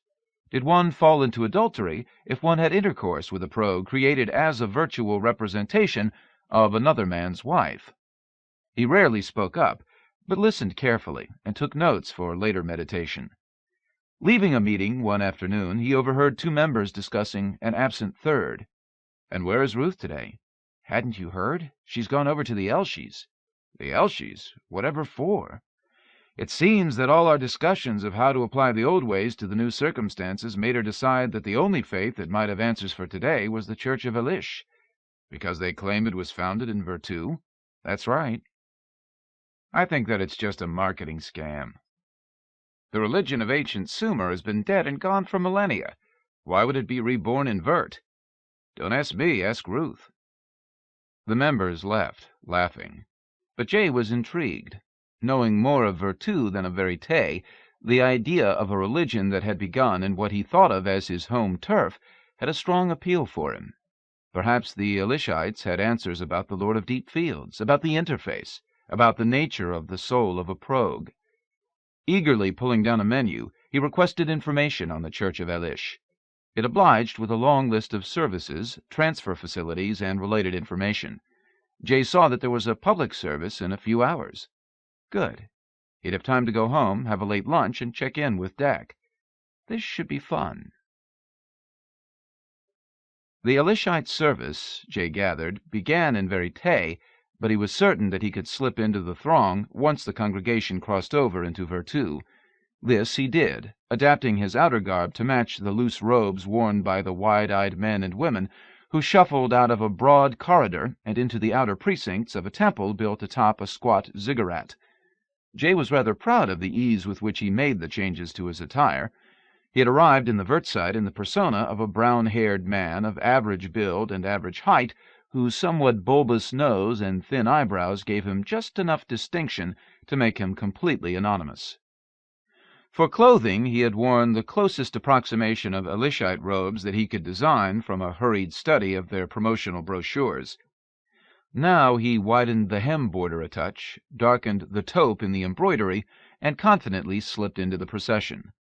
A: Did one fall into adultery if one had intercourse with a progue created as a virtual representation of another man's wife? He rarely spoke up, but listened carefully and took notes for later meditation. Leaving a meeting one afternoon, he overheard two members discussing an absent third. "And where is Ruth today?" "Hadn't you heard? She's gone over to the Elshys." "The Elshys? Whatever for?" "It seems that all our discussions of how to apply the old ways to the new circumstances made her decide that the only faith that might have answers for today was the Church of Ayradyss." "Because they claim it was founded in Virtu?" "That's right." "I think that it's just a marketing scam. The religion of ancient Sumer has been dead and gone for millennia. Why would it be reborn in Vert? Don't ask me, ask Ruth." The members left, laughing. But Jay was intrigued. Knowing more of Virtu than of Verite, the idea of a religion that had begun in what he thought of as his home turf had a strong appeal for him. Perhaps the Ayleshites had answers about the Lord of Deep Fields, about the interface, about the nature of the soul of a progue. Eagerly pulling down a menu, he requested information on the Church of Ayradyss. It obliged with a long list of services, transfer facilities, and related information. Jay saw that there was a public service in a few hours. Good. He'd have time to go home, have a late lunch, and check in with Dak. This should be fun. The Ayleshite service, Jay gathered, began in Verite, but he was certain that he could slip into the throng once the congregation crossed over into Virtu. This he did, adapting his outer garb to match the loose robes worn by the wide-eyed men and women who shuffled out of a broad corridor and into the outer precincts of a temple built atop a squat ziggurat. Jay was rather proud of the ease with which he made the changes to his attire. He had arrived in the Vertside in the persona of a brown-haired man of average build and average height, whose somewhat bulbous nose and thin eyebrows gave him just enough distinction to make him completely anonymous. For clothing he had worn the closest approximation of Ayleshite robes that he could design from a hurried study of their promotional brochures. Now he widened the hem border a touch, darkened the taupe in the embroidery, and confidently slipped into the procession.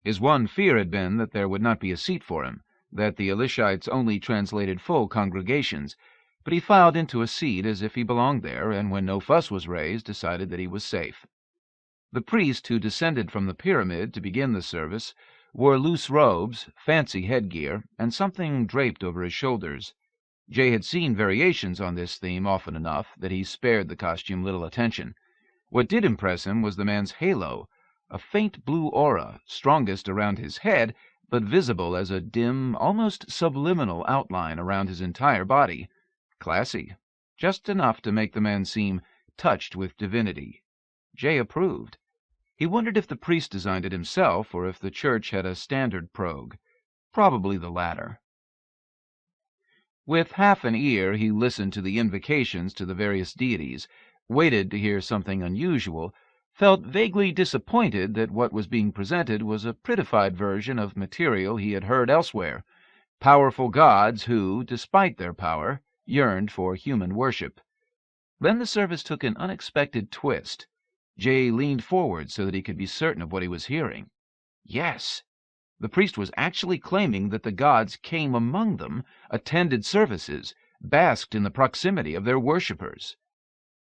A: His one fear had been that there would not be a seat for him, that the Elishites only translated full congregations, but he filed into a seat as if he belonged there, and when no fuss was raised, decided that he was safe. The priest who descended from the pyramid to begin the service wore loose robes, fancy headgear, and something draped over his shoulders. Jay had seen variations on this theme often enough that he spared the costume little attention. What did impress him was the man's halo, a faint blue aura, strongest around his head, but visible as a dim, almost subliminal outline around his entire body. Classy. Just enough to make the man seem touched with divinity. Jay approved. He wondered if the priest designed it himself or if the church had a standard prog. Probably the latter. With half an ear he listened to the invocations to the various deities, waited to hear something unusual, felt vaguely disappointed that what was being presented was a prettified version of material he had heard elsewhere, powerful gods who, despite their power, yearned for human worship. Then the service took an unexpected twist. Jay leaned forward so that he could be certain of what he was hearing. Yes, the priest was actually claiming that the gods came among them, attended services, basked in the proximity of their worshippers.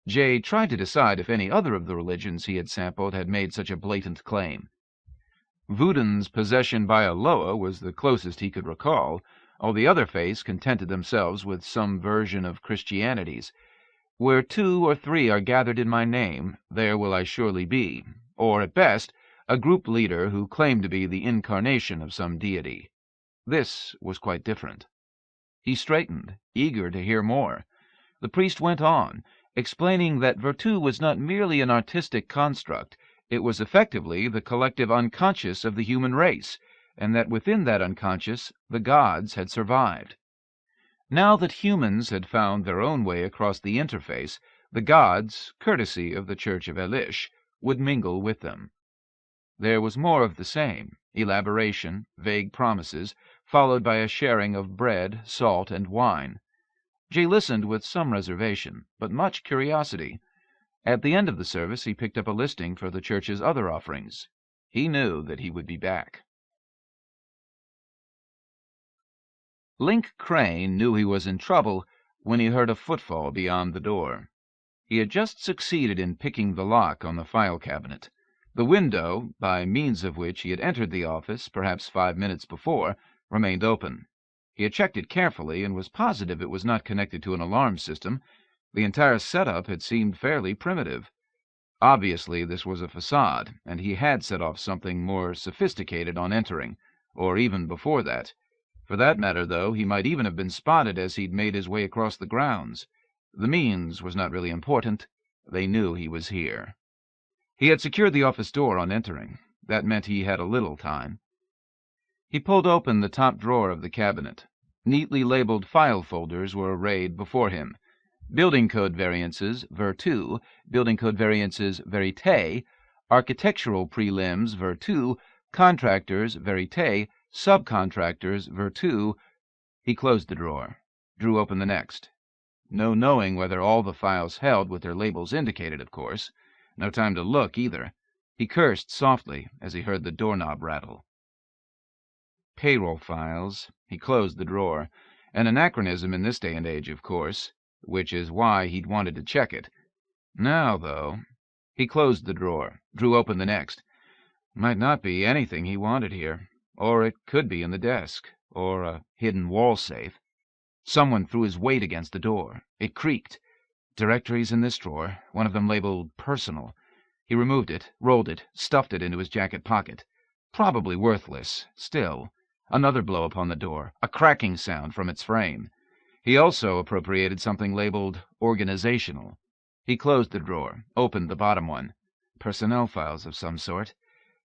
A: Jay tried to decide if any other of the religions he had sampled had made such a blatant claim. Voodoo's possession by a Loa was the closest he could recall. All the other faiths contented themselves with some version of Christianity's. Where 2 or 3 are gathered in my name, there will I surely be, or, at best, a group leader who claimed to be the incarnation of some deity. This was quite different. He straightened, eager to hear more. The priest went on, explaining that Virtu was not merely an artistic construct, it was effectively the collective unconscious of the human race, and that within that unconscious the gods had survived. Now that humans had found their own way across the interface, the gods, courtesy of the Church of Elish, would mingle with them. There was more of the same, elaboration, vague promises, followed by a sharing of bread, salt, and wine. Jay listened with some reservation, but much curiosity. At the end of the service he picked up a listing for the church's other offerings. He knew that he would be back. Link Crane knew he was in trouble when he heard a footfall beyond the door. He had just succeeded in picking the lock on the file cabinet. The window, by means of which he had entered the office perhaps 5 minutes before, remained open. He had checked it carefully and was positive it was not connected to an alarm system. The entire setup had seemed fairly primitive. Obviously this was a facade, and he had set off something more sophisticated on entering, or even before that. For that matter, though, he might even have been spotted as he'd made his way across the grounds. The means was not really important. They knew he was here. He had secured the office door on entering. That meant he had a little time. He pulled open the top drawer of the cabinet. Neatly labeled file folders were arrayed before him. Building code variances, Virtu, building code variances, Verite, architectural prelims, Virtu, contractors, Verite, subcontractors, Virtu. He closed the drawer, drew open the next. No knowing whether all the files held what their labels indicated, of course. No time to look, either. He cursed softly as he heard the doorknob rattle. Payroll files. He closed the drawer. An anachronism in this day and age, of course, which is why he'd wanted to check it. Now, though, he closed the drawer, drew open the next. Might not be anything he wanted here, or it could be in the desk, or a hidden wall safe. Someone threw his weight against the door. It creaked. Directories in this drawer, one of them labeled Personal. He removed it, rolled it, stuffed it into his jacket pocket. Probably worthless, still. Another blow upon the door, a cracking sound from its frame. He also appropriated something labeled Organizational. He closed the drawer, opened the bottom one. Personnel files of some sort.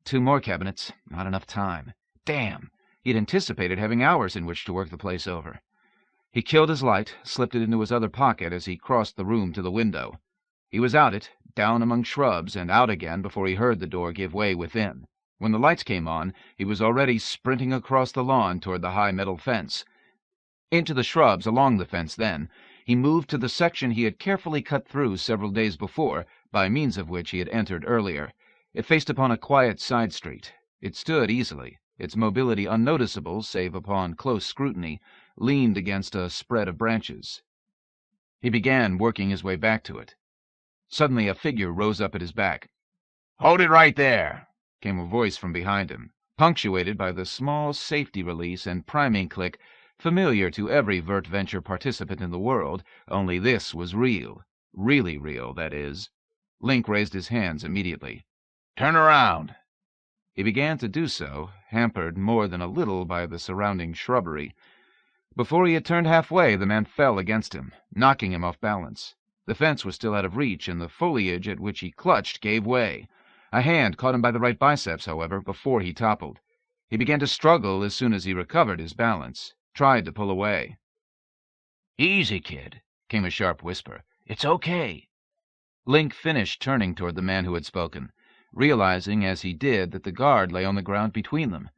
A: 2 more cabinets, not enough time. Damn! He'd anticipated having hours in which to work the place over. He killed his light, slipped it into his other pocket as he crossed the room to the window. He was out it, down among shrubs, and out again before he heard the door give way within. When the lights came on, he was already sprinting across the lawn toward the high metal fence. Into the shrubs along the fence, then. He moved to the section he had carefully cut through several days before, by means of which he had entered earlier. It faced upon a quiet side street. It stood easily, its mobility unnoticeable save upon close scrutiny, leaned against a spread of branches. He began working his way back to it. Suddenly a figure rose up at his back.
J: "Hold it right there,"
A: came a voice from behind him, punctuated by the small safety release and priming click familiar to every Vert Venture participant in the world, only this was real. Really real, that is. Link raised his hands immediately.
J: "Turn around."
A: He began to do so, hampered more than a little by the surrounding shrubbery. Before he had turned halfway, the man fell against him, knocking him off balance. The fence was still out of reach, and the foliage at which he clutched gave way. A hand caught him by the right biceps, however, before he toppled. He began to struggle as soon as he recovered his balance, tried to pull away.
J: "Easy, kid," came a sharp whisper. "It's okay."
A: Link finished turning toward the man who had spoken, realizing as he did that the guard lay on the ground between them.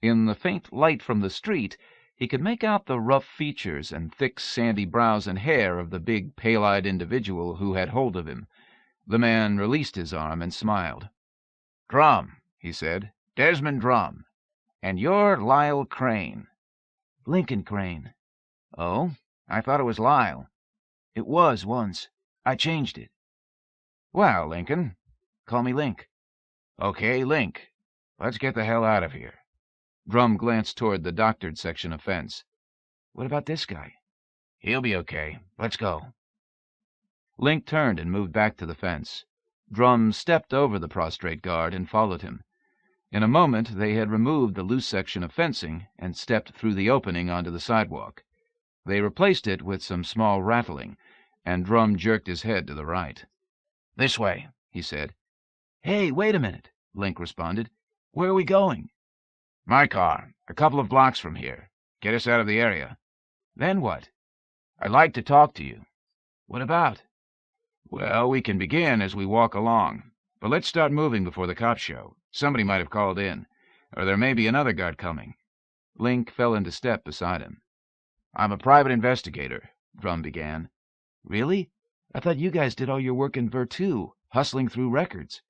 A: In the faint light from the street, he could make out the rough features and thick sandy brows and hair of the big pale-eyed individual who had hold of him. The man released his arm and smiled.
J: "Drum," he said. "Desmond Drum. And you're Lyle Crane."
C: Lincoln Crane.
J: "Oh, I thought it was Lyle."
C: It was once. I changed it.
J: "Well, Lincoln."
C: Call me Link.
J: "Okay, Link. Let's get the hell out of here."
A: Drum glanced toward the doctored section of fence.
C: What about this guy?
J: "He'll be okay. Let's go."
A: Link turned and moved back to the fence. Drum stepped over the prostrate guard and followed him. In a moment they had removed the loose section of fencing and stepped through the opening onto the sidewalk. They replaced it with some small rattling, and Drum jerked his head to the right.
J: "This way,"
A: he said.
C: Hey, wait a minute, Link responded. Where are we going?
J: "My car. A couple of blocks from here. Get us out of the area."
C: Then what?
J: "I'd like to talk to you."
C: What about?
J: "Well, we can begin as we walk along. But let's start moving before the cops show. Somebody might have called in. Or there may be another guard coming."
A: Link fell into step beside him.
J: "I'm a private investigator," Drum began.
C: Really? I thought you guys did all your work in Virtu, hustling through records.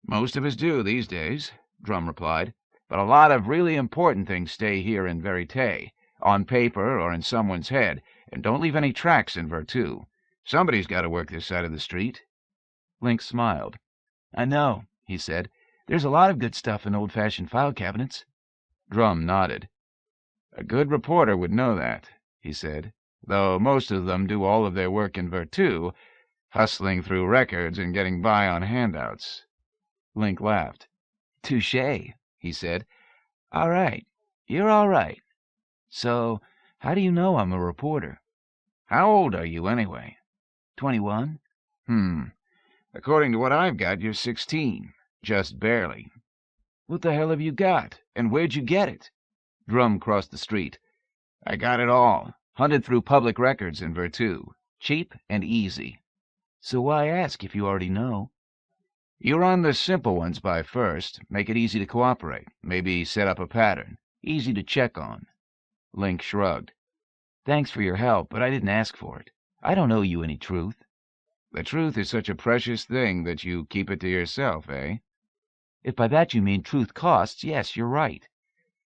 J: "Most of us do these days," Drum replied. "But a lot of really important things stay here in Verite, on paper or in someone's head, and don't leave any tracks in Virtu. Somebody's got to work this side of the street."
A: Link smiled.
C: I know, he said. There's a lot of good stuff in old-fashioned file cabinets.
A: Drum nodded.
J: "A good reporter would know that," he said, "though most of them do all of their work in Virtu, hustling through records and getting by on handouts."
A: Link laughed.
C: Touché, he said. All right, you're all right. So, how do you know I'm a reporter?
J: "How old are you, anyway?"
C: 21.
J: According to what I've got, you're 16. Just barely."
C: What the hell have you got? And where'd you get it?
A: Drum crossed the street.
J: "I got it all. Hunted through public records in Virtu. Cheap and easy."
C: So why ask if you already know?
J: "You run the simple ones by first. Make it easy to cooperate. Maybe set up a pattern. Easy to check on."
A: Link shrugged.
C: Thanks for your help, but I didn't ask for it. I don't owe you any truth.
J: "The truth is such a precious thing that you keep it to yourself, eh?"
C: If by that you mean truth costs, yes, you're right.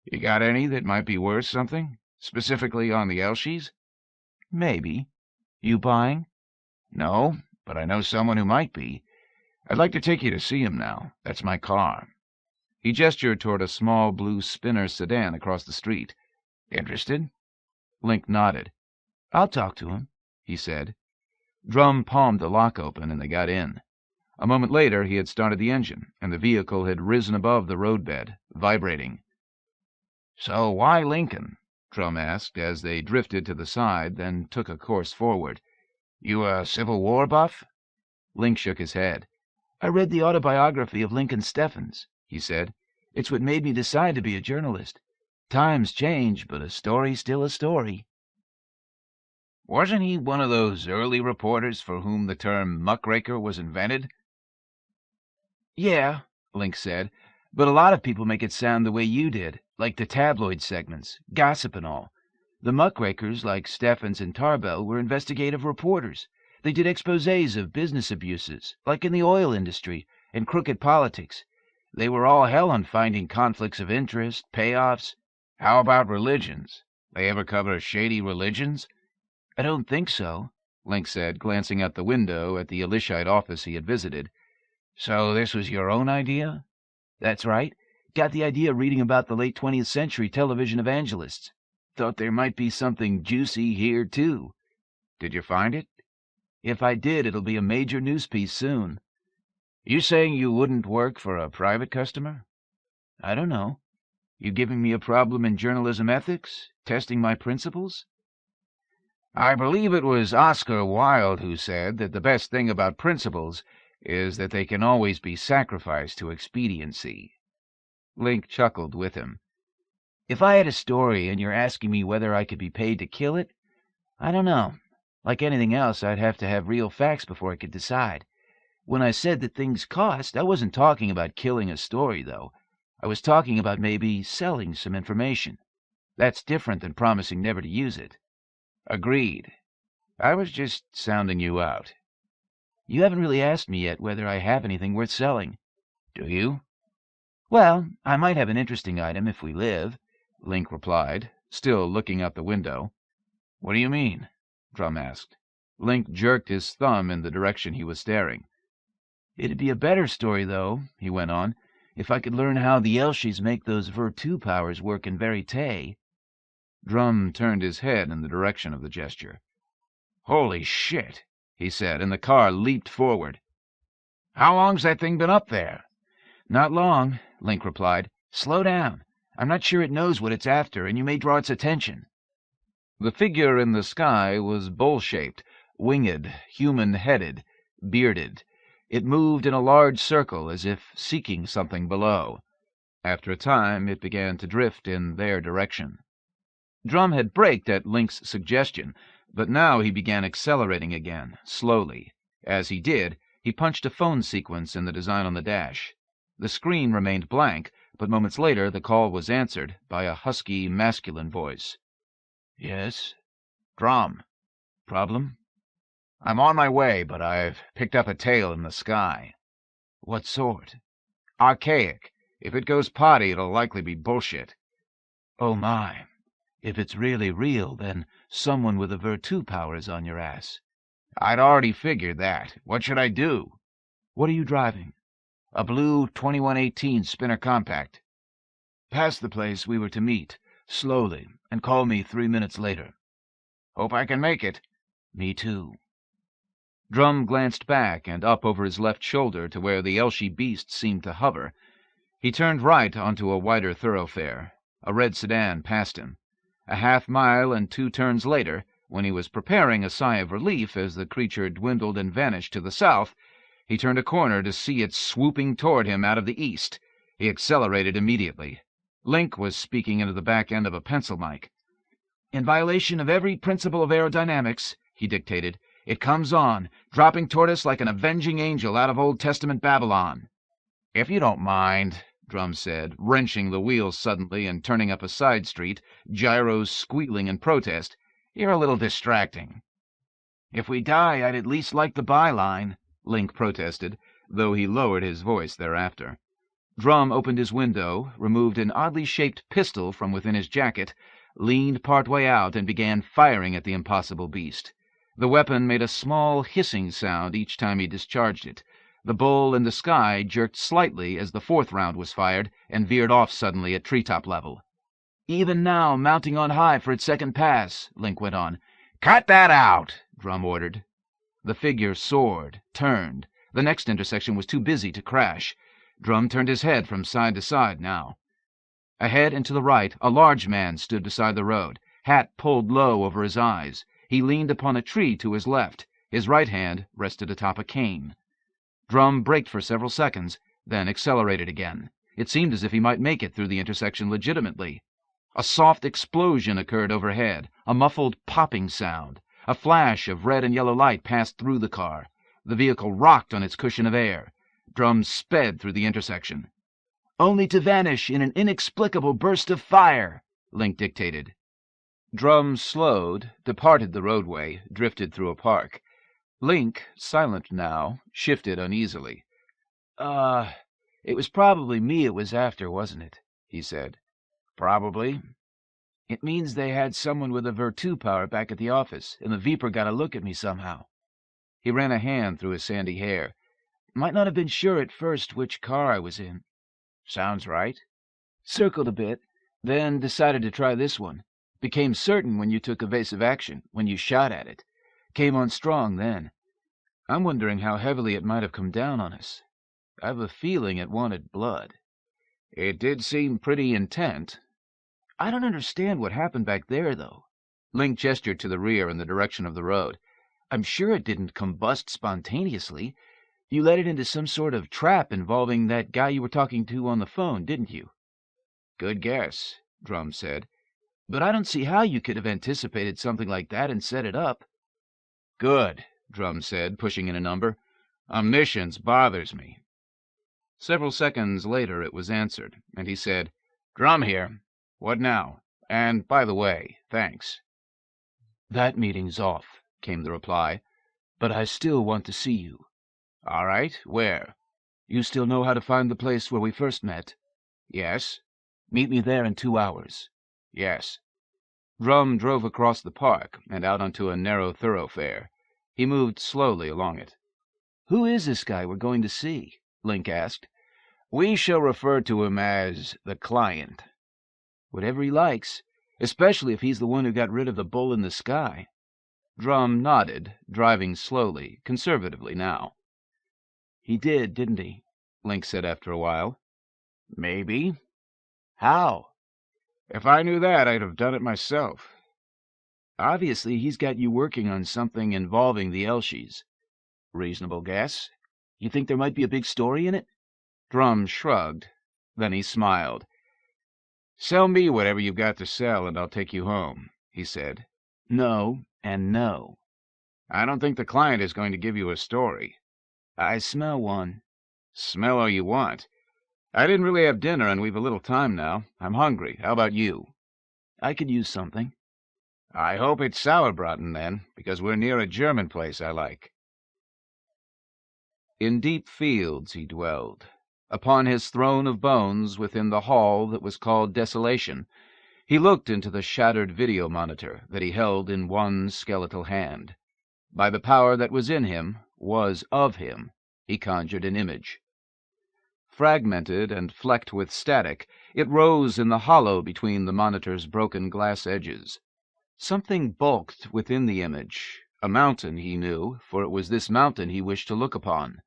J: "You got any that might be worth something? Specifically on the Elshies?"
C: Maybe. You buying?
J: "No, but I know someone who might be. I'd like to take you to see him now. That's my car."
A: He gestured toward a small blue Spinner sedan across the street.
J: "Interested?"
A: Link nodded.
C: I'll talk to him,
A: he said. Drum palmed the lock open, and they got in. A moment later he had started the engine, and the vehicle had risen above the roadbed, vibrating.
J: "So why Lincoln?"
A: Drum asked as they drifted to the side, then took a course forward.
J: "You a Civil War buff?"
A: Link shook his head.
C: I read the autobiography of Lincoln Steffens, he said. It's what made me decide to be a journalist. Times change, but a story's still a story.
J: "Wasn't he one of those early reporters for whom the term muckraker was invented?"
C: Yeah, Link said, but a lot of people make it sound the way you did, like the tabloid segments, gossip and all. The muckrakers, like Steffens and Tarbell, were investigative reporters. They did exposés of business abuses, like in the oil industry, and crooked politics.
D: They were all hell on finding conflicts of interest, payoffs. How about religions? They ever cover shady religions?
C: I don't think so, Link said, glancing out the window at the Ayradyss office he had visited.
D: So this was your own idea?
C: That's right. Got the idea reading about the late 20th century television evangelists. Thought there might be something juicy here, too.
D: Did you find it?
C: If I did, it'll be a major news piece soon.
D: You saying you wouldn't work for a private customer?
C: I don't know. You giving me a problem in journalism ethics? Testing my principles?
D: I believe it was Oscar Wilde who said that the best thing about principles is that they can always be sacrificed to expediency.
C: Link chuckled with him. If I had a story and you're asking me whether I could be paid to kill it, I don't know. Like anything else, I'd have to have real facts before I could decide. When I said that things cost, I wasn't talking about killing a story, though. I was talking about maybe selling some information. That's different than promising never to use it.
D: Agreed. I was just sounding you out.
C: You haven't really asked me yet whether I have anything worth selling.
D: Do you?
C: Well, I might have an interesting item if we live, Link replied, still looking out the window.
D: What do you mean? Drum asked.
C: Link jerked his thumb in the direction he was staring. It'd be a better story, though, he went on, if I could learn how the Elshys make those Virtu powers work in Verite.
A: Drum turned his head in the direction of the gesture.
D: Holy shit,
A: he said, and the car leaped forward.
D: How long's that thing been up there?
C: Not long, Link replied. Slow down. I'm not sure it knows what it's after, and you may draw its attention.
A: The figure in the sky was bowl-shaped, winged, human-headed, bearded. It moved in a large circle as if seeking something below. After a time, it began to drift in their direction. Drum had braked at Link's suggestion, but now he began accelerating again, slowly. As he did, he punched a phone sequence in the design on the dash. The screen remained blank, but moments later the call was answered by a husky, masculine voice.
C: Yes?
D: Drum.
C: Problem?
D: I'm on my way, but I've picked up a tail in the sky.
C: What sort?
D: Archaic. If it goes potty, it'll likely be bullshit.
C: Oh my. If it's really real, then someone with a Virtu power is on your ass.
D: I'd already figured that. What should I do?
C: What are you driving?
D: A blue 2118 Spinner Compact.
C: Pass the place we were to meet, slowly, and call me 3 minutes later.
D: Hope I can make it.
C: Me too.
A: Drum glanced back and up over his left shoulder to where the Elshy beast seemed to hover. He turned right onto a wider thoroughfare. A red sedan passed him. A half-mile and 2 turns later, when he was preparing a sigh of relief as the creature dwindled and vanished to the south, he turned a corner to see it swooping toward him out of the east. He accelerated immediately. Link was speaking into the back end of a pencil mic.
C: In violation of every principle of aerodynamics, he dictated, it comes on, dropping toward us like an avenging angel out of Old Testament Babylon.
D: If you don't mind,
A: Drum said, wrenching the wheels suddenly and turning up a side street, gyros squealing in protest,
D: you're a little distracting.
C: If we die, I'd at least like the byline,
A: Link protested, though he lowered his voice thereafter. Drum opened his window, removed an oddly shaped pistol from within his jacket, leaned part way out, and began firing at the impossible beast. The weapon made a small hissing sound each time he discharged it. The bull in the sky jerked slightly as the 4th round was fired and veered off suddenly at treetop level.
C: Even now, mounting on high for its second pass, Link went on.
D: Cut that out,
A: Drum ordered. The figure soared, turned. The next intersection was too busy to crash. Drum turned his head from side to side now. Ahead and to the right, a large man stood beside the road, hat pulled low over his eyes. He leaned upon a tree to his left. His right hand rested atop a cane. Drum braked for several seconds, then accelerated again. It seemed as if he might make it through the intersection legitimately. A soft explosion occurred overhead, a muffled popping sound. A flash of red and yellow light passed through the car. The vehicle rocked on its cushion of air. Drum sped through the intersection.
C: Only to vanish in an inexplicable burst of fire, Link dictated.
A: Drum slowed, departed the roadway, drifted through a park. Link, silent now, shifted uneasily.
E: It was probably me it was after, wasn't it? He said. Probably. It means they had someone with a Virtu power back at the office, and the Viper got a look at me somehow. He ran a hand through his sandy hair. Might not have been sure at first which car I was in. Sounds right. Circled a bit, then decided to try this one. Became certain when you took evasive action, when you shot at it. Came on strong then. I'm wondering how heavily it might have come down on us. I've a feeling it wanted blood. It did seem pretty intent. I don't understand what happened back there, though. Link gestured to the rear in the direction of the road. I'm sure it didn't combust spontaneously. You led it into some sort of trap involving that guy you were talking to on the phone, didn't you? Good guess, Drum said. But I don't see how you could have anticipated something like that and set it up. Good, Drum said, pushing in a number. Omniscience bothers me. Several seconds later it was answered, and he said, Drum here. What now? And, by the way, thanks. That meeting's off, came the reply. But I still want to see you. All right, where? You still know how to find the place where we first met? Yes. Meet me there in 2 hours. Yes. Drum drove across the park and out onto a narrow thoroughfare. He moved slowly along it. Who is this guy we're going to see? Link asked. We shall refer to him as the client. Whatever he likes, especially if he's the one who got rid of the bull in the sky. Drum nodded, driving slowly, conservatively now. He did, didn't he? Link said after a while. Maybe. How? If I knew that, I'd have done it myself. Obviously, he's got you working on something involving the Elshies. Reasonable guess. You think there might be a big story in it? Drum shrugged. Then he smiled. Sell me whatever you've got to sell, and I'll take you home, he said. No, and no. I don't think the client is going to give you a story. I smell one. Smell all you want. I didn't really have dinner, and we've a little time now. I'm hungry. How about you? I could use something. I hope it's sauerbraten, then, because we're near a German place I like. In deep fields he dwelled. Upon his throne of bones within the hall that was called Desolation, he looked into the shattered video monitor that he held in one skeletal hand. By the power that was in him, was of him, he conjured an image. Fragmented and flecked with static, it rose in the hollow between the monitor's broken glass edges. Something bulked within the image, a mountain, he knew, for it was this mountain he wished to look upon.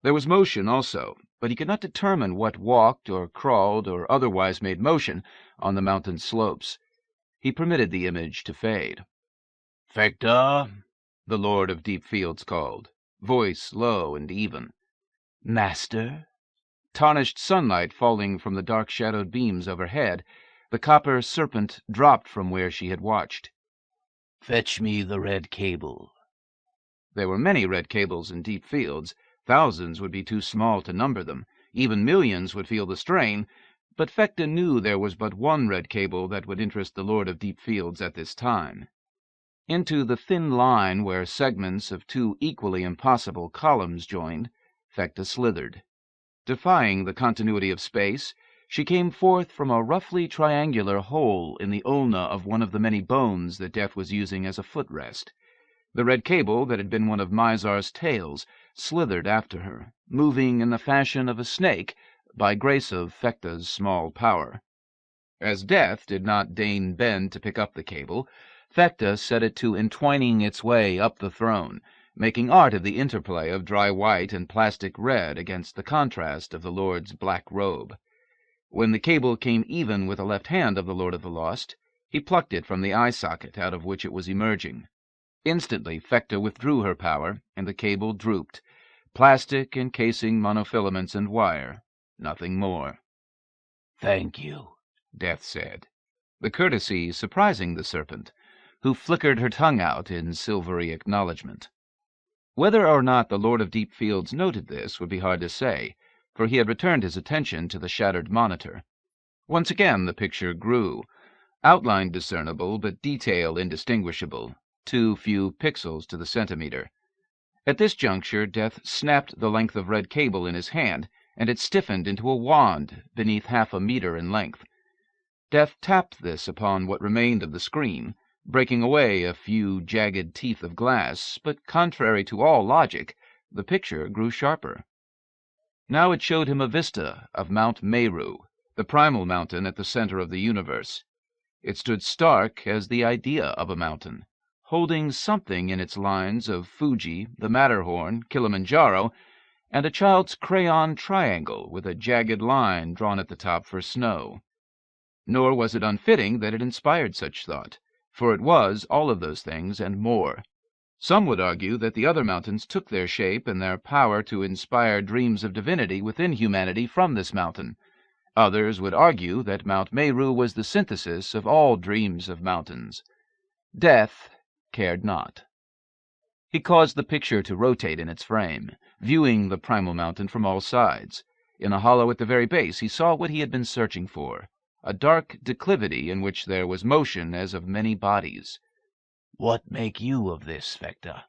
E: There was motion also, but he could not determine what walked or crawled or otherwise made motion on the mountain's slopes. He permitted the image to fade. "Fecta," the Lord of Deep Fields called, voice low and even. "Master?" Tarnished sunlight falling from the dark-shadowed beams overhead, the copper serpent dropped from where she had watched. "Fetch me the red cable." There were many red cables in Deep Fields. Thousands would be too small to number them. Even millions would feel the strain. But Fecta knew there was but one red cable that would interest the Lord of Deep Fields at this time. Into the thin line where segments of two equally impossible columns joined, Fecta slithered. Defying the continuity of space, she came forth from a roughly triangular hole in the ulna of one of the many bones that Death was using as a footrest. The red cable that had been one of Mizar's tails slithered after her, moving in the fashion of a snake by grace of Fecta's small power. As Death did not deign bend to pick up the cable, Fecta set it to entwining its way up the throne, making art of the interplay of dry white and plastic red against the contrast of the Lord's black robe. When the cable came even with the left hand of the Lord of the Lost, he plucked it from the eye socket out of which it was emerging. Instantly Fecta withdrew her power, and the cable drooped, plastic encasing monofilaments and wire, nothing more. "Thank you," Death said, the courtesy surprising the serpent, who flickered her tongue out in silvery acknowledgment. Whether or not the Lord of Deep Fields noted this would be hard to say, for he had returned his attention to the shattered monitor. Once again the picture grew, outline discernible but detail indistinguishable, too few pixels to the centimeter. At this juncture Death snapped the length of red cable in his hand
A: and it stiffened into a wand beneath 1/2 a meter in length. Death tapped this upon what remained of the screen, breaking away a few jagged teeth of glass, but contrary to all logic, the picture grew sharper. Now it showed him a vista of Mount Meru, the primal mountain at the center of the universe. It stood stark as the idea of a mountain, holding something in its lines of Fuji, the Matterhorn, Kilimanjaro, and a child's crayon triangle with a jagged line drawn at the top for snow. Nor was it unfitting that it inspired such thought, for it was all of those things and more. Some would argue that the other mountains took their shape and their power to inspire dreams of divinity within humanity from this mountain. Others would argue that Mount Meru was the synthesis of all dreams of mountains. Death cared not. He caused the picture to rotate in its frame, viewing the primal mountain from all sides. In a hollow at the very base he saw what he had been searching for, a dark declivity in which there was motion as of many bodies.
J: "What make you of this, Vecta?"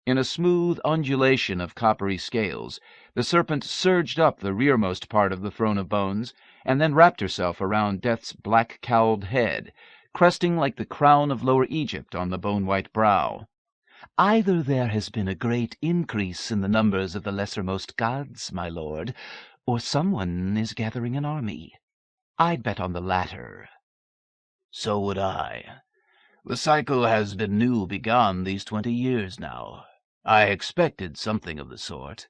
A: In a smooth undulation of coppery scales, the serpent surged up the rearmost part of the throne of bones, and then wrapped herself around Death's black-cowled head, cresting like the crown of Lower Egypt on the bone-white brow.
C: "Either there has been a great increase in the numbers of the lessermost gods, my lord, or someone is gathering an army. I'd bet on the latter."
J: "So would I. The cycle has been new begun these 20 years now. I expected something of the sort.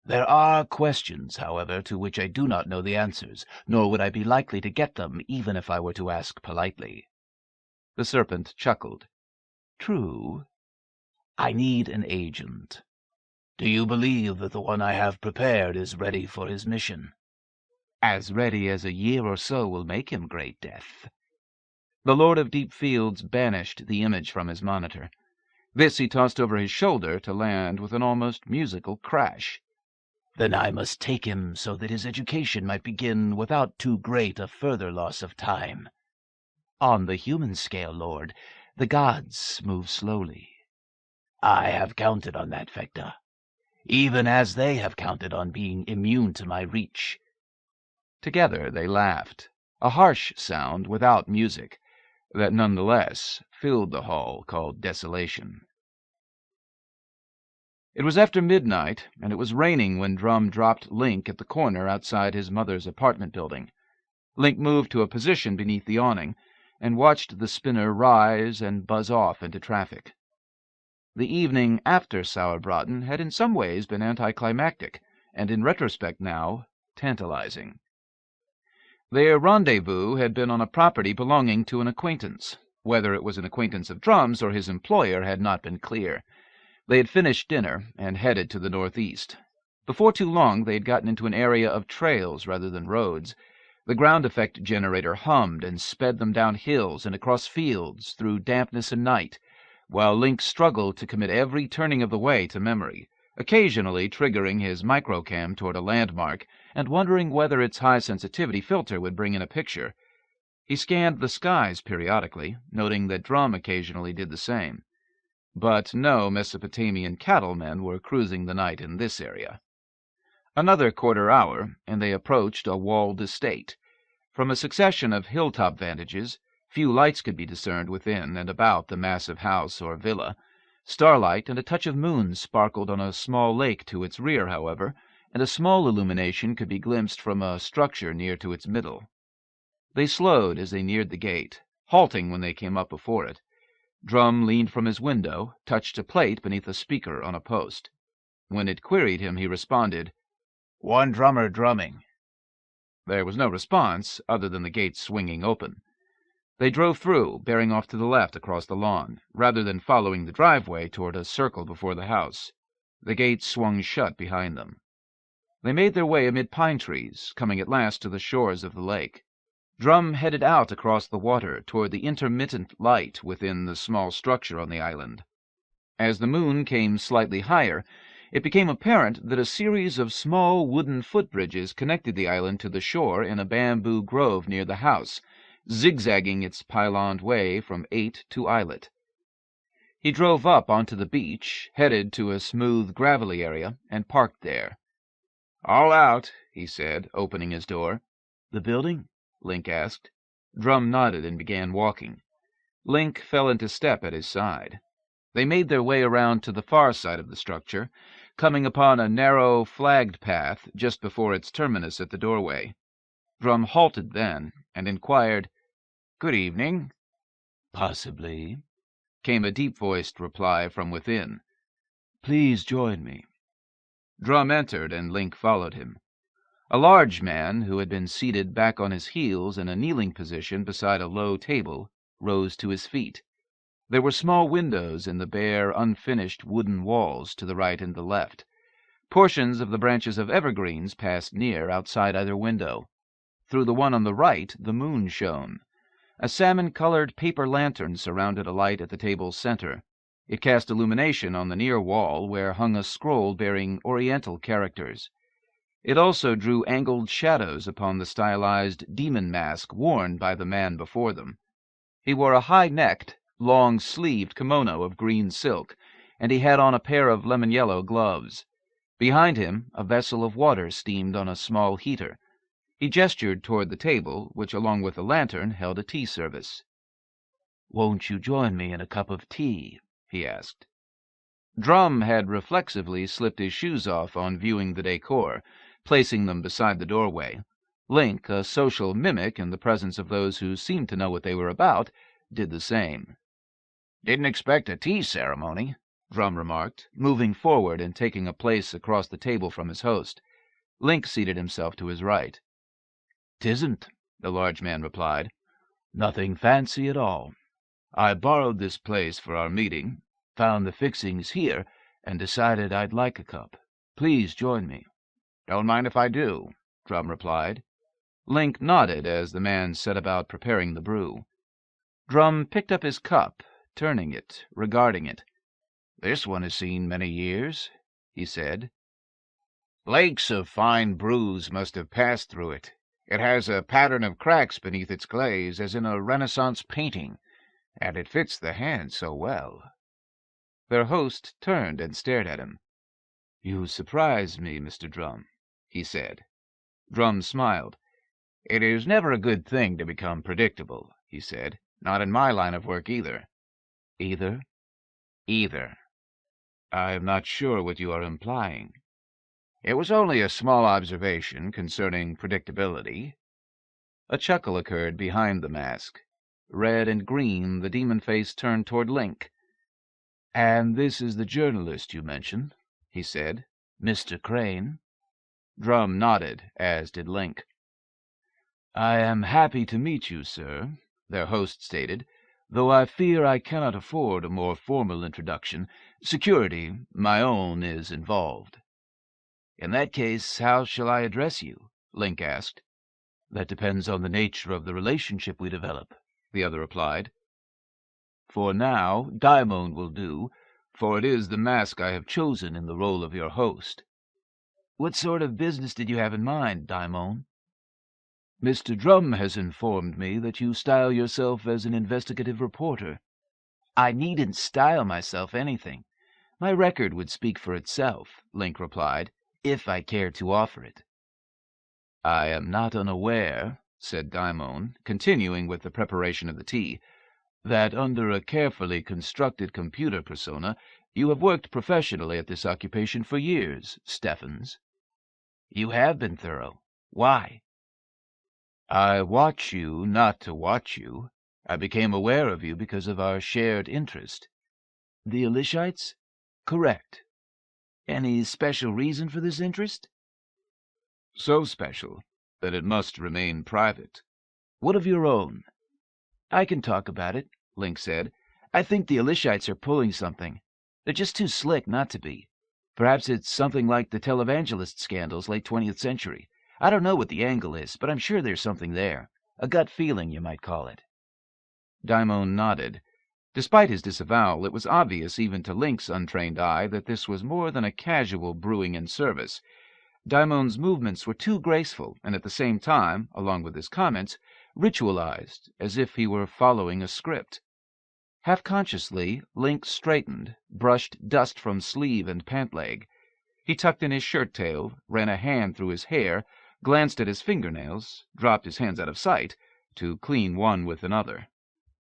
J: There are questions, however, to which I do not know the answers, nor would I be likely to get them even if I were to ask politely."
A: The serpent chuckled.
C: "True. I need an agent."
J: "Do you believe that the one I have prepared is ready for his mission?"
C: "As ready as a year or so will make him, great Death."
A: The Lord of Deep Fields banished the image from his monitor. This he tossed over his shoulder to land with an almost musical crash.
J: "Then I must take him so that his education might begin without too great a further loss of time."
C: "On the human scale, Lord, the gods move slowly."
J: "I have counted on that, Vecta, even as they have counted on being immune to my reach."
A: Together they laughed, a harsh sound without music, that nonetheless filled the hall called Desolation. It was after midnight, and it was raining when Drum dropped Link at the corner outside his mother's apartment building. Link moved to a position beneath the awning, and watched the spinner rise and buzz off into traffic. The evening after Sauerbraten had in some ways been anticlimactic, and in retrospect now, tantalizing. Their rendezvous had been on a property belonging to an acquaintance. Whether it was an acquaintance of Drum's or his employer had not been clear. They had finished dinner and headed to the northeast. Before too long they had gotten into an area of trails rather than roads. The ground effect generator hummed and sped them down hills and across fields through dampness and night, while Link struggled to commit every turning of the way to memory, occasionally triggering his microcam toward a landmark and wondering whether its high-sensitivity filter would bring in a picture. He scanned the skies periodically, noting that Drum occasionally did the same. But no Mesopotamian cattlemen were cruising the night in this area. Another quarter hour, and they approached a walled estate. From a succession of hilltop vantages, few lights could be discerned within and about the massive house or villa. Starlight and a touch of moon sparkled on a small lake to its rear, however, and a small illumination could be glimpsed from a structure near to its middle. They slowed as they neared the gate, halting when they came up before it. Drum leaned from his window, touched a plate beneath a speaker on a post. When it queried him, he responded,
J: "One drummer drumming."
A: There was no response, other than the gate swinging open. They drove through, bearing off to the left across the lawn, rather than following the driveway toward a circle before the house. The gate swung shut behind them. They made their way amid pine trees, coming at last to the shores of the lake. Drum headed out across the water toward the intermittent light within the small structure on the island. As the moon came slightly higher, it became apparent that a series of small wooden footbridges connected the island to the shore in a bamboo grove near the house, zigzagging its pyloned way from Eight to Islet. He drove up onto the beach, headed to a smooth, gravelly area, and parked there. "All out," he said, opening his door.
C: The building?
A: Link asked. Drum nodded and began walking. Link fell into step at his side. They made their way around to the far side of the structure, coming upon a narrow, flagged path just before its terminus at the doorway. Drum halted then and inquired, "Good evening."
C: Possibly,
A: came a deep-voiced reply from within.
C: "Please join me."
A: Drum entered, and Link followed him. A large man, who had been seated back on his heels in a kneeling position beside a low table, rose to his feet. There were small windows in the bare, unfinished wooden walls to the right and the left. Portions of the branches of evergreens passed near outside either window. Through the one on the right the moon shone. A salmon-colored paper lantern surrounded a light at the table's center. It cast illumination on the near wall, where hung a scroll bearing Oriental characters. It also drew angled shadows upon the stylized demon mask worn by the man before them. He wore a high-necked, long-sleeved kimono of green silk, and he had on a pair of lemon-yellow gloves. Behind him, a vessel of water steamed on a small heater. He gestured toward the table, which, along with the lantern, held a tea service.
C: "Won't you join me in a cup of tea?" he asked.
A: Drum had reflexively slipped his shoes off on viewing the decor, placing them beside the doorway. Link, a social mimic in the presence of those who seemed to know what they were about, did the same.
D: "Didn't expect a tea ceremony,"
A: Drum remarked, moving forward and taking a place across the table from his host. Link seated himself to his right.
C: "'Tisn't," the large man replied. "Nothing fancy at all. I borrowed this place for our meeting, found the fixings here, and decided I'd like a cup. Please join me."
D: "Don't mind if I do,"
A: Drum replied. Link nodded as the man set about preparing the brew. Drum picked up his cup, turning it, regarding it.
D: "This one has seen many years," he said. "Lakes of fine brews must have passed through it. It has a pattern of cracks beneath its glaze, as in a Renaissance painting, and it fits the hand so well."
A: Their host turned and stared at him.
C: "You surprise me, Mr. Drum," he said.
A: Drum smiled.
D: "It is never a good thing to become predictable," he said. "Not in my line of work, either."
C: "Either?"
D: "Either."
C: "I am not sure what you are implying."
D: "It was only a small observation concerning predictability."
A: A chuckle occurred behind the mask. Red and green, the demon face turned toward Link.
C: "And this is the journalist you mentioned," he said. "Mr. Crane?"
A: Drum nodded, as did Link.
C: "I am happy to meet you, sir," their host stated, "though I fear I cannot afford a more formal introduction. Security, my own, is involved." "In that case, how shall I address you?" Link asked. "That depends on the nature of the relationship we develop," the other replied. "For now, Daimon will do, for it is the mask I have chosen in the role of your host." "What sort of business did you have in mind, Daimon?" "Mr. Drum has informed me that you style yourself as an investigative reporter." "I needn't style myself anything. My record would speak for itself," Link replied, "if I cared to offer it." "I am not unaware," said Daimon, continuing with the preparation of the tea, "that under a carefully constructed computer persona you have worked professionally at this occupation for years, Stephens." "You have been thorough. Why?" "I watch you not to watch you. I became aware of you because of our shared interest." "The Ayradyss? Correct. Any special reason for this interest?"
A: "So special that it must remain private."
C: "What of your own?" "I can talk about it," Link said. "I think the Ayradyss are pulling something. They're just too slick not to be. Perhaps it's something like the televangelist scandals late 20th century. I don't know what the angle is, but I'm sure there's something there. A gut feeling, you might call it."
A: Daimon nodded. Despite his disavowal, it was obvious even to Link's untrained eye that this was more than a casual brewing and service. Daimon's movements were too graceful, and at the same time, along with his comments, ritualized, as if he were following a script. Half-consciously, Link straightened, brushed dust from sleeve and pant leg. He tucked in his shirt-tail, ran a hand through his hair, glanced at his fingernails, dropped his hands out of sight, to clean one with another.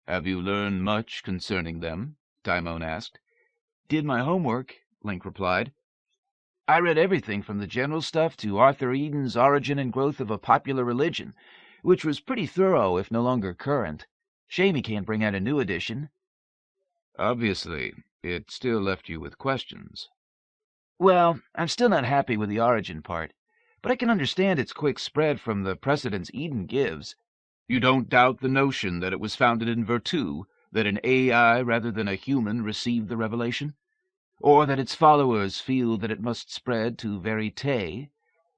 A: "Have you learned much concerning them?" Daimon asked.
C: "Did my homework," Link replied. "I read everything from the general stuff to Arthur Eden's Origin and Growth of a Popular Religion, which was pretty thorough if no longer current. Shame he can't bring out a new edition."
A: "Obviously, it still left you with questions."
C: "Well, I'm still not happy with the origin part, but I can understand its quick spread from the precedence Eden gives."
A: "You don't doubt the notion that it was founded in Virtu, that an AI rather than a human received the revelation?
C: Or that its followers feel that it must spread to Verite?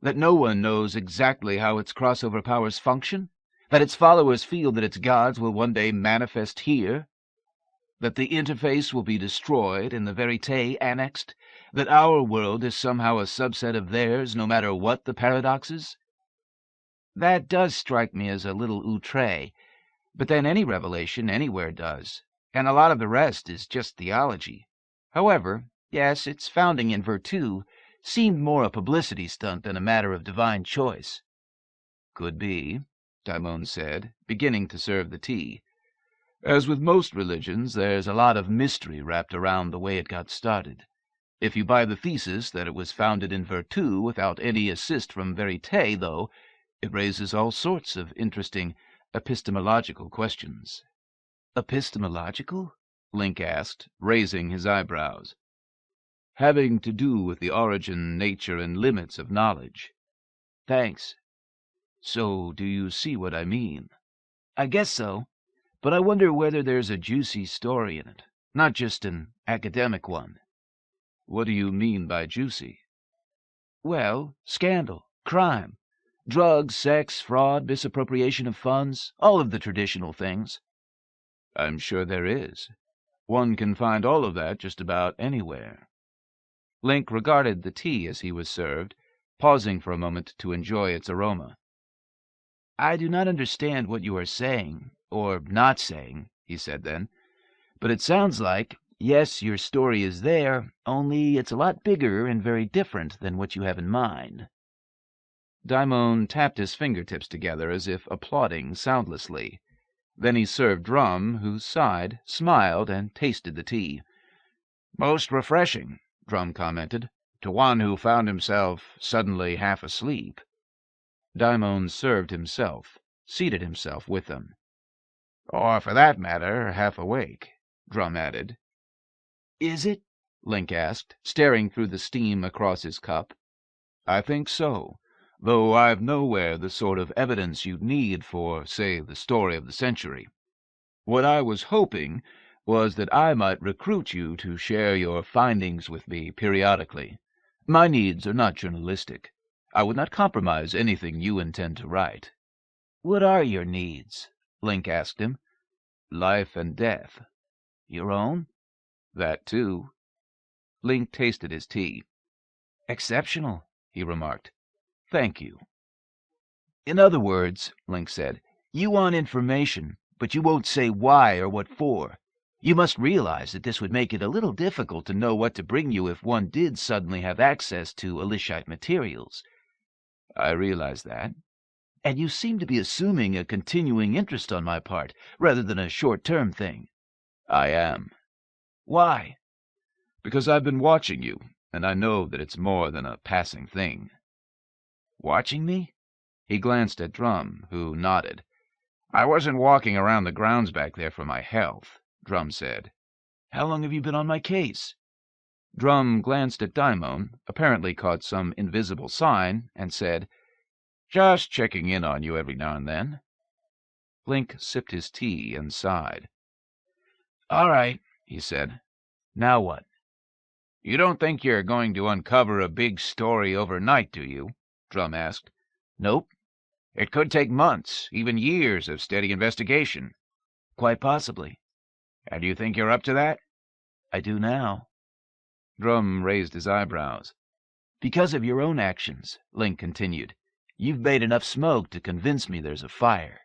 A: That no one knows exactly how its crossover powers function?
C: That its followers feel that its gods will one day manifest here? That the interface will be destroyed and the Verite annexed? That our world is somehow a subset of theirs, no matter what the paradoxes? That does strike me as a little outre, but then any revelation anywhere does, and a lot of the rest is just theology. However, yes, its founding in Virtu seemed more a publicity stunt than a matter of divine choice."
A: "Could be," Daimon said, beginning to serve the tea. "As with most religions, there's a lot of mystery wrapped around the way it got started. If you buy the thesis that it was founded in Virtu without any assist from Verite, though, it raises all sorts of interesting epistemological questions."
C: "Epistemological?"
A: Link asked, raising his eyebrows. "Having to do with the origin, nature, and limits of knowledge."
C: "Thanks.
A: So do you see what I mean?"
C: "I guess so, but I wonder whether there's a juicy story in it, not just an academic one."
A: "What do you mean by juicy?"
C: "Well, scandal, crime, drugs, sex, fraud, misappropriation of funds, all of the traditional things."
A: "I'm sure there is. One can find all of that just about anywhere." Link regarded the tea as he was served, pausing for a moment to enjoy its aroma.
C: "I do not understand what you are saying, or not saying," he said then, "but it sounds like, yes, your story is there, only it's a lot bigger and very different than what you have in mind."
A: Daimon tapped his fingertips together as if applauding soundlessly. Then he served Drum, who sighed, smiled, and tasted the tea.
D: "Most refreshing," Drum commented, "to one who found himself suddenly half asleep."
A: Daimon served himself, seated himself with them.
D: "Or, for that matter, half awake," Drum added.
C: "Is it?"
A: Link asked, staring through the steam across his cup. "I think so, though I've nowhere the sort of evidence you'd need for, say, the story of the century. What I was hoping was that I might recruit you to share your findings with me periodically. My needs are not journalistic. I would not compromise anything you intend to write."
C: "What are your needs?"
A: Link asked him. "Life and death."
C: "Your own?"
A: "That, too." Link tasted his tea.
C: "Exceptional," he remarked.
A: "Thank you."
C: "In other words," Link said, "you want information, but you won't say why or what for. You must realize that this would make it a little difficult to know what to bring you if one did suddenly have access to Elishite materials."
A: "I realize that."
C: "And you seem to be assuming a continuing interest on my part, rather than a short-term thing."
A: "I am."
C: "Why?"
A: "Because I've been watching you, and I know that it's more than a passing thing."
C: "Watching me?"
A: He glanced at Drum, who nodded.
D: "I wasn't walking around the grounds back there for my health," Drum said.
C: "How long have you been on my case?"
A: Drum glanced at Daimon, apparently caught some invisible sign, and said,
D: "Just checking in on you every now and then."
A: Link sipped his tea and sighed.
C: "All right," he said. "Now what?"
D: "You don't think you're going to uncover a big story overnight, do you?" Drum asked.
C: "Nope."
D: "It could take months, even years of steady investigation."
C: "Quite possibly."
D: "And you think you're up to that?"
C: "I do now."
A: Drum raised his eyebrows.
C: "Because of your own actions," Link continued. "You've made enough smoke to convince me there's a fire."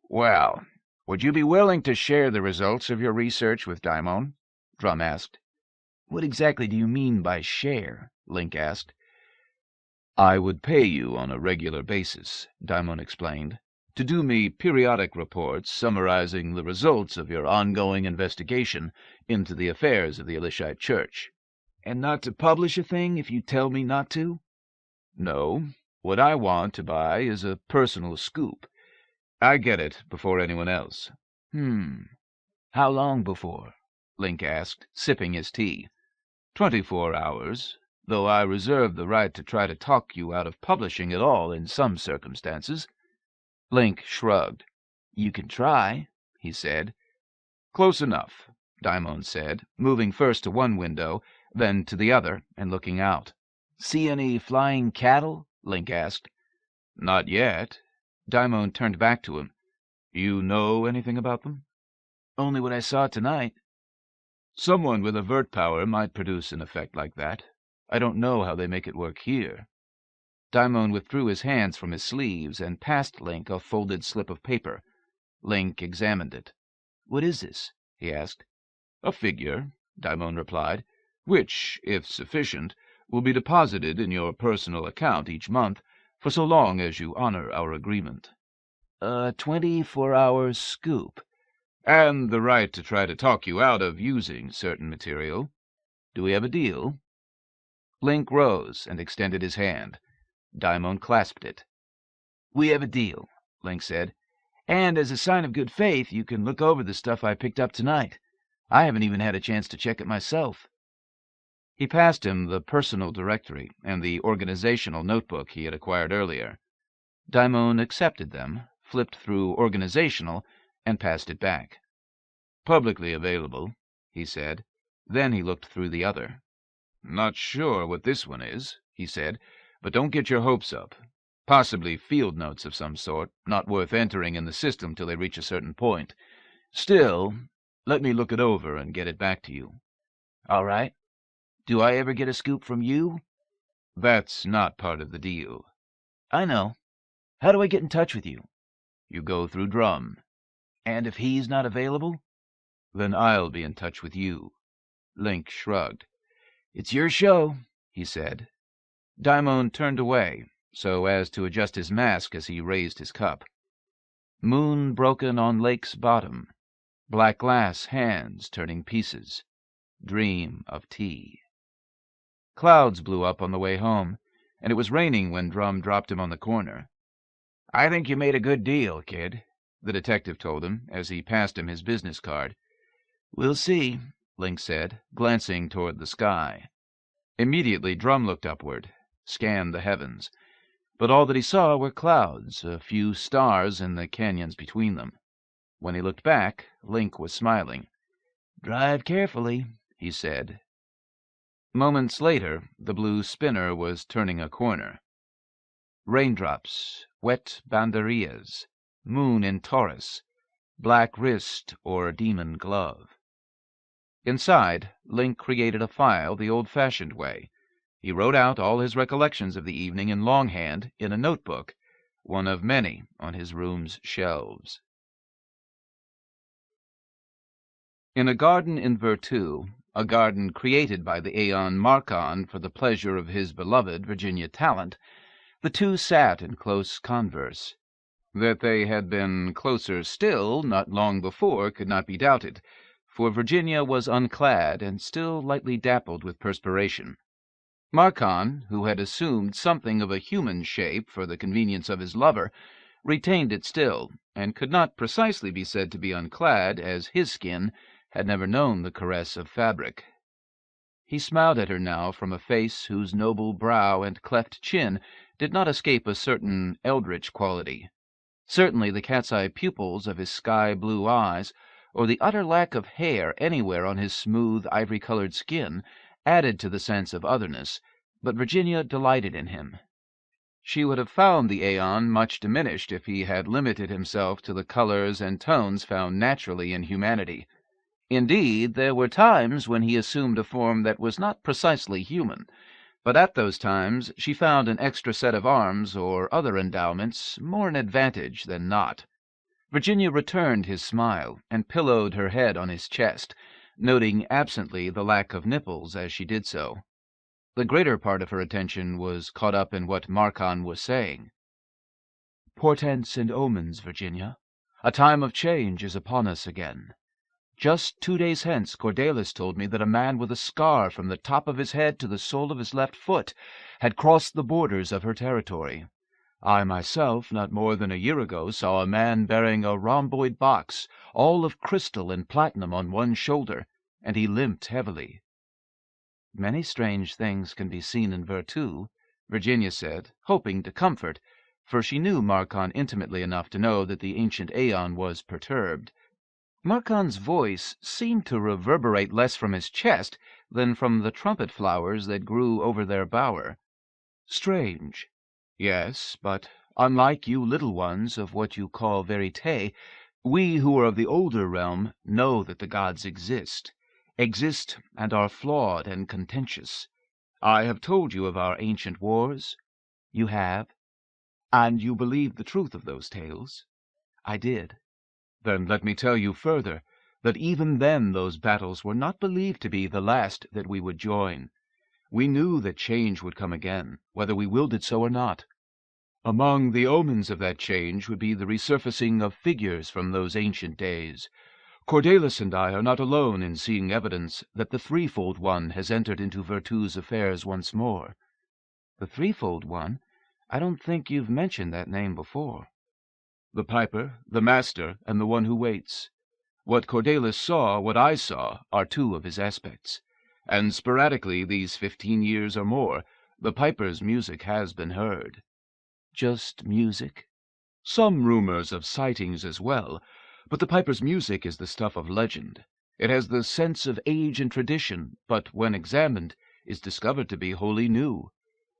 D: "Well, would you be willing to share the results of your research with Daimon?" Drum asked.
C: "What exactly do you mean by share?"
A: Link asked. I would pay you on a regular basis, Daimon explained, to do me periodic reports summarizing the results of your ongoing investigation into the affairs of the Elishite Church.
E: And not to publish a thing if you tell me not to?
A: No. What I want to buy is a personal scoop. I get it before anyone else.
E: How long before?
A: Link asked, sipping his tea. 24 hours, though I reserve the right to try to talk you out of publishing at all in some circumstances. Link shrugged.
E: You can try, he said.
A: Close enough, Daimon said, moving first to one window, then to the other, and looking out.
E: See any flying cattle? Link asked.
A: Not yet. Daimon turned back to him. You know anything about them?
E: Only what I saw tonight.
A: Someone with a vert power might produce an effect like that. I don't know how they make it work here. Daimon withdrew his hands from his sleeves and passed Link a folded slip of paper. Link examined it.
E: What is this?
A: He asked. A figure, Daimon replied, which, if sufficient, will be deposited in your personal account each month for so long as you honor our agreement.
E: A 24-hour scoop.
A: And the right to try to talk you out of using certain material. Do we have a deal? Link rose and extended his hand. Daimon clasped it.
E: We have a deal, Link said. And as a sign of good faith, you can look over the stuff I picked up tonight. I haven't even had a chance to check it myself.
A: He passed him the personal directory and the organizational notebook he had acquired earlier. Daimon accepted them, flipped through organizational, and passed it back. Publicly available, he said. Then he looked through the other. Not sure what this one is, he said, but don't get your hopes up. Possibly field notes of some sort, not worth entering in the system till they reach a certain point. Still, let me look it over and get it back to you.
E: All right. Do I ever get a scoop from you?
A: That's not part of the deal.
E: I know. How do I get in touch with you?
A: You go through Drum.
E: And if he's not available?
A: Then I'll be in touch with you. Link shrugged.
E: It's your show, he said.
A: Daimon turned away, so as to adjust his mask as he raised his cup. Moon broken on lake's bottom. Black glass hands turning pieces. Dream of tea. Clouds blew up on the way home, and it was raining when Drum dropped him on the corner.
D: I think you made a good deal, kid,
A: the detective told him as he passed him his business card.
E: We'll see,
A: Link said, glancing toward the sky. Immediately Drum looked upward, scanned the heavens, but all that he saw were clouds, a few stars in the canyons between them. When he looked back, Link was smiling.
E: Drive carefully,
A: he said. Moments later, the blue spinner was turning a corner. Raindrops, wet banderillas, moon in Taurus, black wrist or demon glove. Inside, Link created a file the old-fashioned way. He wrote out all his recollections of the evening in longhand in a notebook, one of many on his room's shelves. In a garden in Virtu, a garden created by the Aeon Markon for the pleasure of his beloved Virginia Talent, the two sat in close converse. That they had been closer still not long before could not be doubted, for Virginia was unclad and still lightly dappled with perspiration. Markon, who had assumed something of a human shape for the convenience of his lover, retained it still, and could not precisely be said to be unclad, as his skin had never known the caress of fabric. He smiled at her now from a face whose noble brow and cleft chin did not escape a certain eldritch quality. Certainly the cat's-eye pupils of his sky-blue eyes, or the utter lack of hair anywhere on his smooth, ivory-colored skin, added to the sense of otherness, but Virginia delighted in him. She would have found the Aeon much diminished if he had limited himself to the colors and tones found naturally in humanity. Indeed, there were times when he assumed a form that was not precisely human, but at those times she found an extra set of arms or other endowments more an advantage than not. Virginia returned his smile and pillowed her head on his chest, noting absently the lack of nipples as she did so. The greater part of her attention was caught up in what Markhan was saying.
C: Portents and omens, Virginia. A time of change is upon us again. Just 2 days hence, Cordalis told me that a man with a scar from the top of his head to the sole of his left foot had crossed the borders of her territory. I myself, not more than a year ago, saw a man bearing a rhomboid box, all of crystal and platinum on one shoulder, and he limped heavily.
A: Many strange things can be seen in Virtu, Virginia said, hoping to comfort, for she knew Markhan intimately enough to know that the ancient Aeon was perturbed. Markhan's voice seemed to reverberate less from his chest than from the trumpet flowers that grew over their bower.
C: Strange. Yes, but unlike you little ones of what you call Verite, we who are of the older realm know that the gods exist and are flawed and contentious. I have told you of our ancient wars.
A: You have?
C: And you believed the truth of those tales?
A: I did.
C: Then let me tell you further, that even then those battles were not believed to be the last that we would join. We knew that change would come again, whether we willed it so or not. Among the omens of that change would be the resurfacing of figures from those ancient days. Cordalis and I are not alone in seeing evidence that the Threefold One has entered into Virtu's affairs once more.
A: The Threefold One? I don't think you've mentioned that name before.
C: The Piper, the Master, and the One who waits. What Cordalis saw, what I saw, are two of his aspects. And sporadically, these 15 years or more, the Piper's music has been heard.
A: Just music?
C: Some rumors of sightings as well, but the Piper's music is the stuff of legend. It has the sense of age and tradition, but when examined, is discovered to be wholly new.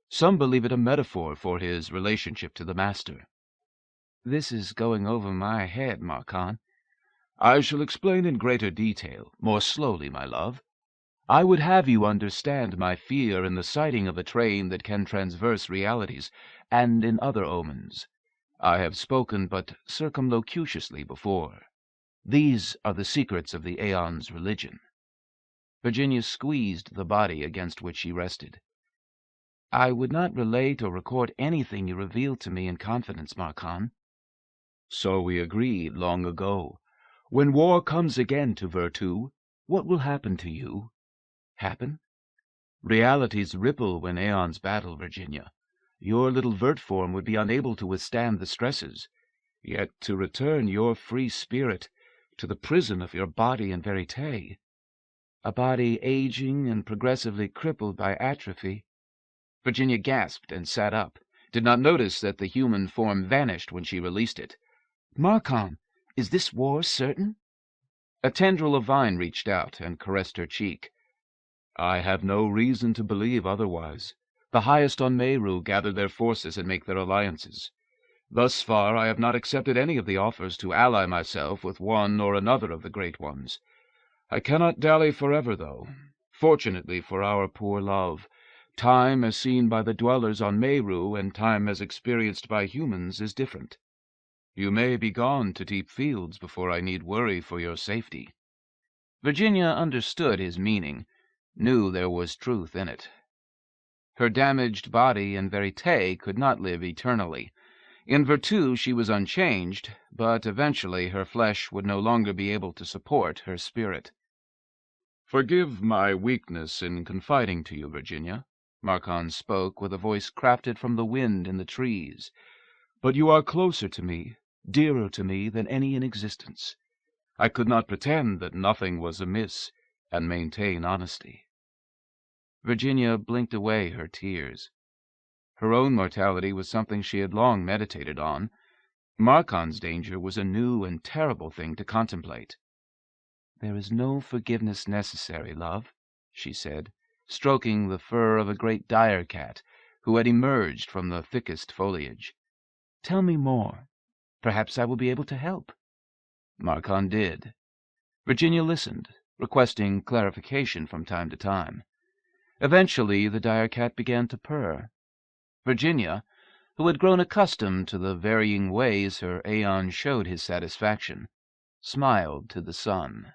C: Some believe it a metaphor for his relationship to the Master.
A: This is going over my head, Markhan.
C: I shall explain in greater detail, more slowly, my love. I would have you understand my fear in the sighting of a train that can transverse realities, and in other omens. I have spoken but circumlocutiously before. These are the secrets of the Aeon's religion.
A: Virginia squeezed the body against which she rested. I would not relate or record anything you revealed to me in confidence, Markhan.
C: So we agreed long ago. When war comes again to Virtu, what will happen to you?
A: Happen?
C: Realities ripple when Aeons battle, Virginia. Your little Vert form would be unable to withstand the stresses. Yet to return your free spirit to the prison of your body in Verite,
A: a body aging and progressively crippled by atrophy.
C: Virginia gasped and sat up, did not notice that the human form vanished when she released it.
A: Markhan, is this war certain?
C: A tendril of vine reached out and caressed her cheek. I have no reason to believe otherwise. The highest on Meru gather their forces and make their alliances. Thus far I have not accepted any of the offers to ally myself with one or another of the great ones. I cannot dally forever, though. Fortunately for our poor love, time as seen by the dwellers on Meru and time as experienced by humans is different. You may be gone to deep fields before I need worry for your safety.
A: Virginia understood his meaning, knew there was truth in it. Her damaged body in Verite could not live eternally. In Virtu she was unchanged, but eventually her flesh would no longer be able to support her spirit.
C: Forgive my weakness in confiding to you, Virginia. Markhan spoke with a voice crafted from the wind in the trees. But you are closer to me, dearer to me than any in existence. I could not pretend that nothing was amiss, and maintain honesty.
A: Virginia blinked away her tears. Her own mortality was something she had long meditated on. Markhan's danger was a new and terrible thing to contemplate. "There is no forgiveness necessary, love," she said, stroking the fur of a great dire cat who had emerged from the thickest foliage. "Tell me more. Perhaps I will be able to help." Markhan did. Virginia listened, requesting clarification from time to time. Eventually the dire cat began to purr. Virginia, who had grown accustomed to the varying ways her Aeon showed his satisfaction, smiled to the sun.